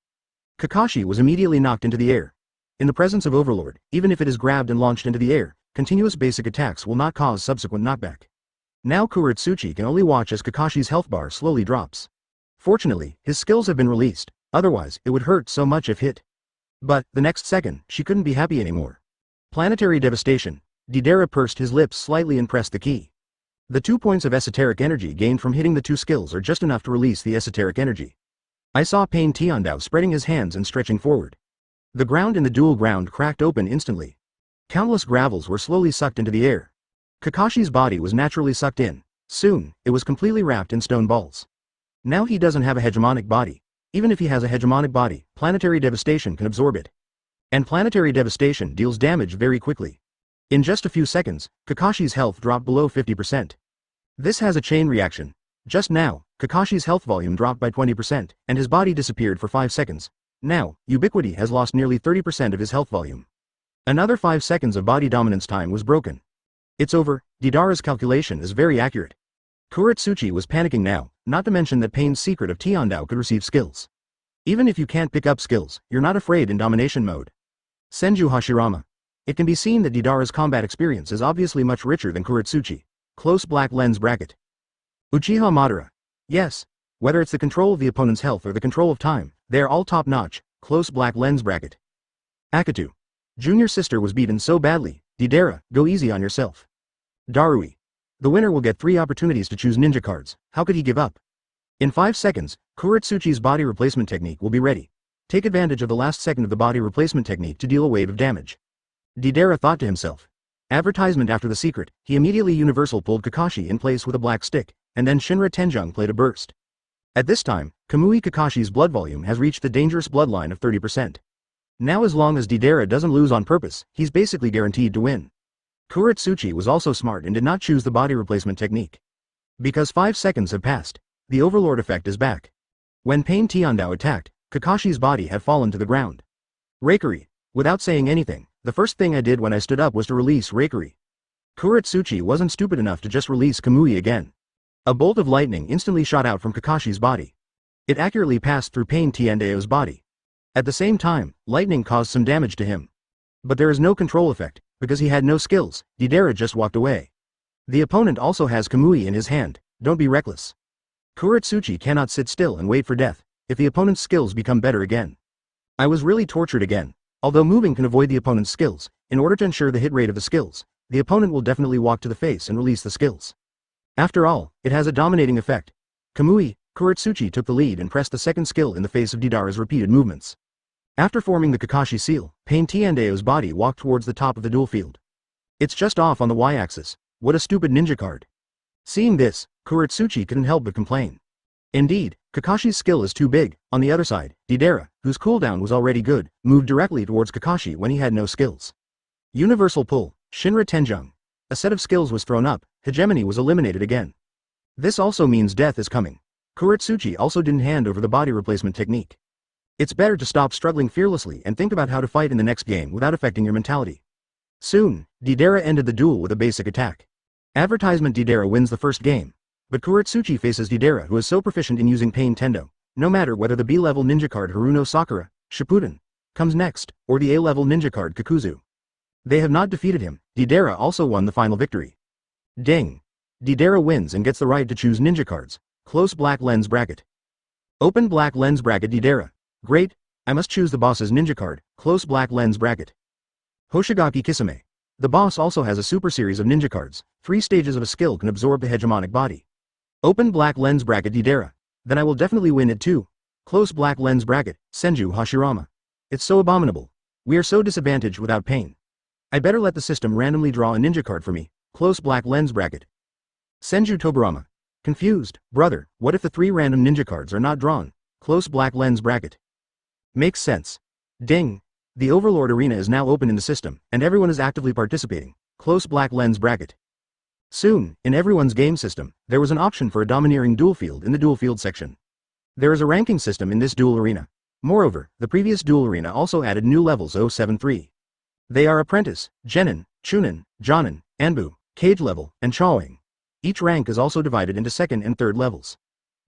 A: Kakashi was immediately knocked into the air. In the presence of Overlord, even if it is grabbed and launched into the air, continuous basic attacks will not cause subsequent knockback. Now Kuretsuchi can only watch as Kakashi's health bar slowly drops. Fortunately, his skills have been released, otherwise it would hurt so much if hit. But, the next second, she couldn't be happy anymore. Planetary devastation. Deidara pursed his lips slightly and pressed the key. The 2 points of esoteric energy gained from hitting the 2 skills are just enough to release the esoteric energy. I saw Payne Tiandao spreading his hands and stretching forward. The ground in the dual ground cracked open instantly. Countless gravels were slowly sucked into the air. Kakashi's body was naturally sucked in. Soon, it was completely wrapped in stone balls. Now he doesn't have a hegemonic body. Even if he has a hegemonic body, planetary devastation can absorb it. And planetary devastation deals damage very quickly. In just a few seconds, Kakashi's health dropped below 50%. This has a chain reaction. Just now, Kakashi's health volume dropped by 20%, and his body disappeared for 5 seconds. Now, Ubiquity has lost nearly 30% of his health volume. Another 5 seconds of body dominance time was broken. It's over. Deidara's calculation is very accurate. Kuretsuchi was panicking now, not to mention that Payne's secret of Tiandao could receive skills. Even if you can't pick up skills, you're not afraid in domination mode. Senju Hashirama. It can be seen that Deidara's combat experience is obviously much richer than Kuretsuchi. Close black lens bracket. Uchiha Madara. Yes. Whether it's the control of the opponent's health or the control of time, they are all top-notch. Close black lens bracket. Akatu. Junior sister was beaten so badly. Deidara, go easy on yourself. Darui. The winner will get 3 opportunities to choose ninja cards. How could he give up? In 5 seconds, Kuretsuchi's body replacement technique will be ready. Take advantage of the last second of the body replacement technique to deal a wave of damage. Deidara thought to himself. Advertisement after the secret, he immediately universal pulled Kakashi in place with a black stick, and then Shinra Tenjung played a burst. At this time, Kamui Kakashi's blood volume has reached the dangerous bloodline of 30%. Now as long as Deidara doesn't lose on purpose, he's basically guaranteed to win. Kuretsuchi was also smart and did not choose the body replacement technique. Because 5 seconds have passed, the overlord effect is back. When Payne Tiandao attacked, Kakashi's body had fallen to the ground. Reikiri. Without saying anything, the first thing I did when I stood up was to release Reikiri. Kuretsuchi wasn't stupid enough to just release Kamui again. A bolt of lightning instantly shot out from Kakashi's body. It accurately passed through Payne Tiandao's body. At the same time, lightning caused some damage to him. But there is no control effect, because he had no skills. Deidara just walked away. The opponent also has Kamui in his hand. Don't be reckless. Kuretsuchi cannot sit still and wait for death, if the opponent's skills become better again. I was really tortured again. Although moving can avoid the opponent's skills, in order to ensure the hit rate of the skills, the opponent will definitely walk to the face and release the skills. After all, it has a dominating effect. Kamui, Kuretsuchi took the lead and pressed the second skill in the face of Deidara's repeated movements. After forming the Kakashi seal, Payne Tiandao's body walked towards the top of the duel field. It's just off on the y-axis. What a stupid ninja card. Seeing this, Kuretsuchi couldn't help but complain. Indeed, Kakashi's skill is too big. On the other side, Deidara, whose cooldown was already good, moved directly towards Kakashi when he had no skills. Universal Pull, Shinra Tenjung. A set of skills was thrown up, hegemony was eliminated again. This also means death is coming. Kuretsuchi also didn't hand over the body replacement technique. It's better to stop struggling fearlessly and think about how to fight in the next game without affecting your mentality. Soon, Deidara ended the duel with a basic attack. Advertisement: Deidara wins the first game. But Kuretsuchi faces Deidara, who is so proficient in using Payne Tendo, no matter whether the B-level ninja card Haruno Sakura, Shippuden, comes next, or the A-level ninja card Kakuzu. They have not defeated him. Deidara also won the final victory. Ding! Deidara wins and gets the right to choose ninja cards. Close black lens bracket. Open black lens bracket. Deidara. Great, I must choose the boss's ninja card. Close black lens bracket. Hoshigaki Kisame. The boss also has a super series of ninja cards. 3 stages of a skill can absorb the hegemonic body. Open black lens bracket. Deidara. Then I will definitely win it too. Close black lens bracket. Senju Hashirama. It's so abominable. We are so disadvantaged without Payne. I better let the system randomly draw a ninja card for me. Close black lens bracket. Senju Tobarama. Confused, brother, what if the 3 random ninja cards are not drawn? Close black lens bracket. Makes sense. Ding. The Overlord Arena is now open in the system, and everyone is actively participating. Close black lens bracket. Soon, in everyone's game system, there was an option for a domineering dual field in the dual field section. There is a ranking system in this dual arena. Moreover, the previous dual arena also added new levels 073. They are Apprentice, Genin, Chunin, Jonin, Anbu, Cage level, and Chawing. Each rank is also divided into 2nd and 3rd levels.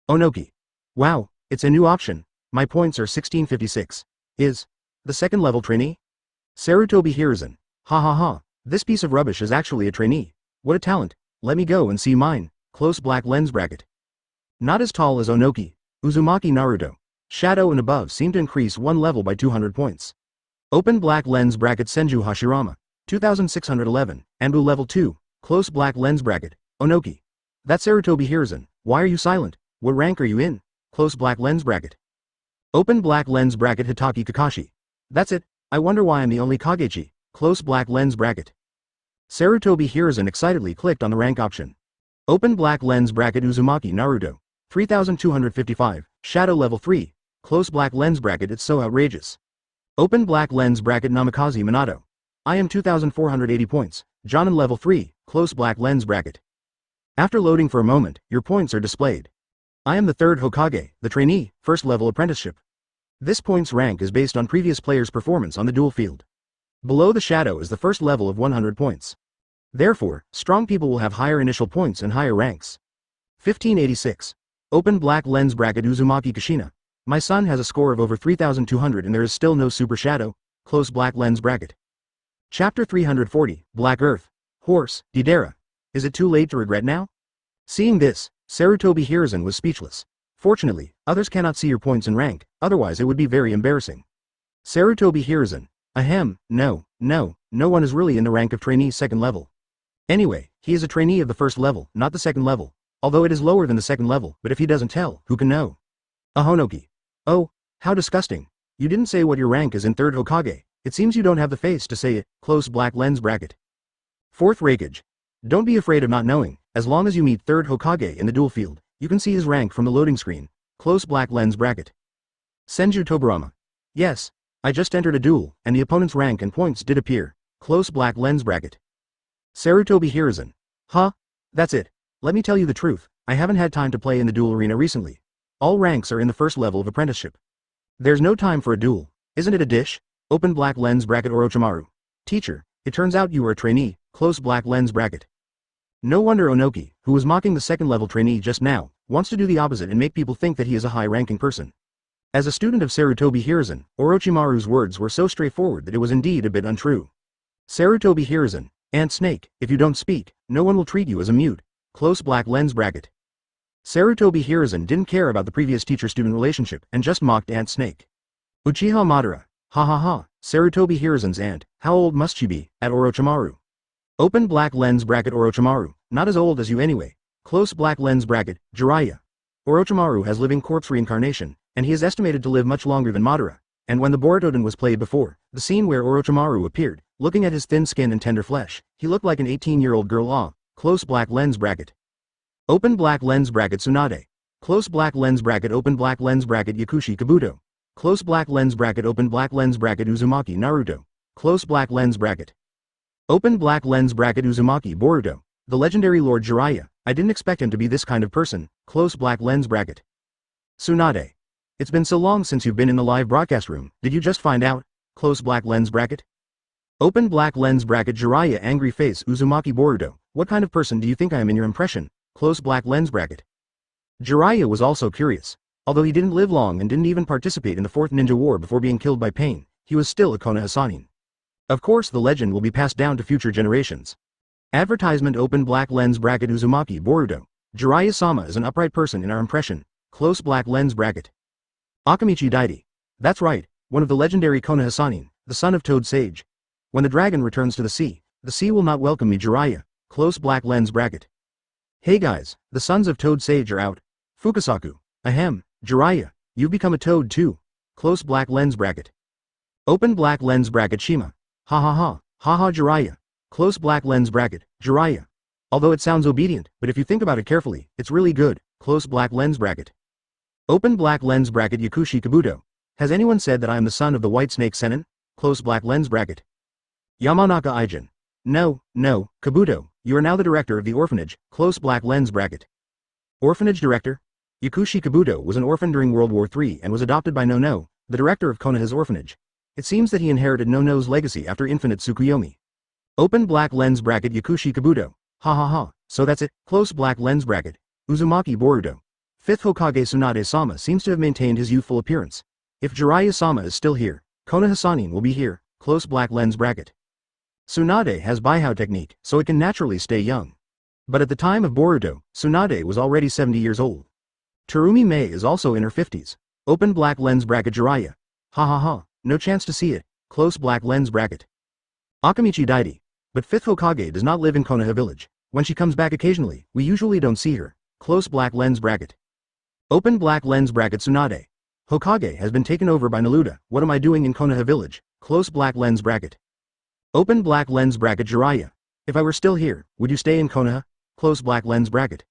A: Onoki. Wow, it's a new option. My points are 1656. Is the 2nd level trainee? Sarutobi Hiruzen. Ha ha ha, this piece of rubbish is actually a trainee. What a talent. Let me go and see mine. Close black lens bracket. Not as tall as Onoki. Uzumaki Naruto. Shadow and above seem to increase 1 level by 200 points. Open black lens bracket. Senju Hashirama. 2611. Anbu level 2. Close black lens bracket. Onoki. That's Sarutobi Hiruzen. Why are you silent? What rank are you in? Close black lens bracket. Open black lens bracket. Hatake Kakashi. That's it. I wonder why I'm the only Kagechi. Close black lens bracket. Sarutobi Hiruzen excitedly clicked on the rank option. Open black lens bracket. Uzumaki Naruto. 3255. Shadow level 3. Close black lens bracket. It's so outrageous. Open black lens bracket. Namikaze Minato. I am 2480 points. Jonin level 3. Close black lens bracket. After loading for a moment, your points are displayed. I am the 3rd Hokage, the trainee, 1st level apprenticeship. This points rank is based on previous players' performance on the dual field. Below the shadow is the 1st level of 100 points. Therefore, strong people will have higher initial points and higher ranks. 1586. Open black lens bracket. Uzumaki Kushina. My son has a score of over 3200 and there is still no super shadow. Close black lens bracket. Chapter 340, Black Earth. Horse, Deidara. Is it too late to regret now? Seeing this, Sarutobi Hiruzen was speechless. Fortunately, others cannot see your points and rank, otherwise it would be very embarrassing. Sarutobi Hiruzen. Ahem, no one is really in the rank of trainee 2nd level. Anyway, he is a trainee of the 1st level, not the 2nd level, although it is lower than the 2nd level, but if he doesn't tell, who can know? Ahonoki. Oh, how disgusting. You didn't say what your rank is in 3rd Hokage. It seems you don't have the face to say it. Close black lens bracket. 4th Raikage. Don't be afraid of not knowing. As long as you meet 3rd Hokage in the dual field, you can see his rank from the loading screen. Close black lens bracket. Senju Tobarama. Yes, I just entered a duel, and the opponent's rank and points did appear. Close black lens bracket. Sarutobi Hiruzen. Huh? That's it. Let me tell you the truth, I haven't had time to play in the duel arena recently. All ranks are in the 1st level of apprenticeship. There's no time for a duel. Isn't it a dish? Open black lens bracket. Orochimaru. Teacher, it turns out you are a trainee. Close black lens bracket. No wonder Onoki, who was mocking the 2nd level trainee just now, wants to do the opposite and make people think that he is a high-ranking person. As a student of Sarutobi Hiruzen, Orochimaru's words were so straightforward that it was indeed a bit untrue. Sarutobi Hiruzen. Ant Snake, if you don't speak, no one will treat you as a mute. Close black lens bracket. Sarutobi Hiruzen didn't care about the previous teacher-student relationship and just mocked Ant Snake. Uchiha Madara. Ha ha ha, Sarutobi Hiruzen's aunt, how old must she be, at Orochimaru? Open black lens bracket. Orochimaru, not as old as you anyway. Close black lens bracket. Jiraiya. Orochimaru has living corpse reincarnation, and he is estimated to live much longer than Madara, and when the Borutoden was played before, the scene where Orochimaru appeared, looking at his thin skin and tender flesh, he looked like an 18-year-old girl. Close black lens bracket. Open black lens bracket. Tsunade. close black lens bracket open black lens bracket Yakushi Kabuto, close black lens bracket open black lens bracket Uzumaki Naruto, close black lens bracket. Open black lens bracket Uzumaki Boruto, the legendary Lord Jiraiya, I didn't expect him to be this kind of person, close black lens bracket. Tsunade. It's been so long since you've been in the live broadcast room, did you just find out? Close black lens bracket. Open black lens bracket Jiraiya angry face Uzumaki Boruto, what kind of person do you think I am in your impression? Close black lens bracket. Jiraiya was also curious. Although he didn't live long and didn't even participate in the 4th Ninja War before being killed by Payne, he was still a Konoha Sannin. Of course the legend will be passed down to future generations. Advertisement open black lens bracket Uzumaki Boruto, Jiraiya-sama is an upright person in our impression, close black lens bracket. Akamichi Daidi. That's right, one of the legendary Konoha Sannin, the son of Toad Sage. When the dragon returns to the sea will not welcome me Jiraiya, close black lens bracket. Hey guys, the sons of Toad Sage are out. Fukasaku. Ahem, Jiraiya, you've become a toad too, close black lens bracket. Open black lens bracket Shima. Ha ha ha, ha ha Jiraiya, close black lens bracket, Jiraiya. Although it sounds obedient, but if you think about it carefully, it's really good, close black lens bracket. Open black lens bracket Yakushi Kabuto. Has anyone said that I am the son of the White Snake Sennin? Close black lens bracket. Yamanaka Aijin. No, Kabuto, you are now the director of the orphanage, close black lens bracket. Orphanage director? Yakushi Kabuto was an orphan during World War III and was adopted by Nono, the director of Konoha's orphanage. It seems that he inherited Nono's legacy after Infinite Tsukuyomi. Open black lens bracket Yakushi Kabuto. Ha ha ha, so that's it, close black lens bracket. Uzumaki Boruto. 5th Hokage Tsunade-sama seems to have maintained his youthful appearance. If Jiraiya-sama is still here, Konoha Sannin will be here, close black lens bracket. Tsunade has Baihao technique, so it can naturally stay young. But at the time of Boruto, Tsunade was already 70 years old. Terumi Mei is also in her 50s. Open black lens bracket Jiraiya. Ha ha ha, no chance to see it, close black lens bracket. Akamichi Daidi. But 5th Hokage does not live in Konoha village. When she comes back occasionally, we usually don't see her, close black lens bracket. Open black lens bracket Tsunade. Hokage has been taken over by Naruto, what am I doing in Konoha village, close black lens bracket. Open black lens bracket Jiraiya. If I were still here, would you stay in Konoha, close black lens bracket.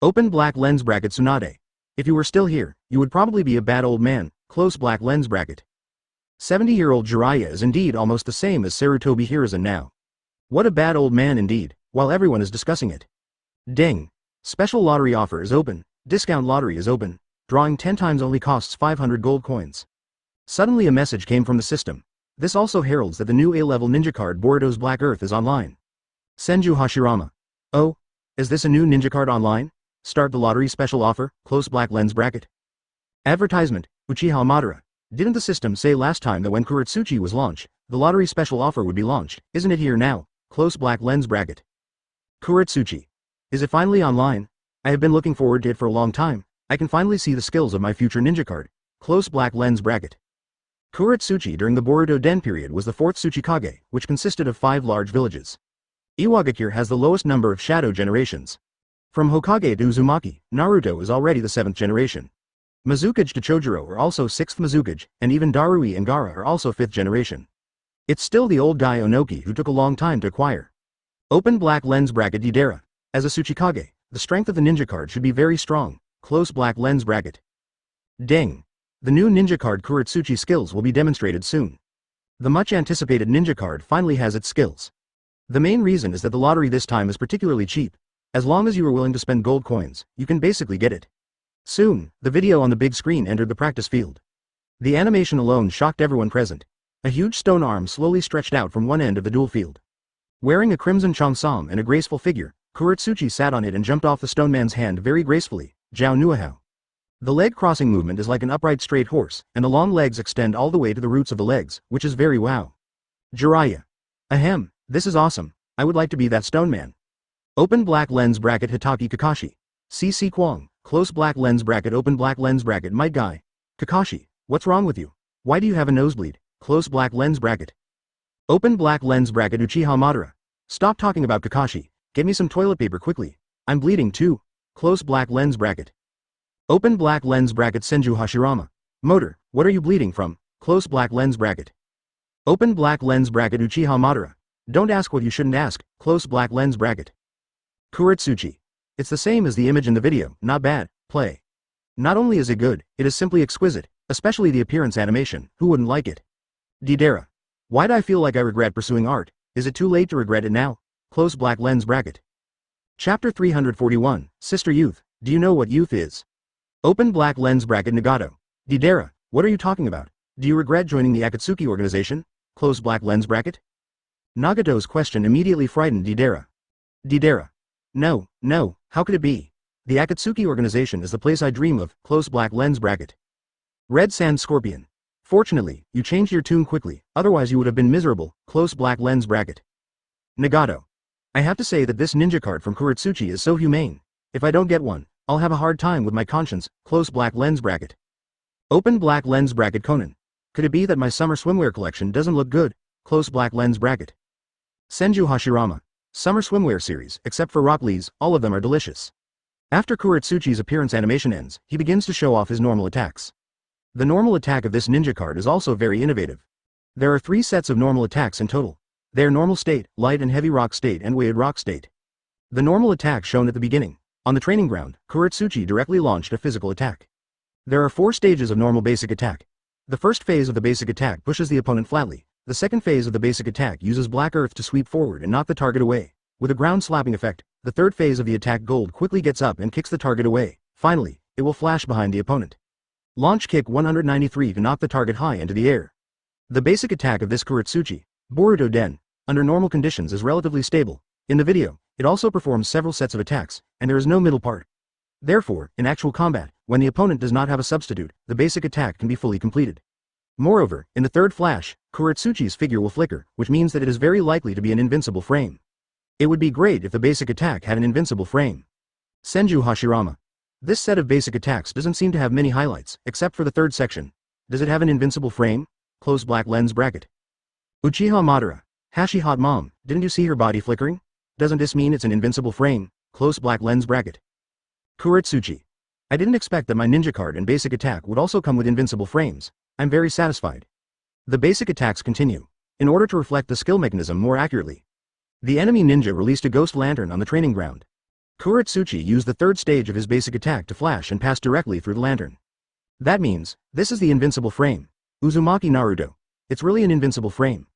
A: Open black lens bracket Tsunade. If you were still here, you would probably be a bad old man, close black lens bracket. 70-year-old Jiraiya is indeed almost the same as Sarutobi Hiruzen now. What a bad old man indeed, while everyone is discussing it. Ding. Special lottery offer is open, discount lottery is open, drawing 10 times only costs 500 gold coins. Suddenly a message came from the system. This also heralds that the new A-level ninja card Boruto's Black Earth is online. Senju Hashirama. Oh? Is this a new ninja card online? Start the lottery special offer, close black lens bracket. Advertisement, Uchiha Madara. Didn't the system say last time that when Kuretsuchi was launched, the lottery special offer would be launched, isn't it here now, close black lens bracket. Kuretsuchi. Is it finally online? I have been looking forward to it for a long time, I can finally see the skills of my future ninja card, close black lens bracket. Kuretsuchi during the Boruto Den period was the 4th Tsuchikage, which consisted of 5 large villages. Iwagakure has the lowest number of shadow generations. From Hokage to Uzumaki, Naruto is already the 7th generation. Mizukage to Chojuro are also 6th Mizukage, and even Darui and Gaara are also 5th generation. It's still the old guy Onoki who took a long time to acquire. Open black lens bracket Deidara. As a Tsuchikage, the strength of the ninja card should be very strong, close black lens bracket. Ding. The new ninja card Kuretsuchi skills will be demonstrated soon. The much anticipated ninja card finally has its skills. The main reason is that the lottery this time is particularly cheap. As long as you are willing to spend gold coins, you can basically get it. Soon, the video on the big screen entered the practice field. The animation alone shocked everyone present. A huge stone arm slowly stretched out from one end of the duel field. Wearing a crimson cheongsam and a graceful figure, Kuretsuchi sat on it and jumped off the stone man's hand very gracefully, Jiao Nuahao. The leg crossing movement is like an upright straight horse, and the long legs extend all the way to the roots of the legs, which is very wow. Jiraiya. Ahem, this is awesome, I would like to be that stone man. Open black lens bracket Hatake Kakashi. CC Kwong, close black lens bracket open black lens bracket Might Guy. Kakashi, what's wrong with you? Why do you have a nosebleed? Close black lens bracket. Open black lens bracket Uchiha Madara. Stop talking about Kakashi, get me some toilet paper quickly. I'm bleeding too. Close black lens bracket. Open black lens bracket Senju Hashirama. Motor, what are you bleeding from? Close black lens bracket. Open black lens bracket Uchiha Madara. Don't ask what you shouldn't ask, close black lens bracket. Kuretsuchi. It's the same as the image in the video, not bad, play. Not only is it good, it is simply exquisite, especially the appearance animation, who wouldn't like it? Deidara. Why'd I feel like I regret pursuing art? Is it too late to regret it now? Close black lens bracket. Chapter 341, Sister Youth, do you know what youth is? Open black lens bracket Nagato. Deidara, what are you talking about? Do you regret joining the Akatsuki organization? Close black lens bracket. Nagato's question immediately frightened Deidara. Deidara. No, how could it be? The Akatsuki organization is the place I dream of, close black lens bracket. Red Sand Scorpion. Fortunately, you changed your tune quickly, otherwise you would have been miserable, close black lens bracket. Nagato. I have to say that this ninja card from Kuretsuchi is so humane. If I don't get one, I'll have a hard time with my conscience, close black lens bracket. Open black lens bracket Conan. Could it be that my summer swimwear collection doesn't look good, close black lens bracket. Senju Hashirama. Summer swimwear series, except for Rock Lee's, all of them are delicious. After Kuretsuchi's appearance animation ends, he begins to show off his normal attacks. The normal attack of this ninja card is also very innovative. There are 3 sets of normal attacks in total. They are normal state, light and heavy rock state and weighted rock state. The normal attack shown at the beginning. On the training ground, Kuretsuchi directly launched a physical attack. There are 4 stages of normal basic attack. The first phase of the basic attack pushes the opponent flatly. The second phase of the basic attack uses black earth to sweep forward and knock the target away. With a ground slapping effect, the third phase of the attack gold quickly gets up and kicks the target away. Finally, it will flash behind the opponent. Launch kick 193 to knock the target high into the air. The basic attack of this Kuretsuchi, Boruto Den, under normal conditions is relatively stable. In the video, it also performs several sets of attacks, and there is no middle part. Therefore, in actual combat, when the opponent does not have a substitute, the basic attack can be fully completed. Moreover, in the third flash, Kuretsuchi's figure will flicker, which means that it is very likely to be an invincible frame. It would be great if the basic attack had an invincible frame. Senju Hashirama. This set of basic attacks doesn't seem to have many highlights, except for the third section. Does it have an invincible frame? Close black lens bracket. Uchiha Madara. Hashi hot mom, didn't you see her body flickering? Doesn't this mean it's an invincible frame? Close black lens bracket. Kuretsuchi. I didn't expect that my ninja card and basic attack would also come with invincible frames. I'm very satisfied. The basic attacks continue. In order to reflect the skill mechanism more accurately. The enemy ninja released a ghost lantern on the training ground. Kuretsuchi used the third stage of his basic attack to flash and pass directly through the lantern. That means, this is the invincible frame. Uzumaki Naruto. It's really an invincible frame.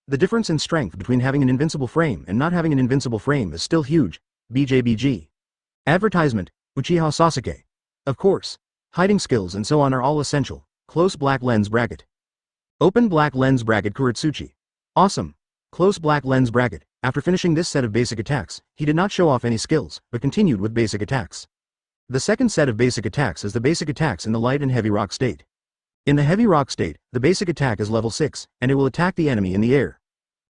A: The difference in strength between having an invincible frame and not having an invincible frame is still huge. BJBG. Advertisement, Uchiha Sasuke. Of course. Hiding skills and so on are all essential. Close black lens bracket. Open black lens bracket Kuretsuchi. Awesome. Close black lens bracket. After finishing this set of basic attacks, he did not show off any skills, but continued with basic attacks. The second set of basic attacks is the basic attacks in the light and heavy rock state. In the heavy rock state, the basic attack is level 6, and it will attack the enemy in the air.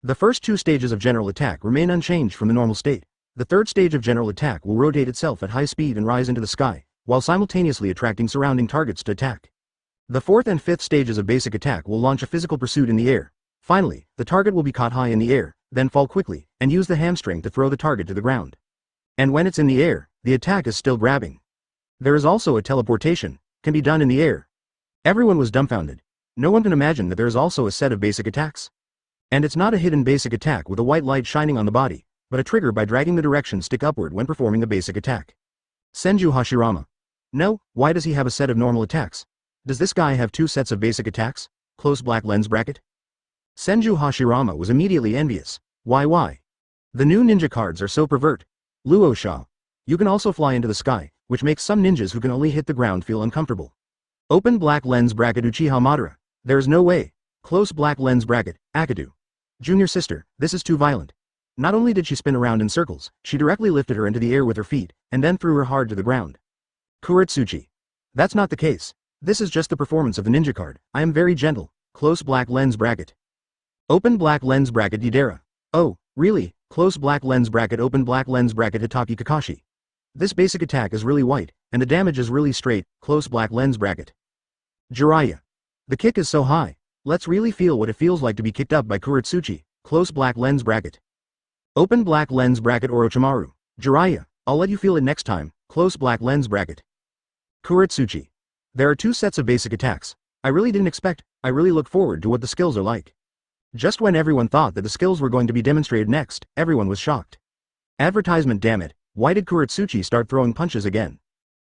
A: The first 2 stages of general attack remain unchanged from the normal state. The third stage of general attack will rotate itself at high speed and rise into the sky, while simultaneously attracting surrounding targets to attack. The fourth and fifth stages of basic attack will launch a physical pursuit in the air. Finally, the target will be caught high in the air, then fall quickly, and use the hamstring to throw the target to the ground. And when it's in the air, the attack is still grabbing. There is also a teleportation, can be done in the air. Everyone was dumbfounded. No one can imagine that there is also a set of basic attacks. And it's not a hidden basic attack with a white light shining on the body, but a trigger by dragging the direction stick upward when performing a basic attack. Senju Hashirama. No, why does he have a set of normal attacks? Does this guy have 2 sets of basic attacks? Close black lens bracket. Senju Hashirama was immediately envious. Why? The new ninja cards are so pervert. Luo Sha. You can also fly into the sky, which makes some ninjas who can only hit the ground feel uncomfortable. Open black lens bracket Uchiha Madara. There is no way. Close black lens bracket, Akadu. Junior sister, this is too violent. Not only did she spin around in circles, she directly lifted her into the air with her feet, and then threw her hard to the ground. Kuretsuchi. That's not the case. This is just the performance of the ninja card. I am very gentle. Close black lens bracket. Open black lens bracket Deidara. Oh, really? Close black lens bracket open black lens bracket Hatake Kakashi. This basic attack is really white, and the damage is really straight. Close black lens bracket. Jiraiya. The kick is so high. Let's really feel what it feels like to be kicked up by Kuretsuchi. Close black lens bracket. Open black lens bracket Orochimaru. Jiraiya, I'll let you feel it next time. Close black lens bracket. Kuretsuchi. There are 2 sets of basic attacks. I really didn't expect, I really look forward to what the skills are like. Just when everyone thought that the skills were going to be demonstrated next, everyone was shocked. Advertisement, damn it, why did Kuretsuchi start throwing punches again?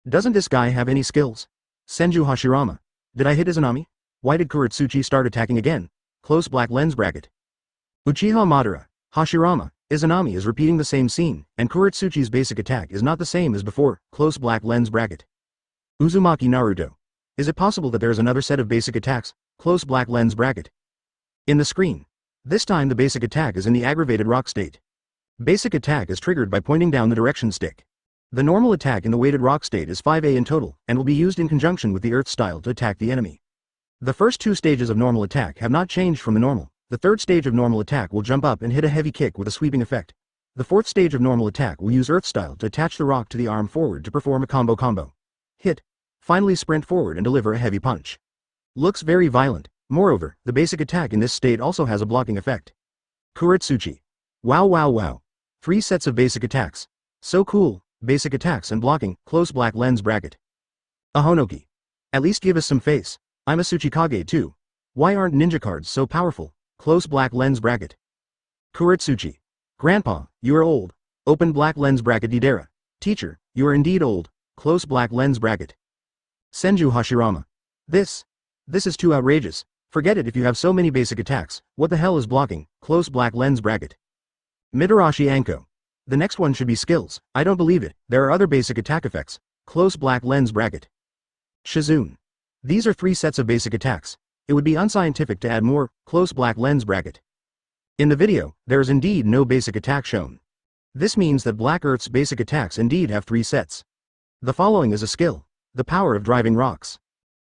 A: Doesn't this guy have any skills? Senju Hashirama. Did I hit Izanami? Why did Kuretsuchi start attacking again? Close black lens bracket. Uchiha Madara. Hashirama. Izanami is repeating the same scene, and Kuretsuchi's basic attack is not the same as before, close black lens bracket. Uzumaki Naruto. Is it possible that there is another set of basic attacks, close black lens bracket? In the screen. This time the basic attack is in the aggravated rock state. Basic attack is triggered by pointing down the direction stick. The normal attack in the weighted rock state is 5A in total, and will be used in conjunction with the earth style to attack the enemy. The first two stages of normal attack have not changed from the normal. The third stage of normal attack will jump up and hit a heavy kick with a sweeping effect. The fourth stage of normal attack will use earth style to attach the rock to the arm forward to perform a combo. Hit. Finally sprint forward and deliver a heavy punch. Looks very violent. Moreover, the basic attack in this state also has a blocking effect. Kuretsuchi. Wow. 3 sets of basic attacks. So cool. Basic attacks and blocking, close black lens bracket. Ahonoki. At least give us some face. I'm a Tsuchikage too. Why aren't ninja cards so powerful? Close black lens bracket. Kuretsuchi. Grandpa, you are old. Open black lens bracket Idera. Teacher, you are indeed old. Close black lens bracket. Senju Hashirama. This is too outrageous. Forget it if you have so many basic attacks. What the hell is blocking? Close black lens bracket. Mitarashi Anko. The next one should be skills. I don't believe it. There are other basic attack effects. Close black lens bracket. Shizune. These are 3 sets of basic attacks. It would be unscientific to add more, close black lens bracket. In the video, there is indeed no basic attack shown. This means that Black Earth's basic attacks indeed have 3 sets. The following is a skill. The power of driving rocks.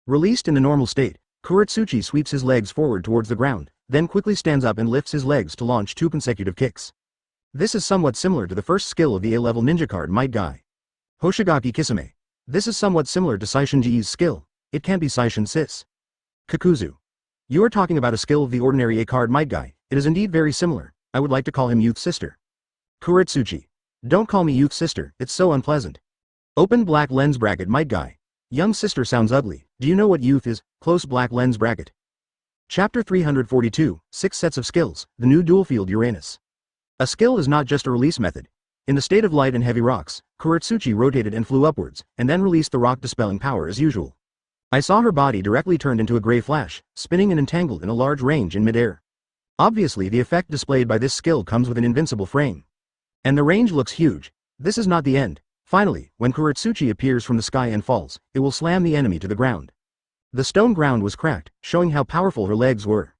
A: Released in the normal state, Kuretsuchi sweeps his legs forward towards the ground, then quickly stands up and lifts his legs to launch 2 consecutive kicks. This is somewhat similar to the first skill of the A-level ninja card Might Guy. Hoshigaki Kisame. This is somewhat similar to Saishinji's skill. It can't be Saishin Sis. Kakuzu. You are talking about a skill of the ordinary A-card Might Guy. It is indeed very similar. I would like to call him Youth Sister. Kuretsuchi. Don't call me Youth Sister, it's so unpleasant. Open black lens bracket Might Guy. Young Sister sounds ugly. Do you know what youth is? Close black lens bracket. Chapter 342, 6 sets of skills, the new dual field Uranus. A skill is not just a release method. In the state of light and heavy rocks, Kuretsuchi rotated and flew upwards, and then released the rock dispelling power as usual. I saw her body directly turned into a gray flash, spinning and entangled in a large range in midair. Obviously the effect displayed by this skill comes with an invincible frame. And the range looks huge. This is not the end. Finally, when Kuretsuchi appears from the sky and falls, it will slam the enemy to the ground. The stone ground was cracked, showing how powerful her legs were.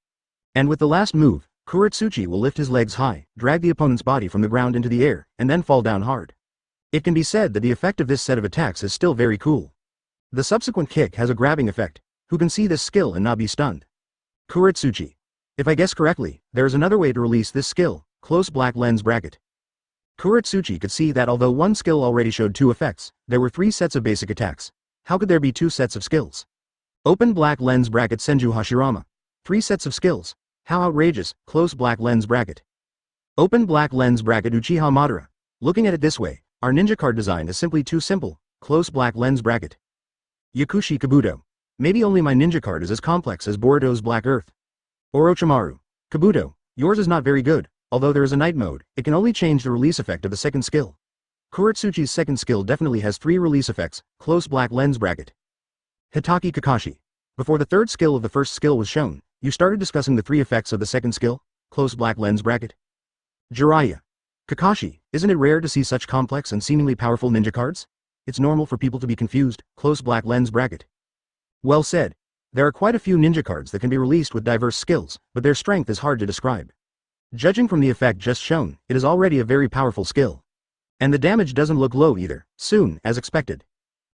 A: And with the last move, Kuretsuchi will lift his legs high, drag the opponent's body from the ground into the air, and then fall down hard. It can be said that the effect of this set of attacks is still very cool. The subsequent kick has a grabbing effect. Who can see this skill and not be stunned? Kuretsuchi. If I guess correctly, there is another way to release this skill, close black lens bracket. Kuretsuchi could see that although one skill already showed 2 effects, there were 3 sets of basic attacks. How could there be 2 sets of skills? Open black lens bracket Senju Hashirama. 3 sets of skills. How outrageous, close black lens bracket. Open black lens bracket Uchiha Madara. Looking at it this way, our ninja card design is simply too simple, close black lens bracket. Yakushi Kabuto. Maybe only my ninja card is as complex as Boruto's Black Earth. Orochimaru. Kabuto, yours is not very good. Although there is a night mode, it can only change the release effect of the second skill. Kuretsuchi's second skill definitely has 3 release effects, close black lens bracket. Hatake Kakashi. Before the third skill of the first skill was shown, you started discussing the 3 effects of the second skill, close black lens bracket. Jiraiya. Kakashi, isn't it rare to see such complex and seemingly powerful ninja cards? It's normal for people to be confused, close black lens bracket. Well said. There are quite a few ninja cards that can be released with diverse skills, but their strength is hard to describe. Judging from the effect just shown, it is already a very powerful skill. And the damage doesn't look low either, soon, as expected.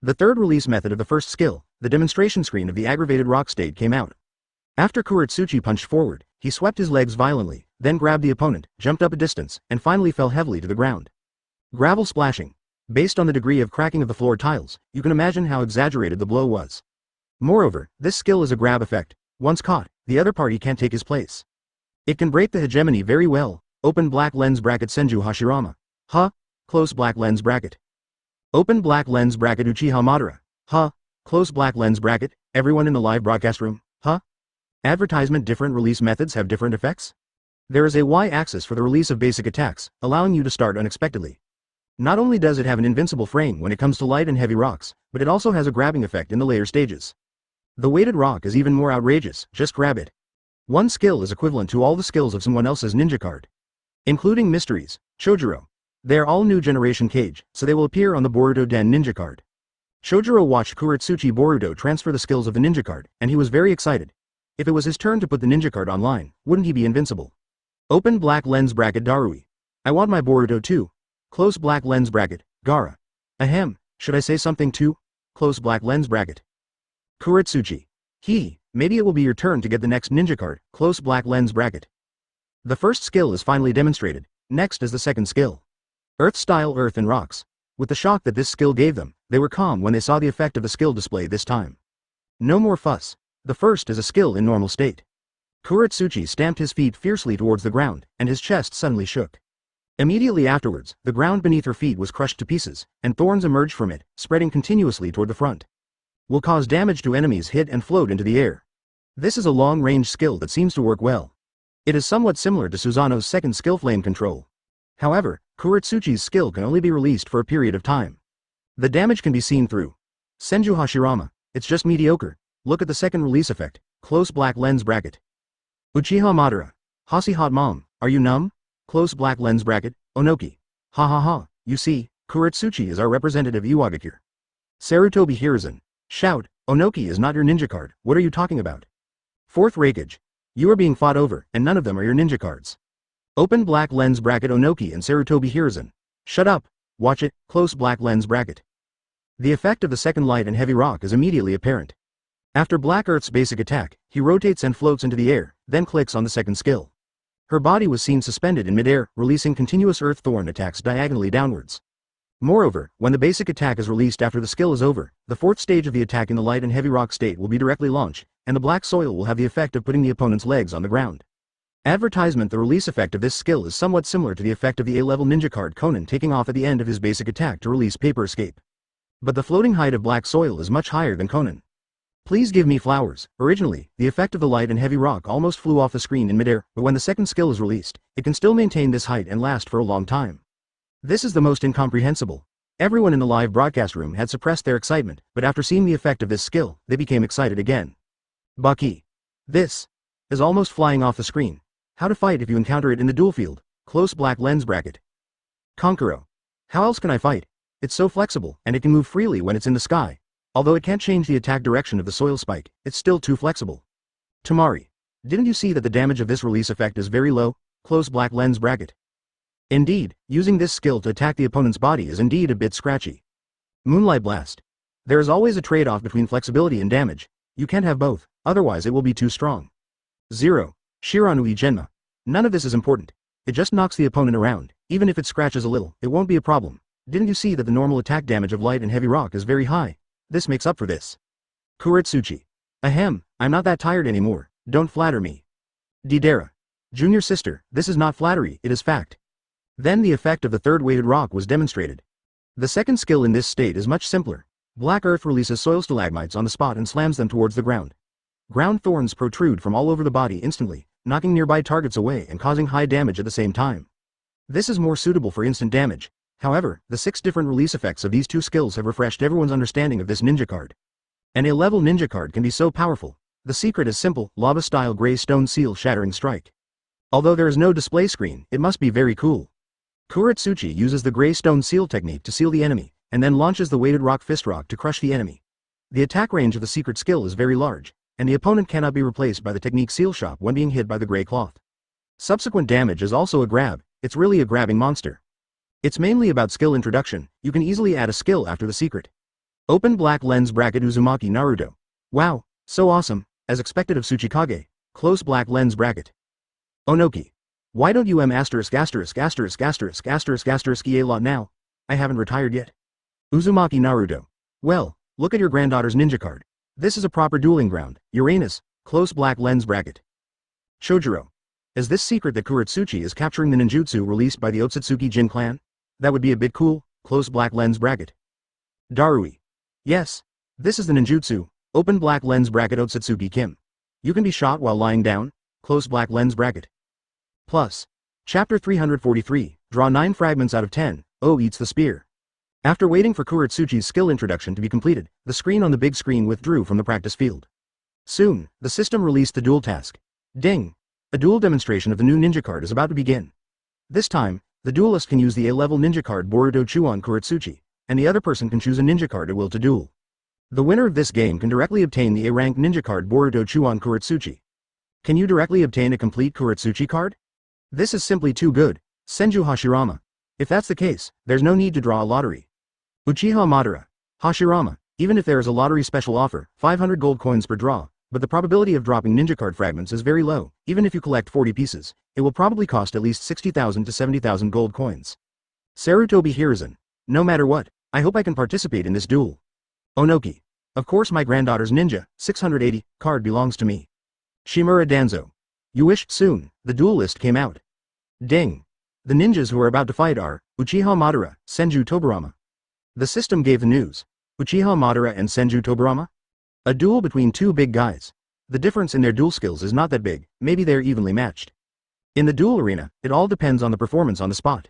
A: The third release method of the first skill, the demonstration screen of the aggravated rock state came out. After Kuretsuchi punched forward, he swept his legs violently, then grabbed the opponent, jumped up a distance, and finally fell heavily to the ground. Gravel splashing. Based on the degree of cracking of the floor tiles, you can imagine how exaggerated the blow was. Moreover, this skill is a grab effect. Once caught, the other party can't take his place. It can break the hegemony very well. Open black lens bracket Senju Hashirama. Close black lens bracket. Open black lens bracket Uchiha Madara. Close black lens bracket. Everyone in the live broadcast room. Advertisement. Different release methods have different effects. There is a Y-axis for the release of basic attacks, allowing you to start unexpectedly. Not only does it have an invincible frame when it comes to light and heavy rocks, but but it also has a grabbing effect in the later stages. The weighted rock is even more outrageous, just grab it. One skill is equivalent to all the skills of someone else's ninja card. Including mysteries, Chojuro. They are all new generation Kage, so they will appear on the Boruto Den ninja card. Chojuro watched Kuretsuchi Boruto transfer the skills of the ninja card, and he was very excited. If it was his turn to put the ninja card online, wouldn't he be invincible? Open black lens bracket Darui. I want my Boruto too. Close black lens bracket, Gara. Ahem, should I say something too? Close black lens bracket. Kuretsuchi. Maybe it will be your turn to get the next ninja card, close black lens bracket. The first skill is finally demonstrated, next is the second skill. Earth-style earth and rocks. With the shock that this skill gave them, they were calm when they saw the effect of the skill display this time. No more fuss. The first is a skill in normal state. Kuretsuchi stamped his feet fiercely towards the ground, and his chest suddenly shook. Immediately afterwards, the ground beneath her feet was crushed to pieces, and thorns emerged from it, spreading continuously toward the front. Will cause damage to enemies hit and float into the air. This is a long-range skill that seems to work well. It is somewhat similar to Susanoo's second skill flame control. However, Kuretsuchi's skill can only be released for a period of time. The damage can be seen through Senju Hashirama. It's just mediocre. Look at the second release effect, close black lens bracket. Uchiha Madara. Hasi hot mom, are you numb? Close black lens bracket, Onoki. Ha ha ha, you see, Kuretsuchi is our representative Iwagakure. Sarutobi Hiruzen. Shout, Onoki is not your ninja card, what are you talking about? Fourth Raikage. You are being fought over, and none of them are your ninja cards. Open black lens bracket Onoki and Sarutobi Hiruzen. Shut up, watch it, close black lens bracket. The effect of the second light and heavy rock is immediately apparent. After Black Earth's basic attack, he rotates and floats into the air, then clicks on the second skill. Her body was seen suspended in midair, releasing continuous earth thorn attacks diagonally downwards. Moreover, when the basic attack is released after the skill is over, the fourth stage of the attack in the light and heavy rock state will be directly launched, and the black soil will have the effect of putting the opponent's legs on the ground. Advertisement. The release effect of this skill is somewhat similar to the effect of the A-level ninja card Conan taking off at the end of his basic attack to release Paper Escape. But the floating height of black soil is much higher than Conan. Please give me flowers. Originally, the effect of the light and heavy rock almost flew off the screen in midair, but when the second skill is released, it can still maintain this height and last for a long time. This is the most incomprehensible. Everyone in the live broadcast room had suppressed their excitement, but after seeing the effect of this skill, they became excited again. Baki. This is almost flying off the screen. How to fight if you encounter it in the duel field, close black lens bracket. Konkuro. How else can I fight? It's so flexible, and it can move freely when it's in the sky. Although it can't change the attack direction of the soil spike, it's still too flexible. Tamari. Didn't you see that the damage of this release effect is very low, close black lens bracket. Indeed, using this skill to attack the opponent's body is indeed a bit scratchy. Moonlight Blast. There is always a trade-off between flexibility and damage. You can't have both, otherwise it will be too strong. 0. Shiranui Genma. None of this is important. It just knocks the opponent around. Even if it scratches a little, it won't be a problem. Didn't you see that the normal attack damage of light and heavy rock is very high? This makes up for this. Kuretsuchi. Ahem, I'm not that tired anymore, don't flatter me. Deidara. Junior sister, this is not flattery, it is fact. Then the effect of the third weighted rock was demonstrated. The second skill in this state is much simpler. Black Earth releases soil stalagmites on the spot and slams them towards the ground. Ground thorns protrude from all over the body instantly, knocking nearby targets away and causing high damage at the same time. This is more suitable for instant damage. However, the 6 different release effects of these two skills have refreshed everyone's understanding of this ninja card. An A-level ninja card can be so powerful. The secret is simple, lava-style gray stone seal shattering strike. Although there is no display screen, it must be very cool. Kuretsuchi uses the gray stone seal technique to seal the enemy, and then launches the weighted rock fist rock to crush the enemy. The attack range of the secret skill is very large, and the opponent cannot be replaced by the technique seal shot when being hit by the gray cloth. Subsequent damage is also a grab. It's really a grabbing monster. It's mainly about skill introduction. You can easily add a skill after the secret. Open black lens bracket Uzumaki Naruto. Wow, so awesome, as expected of Tsuchikage. Close black lens bracket. Onoki. Why don't you a lot now? I haven't retired yet. Uzumaki Naruto. Well, look at your granddaughter's ninja card. This is a proper dueling ground. Uranus. Close black lens bracket. Chojuro. Is this secret that Kuretsuchi is capturing the ninjutsu released by the Otsutsuki Jin clan? That would be a bit cool, close black lens bracket. Darui. Yes. This is the ninjutsu, open black lens bracket Otsutsuki Kim. You can be shot while lying down, close black lens bracket. Plus. Chapter 343, draw 9 fragments out of 10, O eats the spear. After waiting for Kuretsuchi's skill introduction to be completed, the screen on the big screen withdrew from the practice field. Soon, the system released the duel task. Ding! A duel demonstration of the new ninja card is about to begin. This time, the duelist can use the A-level ninja card Boruto Chuon Kuretsuchi, and the other person can choose a ninja card at will to duel. The winner of this game can directly obtain the A-rank ninja card Boruto Chuon Kuretsuchi. Can you directly obtain a complete Kuretsuchi card? This is simply too good, Senju Hashirama. If that's the case, there's no need to draw a lottery. Uchiha Madara. Hashirama. Even if there is a lottery special offer, 500 gold coins per draw, but the probability of dropping ninja card fragments is very low. Even if you collect 40 pieces, it will probably cost at least 60,000 to 70,000 gold coins. Sarutobi Hiruzen. No matter what, I hope I can participate in this duel. Onoki. Of course my granddaughter's ninja, 680, card belongs to me. Shimura Danzo. You wish. Soon, the duel list came out. Ding. The ninjas who are about to fight are, Uchiha Madara, Senju Tobarama. The system gave the news. Uchiha Madara and Senju Tobarama? A duel between two big guys. The difference in their duel skills is not that big, maybe they're evenly matched. In the duel arena, it all depends on the performance on the spot.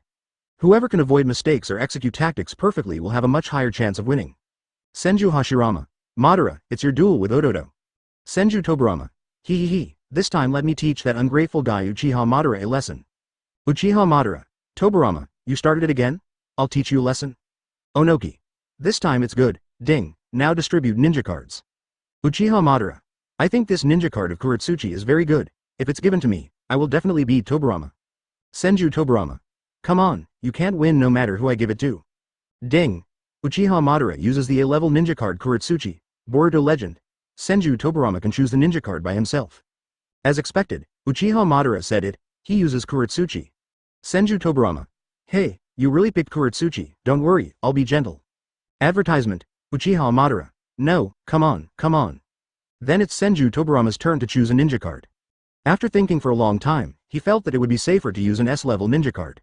A: Whoever can avoid mistakes or execute tactics perfectly will have a much higher chance of winning. Senju Hashirama. Madara, it's your duel with Odoto. Senju Tobarama. He. This time let me teach that ungrateful guy Uchiha Madara a lesson. Uchiha Madara. Tobarama, you started it again? I'll teach you a lesson. Onoki. This time it's good. Ding. Now distribute ninja cards. Uchiha Madara. I think this ninja card of Kuretsuchi is very good. If it's given to me, I will definitely beat Tobarama. Senju Tobarama. Come on, you can't win no matter who I give it to. Ding. Uchiha Madara uses the A-level ninja card Kuretsuchi, Boruto Legend. Senju Tobarama can choose the ninja card by himself. As expected, Uchiha Madara said it, he uses Kuretsuchi. Senju Tobarama. Hey, you really picked Kuretsuchi, don't worry, I'll be gentle. Advertisement, Uchiha Madara. No, come on. Then it's Senju Tobarama's turn to choose a ninja card. After thinking for a long time, he felt that it would be safer to use an S-level ninja card.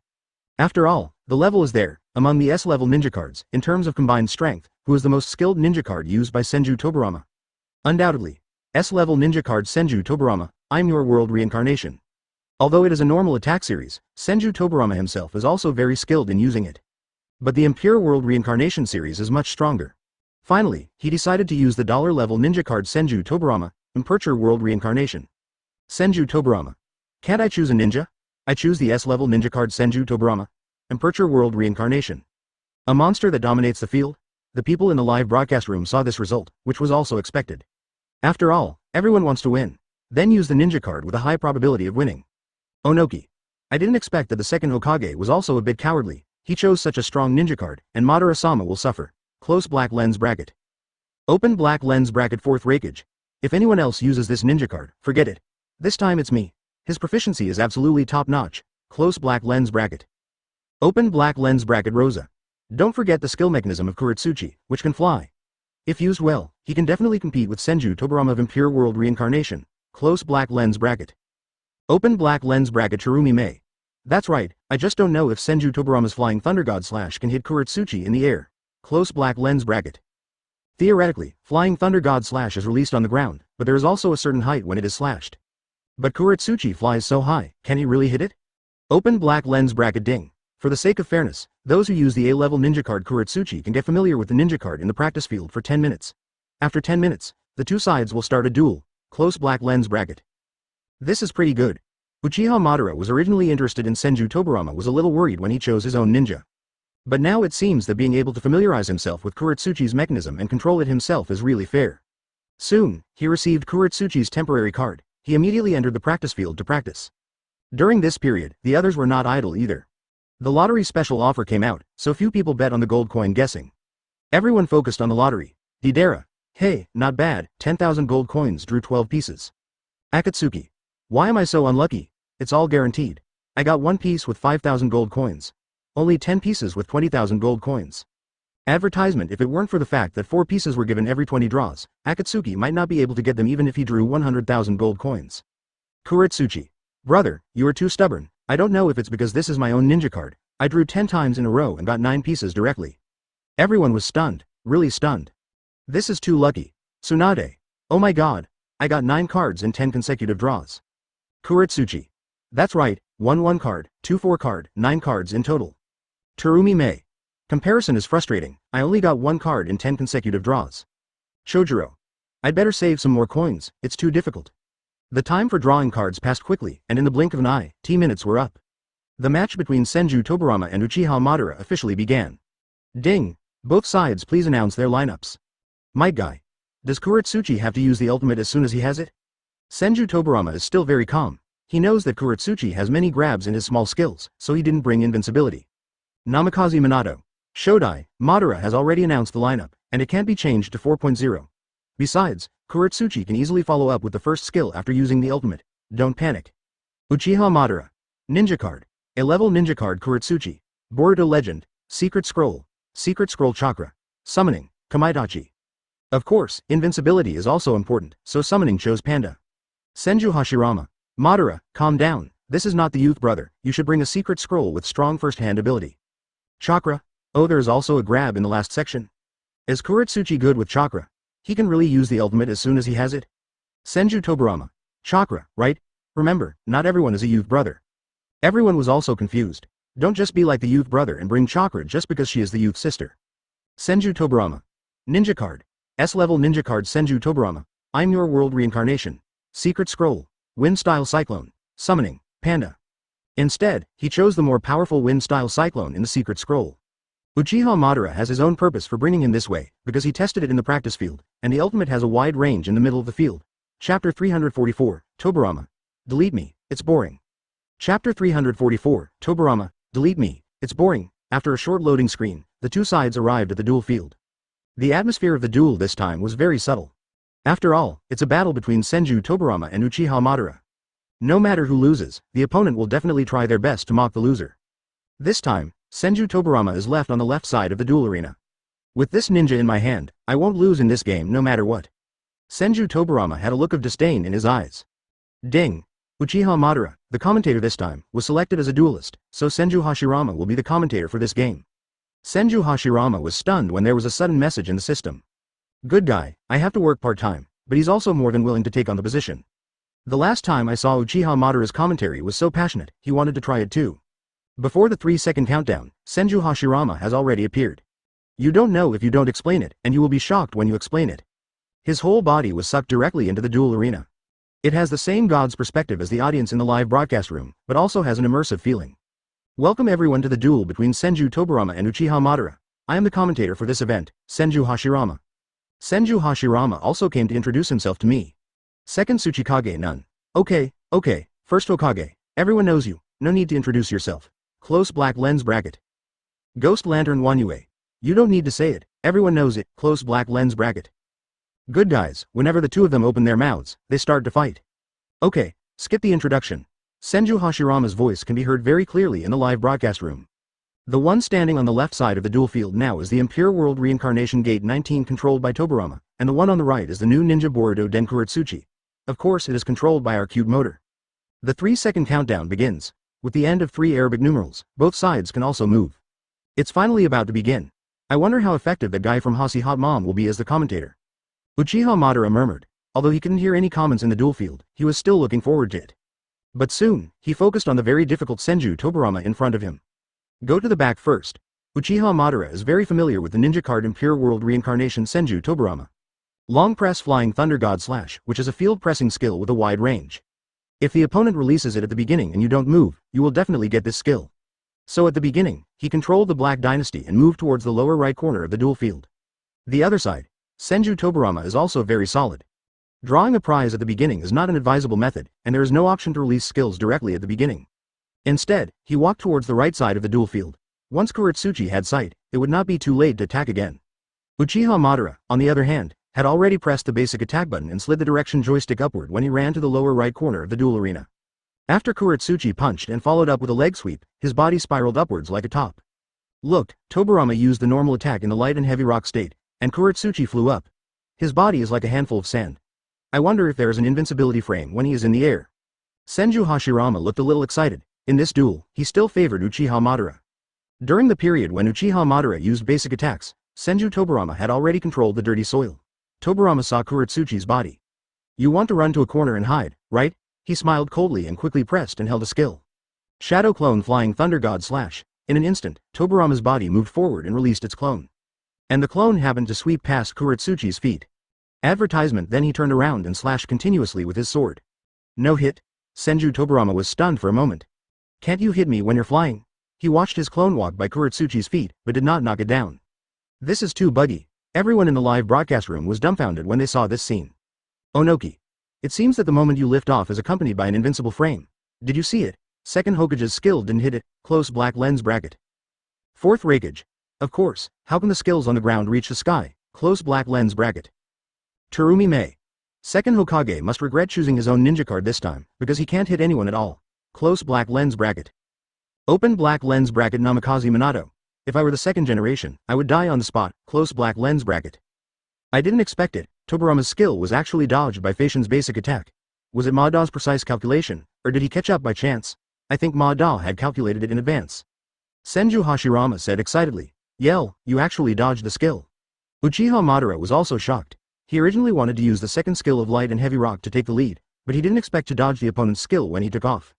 A: After all, the level is there, among the S-level ninja cards, in terms of combined strength, who is the most skilled ninja card used by Senju Tobarama? Undoubtedly. S-level ninja card Senju Tobarama, I'm your world reincarnation. Although it is a normal attack series, Senju Tobarama himself is also very skilled in using it. But the Impure World Reincarnation series is much stronger. Finally, he decided to use the $level ninja card Senju Tobarama, Impure World Reincarnation. Senju Tobarama. Can't I choose a ninja? I choose the S-level ninja card Senju Tobarama, Impure World Reincarnation. A monster that dominates the field? The people in the live broadcast room saw this result, which was also expected. After all, everyone wants to win. Then use the ninja card with a high probability of winning. Onoki. I didn't expect that the second Hokage was also a bit cowardly. He chose such a strong ninja card, and Madara-sama will suffer. Close black lens bracket. Open black lens bracket fourth rakeage. If anyone else uses this ninja card, forget it. This time it's me. His proficiency is absolutely top-notch. Close black lens bracket. Open black lens bracket Rosa. Don't forget the skill mechanism of Kuretsuchi, which can fly. If used well, he can definitely compete with Senju Tobarama of Impure World Reincarnation. Close black lens bracket. Open black lens bracket Chirumi Mei. That's right, I just don't know if Senju Tobarama's Flying Thunder God Slash can hit Kuretsuchi in the air. Close black lens bracket. Theoretically, Flying Thunder God Slash is released on the ground, but there is also a certain height when it is slashed. But Kuretsuchi flies so high, can he really hit it? Open black lens bracket Ding. For the sake of fairness, those who use the A-level ninja card Kuretsuchi can get familiar with the ninja card in the practice field for 10 minutes. After 10 minutes, the two sides will start a duel. Close black lens bracket. This is pretty good. Uchiha Madara was originally interested in Senju Tobarama was a little worried when he chose his own ninja. But now it seems that being able to familiarize himself with Kuretsuchi's mechanism and control it himself is really fair. Soon, he received Kuretsuchi's temporary card. He immediately entered the practice field to practice. During this period, the others were not idle either. The lottery special offer came out, so few people bet on the gold coin guessing. Everyone focused on the lottery. Didera. Hey, not bad, 10,000 gold coins drew 12 pieces. Akatsuki. Why am I so unlucky? It's all guaranteed. I got one piece with 5,000 gold coins. Only 10 pieces with 20,000 gold coins. Advertisement. If it weren't for the fact that 4 pieces were given every 20 draws, Akatsuki might not be able to get them even if he drew 100,000 gold coins. Kuretsuchi. Brother, you are too stubborn. I don't know if it's because this is my own ninja card. I drew 10 times in a row and got 9 pieces directly. Everyone was stunned, really stunned. This is too lucky. Tsunade. Oh my god. I got 9 cards in 10 consecutive draws. Kuretsuchi. That's right, 1 card, 2 4 card, 9 cards in total. Terumi Mei. Comparison is frustrating, I only got one card in 10 consecutive draws. Chojuro. I'd better save some more coins, it's too difficult. The time for drawing cards passed quickly, and in the blink of an eye, T-minutes were up. The match between Senju Tobirama and Uchiha Madara officially began. Ding! Both sides please announce their lineups. Might Guy. Does Kuretsuchi have to use the ultimate as soon as he has it? Senju Tobirama is still very calm. He knows that Kuretsuchi has many grabs in his small skills, so he didn't bring invincibility. Namikaze Minato. Shodai, Madara has already announced the lineup, and it can't be changed to 4.0. Besides, Kuretsuchi can easily follow up with the first skill after using the ultimate. Don't panic. Uchiha Madara. Ninja card. A-level ninja card Kuretsuchi. Boruto Legend. Secret Scroll Chakra. Summoning, Kamaitachi. Of course, invincibility is also important, so summoning chose Panda. Senju Hashirama. Madara, calm down, this is not the youth brother, you should bring a secret scroll with strong first-hand ability. Chakra. Oh, there is also a grab in the last section. Is Kuretsuchi good with chakra? He can really use the ultimate as soon as he has it? Senju Tobirama. Chakra, right? Remember, not everyone is a youth brother. Everyone was also confused. Don't just be like the youth brother and bring chakra just because she is the youth sister. Senju Tobirama. Ninja card. S-level ninja card Senju Tobirama. I'm your world reincarnation. Secret scroll. Wind-style cyclone. Summoning, Panda. Instead, he chose the more powerful wind-style cyclone in the secret scroll. Uchiha Madara has his own purpose for bringing him this way, because he tested it in the practice field, and the ultimate has a wide range in the middle of the field. Chapter 344, Tobirama. Delete me, it's boring. Chapter 344, Tobirama. Delete me, it's boring. After a short loading screen, the two sides arrived at the duel field. The atmosphere of the duel this time was very subtle. After all, it's a battle between Senju Tobirama and Uchiha Madara. No matter who loses, the opponent will definitely try their best to mock the loser. This time, Senju Tobirama is left on the left side of the duel arena. With this ninja in my hand, I won't lose in this game no matter what. Senju Tobirama had a look of disdain in his eyes. Ding! Uchiha Madara, the commentator this time, was selected as a duelist, so Senju Hashirama will be the commentator for this game. Senju Hashirama was stunned when there was a sudden message in the system. Good guy, I have to work part-time, but he's also more than willing to take on the position. The last time I saw Uchiha Madara's commentary was so passionate, he wanted to try it too. Before the 3-second countdown, Senju Hashirama has already appeared. You don't know if you don't explain it, and you will be shocked when you explain it. His whole body was sucked directly into the duel arena. It has the same God's perspective as the audience in the live broadcast room, but also has an immersive feeling. Welcome everyone to the duel between Senju Tobirama and Uchiha Madara. I am the commentator for this event, Senju Hashirama. Senju Hashirama also came to introduce himself to me. Second Tsuchikage none. Okay, first Hokage. Everyone knows you, no need to introduce yourself. Close black lens bracket. Ghost Lantern Wanyue. You don't need to say it, everyone knows it, close black lens bracket. Good guys, whenever the two of them open their mouths, they start to fight. Okay, skip the introduction. Senju Hashirama's voice can be heard very clearly in the live broadcast room. The one standing on the left side of the duel field now is the Impure World Reincarnation Gate 19 controlled by Tobirama, and the one on the right is the new Ninja Boruto Den Kuretsuchi. Of course it is controlled by our cube motor. The 3-second countdown begins. With the end of 3 Arabic numerals, both sides can also move. It's finally about to begin. I wonder how effective that guy from Hasi Hot Mom will be as the commentator. Uchiha Madara murmured. Although he couldn't hear any comments in the duel field, he was still looking forward to it. But soon, he focused on the very difficult Senju Tobirama in front of him. Go to the back first. Uchiha Madara is very familiar with the ninja card Impure World Reincarnation Senju Tobirama. Long press Flying Thunder God Slash, which is a field pressing skill with a wide range. If the opponent releases it at the beginning and you don't move, you will definitely get this skill. So at the beginning, he controlled the Black Dynasty and moved towards the lower right corner of the duel field. The other side, Senju Tobirama is also very solid. Drawing a prize at the beginning is not an advisable method, and there is no option to release skills directly at the beginning. Instead, he walked towards the right side of the duel field. Once Kuretsuchi had sight, it would not be too late to attack again. Uchiha Madara, on the other hand, had already pressed the basic attack button and slid the direction joystick upward when he ran to the lower right corner of the duel arena. After Kuretsuchi punched and followed up with a leg sweep, his body spiraled upwards like a top. Look, Tobirama used the normal attack in the light and heavy rock state, and Kuretsuchi flew up. His body is like a handful of sand. I wonder if there is an invincibility frame when he is in the air. Senju Hashirama looked a little excited. In this duel, he still favored Uchiha Madara. During the period when Uchiha Madara used basic attacks, Senju Tobirama had already controlled the dirty soil. Tobirama saw Kuretsuchi's body. You want to run to a corner and hide, right? He smiled coldly and quickly pressed and held a skill. Shadow Clone Flying Thunder God Slash. In an instant, Tobarama's body moved forward and released its clone. And the clone happened to sweep past Kuretsuchi's feet. Advertisement. Then he turned around and slashed continuously with his sword. No hit? Senju Tobarama was stunned for a moment. Can't you hit me when you're flying? He watched his clone walk by Kuretsuchi's feet, but did not knock it down. This is too buggy. Everyone in the live broadcast room was dumbfounded when they saw this scene. Onoki. It seems that the moment you lift off is accompanied by an invincible frame. Did you see it? Second Hokage's skill didn't hit it. Close black lens bracket. Fourth Raikage. Of course, how can the skills on the ground reach the sky? Close black lens bracket. Terumi Mei. Second Hokage must regret choosing his own ninja card this time, because he can't hit anyone at all. Close black lens bracket. Open black lens bracket. Namikaze Minato. If I were the second generation, I would die on the spot. Close black lens bracket. I didn't expect it. Tobarama's skill was actually dodged by Feishin's basic attack. Was it Ma Da's precise calculation, or did he catch up by chance? I think Ma Da had calculated it in advance. Senju Hashirama said excitedly. Yell, you actually dodged the skill. Uchiha Madara was also shocked. He originally wanted to use the second skill of light and heavy rock to take the lead, but he didn't expect to dodge the opponent's skill when he took off.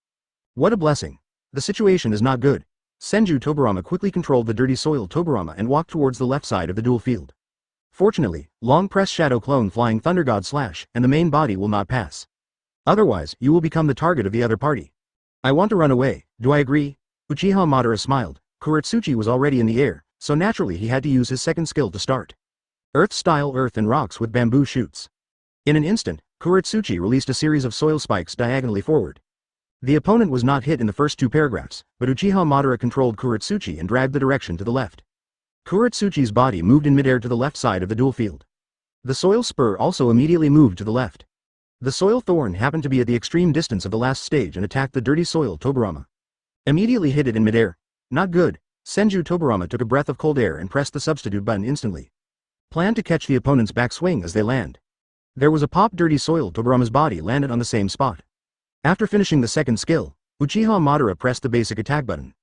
A: What a blessing. The situation is not good. Senju Tobarama quickly controlled the dirty soil Tobarama and walked towards the left side of the duel field. Fortunately, long press shadow clone flying Thunder God slash, and the main body will not pass. Otherwise, you will become the target of the other party. I want to run away, do I agree? Uchiha Madara smiled. Kuretsuchi was already in the air, so naturally he had to use his second skill to start. Earth-style earth and rocks with bamboo shoots. In an instant, Kuretsuchi released a series of soil spikes diagonally forward. The opponent was not hit in the first two paragraphs, but Uchiha Madara controlled Kuretsuchi and dragged the direction to the left. Kuretsuchi's body moved in midair to the left side of the duel field. The soil spur also immediately moved to the left. The soil thorn happened to be at the extreme distance of the last stage and attacked the dirty soil Tobarama. Immediately hit it in midair. Not good. Senju Tobarama took a breath of cold air and pressed the substitute button instantly. Planned to catch the opponent's backswing as they land. There was a pop. Dirty soil Tobarama's body landed on the same spot. After finishing the second skill, Uchiha Madara pressed the basic attack button.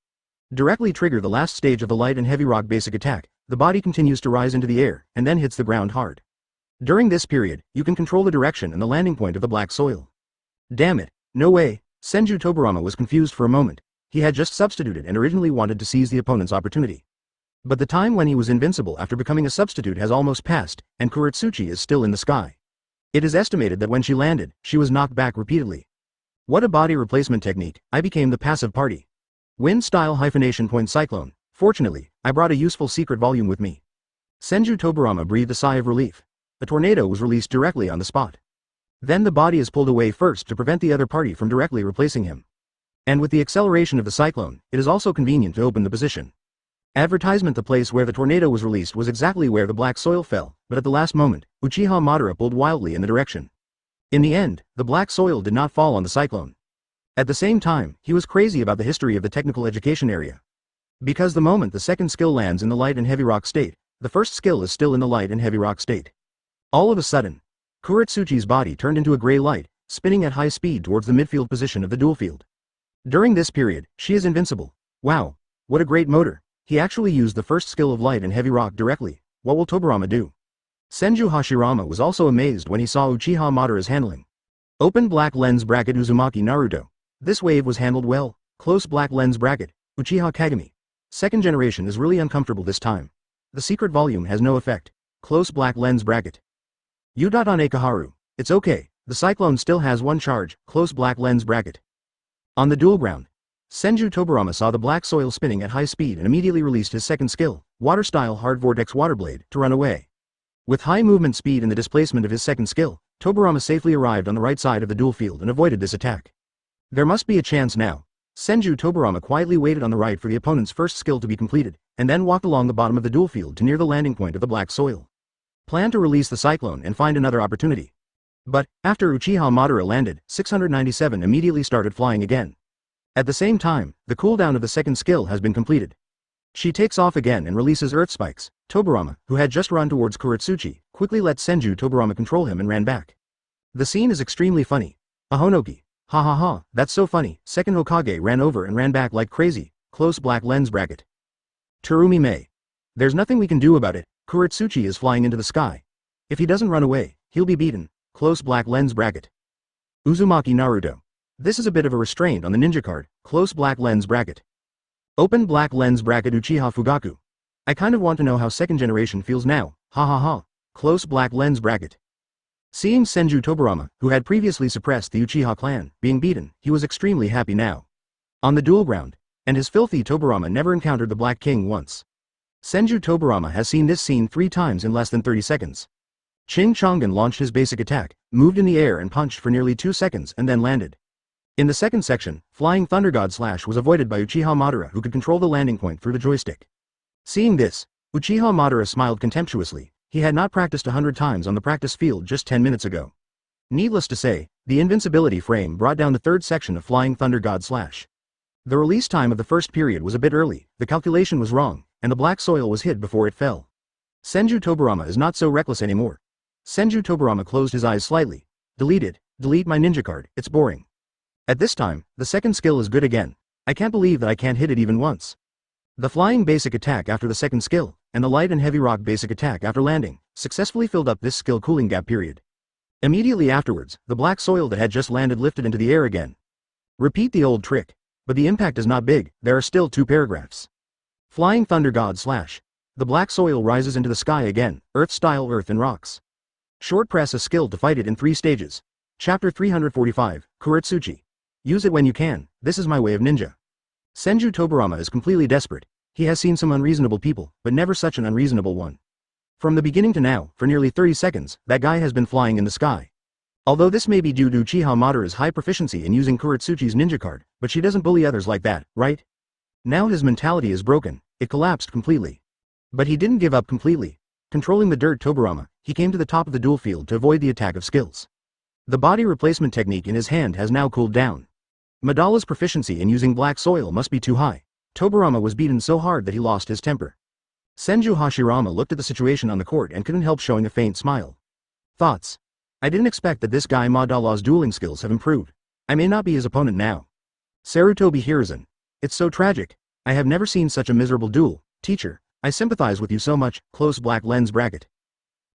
A: Directly trigger the last stage of the light and heavy rock basic attack. The body continues to rise into the air, and then hits the ground hard. During this period, you can control the direction and the landing point of the black soil. Damn it, no way. Senju Tobarama was confused for a moment. He had just substituted and originally wanted to seize the opponent's opportunity. But the time when he was invincible after becoming a substitute has almost passed, and Kuretsuchi is still in the sky. It is estimated that when she landed, she was knocked back repeatedly. What a body replacement technique. I became the passive party. Wind style hyphenation point cyclone. Fortunately, I brought a useful secret volume with me. Senju Tobarama breathed a sigh of relief. A tornado was released directly on the spot. Then the body is pulled away first to prevent the other party from directly replacing him. And with the acceleration of the cyclone, it is also convenient to open the position. Advertisement. The place where the tornado was released was exactly where the black soil fell, but at the last moment, Uchiha Madara pulled wildly in the direction. In the end, the black soil did not fall on the cyclone. At the same time, he was crazy about the history of the technical education area. Because the moment the second skill lands in the light and heavy rock state, the first skill is still in the light and heavy rock state. All of a sudden, Kuretsuchi's body turned into a gray light, spinning at high speed towards the midfield position of the duel field. During this period, she is invincible. Wow, what a great motor. He actually used the first skill of light and heavy rock directly. What will Tobarama do? Senju Hashirama was also amazed when he saw Uchiha Madara's handling. Open black lens bracket. Uzumaki Naruto. This wave was handled well. Close black lens bracket. Uchiha Kagami. Second generation is really uncomfortable this time. The secret volume has no effect. Close black lens bracket. Yu.on Akaharu. It's okay, the cyclone still has one charge. Close black lens bracket. On the duel ground, Senju Tobarama saw the black soil spinning at high speed and immediately released his second skill, Water Style Hard Vortex Waterblade, to run away. With high movement speed and the displacement of his second skill, Tobarama safely arrived on the right side of the duel field and avoided this attack. There must be a chance now. Senju Tobarama quietly waited on the right for the opponent's first skill to be completed, and then walked along the bottom of the duel field to near the landing point of the black soil. Plan to release the cyclone and find another opportunity. But, after Uchiha Madara landed, 697 immediately started flying again. At the same time, the cooldown of the second skill has been completed. She takes off again and releases earth spikes. Tobarama, who had just run towards Kuretsuchi, quickly let Senju Tobarama control him and ran back. The scene is extremely funny. Ahonoki. Ha ha ha, that's so funny. Second Hokage ran over and ran back like crazy. Close black lens bracket. Terumi Mei. There's nothing we can do about it. Kuretsuchi is flying into the sky. If he doesn't run away, he'll be beaten. Close black lens bracket. Uzumaki Naruto. This is a bit of a restraint on the ninja card. Close black lens bracket. Open black lens bracket Uchiha Fugaku. I kind of want to know how second generation feels now, ha ha ha. Close black lens bracket. Seeing Senju Tobirama, who had previously suppressed the Uchiha clan, being beaten, he was extremely happy now. On the duel ground, and his filthy Tobirama never encountered the Black King once. Senju Tobirama has seen this scene 3 times in less than 30 seconds. Ching Chongan launched his basic attack, moved in the air and punched for nearly 2 seconds and then landed. In the second section, Flying Thunder God Slash was avoided by Uchiha Madara, who could control the landing point through the joystick. Seeing this, Uchiha Madara smiled contemptuously. He had not practiced 100 times on the practice field just 10 minutes ago. Needless to say, the invincibility frame brought down the third section of Flying Thunder God Slash. The release time of the first period was a bit early, the calculation was wrong, and the black soil was hid before it fell. Senju Tobirama is not so reckless anymore. Senju Tobirama closed his eyes slightly. Delete my ninja card, it's boring. At this time, the second skill is good again. I can't believe that I can't hit it even once. The flying basic attack after the second skill, and the light and heavy rock basic attack after landing, successfully filled up this skill cooling gap period. Immediately afterwards, the black soil that had just landed lifted into the air again. Repeat the old trick. But the impact is not big, there are still 2 paragraphs. Flying Thunder God Slash. The black soil rises into the sky again, Earth-style earth and rocks. Short press a skill to fight it in 3 stages. Chapter 345, Kuretsuchi. Use it when you can, this is my way of ninja. Senju Tobirama is completely desperate. He has seen some unreasonable people, but never such an unreasonable one. From the beginning to now, for nearly 30 seconds, that guy has been flying in the sky. Although this may be due to Uchiha Madara's high proficiency in using Kuretsuchi's ninja card, but she doesn't bully others like that, right? Now his mentality is broken, it collapsed completely. But he didn't give up completely. Controlling the dirt Tobirama, he came to the top of the duel field to avoid the attack of skills. The body replacement technique in his hand has now cooled down. Madara's proficiency in using black soil must be too high. Tobirama was beaten so hard that he lost his temper. Senju Hashirama looked at the situation on the court and couldn't help showing a faint smile. Thoughts. I didn't expect that this guy Madara's dueling skills have improved. I may not be his opponent now. Sarutobi Hiruzen. It's so tragic. I have never seen such a miserable duel. Teacher, I sympathize with you so much. Close black lens bracket.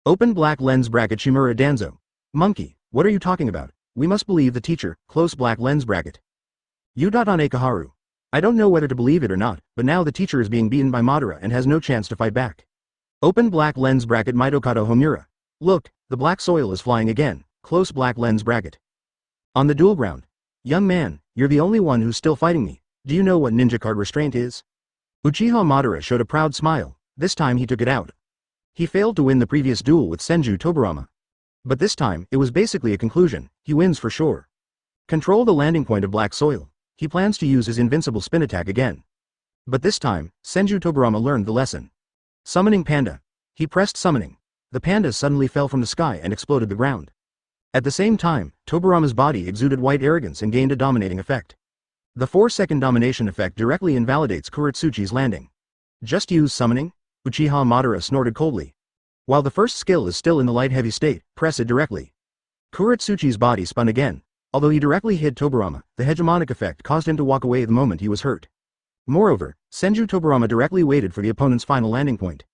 A: Open black lens bracket Shimura Danzo. Monkey, what are you talking about? We must believe the teacher. Close black lens bracket. Udadane Kaharu. I don't know whether to believe it or not, but now the teacher is being beaten by Madara and has no chance to fight back. Open black lens bracket Mitokado Homura. Look, the black soil is flying again. Close black lens bracket. On the duel ground. Young man, you're the only one who's still fighting me. Do you know what ninja card restraint is? Uchiha Madara showed a proud smile. This time he took it out. He failed to win the previous duel with Senju Tobirama. But this time, it was basically a conclusion. He wins for sure. Control the landing point of black soil. He plans to use his invincible spin attack again. But this time, Senju Tobirama learned the lesson. Summoning Panda. He pressed summoning. The panda suddenly fell from the sky and exploded the ground. At the same time, Tobirama's body exuded white arrogance and gained a dominating effect. The 4-second domination effect directly invalidates Kuretsuchi's landing. Just use summoning? Uchiha Madara snorted coldly. While the first skill is still in the light-heavy state, press it directly. Kuretsuchi's body spun again. Although he directly hit Tobirama, the hegemonic effect caused him to walk away the moment he was hurt. Moreover, Senju Tobirama directly waited for the opponent's final landing point.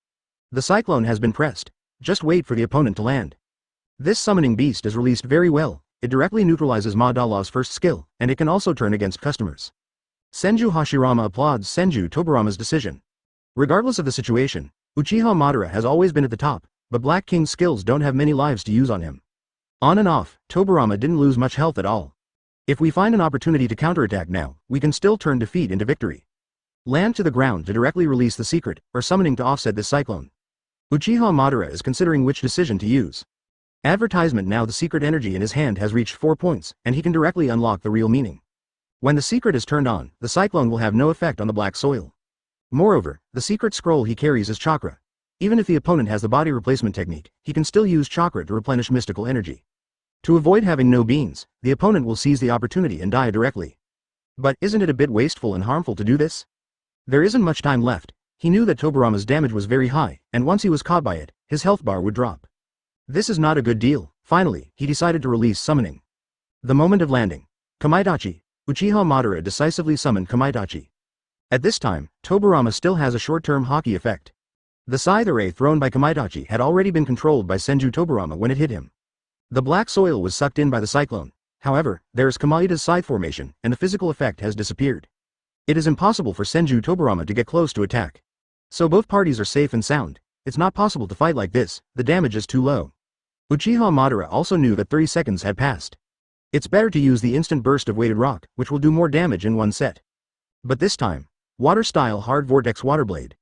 A: The cyclone has been pressed. Just wait for the opponent to land. This summoning beast is released very well. It directly neutralizes Madara's first skill, and it can also turn against customers. Senju Hashirama applauds Senju Tobirama's decision. Regardless of the situation, Uchiha Madara has always been at the top, but Black King's skills don't have many lives to use on him. On and off, Tobirama didn't lose much health at all. If we find an opportunity to counterattack now, we can still turn defeat into victory. Land to the ground to directly release the secret, or summoning to offset this cyclone. Uchiha Madara is considering which decision to use. Advertisement. Now the secret energy in his hand has reached 4 points, and he can directly unlock the real meaning. When the secret is turned on, the cyclone will have no effect on the black soil. Moreover, the secret scroll he carries is chakra. Even if the opponent has the body replacement technique, he can still use chakra to replenish mystical energy. To avoid having no beans, the opponent will seize the opportunity and die directly. But isn't it a bit wasteful and harmful to do this? There isn't much time left. He knew that Tobirama's damage was very high, and once he was caught by it, his health bar would drop. This is not a good deal. Finally, he decided to release summoning. The moment of landing. Kamaitachi. Uchiha Madara decisively summoned Kamaitachi. At this time, Tobirama still has a short-term hockey effect. The scythe array thrown by Kamaitachi had already been controlled by Senju Tobirama when it hit him. The black soil was sucked in by the cyclone. However, there is Kamaita's scythe formation, and the physical effect has disappeared. It is impossible for Senju Toburama to get close to attack. So both parties are safe and sound. It's not possible to fight like this, the damage is too low. Uchiha Madara also knew that 30 seconds had passed. It's better to use the instant burst of weighted rock, which will do more damage in one set. But this time, water-style hard vortex water blade.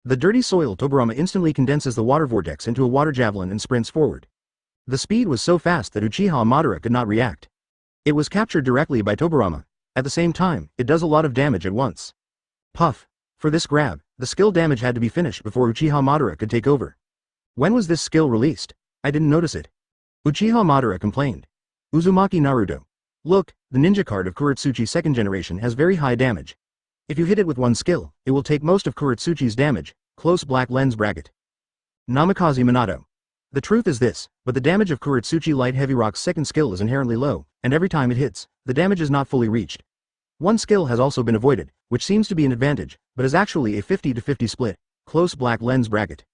A: The dirty soil Toburama instantly condenses the water vortex into a water javelin and sprints forward. The speed was so fast that Uchiha Madara could not react. It was captured directly by Toburama. At the same time, it does a lot of damage at once. Puff. For this grab, the skill damage had to be finished before Uchiha Madara could take over. When was this skill released? I didn't notice it. Uchiha Madara complained. Uzumaki Naruto. Look, the ninja card of Kuretsuchi second generation has very high damage. If you hit it with one skill, it will take most of Kuretsuchi's damage, close black lens bracket. Namikaze Minato. The truth is this, but the damage of Kuretsuchi light heavy rock's second skill is inherently low, and every time it hits, the damage is not fully reached. One skill has also been avoided, which seems to be an advantage, but is actually a 50-50 split, close black lens bracket.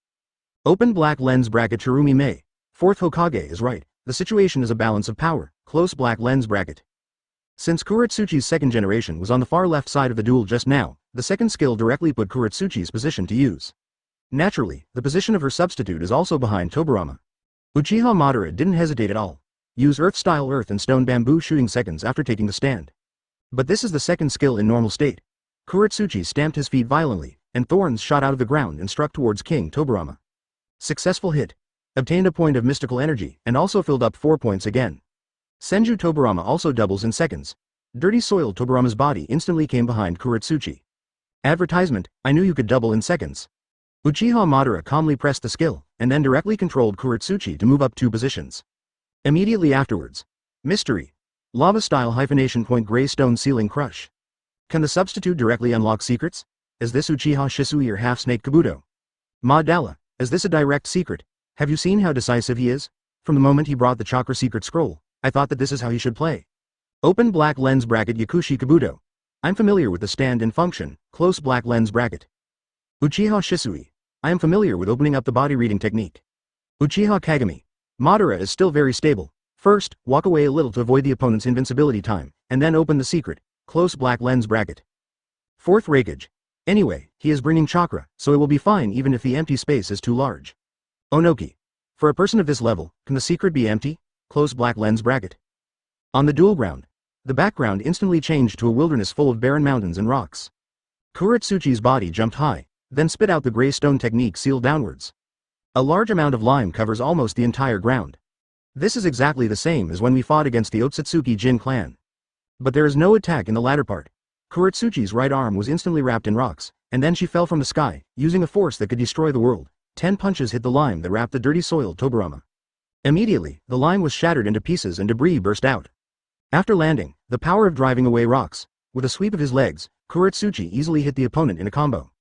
A: Open black lens bracket Chirumi Mei. Fourth Hokage is right, the situation is a balance of power, close black lens bracket. Since Kuretsuchi's second generation was on the far left side of the duel just now, the second skill directly put Kuretsuchi's position to use. Naturally, the position of her substitute is also behind Toburama. Uchiha Madara didn't hesitate at all. Use earth-style earth and stone bamboo shooting seconds after taking the stand. But this is the second skill in normal state. Kuretsuchi stamped his feet violently, and thorns shot out of the ground and struck towards King Toburama. Successful hit. Obtained a point of mystical energy, and also filled up 4 points again. Senju Toburama also doubles in seconds. Dirty soil Toburama's body instantly came behind Kuretsuchi. Advertisement, I knew you could double in seconds. Uchiha Madara calmly pressed the skill, and then directly controlled Kuretsuchi to move up 2 positions. Immediately afterwards. Mystery. Lava-style hyphenation point gray stone ceiling crush. Can the substitute directly unlock secrets? Is this Uchiha Shisui or half-snake Kabuto? Madala, is this a direct secret? Have you seen how decisive he is? From the moment he brought the chakra secret scroll, I thought that this is how he should play. Open black lens bracket Yakushi Kabuto. I'm familiar with the stand-in function, close black lens bracket. Uchiha Shisui. I am familiar with opening up the body reading technique. Uchiha Kagami. Madara is still very stable. First, walk away a little to avoid the opponent's invincibility time, and then open the secret, close black lens bracket. Fourth Reikage. Anyway, he is bringing chakra, so it will be fine even if the empty space is too large. Onoki. For a person of this level, can the secret be empty? Close black lens bracket. On the duel ground. The background instantly changed to a wilderness full of barren mountains and rocks. Kuretsuchi's body jumped high, then spit out the gray stone technique sealed downwards. A large amount of lime covers almost the entire ground. This is exactly the same as when we fought against the Otsutsuki Jin clan. But there is no attack in the latter part. Kuretsuchi's right arm was instantly wrapped in rocks, and then she fell from the sky, using a force that could destroy the world. 10 punches hit the lime that wrapped the dirty soil Toburama. Immediately, the lime was shattered into pieces and debris burst out. After landing, the power of driving away rocks, with a sweep of his legs, Kuretsuchi easily hit the opponent in a combo.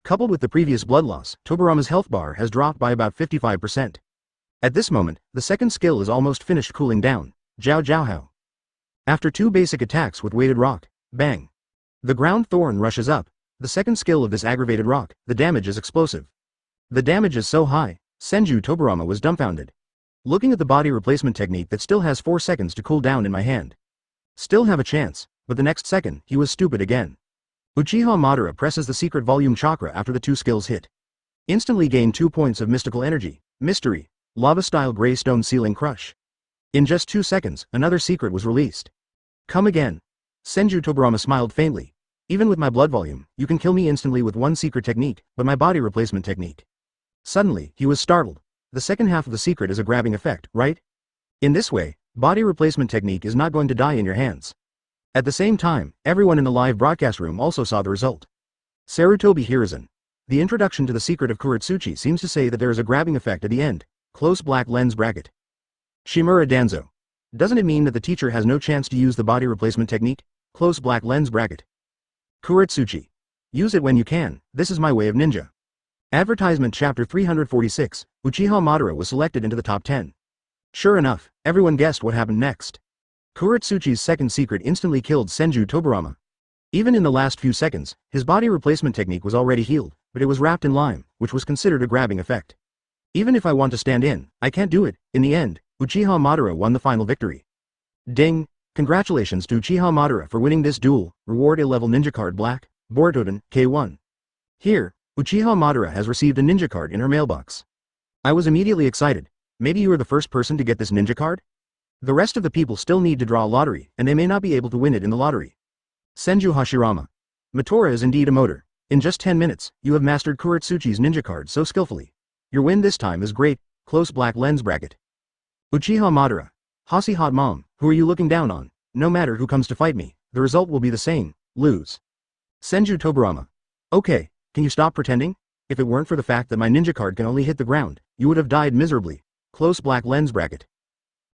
A: Coupled with the previous blood loss, Toburama's health bar has dropped by about 55%. At this moment, the second skill is almost finished cooling down, Jiao Jiao Hao. After 2 basic attacks with weighted rock, bang. The ground thorn rushes up. The second skill of this aggravated rock, the damage is explosive. The damage is so high, Senju Toburama was dumbfounded. Looking at the body replacement technique that still has 4 seconds to cool down in my hand. Still have a chance, but the next second, he was stupid again. Uchiha Madara presses the secret volume chakra after the 2 skills hit. Instantly gain 2 points of mystical energy, mystery, lava-style gray stone ceiling crush. In just 2 seconds, another secret was released. Come again. Senju Toburama smiled faintly. Even with my blood volume, you can kill me instantly with one secret technique, but my body replacement technique. Suddenly, he was startled. The second half of the secret is a grabbing effect, right? In this way, body replacement technique is not going to die in your hands. At the same time, everyone in the live broadcast room also saw the result. Sarutobi Hiruzen. The introduction to the secret of Kuretsuchi seems to say that there is a grabbing effect at the end, close black lens bracket. Shimura Danzo. Doesn't it mean that the teacher has no chance to use the body replacement technique, close black lens bracket? Kuretsuchi. Use it when you can, this is my way of ninja. Advertisement Chapter 346, Uchiha Madara was selected into the top 10. Sure enough, everyone guessed what happened next. Kuretsuchi's second secret instantly killed Senju Toburama. Even in the last few seconds, his body replacement technique was already healed, but it was wrapped in lime, which was considered a grabbing effect. Even if I want to stand in, I can't do it. In the end, Uchiha Madara won the final victory. Ding, Congratulations to Uchiha Madara for winning this duel, reward A-level ninja card black, Borutoden, K1. Here, Uchiha Madara has received a ninja card in her mailbox. I was immediately excited. Maybe you are the first person to get this ninja card? The rest of the people still need to draw a lottery, and they may not be able to win it in the lottery. Senju Hashirama. Matora is indeed a motor. In just 10 minutes, you have mastered Kuretsuchi's ninja card so skillfully. Your win this time is great, close black lens bracket. Uchiha Madara. Hasi hot mom, who are you looking down on? No matter who comes to fight me, the result will be the same, lose. Senju Tobarama. Okay, can you stop pretending? If it weren't for the fact that my ninja card can only hit the ground, you would have died miserably, close black lens bracket.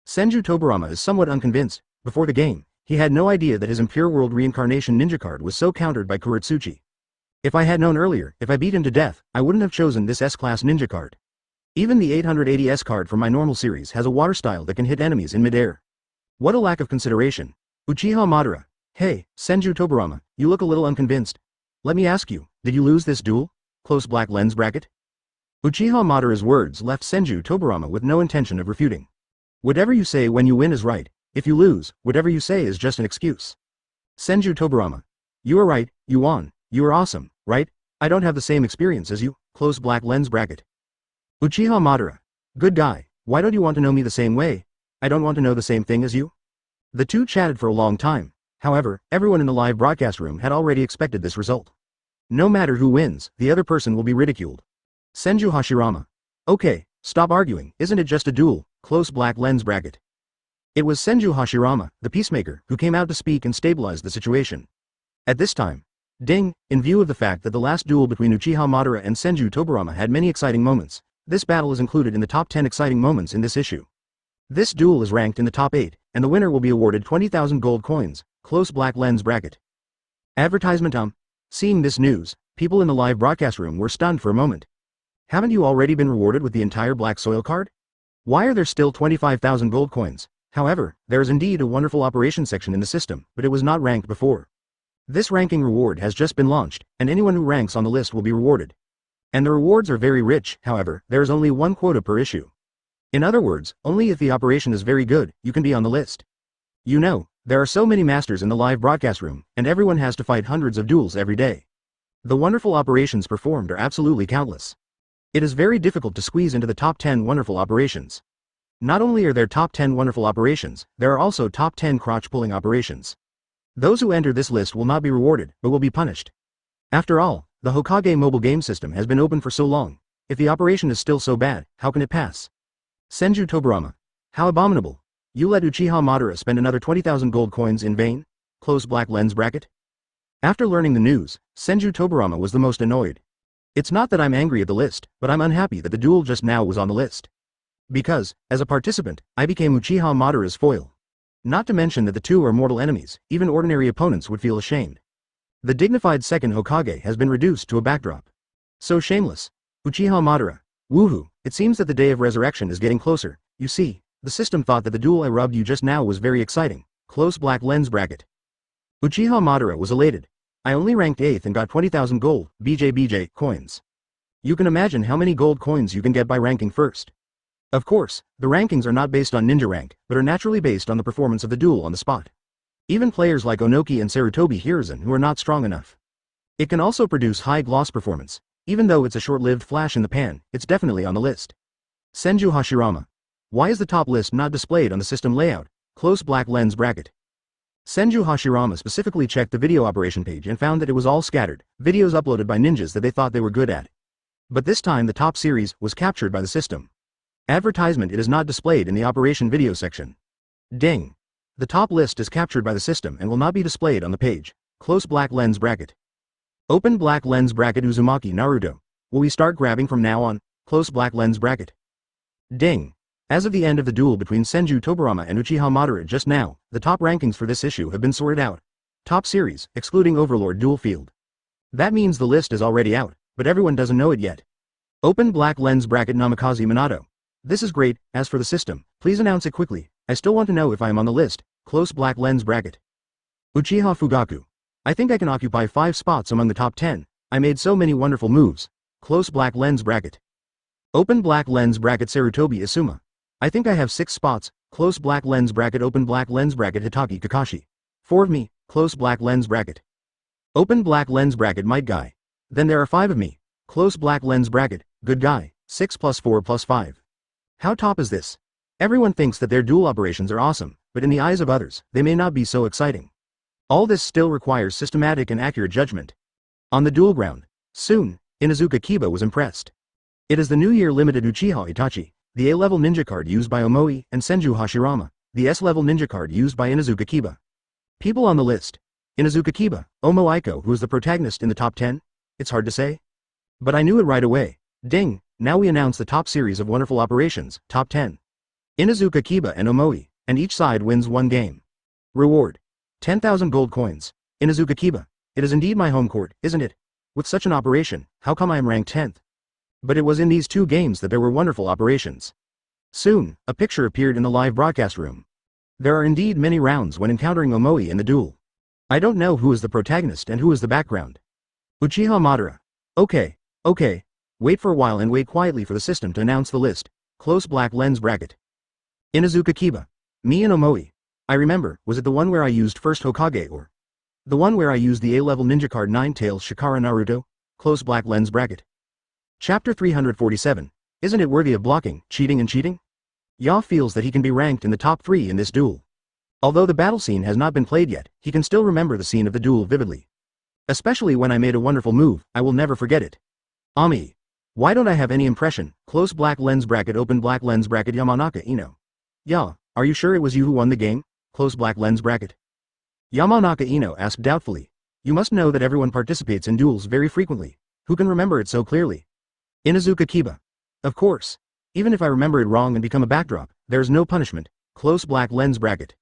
A: Senju Tobarama is somewhat unconvinced. Before the game, he had no idea that his Impure World Reincarnation ninja card was so countered by Kuretsuchi. If I had known earlier, if I beat him to death, I wouldn't have chosen this S-class ninja card. Even the 880S card from my normal series has a water style that can hit enemies in midair. What a lack of consideration. Uchiha Madara. Hey, Senju Tobarama, you look a little unconvinced. Let me ask you, did you lose this duel? Close black lens bracket. Uchiha Madara's words left Senju Tobarama with no intention of refuting. Whatever you say when you win is right. If you lose, whatever you say is just an excuse. Senju Tobarama. You are right, you won. You are awesome, right? I don't have the same experience as you, close black lens bracket. Uchiha Madara. Good guy, why don't you want to know me the same way? I don't want to know the same thing as you. The two chatted for a long time. However, everyone in the live broadcast room had already expected this result. No matter who wins, the other person will be ridiculed. Senju Hashirama. Okay, stop arguing, isn't it just a duel, close black lens bracket. It was Senju Hashirama, the peacemaker, who came out to speak and stabilize the situation. At this time, ding, in view of the fact that the last duel between Uchiha Madara and Senju Tobarama had many exciting moments, this battle is included in the top 10 exciting moments in this issue. This duel is ranked in the top 8, and the winner will be awarded 20,000 gold coins, close black lens bracket. Advertisement. Seeing this news, people in the live broadcast room were stunned for a moment. Haven't you already been rewarded with the entire black soil card? Why are there still 25,000 gold coins? However, there is indeed a wonderful operation section in the system, but it was not ranked before. This ranking reward has just been launched, and anyone who ranks on the list will be rewarded. And the rewards are very rich. However, there is only one quota per issue. In other words, only if the operation is very good, you can be on the list. You know, there are so many masters in the live broadcast room, and everyone has to fight hundreds of duels every day. The wonderful operations performed are absolutely countless. It is very difficult to squeeze into the top 10 wonderful operations. Not only are there top 10 wonderful operations, there are also top 10 crotch-pulling operations. Those who enter this list will not be rewarded, but will be punished. After all, the Hokage mobile game system has been open for so long. If the operation is still so bad, how can it pass? Senju Tobarama. How abominable. You let Uchiha Madara spend another 20,000 gold coins in vain? Close black lens bracket. After learning the news, Senju Tobarama was the most annoyed. It's not that I'm angry at the list, but I'm unhappy that the duel just now was on the list. Because, as a participant, I became Uchiha Madara's foil. Not to mention that the two are mortal enemies, even ordinary opponents would feel ashamed. The dignified second Hokage has been reduced to a backdrop. So shameless. Uchiha Madara. Woohoo, it seems that the day of resurrection is getting closer. You see, the system thought that the duel I rubbed you just now was very exciting. Close black lens bracket. Uchiha Madara was elated. I only ranked 8th and got 20,000 gold, BJ coins. You can imagine how many gold coins you can get by ranking first. Of course, the rankings are not based on ninja rank, but are naturally based on the performance of the duel on the spot. Even players like Onoki and Sarutobi Hiruzen who are not strong enough. It can also produce high gloss performance. Even though it's a short-lived flash in the pan, it's definitely on the list. Senju Hashirama. Why is the top list not displayed on the system layout? Close black lens bracket. Senju Hashirama specifically checked the video operation page and found that it was all scattered, videos uploaded by ninjas that they thought they were good at. But this time the top series was captured by the system. Advertisement. It is not displayed in the operation video section. Ding. The top list is captured by the system and will not be displayed on the page. Close black lens bracket. Open black lens bracket. Uzumaki Naruto. Will we start grabbing from now on? Close black lens bracket. Ding. As of the end of the duel between Senju Tobarama and Uchiha Madara just now, the top rankings for this issue have been sorted out. Top series, excluding Overlord Duel Field. That means the list is already out, but everyone doesn't know it yet. Open black lens bracket. Namikaze Minato. This is great. As for the system, please announce it quickly. I still want to know if I am on the list. Close black lens bracket. Uchiha Fugaku. I think I can occupy 5 spots among the top 10. I made so many wonderful moves. Close black lens bracket. Open black lens bracket. Sarutobi Isuma. I think I have 6 spots. close black lens bracket open black lens bracket Hatake Kakashi. 4 of me, close black lens bracket. Open black lens bracket might guy. Then there are 5 of me, close black lens bracket, good guy, 6 plus 4 plus 5. How top is this? Everyone thinks that their duel operations are awesome, but in the eyes of others, they may not be so exciting. All this still requires systematic and accurate judgment. On the duel ground, soon, Inuzuka Kiba was impressed. It is the New Year limited Uchiha Itachi, the A-level ninja card used by Omoi and Senju Hashirama, the S-level ninja card used by Inuzuka Kiba. People on the list. Inuzuka Kiba, Omo Aiko, who is the protagonist in the top 10? It's hard to say. But I knew it right away. Ding, now we announce the top series of wonderful operations, top 10. Inuzuka Kiba and Omoi, and each side wins 1 game. Reward. 10,000 gold coins. Inuzuka Kiba, it is indeed my home court, isn't it? With such an operation, how come I am ranked 10th? But it was in these 2 games that there were wonderful operations. Soon, a picture appeared in the live broadcast room. There are indeed many rounds when encountering Omoi in the duel. I don't know who is the protagonist and who is the background. Uchiha Madara. Okay. Wait for a while and wait quietly for the system to announce the list. Close black lens bracket. Inuzuka Kiba. Me and Omoi. I remember, was it the one where I used first Hokage or the one where I used the A-level ninja card 9 Tails Shikara Naruto? Close black lens bracket. Chapter 347. Isn't it worthy of blocking, cheating and cheating? Ya feels that he can be ranked in the top 3 in this duel. Although the battle scene has not been played yet, he can still remember the scene of the duel vividly. Especially when I made a wonderful move, I will never forget it. Ami. Why don't I have any impression? Close black lens bracket open black lens bracket Yamanaka Ino. Ya, are you sure it was you who won the game? Close black lens bracket. Yamanaka Ino asked doubtfully. You must know that everyone participates in duels very frequently. Who can remember it so clearly? Inuzuka Kiba. Of course. Even if I remember it wrong and become a backdrop, there is no punishment. Close black lens bracket.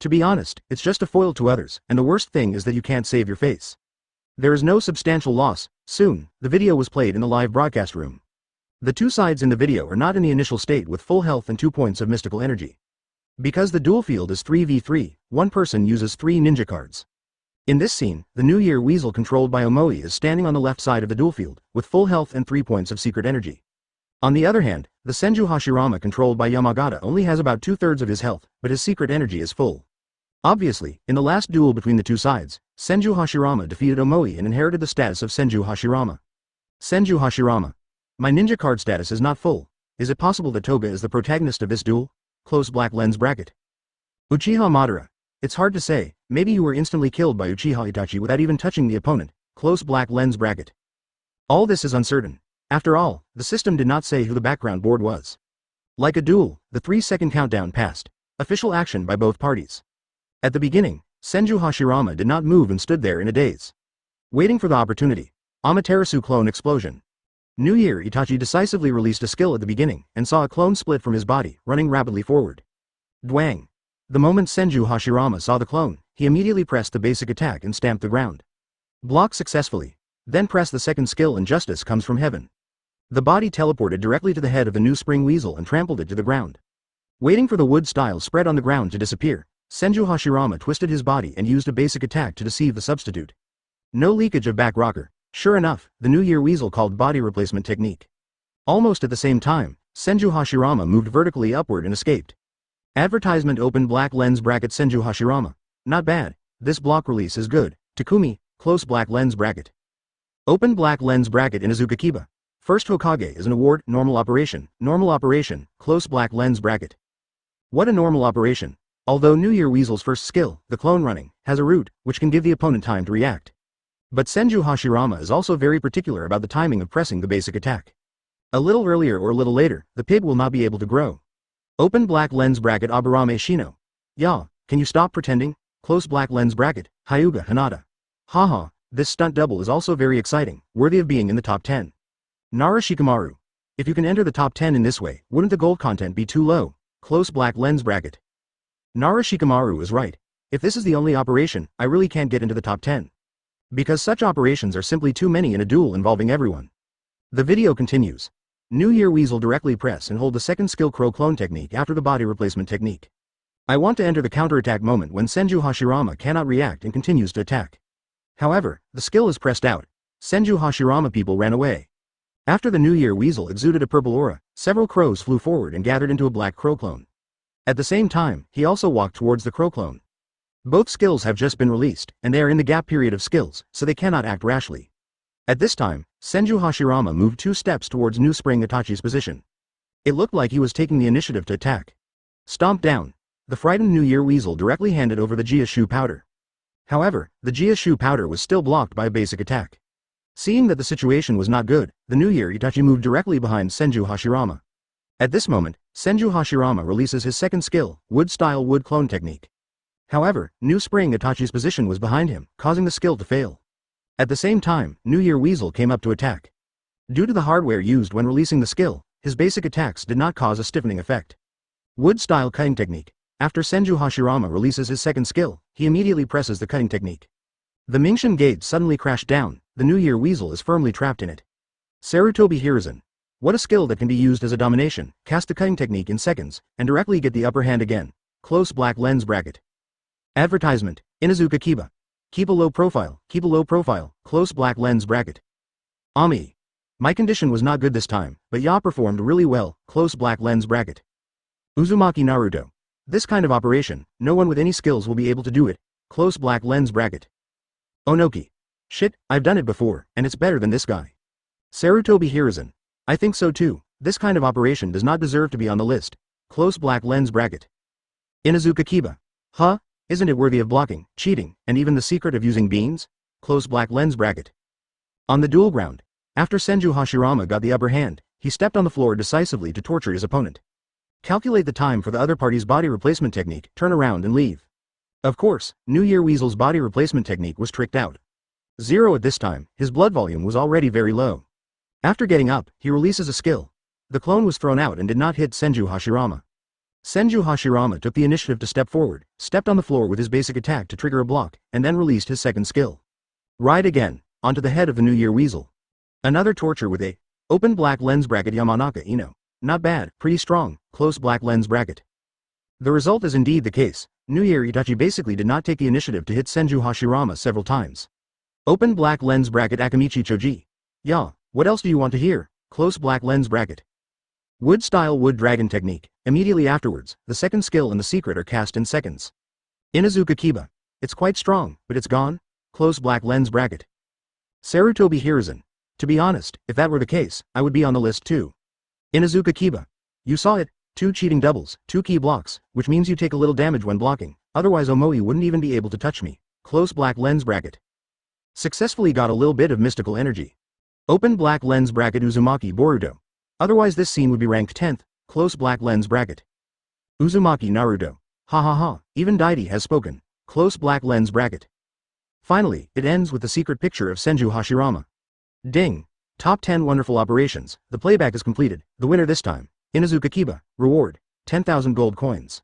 A: To be honest, it's just a foil to others, and the worst thing is that you can't save your face. There is no substantial loss. Soon, the video was played in the live broadcast room. The 2 sides in the video are not in the initial state with full health and 2 points of mystical energy. Because the duel field is 3v3, one person uses 3 ninja cards. In this scene, the New Year Weasel controlled by Omoi is standing on the left side of the duel field, with full health and 3 points of secret energy. On the other hand, the Senju Hashirama controlled by Yamagata only has about 2/3 of his health, but his secret energy is full. Obviously, in the last duel between the 2 sides, Senju Hashirama defeated Omoi and inherited the status of Senju Hashirama. Senju Hashirama. My ninja card status is not full. Is it possible that Toga is the protagonist of this duel? Close black lens bracket. Uchiha Madara. It's hard to say, maybe you were instantly killed by Uchiha Itachi without even touching the opponent. Close black lens bracket. All this is uncertain. After all, the system did not say who the background board was. Like a duel, the 3-second countdown passed. Official action by both parties. At the beginning, Senju Hashirama did not move and stood there in a daze. Waiting for the opportunity. Amaterasu clone explosion. New Year Itachi decisively released a skill at the beginning and saw a clone split from his body, running rapidly forward. Dwang. The moment Senju Hashirama saw the clone, he immediately pressed the basic attack and stamped the ground. Block successfully. Then press the second skill and justice comes from heaven. The body teleported directly to the head of the new spring weasel and trampled it to the ground. Waiting for the wood style spread on the ground to disappear, Senju Hashirama twisted his body and used a basic attack to deceive the substitute. No leakage of back rocker. Sure enough, the New Year Weasel called body replacement technique. Almost at the same time, Senju Hashirama moved vertically upward and escaped. Advertisement open black lens bracket Senju Hashirama. Not bad. This block release is good. Takumi, close black lens bracket. Open black lens bracket Inuzuka Kiba. First Hokage is an award, normal operation, close black lens bracket. What a normal operation. Although New Year Weasel's first skill, the clone running, has a root, which can give the opponent time to react. But Senju Hashirama is also very particular about the timing of pressing the basic attack. A little earlier or a little later, the pig will not be able to grow. Open black lens bracket Aburame Shino. Ya, can you stop pretending? Close black lens bracket, Hyuga Hanada. Haha, this stunt double is also very exciting, worthy of being in the top 10. Nara Shikamaru. If you can enter the top 10 in this way, wouldn't the gold content be too low? Close black lens bracket. Nara Shikamaru is right. If this is the only operation, I really can't get into the top 10. Because such operations are simply too many in a duel involving everyone. The video continues. New Year Weasel directly press and hold the second skill crow clone technique after the body replacement technique. I want to enter the counterattack moment when Senju Hashirama cannot react and continues to attack. However, the skill is pressed out. Senju Hashirama people ran away. After the New Year Weasel exuded a purple aura, several crows flew forward and gathered into a black crow clone. At the same time, he also walked towards the crow clone. Both skills have just been released, and they are in the gap period of skills, so they cannot act rashly. At this time, Senju Hashirama moved 2 steps towards New Spring Itachi's position. It looked like he was taking the initiative to attack. Stomp down. The frightened New Year Weasel directly handed over the Jiashu powder. However, the Jiashu powder was still blocked by a basic attack. Seeing that the situation was not good, the New Year Itachi moved directly behind Senju Hashirama. At this moment, Senju Hashirama releases his second skill, Wood-style Wood Clone Technique. However, New Spring Itachi's position was behind him, causing the skill to fail. At the same time, New Year Weasel came up to attack. Due to the hardware used when releasing the skill, his basic attacks did not cause a stiffening effect. Wood-style Cutting Technique. After Senju Hashirama releases his second skill, he immediately presses the cutting technique. The Mingshin Gate suddenly crashed down, the New Year Weasel is firmly trapped in it. Sarutobi Hiruzen. What a skill that can be used as a domination, cast the cutting technique in seconds, and directly get the upper hand again. Close black lens bracket. Advertisement. Inuzuka Kiba. Keep a low profile, close black lens bracket. Ami. My condition was not good this time, but Ya performed really well, close black lens bracket. Uzumaki Naruto. This kind of operation, no one with any skills will be able to do it, close black lens bracket. Onoki. Shit, I've done it before, and it's better than this guy. Sarutobi Hiruzen. I think so too, this kind of operation does not deserve to be on the list, close black lens bracket. Inuzuka Kiba. Huh? Isn't it worthy of blocking, cheating, and even the secret of using beans? Close black lens bracket. On the duel ground. After Senju Hashirama got the upper hand, he stepped on the floor decisively to torture his opponent. Calculate the time for the other party's body replacement technique, turn around and leave. Of course, New Year Weasel's body replacement technique was tricked out. 0 at this time, his blood volume was already very low. After getting up, he releases a skill. The clone was thrown out and did not hit Senju Hashirama. Senju Hashirama took the initiative to step forward, stepped on the floor with his basic attack to trigger a block, and then released his second skill. Ride again, onto the head of the New Year Weasel. Another torture with a open black lens bracket Yamanaka Ino. Not bad, pretty strong, close black lens bracket. The result is indeed the case. New Year Itachi basically did not take the initiative to hit Senju Hashirama several times. Open black lens bracket Akamichi Choji. Ya, what else do you want to hear? Close black lens bracket. Wood-style Wood Dragon Technique. Immediately afterwards, the second skill and the secret are cast in seconds. Inuzuka Kiba. It's quite strong, but it's gone. Close black lens bracket. Sarutobi Hiruzen. To be honest, if that were the case, I would be on the list too. Inuzuka Kiba. You saw it, 2 cheating doubles, 2 key blocks, which means you take a little damage when blocking, otherwise Omoi wouldn't even be able to touch me. Close black lens bracket. Successfully got a little bit of mystical energy. Open black lens bracket Uzumaki Boruto. Otherwise this scene would be ranked 10th, close black lens bracket. Uzumaki Naruto. Ha ha ha, even Daidi has spoken, close black lens bracket. Finally, it ends with the secret picture of Senju Hashirama. Ding. Top 10 wonderful operations, the playback is completed, the winner this time, Inuzuka Kiba, reward, 10,000 gold coins.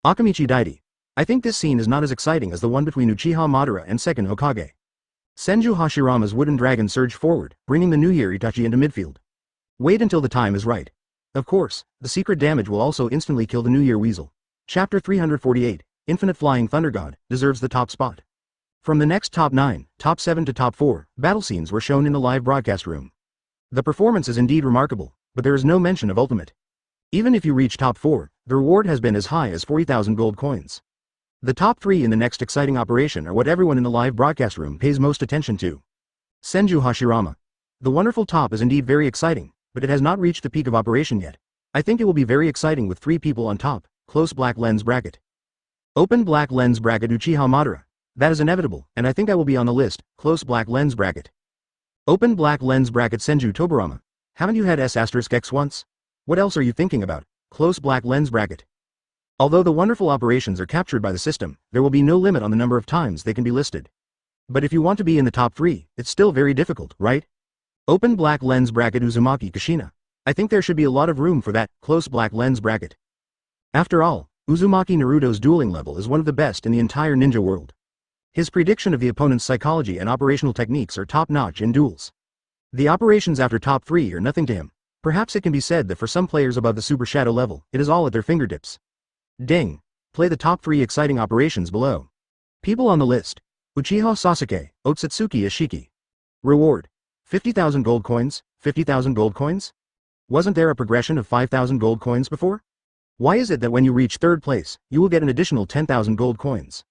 A: Akamichi Daidi. I think this scene is not as exciting as the one between Uchiha Madara and second Hokage. Senju Hashirama's wooden dragon surged forward, bringing the New Year Itachi into midfield. Wait until the time is right. Of course, the secret damage will also instantly kill the New Year Weasel. Chapter 348, Infinite Flying Thunder God, deserves the top spot. From the next top 9, top 7 to top 4, battle scenes were shown in the live broadcast room. The performance is indeed remarkable, but there is no mention of ultimate. Even if you reach top 4, the reward has been as high as 40,000 gold coins. The top 3 in the next exciting operation are what everyone in the live broadcast room pays most attention to. Senju Hashirama. The wonderful top is indeed very exciting, but it has not reached the peak of operation yet. I think it will be very exciting with 3 people on top, close black lens bracket. Open black lens bracket Uchiha Madara. That is inevitable, and I think I will be on the list, close black lens bracket. Open black lens bracket Senju Tobarama. Haven't you had S*X once? What else are you thinking about? Close black lens bracket. Although the wonderful operations are captured by the system, there will be no limit on the number of times they can be listed. But if you want to be in the top 3, it's still very difficult, right? Open black lens bracket Uzumaki Kushina. I think there should be a lot of room for that, close black lens bracket. After all, Uzumaki Naruto's dueling level is one of the best in the entire ninja world. His prediction of the opponent's psychology and operational techniques are top-notch in duels. The operations after top 3 are nothing to him. Perhaps it can be said that for some players above the Super Shadow level, it is all at their fingertips. Ding. Play the top 3 exciting operations below. People on the list. Uchiha Sasuke, Otsutsuki Ashiki. Reward. 50,000 gold coins, 50,000 gold coins? Wasn't there a progression of 5,000 gold coins before? Why is it that when you reach 3rd place, you will get an additional 10,000 gold coins?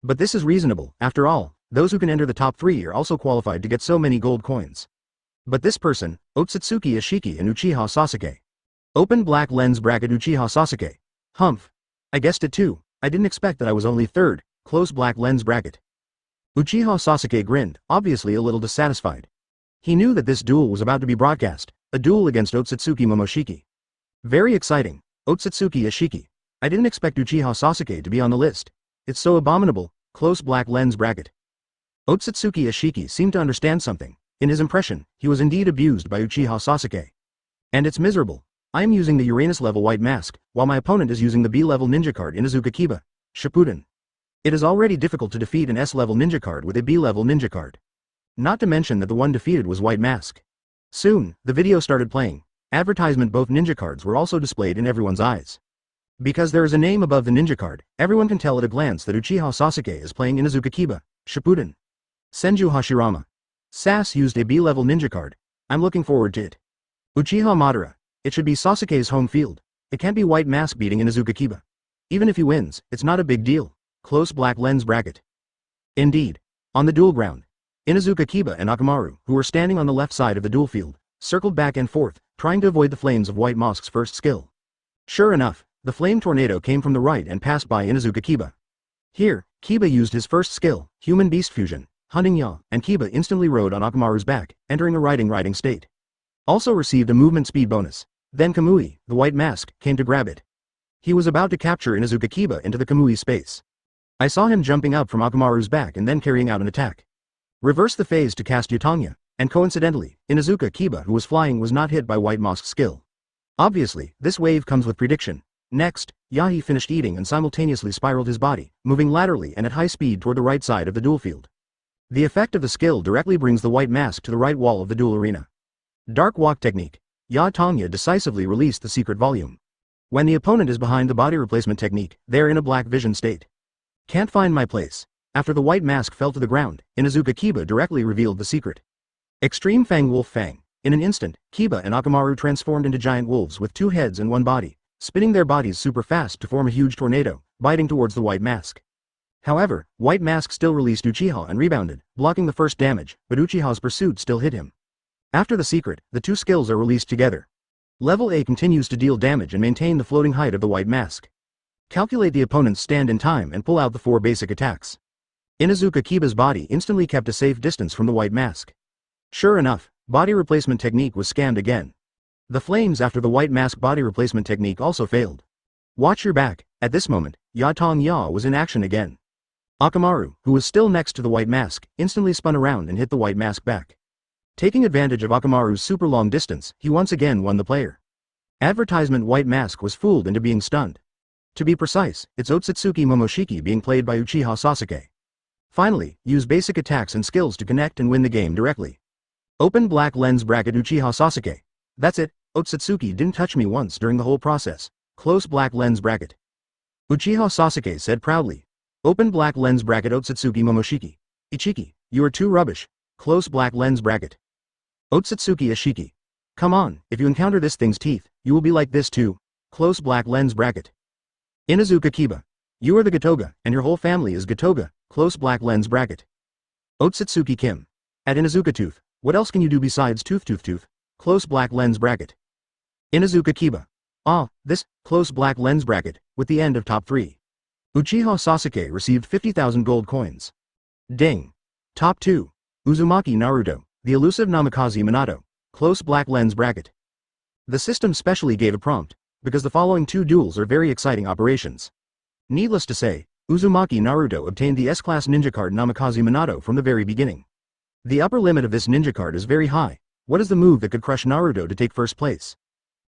A: But this is reasonable, after all, those who can enter the top 3 are also qualified to get so many gold coins. But this person, Otsutsuki Ishiki and Uchiha Sasuke. Open black lens bracket Uchiha Sasuke. Humph. I guessed it too, I didn't expect that I was only 3rd, close black lens bracket. Uchiha Sasuke grinned, obviously a little dissatisfied. He knew that this duel was about to be broadcast, a duel against Otsutsuki Momoshiki. Very exciting, Otsutsuki Ishiki. I didn't expect Uchiha Sasuke to be on the list. It's so abominable, close black lens bracket. Otsutsuki Ishiki seemed to understand something. In his impression, he was indeed abused by Uchiha Sasuke. And it's miserable. I am using the Uranus level white mask, while my opponent is using the B level ninja card Inuzuka Kiba, Shippuden. It is already difficult to defeat an S level ninja card with a B level ninja card. Not to mention that the one defeated was white mask. Soon, the video started playing. Advertisement both ninja cards were also displayed in everyone's eyes. Because there is a name above the ninja card, everyone can tell at a glance that Uchiha Sasuke is playing Inuzuka Kiba, Shippuden. Senju Hashirama. SAS used a B-level ninja card. I'm looking forward to it. Uchiha Madara. It should be Sasuke's home field. It can't be white mask beating Inuzuka Kiba. Even if he wins, it's not a big deal. Close black lens bracket. Indeed. On the duel ground, Inuzuka Kiba and Akamaru, who were standing on the left side of the duel field, circled back and forth, trying to avoid the flames of White Mask's first skill. Sure enough, the flame tornado came from the right and passed by Inuzuka Kiba. Here, Kiba used his first skill, Human Beast Fusion, Hunting Ya, and Kiba instantly rode on Akamaru's back, entering a riding state. Also received a movement speed bonus. Then Kamui, the White Mask, came to grab it. He was about to capture Inuzuka Kiba into the Kamui space. I saw him jumping up from Akamaru's back and then carrying out an attack. Reverse the phase to cast Yutanya, and coincidentally, Inuzuka Kiba who was flying was not hit by White Mask's skill. Obviously, this wave comes with prediction. Next, Yahi finished eating and simultaneously spiraled his body, moving laterally and at high speed toward the right side of the duel field. The effect of the skill directly brings the White Mask to the right wall of the duel arena. Dark Walk Technique. Ya Tongya decisively released the secret volume. When the opponent is behind the body replacement technique, they're in a black vision state. Can't find my place. After the White Mask fell to the ground, Inuzuka Kiba directly revealed the secret. Extreme Fang Wolf Fang. In an instant, Kiba and Akamaru transformed into giant wolves with 2 heads and 1 body, spinning their bodies super fast to form a huge tornado, biting towards the White Mask. However, White Mask still released Uchiha and rebounded, blocking the first damage, but Uchiha's pursuit still hit him. After the secret, the 2 skills are released together. Level A continues to deal damage and maintain the floating height of the White Mask. Calculate the opponent's stand in time and pull out the 4 basic attacks. Inuzuka Kiba's body instantly kept a safe distance from the White Mask. Sure enough, body replacement technique was scammed again. The flames after the White Mask body replacement technique also failed. Watch your back. At this moment, Ya Tong Ya was in action again. Akamaru, who was still next to the White Mask, instantly spun around and hit the White Mask back. Taking advantage of Akamaru's super long distance, he once again won the player. Advertisement White Mask was fooled into being stunned. To be precise, it's Otsutsuki Momoshiki being played by Uchiha Sasuke. Finally, use basic attacks and skills to connect and win the game directly. Open black lens bracket Uchiha Sasuke. That's it, Otsutsuki didn't touch me once during the whole process. Close black lens bracket. Uchiha Sasuke said proudly. Open black lens bracket Otsutsuki Momoshiki. Ichiki, you are too rubbish. Close black lens bracket. Otsutsuki Ishiki. Come on, if you encounter this thing's teeth, you will be like this too. Close black lens bracket. Inuzuka Kiba. You are the Gatoga, and your whole family is Gatoga. Close black lens bracket. Otsutsuki Kim. At Inuzuka Tooth, what else can you do besides tooth? Close black lens bracket. Inuzuka Kiba. Ah, this, close black lens bracket, with the end of top 3. Uchiha Sasuke received 50,000 gold coins. Ding. Top 2. Uzumaki Naruto, the elusive Namikaze Minato, close black lens bracket. The system specially gave a prompt, because the following 2 duels are very exciting operations. Needless to say, Uzumaki Naruto obtained the S-class ninja card Namikaze Minato from the very beginning. The upper limit of this ninja card is very high. What is the move that could crush Naruto to take first place?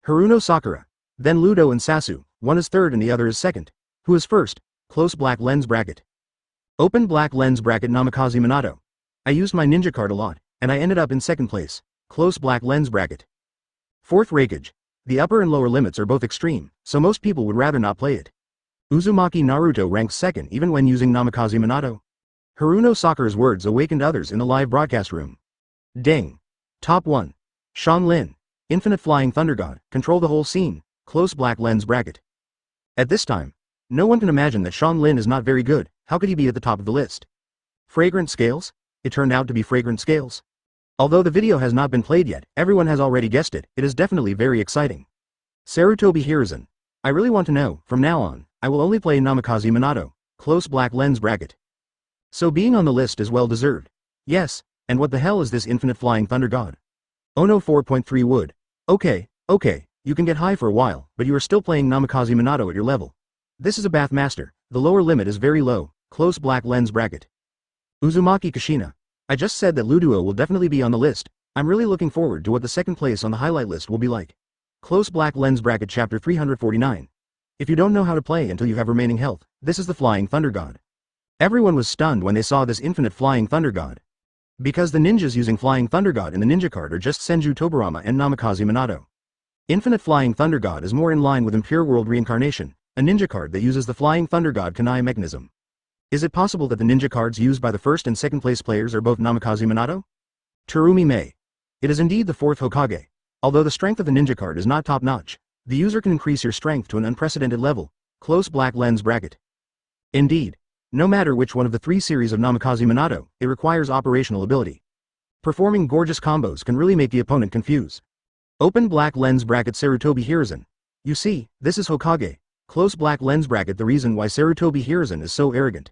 A: Haruno Sakura. Then Ludo and Sasu, one is 3rd and the other is 2nd. Who is first? Close black lens bracket. Open black lens bracket Namikaze Minato. I used my ninja card a lot, and I ended up in 2nd place. Close black lens bracket. 4th Raikage. The upper and lower limits are both extreme, so most people would rather not play it. Uzumaki Naruto ranks 2nd even when using Namikaze Minato. Haruno Sakura's words awakened others in the live broadcast room. Ding. Top 1. Xianglin. Infinite Flying Thunder God, control the whole scene. Close black lens bracket. At this time, no one can imagine that Xiang Lin is not very good. How could he be at the top of the list? Fragrant scales? It turned out to be fragrant scales. Although the video has not been played yet, everyone has already guessed it. It is definitely very exciting. Sarutobi Hiruzen. I really want to know, from now on, I will only play Namikaze Minato. Close black lens bracket. So being on the list is well deserved. Yes, and what the hell is this infinite flying thunder god? Ono 4.3 wood. Okay, you can get high for a while, but you are still playing Namikaze Minato at your level. This is a Bath Master, the lower limit is very low, close black lens bracket. Uzumaki Kushina. I just said that Luduo will definitely be on the list. I'm really looking forward to what the second place on the highlight list will be like. Close black lens bracket chapter 349. If you don't know how to play until you have remaining health, this is the flying thunder god. Everyone was stunned when they saw this infinite flying thunder god. Because the ninjas using flying thunder god in the ninja card are just Senju Tobarama and Namikaze Minato. Infinite flying thunder god is more in line with Impure World Reincarnation, a ninja card that uses the flying thunder god Kanai mechanism. Is it possible that the ninja cards used by the first and second place players are both Namikaze Minato? Terumi Mei. It is indeed the fourth Hokage. Although the strength of the ninja card is not top-notch, the user can increase your strength to an unprecedented level, close black lens bracket. Indeed, no matter which one of the three series of Namikaze Minato, it requires operational ability. Performing gorgeous combos can really make the opponent confuse. Open black lens bracket Sarutobi Hiruzen. You see, this is Hokage. Close black lens bracket. The reason why Sarutobi Hiruzen is so arrogant.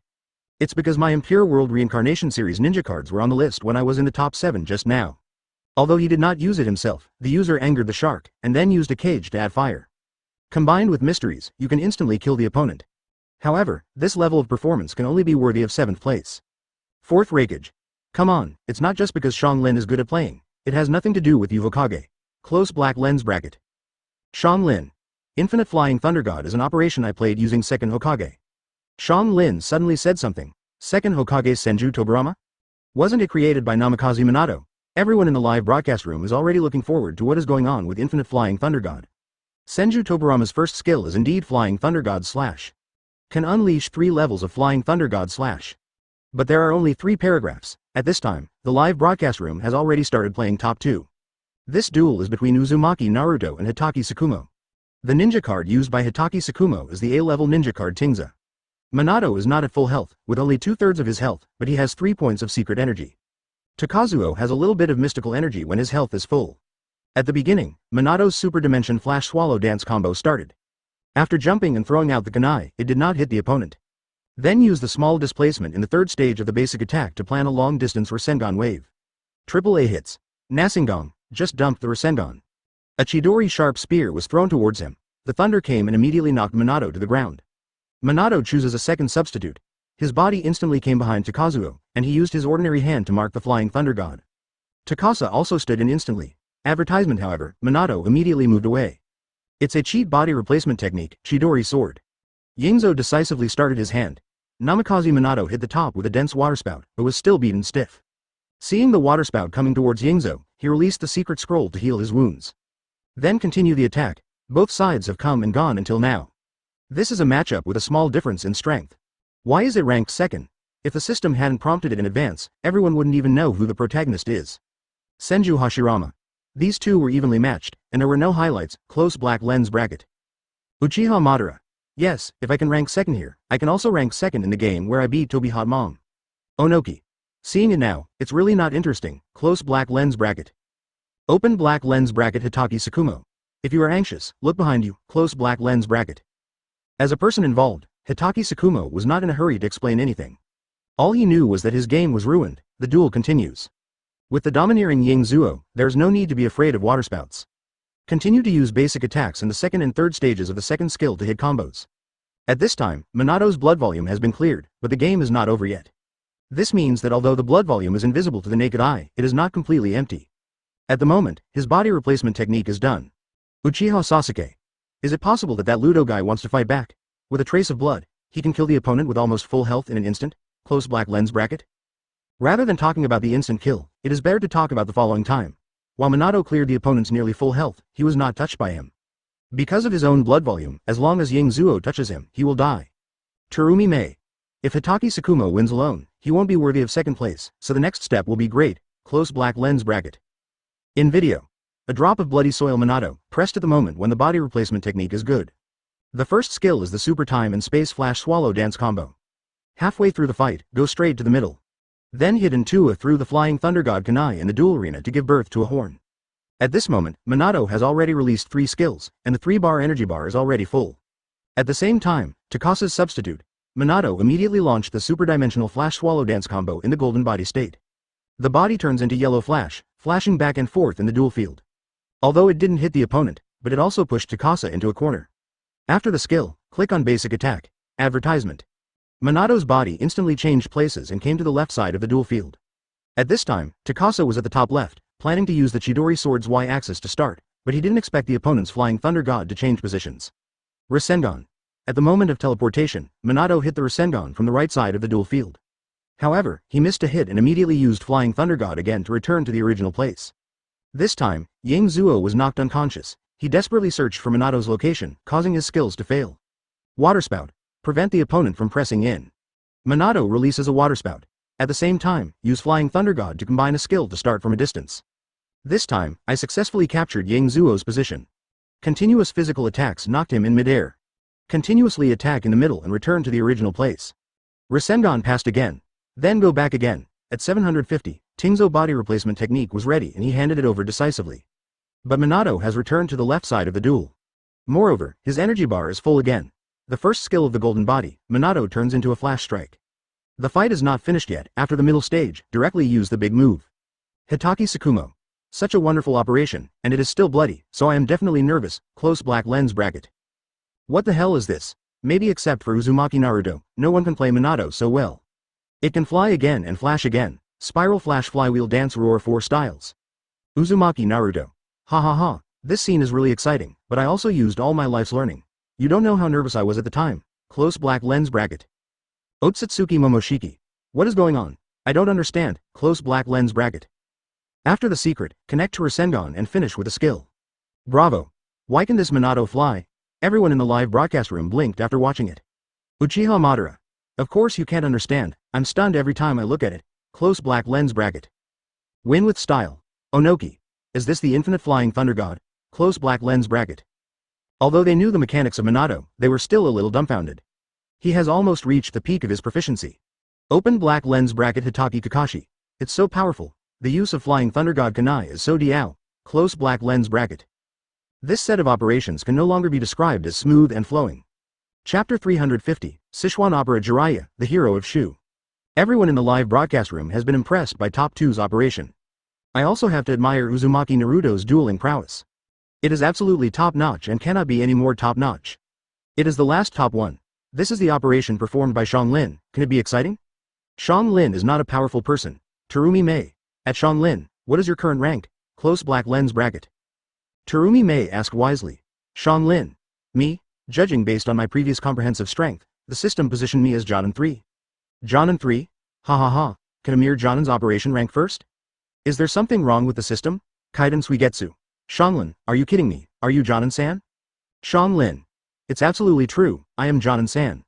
A: It's because my Impure World Reincarnation series ninja cards were on the list when I was in the top 7 just now. Although he did not use it himself, the user angered the shark, and then used a cage to add fire. Combined with mysteries, you can instantly kill the opponent. However, this level of performance can only be worthy of 7th place. 4th Raikage. Come on, it's not just because Xiang Lin is good at playing, it has nothing to do with you Hokage. Close black lens bracket. Xiang Lin. Infinite Flying Thunder God is an operation I played using 2nd Hokage. Xiang Lin suddenly said something. 2nd Hokage Senju Tobarama? Wasn't it created by Namikaze Minato? Everyone in the live broadcast room is already looking forward to what is going on with Infinite Flying Thunder God. Senju Tobarama's first skill is indeed Flying Thunder God / can unleash 3 levels of Flying Thunder God / But there are only 3 paragraphs. At this time, the live broadcast room has already started playing top 2. This duel is between Uzumaki Naruto and Hatake Sakumo. The ninja card used by Hatake Sakumo is the A-level ninja card Tingza. Minato is not at full health, with only 2/3 of his health, but he has 3 points of secret energy. Takazuo has a little bit of mystical energy when his health is full. At the beginning, Minato's Super Dimension Flash Swallow Dance combo started. After jumping and throwing out the kunai, it did not hit the opponent. Then use the small displacement in the 3rd stage of the basic attack to plan a long-distance Rasengan wave. AAA hits. Nasingong just dumped the Rasengan. A Chidori sharp spear was thrown towards him. The thunder came and immediately knocked Minato to the ground. Minato chooses a second substitute. His body instantly came behind Takazuo, and he used his ordinary hand to mark the Flying Thunder God. Takasa also stood in instantly. Advertisement however, Minato immediately moved away. It's a cheat body replacement technique, Chidori sword. Yingzo decisively started his hand. Namikaze Minato hit the top with a dense waterspout, but was still beaten stiff. Seeing the waterspout coming towards Yingzo, he released the secret scroll to heal his wounds. Then continue the attack. Both sides have come and gone until now. This is a matchup with a small difference in strength. Why is it ranked 2nd? If the system hadn't prompted it in advance, everyone wouldn't even know who the protagonist is. Senju Hashirama. These two were evenly matched, and there were no highlights, close black lens bracket. Uchiha Madara. Yes, if I can rank 2nd here, I can also rank 2nd in the game where I beat Tobi Hot Mom. Onoki. Seeing it now, it's really not interesting, close black lens bracket. Open black lens bracket Hatake Sakumo. If you are anxious, look behind you, close black lens bracket. As a person involved, Hatake Sakumo was not in a hurry to explain anything. All he knew was that his game was ruined. The duel continues. With the domineering Yingzuo, there's no need to be afraid of waterspouts. Continue to use basic attacks in the 2nd and 3rd stages of the 2nd skill to hit combos. At this time, Minato's blood volume has been cleared, but the game is not over yet. This means that although the blood volume is invisible to the naked eye, it is not completely empty. At the moment, his body replacement technique is done. Uchiha Sasuke. Is it possible that Ludo guy wants to fight back? With a trace of blood, he can kill the opponent with almost full health in an instant? Close black lens bracket? Rather than talking about the instant kill, it is better to talk about the following time. While Minato cleared the opponent's nearly full health, he was not touched by him. Because of his own blood volume, as long as Yingzuo touches him, he will die. Terumi Mei. If Hatake Sakumo wins alone, he won't be worthy of 2nd place, so the next step will be great, close black lens bracket. In video. A drop of bloody soil Minato, pressed at the moment when the body replacement technique is good. The first skill is the Super Time and Space Flash Swallow Dance combo. Halfway through the fight, go straight to the middle. Then hit into through the Flying Thunder God Kunai in the duel arena to give birth to a horn. At this moment, Minato has already released 3 skills, and the 3-bar energy bar is already full. At the same time, Takasa's substitute, Minato immediately launched the Super Dimensional Flash Swallow Dance combo in the golden body state. The body turns into yellow flash, flashing back and forth in the duel field. Although it didn't hit the opponent, but it also pushed Takasa into a corner. After the skill, click on Basic Attack, Advertisement. Minato's body instantly changed places and came to the left side of the duel field. At this time, Takasa was at the top left, planning to use the Chidori Sword's Y-axis to start, but he didn't expect the opponent's Flying Thunder God to change positions. Rasengan. At the moment of teleportation, Minato hit the Rasengan from the right side of the duel field. However, he missed a hit and immediately used Flying Thunder God again to return to the original place. This time, Yang Zuo was knocked unconscious. He desperately searched for Minato's location, causing his skills to fail. Water Spout. Prevent the opponent from pressing in. Minato releases a Water Spout. At the same time, use Flying Thunder God to combine a skill to start from a distance. This time, I successfully captured Yang Zuo's position. Continuous physical attacks knocked him in midair. Continuously attack in the middle and return to the original place. Rasengan passed again. Then go back again. At 750, Tingzo body replacement technique was ready and he handed it over decisively. But Minato has returned to the left side of the duel. Moreover, his energy bar is full again. The first skill of the golden body, Minato turns into a flash strike. The fight is not finished yet. After the middle stage, directly use the big move. Hatake Tsukumo. Such a wonderful operation, and it is still bloody, so I am definitely nervous. Close black lens bracket. What the hell is this? Maybe except for Uzumaki Naruto, no one can play Minato so well. It can fly again and flash again. Spiral flash flywheel dance roar 4 styles. Uzumaki Naruto. Ha ha ha, this scene is really exciting, but I also used all my life's learning. You don't know how nervous I was at the time. Close black lens bracket. Otsutsuki Momoshiki. What is going on? I don't understand. Close black lens bracket. After the secret, connect to Rasengan and finish with a skill. Bravo. Why can this Minato fly? Everyone in the live broadcast room blinked after watching it. Uchiha Madara. Of course you can't understand. I'm stunned every time I look at it. Close black lens bracket. Win with style. Onoki. Is this the infinite flying thunder god? Close black lens bracket. Although they knew the mechanics of Minato, they were still a little dumbfounded. He has almost reached the peak of his proficiency. Open black lens bracket Hatake Kakashi. It's so powerful. The use of Flying Thunder God Kunai is so diao. Close black lens bracket. This set of operations can no longer be described as smooth and flowing. Chapter 350, Sichuan Opera Jiraiya, the hero of Shu. Everyone in the live broadcast room has been impressed by Top 2's operation. I also have to admire Uzumaki Naruto's dueling prowess. It is absolutely top-notch and cannot be any more top-notch. It is the last top 1. This is the operation performed by Xianglin. Can it be exciting? Xianglin is not a powerful person. Terumi Mei. At Xianglin, what is your current rank? Close black lens bracket. Terumi Mei asked wisely. Xianglin. Me? Judging based on my previous comprehensive strength, the system positioned me as Jonin 3. Jonin 3? Ha ha ha. Can a mere Jonin's operation rank first? Is there something wrong with the system? Kaiden Suigetsu. Xianglin, are you kidding me? Are you Jonin-san? Xianglin. It's absolutely true, I am Jonin-san.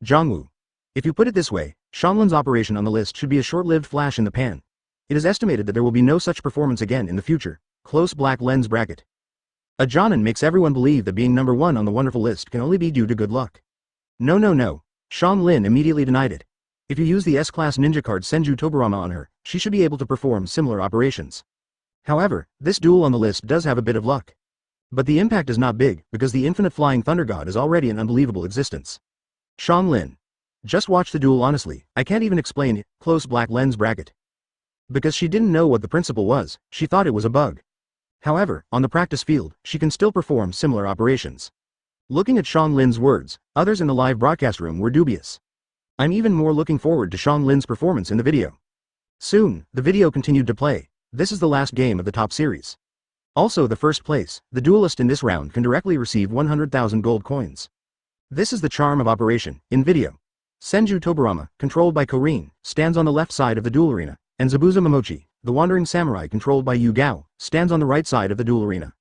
A: Zhongwu. If you put it this way, Xianglin's operation on the list should be a short-lived flash in the pan. It is estimated that there will be no such performance again in the future. Close black lens bracket. A Jonin makes everyone believe that being number 1 on the wonderful list can only be due to good luck. No no no. Xianglin immediately denied it. If you use the S-class ninja card Senju Tobarama on her, she should be able to perform similar operations. However, this duel on the list does have a bit of luck. But the impact is not big, because the infinite flying thunder god is already an unbelievable existence. Xianglin. Just watch the duel honestly, I can't even explain it. Close black lens bracket. Because she didn't know what the principle was, she thought it was a bug. However, on the practice field, she can still perform similar operations. Looking at Xianglin's words, others in the live broadcast room were dubious. I'm even more looking forward to Xianglin's performance in the video. Soon, the video continued to play. This is the last game of the top series. Also the first place, the duelist in this round can directly receive 100,000 gold coins. This is the charm of operation, in video. Senju Tobarama, controlled by Korin, stands on the left side of the duel arena, and Zabuza Momochi, the wandering samurai controlled by Yu Gao, stands on the right side of the duel arena.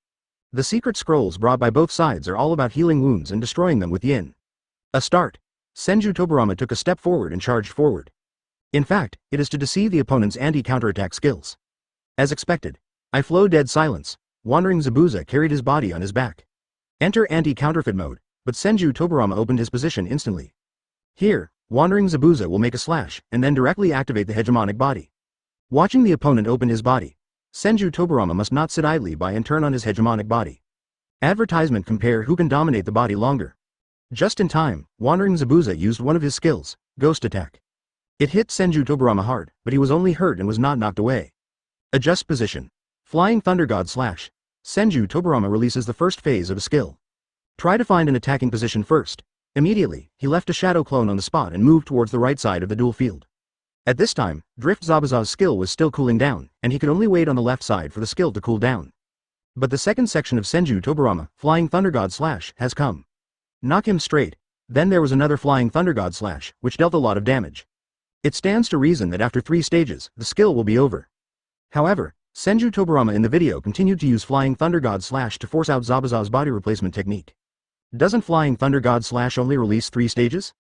A: The secret scrolls brought by both sides are all about healing wounds and destroying them with yin. A start. Senju Tobarama took a step forward and charged forward. In fact, it is to deceive the opponent's anti-counterattack skills. As expected, I flow dead silence. Wandering Zabuza carried his body on his back. Enter anti-counterfeit mode. but Senju Tobirama opened his position instantly. Here, Wandering Zabuza will make a slash, and then directly activate the hegemonic body. Watching the opponent open his body, Senju Tobirama must not sit idly by and turn on his hegemonic body. Advertisement compare who can dominate the body longer. Just in time, Wandering Zabuza used one of his skills, Ghost Attack. It hit Senju Tobirama hard, but he was only hurt and was not knocked away. Adjust position. Flying Thunder God Slash. Senju Tobirama releases the first phase of a skill. Try to find an attacking position first. Immediately, he left a shadow clone on the spot and moved towards the right side of the dual field. At this time, Drift Zabuza's skill was still cooling down, and he could only wait on the left side for the skill to cool down. But the second section of Senju Tobirama, Flying Thunder God Slash, has come. Knock him straight. Then there was another Flying Thunder God Slash, which dealt a lot of damage. It stands to reason that after 3 stages, the skill will be over. However, Senju Tobirama in the video continued to use Flying Thunder God Slash to force out Zabuza's body replacement technique. Doesn't Flying Thunder God Slash only release 3 stages?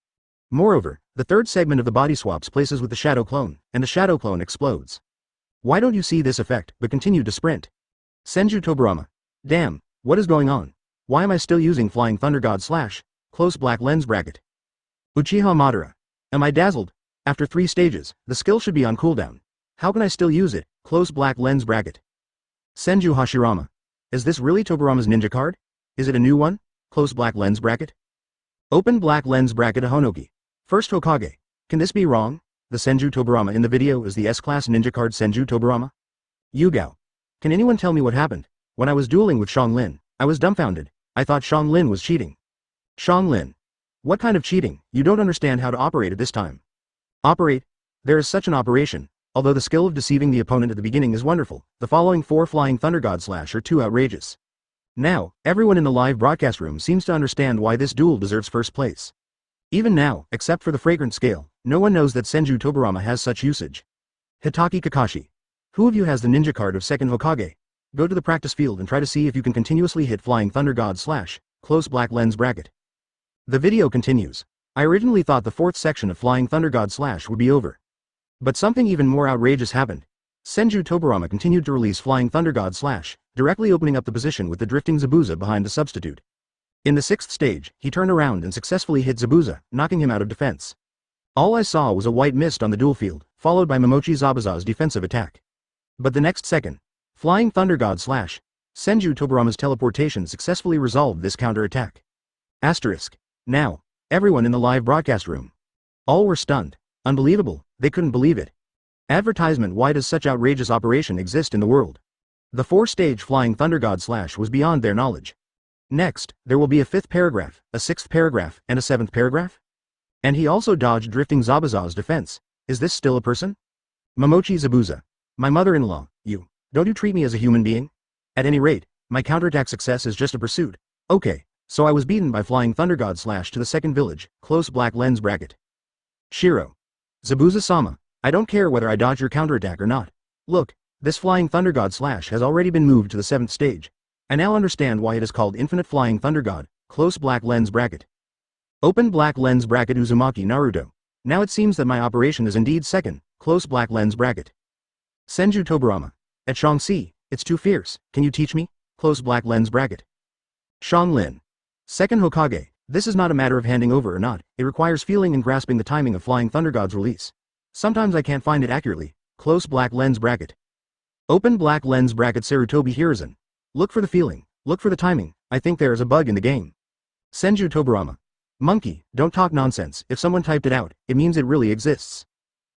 A: Moreover, the third segment of the body swaps places with the shadow clone, and the shadow clone explodes. Why don't you see this effect, but continue to sprint? Senju Tobirama. Damn, what is going on? Why am I still using Flying Thunder God Slash? Close black lens bracket. Uchiha Madara. Am I dazzled? After 3 stages, the skill should be on cooldown. How can I still use it? Close black lens bracket. Senju Hashirama. Is this really Tobirama's ninja card? Is it a new one? Close black lens bracket. Open black lens bracket Honoki. First Hokage. Can this be wrong? The Senju Tobirama in the video is the S-class ninja card Senju Tobirama? Yugao. Can anyone tell me what happened? When I was dueling with Xianglin, I was dumbfounded. I thought Xianglin was cheating. Xianglin. What kind of cheating? You don't understand how to operate at this time. Operate? There is such an operation. Although the skill of deceiving the opponent at the beginning is wonderful, the following 4 Flying Thunder God Slash are too outrageous. Now, everyone in the live broadcast room seems to understand why this duel deserves first place. Even now, except for the fragrant scale, no one knows that Senju Tobirama has such usage. Hatake Kakashi. Who of you has the ninja card of second Hokage? Go to the practice field and try to see if you can continuously hit Flying Thunder God Slash, close black lens bracket. The video continues. I originally thought the 4th section of Flying Thunder God Slash would be over. But something even more outrageous happened. Senju Tobirama continued to release Flying Thunder God Slash, directly opening up the position with the drifting Zabuza behind the substitute. In the 6th stage, he turned around and successfully hit Zabuza, knocking him out of defense. All I saw was a white mist on the dual field, followed by Momochi Zabuza's defensive attack. But the next second, Flying Thunder God Slash, Senju Tobirama's teleportation successfully resolved this counter-attack. Asterisk. Now, everyone in the live broadcast room. All were stunned. Unbelievable, they couldn't believe it. Advertisement. Why does such outrageous operation exist in the world? The 4-stage Flying Thunder God Slash was beyond their knowledge. Next, there will be a 5th paragraph, a 6th paragraph, and a 7th paragraph? And he also dodged drifting Zabuza's defense. Is this still a person? Momochi Zabuza. My mother-in-law, you. Don't you treat me as a human being? At any rate, my counterattack success is just a pursuit. Okay, so I was beaten by Flying Thunder God Slash to the second village, close black lens bracket. Shiro. Zabuza-sama. I don't care whether I dodge your counterattack or not. Look, this Flying Thunder God Slash has already been moved to the 7th stage. I now understand why it is called Infinite Flying Thunder God, close black lens bracket. Open black lens bracket Uzumaki Naruto. Now it seems that my operation is indeed second, close black lens bracket. Senju Tobirama. At Shaanxi, it's too fierce, can you teach me? Close black lens bracket. Xianglin. Second Hokage. This is not a matter of handing over or not, it requires feeling and grasping the timing of Flying Thunder God's release. Sometimes I can't find it accurately, close black lens bracket. Open black lens bracket Sarutobi Hiruzen. Look for the feeling, look for the timing, I think there is a bug in the game. Senju Tobirama. Monkey, don't talk nonsense, if someone typed it out, it means it really exists.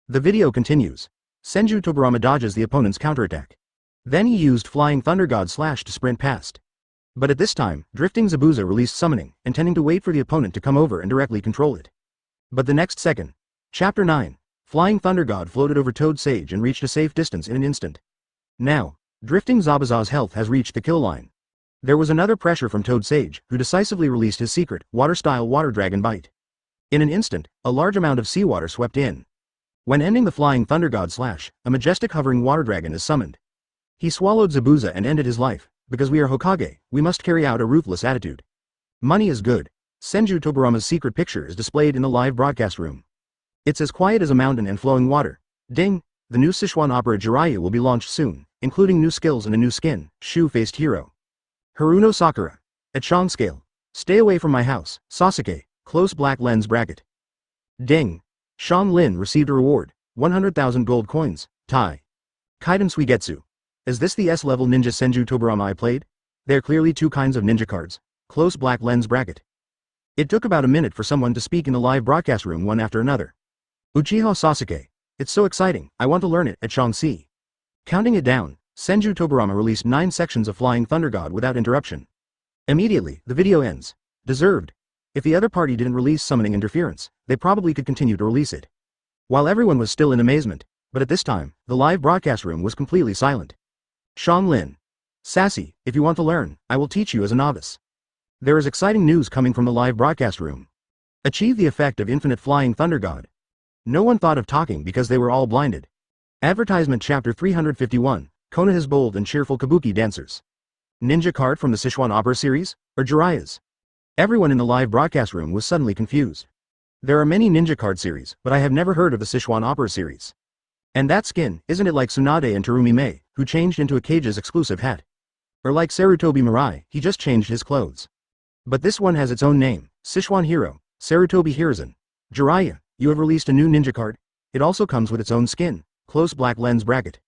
A: The video continues. Senju Tobirama dodges the opponent's counterattack. Then he used Flying Thunder God Slash to sprint past. But at this time, drifting Zabuza released summoning, intending to wait for the opponent to come over and directly control it. But the next second. Chapter 9. Flying Thunder God floated over Toad Sage and reached a safe distance in an instant. Now, drifting Zabuza's health has reached the kill line. There was another pressure from Toad Sage, who decisively released his secret, water-style water dragon bite. In an instant, a large amount of seawater swept in. When ending the Flying Thunder God Slash, a majestic hovering water dragon is summoned. He swallowed Zabuza and ended his life. Because we are Hokage, we must carry out a ruthless attitude. Money is good. Senju Tobirama's secret picture is displayed in the live broadcast room. It's as quiet as a mountain and flowing water. Ding! The new Sichuan opera Jiraiya will be launched soon, including new skills and a new skin, shoe-faced hero. Haruno Sakura. At Shang scale. Stay away from my house, Sasuke, close black lens bracket. Ding. Sean Lin received a reward, 100,000 gold coins, Tai. Kaiden Suigetsu. Is this the S-level ninja Senju Toburama I played? There are clearly two kinds of ninja cards. Close black lens bracket. It took about a minute for someone to speak in the live broadcast room one after another. Uchiha Sasuke. It's so exciting, I want to learn it, at Shaanxi. Counting it down, Senju Toburama released 9 sections of Flying Thunder God without interruption. Immediately, the video ends. Deserved. If the other party didn't release summoning interference, they probably could continue to release it. While everyone was still in amazement, but at this time, the live broadcast room was completely silent. Sean Lin. Sassy, if you want to learn, I will teach you as a novice. There is exciting news coming from the live broadcast room. Achieve the effect of infinite Flying Thunder God. No one thought of talking because they were all blinded. Advertisement Chapter 351, Konoha's bold and cheerful kabuki dancers. Ninja card from the Sichuan Opera series, or Jiraiya's? Everyone in the live broadcast room was suddenly confused. There are many ninja card series, but I have never heard of the Sichuan Opera series. And that skin, isn't it like Tsunade and Terumi Mei, who changed into a Cage's exclusive hat? Or like Sarutobi Mirai, he just changed his clothes. But this one has its own name, Sichuan Hero, Sarutobi Hiruzen. Jiraiya, you have released a new ninja card. It also comes with its own skin, close black lens bracket.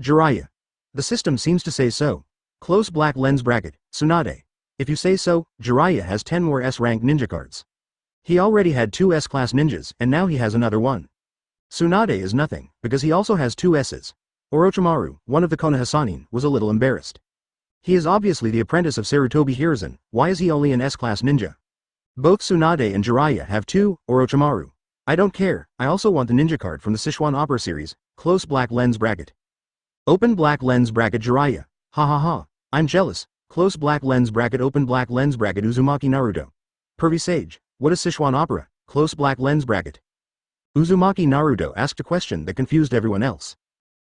A: Jiraiya. The system seems to say so. Close black lens bracket, Tsunade. If you say so, Jiraiya has 10 more S-rank ninja cards. He already had 2 S-class ninjas, and now he has another one. Tsunade is nothing, because he also has 2 S's. Orochimaru, one of the Konoha Sannin, was a little embarrassed. He is obviously the apprentice of Sarutobi Hiruzen, why is he only an S-class ninja? Both Tsunade and Jiraiya have 2, Orochimaru. I don't care, I also want the ninja card from the Sichuan Opera series, close black lens bracket. Open black lens bracket Jiraiya, ha ha ha, I'm jealous, close black lens bracket open black lens bracket Uzumaki Naruto. Pervy Sage, what is Sichuan Opera, close black lens bracket? Uzumaki Naruto asked a question that confused everyone else.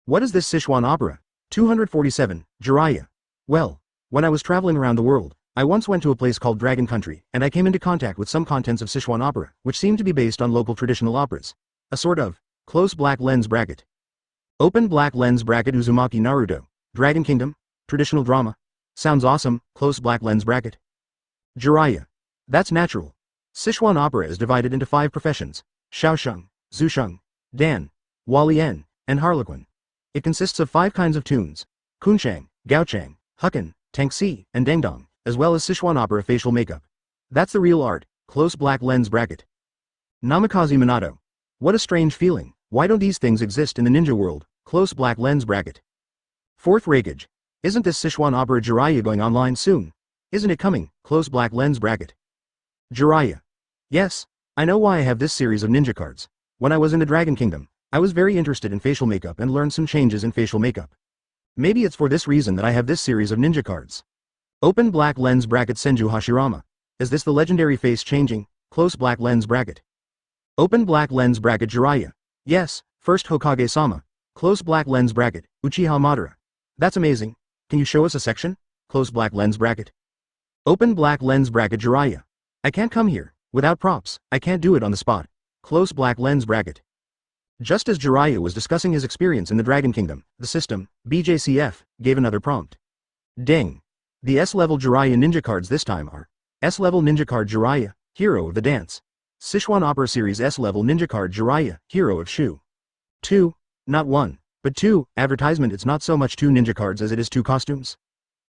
A: What is this Sichuan Opera? 247, Jiraiya. Well, when I was traveling around the world, I once went to a place called Dragon Country, and I came into contact with some contents of Sichuan Opera, which seemed to be based on local traditional operas. A sort of, close black lens bracket. Open black lens bracket Uzumaki Naruto. Dragon Kingdom? Traditional drama? Sounds awesome, close black lens bracket. Jiraiya. That's natural. Sichuan Opera is divided into 5 professions. Shaosheng, Zusheng, Dan, Walian, and Harlequin. It consists of 5 kinds of tunes. Kunchang, Gaochang, Hucken, Tangxi, and Dangdong, as well as Sichuan Opera facial makeup. That's the real art, close black lens bracket. Namikaze Minato. What a strange feeling, why don't these things exist in the ninja world, close black lens bracket. Fourth Reikage. Isn't this Sichuan Opera Jiraiya going online soon? Isn't it coming, close black lens bracket. Jiraiya. Yes, I know why I have this series of ninja cards. When I was in the Dragon Kingdom, I was very interested in facial makeup and learned some changes in facial makeup. Maybe it's for this reason that I have this series of ninja cards. Open black lens bracket Senju Hashirama. Is this the legendary face changing, close black lens bracket? Open black lens bracket Jiraiya. Yes, first Hokage-sama. Close black lens bracket, Uchiha Madara. That's amazing. Can you show us a section? Close black lens bracket. Open black lens bracket Jiraiya. I can't come here. Without props, I can't do it on the spot. Close black lens bracket. Just as Jiraiya was discussing his experience in the Dragon Kingdom, the system, BJCF, gave another prompt. Ding. The S-level Jiraiya ninja cards this time are S-level ninja card Jiraiya, Hero of the Dance. Sichuan Opera Series S-level ninja card Jiraiya, Hero of Shu. 2. Not 1, but 2. Advertisement. It's not so much 2 ninja cards as it is 2 costumes.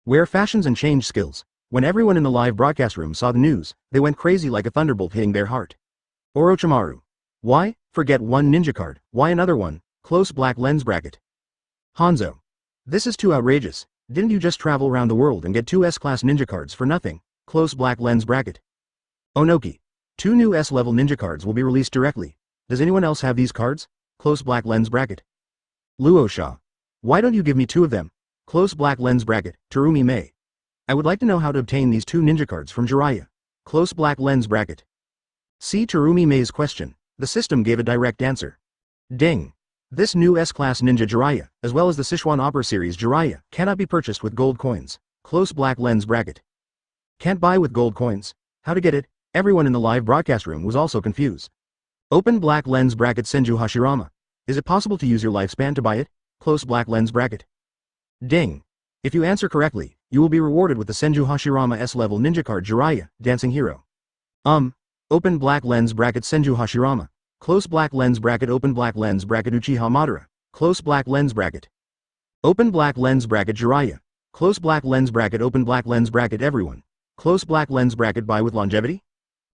A: Wear fashions and change skills. When everyone in the live broadcast room saw the news, they went crazy like a thunderbolt hitting their heart. Orochimaru. Why? Forget 1 ninja card, why another one? Close black lens bracket. Hanzo. This is too outrageous. Didn't you just travel around the world and get 2 S-class ninja cards for nothing? Close black lens bracket. Onoki. 2 new S-level ninja cards will be released directly. Does anyone else have these cards? Close black lens bracket. Luosha. Why don't you give me 2 of them? Close black lens bracket, Terumi Mei. I would like to know how to obtain these 2 ninja cards from Jiraiya. Close black lens bracket. See Terumi Mei's question. The system gave a direct answer. Ding. This new S-class ninja Jiraiya, as well as the Sichuan Opera series Jiraiya, cannot be purchased with gold coins. Close black lens bracket. Can't buy with gold coins. How to get it? Everyone in the live broadcast room was also confused. Open black lens bracket Senju Hashirama. Is it possible to use your lifespan to buy it? Close black lens bracket. Ding. If you answer correctly, you will be rewarded with the Senju Hashirama S-level ninja card Jiraiya, Dancing Hero. Open black lens bracket Senju Hashirama. Close black lens bracket open black lens bracket Uchiha Madara. Close black lens bracket. Open black lens bracket Jiraiya. Close black lens bracket open black lens bracket everyone. Close black lens bracket buy with longevity?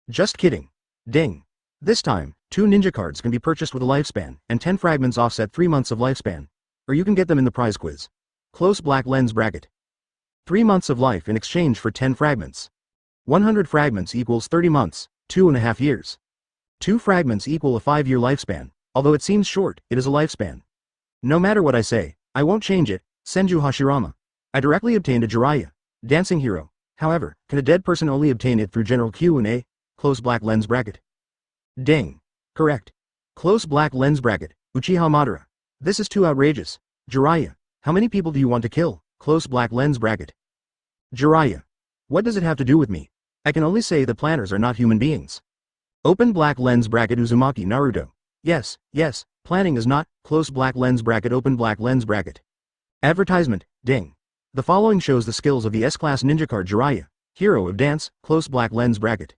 A: Just kidding. Ding. This time, 2 ninja cards can be purchased with a lifespan, and 10 fragments offset 3 months of lifespan. Or you can get them in the prize quiz. Close black lens bracket. 3 months of life in exchange for 10 fragments. 100 fragments equals 30 months, 2.5 years. 2 fragments equal a 5-year lifespan, although it seems short, it is a lifespan. No matter what I say, I won't change it. Senju Hashirama. I directly obtained a Jiraiya, Dancing Hero. However, can a dead person only obtain it through general Q&A? Close black lens bracket. Ding. Correct. Close black lens bracket, Uchiha Madara. This is too outrageous. Jiraiya. How many people do you want to kill? Close black lens bracket. Jiraiya. What does it have to do with me? I can only say that planners are not human beings. Open black lens bracket Uzumaki Naruto. Yes, planning is not. Close black lens bracket open black lens bracket. Advertisement, ding. The following shows the skills of the S-class ninja card Jiraiya, Hero of Dance, close black lens bracket.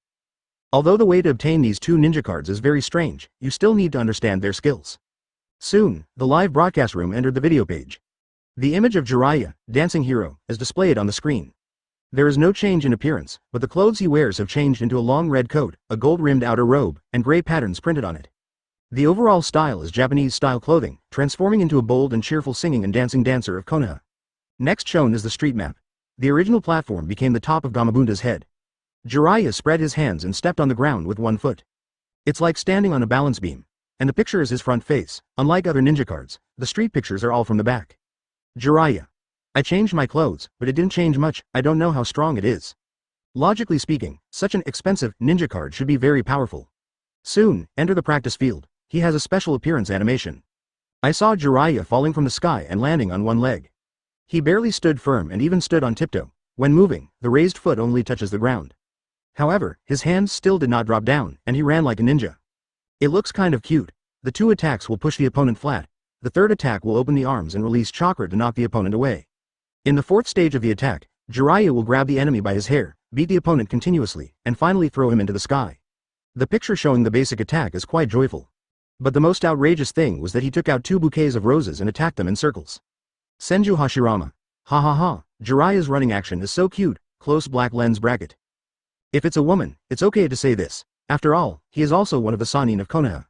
A: Although the way to obtain these 2 ninja cards is very strange, you still need to understand their skills. Soon, the live broadcast room entered the video page. The image of Jiraiya, Dancing Hero, is displayed on the screen. There is no change in appearance, but the clothes he wears have changed into a long red coat, a gold-rimmed outer robe, and gray patterns printed on it. The overall style is Japanese-style clothing, transforming into a bold and cheerful singing and dancing dancer of Konoha. Next shown is the street map. The original platform became the top of Gamabunta's head. Jiraiya spread his hands and stepped on the ground with 1 foot. It's like standing on a balance beam. And the picture is his front face. Unlike other ninja cards, the street pictures are all from the back. Jiraiya. I changed my clothes, but it didn't change much. I don't know how strong it is. Logically speaking, such an expensive ninja card should be very powerful. Soon, enter the practice field. He has a special appearance animation. I saw Jiraiya falling from the sky and landing on 1 leg. He barely stood firm and even stood on tiptoe. When moving, the raised foot only touches the ground. However, his hands still did not drop down, and he ran like a ninja. It looks kind of cute. The 2 attacks will push the opponent flat. The 3rd attack will open the arms and release chakra to knock the opponent away. In the 4th stage of the attack, Jiraiya will grab the enemy by his hair, beat the opponent continuously, and finally throw him into the sky. The picture showing the basic attack is quite joyful. But the most outrageous thing was that he took out 2 bouquets of roses and attacked them in circles. Senju Hashirama. Ha ha ha, Jiraiya's running action is so cute, close black lens bracket. If it's a woman, it's okay to say this. After all, he is also one of the Sannin of Konoha.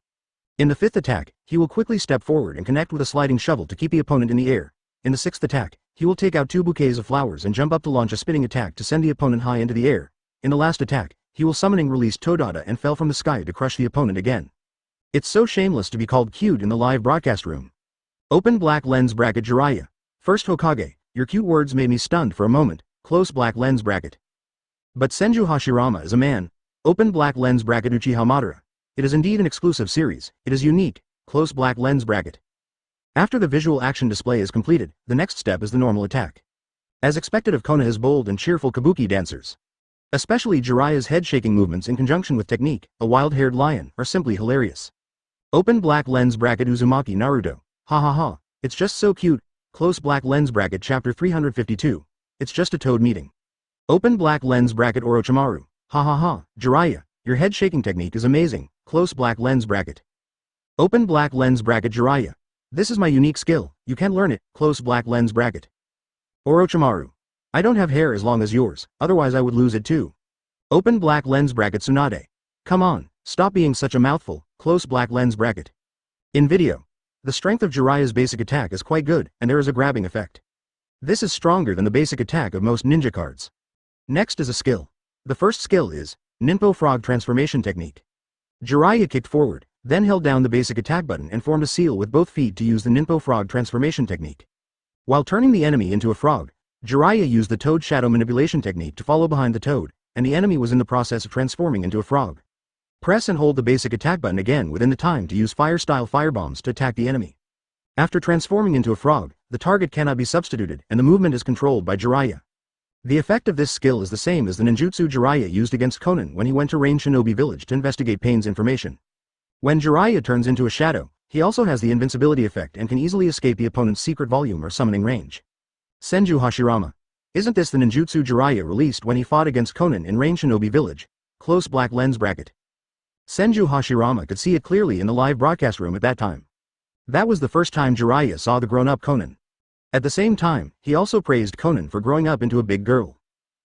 A: In the 5th attack, he will quickly step forward and connect with a sliding shovel to keep the opponent in the air. In the 6th attack, he will take out 2 bouquets of flowers and jump up to launch a spinning attack to send the opponent high into the air. In the last attack, he will summoning release Todada and fell from the sky to crush the opponent again. It's so shameless to be called cute in the live broadcast room. Open black lens bracket Jiraiya. First Hokage, your cute words made me stunned for a moment, close black lens bracket. But Senju Hashirama is a man. Open black lens bracket Uchiha Madara. It is indeed an exclusive series, it is unique, close black lens bracket. After the visual action display is completed, the next step is the normal attack. As expected of Konoha's bold and cheerful kabuki dancers. Especially Jiraiya's head-shaking movements in conjunction with technique, a wild-haired lion, are simply hilarious. Open black lens bracket Uzumaki Naruto. Ha ha ha, it's just so cute, close black lens bracket chapter 352. It's just a toad meeting. Open black lens bracket Orochimaru. Ha ha ha, Jiraiya, your head-shaking technique is amazing, close black lens bracket. Open black lens bracket Jiraiya. This is my unique skill, you can learn it, close black lens bracket. Orochimaru. I don't have hair as long as yours, otherwise I would lose it too. Open black lens bracket Tsunade. Come on, stop being such a mouthful, close black lens bracket. In video, the strength of Jiraiya's basic attack is quite good, and there is a grabbing effect. This is stronger than the basic attack of most ninja cards. Next is a skill. The first skill is Ninpo Frog Transformation Technique. Jiraiya kicked forward, then held down the basic attack button and formed a seal with both feet to use the Ninpo Frog Transformation Technique. While turning the enemy into a frog, Jiraiya used the Toad Shadow Manipulation Technique to follow behind the toad, and the enemy was in the process of transforming into a frog. Press and hold the basic attack button again within the time to use fire-style firebombs to attack the enemy. After transforming into a frog, the target cannot be substituted and the movement is controlled by Jiraiya. The effect of this skill is the same as the ninjutsu Jiraiya used against Conan when he went to Rain Shinobi Village to investigate Payne's information. When Jiraiya turns into a shadow, he also has the invincibility effect and can easily escape the opponent's secret volume or summoning range. Senju Hashirama. Isn't this the ninjutsu Jiraiya released when he fought against Konan in Rain Shinobi Village? Close black lens bracket. Senju Hashirama could see it clearly in the live broadcast room at that time. That was the first time Jiraiya saw the grown-up Konan. At the same time, he also praised Konan for growing up into a big girl.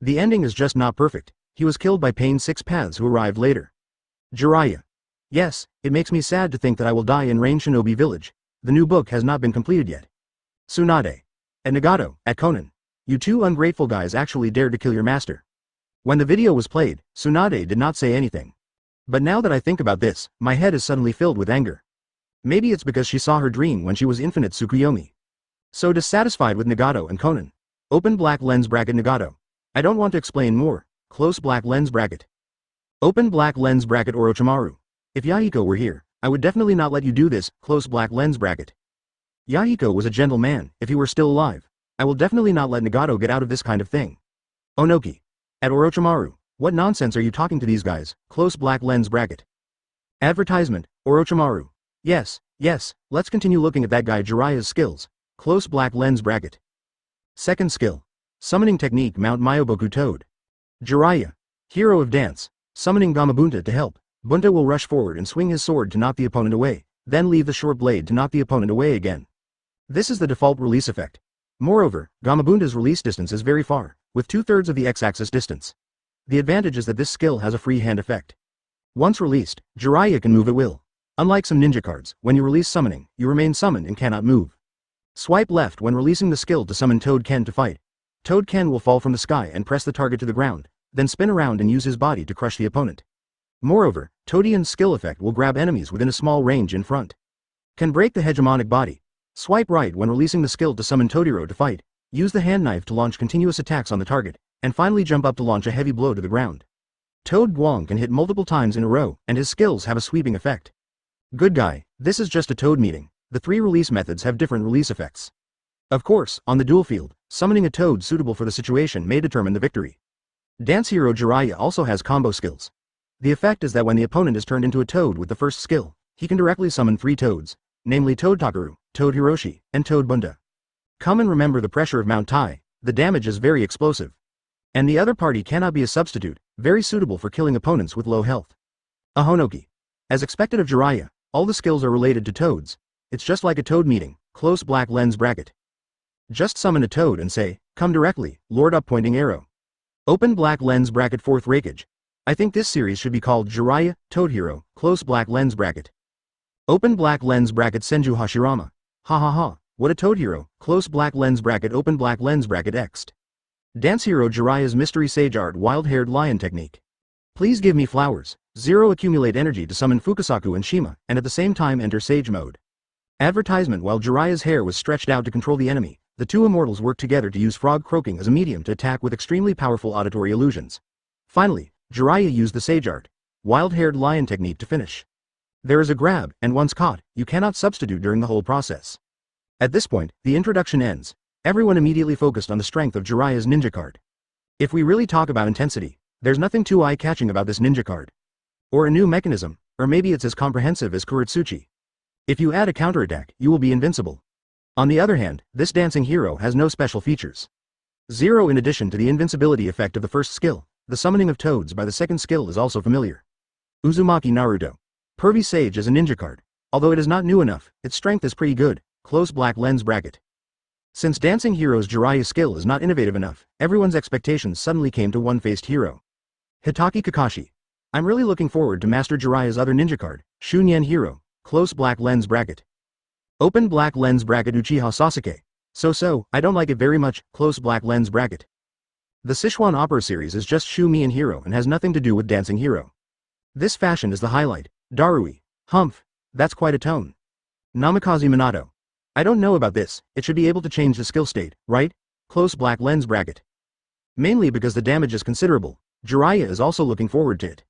A: The ending is just not perfect. He was killed by Payne 6 Paths who arrived later. Jiraiya. Yes, it makes me sad to think that I will die in Rain Shinobi Village. The new book has not been completed yet. Tsunade. At Nagato, at Konan. You two ungrateful guys actually dared to kill your master. When the video was played, Tsunade did not say anything. But now that I think about this, my head is suddenly filled with anger. Maybe it's because she saw her dream when she was infinite Tsukuyomi. So dissatisfied with Nagato and Konan. Open black lens bracket Nagato. I don't want to explain more. Close black lens bracket. Open black lens bracket Orochimaru. If Yahiko were here, I would definitely not let you do this. Close black lens bracket. Yahiko was a gentle man. If he were still alive, I will definitely not let Nagato get out of this kind of thing. Onoki. At Orochimaru. What nonsense are you talking to these guys? Close black lens bracket. Advertisement, Orochimaru. Yes, let's continue looking at that guy Jiraiya's skills. Close black lens bracket. Second skill. Summoning technique Mount Myoboku Toad. Jiraiya. Hero of dance. Summoning Gamabunta to help. Bunta will rush forward and swing his sword to knock the opponent away, then leave the short blade to knock the opponent away again. This is the default release effect. Moreover, Gamabunta's release distance is very far, with 2/3 of the x-axis distance. The advantage is that this skill has a free hand effect. Once released, Jiraiya can move at will. Unlike some ninja cards, when you release summoning, you remain summoned and cannot move. Swipe left when releasing the skill to summon Toad Ken to fight. Toad Ken will fall from the sky and press the target to the ground, then spin around and use his body to crush the opponent. Moreover, Toadian's skill effect will grab enemies within a small range in front. Can break the hegemonic body. Swipe right when releasing the skill to summon Todiro to fight. Use the hand knife to launch continuous attacks on the target, and finally jump up to launch a heavy blow to the ground. Toad Guang can hit multiple times in a row, and his skills have a sweeping effect. Good guy, this is just a Toad meeting. The 3 release methods have different release effects. Of course, on the duel field, summoning a Toad suitable for the situation may determine the victory. Dance hero Jiraiya also has combo skills. The effect is that when the opponent is turned into a Toad with the first skill, he can directly summon 3 Toads, namely Toad Takaru, Toad Hiroshi, and Toad Bunta. Come and remember the pressure of Mount Tai. The damage is very explosive. And the other party cannot be a substitute, very suitable for killing opponents with low health. Ahonoki. As expected of Jiraiya, all the skills are related to Toads. It's just like a Toad meeting, close black lens bracket. Just summon a Toad and say, come directly, Lord up pointing arrow. Open black lens bracket 4th Raikage. I think this series should be called Jiraiya, Toad Hero, close black lens bracket. Open black lens bracket Senju Hashirama. Ha ha ha, what a Toad Hero, close black lens bracket open black lens bracket X'd. Dance hero Jiraiya's mystery sage art wild-haired lion technique. Please give me flowers. 0 accumulate energy to summon Fukasaku and Shima, and at the same time enter sage mode. Advertisement. While Jiraiya's hair was stretched out to control the enemy, the 2 immortals worked together to use frog croaking as a medium to attack with extremely powerful auditory illusions. Finally, Jiraiya used the sage art, wild-haired lion technique to finish. There is a grab, and once caught, you cannot substitute during the whole process. At this point, the introduction ends. Everyone immediately focused on the strength of Jiraiya's ninja card. If we really talk about intensity, there's nothing too eye-catching about this ninja card. Or a new mechanism, or maybe it's as comprehensive as Kuretsuchi. If you add a counterattack, you will be invincible. On the other hand, this dancing hero has no special features. 0 in addition to the invincibility effect of the first skill, the summoning of toads by the second skill is also familiar. Uzumaki Naruto. Pervy Sage is a ninja card. Although it is not new enough, its strength is pretty good, close black lens bracket. Since dancing hero's Jiraiya skill is not innovative enough, everyone's expectations suddenly came to one-faced hero. Hatake Kakashi. I'm really looking forward to Master Jiraiya's other ninja card, Shunyen Hero, close black lens bracket. Open black lens bracket Uchiha Sasuke. So, I don't like it very much, close black lens bracket. The Sichuan Opera series is just Shu Mian Hero and has nothing to do with dancing hero. This fashion is the highlight. Darui. Humph. That's quite a tone. Namikaze Minato. I don't know about this, it should be able to change the skill state, right? Close black lens bracket. Mainly because the damage is considerable, Jiraiya is also looking forward to it.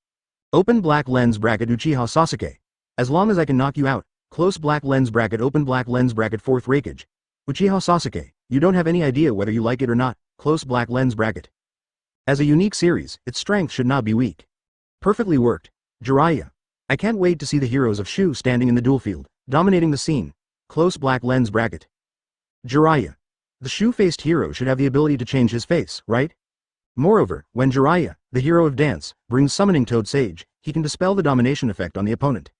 A: Open black lens bracket Uchiha Sasuke. As long as I can knock you out, close black lens bracket open black lens bracket 4th Raikage. Uchiha Sasuke, you don't have any idea whether you like it or not, close black lens bracket. As a unique series, its strength should not be weak. Perfectly worked. Jiraiya. I can't wait to see the heroes of Shu standing in the duel field, dominating the scene. Close black lens bracket. Jiraiya. The shoe-faced hero should have the ability to change his face, right? Moreover, when Jiraiya, the hero of dance, brings summoning Toad Sage, he can dispel the domination effect on the opponent.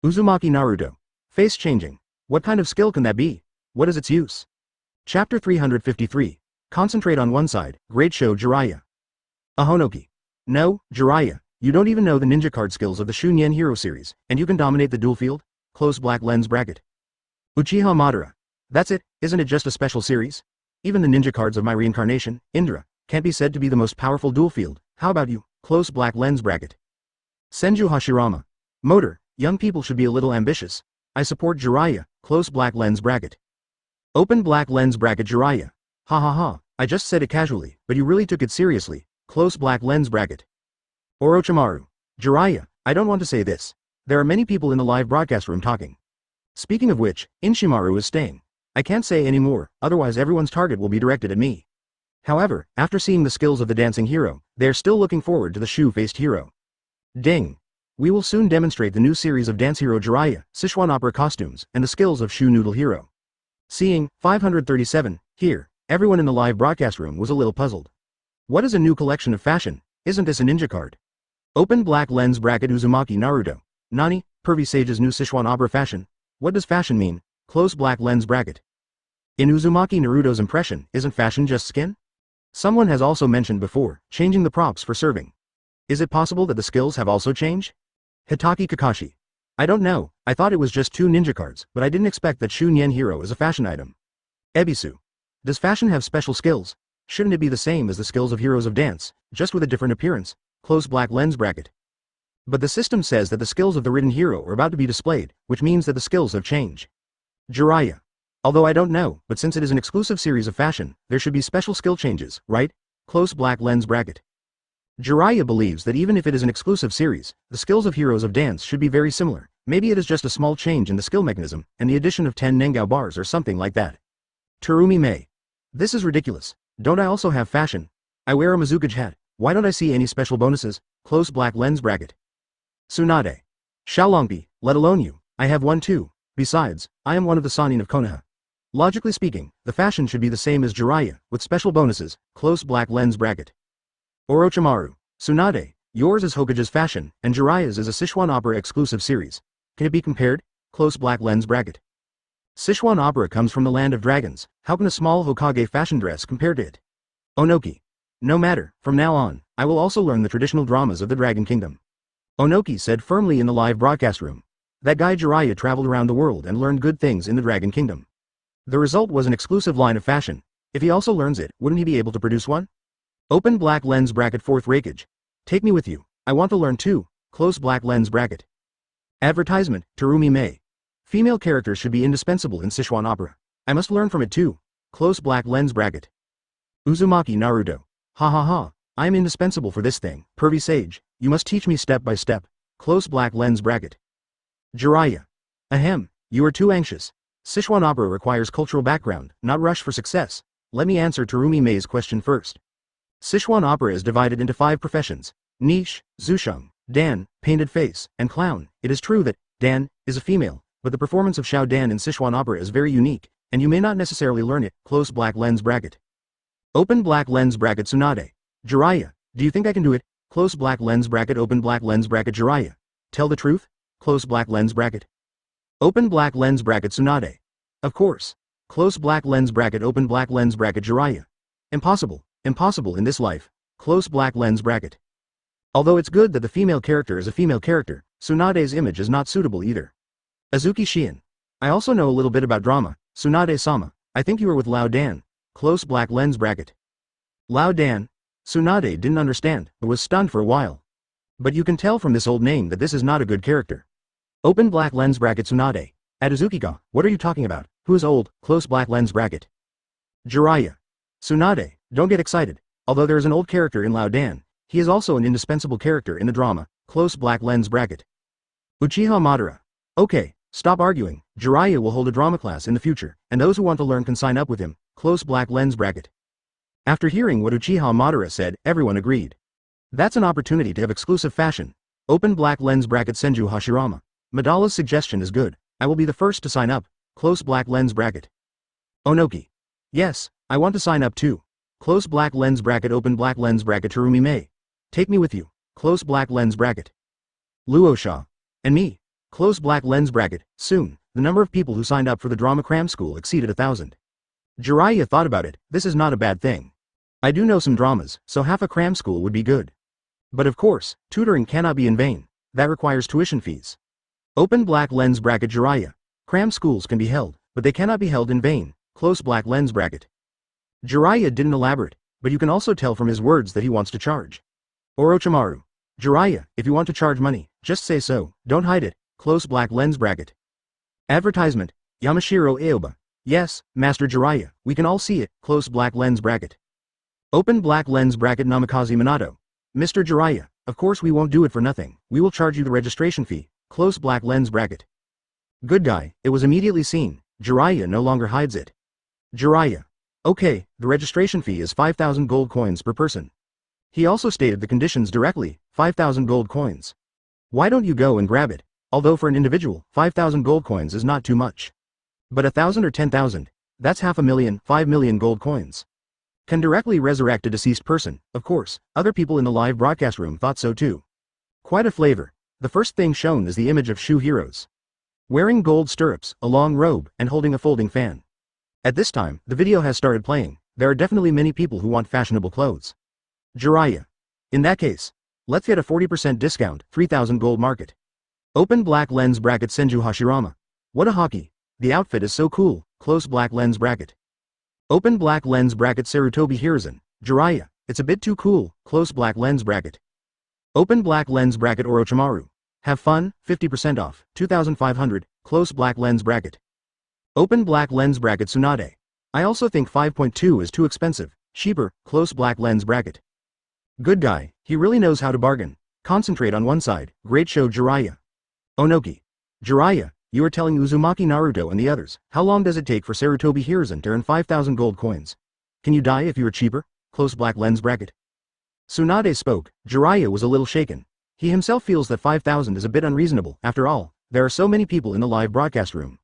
A: Uzumaki Naruto. Face changing. What kind of skill can that be? What is its use? Chapter 353. Concentrate on one side, Great Show Jiraiya. Ahonoki. No, Jiraiya, you don't even know the ninja card skills of the Shunyen Hero series, and you can dominate the dual field? Close black lens bracket. Uchiha Madara. That's it, isn't it just a special series? Even the ninja cards of my reincarnation, Indra, can't be said to be the most powerful dual field. How about you? Close black lens bracket. Senju Hashirama. Motor, young people should be a little ambitious. I support Jiraiya, close black lens bracket. Open black lens bracket Jiraiya. Ha ha ha, I just said it casually, but you really took it seriously, close black lens bracket. Orochimaru. Jiraiya, I don't want to say this. There are many people in the live broadcast room talking. Speaking of which, Inshimaru is staying. I can't say any more, otherwise everyone's target will be directed at me. However, after seeing the skills of the dancing hero, they are still looking forward to the shoe-faced hero. Ding! We will soon demonstrate the new series of dance hero Jiraiya, Sichuan opera costumes, and the skills of shoe noodle hero. Seeing 537 here, everyone in the live broadcast room was a little puzzled. What is a new collection of fashion? Isn't this a ninja card? Open black lens bracket Uzumaki Naruto. Nani, pervy sage's new Sichuan opera fashion. What does fashion mean? Close black lens bracket. In Uzumaki Naruto's impression, isn't fashion just skin? Someone has also mentioned before, changing the props for serving. Is it possible that the skills have also changed? Hatake Kakashi. I don't know, I thought it was just 2 ninja cards, but I didn't expect that Shunyen Hero is a fashion item. Ebisu. Does fashion have special skills? Shouldn't it be the same as the skills of heroes of dance, just with a different appearance? Close black lens bracket. But the system says that the skills of the written hero are about to be displayed, which means that the skills have changed. Jiraiya. Although I don't know, but since it is an exclusive series of fashion, there should be special skill changes, right? Close black lens bracket. Jiraiya believes that even if it is an exclusive series, the skills of heroes of dance should be very similar. Maybe it is just a small change in the skill mechanism, and the addition of 10 Nengao bars or something like that. Terumi Mei. This is ridiculous. Don't I also have fashion? I wear a Mizukage hat. Why don't I see any special bonuses? Close black lens bracket. Tsunade. Xiaolongbi, let alone you. I have one too. Besides, I am one of the Sannin of Konoha. Logically speaking, the fashion should be the same as Jiraiya, with special bonuses, close black lens bracket. Orochimaru. Tsunade, yours is Hokage's fashion, and Jiraiya's is a Sichuan opera exclusive series. Can it be compared? Close black lens bracket. Sichuan opera comes from the land of dragons, how can a small Hokage fashion dress compare to it? Onoki. No matter, from now on, I will also learn the traditional dramas of the Dragon Kingdom. Onoki said firmly in the live broadcast room. That guy Jiraiya traveled around the world and learned good things in the Dragon Kingdom. The result was an exclusive line of fashion. If he also learns it, wouldn't he be able to produce one? Open black lens bracket 4th Raikage. Take me with you. I want to learn too. Close black lens bracket. Advertisement, Terumi Mei. Female characters should be indispensable in Sichuan opera. I must learn from it too. Close black lens bracket. Uzumaki Naruto. Ha ha ha. I am indispensable for this thing, pervy sage. You must teach me step by step. Close black lens bracket. Jiraiya. Ahem, you are too anxious. Sichuan opera requires cultural background, not rush for success. Let me answer Terumi Mei's question first. Sichuan opera is divided into 5 professions. Niche, Zusheng, Dan, painted face, and clown. It is true that Dan is a female, but the performance of Xiao Dan in Sichuan opera is very unique, and you may not necessarily learn it. Close black lens bracket. Open black lens bracket Tsunade. Jiraiya, do you think I can do it? Close black lens bracket. Open black lens bracket Jiraiya. Tell the truth? Close black lens bracket. Open black lens bracket Tsunade. Of course. Close black lens bracket. Open black lens bracket Jiraiya. Impossible. Impossible in this life. Close black lens bracket. Although it's good that the female character is a female character, Tsunade's image is not suitable either. Azuki Shien. I also know a little bit about drama. Tsunade-sama. I think you were with Lao Dan. Close black lens bracket. Lao Dan. Tsunade didn't understand, but was stunned for a while. But you can tell from this old name that this is not a good character. Open black lens bracket Tsunade. At Azuki-ga, what are you talking about? Who is old? Close black lens bracket. Jiraiya. Tsunade, don't get excited. Although there is an old character in Lao Dan, he is also an indispensable character in the drama. Close black lens bracket. Uchiha Madara. Okay, stop arguing. Jiraiya will hold a drama class in the future, and those who want to learn can sign up with him. Close black lens bracket. After hearing what Uchiha Madara said, everyone agreed. That's an opportunity to have exclusive fashion. Open black lens bracket Senju Hashirama. Madara's suggestion is good. I will be the first to sign up. Close black lens bracket. Onoki. Yes, I want to sign up too. Close black lens bracket open black lens bracket Terumi May. Take me with you. Close black lens bracket. Luosha. And me. Close black lens bracket. Soon, the number of people who signed up for the drama cram school exceeded 1,000. Jiraiya thought about it, this is not a bad thing. I do know some dramas, so half a cram school would be good. But of course, tutoring cannot be in vain. That requires tuition fees. Open black lens bracket Jiraiya. Cram schools can be held, but they cannot be held in vain. Close black lens bracket. Jiraiya didn't elaborate, but you can also tell from his words that he wants to charge. Orochimaru. Jiraiya, if you want to charge money, just say so, don't hide it. Close black lens bracket. Advertisement. Yamashiro Aoba. Yes, Master Jiraiya, we can all see it. Close black lens bracket. Open black lens bracket Namikaze Minato. Mr. Jiraiya, of course we won't do it for nothing, we will charge you the registration fee. Close black lens bracket. Good guy, it was immediately seen, Jiraiya no longer hides it. Jiraiya. Okay, the registration fee is 5,000 gold coins per person. He also stated the conditions directly, 5,000 gold coins. Why don't you go and grab it? Although for an individual, 5,000 gold coins is not too much. But 1,000 or 10,000, that's 500,000, 5 million gold coins. Can directly resurrect a deceased person, of course, other people in the live broadcast room thought so too. Quite a flavor. The first thing shown is the image of Shu heroes. Wearing gold stirrups, a long robe, and holding a folding fan. At this time, the video has started playing, there are definitely many people who want fashionable clothes. Jiraiya. In that case, let's get a 40% discount, 3,000 gold market. Open black lens bracket Senju Hashirama. What a hockey. The outfit is so cool, close black lens bracket. Open black lens bracket Sarutobi Hiruzen. Jiraiya, it's a bit too cool, close black lens bracket. Open black lens bracket Orochimaru. Have fun, 50% off, 2,500, close black lens bracket. Open black lens bracket Tsunade. I also think 5.2 is too expensive, cheaper, close black lens bracket. Good guy, he really knows how to bargain. Concentrate on one side, great show Jiraiya. Onoki. Jiraiya, you are telling Uzumaki Naruto and the others, how long does it take for Sarutobi Hiruzen to earn 5,000 gold coins? Can you die if you are cheaper? Close black lens bracket. Tsunade spoke, Jiraiya was a little shaken. He himself feels that 5,000 is a bit unreasonable, after all, there are so many people in the live broadcast room.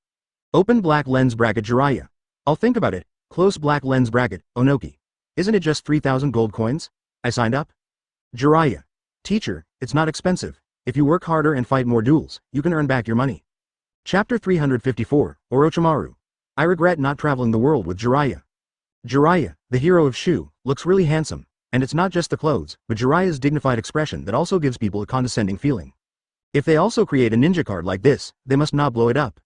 A: Open black lens bracket Jiraiya. I'll think about it, close black lens bracket, Onoki. Isn't it just 3,000 gold coins? I signed up? Jiraiya. Teacher, it's not expensive. If you work harder and fight more duels, you can earn back your money. Chapter 354, Orochimaru. I regret not traveling the world with Jiraiya. Jiraiya, the hero of Shu, looks really handsome, and it's not just the clothes, but Jiraiya's dignified expression that also gives people a condescending feeling. If they also create a ninja card like this, they must not blow it up.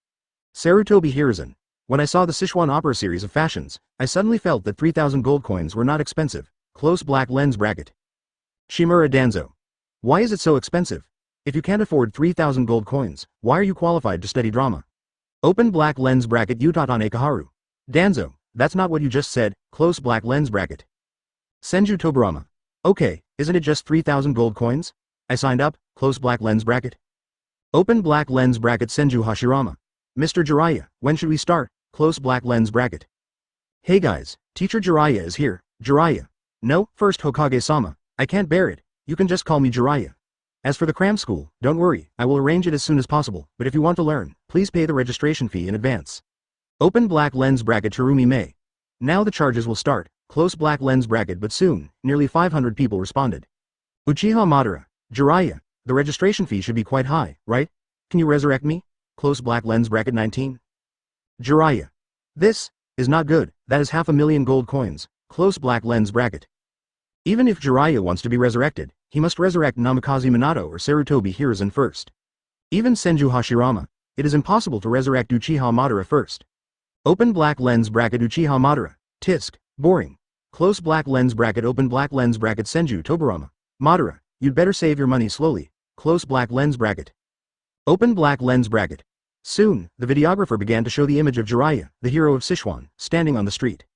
A: Sarutobi Hiruzen. When I saw the Sichuan opera series of fashions, I suddenly felt that 3,000 gold coins were not expensive, close black lens bracket. Shimura Danzo. Why is it so expensive? If you can't afford 3,000 gold coins, why are you qualified to study drama? Open black lens bracket Utatane Kaharu. Danzo, that's not what you just said, close black lens bracket. Senju Tobarama. Okay, isn't it just 3,000 gold coins? I signed up, close black lens bracket. Open black lens bracket Senju Hashirama. Mr. Jiraiya, when should we start? Close black lens bracket. Hey guys, Teacher Jiraiya is here. Jiraiya. No, first Hokage-sama, I can't bear it, you can just call me Jiraiya. As for the cram school, don't worry, I will arrange it as soon as possible, but if you want to learn, please pay the registration fee in advance. Open black lens bracket Terumi May. Now the charges will start, close black lens bracket but soon, nearly 500 people responded. Uchiha Madara. Jiraiya, the registration fee should be quite high, right? Can you resurrect me? Close black lens bracket 19. Jiraiya. This is not good, that is 500,000 gold coins, close black lens bracket. Even if Jiraiya wants to be resurrected, he must resurrect Namikaze Minato or Sarutobi Hiruzen first. Even Senju Hashirama, it is impossible to resurrect Uchiha Madara first. Open black lens bracket Uchiha Madara. Tisk, boring. Close black lens bracket open black lens bracket Senju Tobarama. Madara, you'd better save your money slowly, close black lens bracket. Open black lens bracket. Soon, the videographer began to show the image of Jiraiya, the hero of Sichuan, standing on the street.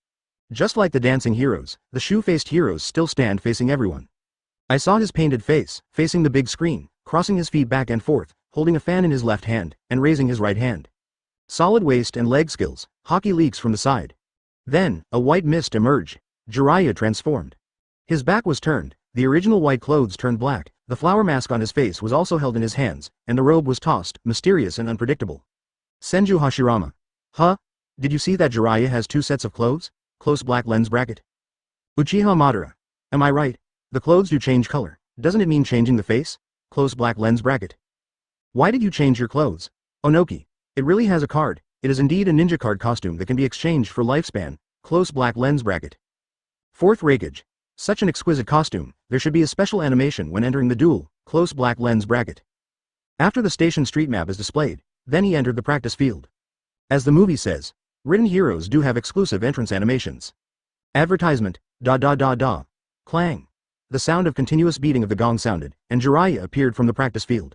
A: Just like the dancing heroes, the shoe-faced heroes still stand facing everyone. I saw his painted face, facing the big screen, crossing his feet back and forth, holding a fan in his left hand, and raising his right hand. Solid waist and leg skills, hockey leaks from the side. Then, a white mist emerged. Jiraiya transformed. His back was turned, the original white clothes turned black, the flower mask on his face was also held in his hands, and the robe was tossed, mysterious and unpredictable. Senju Hashirama. Huh? Did you see that Jiraiya has two sets of clothes? close black lens bracket. Uchiha Madara. Am I right? The clothes do change color. Doesn't it mean changing the face? Close black lens bracket. Why did you change your clothes? Onoki. It really has a card. It is indeed a ninja card costume that can be exchanged for lifespan. Close black lens bracket. Fourth Raikage. Such an exquisite costume, there should be a special animation when entering the duel. Close black lens bracket. After the station street map is displayed, then he entered the practice field. As the movie says, written heroes do have exclusive entrance animations. Advertisement, Clang. The sound of continuous beating of the gong sounded, and Jiraiya appeared from the practice field.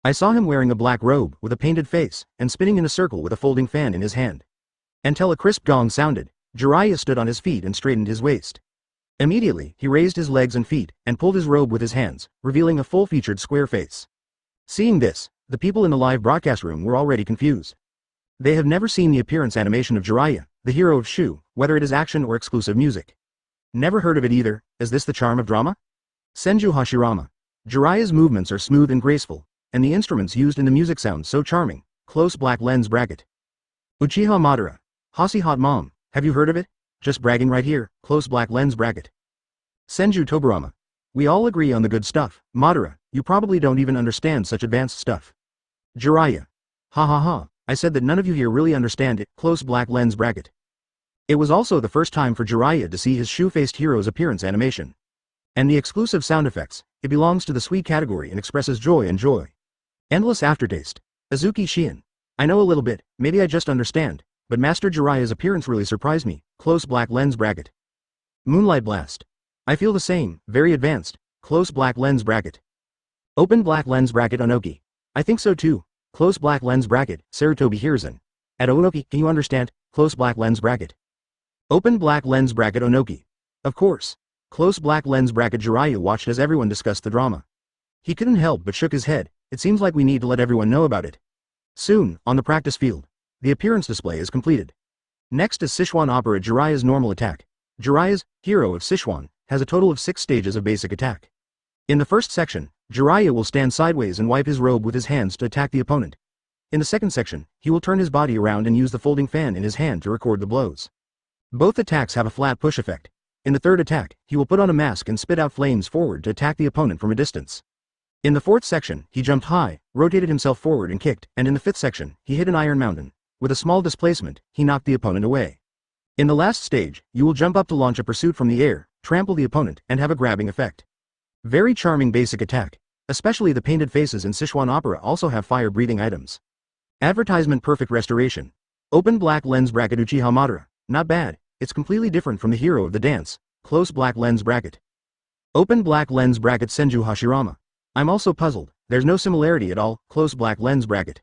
A: I saw him wearing a black robe with a painted face, and spinning in a circle with a folding fan in his hand. Until a crisp gong sounded, Jiraiya stood on his feet and straightened his waist. Immediately, he raised his legs and feet, and pulled his robe with his hands, revealing a full-featured square face. Seeing this, the people in the live broadcast room were already confused. They have never seen the appearance animation of Jiraiya, the hero of Shu, whether it is action or exclusive music. Never heard of it either. Is this the charm of drama? Senju Hashirama. Jiraiya's movements are smooth and graceful, and the instruments used in the music sound so charming. Close black lens bracket. Uchiha Madara. Hasi hot mom, have you heard of it? Just bragging right here. Close black lens bracket. Senju Tobarama. We all agree on the good stuff. Madara, you probably don't even understand such advanced stuff. Jiraiya. Ha ha ha, I said that none of you here really understand it. Close black lens bracket. It was also the first time for Jiraiya to see his shoe-faced hero's appearance animation. And the exclusive sound effects, it belongs to the sweet category and expresses joy and joy. Endless aftertaste. Azuki Shion. I know a little bit, maybe I just understand, but Master Jiraiya's appearance really surprised me. Close black lens bracket. Moonlight Blast. I feel the same, very advanced. Close black lens bracket. Open black lens bracket Onoki. I think so too. Close black lens bracket, Sarutobi Hiruzen. At Onoki, can you understand? Close black lens bracket. Open black lens bracket Onoki. Of course. Close black lens bracket Jiraiya watched as everyone discussed the drama. He couldn't help but shook his head. It seems like we need to let everyone know about it. Soon, on the practice field, the appearance display is completed. Next is Sichuan Opera Jiraiya's normal attack. Jiraiya's, hero of Sichuan, has a total of 6 stages of basic attack. In the first section, Jiraiya will stand sideways and wipe his robe with his hands to attack the opponent. In the second section, he will turn his body around and use the folding fan in his hand to record the blows. Both attacks have a flat push effect. In the third attack, he will put on a mask and spit out flames forward to attack the opponent from a distance. In the fourth section, he jumped high, rotated himself forward and kicked, and in the fifth section, he hit an iron mountain. With a small displacement, he knocked the opponent away. In the last stage, you will jump up to launch a pursuit from the air, trample the opponent, and have a grabbing effect. Very charming basic attack. Especially the painted faces in Sichuan Opera also have fire-breathing items. Advertisement Perfect Restoration. Open black lens bracket Uchiha Madara. Not bad, it's completely different from the hero of the dance. Close black lens bracket. Open black lens bracket Senju Hashirama. I'm also puzzled, there's no similarity at all. Close black lens bracket.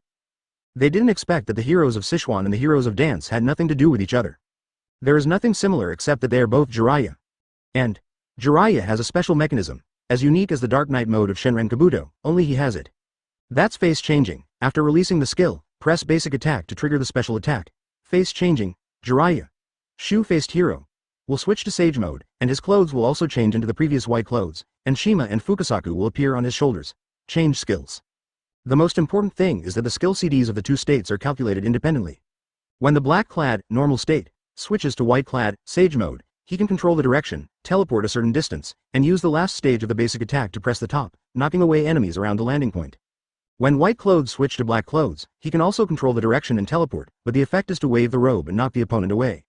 A: They didn't expect that the heroes of Sichuan and the heroes of dance had nothing to do with each other. There is nothing similar except that they are both Jiraiya. And Jiraiya has a special mechanism, as unique as the Dark Knight mode of Shenren Kabuto, only he has it. That's face changing. After releasing the skill, press basic attack to trigger the special attack. Face changing, Jiraiya, shoe-faced hero, will switch to Sage mode, and his clothes will also change into the previous white clothes, and Shima and Fukasaku will appear on his shoulders. Change skills. The most important thing is that the skill CDs of the two states are calculated independently. When the black-clad, normal state, switches to white-clad, Sage mode, he can control the direction, teleport a certain distance, and use the last stage of the basic attack to press the top, knocking away enemies around the landing point. When white clothes switch to black clothes, he can also control the direction and teleport, but the effect is to wave the robe and knock the opponent away.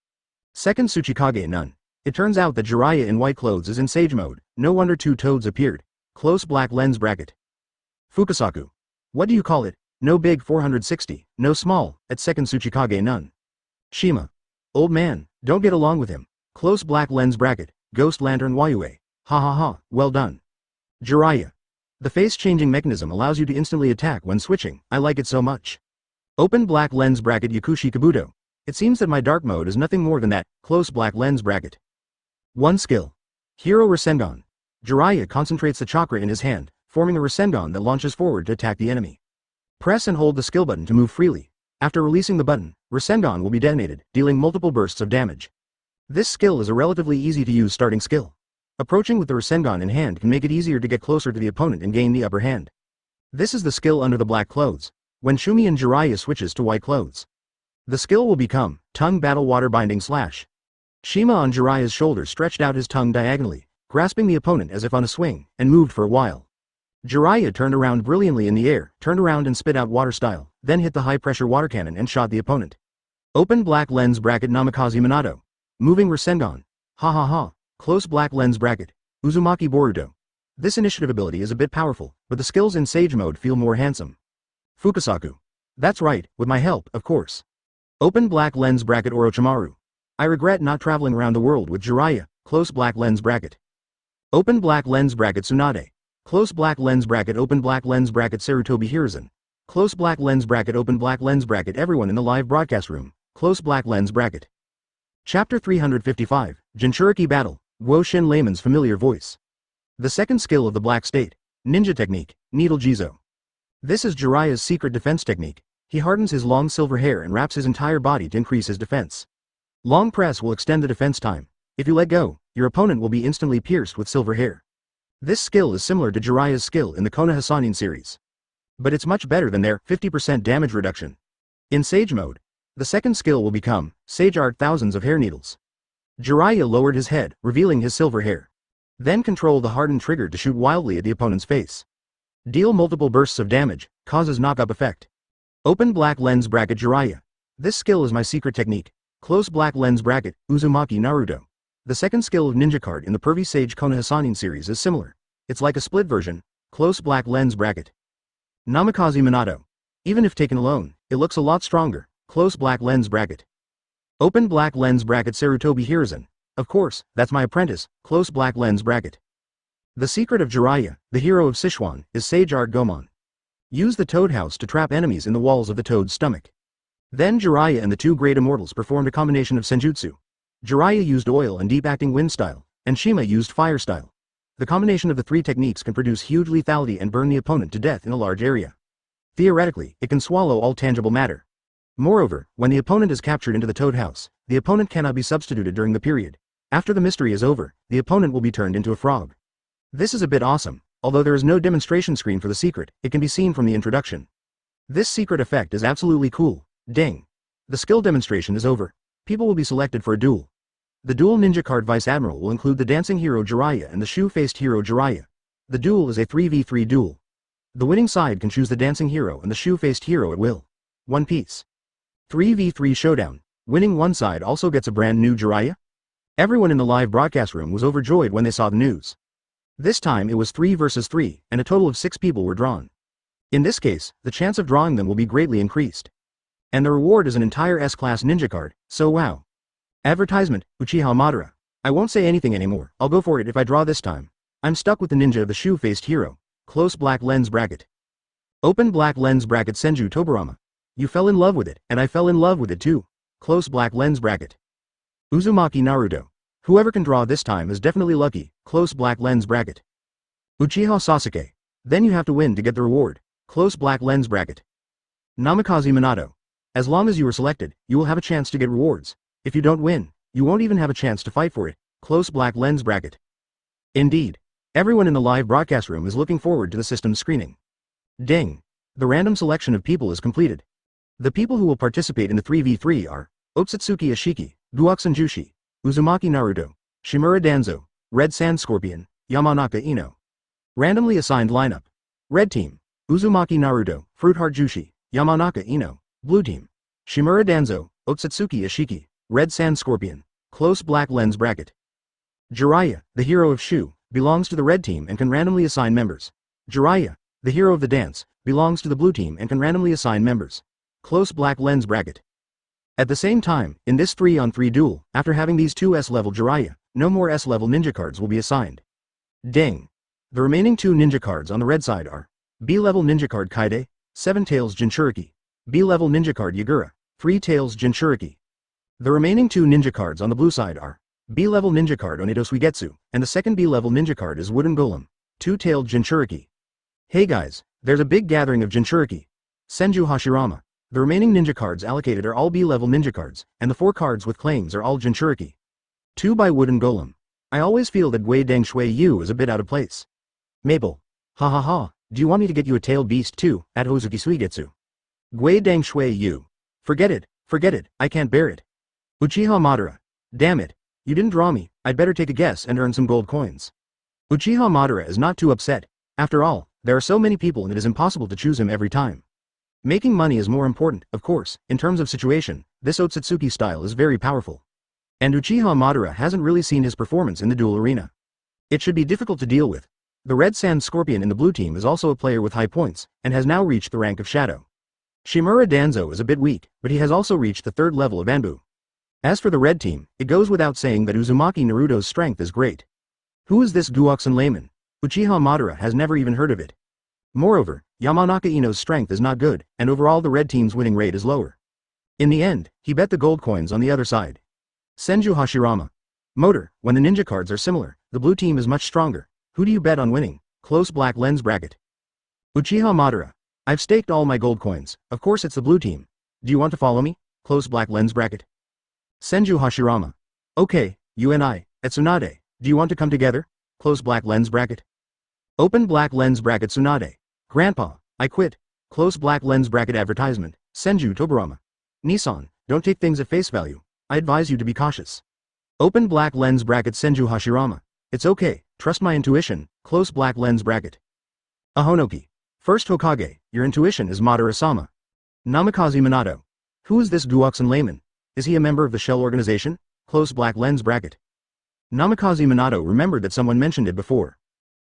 A: Second Tsuchikage Nun. It turns out that Jiraiya in white clothes is in Sage mode. No wonder two toads appeared. Close black lens bracket. Fukasaku. What do you call it? No big 460, no small, at second Tsuchikage Nun. Shima. Old man, don't get along with him. Close black lens bracket, Ghost Lantern Wayue. Ha ha ha, well done. Jiraiya. The face-changing mechanism allows you to instantly attack when switching. I like it so much. Open black lens bracket Yakushi Kabuto. It seems that my dark mode is nothing more than that. Close black lens bracket. One skill. Hero Rasengan. Jiraiya concentrates the chakra in his hand, forming a Rasengan that launches forward to attack the enemy. Press and hold the skill button to move freely. After releasing the button, Rasengan will be detonated, dealing multiple bursts of damage. This skill is a relatively easy to use starting skill. Approaching with the Rasengan in hand can make it easier to get closer to the opponent and gain the upper hand. This is the skill under the black clothes, when Shumi and Jiraiya switches to white clothes. The skill will become, Tongue Battle Water Binding Slash. Shima on Jiraiya's shoulder stretched out his tongue diagonally, grasping the opponent as if on a swing, and moved for a while. Jiraiya turned around brilliantly in the air, turned around and spit out water style, then hit the high-pressure water cannon and shot the opponent. Open black lens bracket Namikaze Minato. Moving Rasengan. Ha ha ha. Close black lens bracket. Uzumaki Boruto. This initiative ability is a bit powerful, but the skills in Sage mode feel more handsome. Fukasaku. That's right, with my help, of course. Open black lens bracket Orochimaru. I regret not traveling around the world with Jiraiya. Close black lens bracket. Open black lens bracket Tsunade. Close black lens bracket open black lens bracket Sarutobi Hiruzen. Close black lens bracket open black lens bracket everyone in the live broadcast room. Close black lens bracket. Chapter 355, Jinchuriki Battle, Guo Shin Layman's familiar voice. The second skill of the Black State, Ninja Technique, Needle Jizo. This is Jiraiya's secret defense technique. He hardens his long silver hair and wraps his entire body to increase his defense. Long press will extend the defense time. If you let go, your opponent will be instantly pierced with silver hair. This skill is similar to Jiraiya's skill in the Konoha Sannin series. But it's much better than their 50% damage reduction. In Sage mode, the second skill will become Sage Art Thousands of Hair Needles. Jiraiya lowered his head, revealing his silver hair. Then control the hardened trigger to shoot wildly at the opponent's face. Deal multiple bursts of damage, causes knock-up effect. Open black lens bracket Jiraiya. This skill is my secret technique. Close black lens bracket, Uzumaki Naruto. The second skill of Ninja Card in the Pervy Sage Konoha Sannin series is similar. It's like a split version. Close black lens bracket. Namikaze Minato. Even if taken alone, it looks a lot stronger. Close black lens bracket. Open black lens bracket Sarutobi Hiruzen. Of course, that's my apprentice. Close black lens bracket. The secret of Jiraiya, the hero of Sichuan, is Sage Art Gomon. Use the Toad House to trap enemies in the walls of the Toad's stomach. Then Jiraiya and the two great immortals performed a combination of senjutsu. Jiraiya used oil and deep-acting wind style, and Shima used fire style. The combination of the three techniques can produce huge lethality and burn the opponent to death in a large area. Theoretically, it can swallow all tangible matter. Moreover, when the opponent is captured into the Toad House, the opponent cannot be substituted during the period. After the mystery is over, the opponent will be turned into a frog. This is a bit awesome. Although there is no demonstration screen for the secret, it can be seen from the introduction. This secret effect is absolutely cool. Ding. The skill demonstration is over. People will be selected for a duel. The dual ninja card Vice Admiral will include the dancing hero Jiraiya and the shoe-faced hero Jiraiya. The duel is a 3v3 duel. The winning side can choose the dancing hero and the shoe-faced hero at will. One piece. 3v3 showdown. Winning one side also gets a brand new Jiraiya? Everyone in the live broadcast room was overjoyed when they saw the news. This time it was 3 versus 3, and a total of 6 people were drawn. In this case, the chance of drawing them will be greatly increased. And the reward is an entire S-class ninja card, so wow. Advertisement, Uchiha Madara. I won't say anything anymore, I'll go for it if I draw this time. I'm stuck with the ninja of the shoe-faced hero. Close black lens bracket. Open black lens bracket Senju Tobarama. You fell in love with it, and I fell in love with it too. Close black lens bracket. Uzumaki Naruto. Whoever can draw this time is definitely lucky. Close black lens bracket. Uchiha Sasuke. Then you have to win to get the reward. Close black lens bracket. Namikaze Minato. As long as you are selected, you will have a chance to get rewards. If you don't win, you won't even have a chance to fight for it. Close black lens bracket. Indeed. Everyone in the live broadcast room is looking forward to the system's screening. Ding. The random selection of people is completed. The people who will participate in the 3v3 are Otsutsuki Ashiki, Guoxin Jushi, Uzumaki Naruto, Shimura Danzo, Red Sand Scorpion, Yamanaka Ino. Randomly assigned lineup. Red Team, Uzumaki Naruto, Fruitheart Jushi, Yamanaka Ino. Blue Team, Shimura Danzo, Otsutsuki Ashiki, Red Sand Scorpion. Close black lens bracket. Jiraiya, the hero of Shu, belongs to the red team and can randomly assign members. Jiraiya, the hero of the dance, belongs to the blue team and can randomly assign members. Close black lens bracket. At the same time, in this 3-on-3 duel, after having these two S-level Jiraiya, no more S-level ninja cards will be assigned. Ding. The remaining 2 ninja cards on the red side are B-level ninja card Kaide, 7 Tails Jinchuriki, B-level ninja card Yagura, 3 Tails Jinchuriki. The remaining 2 ninja cards on the blue side are B-level ninja card Onedo Suigetsu, and the second B-level ninja card is Wooden Golem, 2-tailed Jinchuriki. Hey guys, there's a big gathering of Jinchuriki. Senju Hashirama. The remaining ninja cards allocated are all B-level ninja cards, and the 4 cards with claims are all Jinchuriki. 2 by Wooden Golem. I always feel that Gui Deng Shui Yu is a bit out of place. Maple. Ha ha ha, do you want me to get you a tailed beast too, at Hozuki Suigetsu? Gui Deng Shui Yu. Forget it, I can't bear it. Uchiha Madara. Damn it, You didn't draw me, I'd better take a guess and earn some gold coins. Uchiha Madara is not too upset. After all, there are so many people and it is impossible to choose him every time. Making money is more important, of course. In terms of situation, this Otsutsuki style is very powerful. And Uchiha Madara hasn't really seen his performance in the duel arena. It should be difficult to deal with. The Red Sand Scorpion in the blue team is also a player with high points, and has now reached the rank of Shadow. Shimura Danzo is a bit weak, but he has also reached the 3rd level of Anbu. As for the red team, it goes without saying that Uzumaki Naruto's strength is great. Who is this Guoxun layman? Uchiha Madara has never even heard of it. Moreover, Yamanaka Ino's strength is not good, and overall the red team's winning rate is lower. In the end, he bet the gold coins on the other side. Senju Hashirama. Motor, when the ninja cards are similar, the blue team is much stronger. Who do you bet on winning? Close black lens bracket. Uchiha Madara. I've staked all my gold coins, of course it's the blue team. Do you want to follow me? Close black lens bracket. Senju Hashirama. Okay, you and I, at Tsunade, do you want to come together? Close black lens bracket. Open black lens bracket Tsunade. Grandpa, I quit. Close black lens bracket advertisement. Senju Tobarama. Nissan, don't take things at face value. I advise you to be cautious. Open black lens bracket Senju Hashirama. It's okay, trust my intuition. Close black lens bracket. Ahonoki. First Hokage, your intuition is Madara-sama. Namikaze Minato. Who is this Guoxun layman? Is he a member of the Shell organization? Close black lens bracket. Namikaze Minato remembered that someone mentioned it before.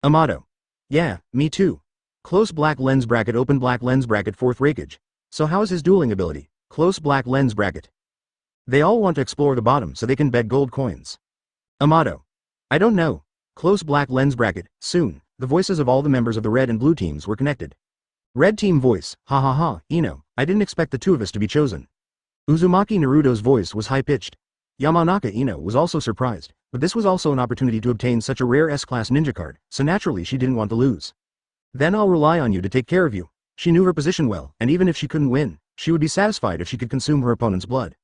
A: Amato. Yeah, me too. Close black lens bracket open black lens bracket 4th Raikage. So how is his dueling ability? Close black lens bracket. They all want to explore the bottom so they can bet gold coins. Amato. I don't know. Close black lens bracket. Soon, the voices of all the members of the red and blue teams were connected. Red team voice, ha ha ha, Ino, I didn't expect the two of us to be chosen. Uzumaki Naruto's voice was high-pitched. Yamanaka Ino was also surprised, but this was also an opportunity to obtain such a rare S-class ninja card, so naturally she didn't want to lose. Then I'll rely on you to take care of you. She knew her position well, and even if she couldn't win, she would be satisfied if she could consume her opponent's blood.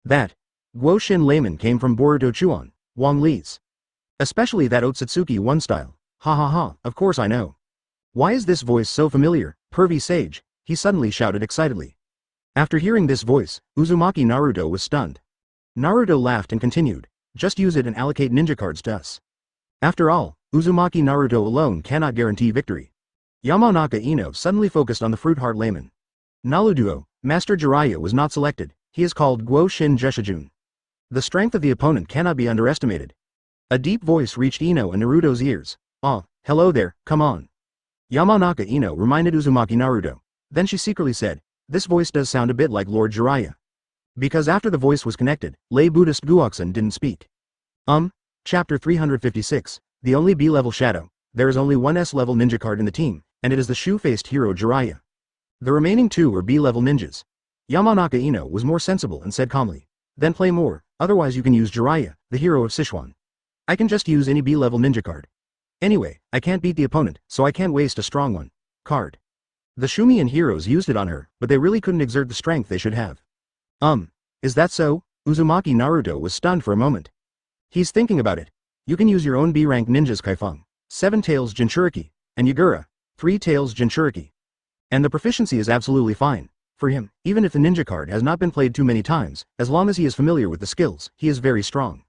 A: That Guo Shin layman came from Boruto Chuan, Wang Li's. Especially that Otsutsuki 1 style. Ha ha ha, of course I know. Why is this voice so familiar, pervy sage? He suddenly shouted excitedly. After hearing this voice, Uzumaki Naruto was stunned. Naruto laughed and continued, just use it and allocate ninja cards to us. After all, Uzumaki Naruto alone cannot guarantee victory. Yamanaka Ino suddenly focused on the Fruit Heart layman. Naruto, Master Jiraiya was not selected, he is called Guo Shin Jeshijun. The strength of the opponent cannot be underestimated. A deep voice reached Ino and Naruto's ears. Ah, hello there, come on. Yamanaka Ino reminded Uzumaki Naruto. Then she secretly said, this voice does sound a bit like Lord Jiraiya. Because after the voice was connected, lay Buddhist Guoxun didn't speak. Chapter 356, the only B-level shadow. There is only one S-level ninja card in the team, and it is the shoe-faced hero Jiraiya. The remaining 2 are B-level ninjas. Yamanaka Ino was more sensible and said calmly, then play more, otherwise you can use Jiraiya, the hero of Sichuan. I can just use any B-level ninja card. Anyway, I can't beat the opponent, so I can't waste a strong one. Card. The Shumian heroes used it on her, but they really couldn't exert the strength they should have. Is that so? Uzumaki Naruto was stunned for a moment. He's thinking about it. You can use your own B-rank ninjas Kaifeng, 7 tails Jinchuriki, and Yagura, 3 tails Jinchuriki. And the proficiency is absolutely fine. For him, even if the ninja card has not been played too many times, as long as he is familiar with the skills, he is very strong.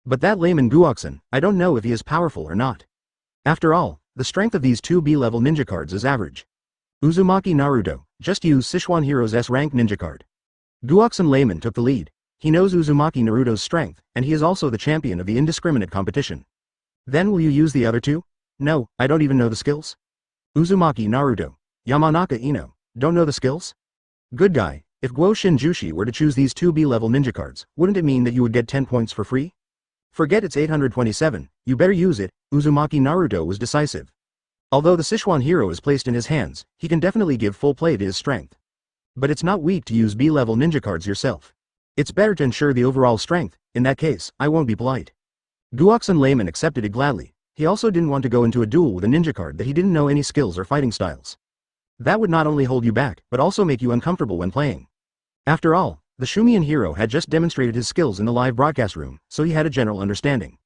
A: But that layman Guoxun, I don't know if he is powerful or not. After all, the strength of these 2 B-level ninja cards is average. Uzumaki Naruto, just use Sichuan Hero's S-rank ninja card. Guoxun layman took the lead. He knows Uzumaki Naruto's strength, and he is also the champion of the indiscriminate competition. Then will you use the other 2? No, I don't even know the skills. Uzumaki Naruto, Yamanaka Ino, don't know the skills? Good guy, if Guo Shin Jushi were to choose these 2 B-level ninja cards, wouldn't it mean that you would get 10 points for free? Forget it's 827, you better use it. Uzumaki Naruto was decisive. Although the Sichuan hero is placed in his hands, he can definitely give full play to his strength. But it's not weak to use B-level ninja cards yourself. It's better to ensure the overall strength. In that case, I won't be polite. Guoxun layman accepted it gladly. He also didn't want to go into a duel with a ninja card that he didn't know any skills or fighting styles. That would not only hold you back, but also make you uncomfortable when playing. After all, the Shumian hero had just demonstrated his skills in the live broadcast room, so he had a general understanding.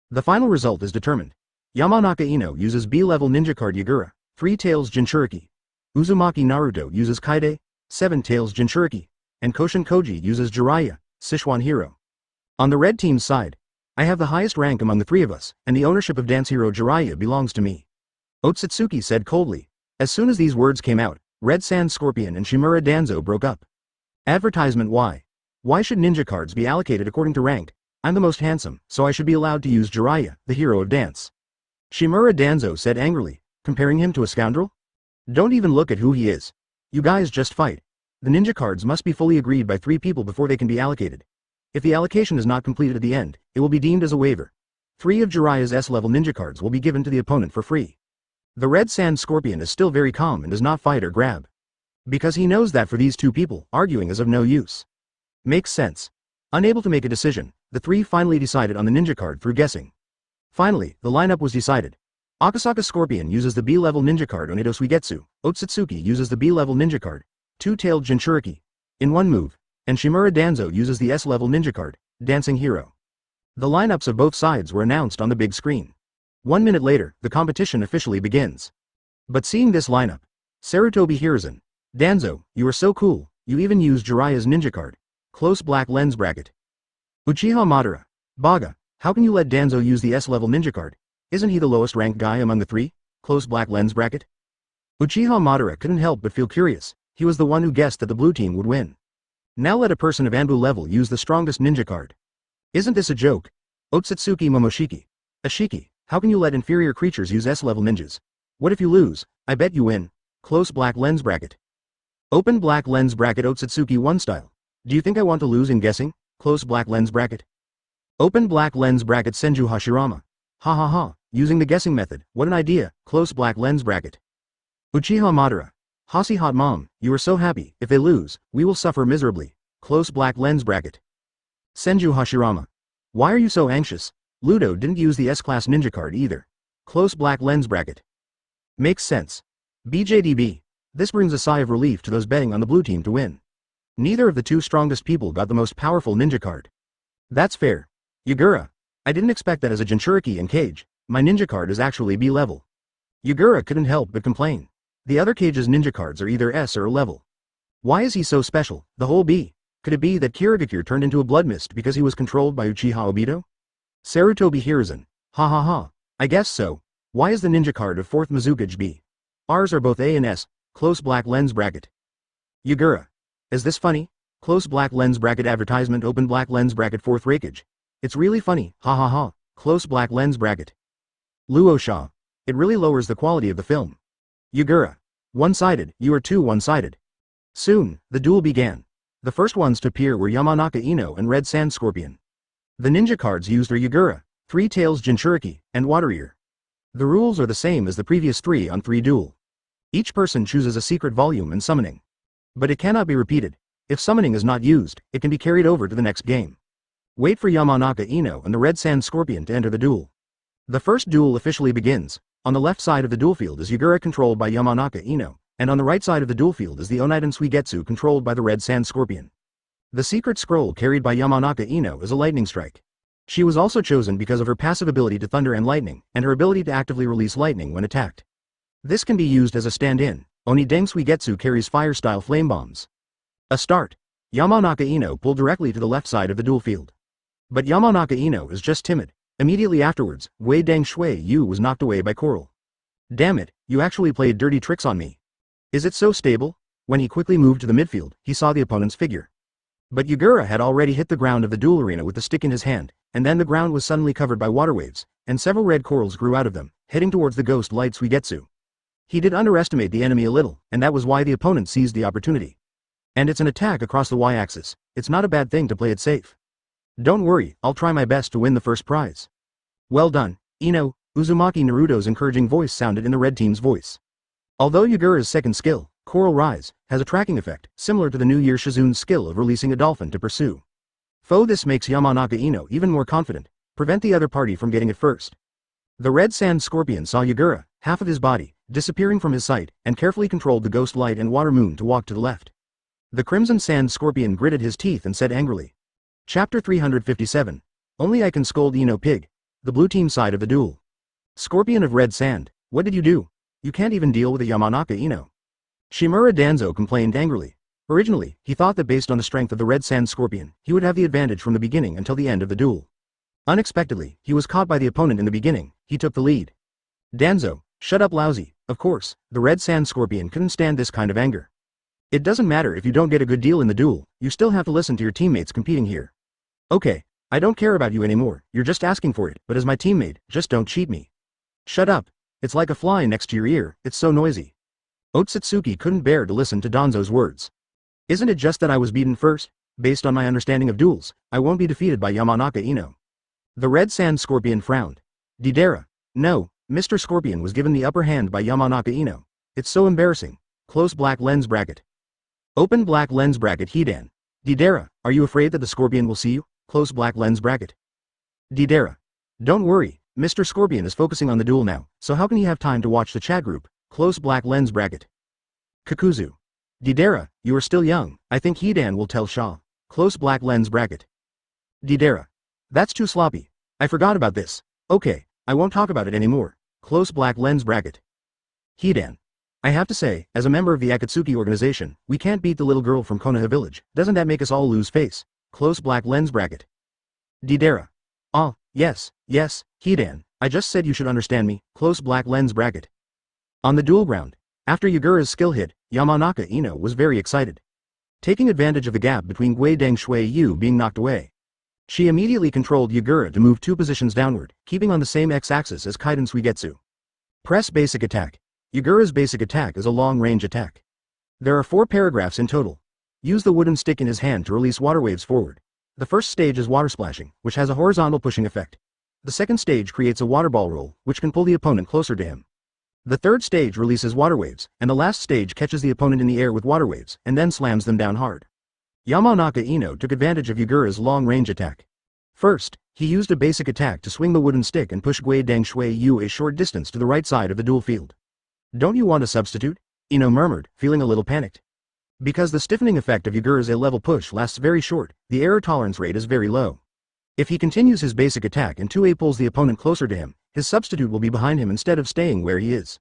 A: The final result is determined. Yamanaka Ino uses B-level ninja card Yagura, 3 tails Jinchuriki. Uzumaki Naruto uses Kaide, 7 tails Jinchuriki, and Koshin Koji uses Jiraiya, Sichuan hero. On the red team's side, I have the highest rank among the three of us, and the ownership of dance hero Jiraiya belongs to me. Otsutsuki said coldly. As soon as these words came out, Red Sand Scorpion and Shimura Danzo broke up. Advertisement. Why? Why should ninja cards be allocated according to rank? I'm the most handsome, so I should be allowed to use Jiraiya, the hero of dance. Shimura Danzo said angrily, comparing him to a scoundrel? Don't even look at who he is. You guys just fight. The ninja cards must be fully agreed by 3 people before they can be allocated. If the allocation is not completed at the end, it will be deemed as a waiver. 3 of Jiraiya's S-level ninja cards will be given to the opponent for free. The Red Sand Scorpion is still very calm and does not fight or grab. Because he knows that for these 2 people, arguing is of no use. Makes sense. Unable to make a decision, the 3 finally decided on the ninja card through guessing. Finally, the lineup was decided. Akasaka Scorpion uses the B-level ninja card Onedo Suigetsu, Otsutsuki uses the B-level ninja card, Two-Tailed Jinchuriki, in one move, and Shimura Danzo uses the S-level ninja card, Dancing Hero. The lineups of both sides were announced on the big screen. 1 minute later, the competition officially begins. But seeing this lineup, Sarutobi Hiruzen, Danzo, you are so cool, you even used Jiraiya's ninja card, close black lens bracket. Uchiha Madara, Baga, how can you let Danzo use the S-level ninja card? Isn't he the lowest ranked guy among the 3? Close black lens bracket. Uchiha Madara couldn't help but feel curious, he was the one who guessed that the blue team would win. Now let a person of Anbu level use the strongest ninja card. Isn't this a joke? Otsutsuki Momoshiki. Ashiki, how can you let inferior creatures use S-level ninjas? What if you lose? I bet you win. Close black lens bracket. Open black lens bracket Otsutsuki 1 style. Do you think I want to lose in guessing? Close black lens bracket. Open black lens bracket Senju Hashirama. Ha ha ha, using the guessing method, what an idea, close black lens bracket. Uchiha Madara. Hasi hot mom, you are so happy, if they lose, we will suffer miserably. Close black lens bracket. Senju Hashirama. Why are you so anxious? Ludo didn't use the S-class ninja card either. Close black lens bracket. Makes sense. BJDB. This brings a sigh of relief to those betting on the blue team to win. Neither of the 2 strongest people got the most powerful ninja card. That's fair. Yagura. I didn't expect that as a Jinchuriki and Cage, my ninja card is actually B-level. Yagura couldn't help but complain. The other Cage's ninja cards are either S or level. Why is he so special, the whole B? Could it be that Kirigakure turned into a blood mist because he was controlled by Uchiha Obito? Sarutobi Hiruzen. Ha ha ha. I guess so. Why is the ninja card of 4th Mizukage B? Ours are both A and S, close black lens bracket. Yagura. Is this funny? Close black lens bracket advertisement open black lens bracket 4th Raikage. It's really funny, ha ha ha, close black lens bracket. Luosha. It really lowers the quality of the film. Yagura. One-sided, you are too one-sided. Soon, the duel began. The first ones to appear were Yamanaka Ino and Red Sand Scorpion. The ninja cards used are Yagura, 3 Tails Jinchuriki, and Water Ear. The rules are the same as the previous 3-on-3 duel. Each person chooses a secret volume and summoning. But it cannot be repeated. If summoning is not used, it can be carried over to the next game. Wait for Yamanaka Ino and the Red Sand Scorpion to enter the duel. The first duel officially begins. On the left side of the duel field is Yagura controlled by Yamanaka Ino, and on the right side of the duel field is the Oneiden Suigetsu controlled by the Red Sand Scorpion. The secret scroll carried by Yamanaka Ino is a lightning strike. She was also chosen because of her passive ability to thunder and lightning, and her ability to actively release lightning when attacked. This can be used as a stand-in. Oniden Suigetsu carries fire-style flame bombs. A start. Yamanaka Ino pulled directly to the left side of the duel field. But Yamanaka Ino is just timid. Immediately afterwards, Wei Deng Shui Yu was knocked away by Coral. Damn it, you actually played dirty tricks on me. Is it so stable? When he quickly moved to the midfield, he saw the opponent's figure. But Yagura had already hit the ground of the duel arena with the stick in his hand, and then the ground was suddenly covered by water waves, and several red corals grew out of them, heading towards the ghost light Suigetsu. He did underestimate the enemy a little, and that was why the opponent seized the opportunity. And it's an attack across the y-axis. It's not a bad thing to play it safe. Don't worry, I'll try my best to win the first prize. Well done, Ino. Uzumaki Naruto's encouraging voice sounded in the red team's voice. Although Yagura's second skill, Coral Rise, has a tracking effect, similar to the New Year Shizun's skill of releasing a dolphin to pursue. This makes Yamanaka Ino even more confident, prevent the other party from getting it first. The Red Sand Scorpion saw Yagura, half of his body, disappearing from his sight, and carefully controlled the ghost light and water moon to walk to the left. The Crimson Sand Scorpion gritted his teeth and said angrily. Chapter 357. Only I can scold Ino Pig. The blue team side of the duel. Scorpion of Red Sand, what did you do? You can't even deal with a Yamanaka Ino. Shimura Danzo complained angrily. Originally, he thought that based on the strength of the Red Sand Scorpion, he would have the advantage from the beginning until the end of the duel. Unexpectedly, he was caught by the opponent in the beginning. He took the lead. Danzo, shut up lousy. Of course, the red sand scorpion couldn't stand this kind of anger. It doesn't matter if you don't get a good deal in the duel, you still have to listen to your teammates competing here. Okay, I don't care about you anymore, you're just asking for it, but as my teammate, just don't cheat me. Shut up. It's like a fly next to your ear, it's so noisy. Otsutsuki couldn't bear to listen to Danzo's words. Isn't it just that I was beaten first? Based on my understanding of duels, I won't be defeated by Yamanaka Ino. The red sand scorpion frowned. Deidara. No, Mr. Scorpion was given the upper hand by Yamanaka Ino. It's so embarrassing. Close black lens bracket. Open black lens bracket Hidan. Deidara, are you afraid that the scorpion will see you? Close black lens bracket. Deidara. Don't worry, Mr. Scorpion is focusing on the duel now, so how can he have time to watch the chat group? Close black lens bracket. Kakuzu. Deidara, you are still young, I think Hidan will tell Shaw. Close black lens bracket. Deidara. That's too sloppy. I forgot about this. Okay, I won't talk about it anymore. Close black lens bracket. Hidan. I have to say, as a member of the Akatsuki organization, we can't beat the little girl from Konoha village. Doesn't that make us all lose face? Close black lens bracket. Deidara. Ah, yes, Hidan, I just said you should understand me. Close black lens bracket. On the duel ground, after Yagura's skill hit, Yamanaka Ino was very excited. Taking advantage of the gap between Guideng Shui Yu being knocked away, she immediately controlled Yagura to move 2 positions downward, keeping on the same x-axis as Kaiden Suigetsu. Press basic attack. Yagura's basic attack is a long-range attack. There are 4 paragraphs in total. Use the wooden stick in his hand to release water waves forward. The first stage is water splashing, which has a horizontal pushing effect. The second stage creates a water ball roll, which can pull the opponent closer to him. The third stage releases water waves, and the last stage catches the opponent in the air with water waves, and then slams them down hard. Yamanaka Ino took advantage of Yagura's long-range attack. First, he used a basic attack to swing the wooden stick and push Guideng Shui Yu a short distance to the right side of the duel field. Don't you want a substitute? Ino murmured, feeling a little panicked. Because the stiffening effect of Yagura's A-level push lasts very short, the error tolerance rate is very low. If he continues his basic attack and 2A pulls the opponent closer to him, his substitute will be behind him instead of staying where he is.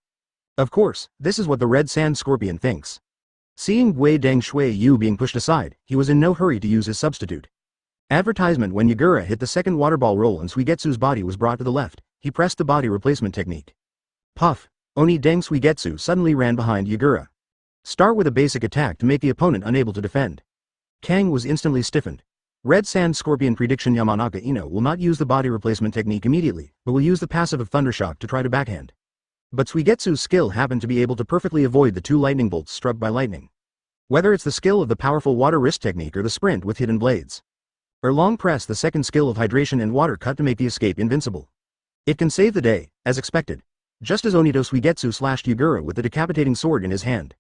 A: Of course, this is what the red sand scorpion thinks. Seeing Guideng Shui Yu being pushed aside, he was in no hurry to use his substitute. Advertisement: when Yagura hit the second water ball roll and Suigetsu's body was brought to the left, he pressed the body replacement technique. Puff! Oni Deng Suigetsu suddenly ran behind Yagura. Start with a basic attack to make the opponent unable to defend. Kang was instantly stiffened. Red Sand Scorpion prediction: Yamanaka Ino will not use the body replacement technique immediately, but will use the passive of Thundershock to try to backhand. But Suigetsu's skill happened to be able to perfectly avoid the 2 lightning bolts struck by lightning. Whether it's the skill of the powerful water wrist technique or the sprint with hidden blades, or long press, the second skill of hydration and water cut to make the escape invincible, it can save the day, as expected. Just as Onito Suigetsu slashed Yagura with the decapitating sword in his hand,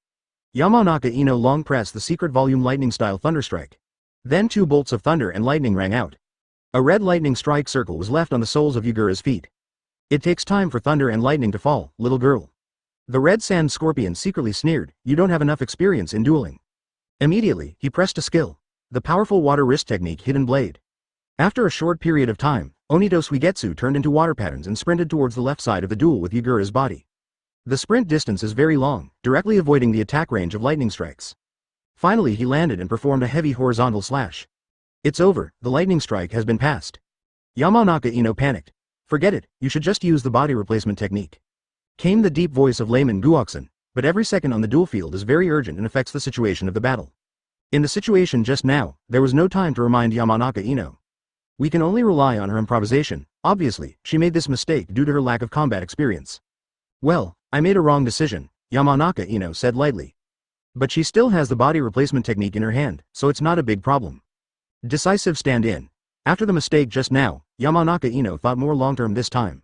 A: Yamanaka Ino long pressed the secret volume lightning style thunderstrike. Then 2 bolts of thunder and lightning rang out. A red lightning strike circle was left on the soles of Yagura's feet. It takes time for thunder and lightning to fall, little girl. The red sand scorpion secretly sneered, you don't have enough experience in dueling. Immediately, he pressed a skill. The powerful water wrist technique, hidden blade. After a short period of time, Onito Suigetsu turned into water patterns and sprinted towards the left side of the duel with Yagura's body. The sprint distance is very long, directly avoiding the attack range of lightning strikes. Finally he landed and performed a heavy horizontal slash. It's over, the lightning strike has been passed. Yamanaka Ino panicked. Forget it, you should just use the body replacement technique. Came the deep voice of layman Guoksen, but every second on the duel field is very urgent and affects the situation of the battle. In the situation just now, there was no time to remind Yamanaka Ino. We can only rely on her improvisation. Obviously, she made this mistake due to her lack of combat experience. Well, I made a wrong decision, Yamanaka Ino said lightly. But she still has the body replacement technique in her hand, so it's not a big problem. Decisive stand-in. After the mistake just now, Yamanaka Ino thought more long-term this time.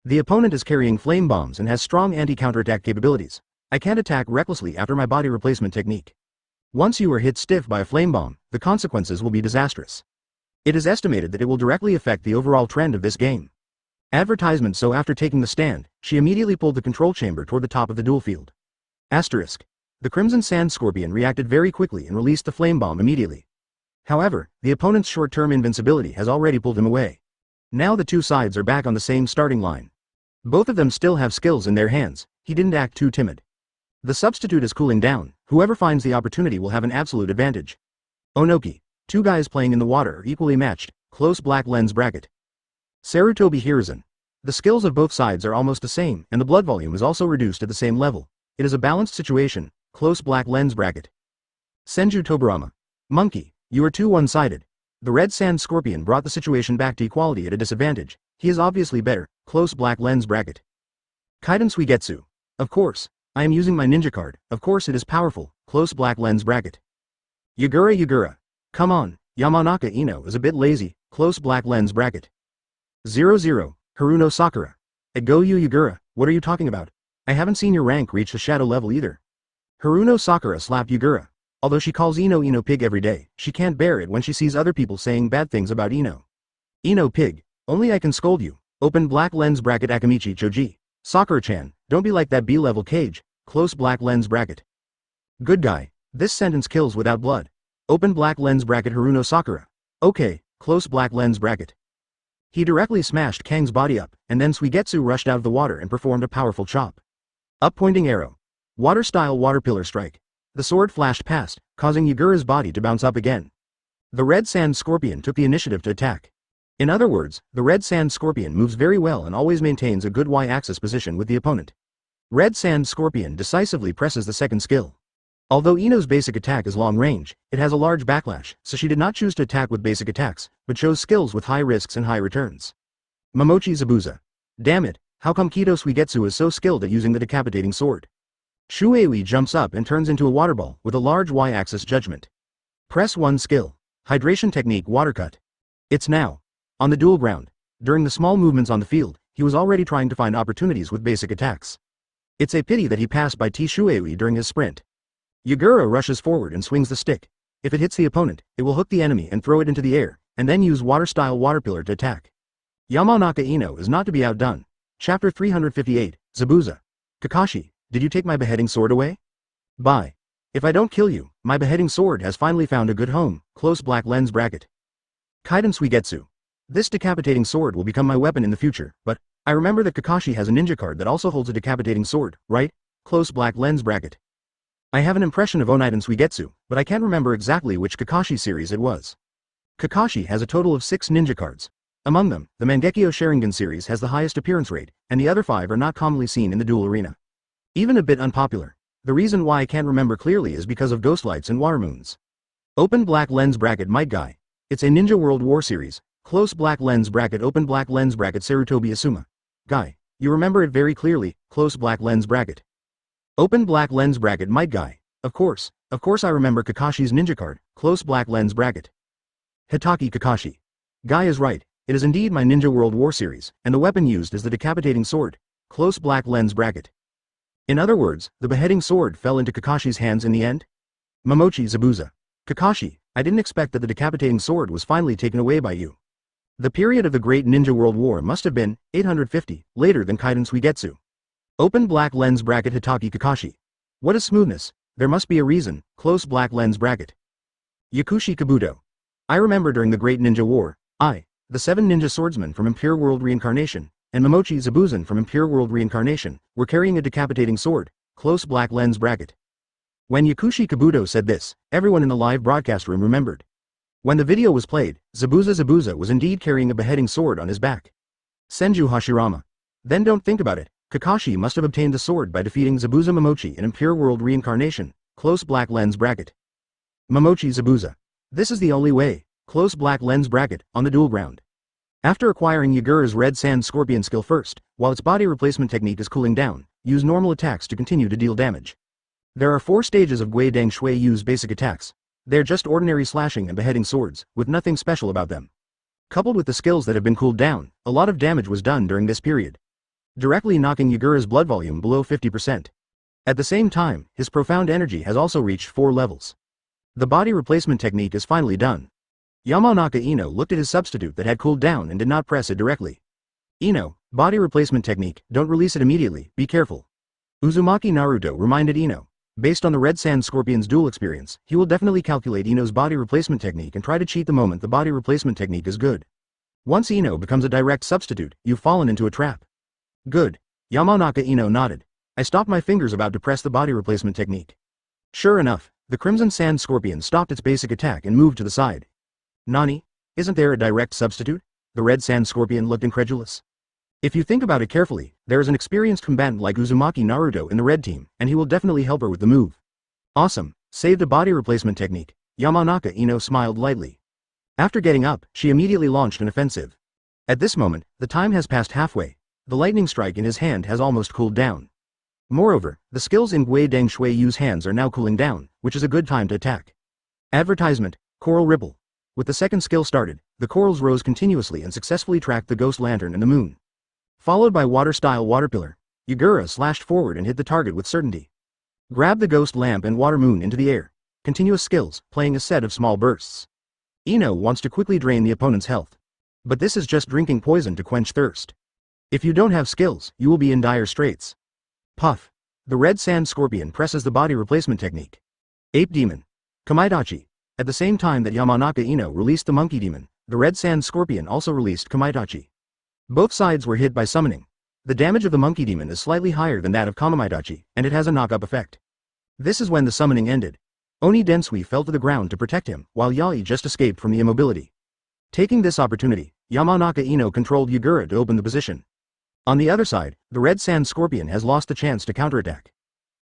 A: The opponent is carrying flame bombs and has strong anti-counterattack capabilities. I can't attack recklessly after my body replacement technique. Once you are hit stiff by a flame bomb, the consequences will be disastrous. It is estimated that it will directly affect the overall trend of this game. Advertisement: so after taking the stand, she immediately pulled the control chamber toward the top of the duel field. Asterisk. The Crimson Sand Scorpion reacted very quickly and released the flame bomb immediately. However, the opponent's short-term invincibility has already pulled him away. Now the 2 sides are back on the same starting line. Both of them still have skills in their hands. He didn't act too timid. The substitute is cooling down. Whoever finds the opportunity will have an absolute advantage. Onoki. 2 guys playing in the water are equally matched. Close black lens bracket. Sarutobi Hiruzen. The skills of both sides are almost the same, and the blood volume is also reduced at the same level. It is a balanced situation, close black lens bracket. Senju Tobarama. Monkey, you are too one-sided. The red sand scorpion brought the situation back to equality at a disadvantage. He is obviously better, close black lens bracket. Kaiden Suigetsu. Of course. I am using my ninja card, of course it is powerful, close black lens bracket. Yagura. Come on, Yamanaka Ino is a bit lazy, close black lens bracket. 00, Haruno Sakura. At Goyu Yagura, what are you talking about? I haven't seen your rank reach the shadow level either. Haruno Sakura slapped Yagura. Although she calls Ino pig every day, she can't bear it when she sees other people saying bad things about Ino. Ino pig, only I can scold you. Open black lens bracket Akamichi Choji. Sakura-chan, don't be like that B-level cage, close black lens bracket. Good guy, this sentence kills without blood. Open black lens bracket Haruno Sakura. Okay, close black lens bracket. He directly smashed Kang's body up, and then Suigetsu rushed out of the water and performed a powerful chop. Up-pointing arrow. Water-style water pillar strike. The sword flashed past, causing Yagura's body to bounce up again. The red sand scorpion took the initiative to attack. In other words, the red sand scorpion moves very well and always maintains a good Y-axis position with the opponent. Red sand scorpion decisively presses the second skill. Although Ino's basic attack is long range, it has a large backlash, so she did not choose to attack with basic attacks, but chose skills with high risks and high returns. Momochi Zabuza. Damn it, how come Kido Suigetsu is so skilled at using the decapitating sword? Shuei jumps up and turns into a water ball with a large Y-axis judgment. Press 1 skill. Hydration technique water cut. It's now. On the duel ground. During the small movements on the field, he was already trying to find opportunities with basic attacks. It's a pity that he passed by Shuei during his sprint. Yagura rushes forward and swings the stick. If it hits the opponent, it will hook the enemy and throw it into the air, and then use water-style water pillar to attack. Yamanaka Ino is not to be outdone. Chapter 358, Zabuza. Kakashi, did you take my beheading sword away? Bye. If I don't kill you, my beheading sword has finally found a good home, close black lens bracket. Kaiden Suigetsu. This decapitating sword will become my weapon in the future, but I remember that Kakashi has a ninja card that also holds a decapitating sword, right? Close black lens bracket. I have an impression of Onaiden Suigetsu, but I can't remember exactly which Kakashi series it was. Kakashi has a total of 6 ninja cards. Among them, the Mangekyō Sharingan series has the highest appearance rate, and the other 5 are not commonly seen in the duel arena. Even a bit unpopular. The reason why I can't remember clearly is because of ghost lights and water moons. Open black lens bracket Might Guy. It's a Ninja World War series. Close black lens bracket open black lens bracket Sarutobi Asuma. Guy. You remember it very clearly, close black lens bracket. Open black lens bracket Might Guy. Of course I remember Kakashi's ninja card, close black lens bracket. Hatake Kakashi. Guy is right, it is indeed my Ninja World War series, and the weapon used is the decapitating sword, close black lens bracket. In other words, the beheading sword fell into Kakashi's hands in the end? Momochi Zabuza. Kakashi, I didn't expect that the decapitating sword was finally taken away by you. The period of the Great Ninja World War must have been 850, later than Kaiden Suigetsu. Open black lens bracket Hatake Kakashi. What is smoothness? There must be a reason, close black lens bracket. Yakushi Kabuto. I remember during the Great Ninja War, the 7 ninja swordsmen from Impure World Reincarnation, and Momochi Zabuzan from Impure World Reincarnation, were carrying a decapitating sword, close black lens bracket. When Yakushi Kabuto said this, everyone in the live broadcast room remembered. When the video was played, Zabuza was indeed carrying a beheading sword on his back. Senju Hashirama. Then don't think about it, Kakashi must have obtained the sword by defeating Zabuza Momochi in Impure World Reincarnation, close black lens bracket. Momochi Zabuza. This is the only way, close black lens bracket, on the duel ground. After acquiring Yagura's red sand scorpion skill first, while its body replacement technique is cooling down, use normal attacks to continue to deal damage. There are 4 stages of Gui Deng Shui Yu's basic attacks. They're just ordinary slashing and beheading swords, with nothing special about them. Coupled with the skills that have been cooled down, a lot of damage was done during this period, directly knocking Yagura's blood volume below 50%. At the same time, his profound energy has also reached 4 levels. The body replacement technique is finally done. Yamanaka Ino looked at his substitute that had cooled down and did not press it directly. Ino, body replacement technique, don't release it immediately, be careful. Uzumaki Naruto reminded Ino. Based on the Red Sand Scorpion's duel experience, he will definitely calculate Ino's body replacement technique and try to cheat the moment the body replacement technique is good. Once Ino becomes a direct substitute, you've fallen into a trap. Good. Yamanaka Ino nodded. I stopped my fingers about to press the body replacement technique. Sure enough, the Crimson Sand Scorpion stopped its basic attack and moved to the side. Nani? Isn't there a direct substitute? The red sand scorpion looked incredulous. If you think about it carefully, there is an experienced combatant like Uzumaki Naruto in the red team, and he will definitely help her with the move. Awesome, saved a body replacement technique. Yamanaka Ino smiled lightly. After getting up, she immediately launched an offensive. At this moment, the time has passed halfway. The lightning strike in his hand has almost cooled down. Moreover, the skills in Gui Deng Shuiyu's hands are now cooling down, which is a good time to attack. Advertisement, Coral Ripple. With the second skill started, the corals rose continuously and successfully tracked the ghost lantern and the moon. Followed by water-style water pillar, Yagura slashed forward and hit the target with certainty. Grab the ghost lamp and water moon into the air. Continuous skills, playing a set of small bursts. Ino wants to quickly drain the opponent's health. But this is just drinking poison to quench thirst. If you don't have skills, you will be in dire straits. Puff. The red sand scorpion presses the body replacement technique. Ape Demon. Kamidachi. At the same time that Yamanaka Ino released the monkey demon, the red sand scorpion also released Kamidachi. Both sides were hit by summoning. The damage of the monkey demon is slightly higher than that of Kamidachi, and it has a knock-up effect. This is when the summoning ended. Oni Densui fell to the ground to protect him, while Yai just escaped from the immobility. Taking this opportunity, Yamanaka Ino controlled Yagura to open the position. On the other side, the red sand scorpion has lost the chance to counterattack.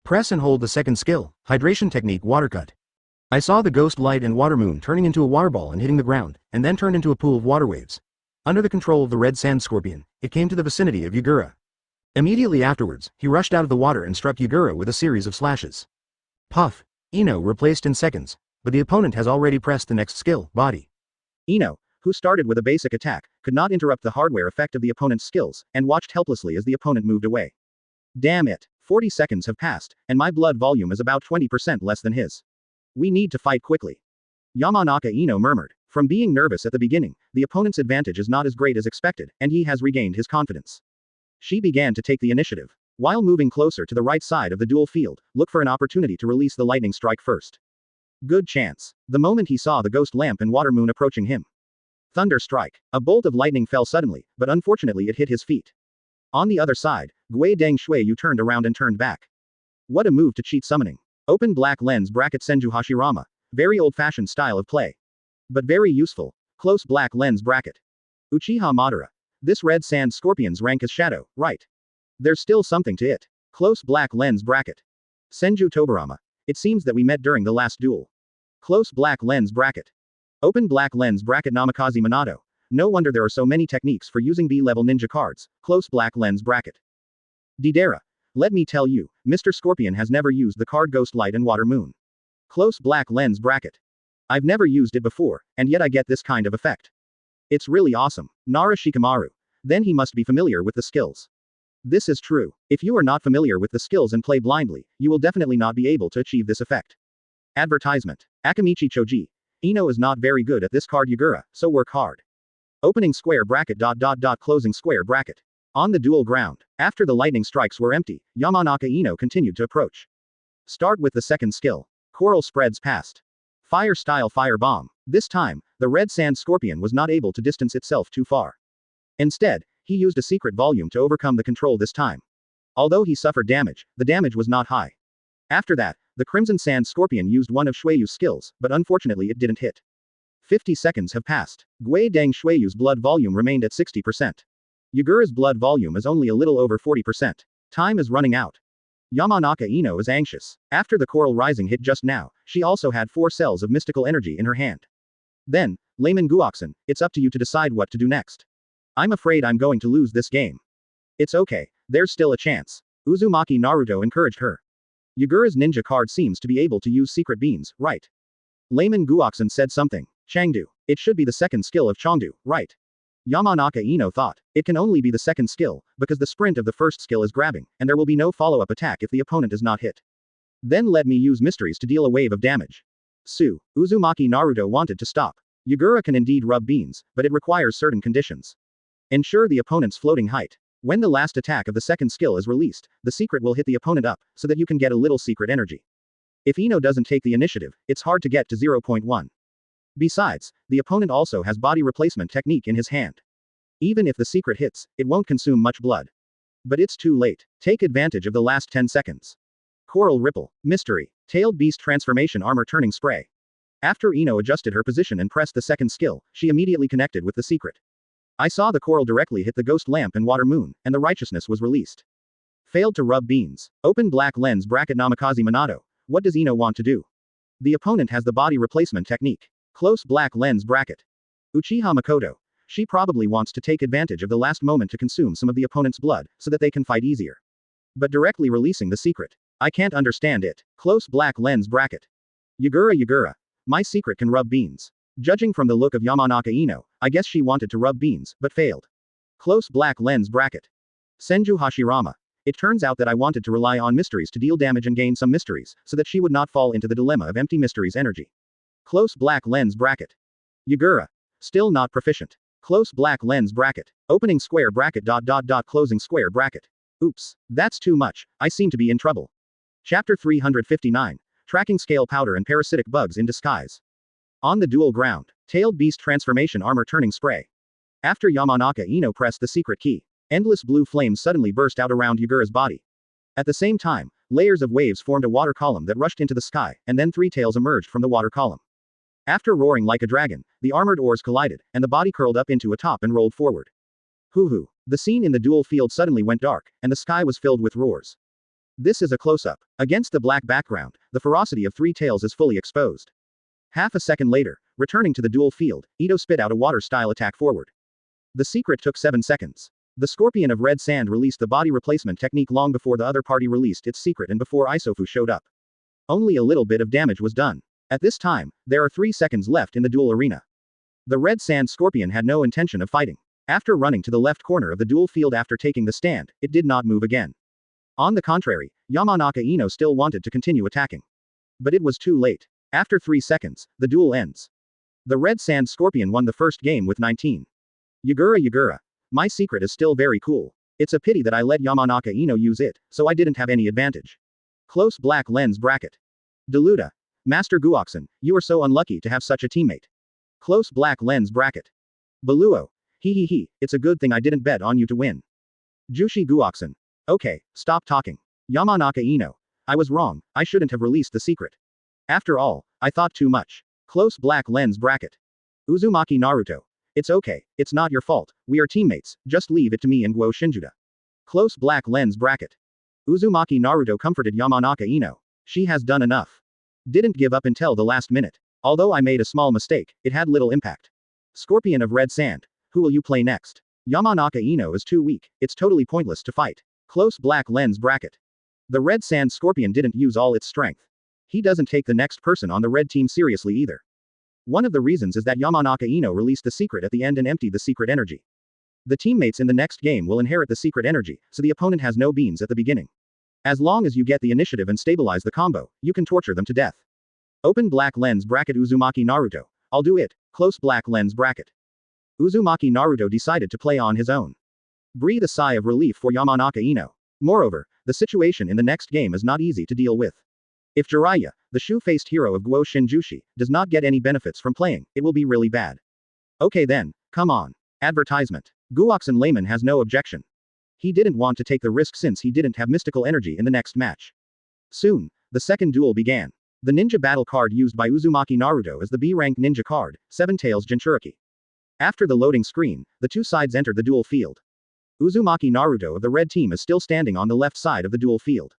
A: Press and hold the second skill, hydration technique water cut. I saw the ghost light and water moon turning into a water ball and hitting the ground, and then turned into a pool of water waves. Under the control of the red sand scorpion, it came to the vicinity of Yagura. Immediately afterwards, he rushed out of the water and struck Yagura with a series of slashes. Puff. Ino replaced in seconds, but the opponent has already pressed the next skill, body.
B: Ino, who started with a basic attack, could not interrupt the hardware effect of the opponent's skills, and watched helplessly as the opponent moved away. Damn it, 40 seconds have passed, and my blood volume is about 20% less than his. We need to fight quickly. Yamanaka Ino murmured. From being nervous at the beginning, the opponent's advantage is not as great as expected, and he has regained his confidence. She began to take the initiative. While moving closer to the right side of the dual field, look for an opportunity to release the lightning strike first. Good chance. The moment he saw the ghost lamp and water moon approaching him. Thunder strike. A bolt of lightning fell suddenly, but unfortunately it hit his feet. On the other side, Gui Deng Shuiyu turned around and turned back. What a move to cheat summoning. Open black lens bracket Senju Hashirama. Very old-fashioned style of play. But very useful. Close black lens bracket. Uchiha Madara. This red sand scorpion's rank is shadow, right? There's still something to it. Close black lens bracket. Senju Tobarama. It seems that we met during the last duel. Close black lens bracket. Open black lens bracket Namikaze Minato. No wonder there are so many techniques for using B-level ninja cards. Close black lens bracket. Didera. Let me tell you, Mr. Scorpion has never used the card Ghost Light and Water Moon. Close black lens bracket. I've never used it before, and yet I get this kind of effect. It's really awesome. Nara Shikamaru. Then he must be familiar with the skills. This is true. If you are not familiar with the skills and play blindly, you will definitely not be able to achieve this effect. Advertisement. Akamichi Choji. Ino is not very good at this card Yagura, so work hard. Opening square bracket ... closing square bracket. On the dual ground. After the lightning strikes were empty, Yamanaka Ino continued to approach. Start with the second skill. Coral spreads past. Fire style fire bomb. This time, the red sand scorpion was not able to distance itself too far. Instead, he used a secret volume to overcome the control this time. Although he suffered damage, the damage was not high. After that, the Crimson Sand Scorpion used one of Shuiyu's skills, but unfortunately it didn't hit. 50 seconds have passed. Gui Deng Shuiyu's blood volume remained at 60%. Yagura's blood volume is only a little over 40%. Time is running out. Yamanaka Ino is anxious. After the coral rising hit just now, she also had 4 cells of mystical energy in her hand. Then, Layman Guoxin, it's up to you to decide what to do next. I'm afraid I'm going to lose this game. It's okay, there's still a chance. Uzumaki Naruto encouraged her. Yagura's ninja card seems to be able to use secret beams, right? Layman Guoxin said something. Changdu. It should be the second skill of Changdu, right? Yamanaka Ino thought. It can only be the second skill, because the sprint of the first skill is grabbing, and there will be no follow-up attack if the opponent is not hit. Then let me use mysteries to deal a wave of damage. Uzumaki Naruto wanted to stop. Yagura can indeed rub beams, but it requires certain conditions. Ensure the opponent's floating height. When the last attack of the second skill is released, the secret will hit the opponent up, so that you can get a little secret energy. If Ino doesn't take the initiative, it's hard to get to 0.1. Besides, the opponent also has body replacement technique in his hand. Even if the secret hits, it won't consume much blood. But it's too late. Take advantage of the last 10 seconds. Coral Ripple. Mystery. Tailed Beast Transformation Armor Turning Spray. After Ino adjusted her position and pressed the second skill, she immediately connected with the secret. I saw the coral directly hit the ghost lamp and water moon, and the righteousness was released. Failed to rub beans. Open black lens bracket Namikaze Minato. What does Ino want to do? The opponent has the body replacement technique. Close black lens bracket. Uchiha Makoto. She probably wants to take advantage of the last moment to consume some of the opponent's blood, so that they can fight easier. But directly releasing the secret. I can't understand it. Close black lens bracket. Yagura. My secret can rub beans. Judging from the look of Yamanaka Ino, I guess she wanted to rub beans, but failed. Close black lens bracket. Senju Hashirama. It turns out that I wanted to rely on mysteries to deal damage and gain some mysteries, so that she would not fall into the dilemma of empty mysteries energy. Close black lens bracket. Yagura. Still not proficient. Close black lens bracket. Opening square bracket. Closing square bracket. Oops. That's too much. I seem to be in trouble. Chapter 359. Tracking scale powder and parasitic bugs in disguise. On the dual ground. Tailed beast transformation armor turning spray. After Yamanaka Ino pressed the secret key, endless blue flames suddenly burst out around Yagura's body. At the same time, layers of waves formed a water column that rushed into the sky, and then three tails emerged from the water column. After roaring like a dragon, the armored oars collided, and the body curled up into a top and rolled forward. Hoo. The scene in the dual field suddenly went dark, and the sky was filled with roars. This is a close-up. Against the black background, the ferocity of three tails is fully exposed. Half a second later, returning to the dual field, Ito spit out a water-style attack forward. The secret took 7 seconds. The scorpion of red sand released the body replacement technique long before the other party released its secret and before Isofu showed up. Only a little bit of damage was done. At this time, there are 3 seconds left in the duel arena. The red sand scorpion had no intention of fighting. After running to the left corner of the duel field after taking the stand, it did not move again. On the contrary, Yamanaka Ino still wanted to continue attacking. But it was too late. After 3 seconds, the duel ends. The red sand scorpion won the first game with 19. Yagura. My secret is still very cool. It's a pity that I let Yamanaka Ino use it, so I didn't have any advantage. Close black lens bracket. Deluda. Master Guoxin, you are so unlucky to have such a teammate. Close black lens bracket. Beluo. It's a good thing I didn't bet on you to win. Jushi Guoxin. Okay, stop talking. Yamanaka Ino. I was wrong, I shouldn't have released the secret. After all, I thought too much. Close black lens bracket. Uzumaki Naruto. It's okay, it's not your fault, we are teammates, just leave it to me and Guo Shinjuda. Close black lens bracket. Uzumaki Naruto comforted Yamanaka Ino. She has done enough. Didn't give up until the last minute. Although I made a small mistake, it had little impact. Scorpion of red sand. Who will you play next? Yamanaka Ino is too weak, it's totally pointless to fight. Close black lens bracket. The red sand scorpion didn't use all its strength. He doesn't take the next person on the red team seriously either. One of the reasons is that Yamanaka Ino released the secret at the end and emptied the secret energy. The teammates in the next game will inherit the secret energy, so the opponent has no beans at the beginning. As long as you get the initiative and stabilize the combo, you can torture them to death. Open black lens bracket Uzumaki Naruto. I'll do it. Close black lens bracket. Uzumaki Naruto decided to play on his own. Breathe a sigh of relief for Yamanaka Ino. Moreover, the situation in the next game is not easy to deal with. If Jiraiya, the shoe-faced hero of Guo Shinjushi, does not get any benefits from playing, it will be really bad. Okay then, come on. Advertisement. Guoxin Layman has no objection. He didn't want to take the risk since he didn't have mystical energy in the next match. Soon, the second duel began. The ninja battle card used by Uzumaki Naruto is the B-rank ninja card, Seven Tails Jinchuriki. After the loading screen, the two sides entered the duel field. Uzumaki Naruto of the red team is still standing on the left side of the duel field.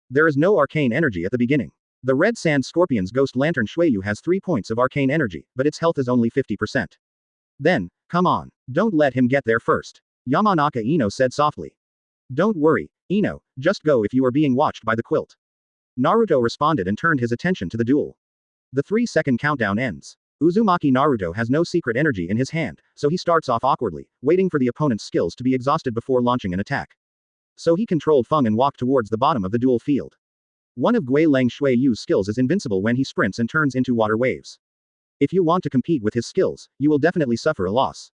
B: There is no arcane energy at the beginning. The red sand scorpion's ghost lantern Shueyu has 3 points of arcane energy, but its health is only 50%. Then, come on, don't let him get there first. Yamanaka Ino said softly. Don't worry, Ino, just go if you are being watched by the quilt. Naruto responded and turned his attention to the duel. The 3-second countdown ends. Uzumaki Naruto has no secret energy in his hand, so he starts off awkwardly, waiting for the opponent's skills to be exhausted before launching an attack. So he controlled Feng and walked towards the bottom of the duel field. One of Gui Leng Shueyu's skills is invincible when he sprints and turns into water waves. If you want to compete with his skills, you will definitely suffer a loss.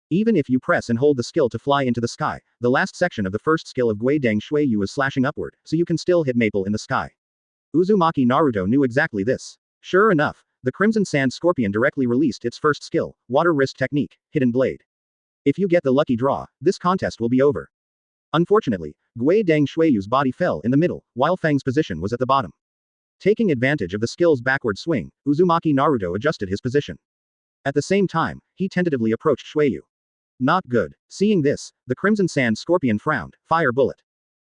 B: Even if you press and hold the skill to fly into the sky, the last section of the first skill of Gui Deng Shueyu is slashing upward, so you can still hit Maple in the sky. Uzumaki Naruto knew exactly this. Sure enough, the Crimson Sand Scorpion directly released its first skill, Water Wrist Technique, Hidden Blade. If you get the lucky draw, this contest will be over. Unfortunately, Gui Deng Shueyu's body fell in the middle, while Feng's position was at the bottom. Taking advantage of the skill's backward swing, Uzumaki Naruto adjusted his position. At the same time, he tentatively approached Shueyu. Not good. Seeing this, the Crimson Sand Scorpion frowned. Fire bullet.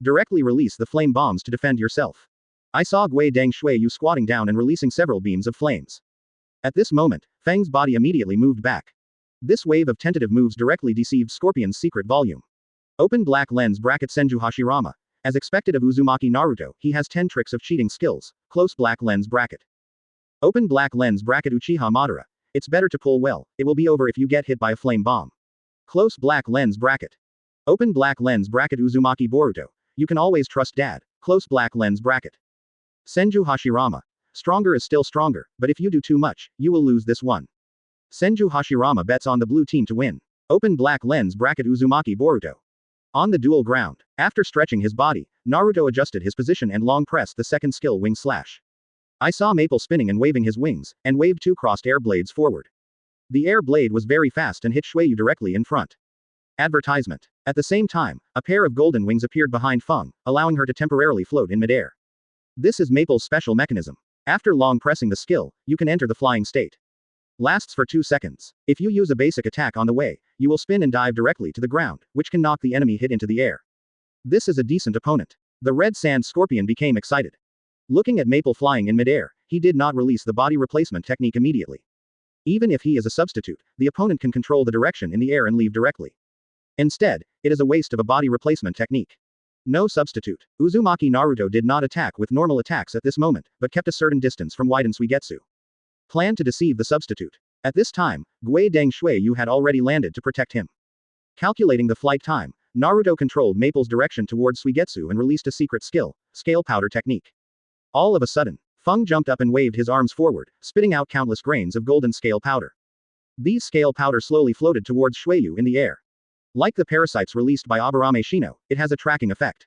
B: Directly release the flame bombs to defend yourself. I saw Gui Deng Shuiyu squatting down and releasing several beams of flames. At this moment, Feng's body immediately moved back. This wave of tentative moves directly deceived Scorpion's secret volume. Open black lens bracket Senju Hashirama. As expected of Uzumaki Naruto, he has 10 tricks of cheating skills. Close black lens bracket. Open black lens bracket Uchiha Madara. It's better to pull well, it will be over if you get hit by a flame bomb. Close black lens bracket. Open black lens bracket Uzumaki Boruto. You can always trust dad. Close black lens bracket. Senju Hashirama. Stronger is still stronger, but if you do too much, you will lose this one. Senju Hashirama bets on the blue team to win. Open black lens bracket Uzumaki Boruto. On the dual ground, after stretching his body, Naruto adjusted his position and long pressed the second skill wing slash. I saw Maple spinning and waving his wings, and waved 2 crossed air blades forward. The air blade was very fast and hit Shuiyu directly in front. Advertisement. At the same time, a pair of golden wings appeared behind Feng, allowing her to temporarily float in midair. This is Maple's special mechanism. After long pressing the skill, you can enter the flying state. Lasts for 2 seconds. If you use a basic attack on the way, you will spin and dive directly to the ground, which can knock the enemy hit into the air. This is a decent opponent. The Red Sand Scorpion became excited. Looking at Maple flying in midair, he did not release the body replacement technique immediately. Even if he is a substitute, the opponent can control the direction in the air and leave directly. Instead, it is a waste of a body replacement technique. No substitute. Uzumaki Naruto did not attack with normal attacks at this moment, but kept a certain distance from Widen Suigetsu. Plan to deceive the substitute. At this time, Gui Deng Shuiyu had already landed to protect him. Calculating the flight time, Naruto controlled Maple's direction towards Suigetsu and released a secret skill, Scale Powder Technique. All of a sudden, Feng jumped up and waved his arms forward, spitting out countless grains of golden scale powder. These scale powder slowly floated towards Shuiyu in the air. Like the parasites released by Aburame Shino, it has a tracking effect.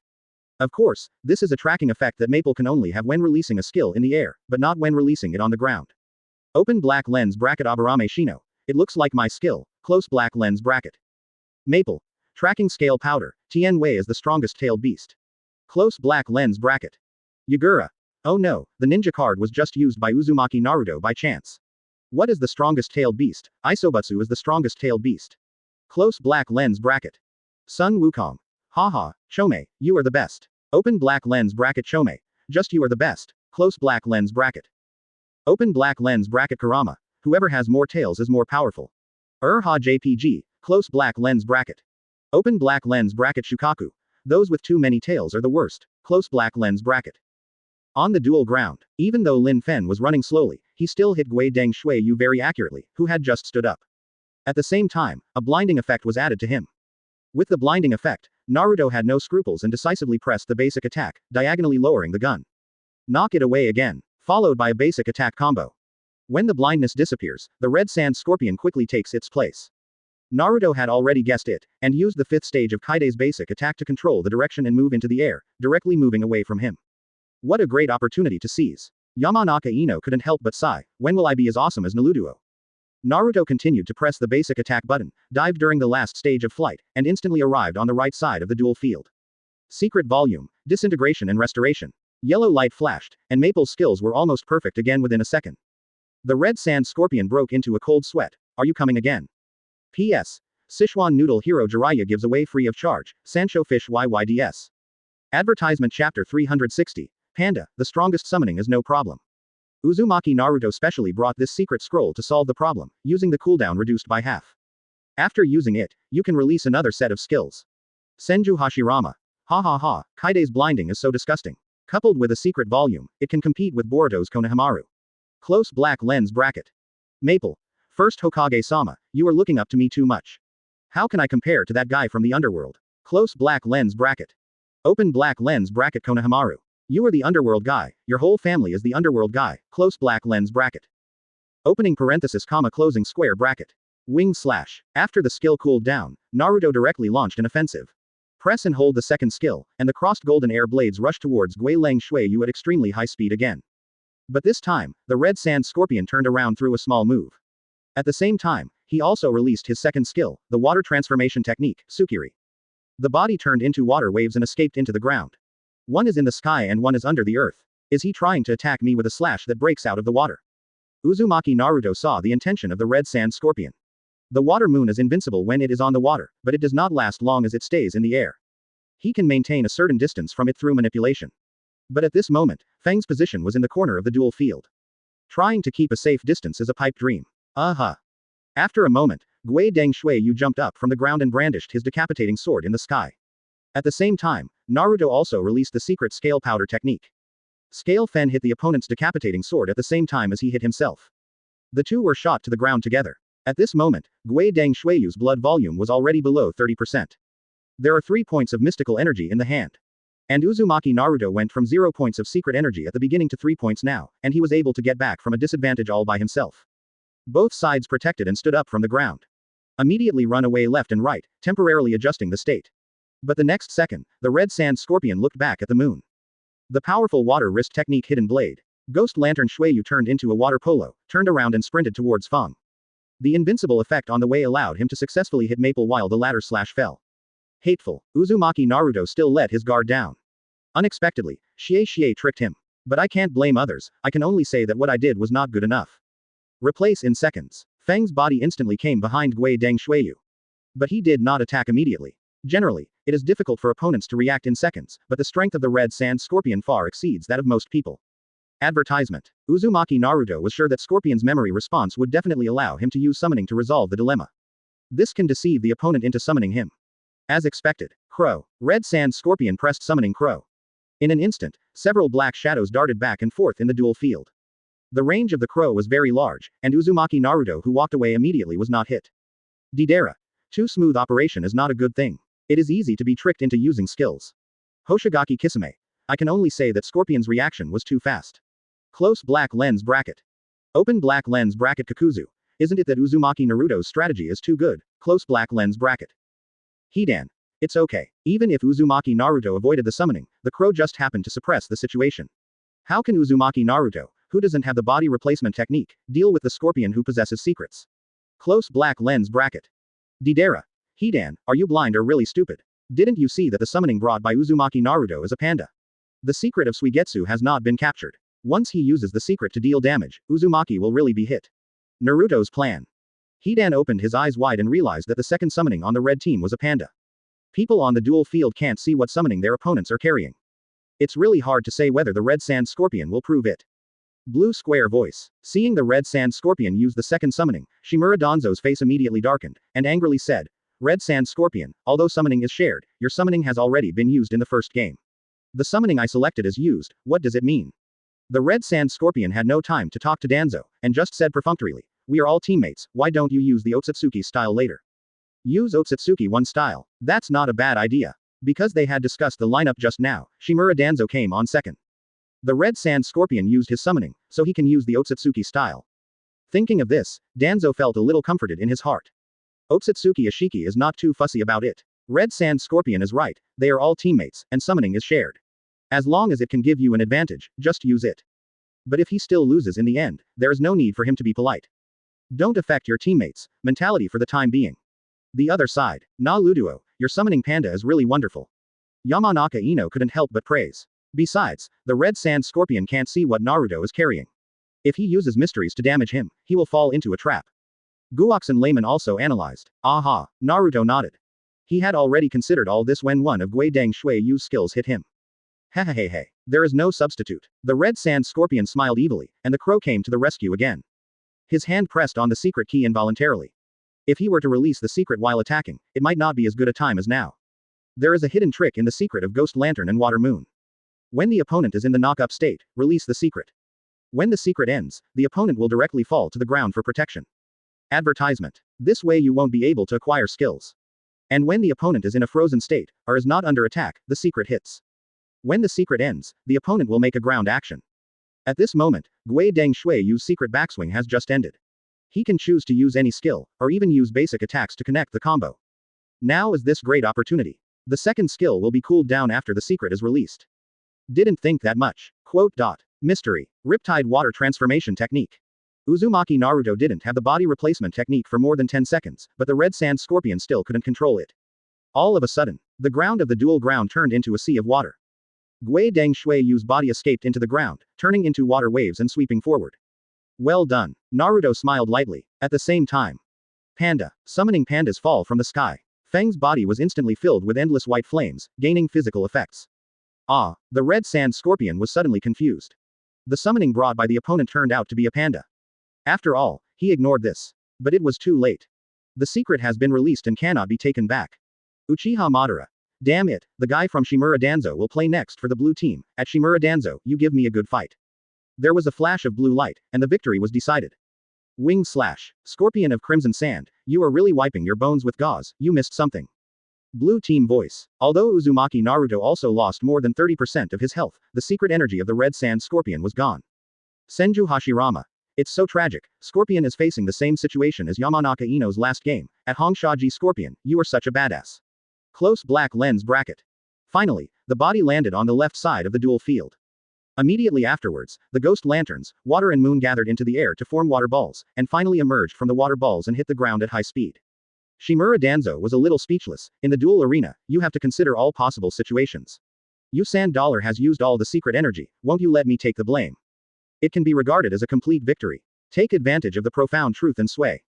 B: Of course, this is a tracking effect that Maple can only have when releasing a skill in the air, but not when releasing it on the ground. Open black lens bracket Aburame Shino. It looks like my skill. Close black lens bracket. Maple. Tracking scale powder. Tien Wei is the strongest tailed beast. Close black lens bracket. Yagura. Oh no, the ninja card was just used by Uzumaki Naruto by chance. What is the strongest tailed beast? Isobutsu is the strongest tailed beast. Close black lens bracket. Sun Wukong. Haha, Chome, you are the best. Open black lens bracket Chome. Just you are the best. Close black lens bracket. Open black lens bracket Kurama. Whoever has more tails is more powerful. Ha JPG. Close black lens bracket. Open black lens bracket Shukaku. Those with too many tails are the worst. Close black lens bracket. On the dual ground, even though Lin Fen was running slowly, he still hit Gui Deng Shuiyu very accurately, who had just stood up. At the same time, a blinding effect was added to him. With the blinding effect, Naruto had no scruples and decisively pressed the basic attack, diagonally lowering the gun. Knock it away again, followed by a basic attack combo. When the blindness disappears, the Red Sand Scorpion quickly takes its place. Naruto had already guessed it, and used the 5th stage of Kaide's basic attack to control the direction and move into the air, directly moving away from him. What a great opportunity to seize. Yamanaka Ino couldn't help but sigh, when will I be as awesome as Naruto? Naruto continued to press the basic attack button, dived during the last stage of flight, and instantly arrived on the right side of the dual field. Secret volume, disintegration and restoration. Yellow light flashed, and Maple's skills were almost perfect again within a second. The Red Sand Scorpion broke into a cold sweat. Are you coming again? P.S. Sichuan Noodle Hero Jiraiya gives away free of charge, Sancho Fish YYDS. Advertisement Chapter 360. Panda, the strongest summoning is no problem. Uzumaki Naruto specially brought this secret scroll to solve the problem, using the cooldown reduced by half. After using it, you can release another set of skills. Senju Hashirama. Ha ha ha, Kaide's blinding is so disgusting. Coupled with a secret volume, it can compete with Boruto's Konohamaru. Close black lens bracket. Maple. First Hokage-sama, you are looking up to me too much. How can I compare to that guy from the underworld? Close black lens bracket. Open black lens bracket Konohamaru. You are the underworld guy, your whole family is the underworld guy, close black lens bracket. Opening parenthesis comma closing square bracket. Wing slash. After the skill cooled down, Naruto directly launched an offensive. Press and hold the second skill, and the crossed golden air blades rush towards Gui Deng Shuiyu at extremely high speed again. But this time, the Red Sand Scorpion turned around through a small move. At the same time, he also released his second skill, the water transformation technique, Tsukiri. The body turned into water waves and escaped into the ground. One is in the sky and one is under the earth. Is he trying to attack me with a slash that breaks out of the water? Uzumaki Naruto saw the intention of the Red Sand Scorpion. The water moon is invincible when it is on the water, but it does not last long as it stays in the air. He can maintain a certain distance from it through manipulation. But at this moment, Feng's position was in the corner of the duel field. Trying to keep a safe distance is a pipe dream. After a moment, Gui Deng Shuiyu jumped up from the ground and brandished his decapitating sword in the sky. At the same time, Naruto also released the secret scale powder technique. Scale Fen hit the opponent's decapitating sword at the same time as he hit himself. The two were shot to the ground together. At this moment, Gui Deng Shuiyu's blood volume was already below 30%. There are 3 points of mystical energy in the hand. And Uzumaki Naruto went from 0 points of secret energy at the beginning to 3 points now, and he was able to get back from a disadvantage all by himself. Both sides protected and stood up from the ground. Immediately run away left and right, temporarily adjusting the state. But the next second, the red sand scorpion looked back at the moon. The powerful water wrist technique hidden blade. Ghost Lantern Shuiyu turned into a water polo, turned around and sprinted towards Feng. The invincible effect on the way allowed him to successfully hit Maple while the latter fell. Hateful, Uzumaki Naruto still let his guard down. Unexpectedly, Xie tricked him. But I can't blame others, I can only say that what I did was not good enough. Replace in seconds. Feng's body instantly came behind Gui Deng Shuiyu. But he did not attack immediately. Generally, it is difficult for opponents to react in seconds, but the strength of the red sand scorpion far exceeds that of most people. Advertisement. Uzumaki Naruto was sure that Scorpion's memory response would definitely allow him to use summoning to resolve the dilemma. This can deceive the opponent into summoning him. As expected, Crow. Red Sand Scorpion pressed summoning Crow. In an instant, several black shadows darted back and forth in the duel field. The range of the crow was very large, and Uzumaki Naruto who walked away immediately was not hit. Didera. Too smooth operation is not a good thing. It is easy to be tricked into using skills. Hoshigaki Kisame. I can only say that Scorpion's reaction was too fast. Close black lens bracket. Open black lens bracket Kakuzu. Isn't it that Uzumaki Naruto's strategy is too good? Close black lens bracket. Hidan. It's okay. Even if Uzumaki Naruto avoided the summoning, the crow just happened to suppress the situation. How can Uzumaki Naruto, who doesn't have the body replacement technique, deal with the scorpion who possesses secrets? Close black lens bracket. Didera. Hidan, are you blind or really stupid? Didn't you see that the summoning brought by Uzumaki Naruto is a panda? The secret of Suigetsu has not been captured. Once he uses the secret to deal damage, Uzumaki will really be hit. Naruto's plan. Hidan opened his eyes wide and realized that the second summoning on the red team was a panda. People on the duel field can't see what summoning their opponents are carrying. It's really hard to say whether the red sand scorpion will prove it. Blue square voice. Seeing the red sand scorpion use the second summoning, Shimura Danzo's face immediately darkened, and angrily said, Red sand scorpion, although summoning is shared, your summoning has already been used in the first game. The summoning I selected is used, what does it mean? The red sand scorpion had no time to talk to Danzo, and just said perfunctorily, we are all teammates, why don't you use the Otsutsuki style later? Use Otsutsuki 1 style. That's not a bad idea. Because they had discussed the lineup just now, Shimura Danzo came on second. The red sand scorpion used his summoning, so he can use the Otsutsuki style. Thinking of this, Danzo felt a little comforted in his heart. Otsutsuki Ashiki is not too fussy about it. Red sand scorpion is right, they are all teammates, and summoning is shared. As long as it can give you an advantage, just use it. But if he still loses in the end, there is no need for him to be polite. Don't affect your teammates, mentality for the time being. The other side. Na Luduo, your summoning panda is really wonderful. Yamanaka Ino couldn't help but praise. Besides, the red sand scorpion can't see what Naruto is carrying. If he uses mysteries to damage him, he will fall into a trap. Guoxin Layman also analyzed. Aha, Naruto nodded. He had already considered all this when one of Gui Deng Shuiyu's skills hit him. Hehehehe. There is no substitute. The red sand scorpion smiled evilly, and the crow came to the rescue again. His hand pressed on the secret key involuntarily. If he were to release the secret while attacking, it might not be as good a time as now. There is a hidden trick in the secret of Ghost Lantern and Water Moon. When the opponent is in the knock-up state, release the secret. When the secret ends, the opponent will directly fall to the ground for protection. Advertisement. This way you won't be able to acquire skills. And when the opponent is in a frozen state, or is not under attack, the secret hits. When the secret ends, the opponent will make a ground action. At this moment, Gui Deng Shuiyu's secret backswing has just ended. He can choose to use any skill, or even use basic attacks to connect the combo. Now is this great opportunity. The second skill will be cooled down after the secret is released. Didn't think that much. Mystery. Riptide Water Transformation Technique. Uzumaki Naruto didn't have the body replacement technique for more than 10 seconds, but the red sand scorpion still couldn't control it. All of a sudden, the ground of the dual ground turned into a sea of water. Gui Deng Shuiyu's body escaped into the ground, turning into water waves and sweeping forward. Well done. Naruto smiled lightly. At the same time, Panda. Summoning pandas fall from the sky. Feng's body was instantly filled with endless white flames, gaining physical effects. Ah, the red sand scorpion was suddenly confused. The summoning brought by the opponent turned out to be a panda. After all, he ignored this. But it was too late. The secret has been released and cannot be taken back. Uchiha Madara. Damn it, the guy from Shimura Danzo will play next for the blue team. At Shimura Danzo, you give me a good fight. There was a flash of blue light, and the victory was decided. Wing slash. Scorpion of Crimson Sand, you are really wiping your bones with gauze, you missed something. Blue team voice. Although Uzumaki Naruto also lost more than 30% of his health, the secret energy of the red sand scorpion was gone. Senju Hashirama. It's so tragic, Scorpion is facing the same situation as Yamanaka Ino's last game. At Hongshaji Scorpion, you are such a badass. Close black lens bracket. Finally, the body landed on the left side of the dual field. Immediately afterwards, the ghost lanterns, water and moon gathered into the air to form water balls, and finally emerged from the water balls and hit the ground at high speed. Shimura Danzo was a little speechless. In the duel arena, you have to consider all possible situations. Sand Dollar has used all the secret energy, won't you let me take the blame? It can be regarded as a complete victory. Take advantage of the profound truth and sway.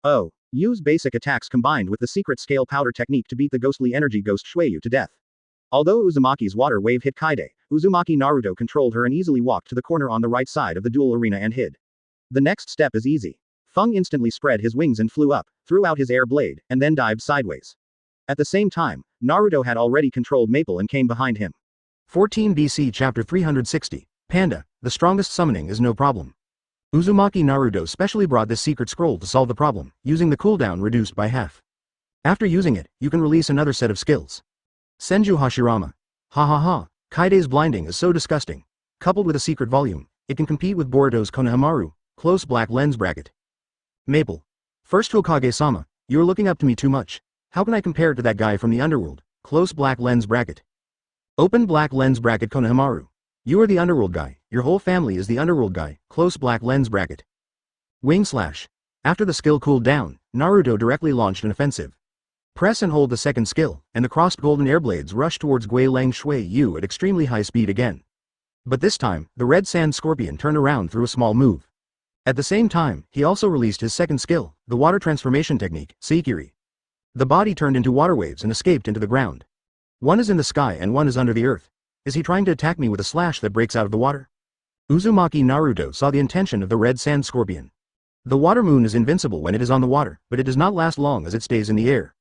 B: Oh, use basic attacks combined with the secret scale powder technique to beat the ghostly energy ghost Shueyu to death. Although Uzumaki's water wave hit Kaide, Uzumaki Naruto controlled her and easily walked to the corner on the right side of the duel arena and hid. The next step is easy. Feng instantly spread his wings and flew up, threw out his air blade, and then dived sideways. At the same time, Naruto had already controlled Maple and came behind him.
A: 14 BC Chapter 360. Panda, the strongest summoning is no problem. Uzumaki Naruto specially brought this secret scroll to solve the problem, using the cooldown reduced by half. After using it, you can release another set of skills. Senju Hashirama. Ha ha ha, Kaide's blinding is so disgusting. Coupled with a secret volume, it can compete with Boruto's Konohamaru, close black lens bracket. Maple. First Hokage-sama, you're looking up to me too much. How can I compare to that guy from the underworld, close black lens bracket. Open black lens bracket Konohamaru. You are the underworld guy, your whole family is the underworld guy, close black lens bracket. Wing slash. After the skill cooled down, Naruto directly launched an offensive. Press and hold the second skill, and the crossed golden airblades rush towards Guileng Shui-Yu at extremely high speed again. But this time, the red sand scorpion turned around through a small move. At the same time, he also released his second skill, the water transformation technique, Seikiri. The body turned into water waves and escaped into the ground. One is in the sky and one is under the earth. Is he trying to attack me with a slash that breaks out of the water? Uzumaki Naruto saw the intention of the red sand scorpion. The water moon is invincible when it is on the water, but it does not last long as it stays in the air.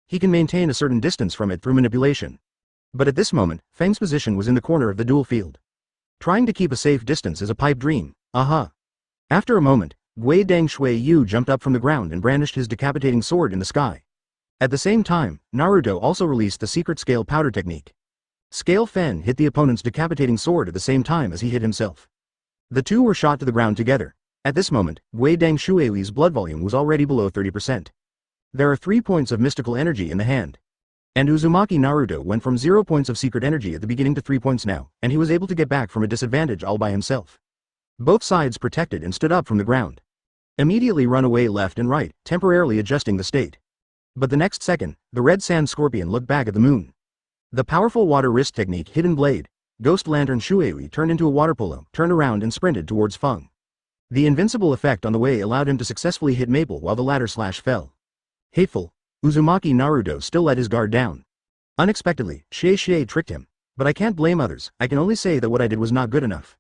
A: He can maintain a certain distance from it through manipulation. But at this moment, Feng's position was in the corner of the duel field. Trying to keep a safe distance is a pipe dream, aha. After a moment, Guileng Shui-Yu jumped up from the ground and brandished his decapitating sword in the sky. At the same time, Naruto also released the secret scale powder technique. Scale Fen hit the opponent's decapitating sword at the same time as he hit himself. The two were shot to the ground together. At this moment, Guileng Shuei's blood volume was already below 30%. There are 3 points of mystical energy in the hand. And Uzumaki Naruto went from 0 points of secret energy at the beginning to 3 points now, and he was able to get back from a disadvantage all by himself. Both sides protected and stood up from the ground. Immediately run away left and right, temporarily adjusting the state. But the next second, the red sand scorpion looked back at the moon. The powerful water wrist technique Hidden Blade, Ghost Lantern Shuei turned into a water polo, turned around and sprinted towards Feng. The invincible effect on the way allowed him to successfully hit Maple while the latter slash fell. Hateful, Uzumaki Naruto still let his guard down. Unexpectedly, Shuei tricked him. But I can't blame others, I can only say that what I did was not good enough.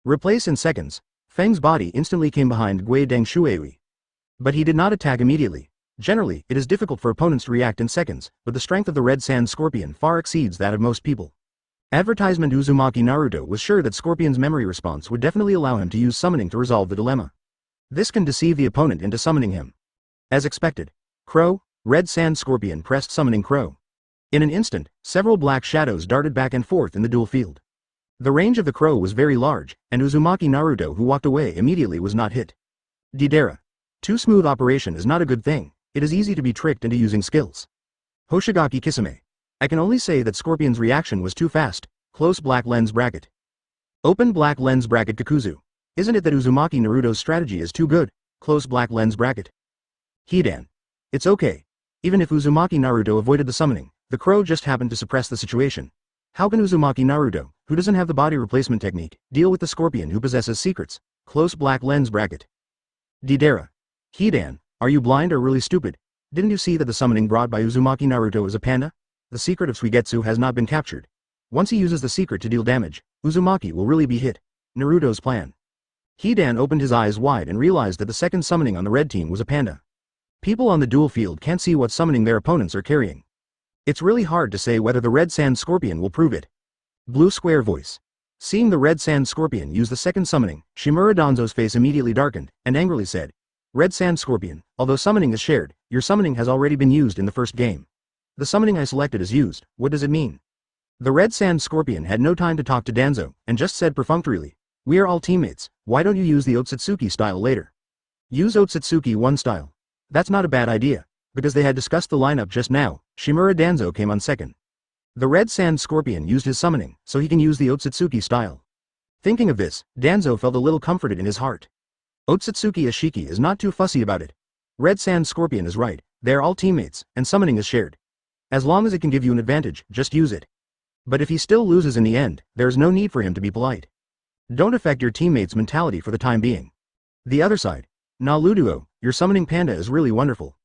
A: Replace in seconds, Feng's body instantly came behind Guileng Shuei. But he did not attack immediately. Generally, it is difficult for opponents to react in seconds, but the strength of the red sand scorpion far exceeds that of most people. Advertisement Uzumaki Naruto was sure that Scorpion's memory response would definitely allow him to use summoning to resolve the dilemma. This can deceive the opponent into summoning him. As expected. Crow, red sand scorpion pressed summoning crow. In an instant, several black shadows darted back and forth in the duel field. The range of the crow was very large, and Uzumaki Naruto who walked away immediately was not hit. Didera. Too smooth operation is not a good thing, it is easy to be tricked into using skills. Hoshigaki Kisame. I can only say that Scorpion's reaction was too fast, close black lens bracket. Open black lens bracket Kakuzu. Isn't it that Uzumaki Naruto's strategy is too good, close black lens bracket. Hidan. It's okay. Even if Uzumaki Naruto avoided the summoning, the crow just happened to suppress the situation. How can Uzumaki Naruto, who doesn't have the body replacement technique, deal with the scorpion who possesses secrets, close black lens bracket. Didera. Hidan, Are you blind or really stupid? Didn't you see that the summoning brought by Uzumaki Naruto is a panda? The secret of Suigetsu has not been captured. Once he uses the secret to deal damage, Uzumaki will really be hit. Naruto's plan. Hidan opened his eyes wide and realized that the second summoning on the red team was a panda. People on the duel field can't see what summoning their opponents are carrying. It's really hard to say whether the red sand scorpion will prove it. Blue square voice. Seeing the red sand scorpion use the second summoning, Shimura Danzo's face immediately darkened, and angrily said, Red sand scorpion, although summoning is shared, your summoning has already been used in the first game. The summoning I selected is used, what does it mean? The red sand scorpion had no time to talk to Danzo, and just said perfunctorily, we are all teammates, why don't you use the Otsutsuki style later? Use Otsutsuki 1 style. That's not a bad idea. Because they had discussed the lineup just now, Shimura Danzo came on second. The red sand scorpion used his summoning, so he can use the Otsutsuki style. Thinking of this, Danzo felt a little comforted in his heart. Otsutsuki Ashiki is not too fussy about it. Red sand scorpion is right, they are all teammates, and summoning is shared. As long as it can give you an advantage, just use it. But if he still loses in the end, there is no need for him to be polite. Don't affect your teammates' mentality for the time being. The other side. Naruto, your summoning panda is really wonderful.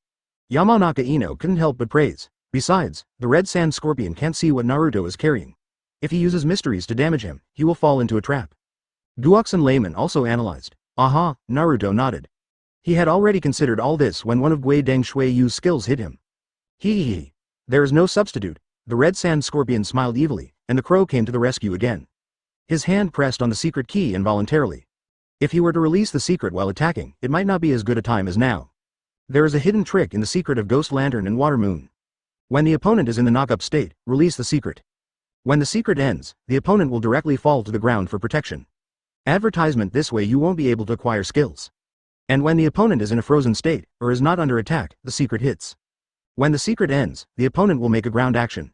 A: Yamanaka Ino couldn't help but praise. Besides, the red sand scorpion can't see what Naruto is carrying. If he uses mysteries to damage him, he will fall into a trap. Guoxun Layman also analyzed. Aha, Naruto nodded. He had already considered all this when one of Gui Deng Shuiyu's skills hit him. Hee. There is no substitute. The red sand scorpion smiled evilly, and the crow came to the rescue again. His hand pressed on the secret key involuntarily. If he were to release the secret while attacking, it might not be as good a time as now. There is a hidden trick in the secret of Ghost Lantern and Water Moon. When the opponent is in the knock-up state, release the secret. When the secret ends, the opponent will directly fall to the ground for protection. Advertisement this way you won't be able to acquire skills. And when the opponent is in a frozen state, or is not under attack, the secret hits. When the secret ends, the opponent will make a ground action.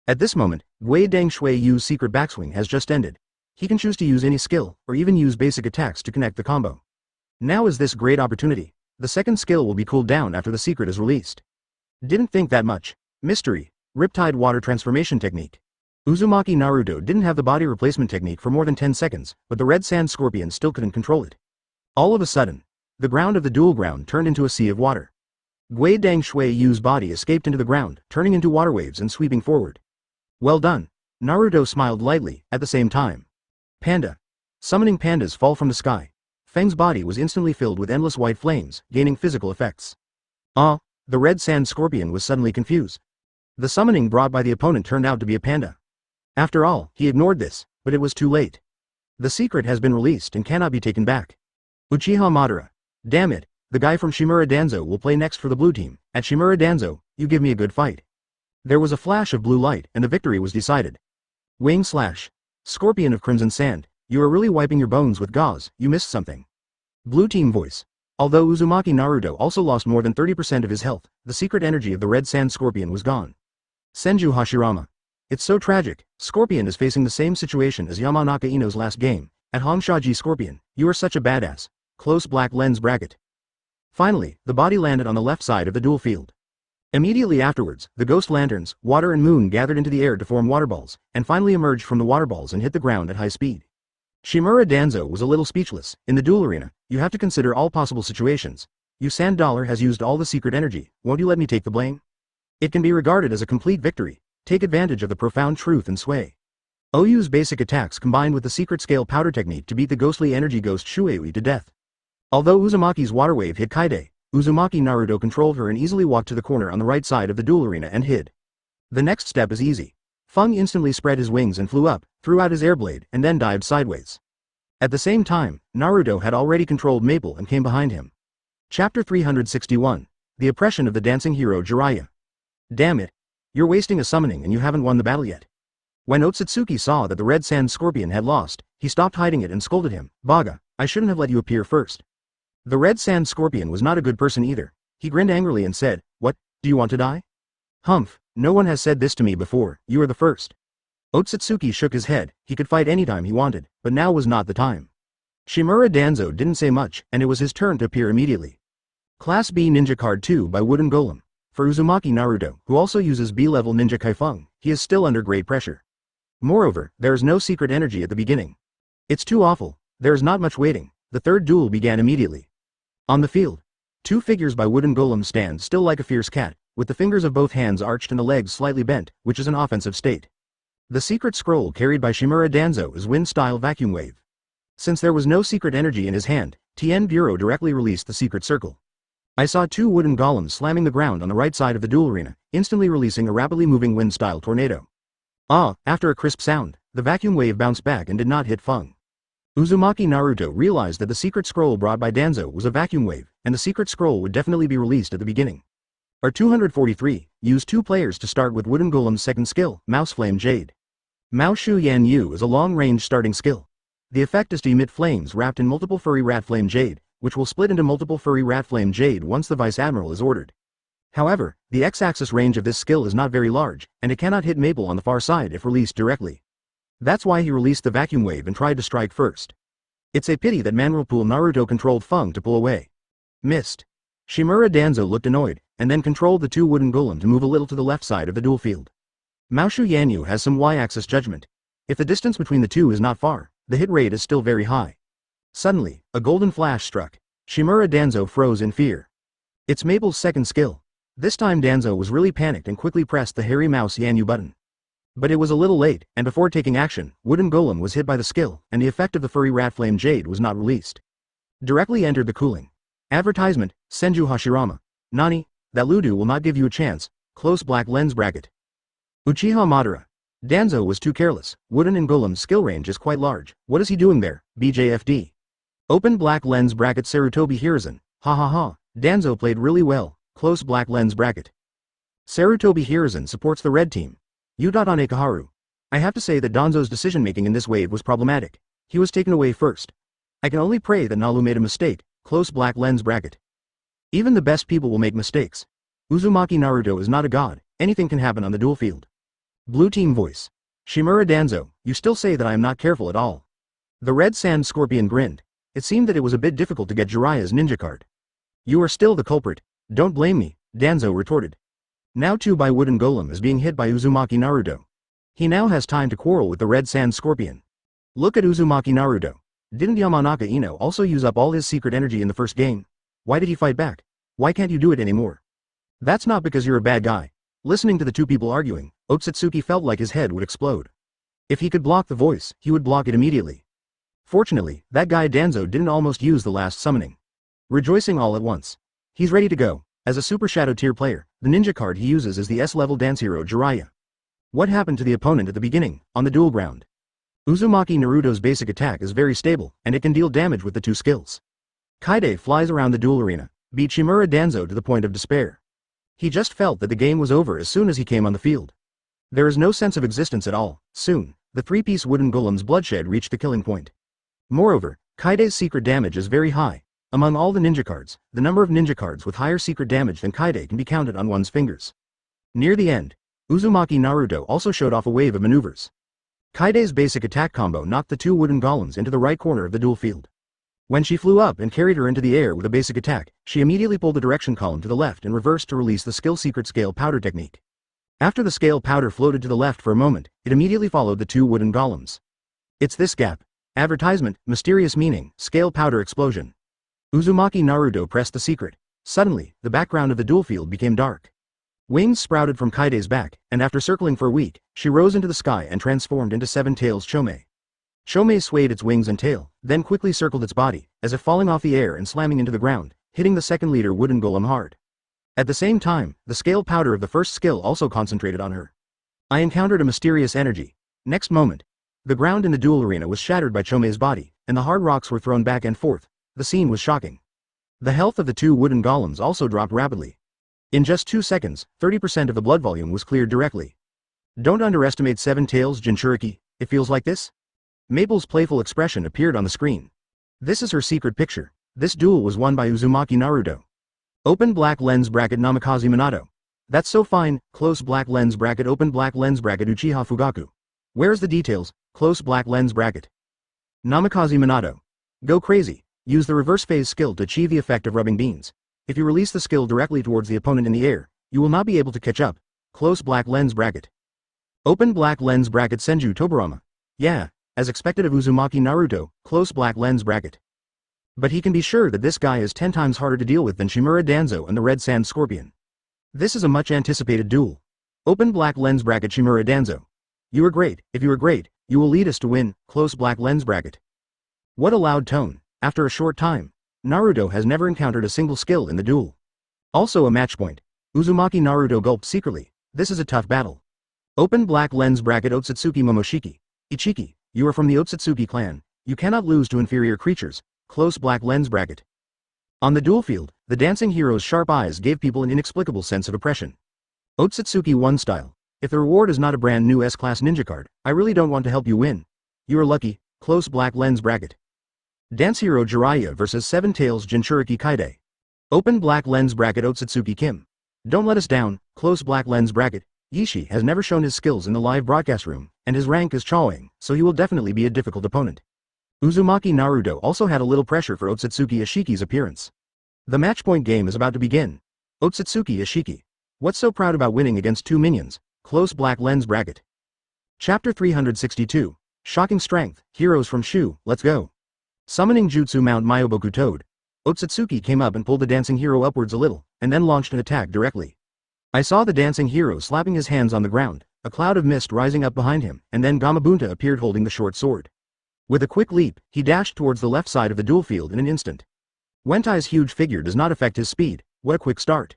A: At this moment, Gui Deng Shuiyu's secret backswing has just ended. He can choose to use any skill, or even use basic attacks to connect the combo. Now is this great opportunity. The second skill will be cooled down after the secret is released. Didn't think that much. Mystery. Riptide Water Transformation Technique. Uzumaki Naruto didn't have the body replacement technique for more than 10 seconds, but the red sand scorpion still couldn't control it. All of a sudden, the ground of the dual ground turned into a sea of water. Gui Deng Shuiyu's body escaped into the ground, turning into water waves and sweeping forward. Well done. Naruto smiled lightly, at the same time. Panda. Summoning pandas fall from the sky. Feng's body was instantly filled with endless white flames, gaining physical effects. The red sand scorpion was suddenly confused. The summoning brought by the opponent turned out to be a panda. After all, he ignored this, but it was too late. The secret has been released and cannot be taken back. Uchiha Madara. Damn it, the guy from Shimura Danzo will play next for the blue team. At Shimura Danzo, you give me a good fight. There was a flash of blue light and the victory was decided. Wing slash. Scorpion of Crimson Sand, you are really wiping your bones with gauze, you missed something. Blue team voice. Although Uzumaki Naruto also lost more than 30% of his health, the secret energy of the red sand scorpion was gone. Senju Hashirama. It's so tragic, Scorpion is facing the same situation as Yamanaka Ino's last game. At Hongshaji Scorpion, you are such a badass. Close black lens bracket. Finally, the body landed on the left side of the duel field. Immediately afterwards, the ghost lanterns, water and moon gathered into the air to form water balls, and finally emerged from the water balls and hit the ground at high speed. Shimura Danzo was a little speechless. In the duel arena, you have to consider all possible situations. Sand Dollar has used all the secret energy, won't you let me take the blame? It can be regarded as a complete victory. Take advantage of the profound truth and sway. Oyu's basic attacks combined with the secret scale powder technique to beat the ghostly energy ghost Shuei to death. Although Uzumaki's water wave hit Kaide, Uzumaki Naruto controlled her and easily walked to the corner on the right side of the duel arena and hid. The next step is easy. Feng instantly spread his wings and flew up, threw out his air blade, and then dived sideways. At the same time, Naruto had already controlled Maple and came behind him. Chapter 361. The Oppression of the Dancing Hero Jiraiya. Damn it. You're wasting a summoning and you haven't won the battle yet. When Otsutsuki saw that the red sand scorpion had lost, he stopped hiding it and scolded him. Baga, I shouldn't have let you appear first. The red sand scorpion was not a good person either. He grinned angrily and said, what, do you want to die? Humph, no one has said this to me before, you are the first. Otsutsuki shook his head, he could fight anytime he wanted, but now was not the time. Shimura Danzo didn't say much, and it was his turn to appear immediately. Class B Ninja Card 2 by Wooden Golem. For Uzumaki Naruto, who also uses B-level Ninja Kaifeng, he is still under great pressure. Moreover, there is no secret energy at the beginning. It's too awful, there is not much waiting, the third duel began immediately. On the field. Two figures by wooden golems stand still like a fierce cat, with the fingers of both hands arched and the legs slightly bent, which is an offensive state. The secret scroll carried by Shimura Danzo is wind-style vacuum wave. Since there was no secret energy in his hand, Tien Bureau directly released the secret circle. I saw two wooden golems slamming the ground on the right side of the duel arena, instantly releasing a rapidly moving wind-style tornado. After a crisp sound, the vacuum wave bounced back and did not hit Feng. Uzumaki Naruto realized that the secret scroll brought by Danzo was a vacuum wave, and the secret scroll would definitely be released at the beginning. R243, use 2 players to start with Wooden Golem's second skill, Mouse Flame Jade. Mao Shu Yan Yu is a long-range starting skill. The effect is to emit flames wrapped in multiple furry rat flame jade, which will split into multiple furry rat flame jade once the Vice Admiral is ordered. However, the X-axis range of this skill is not very large, and it cannot hit Maple on the far side if released directly. That's why he released the vacuum wave and tried to strike first. It's a pity that Manwhirlpool Naruto controlled Feng to pull away. Missed. Shimura Danzo looked annoyed, and then controlled the 2 wooden golem to move a little to the left side of the duel field. Maoshu Yanyu has some Y-axis judgment. If the distance between the two is not far, the hit rate is still very high. Suddenly, a golden flash struck. Shimura Danzo froze in fear. It's Maple's second skill. This time Danzo was really panicked and quickly pressed the hairy mouse Yanyu button. But it was a little late, and before taking action, Wooden Golem was hit by the skill, and the effect of the furry rat flame jade was not released. Directly entered the cooling. Advertisement, Senju Hashirama. Nani, that Ludu will not give you a chance, close black lens bracket. Uchiha Madara. Danzo was too careless, Wooden and Golem's skill range is quite large, what is he doing there, BJFD? Open black lens bracket Sarutobi Hiruzen, ha ha ha, Danzo played really well, close black lens bracket. Sarutobi Hiruzen supports the red team. On Ekaharu. I have to say that Danzo's decision-making in this wave was problematic. He was taken away first. I can only pray that Nalu made a mistake, close black lens bracket. Even the best people will make mistakes. Uzumaki Naruto is not a god, anything can happen on the duel field. Blue team voice. Shimura Danzo, you still say that I am not careful at all. The red sand scorpion grinned. It seemed that it was a bit difficult to get Jiraiya's ninja card. You are still the culprit. Don't blame me, Danzo retorted. Now 2 by Wooden Golem is being hit by Uzumaki Naruto. He now has time to quarrel with the red sand scorpion. Look at Uzumaki Naruto. Didn't Yamanaka Ino also use up all his secret energy in the first game? Why did he fight back? Why can't you do it anymore? That's not because you're a bad guy. Listening to the 2 people arguing, Otsutsuki felt like his head would explode. If he could block the voice, he would block it immediately. Fortunately, that guy Danzo didn't almost use the last summoning. Rejoicing all at once. He's ready to go. As a Super Shadow tier player, the ninja card he uses is the S-level dance hero Jiraiya. What happened to the opponent at the beginning, on the duel ground? Uzumaki Naruto's basic attack is very stable, and it can deal damage with the 2 skills. Kaide flies around the duel arena, beat Shimura Danzo to the point of despair. He just felt that the game was over as soon as he came on the field. There is no sense of existence at all. Soon, the 3-piece Wooden Golem's bloodshed reached the killing point. Moreover, Kaide's secret damage is very high. Among all the ninja cards, the number of ninja cards with higher secret damage than Kaide can be counted on one's fingers. Near the end, Uzumaki Naruto also showed off a wave of maneuvers. Kaide's basic attack combo knocked the 2 wooden golems into the right corner of the duel field. When she flew up and carried her into the air with a basic attack, she immediately pulled the direction column to the left and reversed to release the skill secret scale powder technique. After the scale powder floated to the left for a moment, it immediately followed the 2 wooden golems. It's this gap. Advertisement, mysterious meaning, scale powder explosion. Uzumaki Naruto pressed the secret. Suddenly, the background of the duel field became dark. Wings sprouted from Kaide's back, and after circling for a week, she rose into the sky and transformed into 7 Tails Chome. Chome swayed its wings and tail, then quickly circled its body, as if falling off the air and slamming into the ground, hitting the second leader Wooden Golem hard. At the same time, the scale powder of the first skill also concentrated on her. I encountered a mysterious energy. Next moment, the ground in the duel arena was shattered by Chome's body, and the hard rocks were thrown back and forth. The scene was shocking. The health of the 2 wooden golems also dropped rapidly. In just 2 seconds, 30% of the blood volume was cleared directly. Don't underestimate 7 Tails Jinchuriki, it feels like this? Maple's playful expression appeared on the screen. This is her secret picture. This duel was won by Uzumaki Naruto. Open black lens bracket Namikaze Minato. That's so fine, close black lens bracket open black lens bracket Uchiha Fugaku. Where's the details, close black lens bracket. Namikaze Minato. Go crazy. Use the reverse phase skill to achieve the effect of rubbing beans. If you release the skill directly towards the opponent in the air, you will not be able to catch up. Close black lens bracket. Open black lens bracket Senju Tobarama. Yeah, as expected of Uzumaki Naruto, close black lens bracket. But he can be sure that this guy is 10 times harder to deal with than Shimura Danzo and the Red Sand Scorpion. This is a much anticipated duel. Open black lens bracket Shimura Danzo. You are great, if you are great, you will lead us to win, close black lens bracket. What a loud tone. After a short time, Naruto has never encountered a single skill in the duel. Also a match point. Uzumaki Naruto gulped secretly. This is a tough battle. Open black lens bracket Otsutsuki Momoshiki. Ichiki, you are from the Otsutsuki clan. You cannot lose to inferior creatures. Close black lens bracket. On the duel field, the dancing hero's sharp eyes gave people an inexplicable sense of oppression. Otsutsuki 1 style. If the reward is not a brand new S-class ninja card, I really don't want to help you win. You are lucky. Close black lens bracket. Dance hero Jiraiya vs Seven Tails Jinchuriki Kaide. Open black lens bracket Otsutsuki Kim. Don't let us down. Close black lens bracket. Yishi has never shown his skills in the live broadcast room, and his rank is Chawing, so he will definitely be a difficult opponent. Uzumaki Naruto also had a little pressure for Otsutsuki Ishiki's appearance. The match point game is about to begin. Otsutsuki Ishiki. What's so proud about winning against 2 minions? Close black lens bracket. Chapter 362. Shocking strength, heroes from Shu, let's go. Summoning Jutsu Mount Myoboku Toad. Otsutsuki came up and pulled the dancing hero upwards a little, and then launched an attack directly. I saw the dancing hero slapping his hands on the ground, a cloud of mist rising up behind him, and then Gamabunta appeared holding the short sword. With a quick leap, he dashed towards the left side of the duel field in an instant. Wentai's huge figure does not affect his speed. What a quick start.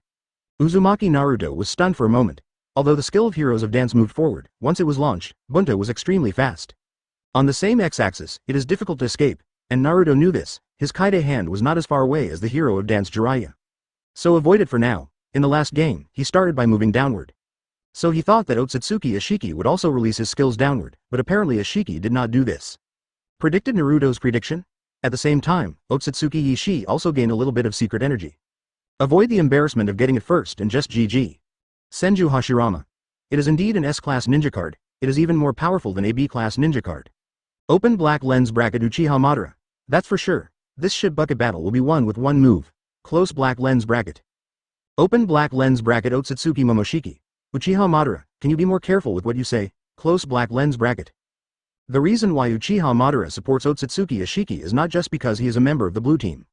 A: Uzumaki Naruto was stunned for a moment. Although the skill of Heroes of Dance moved forward, once it was launched, Bunta was extremely fast. On the same x-axis, it is difficult to escape, and Naruto knew this. His Kaide hand was not as far away as the Hero of Dance Jiraiya. So avoid it for now. In the last game, he started by moving downward. So he thought that Otsutsuki Ishiki would also release his skills downward, but apparently Ishiki did not do this. Predicted Naruto's prediction? At the same time, Otsutsuki Ishii also gained a little bit of secret energy. Avoid the embarrassment of getting it first and just GG. Senju Hashirama. It is indeed an S-class ninja card. It is even more powerful than a B-class ninja card. Open black lens bracket Uchiha Madara. That's for sure. This shit bucket battle will be won with one move. Close black lens bracket. Open black lens bracket Otsutsuki Momoshiki. Uchiha Madara, can you be more careful with what you say? Close black lens bracket. The reason why Uchiha Madara supports Otsutsuki Ishiki is not just because he is a member of the blue team.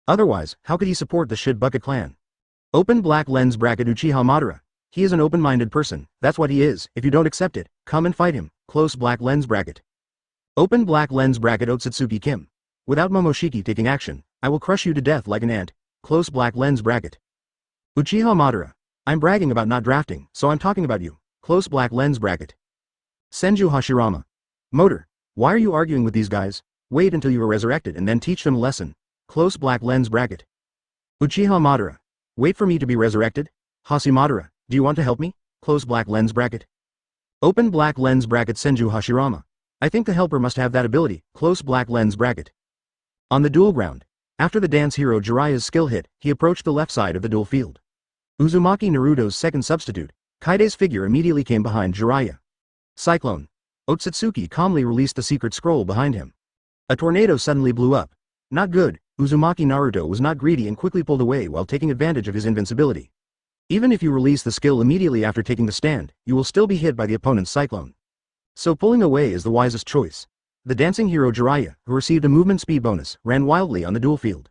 A: Otherwise, how could he support the shit bucket clan? Open black lens bracket Uchiha Madara. He is an open-minded person, that's what he is. If you don't accept it, come and fight him. Close black lens bracket. Open black lens bracket Otsutsuki Kim. Without Momoshiki taking action, I will crush you to death like an ant. Close black lens bracket. Uchiha Madara. I'm bragging about not drafting, so I'm talking about you. Close black lens bracket. Senju Hashirama. Motor. Why are you arguing with these guys? Wait until you are resurrected and then teach them a lesson. Close black lens bracket. Uchiha Madara. Wait for me to be resurrected? Hasi Madara, do you want to help me? Close black lens bracket. Open black lens bracket Senju Hashirama. I think the helper must have that ability. Close black lens bracket. On the duel ground. After the dance hero Jiraiya's skill hit, he approached the left side of the duel field. Uzumaki Naruto's second substitute, Kaide's figure immediately came behind Jiraiya. Cyclone. Otsutsuki calmly released the secret scroll behind him. A tornado suddenly blew up. Not good. Uzumaki Naruto was not greedy and quickly pulled away while taking advantage of his invincibility. Even if you release the skill immediately after taking the stand, you will still be hit by the opponent's cyclone. So pulling away is the wisest choice. The dancing hero Jiraiya, who received a movement speed bonus, ran wildly on the duel field.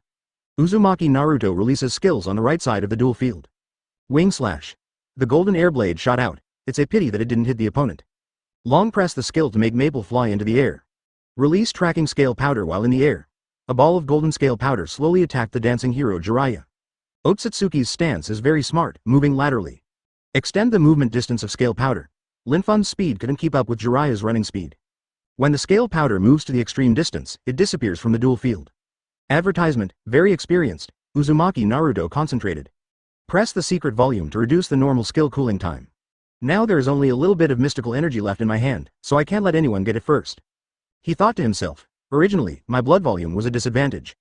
A: Uzumaki Naruto releases skills on the right side of the duel field. Wing slash. The golden air blade shot out. It's a pity that it didn't hit the opponent. Long press the skill to make Maple fly into the air. Release tracking scale powder while in the air. A ball of golden scale powder slowly attacked the dancing hero Jiraiya. Otsutsuki's stance is very smart, moving laterally. Extend the movement distance of scale powder. Linfun's speed couldn't keep up with Jiraiya's running speed. When the scale powder moves to the extreme distance, it disappears from the duel field. Advertisement, very experienced. Uzumaki Naruto concentrated. Press the secret volume to reduce the normal skill cooling time. Now there is only a little bit of mystical energy left in my hand, so I can't let anyone get it first. He thought to himself. Originally, my blood volume was a disadvantage.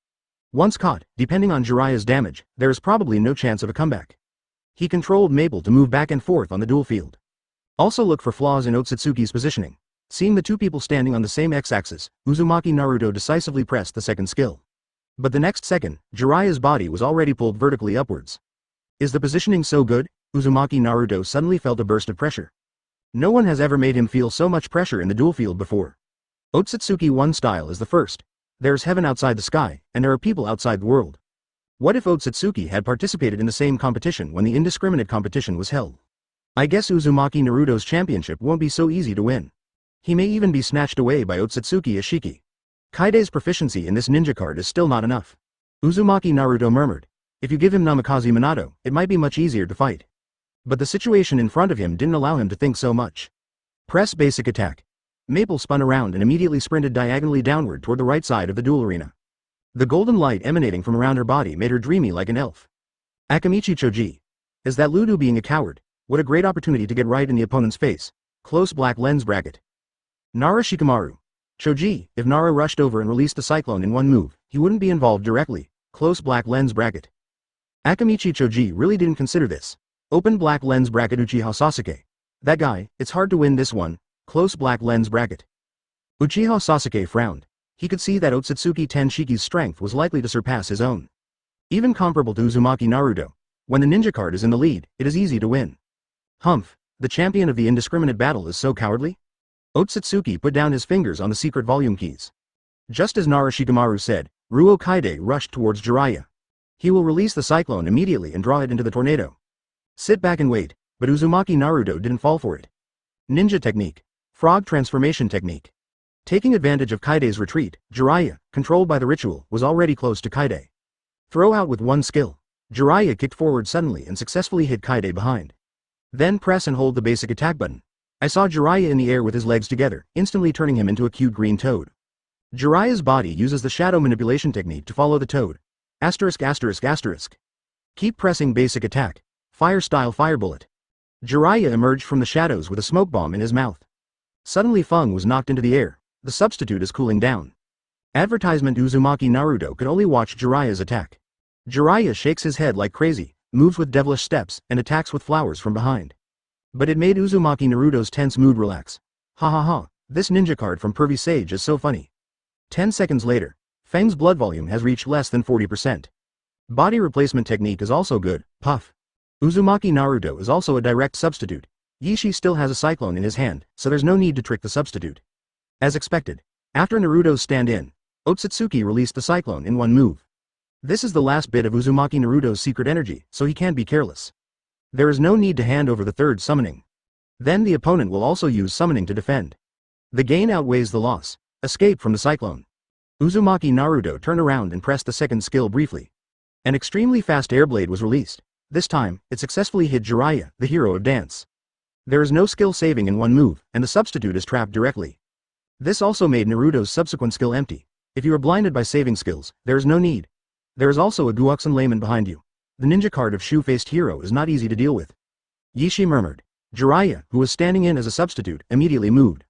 A: Once caught, depending on Jiraiya's damage, there is probably no chance of a comeback. He controlled Maple to move back and forth on the duel field. Also look for flaws in Otsutsuki's positioning. Seeing the two people standing on the same x-axis, Uzumaki Naruto decisively pressed the second skill. But the next second, Jiraiya's body was already pulled vertically upwards. Is the positioning so good? Uzumaki Naruto suddenly felt a burst of pressure. No one has ever made him feel so much pressure in the duel field before. Otsutsuki 1 style is the first. There's heaven outside the sky, and there are people outside the world. What if Otsutsuki had participated in the same competition when the indiscriminate competition was held? I guess Uzumaki Naruto's championship won't be so easy to win. He may even be snatched away by Otsutsuki Ishiki. Kaide's proficiency in this ninja card is still not enough. Uzumaki Naruto murmured. If you give him Namikaze Minato, it might be much easier to fight. But the situation in front of him didn't allow him to think so much. Press basic attack. Maple spun around and immediately sprinted diagonally downward toward the right side of the duel arena. The golden light emanating from around her body made her dreamy like an elf. Akamichi Choji. Is that Ludo being a coward? What a great opportunity to get right in the opponent's face. Close black lens bracket. Nara Shikamaru. Choji, if Nara rushed over and released the cyclone in one move, he wouldn't be involved directly. Close black lens bracket. Akamichi Choji really didn't consider this. Open black lens bracket Uchiha Sasuke. That guy, it's hard to win this one. Close black lens bracket. Uchiha Sasuke frowned. He could see that Otsutsuki Tenshiki's strength was likely to surpass his own. Even comparable to Uzumaki Naruto. When the ninja card is in the lead, it is easy to win. Humph, the champion of the indiscriminate battle is so cowardly? Otsutsuki put down his fingers on the secret volume keys. Just as Nara Shikamaru said, Ruo Kaide rushed towards Jiraiya. He will release the cyclone immediately and draw it into the tornado. Sit back and wait, but Uzumaki Naruto didn't fall for it. Ninja technique. Frog transformation technique. Taking advantage of Kaide's retreat, Jiraiya, controlled by the ritual, was already close to Kaide. Throw out with one skill. Jiraiya kicked forward suddenly and successfully hit Kaide behind. Then press and hold the basic attack button. I saw Jiraiya in the air with his legs together, instantly turning him into a cute green toad. Jiraiya's body uses the shadow manipulation technique to follow the toad. Asterisk asterisk asterisk. Keep pressing basic attack. Fire style fire bullet. Jiraiya emerged from the shadows with a smoke bomb in his mouth. Suddenly Feng was knocked into the air. The substitute is cooling down. Advertisement Uzumaki Naruto could only watch Jiraiya's attack. Jiraiya shakes his head like crazy, moves with devilish steps, and attacks with flowers from behind. But it made Uzumaki Naruto's tense mood relax. Ha ha ha, this ninja card from Pervy Sage is so funny. 10 seconds later, Feng's blood volume has reached less than 40%. Body replacement technique is also good, puff. Uzumaki Naruto is also a direct substitute. Yishi still has a cyclone in his hand, so there's no need to trick the substitute. As expected, after Naruto's stand-in, Otsutsuki released the cyclone in one move. This is the last bit of Uzumaki Naruto's secret energy, so he can't be careless. There is no need to hand over the third summoning. Then the opponent will also use summoning to defend. The gain outweighs the loss. Escape from the cyclone. Uzumaki Naruto turned around and pressed the second skill briefly. An extremely fast airblade was released. This time, it successfully hit Jiraiya, the hero of dance. There is no skill saving in one move, and the substitute is trapped directly. This also made Naruto's subsequent skill empty. If you are blinded by saving skills, there is no need. There is also a Guoxun layman behind you. The ninja card of shoe-faced hero is not easy to deal with. Yishi murmured. Jiraiya, who was standing in as a substitute, immediately moved.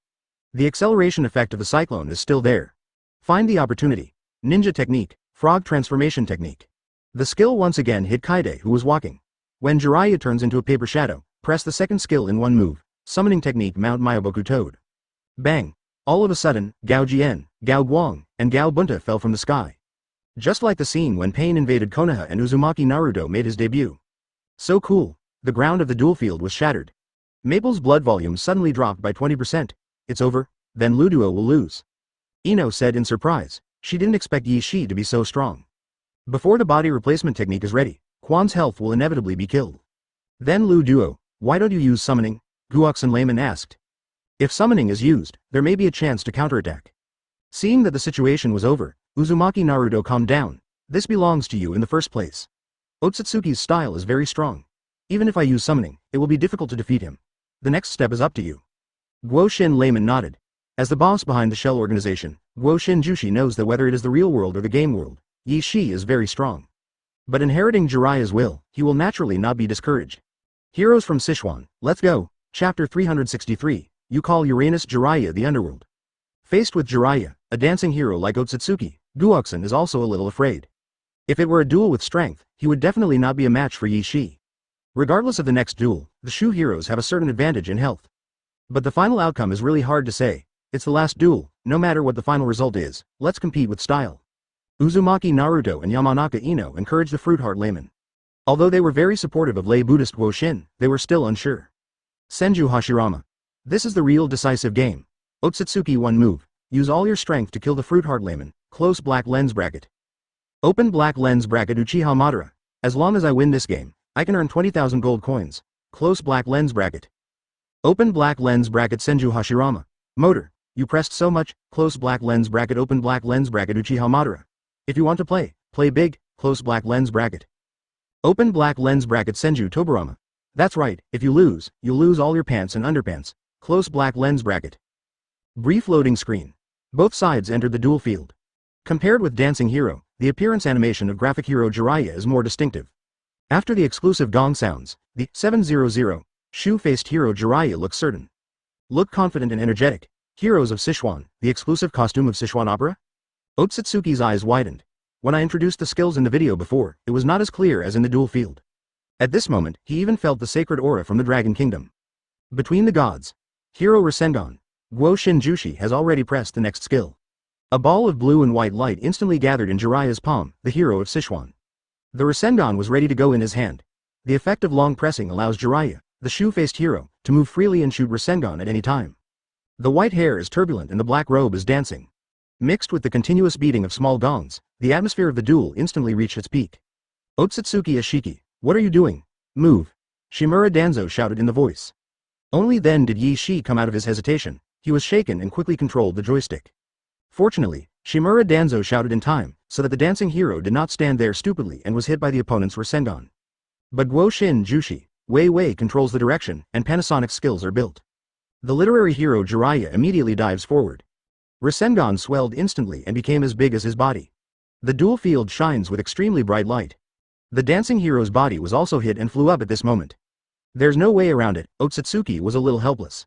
A: The acceleration effect of the cyclone is still there. Find the opportunity. Ninja technique, frog transformation technique. The skill once again hit Kaide, who was walking. When Jiraiya turns into a paper shadow, press the second skill in one move. Summoning technique Mount Myoboku Toad. Bang! All of a sudden, Gao Jian, Gao Guang, and Gao Bunta fell from the sky. Just like the scene when Payne invaded Konoha and Uzumaki Naruto made his debut. So cool. The ground of the duel field was shattered. Maple's blood volume suddenly dropped by 20%. It's over, then Luduo will lose. Ino said in surprise. She didn't expect Yi Shi to be so strong. Before the body replacement technique is ready, Quan's health will inevitably be killed. Then Luduo, why don't you use summoning? Guoxun layman asked. If summoning is used, there may be a chance to counterattack. Seeing that the situation was over, Uzumaki Naruto calmed down. This belongs to you in the first place. Otsutsuki's style is very strong. Even if I use summoning, it will be difficult to defeat him. The next step is up to you. Guoshin layman nodded. As the boss behind the shell organization, Guoshin Jushi knows that whether it is the real world or the game world, Yi Shi is very strong. But inheriting Jiraiya's will, he will naturally not be discouraged. Heroes from Sichuan, let's go. Chapter 363, you call Uranus Jiraiya the underworld. Faced with Jiraiya, a dancing hero like Otsutsuki, Guoxun is also a little afraid. If it were a duel with strength, he would definitely not be a match for Yi Shi. Regardless of the next duel, the Shu heroes have a certain advantage in health. But the final outcome is really hard to say. It's the last duel, no matter what the final result is, let's compete with style. Uzumaki Naruto and Yamanaka Ino encouraged the Fruit Heart layman. Although they were very supportive of lay Buddhist Guoshin, they were still unsure. Senju Hashirama. This is the real decisive game. Otsutsuki one move. Use all your strength to kill the Fruit Heart layman. close black lens bracket. Open black lens bracket Uchiha Madara. As long as I win this game, I can earn 20,000 gold coins. Close black lens bracket. Open black lens bracket Senju Hashirama. Motor. You pressed so much, close black lens bracket open black lens bracket Uchiha Madara. If you want to play big, close black lens bracket. Open black lens bracket Senju Tobarama. That's right, if you lose, you'll lose all your pants and underpants. Close black lens bracket. Brief loading screen. Both sides entered the duel field. Compared with Dancing Hero, the appearance animation of graphic hero Jiraiya is more distinctive. After the exclusive gong sounds, the 700 shoe-faced hero Jiraiya looks certain. Look confident and energetic. Heroes of Sichuan, the exclusive costume of Sichuan opera? Otsutsuki's eyes widened. When I introduced the skills in the video before, it was not as clear as in the duel field. At this moment, he even felt the sacred aura from the Dragon Kingdom. Between the gods. Hero Rasengan. Guo Shinjushi has already pressed the next skill. A ball of blue and white light instantly gathered in Jiraiya's palm, the hero of Sichuan. The Rasengan was ready to go in his hand. The effect of long pressing allows Jiraiya, the shoe-faced hero, to move freely and shoot Rasengan at any time. The white hair is turbulent and the black robe is dancing. Mixed with the continuous beating of small gongs, the atmosphere of the duel instantly reached its peak. Otsutsuki Ashiki, what are you doing? Move. Shimura Danzo shouted in the voice. Only then did Yi Shi come out of his hesitation. He was shaken and quickly controlled the joystick. Fortunately, Shimura Danzo shouted in time, so that the dancing hero did not stand there stupidly and was hit by the opponent's Rasengan. But Guo Shinjushi, Wei controls the direction, and Panasonic's skills are built. The literary hero Jiraiya immediately dives forward. Rasengan swelled instantly and became as big as his body. The duel field shines with extremely bright light. The dancing hero's body was also hit and flew up at this moment. There's no way around it, Otsutsuki was a little helpless.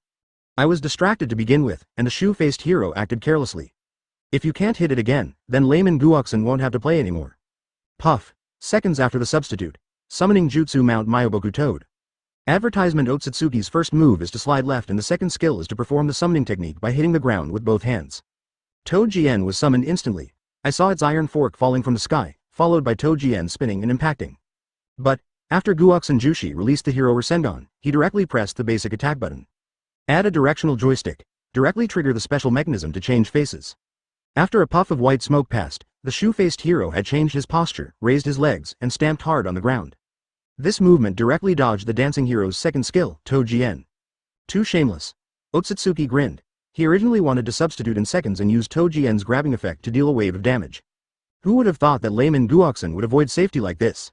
A: I was distracted to begin with, and the shoe-faced hero acted carelessly. If you can't hit it again, then Layman Guoxin won't have to play anymore. Puff. Seconds after the substitute. Summoning Jutsu Mount Myoboku Toad. Advertisement Otsutsuki's first move is to slide left and the second skill is to perform the summoning technique by hitting the ground with both hands. Toujien was summoned instantly. I saw its iron fork falling from the sky, followed by Toujien spinning and impacting. But, after Guoxin Jushi released the hero Rasengan, he directly pressed the basic attack button. Add a directional joystick. Directly trigger the special mechanism to change faces. After a puff of white smoke passed, the shoe-faced hero had changed his posture, raised his legs, and stamped hard on the ground. This movement directly dodged the dancing hero's second skill, Toujien. Too shameless. Otsutsuki grinned. He originally wanted to substitute in seconds and use Toujien's grabbing effect to deal a wave of damage. Who would have thought that Layman Guoxin would avoid safety like this?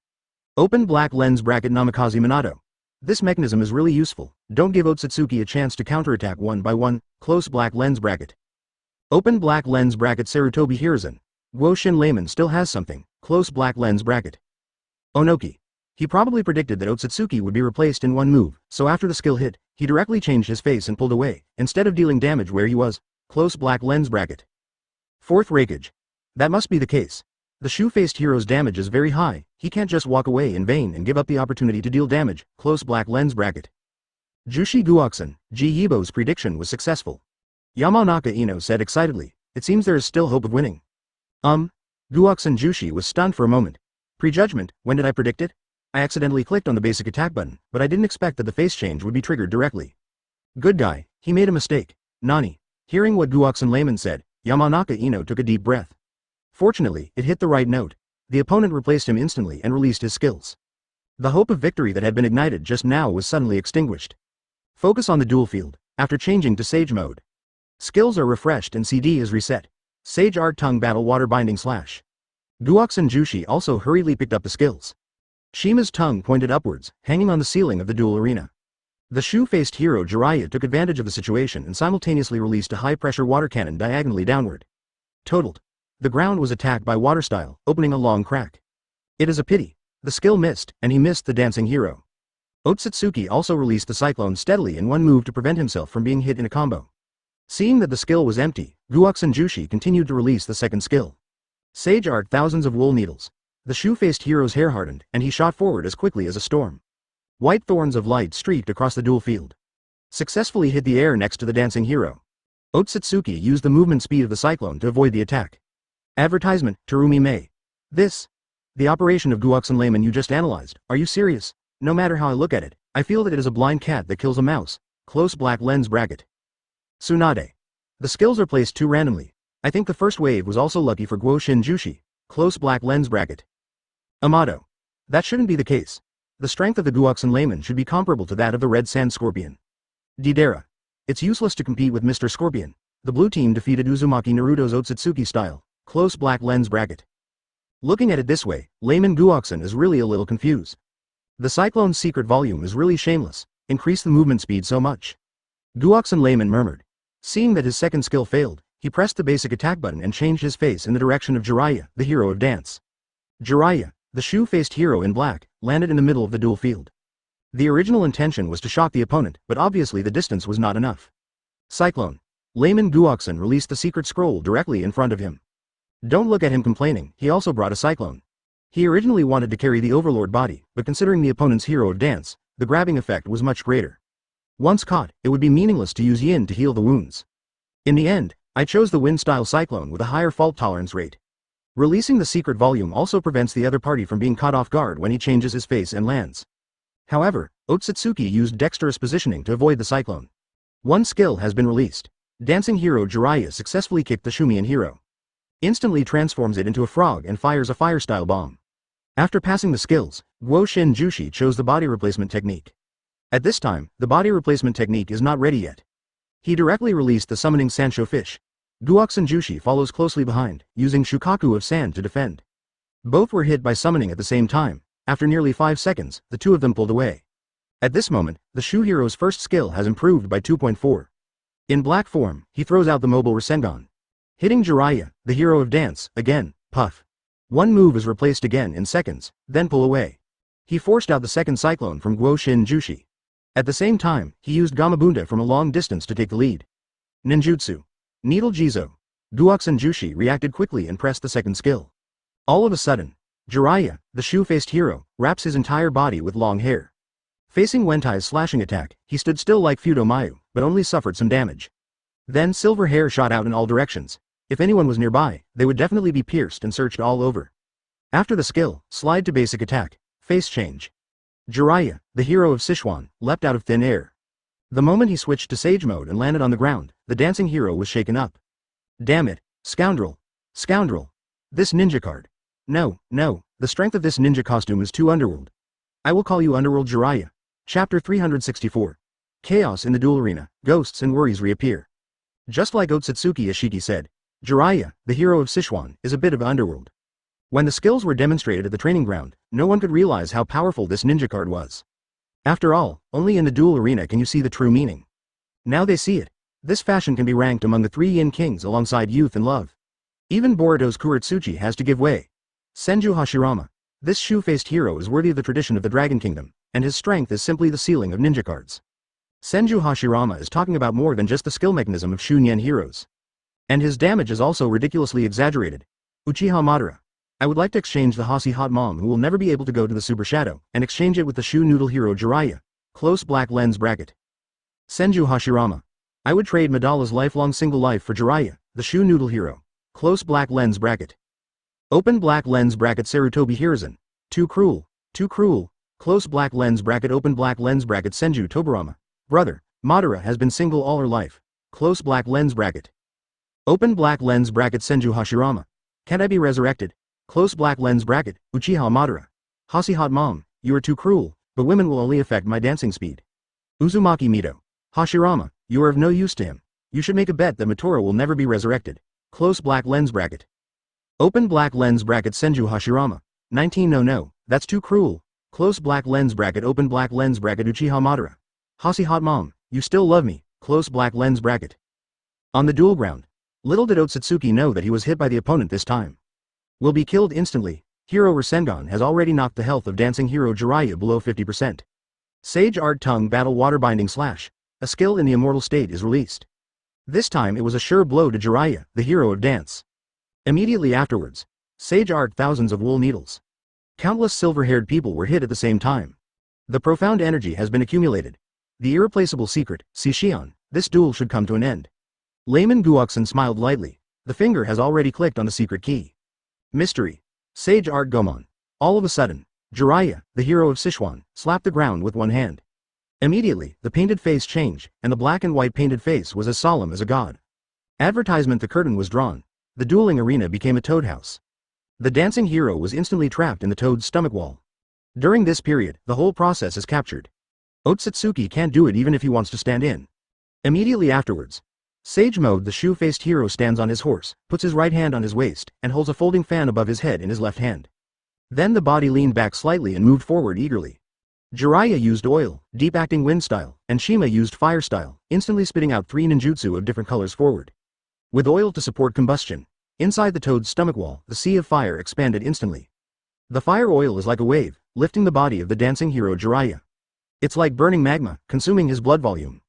A: Open black lens bracket Namikaze Minato. This mechanism is really useful. Don't give Otsutsuki a chance to counterattack one by one. Close black lens bracket. Open black lens bracket Sarutobi Hiruzen. Guo Shin Layman still has something. Close black lens bracket. Onoki. He probably predicted that Otsutsuki would be replaced in one move, so after the skill hit, he directly changed his face and pulled away, instead of dealing damage where he was. Close black lens bracket. Fourth Raikage. That must be the case. The shoe-faced hero's damage is very high, he can't just walk away in vain and give up the opportunity to deal damage. Close black lens bracket. Jushi Guoxin, Ji Yibo's prediction was successful. Yamanaka Ino said excitedly, it seems there is still hope of winning. Guoxin Jushi was stunned for a moment. Prejudgment, when did I predict it? I accidentally clicked on the basic attack button, but I didn't expect that the face change would be triggered directly. Good guy, he made a mistake. Nani. Hearing what Guoxin Layman said, Yamanaka Ino took a deep breath. Fortunately, it hit the right note. The opponent replaced him instantly and released his skills. The hope of victory that had been ignited just now was suddenly extinguished. Focus on the duel field, after changing to Sage mode. Skills are refreshed and CD is reset. Sage Art Tongue Battle Water Binding Slash. Guoxin Jushi also hurriedly picked up the skills. Shima's tongue pointed upwards, hanging on the ceiling of the duel arena. The shoe-faced hero Jiraiya took advantage of the situation and simultaneously released a high-pressure water cannon diagonally downward. Totaled. The ground was attacked by water style, opening a long crack. It is a pity. The skill missed, and he missed the dancing hero. Otsutsuki also released the cyclone steadily in one move to prevent himself from being hit in a combo. Seeing that the skill was empty, Guoxin Jushi continued to release the second skill. Sage Art Thousands of Wool Needles. The shoe-faced hero's hair hardened, and he shot forward as quickly as a storm. White thorns of light streaked across the duel field. Successfully hit the air next to the dancing hero. Otsutsuki used the movement speed of the cyclone to avoid the attack. Advertisement, Terumi Mei. This. The operation of Guoxin Layman you just analyzed, are you serious? No matter how I look at it, I feel that it is a blind cat that kills a mouse. Close black lens bracket. Tsunade. The skills are placed too randomly. I think the first wave was also lucky for Guo Shinjushi. Close black lens bracket. Amato. That shouldn't be the case. The strength of the Guoxin layman should be comparable to that of the Red Sand Scorpion. Deidara. It's useless to compete with Mr. Scorpion. The blue team defeated Uzumaki Naruto's Otsutsuki style. Close black lens bracket. Looking at it this way, layman Guoxin is really a little confused. The Cyclone's secret volume is really shameless. Increase the movement speed so much. Guoxin layman murmured. Seeing that his second skill failed, he pressed the basic attack button and changed his face in the direction of Jiraiya, the hero of dance. Jiraiya, the shoe-faced hero in black, landed in the middle of the duel field. The original intention was to shock the opponent, but obviously the distance was not enough. Cyclone. Layman Guoxin released the secret scroll directly in front of him. Don't look at him complaining, he also brought a cyclone. He originally wanted to carry the Overlord body, but considering the opponent's hero of dance, the grabbing effect was much greater. Once caught, it would be meaningless to use yin to heal the wounds. In the end, I chose the wind-style cyclone with a higher fault tolerance rate. Releasing the secret volume also prevents the other party from being caught off guard when he changes his face and lands. However, Otsutsuki used dexterous positioning to avoid the cyclone. One skill has been released. Dancing hero Jiraiya successfully kicked the Shumian hero. Instantly transforms it into a frog and fires a fire-style bomb. After passing the skills, Guo Shinjushi chose the body replacement technique. At this time, the body replacement technique is not ready yet. He directly released the summoning Sanshou fish. Guoxin Jushi follows closely behind, using Shukaku of sand to defend. Both were hit by summoning at the same time. After nearly 5 seconds, the two of them pulled away. At this moment, the Shu hero's first skill has improved by 2.4. In black form, he throws out the mobile Rasengan. Hitting Jiraiya, the hero of dance, again, puff. One move is replaced again in seconds, then pull away. He forced out the second cyclone from Guo Shinjushi. At the same time, he used Gamabunda from a long distance to take the lead. Ninjutsu. Needle Jizo. Guoxin Jushi reacted quickly and pressed the second skill. All of a sudden, Jiraiya, the shoe-faced hero, wraps his entire body with long hair. Facing Wentai's slashing attack, he stood still like Fudomayu, but only suffered some damage. Then silver hair shot out in all directions. If anyone was nearby, they would definitely be pierced and searched all over. After the skill, slide to basic attack, face change. Jiraiya, the hero of Sichuan, leapt out of thin air. The moment he switched to Sage mode and landed on the ground, the dancing hero was shaken up. Damn it, scoundrel. Scoundrel. This ninja card. No, the strength of this ninja costume is too underworld. I will call you Underworld Jiraiya. Chapter 364. Chaos in the duel arena, ghosts and worries reappear. Just like Otsutsuki Ashiki said, Jiraiya, the hero of Sichuan, is a bit of underworld. When the skills were demonstrated at the training ground, no one could realize how powerful this ninja card was. After all, only in the duel arena can you see the true meaning. Now they see it. This fashion can be ranked among the 3 yin kings alongside youth and love. Even Boruto's Kuretsuchi has to give way. Senju Hashirama. This shoe-faced hero is worthy of the tradition of the Dragon Kingdom, and his strength is simply the ceiling of ninja cards. Senju Hashirama is talking about more than just the skill mechanism of Shunyen heroes. And his damage is also ridiculously exaggerated. Uchiha Madara. I would like to exchange the Hossy Hot Mom who will never be able to go to the Super Shadow, and exchange it with the Shoe Noodle hero Jiraiya. Close black lens bracket. Senju Hashirama. I would trade Madara's lifelong single life for Jiraiya, the Shoe Noodle hero. Close black lens bracket. Open black lens bracket Sarutobi Hiruzen. Too cruel. Too cruel. Close black lens bracket open black lens bracket Senju Tobarama. Brother, Madara has been single all her life. Close black lens bracket. Open black lens bracket Senju Hashirama. Can't I be resurrected? Close black lens bracket, Uchiha Madara. Hossy Hot Mom, you are too cruel, but women will only affect my dancing speed. Uzumaki Mito. Hashirama, you are of no use to him. You should make a bet that Matora will never be resurrected. Close black lens bracket. Open black lens bracket Senju Hashirama. 19 No, that's too cruel. Close black lens bracket open black lens bracket Uchiha Madara. Hossy Hot Mom, you still love me. Close black lens bracket. On the duel ground. Little did Otsutsuki know that he was hit by the opponent this time. Will be killed instantly. Hero Rasengan has already knocked the health of dancing hero Jiraiya below 50%. Sage Art Tongue Battle Waterbinding Slash. A skill in the immortal state is released. This time it was a sure blow to Jiraiya, the hero of dance. Immediately afterwards, Sage Art thousands of wool needles. Countless silver-haired people were hit at the same time. The profound energy has been accumulated. The irreplaceable secret, Sishion, this duel should come to an end. Layman Guoxin smiled lightly. The finger has already clicked on the secret key. Mystery. Sage Art Gomon. All of a sudden, Jiraiya, the hero of Sichuan, slapped the ground with one hand. Immediately, the painted face changed, and the black and white painted face was as solemn as a god. Advertisement. The curtain was drawn. the dueling arena became a toad house. The dancing hero was instantly trapped in the toad's stomach wall. During this period, the whole process is captured. Otsutsuki can't do it even if he wants to stand in. Immediately afterwards, Sage Mode, the shoe-faced hero, stands on his horse, puts his right hand on his waist, and holds a folding fan above his head in his left hand. Then the body leaned back slightly and moved forward eagerly. Jiraiya used oil, deep-acting wind style, and Shima used fire style, instantly spitting out 3 ninjutsu of different colors forward. With oil to support combustion, inside the toad's stomach wall, the sea of fire expanded instantly. The fire oil is like a wave, lifting the body of the dancing hero Jiraiya. It's like burning magma, consuming his blood volume.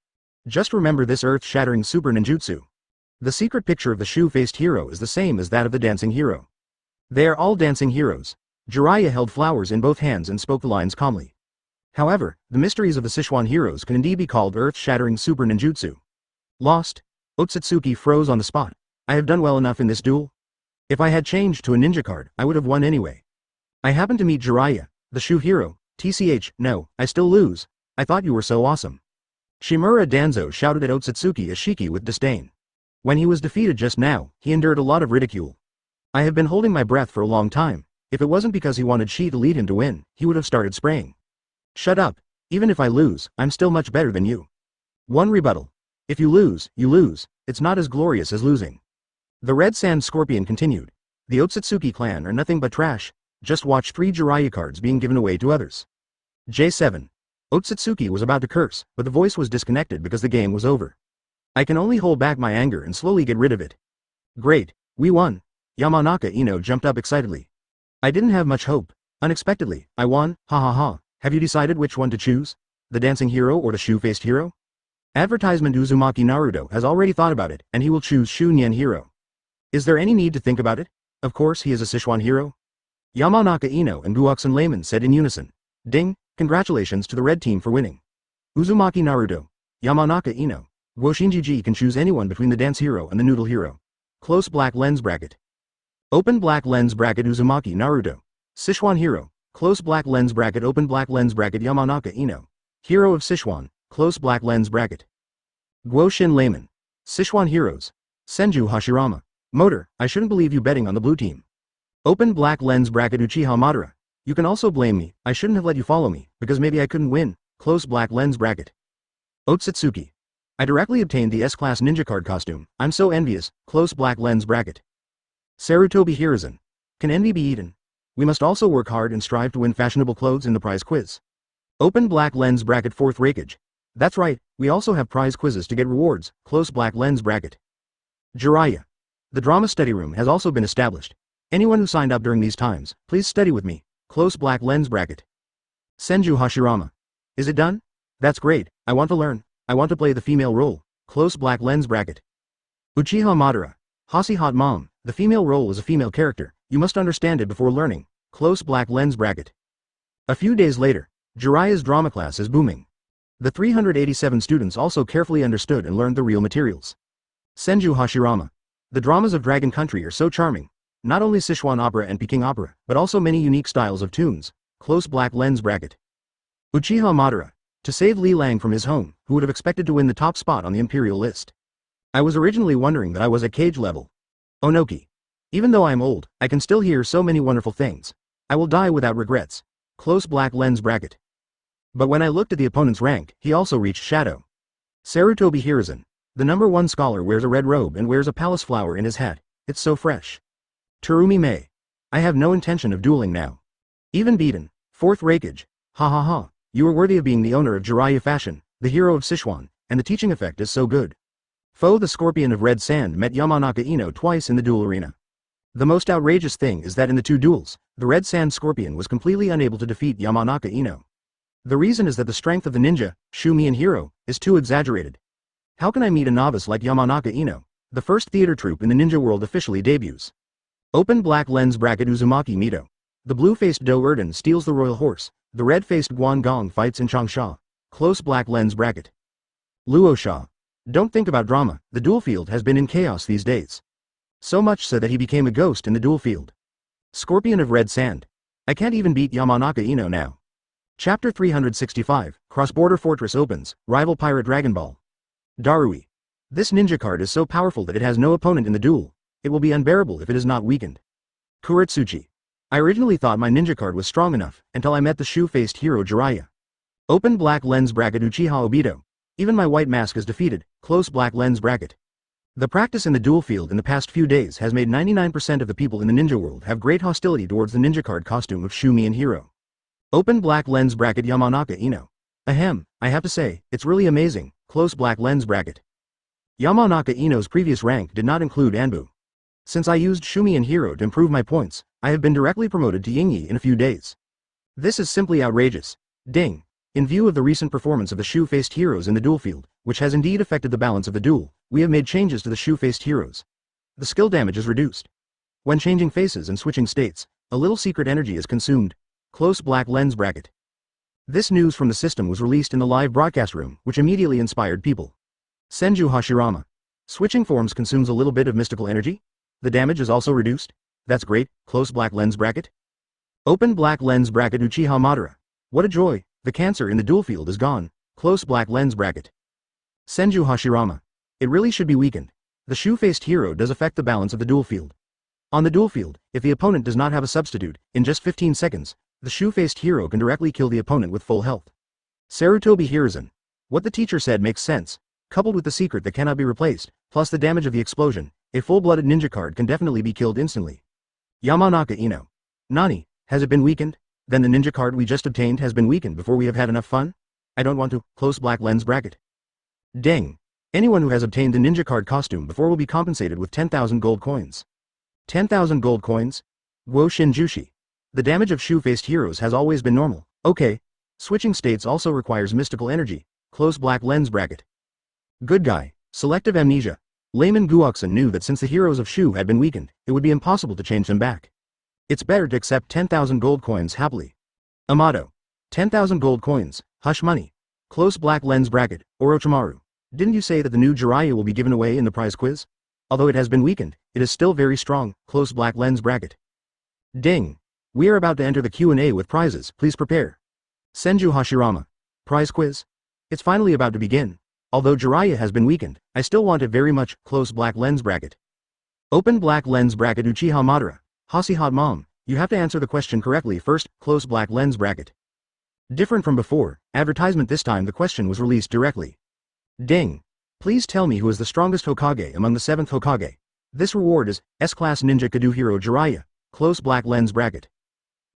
A: Just remember this earth-shattering super ninjutsu. The secret picture of the shoe-faced hero is the same as that of the dancing hero. They are all dancing heroes. Jiraiya held flowers in both hands and spoke the lines calmly. However, the mysteries of the Sichuan heroes can indeed be called earth-shattering super ninjutsu. Lost? Otsutsuki froze on the spot. I have done well enough in this duel. If I had changed to a ninja card, I would have won anyway. I happened to meet Jiraiya, the shoe hero. TCH, no, I still lose. I thought you were so awesome. Shimura Danzo shouted at Otsutsuki Ashiki with disdain. When he was defeated just now, he endured a lot of ridicule. I have been holding my breath for a long time. If it wasn't because he wanted Shi to lead him to win, he would have started spraying. Shut up. Even if I lose, I'm still much better than you. One rebuttal. If you lose, you lose. It's not as glorious as losing. The Red Sand Scorpion continued. The Otsutsuki clan are nothing but trash. Just watch 3 Jiraiya cards being given away to others. J7. Otsutsuki was about to curse, but the voice was disconnected because the game was over. I can only hold back my anger and slowly get rid of it. Great, we won. Yamanaka Ino jumped up excitedly. I didn't have much hope. Unexpectedly, I won, ha ha ha. Have you decided which one to choose? The dancing hero or the shoe-faced hero? Advertisement Uzumaki Naruto has already thought about it, and he will choose Shu Nien hero. Is there any need to think about it? Of course he is a Sichuan hero. Yamanaka Ino and Guoxun Layman said in unison. Ding, congratulations to the red team for winning. Uzumaki Naruto, Yamanaka Ino, Guo Shinjiji can choose anyone between the dance hero and the noodle hero. Close black lens bracket. Open black lens bracket Uzumaki Naruto. Sichuan hero, close black lens bracket open black lens bracket Yamanaka Ino. Hero of Sichuan, close black lens bracket. Guo Shin Layman. Sichuan heroes. Senju Hashirama. Motor, I shouldn't believe you betting on the blue team. Open black lens bracket Uchiha Madara. You can also blame me, I shouldn't have let you follow me, because maybe I couldn't win, close black lens bracket. Otsutsuki. I directly obtained the S-Class ninja card costume, I'm so envious, close black lens bracket. Sarutobi Hiruzen. Can envy be eaten? We must also work hard and strive to win fashionable clothes in the prize quiz. Open black lens bracket fourth rakage. That's right, we also have prize quizzes to get rewards, close black lens bracket. Jiraiya. The drama study room has also been established. Anyone who signed up during these times, please study with me, close black lens bracket. Senju Hashirama. Is it done? That's great, I want to learn, I want to play the female role, close black lens bracket. Uchiha Madara. Hasi Hot Mom, the female role is a female character, you must understand it before learning, close black lens bracket. A few days later, Jiraiya's drama class is booming. The 387 students also carefully understood and learned the real materials. Senju Hashirama. The dramas of Dragon Country are so charming. Not only Sichuan opera and Peking opera, but also many unique styles of tunes, close black lens bracket. Uchiha Madara. To save Li Lang from his home, who would have expected to win the top spot on the imperial list. I was originally wondering that I was at cage level. Onoki. Even though I am old, I can still hear so many wonderful things. I will die without regrets. Close black lens bracket. But when I looked at the opponent's rank, he also reached shadow. Sarutobi Hiruzen. The number 1 scholar wears a red robe and wears a palace flower in his hat. It's so fresh. Terumi Mei. I have no intention of dueling now. Even beaten. Fourth rakage. Ha ha ha. You are worthy of being the owner of Jiraiya Fashion, the hero of Sichuan, and the teaching effect is so good. Foe the Scorpion of Red Sand met Yamanaka Ino twice in the duel arena. The most outrageous thing is that in the 2 duels, the Red Sand Scorpion was completely unable to defeat Yamanaka Ino. The reason is that the strength of the ninja, Shumian hero, is too exaggerated. How can I meet a novice like Yamanaka Ino? The first theater troupe in the ninja world officially debuts. Open black lens bracket Uzumaki Mito. The blue-faced Do Erden steals the royal horse, the red-faced Guan Gong fights in Changsha. Close black lens bracket. Luo Sha. Don't think about drama, the duel field has been in chaos these days. So much so that he became a ghost in the duel field. Scorpion of Red Sand. I can't even beat Yamanaka Ino now. Chapter 365, Cross-Border Fortress opens, Rival Pirate Dragon Ball. Darui. This ninja card is so powerful that it has no opponent in the duel. It will be unbearable if it is not weakened. Kuretsuchi. I originally thought my ninja card was strong enough, until I met the shoe-faced hero Jiraiya. Open black lens bracket Uchiha Obito. Even my white mask is defeated, close black lens bracket. The practice in the duel field in the past few days has made 99% of the people in the ninja world have great hostility towards the ninja card costume of Shumi and Hero. Open black lens bracket Yamanaka Ino. Ahem, I have to say, it's really amazing, close black lens bracket. Yamanaka Ino's previous rank did not include Anbu. Since I used Shumi and Hero to improve my points, I have been directly promoted to Yingyi in a few days. This is simply outrageous. Ding. In view of the recent performance of the shoe-faced heroes in the duel field, which has indeed affected the balance of the duel, we have made changes to the shoe-faced heroes. The skill damage is reduced. When changing faces and switching states, a little secret energy is consumed. Close black lens bracket. This news from the system was released in the live broadcast room, which immediately inspired people. Senju Hashirama. Switching forms consumes a little bit of mystical energy? The damage is also reduced? That's great, close black lens bracket. Open black lens bracket Uchiha Madara. What a joy, the cancer in the duel field is gone, close black lens bracket. Senju Hashirama. It really should be weakened. The shoe-faced hero does affect the balance of the duel field. On the duel field, if the opponent does not have a substitute, in just 15 seconds, the shoe-faced hero can directly kill the opponent with full health. Sarutobi Hiruzen. What the teacher said makes sense. Coupled with the secret that cannot be replaced, plus the damage of the explosion, a full-blooded ninja card can definitely be killed instantly. Yamanaka Ino. Nani, has it been weakened? Then the ninja card we just obtained has been weakened before we have had enough fun? I don't want to, close black lens bracket. Deng. Anyone who has obtained the ninja card costume before will be compensated with 10,000 gold coins. 10,000 gold coins? Guo Shinjushi. The damage of shoe-faced heroes has always been normal, okay. Switching states also requires mystical energy, close black lens bracket. Good guy, selective amnesia. Layman Guoxin knew that since the heroes of Shu had been weakened, it would be impossible to change them back. It's better to accept 10,000 gold coins happily. Amato. 10,000 gold coins, hush money. Close black lens bracket, Orochimaru. Didn't you say that the new Jiraiya will be given away in the prize quiz? Although it has been weakened, it is still very strong, close black lens bracket. Ding. We are about to enter the Q&A with prizes, please prepare. Senju Hashirama. Prize quiz? It's finally about to begin. Although Jiraiya has been weakened, I still want it very much, close black lens bracket. Open black lens bracket Uchiha Madara. Hasi hot mom, you have to answer the question correctly first, close black lens bracket. Different from before, advertisement this time the question was released directly. Ding. Please tell me who is the strongest Hokage among the 7th Hokage. This reward is, S-Class Ninja Kadu Hero Jiraiya, close black lens bracket.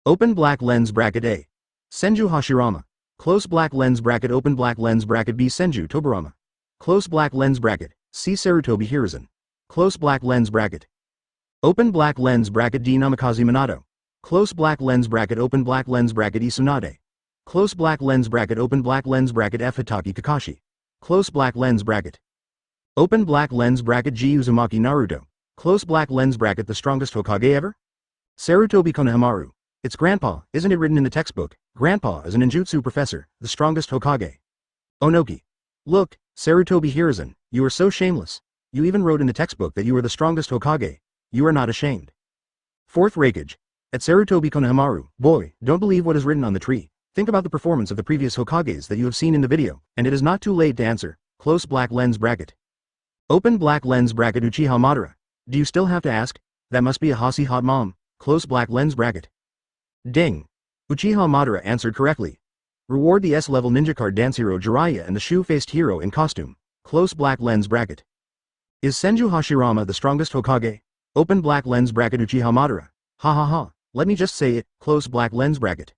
A: Open black lens bracket A. Senju Hashirama. Close black lens bracket open black lens bracket B Senju Tobarama. Close black lens bracket, C Sarutobi Hiruzen. Close black lens bracket. Open black lens bracket D Namikaze Minato. Close black lens bracket open black lens bracket E Tsunade. Close black lens bracket open black lens bracket F Hatake Kakashi. Close black lens bracket. Open black lens bracket G Uzumaki Naruto. Close black lens bracket the strongest Hokage ever? Sarutobi Konohamaru. It's Grandpa, isn't it written in the textbook? Grandpa is a ninjutsu professor, the strongest Hokage. Onoki. Look, Sarutobi Hiruzen, you are so shameless. You even wrote in the textbook that you are the strongest Hokage. You are not ashamed. Fourth Raikage. At Sarutobi Konohamaru, boy, don't believe what is written on the tree. Think about the performance of the previous Hokages that you have seen in the video, and it is not too late to answer. Close black lens bracket. Open black lens bracket Uchiha Madara. Do you still have to ask? That must be a Hasi hot mom. Close black lens bracket. Ding. Uchiha Madara answered correctly. Reward the S-level ninja card dance hero Jiraiya and the shoe-faced hero in costume. Close black lens bracket. Is Senju Hashirama the strongest Hokage? Open black lens bracket Uchiha Madara. Ha ha ha, let me just say it, close black lens bracket.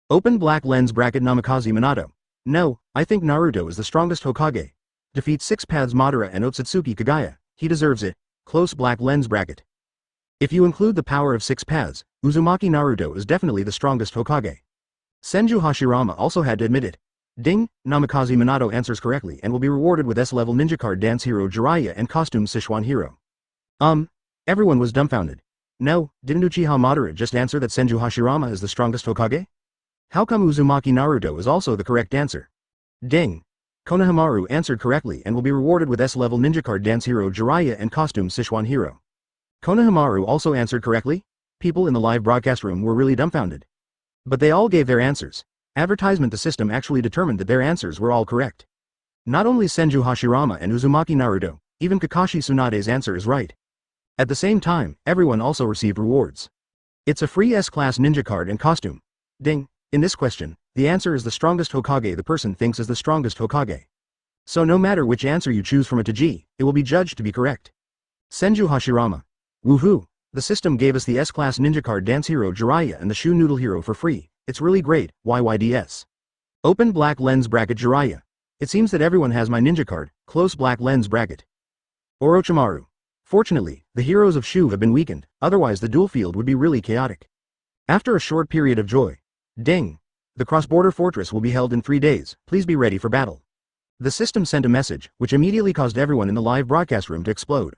A: Open black lens bracket Namikaze Minato. No, I think Naruto is the strongest Hokage. Defeat 6 paths Madara and Otsutsuki Kagaya, he deserves it, close black lens bracket. If you include the power of 6 paths, Uzumaki Naruto is definitely the strongest Hokage. Senju Hashirama also had to admit it. Ding, Namikaze Minato answers correctly and will be rewarded with S-level ninja card dance hero Jiraiya and costume Sichuan hero. Everyone was dumbfounded. No, didn't Uchiha Madara just answer that Senju Hashirama is the strongest Hokage? How come Uzumaki Naruto is also the correct answer? Ding. Konohamaru answered correctly and will be rewarded with S-level ninja card dance hero Jiraiya and costume Sichuan hero. Konohamaru also answered correctly? People in the live broadcast room were really dumbfounded. But they all gave their answers. Advertisement the system actually determined that their answers were all correct. Not only Senju Hashirama and Uzumaki Naruto, even Kakashi Tsunade's answer is right. At the same time, everyone also received rewards. It's a free S-class ninja card and costume. Ding. In this question, the answer is the strongest Hokage the person thinks is the strongest Hokage. So no matter which answer you choose from A to G, it will be judged to be correct. Senju Hashirama. Woohoo! The system gave us the S-class ninja card dance hero Jiraiya and the shoe noodle hero for free. It's really great, YYDS. Open black lens bracket Jiraiya. It seems that everyone has my ninja card, close black lens bracket. Orochimaru. Fortunately, the heroes of Shu have been weakened, otherwise the duel field would be really chaotic. After a short period of joy. Ding. The cross-border fortress will be held in 3 days, please be ready for battle. The system sent a message, which immediately caused everyone in the live broadcast room to explode.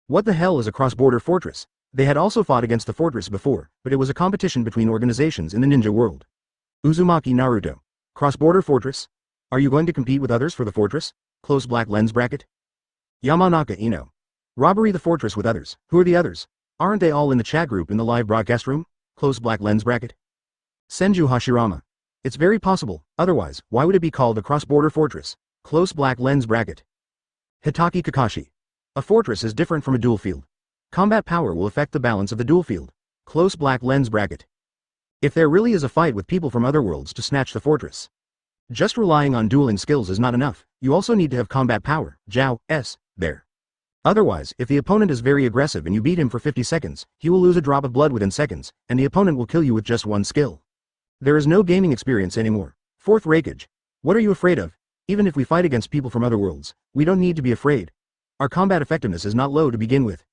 A: What the hell is a cross-border fortress? They had also fought against the fortress before, but it was a competition between organizations in the ninja world. Uzumaki Naruto. Cross-border fortress? Are you going to compete with others for the fortress? Close black lens bracket. Yamanaka Ino. Robbery the fortress with others. Who are the others? Aren't they all in the chat group in the live broadcast room? Close black lens bracket. Senju Hashirama. It's very possible, otherwise, why would it be called a cross-border fortress? Close black lens bracket. Hatake Kakashi. A fortress is different from a duel field. Combat power will affect the balance of the duel field. Close black lens bracket. If there really is a fight with people from other worlds to snatch the fortress. Just relying on dueling skills is not enough, you also need to have combat power, there. Otherwise, if the opponent is very aggressive and you beat him for 50 seconds, he will lose a drop of blood within seconds, and the opponent will kill you with just one skill. There is no gaming experience anymore. Fourth Reikage. What are you afraid of? Even if we fight against people from other worlds, we don't need to be afraid. Our combat effectiveness is not low to begin with.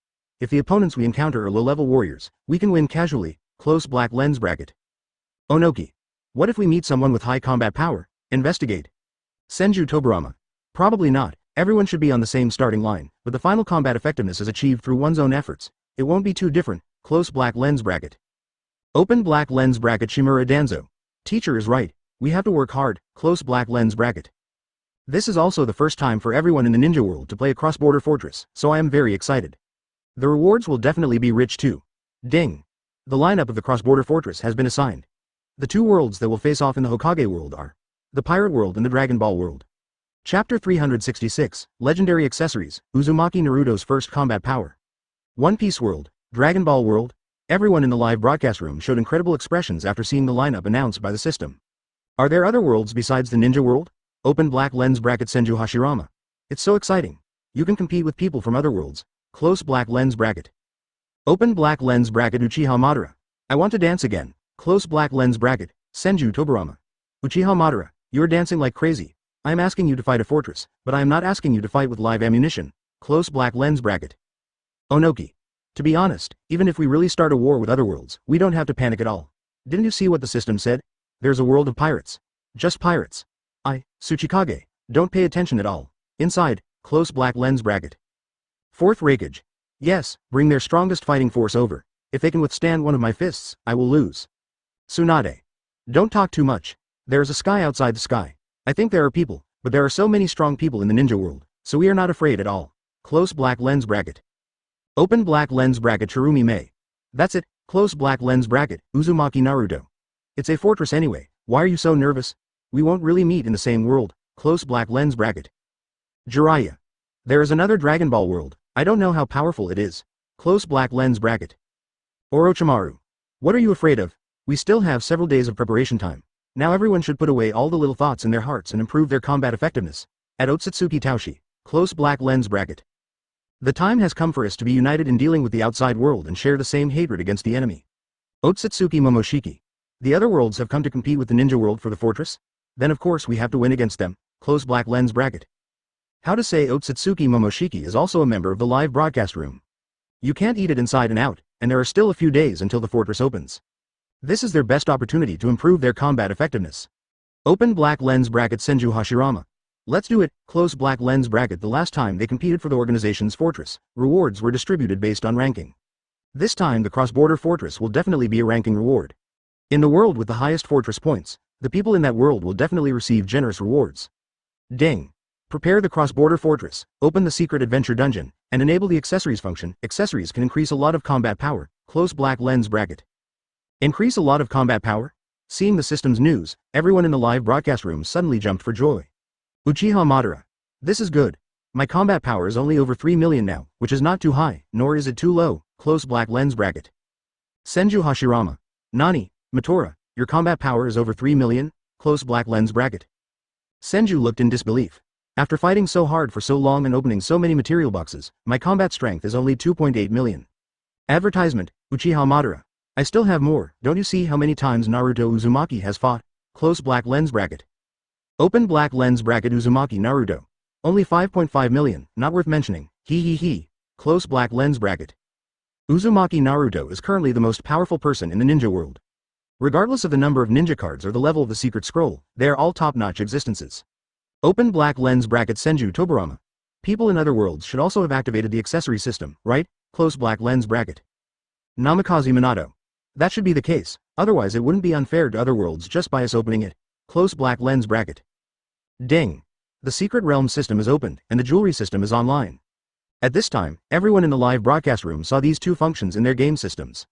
A: If the opponents we encounter are low-level warriors, we can win casually. Close black lens bracket. Onoki. What if we meet someone with high combat power? Investigate. Senju Toburama. Probably not. Everyone should be on the same starting line, but the final combat effectiveness is achieved through one's own efforts. It won't be too different. Close black lens bracket. Open black lens bracket Shimura Danzo. Teacher is right. We have to work hard. Close black lens bracket. This is also the first time for everyone in the ninja world to play a cross-border fortress, so I am very excited. The rewards will definitely be rich too. Ding. The lineup of the cross-border fortress has been assigned. The 2 worlds that will face off in the Hokage world are the Pirate World and the Dragon Ball World. Chapter 366, Legendary Accessories, Uzumaki Naruto's First Combat Power. One Piece World, Dragon Ball World. Everyone in the live broadcast room showed incredible expressions after seeing the lineup announced by the system. Are there other worlds besides the ninja world? Open black lens bracket Senju Hashirama. It's so exciting. You can compete with people from other worlds. Close black lens bracket. Open black lens bracket Uchiha Madara. I want to dance again. Close black lens bracket, Senju Toburama. Uchiha Madara, you're dancing like crazy. I am asking you to fight a fortress, but I am not asking you to fight with live ammunition. Close black lens bracket. Onoki. To be honest, even if we really start a war with other worlds, we don't have to panic at all. Didn't you see what the system said? There's a world of pirates. Just pirates. Tsuchikage, don't pay attention at all. Inside, close black lens bracket. Fourth Reikage. Yes, bring their strongest fighting force over. If they can withstand one of my fists, I will lose. Tsunade. Don't talk too much. There is a sky outside the sky. I think there are people, but there are so many strong people in the ninja world, so we are not afraid at all. Close black lens bracket. Open black lens bracket Chirumi Mei. That's it, close black lens bracket, Uzumaki Naruto. It's a fortress anyway, why are you so nervous? We won't really meet in the same world, close black lens bracket. Jiraiya. There is another Dragon Ball world, I don't know how powerful it is. Close black lens bracket. Orochimaru. What are you afraid of? We still have several days of preparation time. Now everyone should put away all the little thoughts in their hearts and improve their combat effectiveness. At Otsutsuki Taoshi, close black lens bracket. The time has come for us to be united in dealing with the outside world and share the same hatred against the enemy. Otsutsuki Momoshiki. The other worlds have come to compete with the ninja world for the fortress? Then of course we have to win against them. Close black lens bracket. How to say Otsutsuki Momoshiki is also a member of the live broadcast room. You can't eat it inside and out, and there are still a few days until the fortress opens. This is their best opportunity to improve their combat effectiveness. Open black lens bracket Senju Hashirama. Let's do it, close black lens bracket. The last time they competed for the organization's fortress, rewards were distributed based on ranking. This time the cross-border fortress will definitely be a ranking reward. In the world with the highest fortress points, the people in that world will definitely receive generous rewards. Ding. Prepare the cross-border fortress, open the secret adventure dungeon, and enable the accessories function. Accessories can increase a lot of combat power, close black lens bracket. Increase a lot of combat power? Seeing the system's news, everyone in the live broadcast room suddenly jumped for joy. Uchiha Madara. This is good. My combat power is only over 3 million now, which is not too high, nor is it too low, close black lens bracket. Senju Hashirama. Nani, Matora, your combat power is over 3 million, close black lens bracket. Senju looked in disbelief. After fighting so hard for so long and opening so many material boxes, my combat strength is only 2.8 million. Advertisement, Uchiha Madara. I still have more, don't you see how many times Naruto Uzumaki has fought? Close black lens bracket. Open black lens bracket Uzumaki Naruto. Only 5.5 million, not worth mentioning, he, close black lens bracket. Uzumaki Naruto is currently the most powerful person in the ninja world. Regardless of the number of ninja cards or the level of the secret scroll, they are all top-notch existences. Open black lens bracket Senju Tobarama. People in other worlds should also have activated the accessory system, right? Close black lens bracket. Namikaze Minato. That should be the case, otherwise it wouldn't be unfair to other worlds just by us opening it. Close black lens bracket. Ding. The secret realm system is opened, and the jewelry system is online. At this time, everyone in the live broadcast room saw these two functions in their game systems.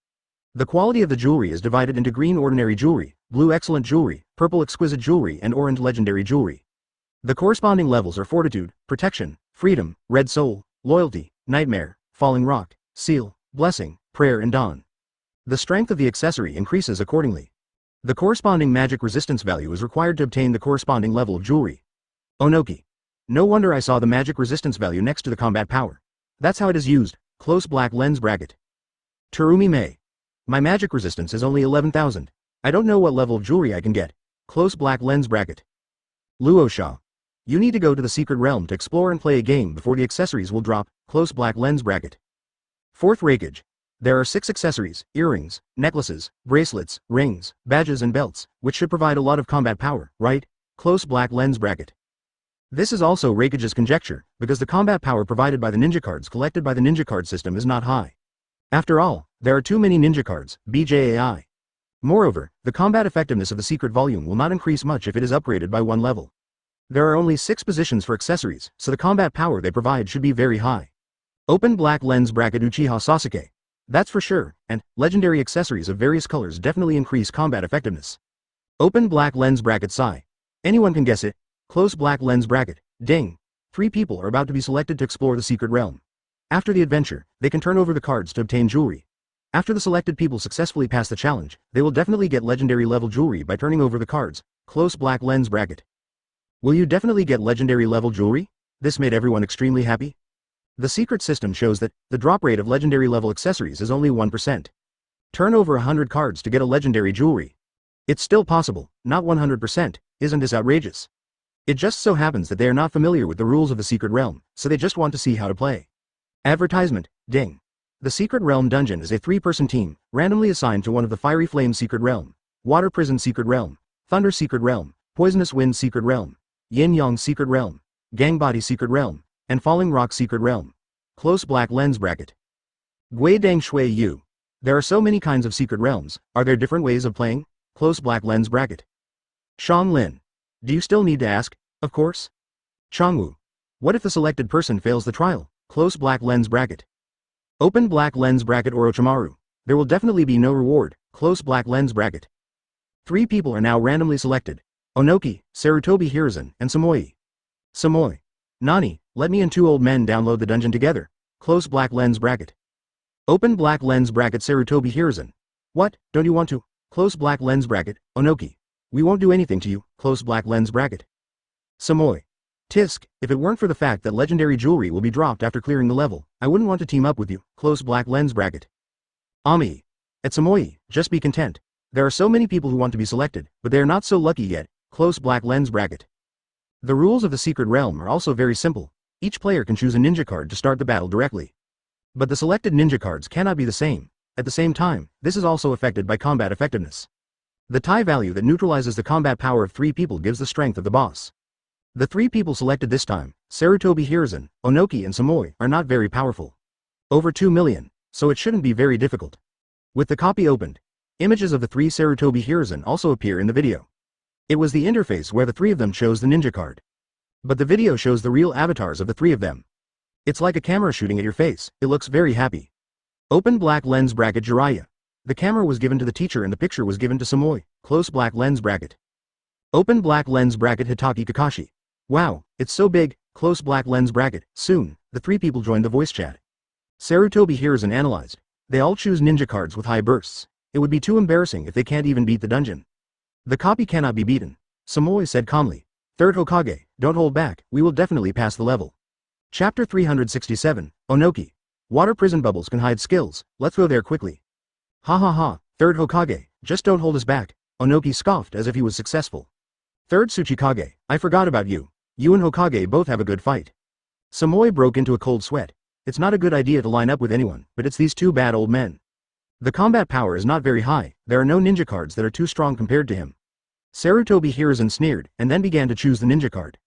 A: The quality of the jewelry is divided into green ordinary jewelry, blue excellent jewelry, purple exquisite jewelry and orange legendary jewelry. The corresponding levels are fortitude, protection, freedom, red soul, loyalty, nightmare, falling rock, seal, blessing, prayer and dawn. The strength of the accessory increases accordingly. The corresponding magic resistance value is required to obtain the corresponding level of jewelry. Onoki. No wonder I saw the magic resistance value next to the combat power. That's how it is used, close black lens bracket. Terumi Mei. My magic resistance is only 11,000. I don't know what level of jewelry I can get. Close black lens bracket. Luosha. You need to go to the secret realm to explore and play a game before the accessories will drop. Close black lens bracket. Fourth Reikage. There are 6 accessories, earrings, necklaces, bracelets, rings, badges and belts, which should provide a lot of combat power, right? Close black lens bracket. This is also Reikage's conjecture, because the combat power provided by the ninja cards collected by the ninja card system is not high. After all, there are too many ninja cards, BJAI. Moreover, the combat effectiveness of the secret volume will not increase much if it is upgraded by 1 level. There are only 6 positions for accessories, so the combat power they provide should be very high. Open black lens bracket Uchiha Sasuke. That's for sure, and legendary accessories of various colors definitely increase combat effectiveness. Open black lens bracket Sai. Anyone can guess it. Close black lens bracket. Ding. 3 people are about to be selected to explore the secret realm. After the adventure, they can turn over the cards to obtain jewelry. After the selected people successfully pass the challenge, they will definitely get legendary level jewelry by turning over the cards. Close black lens bracket. Will you definitely get legendary level jewelry? This made everyone extremely happy. The secret system shows that the drop rate of legendary level accessories is only 1%. Turn over 100 cards to get a legendary jewelry. It's still possible, not 100%, isn't this outrageous? It just so happens that they are not familiar with the rules of the secret realm, so they just want to see how to play. Advertisement, ding. The Secret Realm Dungeon is a 3-person team, randomly assigned to one of the Fiery Flame Secret Realm, Water Prison Secret Realm, Thunder Secret Realm, Poisonous Wind Secret Realm, Yin Yang Secret Realm, Gang Body Secret Realm, and Falling Rock Secret Realm. Close black lens bracket. Gui Dang Shui Yu. There are so many kinds of secret realms, are there different ways of playing? Close black lens bracket. Shang Lin. Do you still need to ask? Of course. Changwu. What if the selected person fails the trial? Close black lens bracket. Open black lens bracket Orochimaru. There will definitely be no reward. Close black lens bracket. 3 people are now randomly selected. Onoki, Sarutobi Hiruzen, and Samoi. Samoi. Nani, let me and 2 old men download the dungeon together. Close black lens bracket. Open black lens bracket Sarutobi Hiruzen. What, don't you want to? Close black lens bracket, Onoki. We won't do anything to you. Close black lens bracket. Samoi. Tisk, if it weren't for the fact that legendary jewelry will be dropped after clearing the level, I wouldn't want to team up with you. Close black lens bracket. Ami. At Samoi, just be content. There are so many people who want to be selected, but they are not so lucky yet. Close black lens bracket. The rules of the secret realm are also very simple. Each player can choose a ninja card to start the battle directly. But the selected ninja cards cannot be the same. At the same time, this is also affected by combat effectiveness. The tie value that neutralizes the combat power of 3 people gives the strength of the boss. The 3 people selected this time, Sarutobi Hiruzen, Onoki and Samoi, are not very powerful. Over 2 million, so it shouldn't be very difficult. With the copy opened, images of the 3 Sarutobi Hiruzen also appear in the video. It was the interface where the 3 of them chose the ninja card. But the video shows the real avatars of the 3 of them. It's like a camera shooting at your face, it looks very happy. Open black lens bracket Jiraiya. The camera was given to the teacher and the picture was given to Samoi. Close black lens bracket. Open black lens bracket Hatake Kakashi. Wow, it's so big, close black lens bracket. Soon, the three people joined the voice chat. Sarutobi hears and analyzed. They all choose ninja cards with high bursts. It would be too embarrassing if they can't even beat the dungeon. The copy cannot be beaten. Samoi said calmly. Third Hokage, don't hold back, we will definitely pass the level. Chapter 367, Onoki. Water prison bubbles can hide skills, let's go there quickly. Ha ha ha, third Hokage, just don't hold us back, Onoki scoffed as if he was successful. Third Tsuchikage, I forgot about you. You and Hokage both have a good fight. Samoi broke into a cold sweat. It's not a good idea to line up with anyone, but it's these two bad old men. The combat power is not very high, there are no ninja cards that are too strong compared to him. Sarutobi hears and sneered, and then began to choose the ninja card.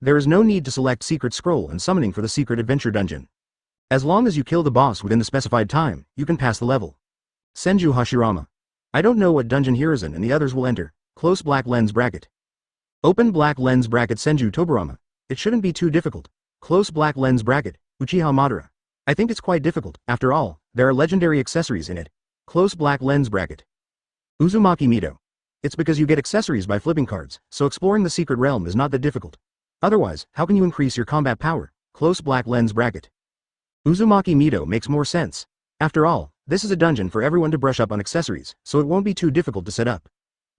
A: There is no need to select Secret Scroll and Summoning for the Secret Adventure Dungeon. As long as you kill the boss within the specified time, you can pass the level. Senju Hashirama. I don't know what dungeon Hiruzen and the others will enter, close black lens bracket. Open black lens bracket Senju Tobarama. It shouldn't be too difficult. Close black lens bracket, Uchiha Madara. I think it's quite difficult, after all, there are legendary accessories in it. Close black lens bracket. Uzumaki Mito. It's because you get accessories by flipping cards, so exploring the secret realm is not that difficult. Otherwise, how can you increase your combat power? Close black lens bracket. Uzumaki Mito makes more sense. After all, this is a dungeon for everyone to brush up on accessories, so it won't be too difficult to set up.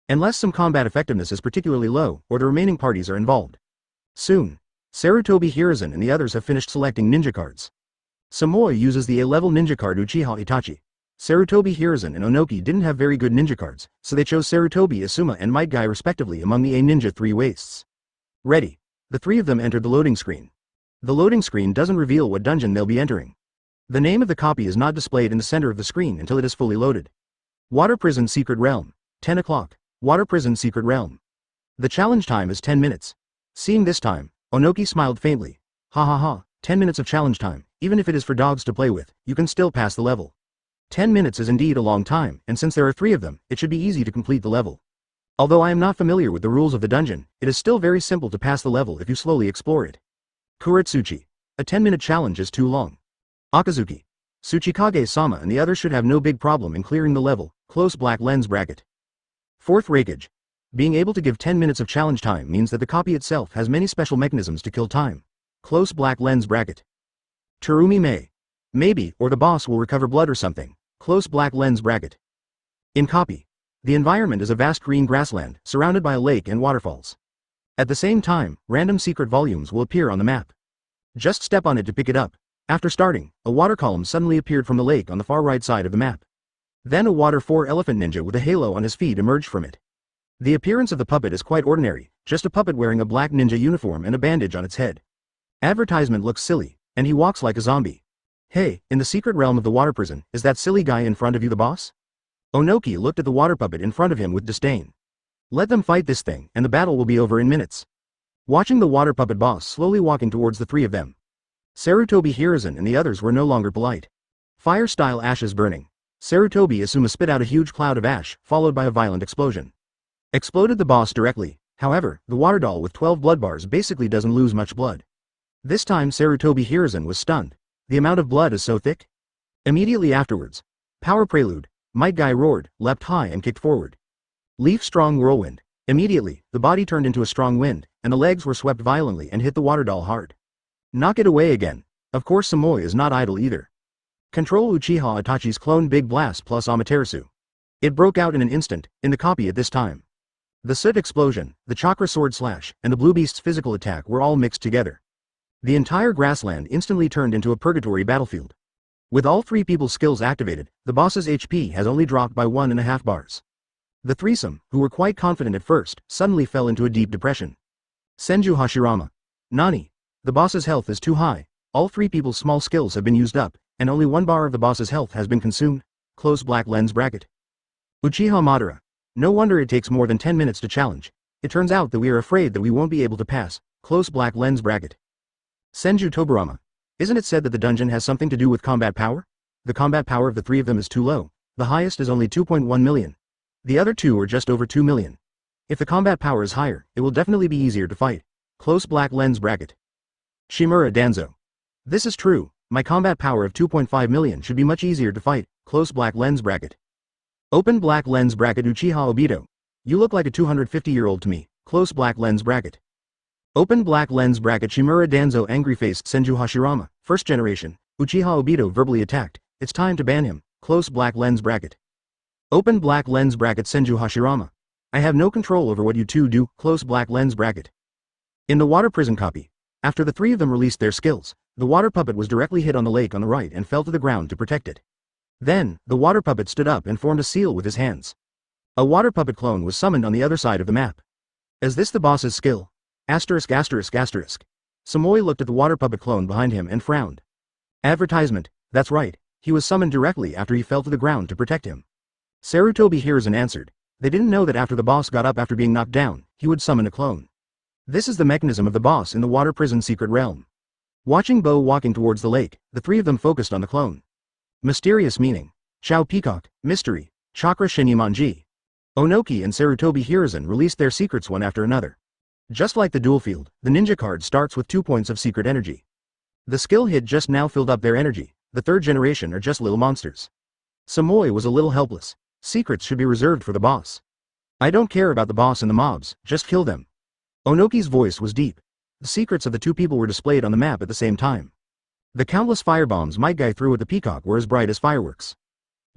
A: Unless some combat effectiveness is particularly low, or the remaining parties are involved. Soon, Sarutobi Hiruzen and the others have finished selecting ninja cards. Samoi uses the A-level ninja card Uchiha Itachi. Sarutobi Hiruzen and Onoki didn't have very good ninja cards, so they chose Sarutobi Asuma and Might Guy respectively among the A-ninja 3 wastes. Ready. The three of them entered the loading screen. The loading screen doesn't reveal what dungeon they'll be entering. The name of the copy is not displayed in the center of the screen until it is fully loaded. Water Prison Secret Realm. 10 o'clock. Water Prison Secret Realm. The challenge time is 10 minutes. Seeing this time, Onoki smiled faintly. Ha ha ha, 10 minutes of challenge time, even if it is for dogs to play with, you can still pass the level. 10 minutes is indeed a long time, and since there are 3 of them, it should be easy to complete the level. Although I am not familiar with the rules of the dungeon, it is still very simple to pass the level if you slowly explore it. Kuretsuchi. A 10-minute challenge is too long. Akazuki. Tsuchikage-sama and the others should have no big problem in clearing the level, close black lens bracket. Fourth Reikage. Being able to give 10 minutes of challenge time means that the copy itself has many special mechanisms to kill time. Close black lens bracket. Terumi Mei. Maybe, or the boss will recover blood or something. Close black lens bracket. In copy. The environment is a vast green grassland, surrounded by a lake and waterfalls. At the same time, random secret volumes will appear on the map. Just step on it to pick it up. After starting, a water column suddenly appeared from the lake on the far right side of the map. Then a water 4 elephant ninja with a halo on his feet emerged from it. The appearance of the puppet is quite ordinary, just a puppet wearing a black ninja uniform and a bandage on its head. Advertisement looks silly, and he walks like a zombie. Hey, in the secret realm of the water prison, is that silly guy in front of you the boss? Onoki looked at the water puppet in front of him with disdain. Let them fight this thing, and the battle will be over in minutes. Watching the water puppet boss slowly walking towards the 3 of them. Sarutobi Hiruzen and the others were no longer polite. Fire-style ashes burning. Sarutobi Asuma spit out a huge cloud of ash, followed by a violent explosion. Exploded the boss directly, however, the water doll with 12 blood bars basically doesn't lose much blood. This time Sarutobi Hiruzen was stunned. The amount of blood is so thick. Immediately afterwards. Power Prelude. Might Guy roared, leapt high and kicked forward. Leaf Strong Whirlwind. Immediately, the body turned into a strong wind, and the legs were swept violently and hit the water doll hard. Knock it away again. Of course Samoi is not idle either. Control Uchiha Itachi's clone Big Blast plus Amaterasu. It broke out in an instant, in the copy at this time. The Soot Explosion, the Chakra Sword Slash, and the Blue Beast's physical attack were all mixed together. The entire grassland instantly turned into a purgatory battlefield. With all 3 people's skills activated, the boss's HP has only dropped by 1.5 bars. The threesome, who were quite confident at first, suddenly fell into a deep depression. Senju Hashirama. Nani? The boss's health is too high, all 3 people's small skills have been used up, and only 1 bar of the boss's health has been consumed. Close black lens bracket. Uchiha Madara. No wonder it takes more than 10 minutes to challenge. It turns out that we are afraid that we won't be able to pass. Close black lens bracket. Senju Tobarama. Isn't it said that the dungeon has something to do with combat power? The combat power of the 3 of them is too low. The highest is only 2.1 million. The other 2 are just over 2 million. If the combat power is higher, it will definitely be easier to fight. Close black lens bracket. Shimura Danzo. This is true, my combat power of 2.5 million should be much easier to fight. Close black lens bracket. Open black lens bracket Uchiha Obito. You look like a 250-year-old to me. Close black lens bracket. Open black lens bracket Shimura Danzo angry-faced Senju Hashirama, first generation, Uchiha Obito verbally attacked, it's time to ban him, close black lens bracket. Open black lens bracket Senju Hashirama. I have no control over what you two do, close black lens bracket. In the water prison copy, after the three of them released their skills, the water puppet was directly hit on the lake on the right and fell to the ground to protect it. Then, the water puppet stood up and formed a seal with his hands. A water puppet clone was summoned on the other side of the map. Is this the boss's skill? Asterisk asterisk asterisk. Samoi looked at the water puppet clone behind him and frowned. Advertisement, that's right, he was summoned directly after he fell to the ground to protect him. Sarutobi Hiruzen answered. They didn't know that after the boss got up after being knocked down, he would summon a clone. This is the mechanism of the boss in the water prison secret realm. Watching Bo walking towards the lake, the three of them focused on the clone. Mysterious meaning. Chao Peacock, mystery, Chakra Shinyamanji. Onoki and Sarutobi Hiruzen released their secrets one after another. Just like the dual field, the ninja card starts with 2 points of secret energy. The skill hit just now filled up their energy, the third generation are just little monsters. Samoi was a little helpless. Secrets should be reserved for the boss. I don't care about the boss and the mobs, just kill them. Onoki's voice was deep. The secrets of the two people were displayed on the map at the same time. The countless firebombs Mangekyō threw at the peacock were as bright as fireworks.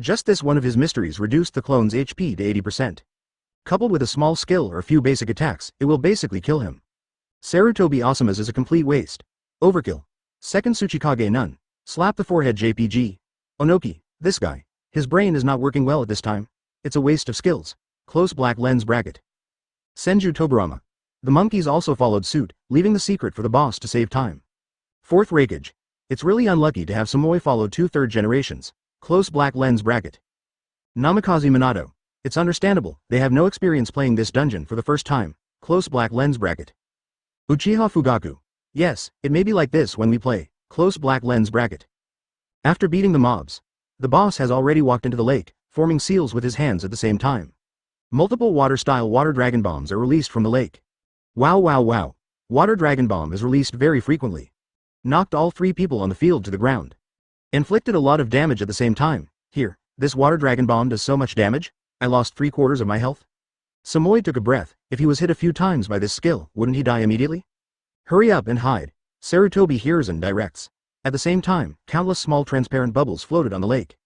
A: Just this one of his mysteries reduced the clone's HP to 80%. Coupled with a small skill or a few basic attacks, it will basically kill him. Sarutobi Asuma's is a complete waste. Overkill. Second Tsuchikage none. Slap the forehead JPG. Onoki, this guy. His brain is not working well at this time. It's a waste of skills. Close black lens bracket. Senju Toburama. The monkeys also followed suit, leaving the secret for the boss to save time. Fourth Raikage. It's really unlucky to have Samoi follow 2 third generations. Close black lens bracket. Namikaze Minato. It's understandable, they have no experience playing this dungeon for the first time. Close black lens bracket. Uchiha Fugaku. Yes, it may be like this when we play. Close black lens bracket. After beating the mobs, the boss has already walked into the lake, forming seals with his hands at the same time. Multiple water-style water dragon bombs are released from the lake. Wow wow wow. Water dragon bomb is released very frequently. Knocked all 3 people on the field to the ground. Inflicted a lot of damage at the same time. Here, this water dragon bomb does so much damage? I lost 3/4 of my health? Samoi took a breath. If he was hit a few times by this skill, wouldn't he die immediately? Hurry up and hide. Sarutobi Hiruzen directs. At the same time, countless small transparent bubbles floated on the lake.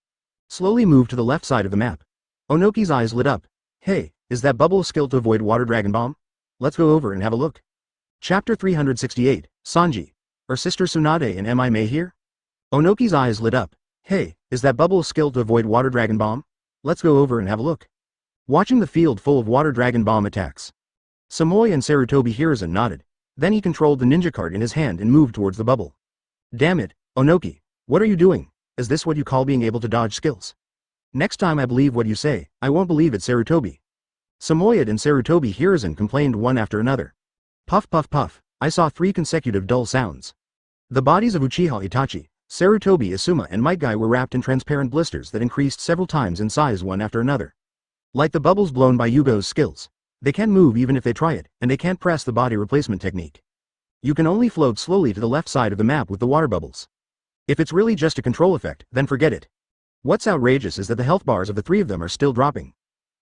A: Slowly moved to the left side of the map. Onoki's eyes lit up. Hey, is that bubble a skill to avoid water dragon bomb? Let's go over and have a look. Chapter 368, Sanji. Are Sister Tsunade and M.I. Mei here? Onoki's eyes lit up. Hey, is that bubble a skill to avoid water dragon bomb? Let's go over and have a look. Watching the field full of water dragon bomb attacks. Samoi and Sarutobi Hiruzen nodded. Then he controlled the ninja card in his hand and moved towards the bubble. Damn it, Onoki, what are you doing? Is this what you call being able to dodge skills? Next time I believe what you say, I won't believe it, Sarutobi. Samoyed and Sarutobi Hiruzen complained one after another. Puff puff puff, I saw 3 consecutive dull sounds. The bodies of Uchiha Itachi, Sarutobi Asuma and Mangekyō were wrapped in transparent blisters that increased several times in size one after another. Like the bubbles blown by Yugo's skills. They can't move even if they try it, and they can't press the body replacement technique. You can only float slowly to the left side of the map with the water bubbles. If it's really just a control effect, then forget it. What's outrageous is that the health bars of the 3 of them are still dropping.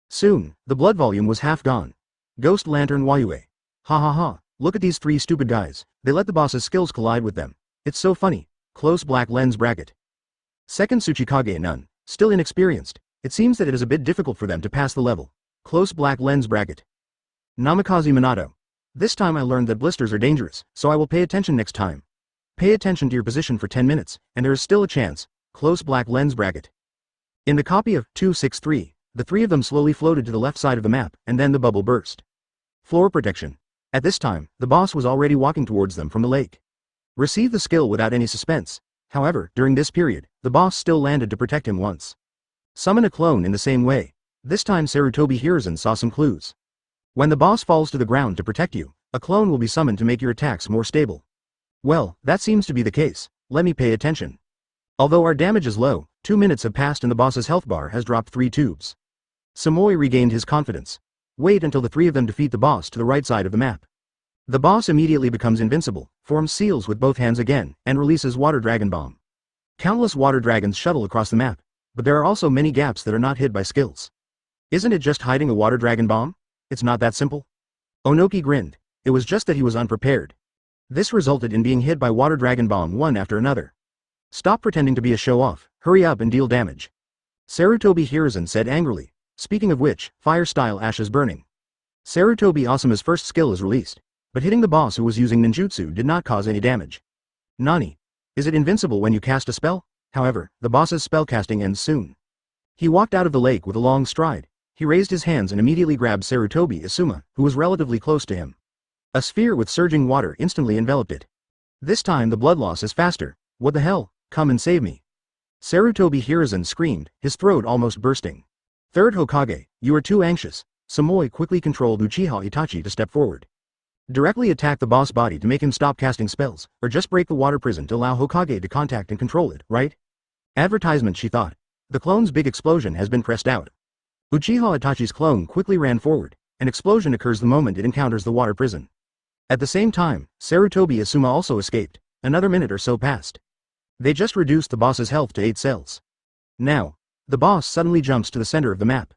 A: Soon, the blood volume was half gone. Ghost Lantern Wayue. Ha ha ha, look at these 3 stupid guys, they let the boss's skills collide with them. It's so funny. Close black lens bracket. Second Tsuchikage none, still inexperienced. It seems that it is a bit difficult for them to pass the level. Close black lens bracket. Namikaze Minato. This time I learned that blisters are dangerous, so I will pay attention next time. Pay attention to your position for 10 minutes, and there is still a chance. Close black lens bracket. In the copy of 263, the 3 of them slowly floated to the left side of the map, and then the bubble burst. Floor protection. At this time, the boss was already walking towards them from the lake. Received the skill without any suspense. However, during this period, the boss still landed to protect him once. Summon a clone in the same way. This time Sarutobi Hiruzen saw some clues. When the boss falls to the ground to protect you, a clone will be summoned to make your attacks more stable. Well, that seems to be the case. Let me pay attention. Although our damage is low, 2 minutes have passed and the boss's health bar has dropped 3 tubes. Samoi regained his confidence. Wait until the 3 of them defeat the boss to the right side of the map. The boss immediately becomes invincible, forms seals with both hands again, and releases water dragon bomb. Countless water dragons shuttle across the map, but there are also many gaps that are not hid by skills. Isn't it just hiding a water dragon bomb? It's not that simple. Onoki grinned. it was just that he was unprepared. This resulted in being hit by Water Dragon Bomb one after another. Stop pretending to be a show-off, hurry up and deal damage. Sarutobi Hiruzen said angrily. Speaking of which, fire-style ashes burning. Sarutobi Asuma's first skill is released, but hitting the boss who was using ninjutsu did not cause any damage. Nani? Is it invincible when you cast a spell? However, the boss's spellcasting ends soon. He walked out of the lake with a long stride. He raised his hands and immediately grabbed Sarutobi Asuma, who was relatively close to him. A sphere with surging water instantly enveloped it. This time the blood loss is faster. What the hell? Come and save me. Sarutobi Hiruzen screamed, his throat almost bursting. Third Hokage, you are too anxious. Samoi quickly controlled Uchiha Itachi to step forward. Directly attack the boss body to make him stop casting spells, or just break the water prison to allow Hokage to contact and control it, right? Advertisement, she thought. The clone's big explosion has been pressed out. Uchiha Itachi's clone quickly ran forward. An explosion occurs the moment it encounters the water prison. At the same time, Sarutobi Asuma also escaped. Another minute or so passed. They just reduced the boss's health to 8 cells. Now, the boss suddenly jumps to the center of the map.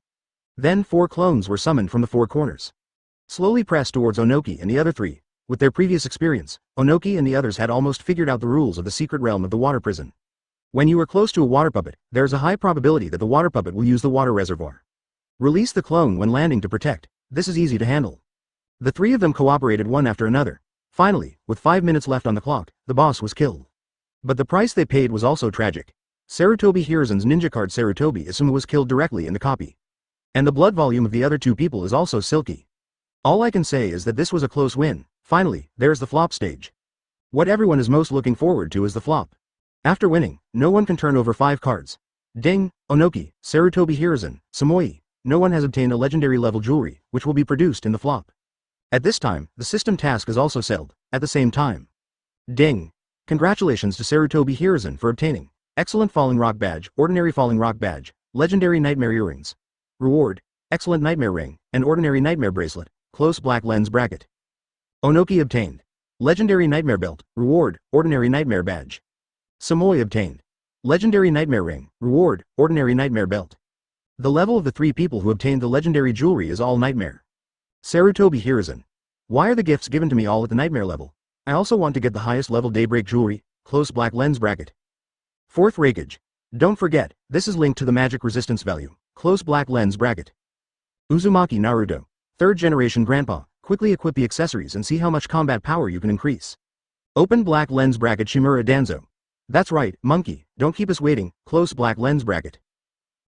A: Then 4 clones were summoned from the 4 corners. Slowly pressed towards Onoki and the other 3. With their previous experience, Onoki and the others had almost figured out the rules of the secret realm of the water prison. When you are close to a water puppet, there is a high probability that the water puppet will use the water reservoir. Release the clone when landing to protect. This is easy to handle. The 3 of them cooperated one after another. Finally, with 5 minutes left on the clock, the boss was killed. But the price they paid was also tragic. Sarutobi Hiruzen's ninja card Sarutobi Asuma was killed directly in the copy. And the blood volume of the other 2 people is also silky. All I can say is that this was a close win. Finally, there's the flop stage. What everyone is most looking forward to is the flop. After winning, no one can turn over 5 cards. Ding, Onoki, Sarutobi Hiruzen, Samoi. No one has obtained a legendary level jewelry, which will be produced in the flop. At this time, the system task is also settled, at the same time. Ding. Congratulations to Sarutobi Hiruzen for obtaining Excellent Falling Rock Badge, Ordinary Falling Rock Badge, Legendary Nightmare Earrings. Reward, Excellent Nightmare Ring, and Ordinary Nightmare Bracelet, Close Black Lens Bracket. Onoki obtained Legendary Nightmare Belt, Reward, Ordinary Nightmare Badge. Samoi obtained Legendary Nightmare Ring, Reward, Ordinary Nightmare Belt. The level of the 3 people who obtained the legendary jewelry is all Nightmare. Sarutobi Hiruzen. Why are the gifts given to me all at the Nightmare level? I also want to get the highest level Daybreak jewelry, Close Black Lens Bracket. Fourth Reikage. Don't forget, this is linked to the magic resistance value, Close Black Lens Bracket. Uzumaki Naruto. 3rd generation Grandpa, quickly equip the accessories and see how much combat power you can increase. Open Black Lens Bracket Shimura Danzo. That's right, monkey, don't keep us waiting, Close Black Lens Bracket.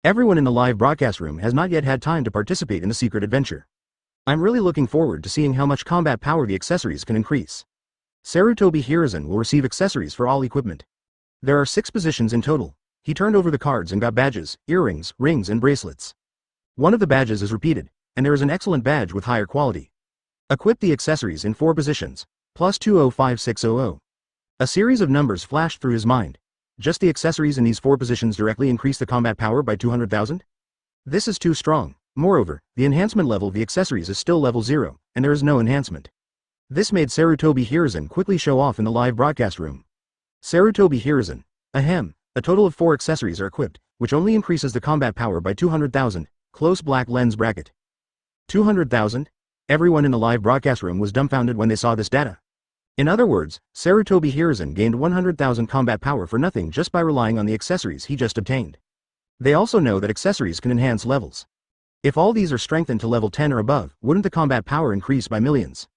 A: Everyone in the live broadcast room has not yet had time to participate in the secret adventure. I'm really looking forward to seeing how much combat power the accessories can increase. Sarutobi Hiruzen will receive accessories for all equipment. There are 6 positions in total. He turned over the cards and got badges, earrings, rings and bracelets. One of the badges is repeated, and there is an excellent badge with higher quality. Equip the accessories in 4 positions, plus 205600. A series of numbers flashed through his mind. Just the accessories in these 4 positions directly increase the combat power by 200,000? This is too strong. Moreover, the enhancement level of the accessories is still level 0, and there is no enhancement. This made Sarutobi Hiruzen quickly show off in the live broadcast room. Sarutobi Hiruzen. Ahem, a total of 4 accessories are equipped, which only increases the combat power by 200,000, Close Black Lens Bracket. 200,000? Everyone in the live broadcast room was dumbfounded when they saw this data. In other words, Sarutobi Hiruzen gained 100,000 combat power for nothing just by relying on the accessories he just obtained. They also know that accessories can enhance levels. If all these are strengthened to level 10 or above, wouldn't the combat power increase by millions?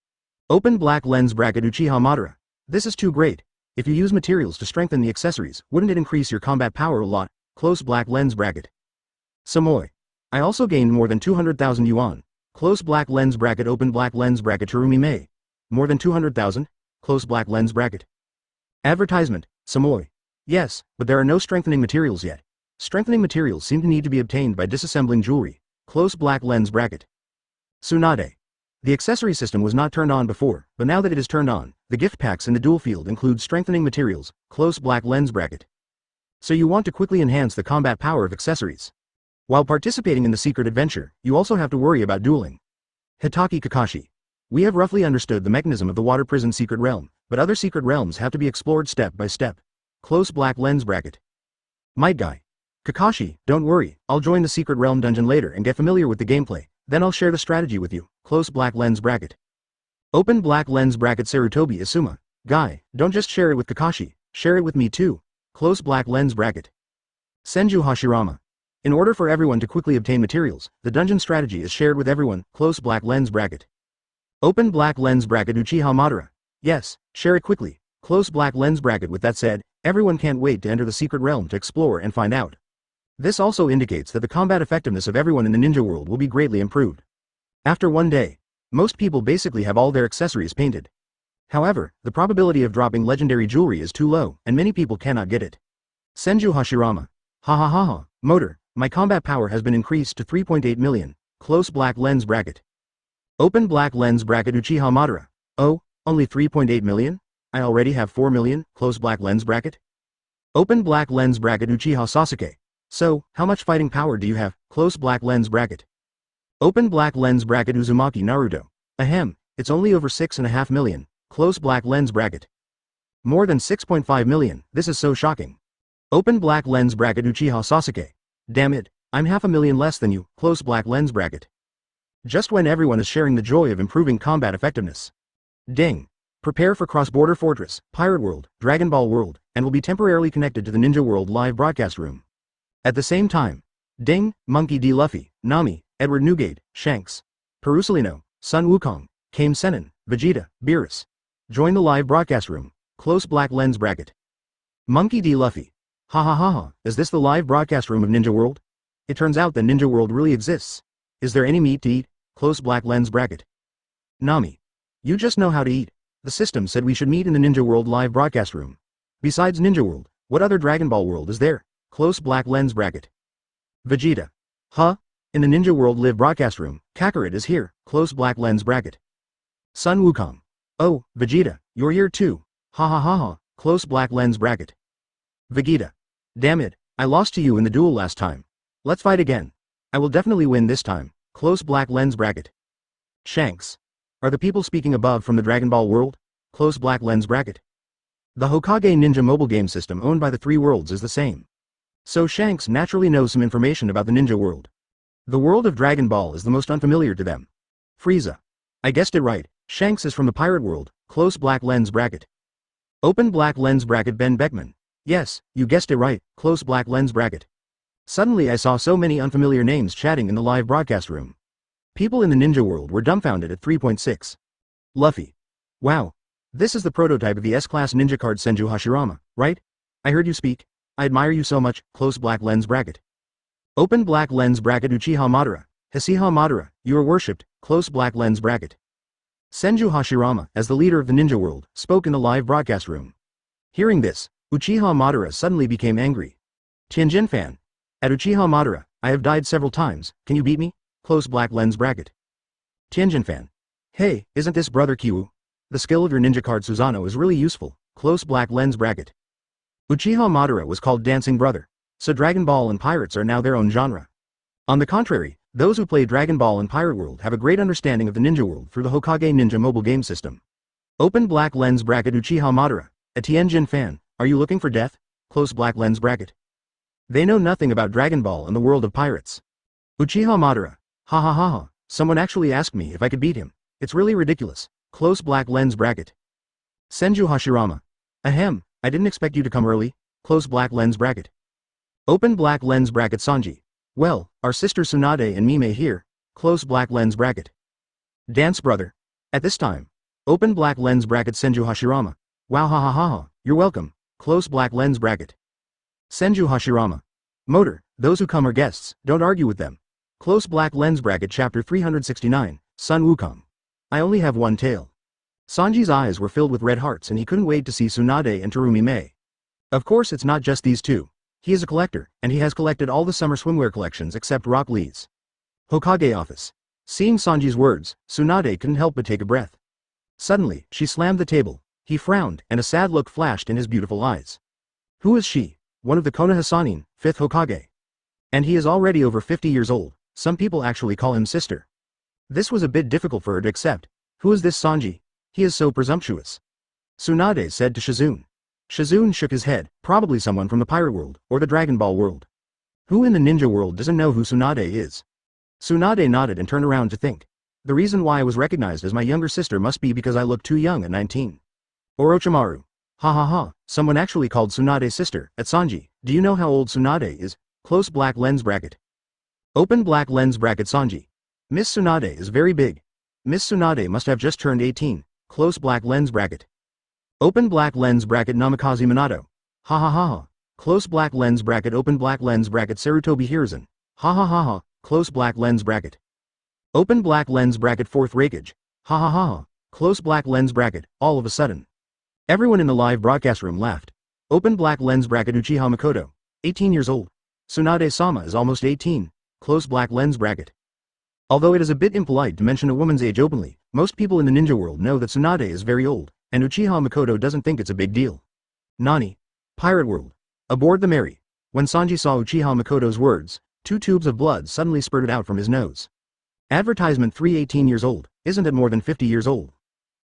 A: Open Black Lens Bracket Uchiha Madara. This is too great. If you use materials to strengthen the accessories, wouldn't it increase your combat power a lot? Close Black Lens Bracket. Samoi. I also gained more than 200,000 yuan. Close Black Lens Bracket. Open Black Lens Bracket Terumi Mei. More than 200,000? Close Black Lens Bracket. Advertisement, Samoi. Yes, but there are no strengthening materials yet. Strengthening materials seem to need to be obtained by disassembling jewelry. Close Black Lens Bracket. Tsunade. The accessory system was not turned on before, but now that it is turned on, the gift packs in the dual field include strengthening materials, Close Black Lens Bracket. So you want to quickly enhance the combat power of accessories. While participating in the secret adventure, you also have to worry about dueling. Hatake Kakashi. We have roughly understood the mechanism of the water prison secret realm, but other secret realms have to be explored step by step. Close Black Lens Bracket. Might Guy. Kakashi, don't worry, I'll join the secret realm dungeon later and get familiar with the gameplay, then I'll share the strategy with you. Close Black Lens Bracket. Open black lens bracket Sarutobi Asuma. Guy, don't just share it with Kakashi, share it with me too. Close black lens bracket. Senju Hashirama. In order for everyone to quickly obtain materials, the dungeon strategy is shared with everyone. Close black lens bracket. Open black lens bracket Uchiha Madara. Yes, share it quickly. Close black lens bracket. With that said, everyone can't wait to enter the secret realm to explore and find out. This also indicates that the combat effectiveness of everyone in the ninja world will be greatly improved. After one day, most people basically have all their accessories painted. However, the probability of dropping legendary jewelry is too low, and many people cannot get it. Senju Hashirama. Ha ha ha ha, motor, my combat power has been increased to 3.8 million. Close black lens bracket. Open black lens bracket Uchiha Madara. Oh, only 3.8 million? I already have 4 million. Close black lens bracket. Open black lens bracket Uchiha Sasuke. So, how much fighting power do you have? Close black lens bracket. Open black lens bracket Uzumaki Naruto. Ahem, it's only over 6.5 million. Close black lens bracket. More than 6.5 million, this is so shocking. Open black lens bracket Uchiha Sasuke. Damn it, I'm 500,000 less than you. Close black lens bracket. Just when everyone is sharing the joy of improving combat effectiveness. Ding. Prepare for cross-border fortress, pirate world, Dragon Ball world, and will be temporarily connected to the Ninja World live broadcast room. At the same time, Ding, Monkey D. Luffy, Nami, Edward Newgate, Shanks, Perusalino, Sun Wukong, Kame Sennin, Vegeta, Beerus. Join the live broadcast room. Close black lens bracket. Monkey D. Luffy. Ha ha ha ha, is this the live broadcast room of Ninja World? It turns out that Ninja World really exists. Is there any meat to eat? Close black lens bracket. Nami. You just know how to eat. The system said we should meet in the Ninja World live broadcast room. Besides Ninja World, what other Dragon Ball world is there? Close black lens bracket. Vegeta. Huh? In the Ninja World live broadcast room, Kakarot is here. Close black lens bracket. Sun Wukong. Oh, Vegeta, you're here too. Ha ha ha ha. Close black lens bracket. Vegeta. Damn it, I lost to you in the duel last time. Let's fight again. I will definitely win this time. Close black lens bracket. Shanks. Are the people speaking above from the Dragon Ball world? Close black lens bracket. The Hokage Ninja mobile game system owned by the three worlds is the same. So Shanks naturally knows some information about the Ninja world. The world of Dragon Ball is the most unfamiliar to them. Frieza. I guessed it right, Shanks is from the pirate world. Close black lens bracket. Open black lens bracket Ben Beckman. Yes, you guessed it right, close black lens bracket. Suddenly I saw so many unfamiliar names chatting in the live broadcast room. People in the Ninja world were dumbfounded at 3.6. Luffy. Wow. This is the prototype of the S-class ninja card Senju Hashirama, right? I heard you speak. I admire you so much. Close black lens bracket. Open black lens bracket Uchiha Madara. Uchiha Madara, you are worshipped. Close black lens bracket. Senju Hashirama, as the leader of the ninja world, spoke in the live broadcast room. Hearing this, Uchiha Madara suddenly became angry. Tianjin fan. At Uchiha Madara, I have died several times, can you beat me? Close black lens bracket. Tianjin fan. Hey, isn't this brother Kyu? The skill of your ninja card Susanoo is really useful. Close black lens bracket. Uchiha Madara was called Dancing Brother, so Dragon Ball and Pirates are now their own genre. On the contrary, those who play Dragon Ball and Pirate World have a great understanding of the ninja world through the Hokage Ninja mobile game system. Open black lens bracket Uchiha Madara. A Tianjin fan, are you looking for death? Close black lens bracket. They know nothing about Dragon Ball and the world of pirates. Uchiha Madara. Ha ha ha ha, someone actually asked me if I could beat him. It's really ridiculous. Close black lens bracket. Senju Hashirama. Ahem, I didn't expect you to come early. Close black lens bracket. Open black lens bracket Sanji. Well, our sister Tsunade and Mime here. Close black lens bracket. Dance brother. At this time. Open black lens bracket Senju Hashirama. Wow ha ha ha ha, you're welcome. Close black lens bracket. Senju Hashirama. Motor, those who come are guests, don't argue with them. Close black lens bracket chapter 369, Sun Wukong. I only have one tail. Sanji's eyes were filled with red hearts and he couldn't wait to see Tsunade and Terumi Mei. Of course it's not just these two. He is a collector, and he has collected all the summer swimwear collections except Rock Lee's. Hokage office. Seeing Sanji's words, Tsunade couldn't help but take a breath. Suddenly, she slammed the table. He frowned, and a sad look flashed in his beautiful eyes. Who is she? One of the Konoha Sannin, 5th Hokage. And he is already over 50 years old. Some people actually call him sister. This was a bit difficult for her to accept. Who is this Sanji? He is so presumptuous. Tsunade said to Shizune. Shizune shook his head, probably someone from the pirate world, or the Dragon Ball world. Who in the ninja world doesn't know who Tsunade is? Tsunade nodded and turned around to think. The reason why I was recognized as my younger sister must be because I look too young at 19. Orochimaru. Ha ha ha, someone actually called Tsunade's sister, at Sanji. Do you know how old Tsunade is? Close black lens bracket. Open black lens bracket Sanji. Miss Tsunade is very big. Miss Tsunade must have just turned 18. Close black lens bracket. Open black lens bracket Namikaze Minato. Ha ha ha ha. Close black lens bracket open black lens bracket Sarutobi Hiruzen. Ha ha ha ha. Close black lens bracket. Open black lens bracket fourth Raikage. Ha ha ha ha. Close black lens bracket, all of a sudden. Everyone in the live broadcast room laughed. Open black lens bracket Uchiha Makoto. 18 years old. Tsunade-sama is almost 18. Close black lens bracket. Although it is a bit impolite to mention a woman's age openly, most people in the ninja world know that Tsunade is very old, and Uchiha Makoto doesn't think it's a big deal. Nani. Pirate world. Aboard the Mary. When Sanji saw Uchiha Makoto's words, 2 tubes of blood suddenly spurted out from his nose. Advertisement 318 years old, isn't it more than 50 years old?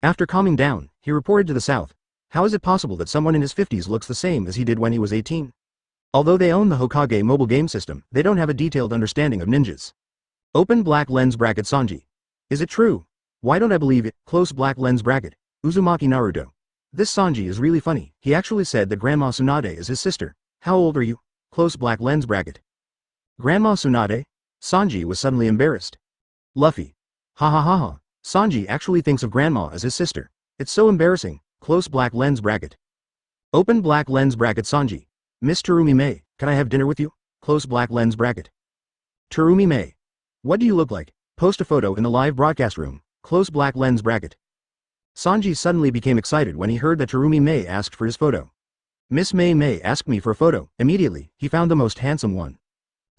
A: After calming down, he reported to the south. How is it possible that someone in his 50s looks the same as he did when he was 18? Although they own the Hokage mobile game system, they don't have a detailed understanding of ninjas. Open black lens bracket Sanji. Is it true? Why don't I believe it? Close black lens bracket. Uzumaki Naruto. This Sanji is really funny. He actually said that Grandma Tsunade is his sister. How old are you? Close black lens bracket. Grandma Tsunade? Sanji was suddenly embarrassed. Luffy. Ha ha ha ha. Sanji actually thinks of Grandma as his sister. It's so embarrassing. Close black lens bracket. Open black lens bracket Sanji. Miss Terumi May, can I have dinner with you? Close black lens bracket. Terumi May. What do you look like? Post a photo in the live broadcast room. Close black lens bracket. Sanji suddenly became excited when he heard that Terumi May asked for his photo. Miss May asked me for a photo. Immediately, he found the most handsome one.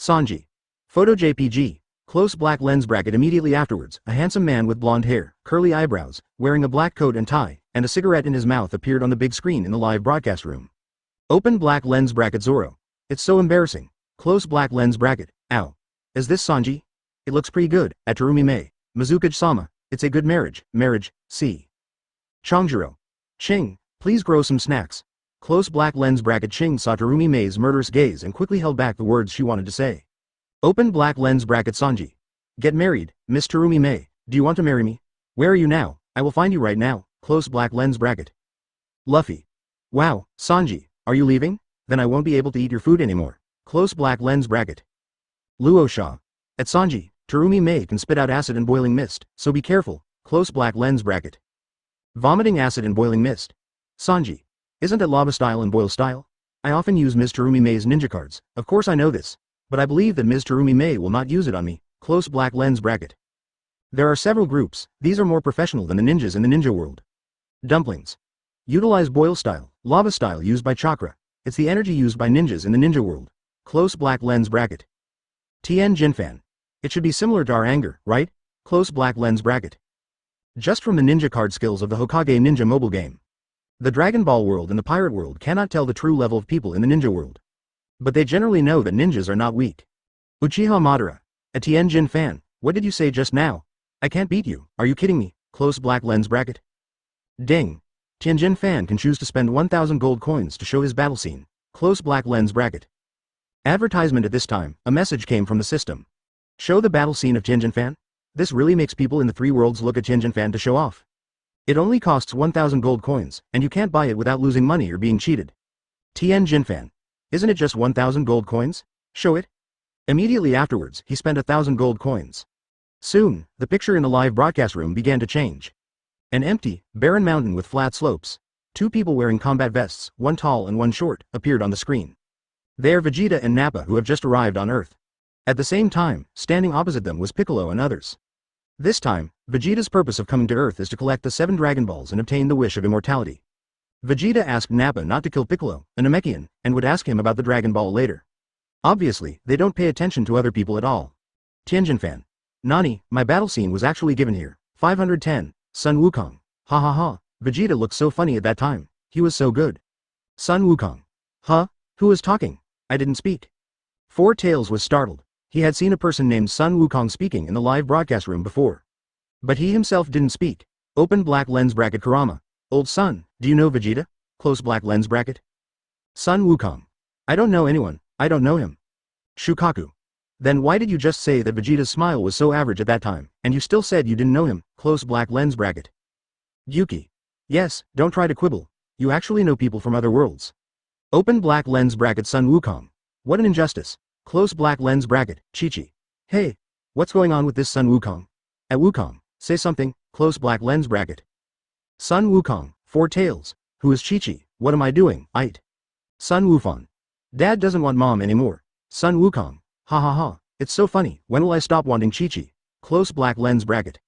A: Sanji. Photo JPG. Close black lens bracket. Immediately afterwards, a handsome man with blonde hair, curly eyebrows, wearing a black coat and tie, and a cigarette in his mouth appeared on the big screen in the live broadcast room. Open black lens bracket Zoro. It's so embarrassing. Close black lens bracket. Ow. Is this Sanji? It looks pretty good. At Terumi May. Mizukage-sama. It's a good marriage. Marriage. C. Chongjuro. Ching, please grow some snacks. Close black lens bracket. Ching saw Terumi May's murderous gaze and quickly held back the words she wanted to say. Open black lens bracket Sanji. Get married, Miss Terumi May. Do you want to marry me? Where are you now? I will find you right now. Close black lens bracket. Luffy. Wow, Sanji, are you leaving? Then I won't be able to eat your food anymore. Close black lens bracket. Luosha. At Sanji, Terumi May can spit out acid and boiling mist, so be careful. Close black lens bracket. Vomiting acid and boiling mist. Sanji. Isn't it lava style and boil style? I often use Ms. Terumi May's ninja cards. Of course I know this. But I believe that Ms. Terumi May will not use it on me. Close black lens bracket. There are several groups. These are more professional than the ninjas in the ninja world. Dumplings. Utilize boil style, lava style used by chakra. It's the energy used by ninjas in the ninja world. Close black lens bracket. Tien Jinfan. It should be similar to our anger, right? Close black lens bracket. Just from the ninja card skills of the Hokage ninja mobile game. The Dragon Ball world and the pirate world cannot tell the true level of people in the ninja world. But they generally know that ninjas are not weak. Uchiha Madara. A Tien Jinfan. What did you say just now? I can't beat you. Are you kidding me? Close black lens bracket. Ding. Tien Jinfan can choose to spend 1,000 gold coins to show his battle scene. Close black lens bracket. Advertisement at this time, a message came from the system. Show the battle scene of Tien Jinfan? This really makes people in the 3 worlds look at Tien Jinfan to show off. It only costs 1,000 gold coins, and you can't buy it without losing money or being cheated. Tien Jinfan. Isn't it just 1,000 gold coins? Show it. Immediately afterwards, he spent 1,000 gold coins. Soon, the picture in the live broadcast room began to change. An empty, barren mountain with flat slopes. 2 people wearing combat vests, one tall and one short, appeared on the screen. They are Vegeta and Nappa who have just arrived on Earth. At the same time, standing opposite them was Piccolo and others. This time, Vegeta's purpose of coming to Earth is to collect the 7 Dragon Balls and obtain the wish of immortality. Vegeta asked Nappa not to kill Piccolo, a Namekian, and would ask him about the Dragon Ball later. Obviously, they don't pay attention to other people at all. Tien Jinfan. Nani, my battle scene was actually given here. 510, Sun Wukong. Ha ha ha, Vegeta looked so funny at that time. He was so good. Sun Wukong. Huh? Who was talking? I didn't speak. Four Tails was startled. He had seen a person named Sun Wukong speaking in the live broadcast room before. But he himself didn't speak. Open black lens bracket Kurama. Old Sun, do you know Vegeta? Close black lens bracket. Sun Wukong. I don't know anyone, I don't know him. Shukaku. Then why did you just say that Vegeta's smile was so average at that time, and you still said you didn't know him? Close black lens bracket. Yuki. Yes, don't try to quibble. You actually know people from other worlds. Open black lens bracket Sun Wukong. What an injustice. Close black lens bracket, Chi-Chi. Hey. What's going on with this Sun Wukong? At Wukong, say something, close black lens bracket. Sun Wukong, 4 tails. Who is Chi-Chi? What am I doing? Ait. Sun Wufan. Dad doesn't want mom anymore. Sun Wukong. Ha ha ha. It's so funny. When will I stop wanting Chi-Chi? Close black lens bracket.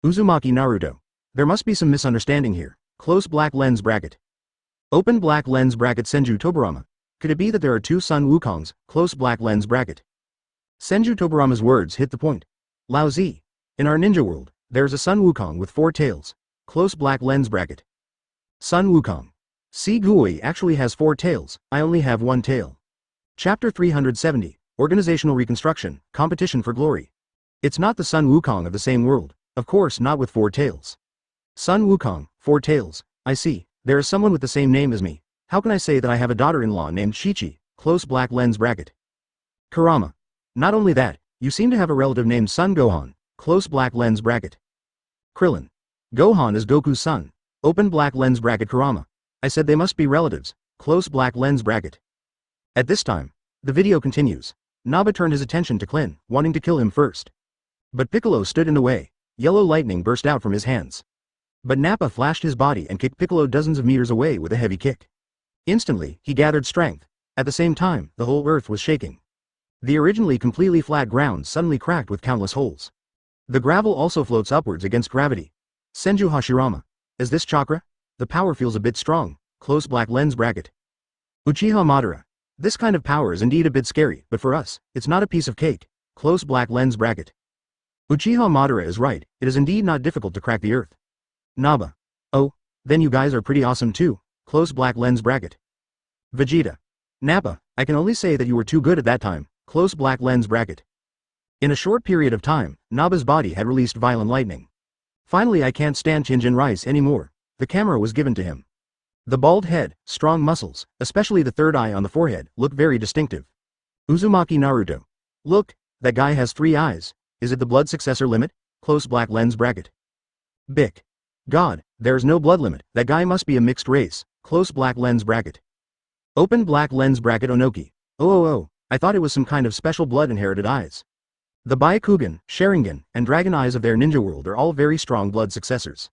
A: Uzumaki Naruto. There must be some misunderstanding here. Close black lens bracket. Open black lens bracket Senju Tobarama. Could it be that there are 2 Sun Wukongs? Close black lens bracket. Senju Tobarama's words hit the point. Lao Zi. In our ninja world, there's a Sun Wukong with 4 tails. Close black lens bracket. Sun Wukong. Si Gui actually has 4 tails, I only have 1 tail. Chapter 370, Organizational Reconstruction, Competition for Glory. It's not the Sun Wukong of the same world, of course not with 4 tails. Sun Wukong, 4 tails, I see, there is someone with the same name as me. How can I say that I have a daughter-in-law named Chi-Chi? Close black lens bracket. Kurama. Not only that, you seem to have a relative named Sun Gohan. Close black lens bracket. Krillin. Gohan is Goku's son. Open black lens bracket Kurama. I said they must be relatives. Close black lens bracket. At this time, the video continues. Naba turned his attention to Klin, wanting to kill him first. But Piccolo stood in the way. Yellow lightning burst out from his hands. But Nappa flashed his body and kicked Piccolo dozens of meters away with a heavy kick. Instantly, he gathered strength. At the same time, the whole earth was shaking. The originally completely flat ground suddenly cracked with countless holes. The gravel also floats upwards against gravity. Senju Hashirama. Is this chakra? The power feels a bit strong. Close black lens bracket. Uchiha Madara. This kind of power is indeed a bit scary, but for us, it's not a piece of cake. Close black lens bracket. Uchiha Madara is right, it is indeed not difficult to crack the earth. Naba. Oh, then you guys are pretty awesome too. Close black lens bracket. Vegeta. Nappa, I can only say that you were too good at that time. Close black lens bracket. In a short period of time, Naba's body had released violent lightning. Finally, I can't stand Shinjin Rice anymore. The camera was given to him. The bald head, strong muscles, especially the third eye on the forehead, look very distinctive. Uzumaki Naruto. Look, that guy has 3 eyes. Is it the blood successor limit? Close black lens bracket. Bic. God, there's no blood limit, that guy must be a mixed race. Close black lens bracket. Open black lens bracket Onoki. Oh, I thought it was some kind of special blood inherited eyes. The Byakugan, Sharingan, and Dragon Eyes of their ninja world are all very strong blood successors.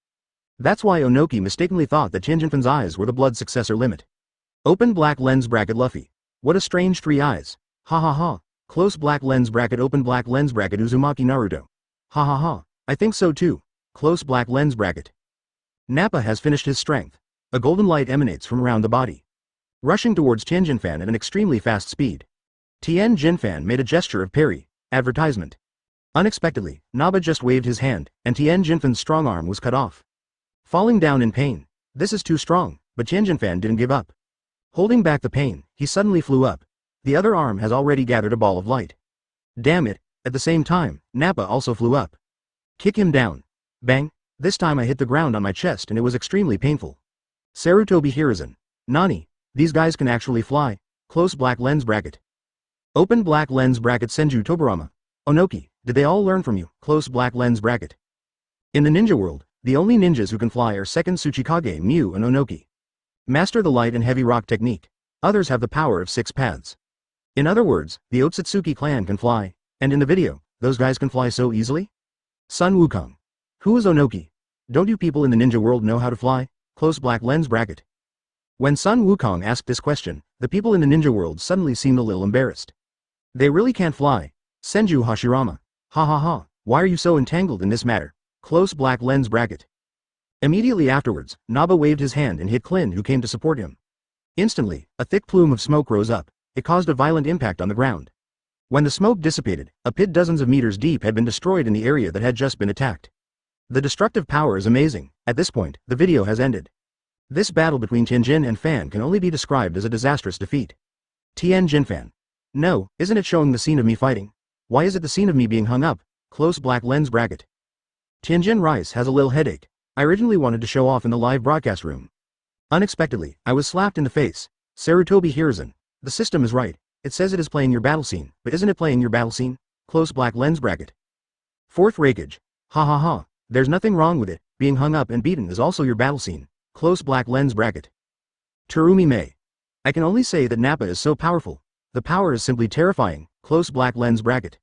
A: That's why Onoki mistakenly thought that Shinjinfan's eyes were the blood successor limit. Open black lens bracket Luffy. What a strange 3 eyes. Ha ha ha. Close black lens bracket open black lens bracket Uzumaki Naruto. Ha ha ha. I think so too. Close black lens bracket. Nappa has finished his strength. A golden light emanates from around the body, rushing towards Tianjinfan at an extremely fast speed. Tianjinfan made a gesture of parry, advertisement. Unexpectedly, Naba just waved his hand, and Tianjinfan's strong arm was cut off. Falling down in pain. This is too strong, but Tianjinfan didn't give up. Holding back the pain, he suddenly flew up. The other arm has already gathered a ball of light. Damn it, at the same time, Nappa also flew up. Kick him down. Bang, this time I hit the ground on my chest and it was extremely painful. Sarutobi Hiruzen. Nani, these guys can actually fly. Close black lens bracket. Open black lens bracket Senju Tobarama. Onoki, did they all learn from you? Close black lens bracket. In the ninja world, the only ninjas who can fly are second Tsuchikage Mew and Onoki. Master the light and heavy rock technique. Others have the power of 6 paths. In other words, the Otsutsuki clan can fly, and in the video, those guys can fly so easily? Sun Wukong. Who is Onoki? Don't you people in the ninja world know how to fly? Close black lens bracket. When Sun Wukong asked this question, the people in the ninja world suddenly seemed a little embarrassed. They really can't fly. Senju Hashirama. Ha ha ha, why are you so entangled in this matter? Close black lens bracket. Immediately afterwards, Naba waved his hand and hit Klin, who came to support him. Instantly, a thick plume of smoke rose up. It caused a violent impact on the ground. When the smoke dissipated, a pit dozens of meters deep had been destroyed in the area that had just been attacked. The destructive power is amazing. At this point, the video has ended. This battle between Tianjin and Fan can only be described as a disastrous defeat. Tianjin Fan. No, isn't it showing the scene of me fighting? Why is it the scene of me being hung up? Close black lens bracket. Tianjin Rice has a little headache. I originally wanted to show off in the live broadcast room. Unexpectedly, I was slapped in the face. Sarutobi Hiruzen. The system is right. It says it is playing your battle scene, but isn't it playing your battle scene? Close black lens bracket. Fourth Raikage. Ha ha ha. There's nothing wrong with it, being hung up and beaten is also your battle scene. Close black lens bracket. Terumi Mei. I can only say that Nappa is so powerful. The power is simply terrifying. Close black lens bracket.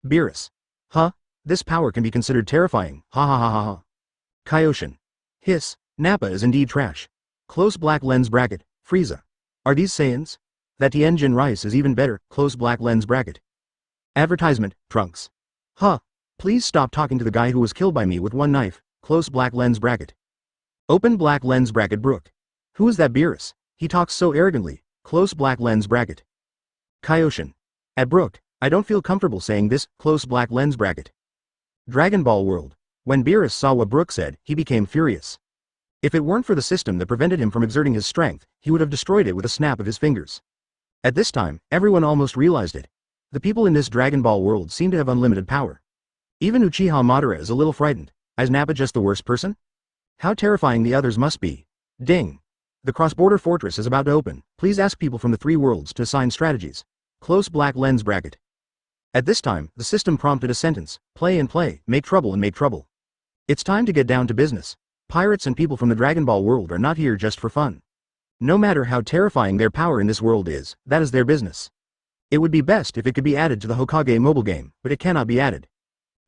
A: Beerus. Huh? This power can be considered terrifying. Ha ha ha ha ha. Kaioshin. Hiss. Nappa is indeed trash. Close black lens bracket. Frieza. Are these Saiyans? That Tianjin rice is even better. Close black lens bracket. Advertisement. Trunks. Huh. Please stop talking to the guy who was killed by me with one knife. Close black lens bracket. Open black lens bracket. Brook. Who is that Beerus? He talks so arrogantly. Close black lens bracket. Kaioshin. At Brook, I don't feel comfortable saying this. Close black lens bracket. Dragon Ball World. When Beerus saw what Brook said, he became furious. If it weren't for the system that prevented him from exerting his strength, he would have destroyed it with a snap of his fingers. At this time, everyone almost realized it. The people in this Dragon Ball world seem to have unlimited power. Even Uchiha Madara is a little frightened. Is Nappa just the worst person? How terrifying the others must be. Ding. The cross-border fortress is about to open. Please ask people from the three worlds to assign strategies. Close black lens bracket. At this time, the system prompted a sentence. Play and play, make trouble and make trouble. It's time to get down to business. Pirates and people from the Dragon Ball world are not here just for fun. No matter how terrifying their power in this world is, that is their business. It would be best if it could be added to the Hokage mobile game, but it cannot be added.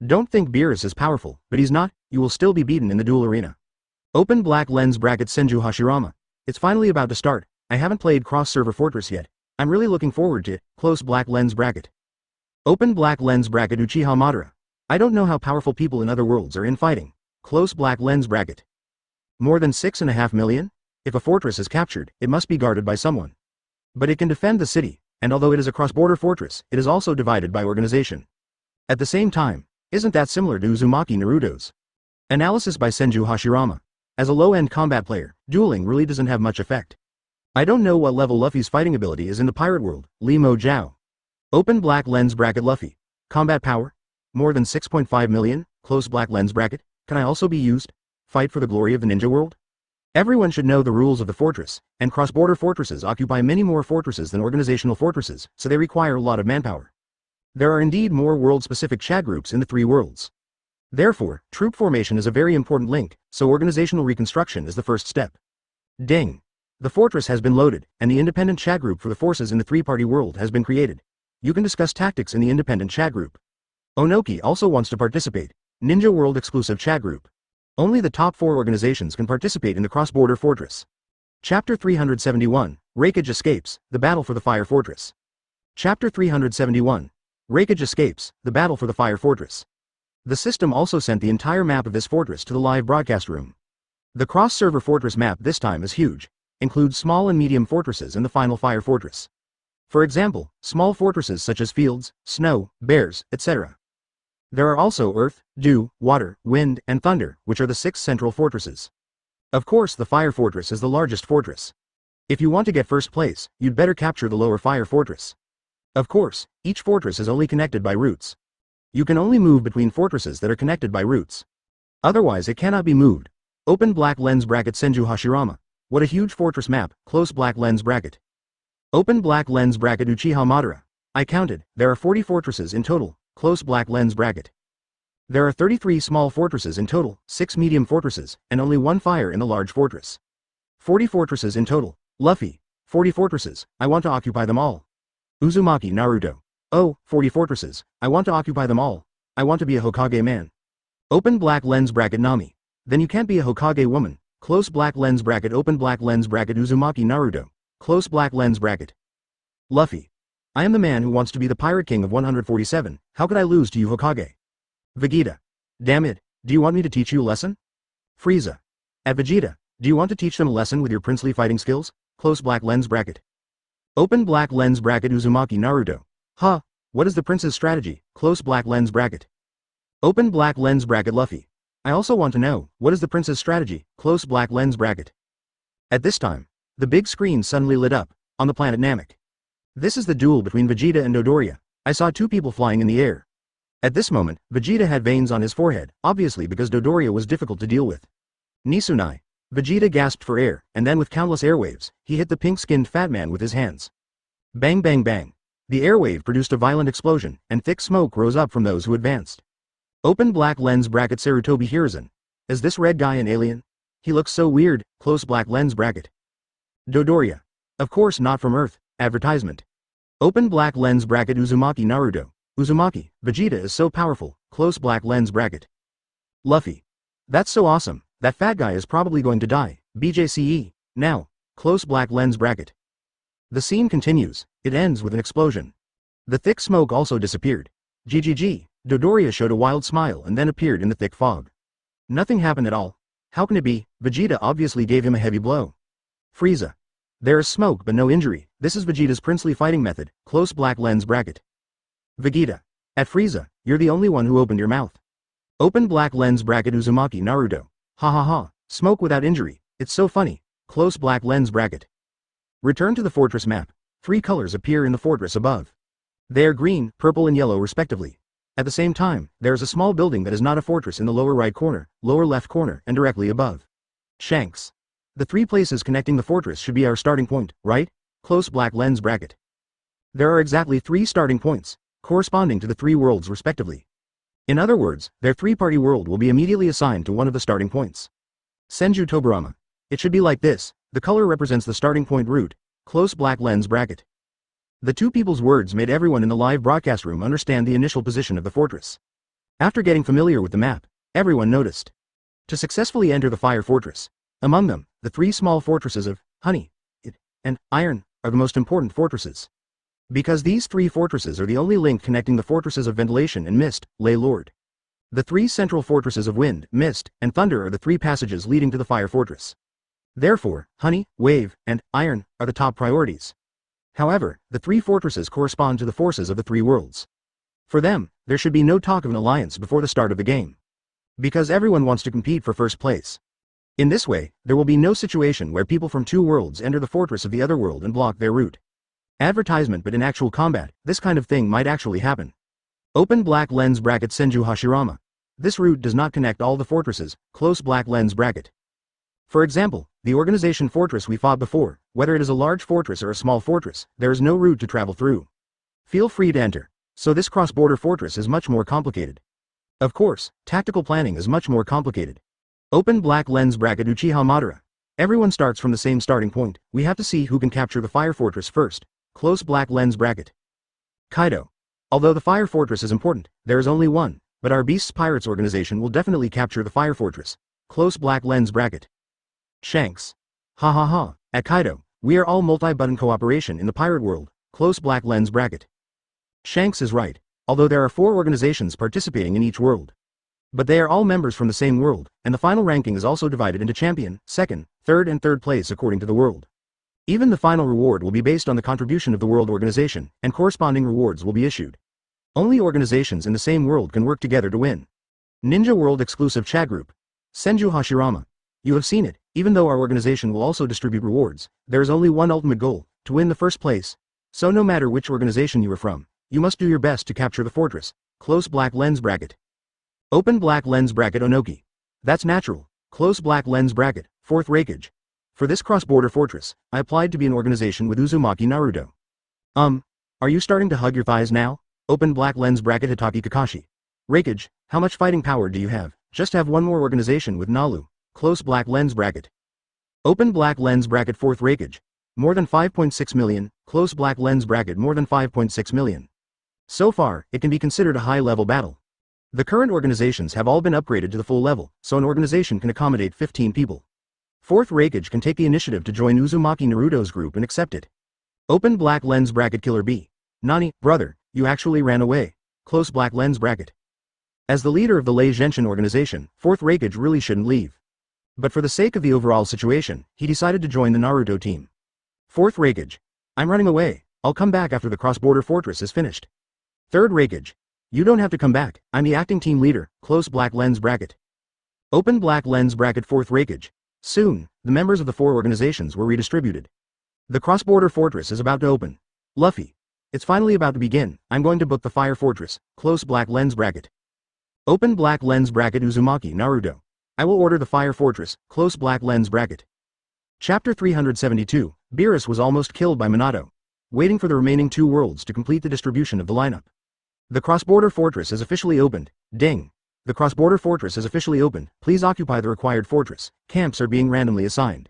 A: Don't think Beerus is powerful, but he's not. You will still be beaten in the duel arena. Open black lens bracket Senju Hashirama. It's finally about to start. I haven't played cross-server Fortress yet. I'm really looking forward to it. Close black lens bracket. Open black lens bracket Uchiha Madara. I don't know how powerful people in other worlds are in fighting. Close black lens bracket. More than 6.5 million? If a fortress is captured, it must be guarded by someone. But it can defend the city, and although it is a cross-border fortress, it is also divided by organization. At the same time, isn't that similar to Uzumaki Naruto's? Analysis by Senju Hashirama. As a low-end combat player, dueling really doesn't have much effect. I don't know what level Luffy's fighting ability is in the pirate world. Limo Zhao. Open black lens bracket Luffy. Combat power? More than 6.5 million? Close black lens bracket. Can I also be used? Fight for the glory of the ninja world? Everyone should know the rules of the fortress, and cross-border fortresses occupy many more fortresses than organizational fortresses, so they require a lot of manpower. There are indeed more world-specific chat groups in the three worlds. Therefore, troop formation is a very important link, so organizational reconstruction is the first step. Ding. The fortress has been loaded, and the independent chat group for the forces in the three-party world has been created. You can discuss tactics in the independent chat group. Onoki also wants to participate. Ninja World exclusive chat group. Only the top 4 organizations can participate in the cross-border fortress. Chapter 371, Raikage Escapes, The Battle for the Fire Fortress. Chapter 371. Raikage Escapes, The Battle for the Fire Fortress. The system also sent the entire map of this fortress to the live broadcast room. The cross-server fortress map this time is huge, includes small and medium fortresses and the final fire fortress. For example, small fortresses such as fields, snow, bears, etc. There are also earth, dew, water, wind, and thunder, which are the 6 central fortresses. Of course, the fire fortress is the largest fortress. If you want to get first place, you'd better capture the lower fire fortress. Of course, each fortress is only connected by routes. You can only move between fortresses that are connected by routes. Otherwise it cannot be moved. Open black lens bracket Senju Hashirama. What a huge fortress map. Close black lens bracket. Open black lens bracket Uchiha Madara. I counted, there are 40 fortresses in total. Close black lens bracket. There are 33 small fortresses in total, 6 medium fortresses, and only 1 fire in the large fortress. 40 fortresses in total. Luffy. 40 fortresses, I want to occupy them all. Uzumaki Naruto. Oh, 40 fortresses, I want to occupy them all. I want to be a Hokage man. Open black lens bracket Nami. Then you can't be a Hokage woman. Close black lens bracket open black lens bracket Uzumaki Naruto. Close black lens bracket. Luffy. I am the man who wants to be the Pirate King of 147, how could I lose to you Hokage? Vegeta. Damn it, do you want me to teach you a lesson? Frieza. At Vegeta, do you want to teach them a lesson with your princely fighting skills? Close black lens bracket. Open black lens bracket Uzumaki Naruto. Huh, what is the prince's strategy? Close black lens bracket. Open black lens bracket Luffy. I also want to know, what is the prince's strategy? Close black lens bracket. At this time, the big screen suddenly lit up, on the planet Namek. This is the duel between Vegeta and Dodoria. I saw 2 people flying in the air. At this moment, Vegeta had veins on his forehead, obviously because Dodoria was difficult to deal with. Nisunai. Vegeta gasped for air, and then with countless airwaves, he hit the pink-skinned fat man with his hands. Bang bang bang. The airwave produced a violent explosion, and thick smoke rose up from those who advanced. Open black lens bracket Sarutobi Hiruzen. Is this red guy an alien? He looks so weird, close black lens bracket. Dodoria. Of course not from Earth, advertisement. Open black lens bracket Uzumaki Naruto. Uzumaki, Vegeta is so powerful, close black lens bracket. Luffy. That's so awesome, that fat guy is probably going to die, BJCE, now, close black lens bracket. The scene continues, it ends with an explosion. The thick smoke also disappeared. GGG, Dodoria showed a wild smile and then appeared in the thick fog. Nothing happened at all. How can it be? Vegeta obviously gave him a heavy blow. Frieza. There is smoke but no injury, this is Vegeta's princely fighting method, close black lens bracket. Vegeta. At Frieza, you're the only one who opened your mouth. Open black lens bracket Uzumaki Naruto. Ha ha ha, smoke without injury, it's so funny, close black lens bracket. Return to the fortress map. 3 colors appear in the fortress above. They are green, purple and yellow respectively. At the same time, there is a small building that is not a fortress in the lower right corner, lower left corner, and directly above. Shanks. The 3 places connecting the fortress should be our starting point, right? Close black lens bracket. There are exactly 3 starting points, corresponding to the 3 worlds respectively. In other words, their 3-party world will be immediately assigned to one of the starting points. Senju Toburama. It should be like this, the color represents the starting point route, close black lens bracket. The 2 people's words made everyone in the live broadcast room understand the initial position of the fortress. After getting familiar with the map, everyone noticed. To successfully enter the fire fortress, among them, the 3 small fortresses of Honey, It, and Iron are the most important fortresses. Because these 3 fortresses are the only link connecting the fortresses of Ventilation and Mist, Lay Lord. The 3 central fortresses of Wind, Mist, and Thunder are the 3 passages leading to the fire fortress. Therefore, Honey, Wave, and Iron are the top priorities. However, the 3 fortresses correspond to the forces of the 3 worlds. For them, there should be no talk of an alliance before the start of the game. Because everyone wants to compete for first place. In this way, there will be no situation where people from 2 worlds enter the fortress of the other world and block their route. Advertisement, but in actual combat, this kind of thing might actually happen. Open black lens bracket Senju Hashirama. This route does not connect all the fortresses, close black lens bracket. For example, the organization fortress we fought before, whether it is a large fortress or a small fortress, there is no route to travel through. Feel free to enter. So this cross-border fortress is much more complicated. Of course, tactical planning is much more complicated. Open black lens bracket Uchiha Madara. Everyone starts from the same starting point, we have to see who can capture the fire fortress first, close black lens bracket. Kaido. Although the fire fortress is important, there is only one, but our Beasts Pirates organization will definitely capture the fire fortress, close black lens bracket. Shanks. Ha ha ha, at Kaido, we are all multi-button cooperation in the pirate world, close black lens bracket. Shanks is right, although there are 4 organizations participating in each world. But they are all members from the same world, and the final ranking is also divided into champion, second, third and third place according to the world. Even the final reward will be based on the contribution of the world organization, and corresponding rewards will be issued. Only organizations in the same world can work together to win. Ninja World exclusive chat group. Senju Hashirama. You have seen it, even though our organization will also distribute rewards, there is only one ultimate goal, to win the first place. So no matter which organization you are from, you must do your best to capture the fortress, close black lens bracket. Open black lens bracket Onoki. That's natural, close black lens bracket, 4th Raikage. For this cross-border fortress, I applied to be an organization with Uzumaki Naruto. Are you starting to hug your thighs now? Open black lens bracket Hatake Kakashi. Raikage, how much fighting power do you have? Just have one more organization with Nalu, close black lens bracket. Open black lens bracket 4th Raikage. More than 5.6 million, close black lens bracket more than 5.6 million. So far, it can be considered a high-level battle. The current organizations have all been upgraded to the full level, so an organization can accommodate 15 people. 4th Raikage can take the initiative to join Uzumaki Naruto's group and accept it. Open black lens bracket Killer B. Nani, brother, you actually ran away, close black lens bracket. As the leader of the Lei Genshin organization, 4th Raikage really shouldn't leave. But for the sake of the overall situation, he decided to join the Naruto team. 4th Raikage. I'm running away, I'll come back after the cross-border fortress is finished. 3rd Raikage. You don't have to come back, I'm the acting team leader, close black lens bracket. Open black lens bracket 4th Raikage. Soon, the members of the 4 organizations were redistributed. The cross-border fortress is about to open. Luffy. It's finally about to begin, I'm going to book the fire fortress, close black lens bracket. Open black lens bracket Uzumaki Naruto. I will order the fire fortress, close black lens bracket. Chapter 372, Beerus was almost killed by Minato. waiting for the remaining 2 worlds to complete the distribution of the lineup. The cross-border fortress is officially opened. Ding. The cross-border fortress is officially opened. Please occupy the required fortress. Camps are being randomly assigned.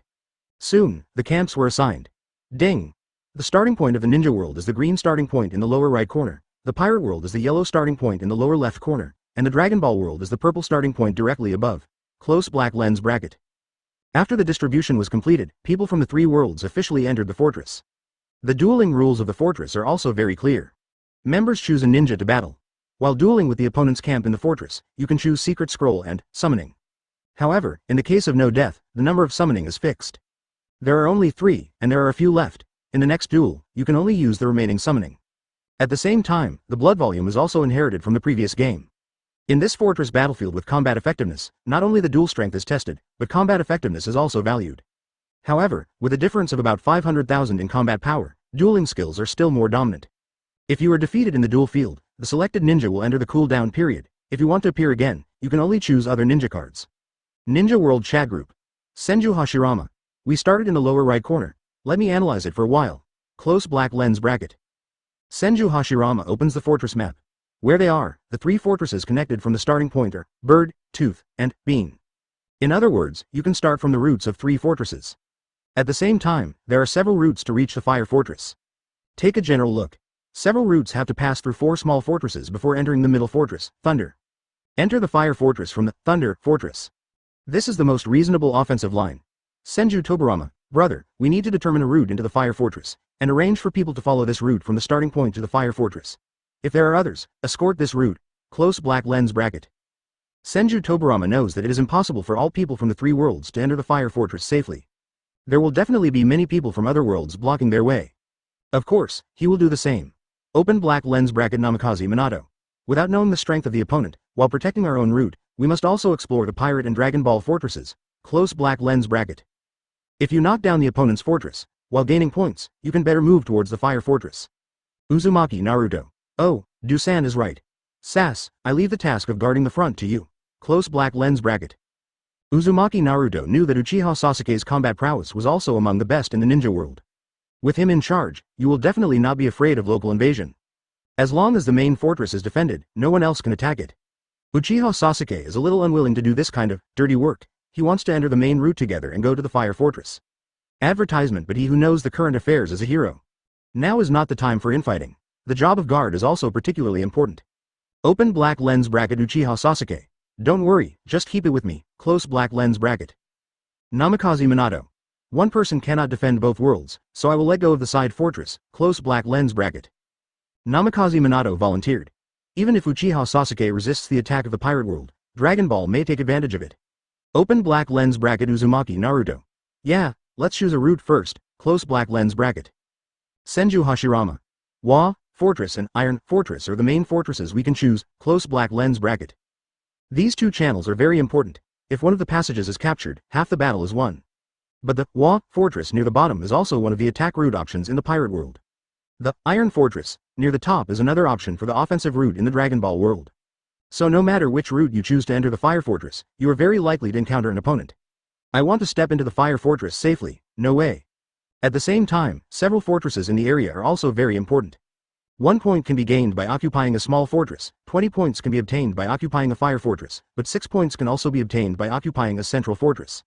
A: Soon, the camps were assigned. Ding. The starting point of the ninja world is the green starting point in the lower right corner. The pirate world is the yellow starting point in the lower left corner, and the Dragon Ball world is the purple starting point directly above. Close black lens bracket. After the distribution was completed, people from the 3 worlds officially entered the fortress. The dueling rules of the fortress are also very clear. Members choose a ninja to battle. While dueling with the opponent's camp in the fortress, you can choose Secret Scroll and Summoning. However, in the case of no death, the number of summoning is fixed. There are only 3, and there are a few left. In the next duel, you can only use the remaining summoning. At the same time, the blood volume is also inherited from the previous game. In this fortress battlefield with combat effectiveness, not only the duel strength is tested, but combat effectiveness is also valued. However, with a difference of about 500,000 in combat power, dueling skills are still more dominant. If you are defeated in the duel field, the selected ninja will enter the cooldown period. If you want to appear again, you can only choose other ninja cards. Ninja World Chat Group. Senju Hashirama. We started in the lower right corner. Let me analyze it for a while. Close black lens bracket. Senju Hashirama opens the fortress map. Where they are, the 3 fortresses connected from the starting point are Bird, Tooth, and Bean. In other words, you can start from the roots of 3 fortresses. At the same time, there are several routes to reach the fire fortress. Take a general look. Several routes have to pass through 4 small fortresses before entering the middle fortress, Thunder. Enter the fire fortress from the Thunder fortress. This is the most reasonable offensive line. Senju Tobarama, brother, we need to determine a route into the fire fortress, and arrange for people to follow this route from the starting point to the fire fortress. If there are others, escort this route. Close black lens bracket. Senju Tobarama knows that it is impossible for all people from the 3 worlds to enter the fire fortress safely. There will definitely be many people from other worlds blocking their way. Of course, he will do the same. Open black lens bracket Namikaze Minato. Without knowing the strength of the opponent, while protecting our own route, we must also explore the Pirate and Dragon Ball fortresses. Close black lens bracket. If you knock down the opponent's fortress, while gaining points, you can better move towards the fire fortress. Uzumaki Naruto. Oh, Dusan is right. Sass, I leave the task of guarding the front to you. Close black lens bracket. Uzumaki Naruto knew that Uchiha Sasuke's combat prowess was also among the best in the ninja world. With him in charge, you will definitely not be afraid of local invasion. As long as the main fortress is defended, no one else can attack it. Uchiha Sasuke is a little unwilling to do this kind of dirty work. He wants to enter the main route together and go to the fire fortress. Advertisement, but he who knows the current affairs is a hero. Now is not the time for infighting. The job of guard is also particularly important. Open black lens bracket Uchiha Sasuke. Don't worry, just keep it with me. Close black lens bracket. Namikaze Minato. One person cannot defend both worlds, so I will let go of the side fortress. Close black lens bracket. Namikaze Minato volunteered. Even if Uchiha Sasuke resists the attack of the pirate world, Dragon Ball may take advantage of it. Open black lens bracket Uzumaki Naruto. Yeah, let's choose a route first. Close black lens bracket. Senju Hashirama. Wa, Fortress and Iron Fortress are the main fortresses we can choose. Close black lens bracket. These 2 channels are very important. If one of the passages is captured, half the battle is won. But the Wa Fortress near the bottom is also one of the attack route options in the pirate world. The Iron Fortress near the top is another option for the offensive route in the Dragon Ball world. So no matter which route you choose to enter the fire fortress, you are very likely to encounter an opponent. I want to step into the fire fortress safely. No way. At the same time, several fortresses in the area are also very important. 1 point can be gained by occupying a small fortress, 20 points can be obtained by occupying a fire fortress, but 6 points can also be obtained by occupying a central fortress.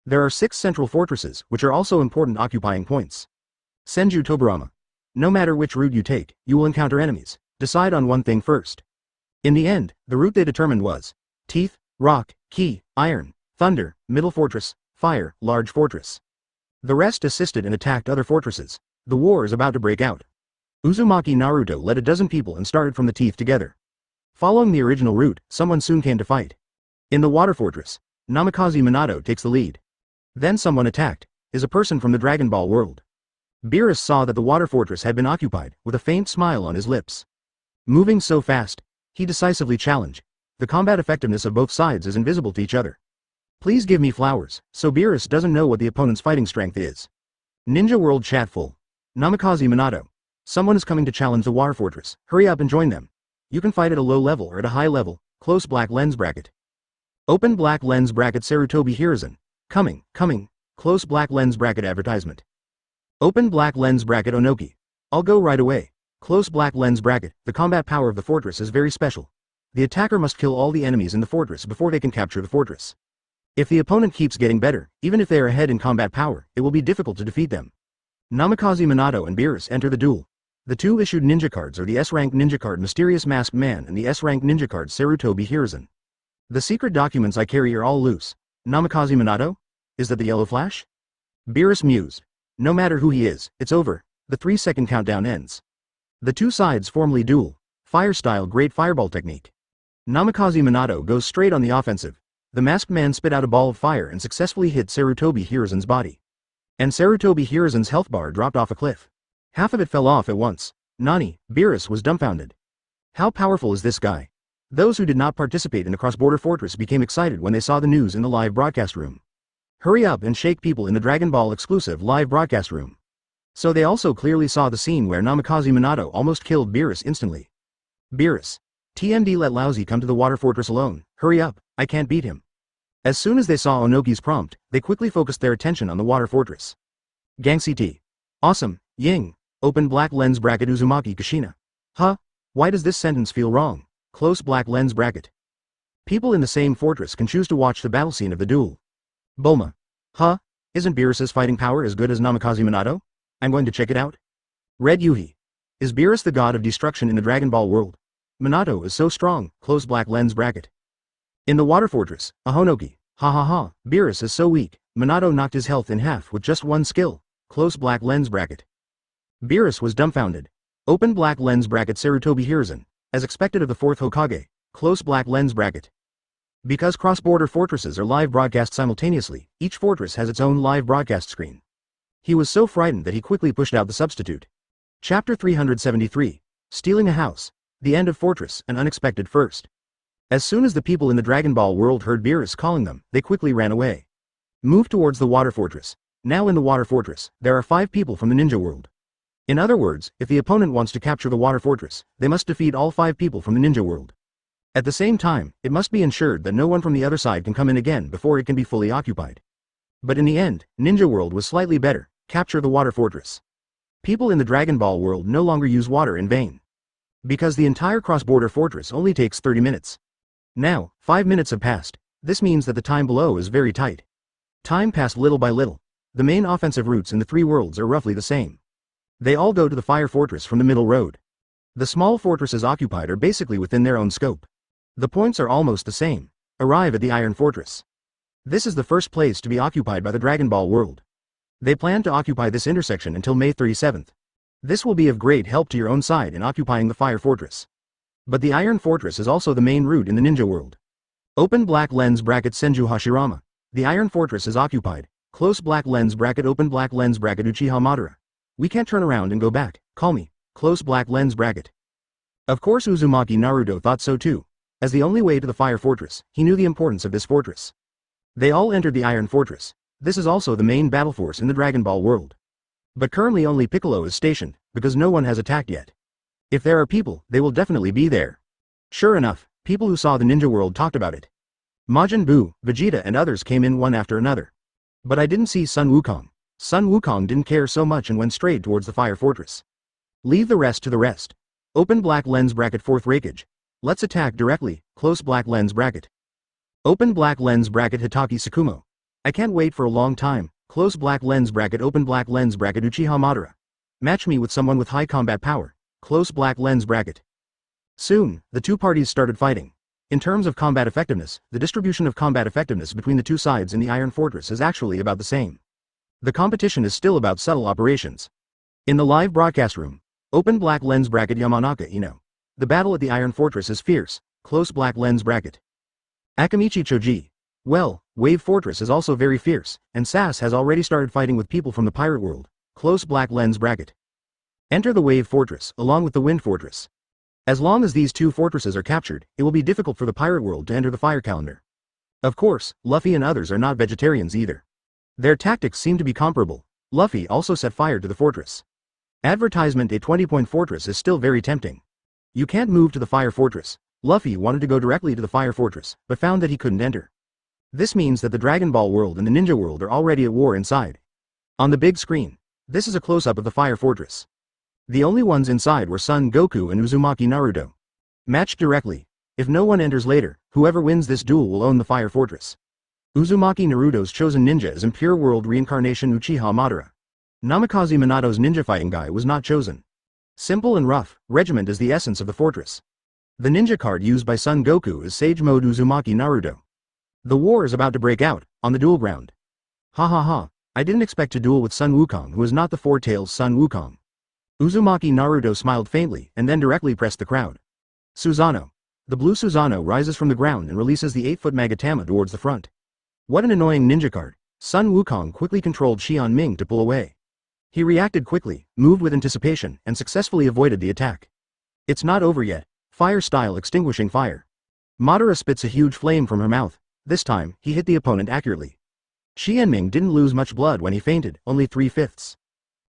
A: There are 6 central fortresses, which are also important occupying points. Senju Tobarama. No matter which route you take, you will encounter enemies. Decide on one thing first. In the end, the route they determined was Teeth, Rock, Key, Iron, Thunder, Middle Fortress, Fire, Large Fortress. The rest assisted and attacked other fortresses. The war is about to break out. Uzumaki Naruto led a dozen people and started from the Teeth together. Following the original route, someone soon came to fight. In the Water Fortress, Namikaze Minato takes the lead. Then someone attacked, is a person from the Dragon Ball world. Beerus saw that the Water Fortress had been occupied, with a faint smile on his lips. Moving so fast, he decisively challenged. The combat effectiveness of both sides is invisible to each other. Please give me flowers, so Beerus doesn't know what the opponent's fighting strength is. Ninja World Chat full. Namikaze Minato. Someone is coming to challenge the Water Fortress. Hurry up and join them. You can fight at a low level or at a high level. Close black lens bracket. Open black lens bracket Sarutobi Hiruzen. Coming. Close black lens bracket advertisement. Open black lens bracket Onoki. I'll go right away. Close black lens bracket, the combat power of the fortress is very special. The attacker must kill all the enemies in the fortress before they can capture the fortress. If the opponent keeps getting better, even if they are ahead in combat power, it will be difficult to defeat them. Namikaze Minato and Beerus enter the duel. The two issued ninja cards are the S-rank ninja card Mysterious Masked Man and the S-rank ninja card Sarutobi Hiruzen. The secret documents I carry are all loose. Namikaze Minato? Is that the yellow flash? Beerus mused. No matter who he is, it's over. The 3-second countdown ends. The two sides formally duel. Fire-style great fireball technique. Namikaze Minato goes straight on the offensive. The masked man spit out a ball of fire and successfully hit Sarutobi Hiruzen's body. And Sarutobi Hiruzen's health bar dropped off a cliff. Half of it fell off at once. Nani, Beerus was dumbfounded. How powerful is this guy? Those who did not participate in the cross-border fortress became excited when they saw the news in the live broadcast room. Hurry up and shake people in the Dragon Ball exclusive live broadcast room. So they also clearly saw the scene where Namikaze Minato almost killed Beerus instantly. Beerus. TMD, let Lousy come to the water fortress alone. Hurry up, I can't beat him. As soon as they saw Onoki's prompt, they quickly focused their attention on the water fortress. Gangxi T. Awesome, Ying. Open black lens bracket Uzumaki Kushina. Huh? Why does this sentence feel wrong? Close black lens bracket. People in the same fortress can choose to watch the battle scene of the duel. Bulma. Huh? Isn't Beerus's fighting power as good as Namikaze Minato? I'm going to check it out. Red Yuhi. Is Beerus the god of destruction in the Dragon Ball world? Minato is so strong, close black lens bracket. In the water fortress, Ahonoki. Ha ha ha, Beerus is so weak, Minato knocked his health in half with just one skill, close black lens bracket. Beerus was dumbfounded. Open black lens bracket Sarutobi Hiruzen, as expected of the 4th Hokage, close black lens bracket. Because cross-border fortresses are live broadcast simultaneously, each fortress has its own live broadcast screen. He was so frightened that he quickly pushed out the substitute. Chapter 373. Stealing a House. The End of Fortress, an Unexpected First. As soon as the people in the Dragon Ball world heard Beerus calling them, they quickly ran away. Move towards the water fortress. Now in the water fortress, there are 5 people from the ninja world. In other words, if the opponent wants to capture the water fortress, they must defeat all 5 people from the ninja world. At the same time, it must be ensured that no one from the other side can come in again before it can be fully occupied. But in the end, Ninja World was slightly better. Capture the water fortress. People in the Dragon Ball world no longer use water in vain. Because the entire cross-border fortress only takes 30 minutes. Now, 5 minutes have passed. This means that the time below is very tight. Time passed little by little. The main offensive routes in the 3 worlds are roughly the same. They all go to the fire fortress from the middle road. The small fortresses occupied are basically within their own scope. The points are almost the same. Arrive at the Iron Fortress. This is the first place to be occupied by the Dragon Ball world. They plan to occupy this intersection until May 37th. This will be of great help to your own side in occupying the Fire Fortress. But the Iron Fortress is also the main route in the ninja world. Open black lens bracket Senju Hashirama. The Iron Fortress is occupied. Close black lens bracket open black lens bracket Uchiha Madara. We can't turn around and go back. Call me. Close black lens bracket. Of course Uzumaki Naruto thought so too. As the only way to the Fire Fortress, he knew the importance of this fortress. They all entered the Iron Fortress. This is also the main battle force in the Dragon Ball world. But currently only Piccolo is stationed, because no one has attacked yet. If there are people, they will definitely be there. Sure enough, people who saw the ninja world talked about it. Majin Buu, Vegeta and others came in one after another. But I didn't see Sun Wukong. Sun Wukong didn't care so much and went straight towards the Fire Fortress. Leave the rest to the rest. Open black lens bracket 4th Raikage. Let's attack directly, close black lens bracket. Open black lens bracket Hatake Sakumo. I can't wait for a long time, close black lens bracket open black lens bracket Uchiha Madara. Match me with someone with high combat power, close black lens bracket. Soon, the two parties started fighting. In terms of combat effectiveness, the distribution of combat effectiveness between the two sides in the Iron Fortress is actually about the same. The competition is still about subtle operations. In the live broadcast room, open black lens bracket Yamanaka Ino. The battle at the Iron Fortress is fierce, close black lens bracket. Akamichi Choji. Well, Wave Fortress is also very fierce, and SAS has already started fighting with people from the pirate world, close black lens bracket. Enter the Wave Fortress, along with the Wind Fortress. As long as these two fortresses are captured, it will be difficult for the pirate world to enter the fire calendar. Of course, Luffy and others are not vegetarians either. Their tactics seem to be comparable. Luffy also set fire to the fortress. Advertisement a 20-point fortress is still very tempting. You can't move to the fire fortress. Luffy wanted to go directly to the fire fortress, but found that he couldn't enter. This means that the Dragon Ball world and the ninja world are already at war inside. On the big screen, this is a close-up of the fire fortress. The only ones inside were Son Goku and Uzumaki Naruto. Matched directly. If no one enters later, whoever wins this duel will own the Fire Fortress. Uzumaki Naruto's chosen ninja is Impure World Reincarnation Uchiha Madara. Namikaze Minato's ninja fighting guy was not chosen. Simple and rough, regiment is the essence of the fortress. The ninja card used by Son Goku is Sage Mode Uzumaki Naruto. The war is about to break out, on the duel ground. Ha ha ha, I didn't expect to duel with Sun Wukong, who is not the Four Tails Sun Wukong. Uzumaki Naruto smiled faintly and then directly pressed the crowd. Susanoo. The blue Susanoo rises from the ground and releases the 8-foot Magatama towards the front. What an annoying ninja card. Sun Wukong quickly controlled Xian Ming to pull away. He reacted quickly, moved with anticipation, and successfully avoided the attack. It's not over yet. Fire style extinguishing fire. Madara spits a huge flame from her mouth. This time, he hit the opponent accurately. Xian Ming didn't lose much blood when he fainted, only 3/5.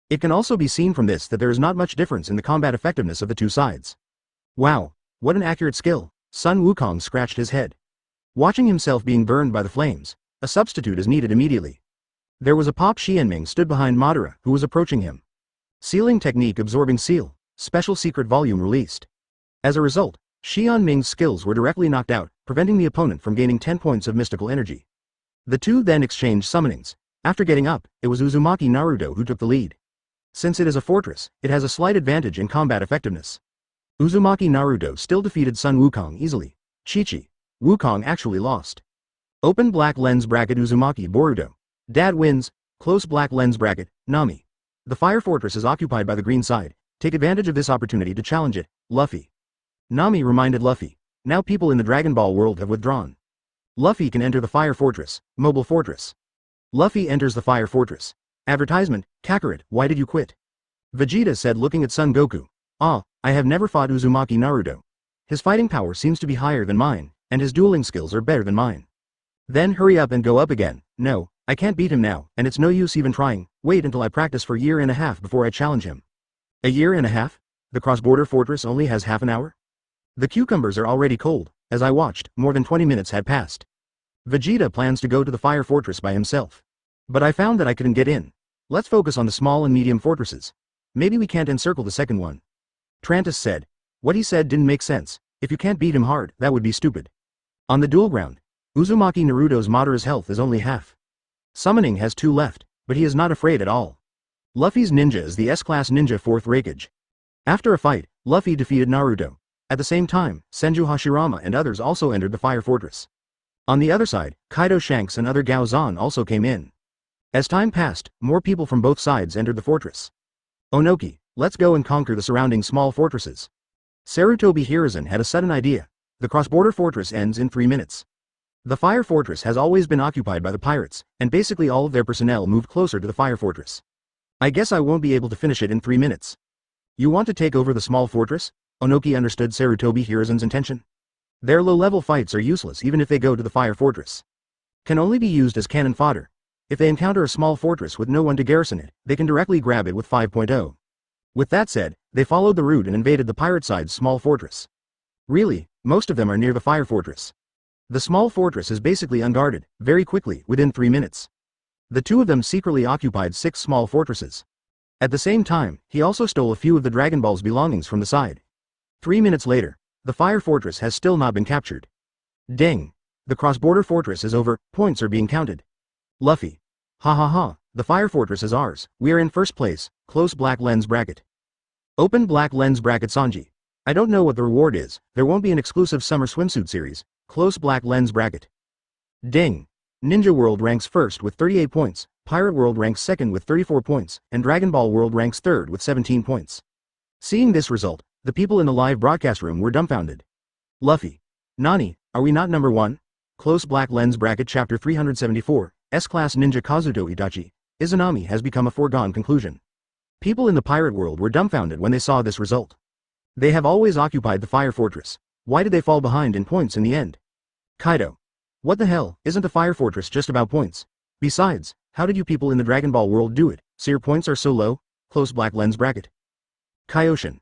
A: It can also be seen from this that there is not much difference in the combat effectiveness of the two sides. Wow, what an accurate skill. Sun Wukong scratched his head. Watching himself being burned by the flames, a substitute is needed immediately. There was a pop. Xian Ming stood behind Madara, who was approaching him. Sealing technique absorbing seal, special secret volume released. As a result, Xian Ming's skills were directly knocked out, preventing the opponent from gaining 10 points of mystical energy. The two then exchanged summonings. After getting up, it was Uzumaki Naruto who took the lead. Since it is a fortress, it has a slight advantage in combat effectiveness. Uzumaki Naruto still defeated Sun Wukong easily. Chi-Chi. Wukong actually lost. Open black lens bracket Uzumaki Boruto. Dad wins, close black lens bracket, Nami. The fire fortress is occupied by the green side. Take advantage of this opportunity to challenge it, Luffy. Nami reminded Luffy. Now people in the Dragon Ball world have withdrawn. Luffy can enter the fire fortress, mobile fortress. Luffy enters the fire fortress. Advertisement, Kakarot, why did you quit? Vegeta said looking at Son Goku. Ah, I have never fought Uzumaki Naruto. His fighting power seems to be higher than mine, and his dueling skills are better than mine. Then hurry up and go up again. No, I can't beat him now, and it's no use even trying. Wait until I practice for a year and a half before I challenge him. A year and a half? The cross-border fortress only has half an hour? The cucumbers are already cold. As I watched, more than 20 minutes had passed. Vegeta plans to go to the fire fortress by himself. But I found that I couldn't get in. Let's focus on the small and medium fortresses. Maybe we can't encircle the second one. Trantis said. What he said didn't make sense. If you can't beat him hard, that would be stupid. On the duel ground, Uzumaki Naruto's Madara's health is only half. Summoning has 2 left, but he is not afraid at all. Luffy's ninja is the S-class ninja 4th Raikage. After a fight, Luffy defeated Naruto. At the same time, Senju Hashirama and others also entered the fire fortress. On the other side, Kaido Shanks and other Gaozan also came in. As time passed, more people from both sides entered the fortress. Onoki, let's go and conquer the surrounding small fortresses. Sarutobi Hiruzen had a sudden idea. The cross-border fortress ends in 3 minutes. The fire fortress has always been occupied by the pirates, and basically all of their personnel moved closer to the fire fortress. I guess I won't be able to finish it in 3 minutes. You want to take over the small fortress? Onoki understood Sarutobi Hiruzen's intention. Their low-level fights are useless even if they go to the fire fortress. Can only be used as cannon fodder. If they encounter a small fortress with no one to garrison it, they can directly grab it with 5.0. With that said, they followed the route and invaded the pirate side's small fortress. Really, most of them are near the fire fortress. The small fortress is basically unguarded, very quickly, within 3 minutes. The two of them secretly occupied 6 small fortresses. At the same time, he also stole a few of the Dragon Ball's belongings from the side. 3 minutes later, the fire fortress has still not been captured. Ding! The cross-border fortress is over, points are being counted. Luffy. Ha ha ha, the fire fortress is ours, we are in first place, close black lens bracket. Open black lens bracket Sanji. I don't know what the reward is, there won't be an exclusive summer swimsuit series, close black lens bracket. Ding! Ninja World ranks first with 38 points, Pirate World ranks second with 34 points, and Dragon Ball World ranks third with 17 points. Seeing this result, the people in the live broadcast room were dumbfounded. Luffy. Nani, are we not number 1? Close black lens bracket chapter 374, S-class ninja Kazuto Itachi. Izanami has become a foregone conclusion. People in the pirate world were dumbfounded when they saw this result. They have always occupied the fire fortress. Why did they fall behind in points in the end? Kaido. What the hell, isn't the fire fortress just about points? Besides, how did you people in the Dragon Ball world do it, so your points are so low? Close black lens bracket. Kaioshin.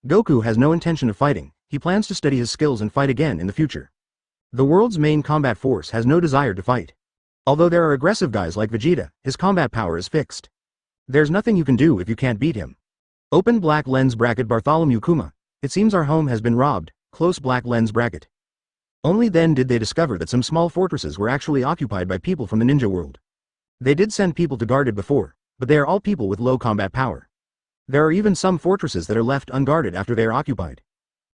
A: Goku has no intention of fighting, he plans to study his skills and fight again in the future. The world's main combat force has no desire to fight. Although there are aggressive guys like Vegeta, his combat power is fixed. There's nothing you can do if you can't beat him. Open black lens bracket Bartholomew Kuma. It seems our home has been robbed, close black lens bracket. Only then did they discover that some small fortresses were actually occupied by people from the ninja world. They did send people to guard it before, but they are all people with low combat power. There are even some fortresses that are left unguarded after they are occupied.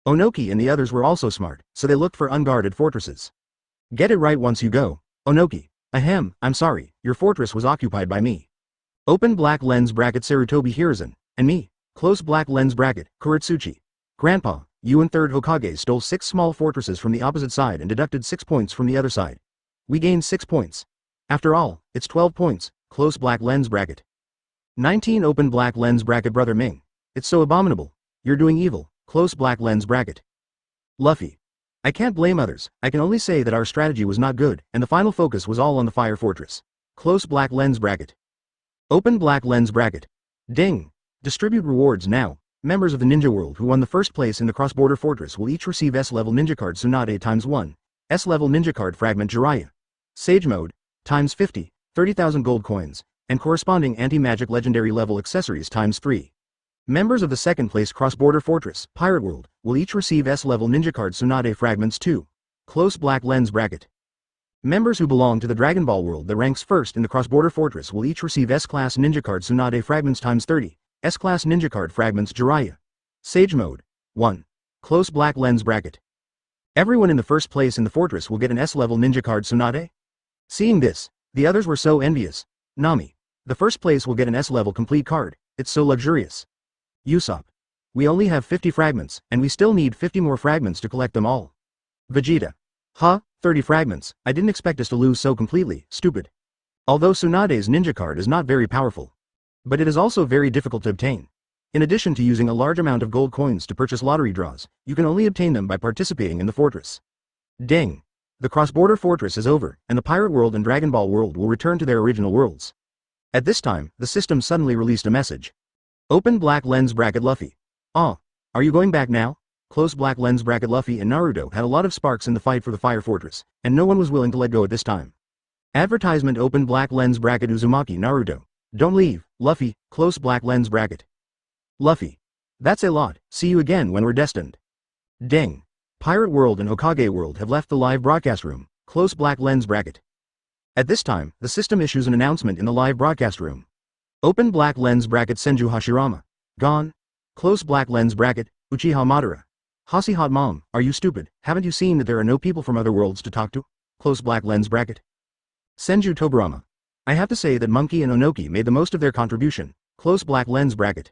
A: Onoki and the others were also smart, so they looked for unguarded fortresses. Get it right once you go, Onoki. Ahem, I'm sorry, your fortress was occupied by me. Open black lens bracket Sarutobi Hiruzen, and me, close black lens bracket, Kuretsuchi. Grandpa, you and third Hokage stole 6 small fortresses from the opposite side and deducted 6 points from the other side. We gained 6 points. After all, it's 12 points, close black lens bracket. 19 open black lens bracket Brother Ming. It's so abominable. You're doing evil, close black lens bracket. Luffy. I can't blame others, I can only say that our strategy was not good, and the final focus was all on the fire fortress. Close black lens bracket. Open black lens bracket. Ding. Distribute rewards now. Members of the ninja world who won the first place in the cross-border fortress will each receive S-level ninja card Tsunade ×1, S-level ninja card fragment Jiraiya. Sage mode, times 50, 30,000 gold coins, and corresponding anti-magic legendary level accessories times 3. Members of the second place cross-border fortress, Pirate World, will each receive S-level ninja card Tsunade fragments 2. Close black lens bracket. Members who belong to the Dragon Ball world that ranks first in the cross-border fortress will each receive S-class ninja card Tsunade fragments times 30. S-class ninja card fragments Jiraiya. Sage mode, 1. Close black lens bracket. Everyone in the first place in the fortress will get an S-level ninja card Tsunade. Seeing this, the others were so envious. Nami. The first place will get an S-level complete card, it's so luxurious. Usopp. We only have 50 fragments, and we still need 50 more fragments to collect them all. Vegeta. Huh, 30 fragments, I didn't expect us to lose so completely, stupid. Although Tsunade's ninja card is not very powerful. But it is also very difficult to obtain. In addition to using a large amount of gold coins to purchase lottery draws, you can only obtain them by participating in the fortress. Ding. The cross-border fortress is over, and the Pirate World and Dragon Ball World will return to their original worlds. At this time, the system suddenly released a message. Open black lens bracket Luffy. Ah, are you going back now? Close black lens bracket Luffy and Naruto had a lot of sparks in the fight for the fire fortress, and no one was willing to let go at this time. Advertisement open black lens bracket Uzumaki Naruto. Don't leave, Luffy, close black lens bracket. Luffy. That's a lot, see you again when we're destined. Ding. Pirate World and Hokage World have left the live broadcast room, close black lens bracket. At this time, the system issues an announcement in the live broadcast room. Open black lens bracket Senju Hashirama. Gone. Close black lens bracket, Uchiha Madara. Hasi hot mom, are you stupid, haven't you seen that there are no people from other worlds to talk to? Close black lens bracket. Senju Toburama. I have to say that Monkey and Onoki made the most of their contribution, close black lens bracket.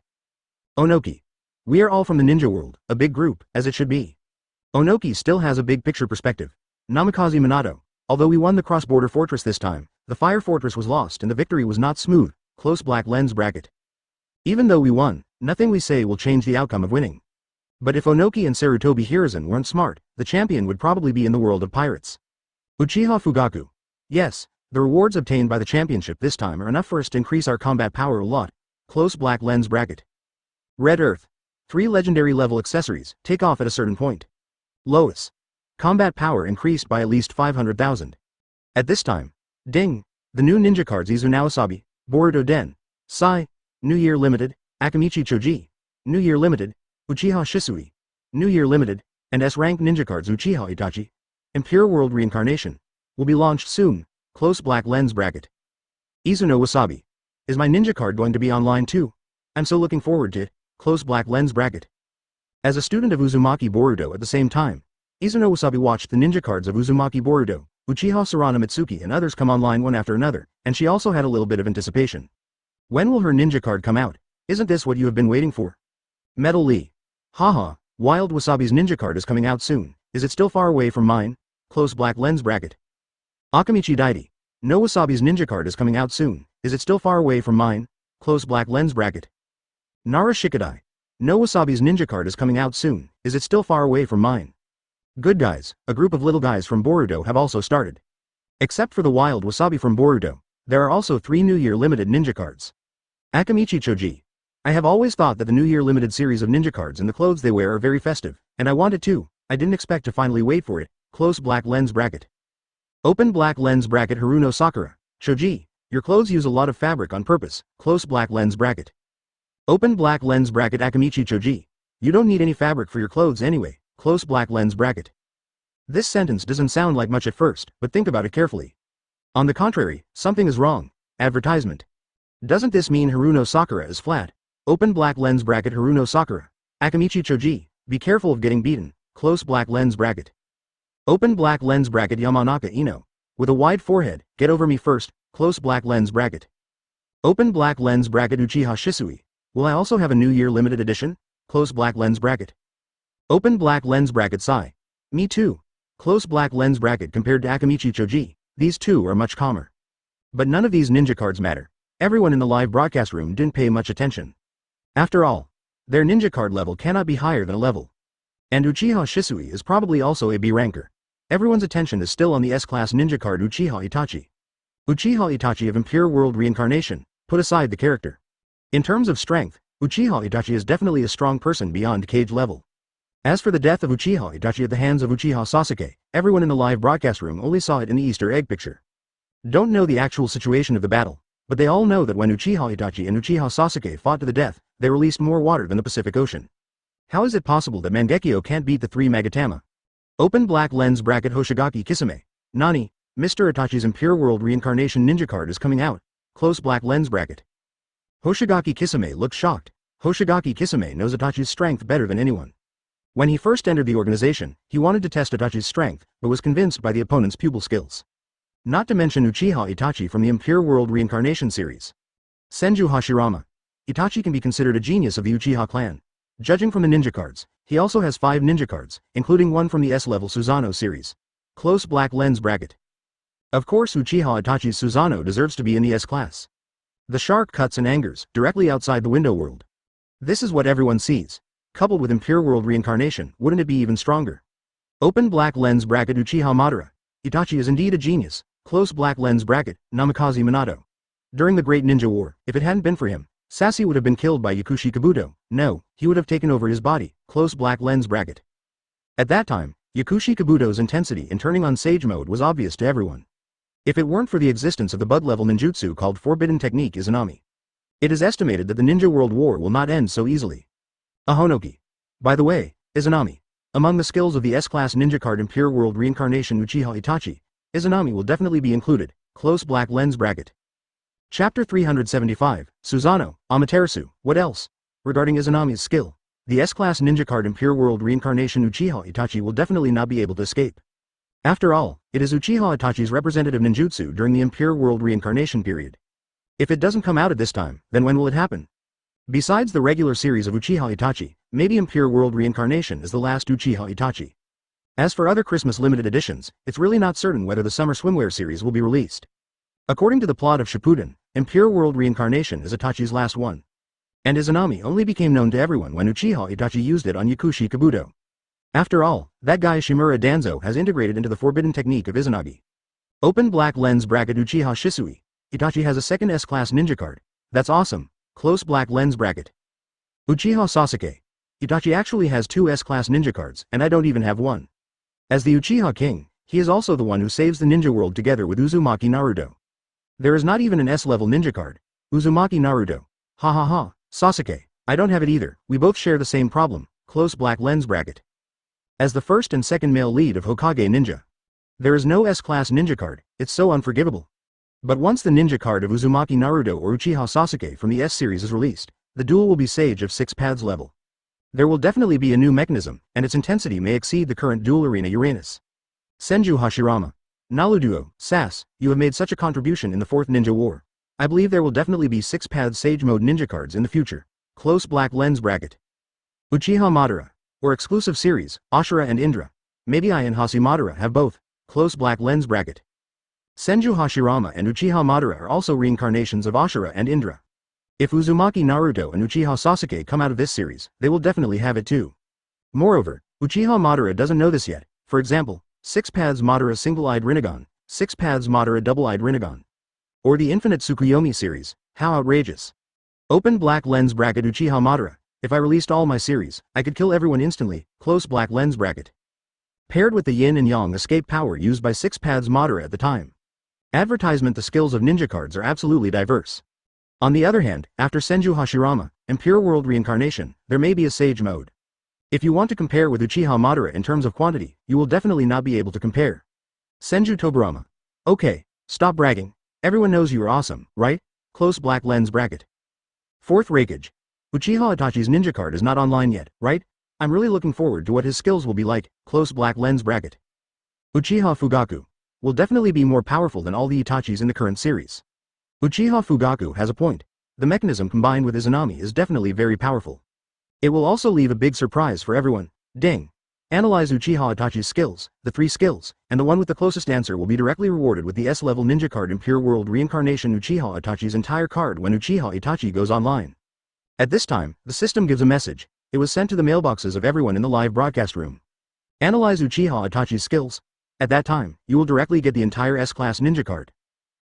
A: Onoki. We are all from the ninja world, a big group, as it should be. Onoki still has a big picture perspective. Namikaze Minato. Although we won the cross-border fortress this time, the fire fortress was lost and the victory was not smooth, close black lens bracket. Even though we won, nothing we say will change the outcome of winning. But if Onoki and Sarutobi Hiruzen weren't smart, the champion would probably be in the world of pirates. Uchiha Fugaku. Yes, the rewards obtained by the championship this time are enough for us to increase our combat power a lot, close black lens bracket. Red Earth. 3 legendary level accessories, take off at a certain point. Lois. Combat power increased by at least 500,000. At this time. Ding. The new ninja cards Izuna Wasabi, Boruto Den. Sai. New Year Limited, Akamichi Choji. New Year Limited, Uchiha Shisui. New Year Limited, and S-rank ninja cards Uchiha Itachi. Impure World Reincarnation. Will be launched soon, close black lens bracket. Izuna Wasabi. Is my ninja card going to be online too? I'm so looking forward to it, close black lens bracket. As a student of Uzumaki Boruto at the same time, Izuna Wasabi watched the ninja cards of Uzumaki Boruto, Uchiha Sarana Mitsuki and others come online one after another, and she also had a little bit of anticipation. When will her ninja card come out? Isn't this what you have been waiting for? Metal Lee. Haha, Wild Wasabi's ninja card is coming out soon, is it still far away from mine? Close black lens bracket. Akamichi Daidi. No Wasabi's ninja card is coming out soon, is it still far away from mine? Close black lens bracket. Nara Shikadai. No Wasabi's ninja card is coming out soon, is it still far away from mine? Good guys, a group of little guys from Boruto have also started. Except for the Wild Wasabi from Boruto, there are also 3 New Year Limited ninja cards. Akamichi Choji. I have always thought that the New Year Limited series of ninja cards and the clothes they wear are very festive, and I want it too. I didn't expect to finally wait for it, close black lens bracket. Open black lens bracket Haruno Sakura. Choji, your clothes use a lot of fabric on purpose, close black lens bracket. Open black lens bracket Akamichi Choji. You don't need any fabric for your clothes anyway, close black lens bracket. This sentence doesn't sound like much at first, but think about it carefully. On the contrary, something is wrong. Advertisement. Doesn't this mean Haruno Sakura is flat? Open black lens bracket Haruno Sakura. Akamichi Choji, be careful of getting beaten, close black lens bracket. Open black lens bracket Yamanaka Ino. With a wide forehead, get over me first, close black lens bracket. Open black lens bracket Uchiha Shisui. Will I also have a New Year limited edition? Close black lens bracket. Open black lens bracket Sai. Me too. Close black lens bracket compared to Akamichi Choji, these two are much calmer. But none of these ninja cards matter. Everyone in the live broadcast room didn't pay much attention. After all, their ninja card level cannot be higher than a level. And Uchiha Shisui is probably also a B ranker. Everyone's attention is still on the S-class ninja card Uchiha Itachi. Uchiha Itachi of Impure World Reincarnation, put aside the character. In terms of strength, Uchiha Itachi is definitely a strong person beyond cage level. As for the death of Uchiha Itachi at the hands of Uchiha Sasuke, everyone in the live broadcast room only saw it in the Easter egg picture. Don't know the actual situation of the battle, but they all know that when Uchiha Itachi and Uchiha Sasuke fought to the death, they released more water than the Pacific Ocean. How is it possible that Mangekyō can't beat the three Magatama? Open black lens bracket Hoshigaki Kisame. Nani, Mr. Itachi's Impure World Reincarnation ninja card is coming out. Close black lens bracket. Hoshigaki Kisame looked shocked. Hoshigaki Kisame knows Itachi's strength better than anyone. When he first entered the organization, he wanted to test Itachi's strength, but was convinced by the opponent's pupil skills. Not to mention Uchiha Itachi from the Impure World Reincarnation series. Senju Hashirama. Itachi can be considered a genius of the Uchiha clan. Judging from the ninja cards, he also has 5 ninja cards, including one from the S-level Susanoo series. Close black lens bracket. Of course Uchiha Itachi's Susanoo deserves to be in the S-class. The shark cuts and angers, directly outside the window world. This is what everyone sees. Coupled with Impure World Reincarnation, wouldn't it be even stronger? Open black lens bracket Uchiha Madara. Itachi is indeed a genius. Close black lens bracket, Namikaze Minato. During the Great Ninja War, if it hadn't been for him, Sashi would have been killed by Yakushi Kabuto. No, he would have taken over his body. Close black lens bracket. At that time, Yakushi Kabuto's intensity in turning on Sage Mode was obvious to everyone. If it weren't for the existence of the bug-level ninjutsu called Forbidden Technique Izanami. It is estimated that the Ninja World War will not end so easily. Ahonoki. By the way, Izanami. Among the skills of the S-class ninja card Impure World Reincarnation Uchiha Itachi, Izanami will definitely be included. Close black lens bracket. Chapter 375, Susanoo, Amaterasu, what else? Regarding Izanami's skill, the S-class ninja card Impure World Reincarnation Uchiha Itachi will definitely not be able to escape. After all, it is Uchiha Itachi's representative ninjutsu during the Impure World Reincarnation period. If it doesn't come out at this time, then when will it happen? Besides the regular series of Uchiha Itachi, maybe Impure World Reincarnation is the last Uchiha Itachi. As for other Christmas limited editions, it's really not certain whether the Summer Swimwear series will be released. According to the plot of Shippuden, Impure World Reincarnation is Itachi's last one. And Izanami only became known to everyone when Uchiha Itachi used it on Yakushi Kabuto. After all, that guy Shimura Danzo has integrated into the forbidden technique of Izanagi. Open black lens bracket Uchiha Shisui. Itachi has a second S-class ninja card. That's awesome. Close black lens bracket. Uchiha Sasuke. Itachi actually has 2 S-class ninja cards, and I don't even have one. As the Uchiha King, he is also the one who saves the ninja world together with Uzumaki Naruto. There is not even an S-level ninja card. Uzumaki Naruto. Ha ha ha. Sasuke. I don't have it either. We both share the same problem. Close black lens bracket. As the first and second male lead of Hokage Ninja, there is no S-class ninja card. It's so unforgivable. But once the ninja card of Uzumaki Naruto or Uchiha Sasuke from the S-series is released, the duel will be Sage of 6 Paths level. There will definitely be a new mechanism, and its intensity may exceed the current duel arena Uranus. Senju Hashirama. Naluduo, Sass, you have made such a contribution in the 4th Ninja War. I believe there will definitely be 6 Paths Sage Mode ninja cards in the future. Close black lens bracket. Uchiha Madara. Or exclusive series, Ashura and Indra. Maybe I and Hasi Madara have both. Close black lens bracket. Senju Hashirama and Uchiha Madara are also reincarnations of Ashura and Indra. If Uzumaki Naruto and Uchiha Sasuke come out of this series, they will definitely have it too. Moreover, Uchiha Madara doesn't know this yet. For example, 6 Paths Madara Single-Eyed Rinnegan, 6 Paths Madara Double-Eyed Rinnegan. Or the Infinite Tsukuyomi series, how outrageous. Open black lens bracket Uchiha Madara. If I released all my series, I could kill everyone instantly. Close black lens bracket. Paired with the yin and yang escape power used by 6 Paths Madara at the time. Advertisement. The skills of ninja cards are absolutely diverse. On the other hand, after Senju Hashirama, and Pure World Reincarnation, there may be a Sage mode. If you want to compare with Uchiha Madara in terms of quantity, you will definitely not be able to compare. Senju Tobirama. Okay, stop bragging. Everyone knows you are awesome, right? Close black lens bracket. Fourth Raikage. Uchiha Itachi's ninja card is not online yet, right? I'm really looking forward to what his skills will be like, close black lens bracket. Uchiha Fugaku. Will definitely be more powerful than all the Itachis in the current series. Uchiha Fugaku has a point. The mechanism combined with Izanami is definitely very powerful. It will also leave a big surprise for everyone. Ding. Analyze Uchiha Itachi's skills, the 3 skills, and the one with the closest answer will be directly rewarded with the S-level ninja card in Pure World Reincarnation Uchiha Itachi's entire card when Uchiha Itachi goes online. At this time, the system gives a message. It was sent to the mailboxes of everyone in the live broadcast room. Analyze Uchiha Itachi's skills. At that time, you will directly get the entire S-class ninja card.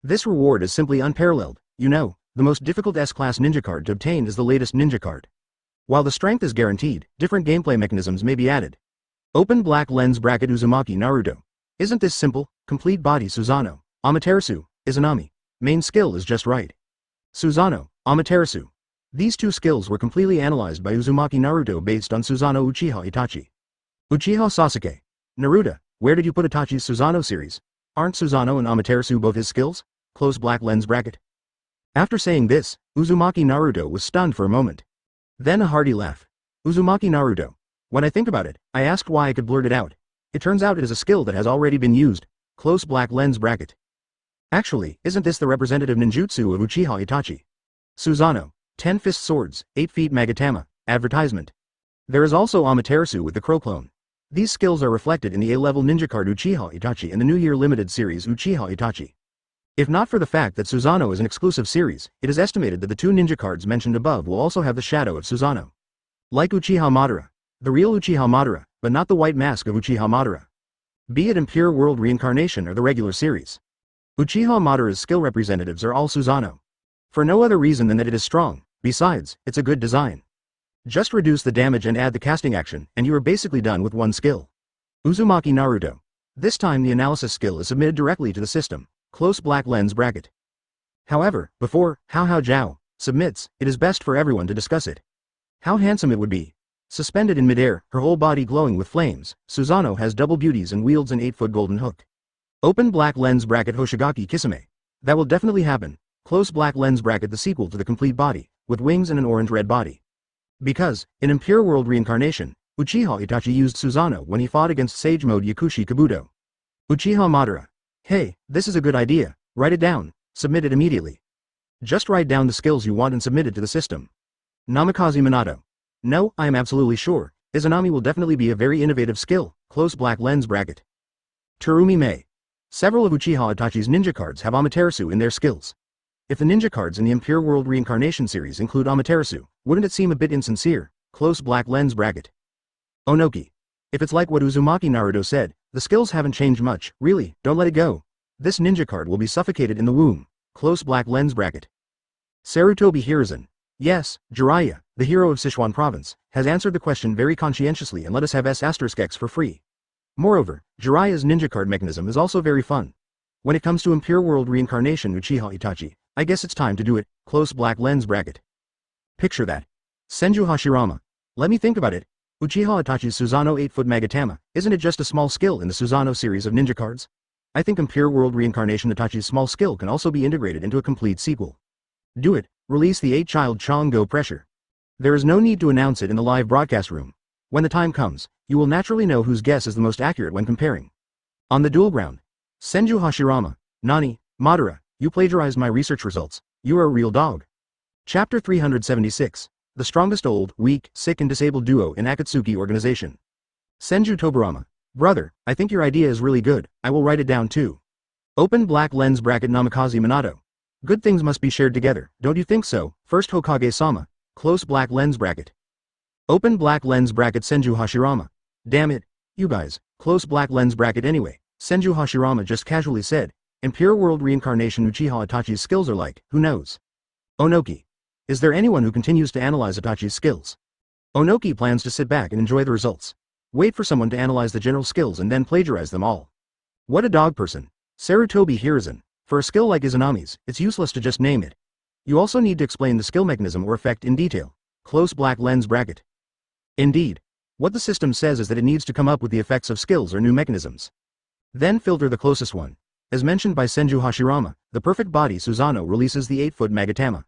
A: This reward is simply unparalleled. You know, the most difficult S-class ninja card to obtain is the latest ninja card. While the strength is guaranteed, different gameplay mechanisms may be added. Open black lens bracket Uzumaki Naruto. Isn't this simple? Complete body Susanoo, Amaterasu, Izanami. Main skill is just right. Susanoo, Amaterasu. These 2 skills were completely analyzed by Uzumaki Naruto based on Susanoo Uchiha Itachi. Uchiha Sasuke. Naruto, where did you put Itachi's Susanoo series? Aren't Susanoo and Amaterasu both his skills? Close black lens bracket. After saying this, Uzumaki Naruto was stunned for a moment. Then a hearty laugh. Uzumaki Naruto. When I think about it, I asked why I could blurt it out. It turns out it is a skill that has already been used. Close black lens bracket. Actually, isn't this the representative ninjutsu of Uchiha Itachi? Susanoo. 10 fist swords, 8 feet Magatama. Advertisement. There is also Amaterasu with the crow clone. These skills are reflected in the A-level ninja card Uchiha Itachi and the New Year limited series Uchiha Itachi. If not for the fact that Susanoo is an exclusive series, it is estimated that the 2 ninja cards mentioned above will also have the shadow of Susanoo. Like Uchiha Madara. The real Uchiha Madara, but not the white mask of Uchiha Madara. Be it in Pure World Reincarnation or the regular series. Uchiha Madara's skill representatives are all Susanoo. For no other reason than that it is strong, besides, it's a good design. Just reduce the damage and add the casting action, and you are basically done with 1 skill. Uzumaki Naruto. This time the analysis skill is submitted directly to the system. Close black lens bracket. However, before Hao Jiao submits, it is best for everyone to discuss it. How handsome it would be. Suspended in midair, her whole body glowing with flames, Susanoo has double beauties and wields an 8-foot golden hook. Open black lens bracket Hoshigaki Kisame. That will definitely happen. Close black lens bracket the sequel to the complete body, with wings and an orange-red body. Because, in Impure World Reincarnation, Uchiha Itachi used Susanoo when he fought against Sage Mode Yakushi Kabuto. Uchiha Madara. Hey, this is a good idea. Write it down. Submit it immediately. Just write down the skills you want and submit it to the system. Namikaze Minato. No, I am absolutely sure. Izanami will definitely be a very innovative skill. Close black lens bracket. Terumi Mei. Several of Uchiha Itachi's ninja cards have Amaterasu in their skills. If the ninja cards in the Impure World Reincarnation series include Amaterasu, wouldn't it seem a bit insincere? Close black lens bracket. Onoki. If it's like what Uzumaki Naruto said, the skills haven't changed much, really, don't let it go. This ninja card will be suffocated in the womb. Close black lens bracket. Sarutobi Hiruzen. Yes, Jiraiya, the hero of Sichuan province, has answered the question very conscientiously and let us have S*X for free. Moreover, Jiraiya's ninja card mechanism is also very fun. When it comes to Impure World Reincarnation Uchiha Itachi, I guess it's time to do it. Close black lens bracket. Picture that. Senju Hashirama. Let me think about it. Uchiha Itachi's Susanoo 8-foot Magatama, isn't it just a small skill in the Susanoo series of ninja cards? I think Impure World Reincarnation Itachi's small skill can also be integrated into a complete sequel. Do it. Release the 8-child Chongo pressure. There is no need to announce it in the live broadcast room. When the time comes, you will naturally know whose guess is the most accurate when comparing. On the duel ground. Senju Hashirama. Nani, Madara, you plagiarized my research results. You are a real dog. Chapter 376. The strongest old, weak, sick and disabled duo in Akatsuki organization. Senju Tobirama. Brother, I think your idea is really good. I will write it down too. Open black lens bracket Namikaze Minato. Good things must be shared together, don't you think so? First Hokage-sama. Close black lens bracket. Open black lens bracket Senju Hashirama. Damn it. You guys. Close black lens bracket anyway. Senju Hashirama just casually said. Impure World Reincarnation Uchiha Itachi's skills are like, who knows? Onoki. Is there anyone who continues to analyze Itachi's skills? Onoki plans to sit back and enjoy the results. Wait for someone to analyze the general skills and then plagiarize them all. What a dog person. Sarutobi Hiruzen. For a skill like Izanami's, it's useless to just name it. You also need to explain the skill mechanism or effect in detail. Close black lens bracket. Indeed. What the system says is that it needs to come up with the effects of skills or new mechanisms. Then filter the closest one. As mentioned by Senju Hashirama, the perfect body Susanoo releases the 8-foot Magatama.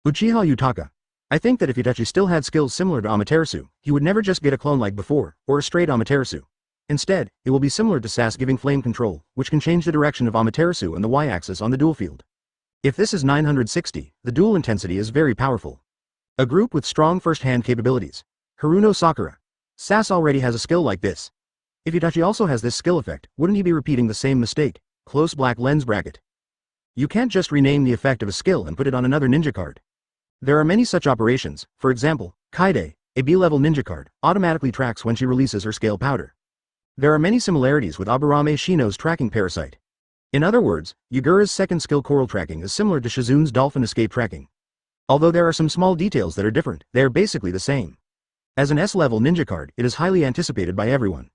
A: Uchiha Yutaka. I think that if Itachi still had skills similar to Amaterasu, he would never just get a clone like before, or a straight Amaterasu. Instead, it will be similar to Sas giving flame control, which can change the direction of Amaterasu and the y-axis on the dual field. If this is 960, the dual intensity is very powerful. A group with strong first-hand capabilities. Haruno Sakura. Sas already has a skill like this. If Itachi also has this skill effect, wouldn't he be repeating the same mistake? Close black lens bracket. You can't just rename the effect of a skill and put it on another ninja card. There are many such operations. For example, Kaide, a B-level ninja card, automatically tracks when she releases her scale powder. There are many similarities with Aburame Shino's tracking parasite. In other words, Yagura's second skill coral tracking is similar to Shizun's dolphin escape tracking. Although there are some small details that are different, they are basically the same. As an S-level ninja card, it is highly anticipated by everyone.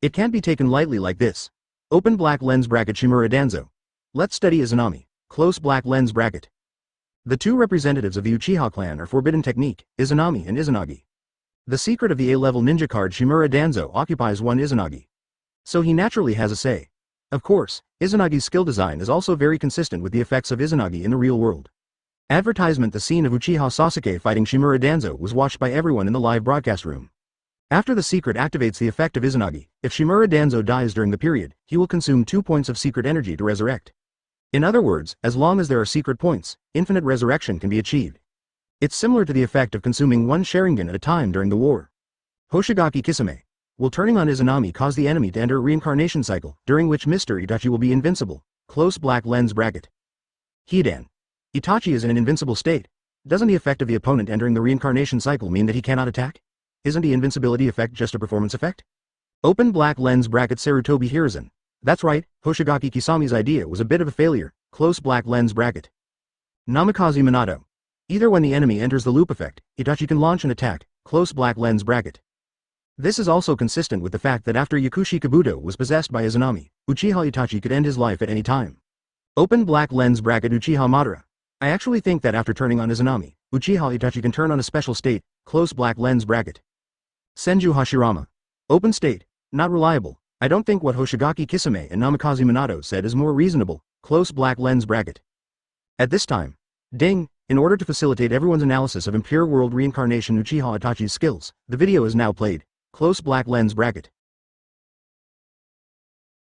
A: It can't be taken lightly like this. Open black lens bracket Shimura Danzo. Let's study Izanami. Close black lens bracket. The two representatives of the Uchiha clan are Forbidden Technique, Izanami and Izanagi. The secret of the A-level ninja card Shimura Danzo occupies one Izanagi. So he naturally has a say. Of course, Izanagi's skill design is also very consistent with the effects of Izanagi in the real world. Advertisement. The scene of Uchiha Sasuke fighting Shimura Danzo was watched by everyone in the live broadcast room. After the secret activates the effect of Izanagi, if Shimura Danzo dies during the period, he will consume 2 points of secret energy to resurrect. In other words, as long as there are secret points, infinite resurrection can be achieved. It's similar to the effect of consuming one Sharingan at a time during the war. Hoshigaki Kisame. Will turning on Izanami cause the enemy to enter a reincarnation cycle, during which Mr. Itachi will be invincible? Close black lens bracket. Hidan. Itachi is in an invincible state. Doesn't the effect of the opponent entering the reincarnation cycle mean that he cannot attack? Isn't the invincibility effect just a performance effect? Open black lens bracket Sarutobi Hiruzen. That's right, Hoshigaki Kisame's idea was a bit of a failure. Close black lens bracket. Namikaze Minato. Either when the enemy enters the loop effect, Itachi can launch an attack. Close black lens bracket. This is also consistent with the fact that after Yakushi Kabuto was possessed by Izanami, Uchiha Itachi could end his life at any time. Open black lens bracket Uchiha Madara. I actually think that after turning on Izanami, Uchiha Itachi can turn on a special state. Close black lens bracket. Senju Hashirama. Open state. Not reliable. I don't think what Hoshigaki Kisame and Namikaze Minato said is more reasonable. Close black lens bracket. At this time. Ding. In order to facilitate everyone's analysis of impure world reincarnation Uchiha Itachi's skills, the video is now played. Close black lens bracket.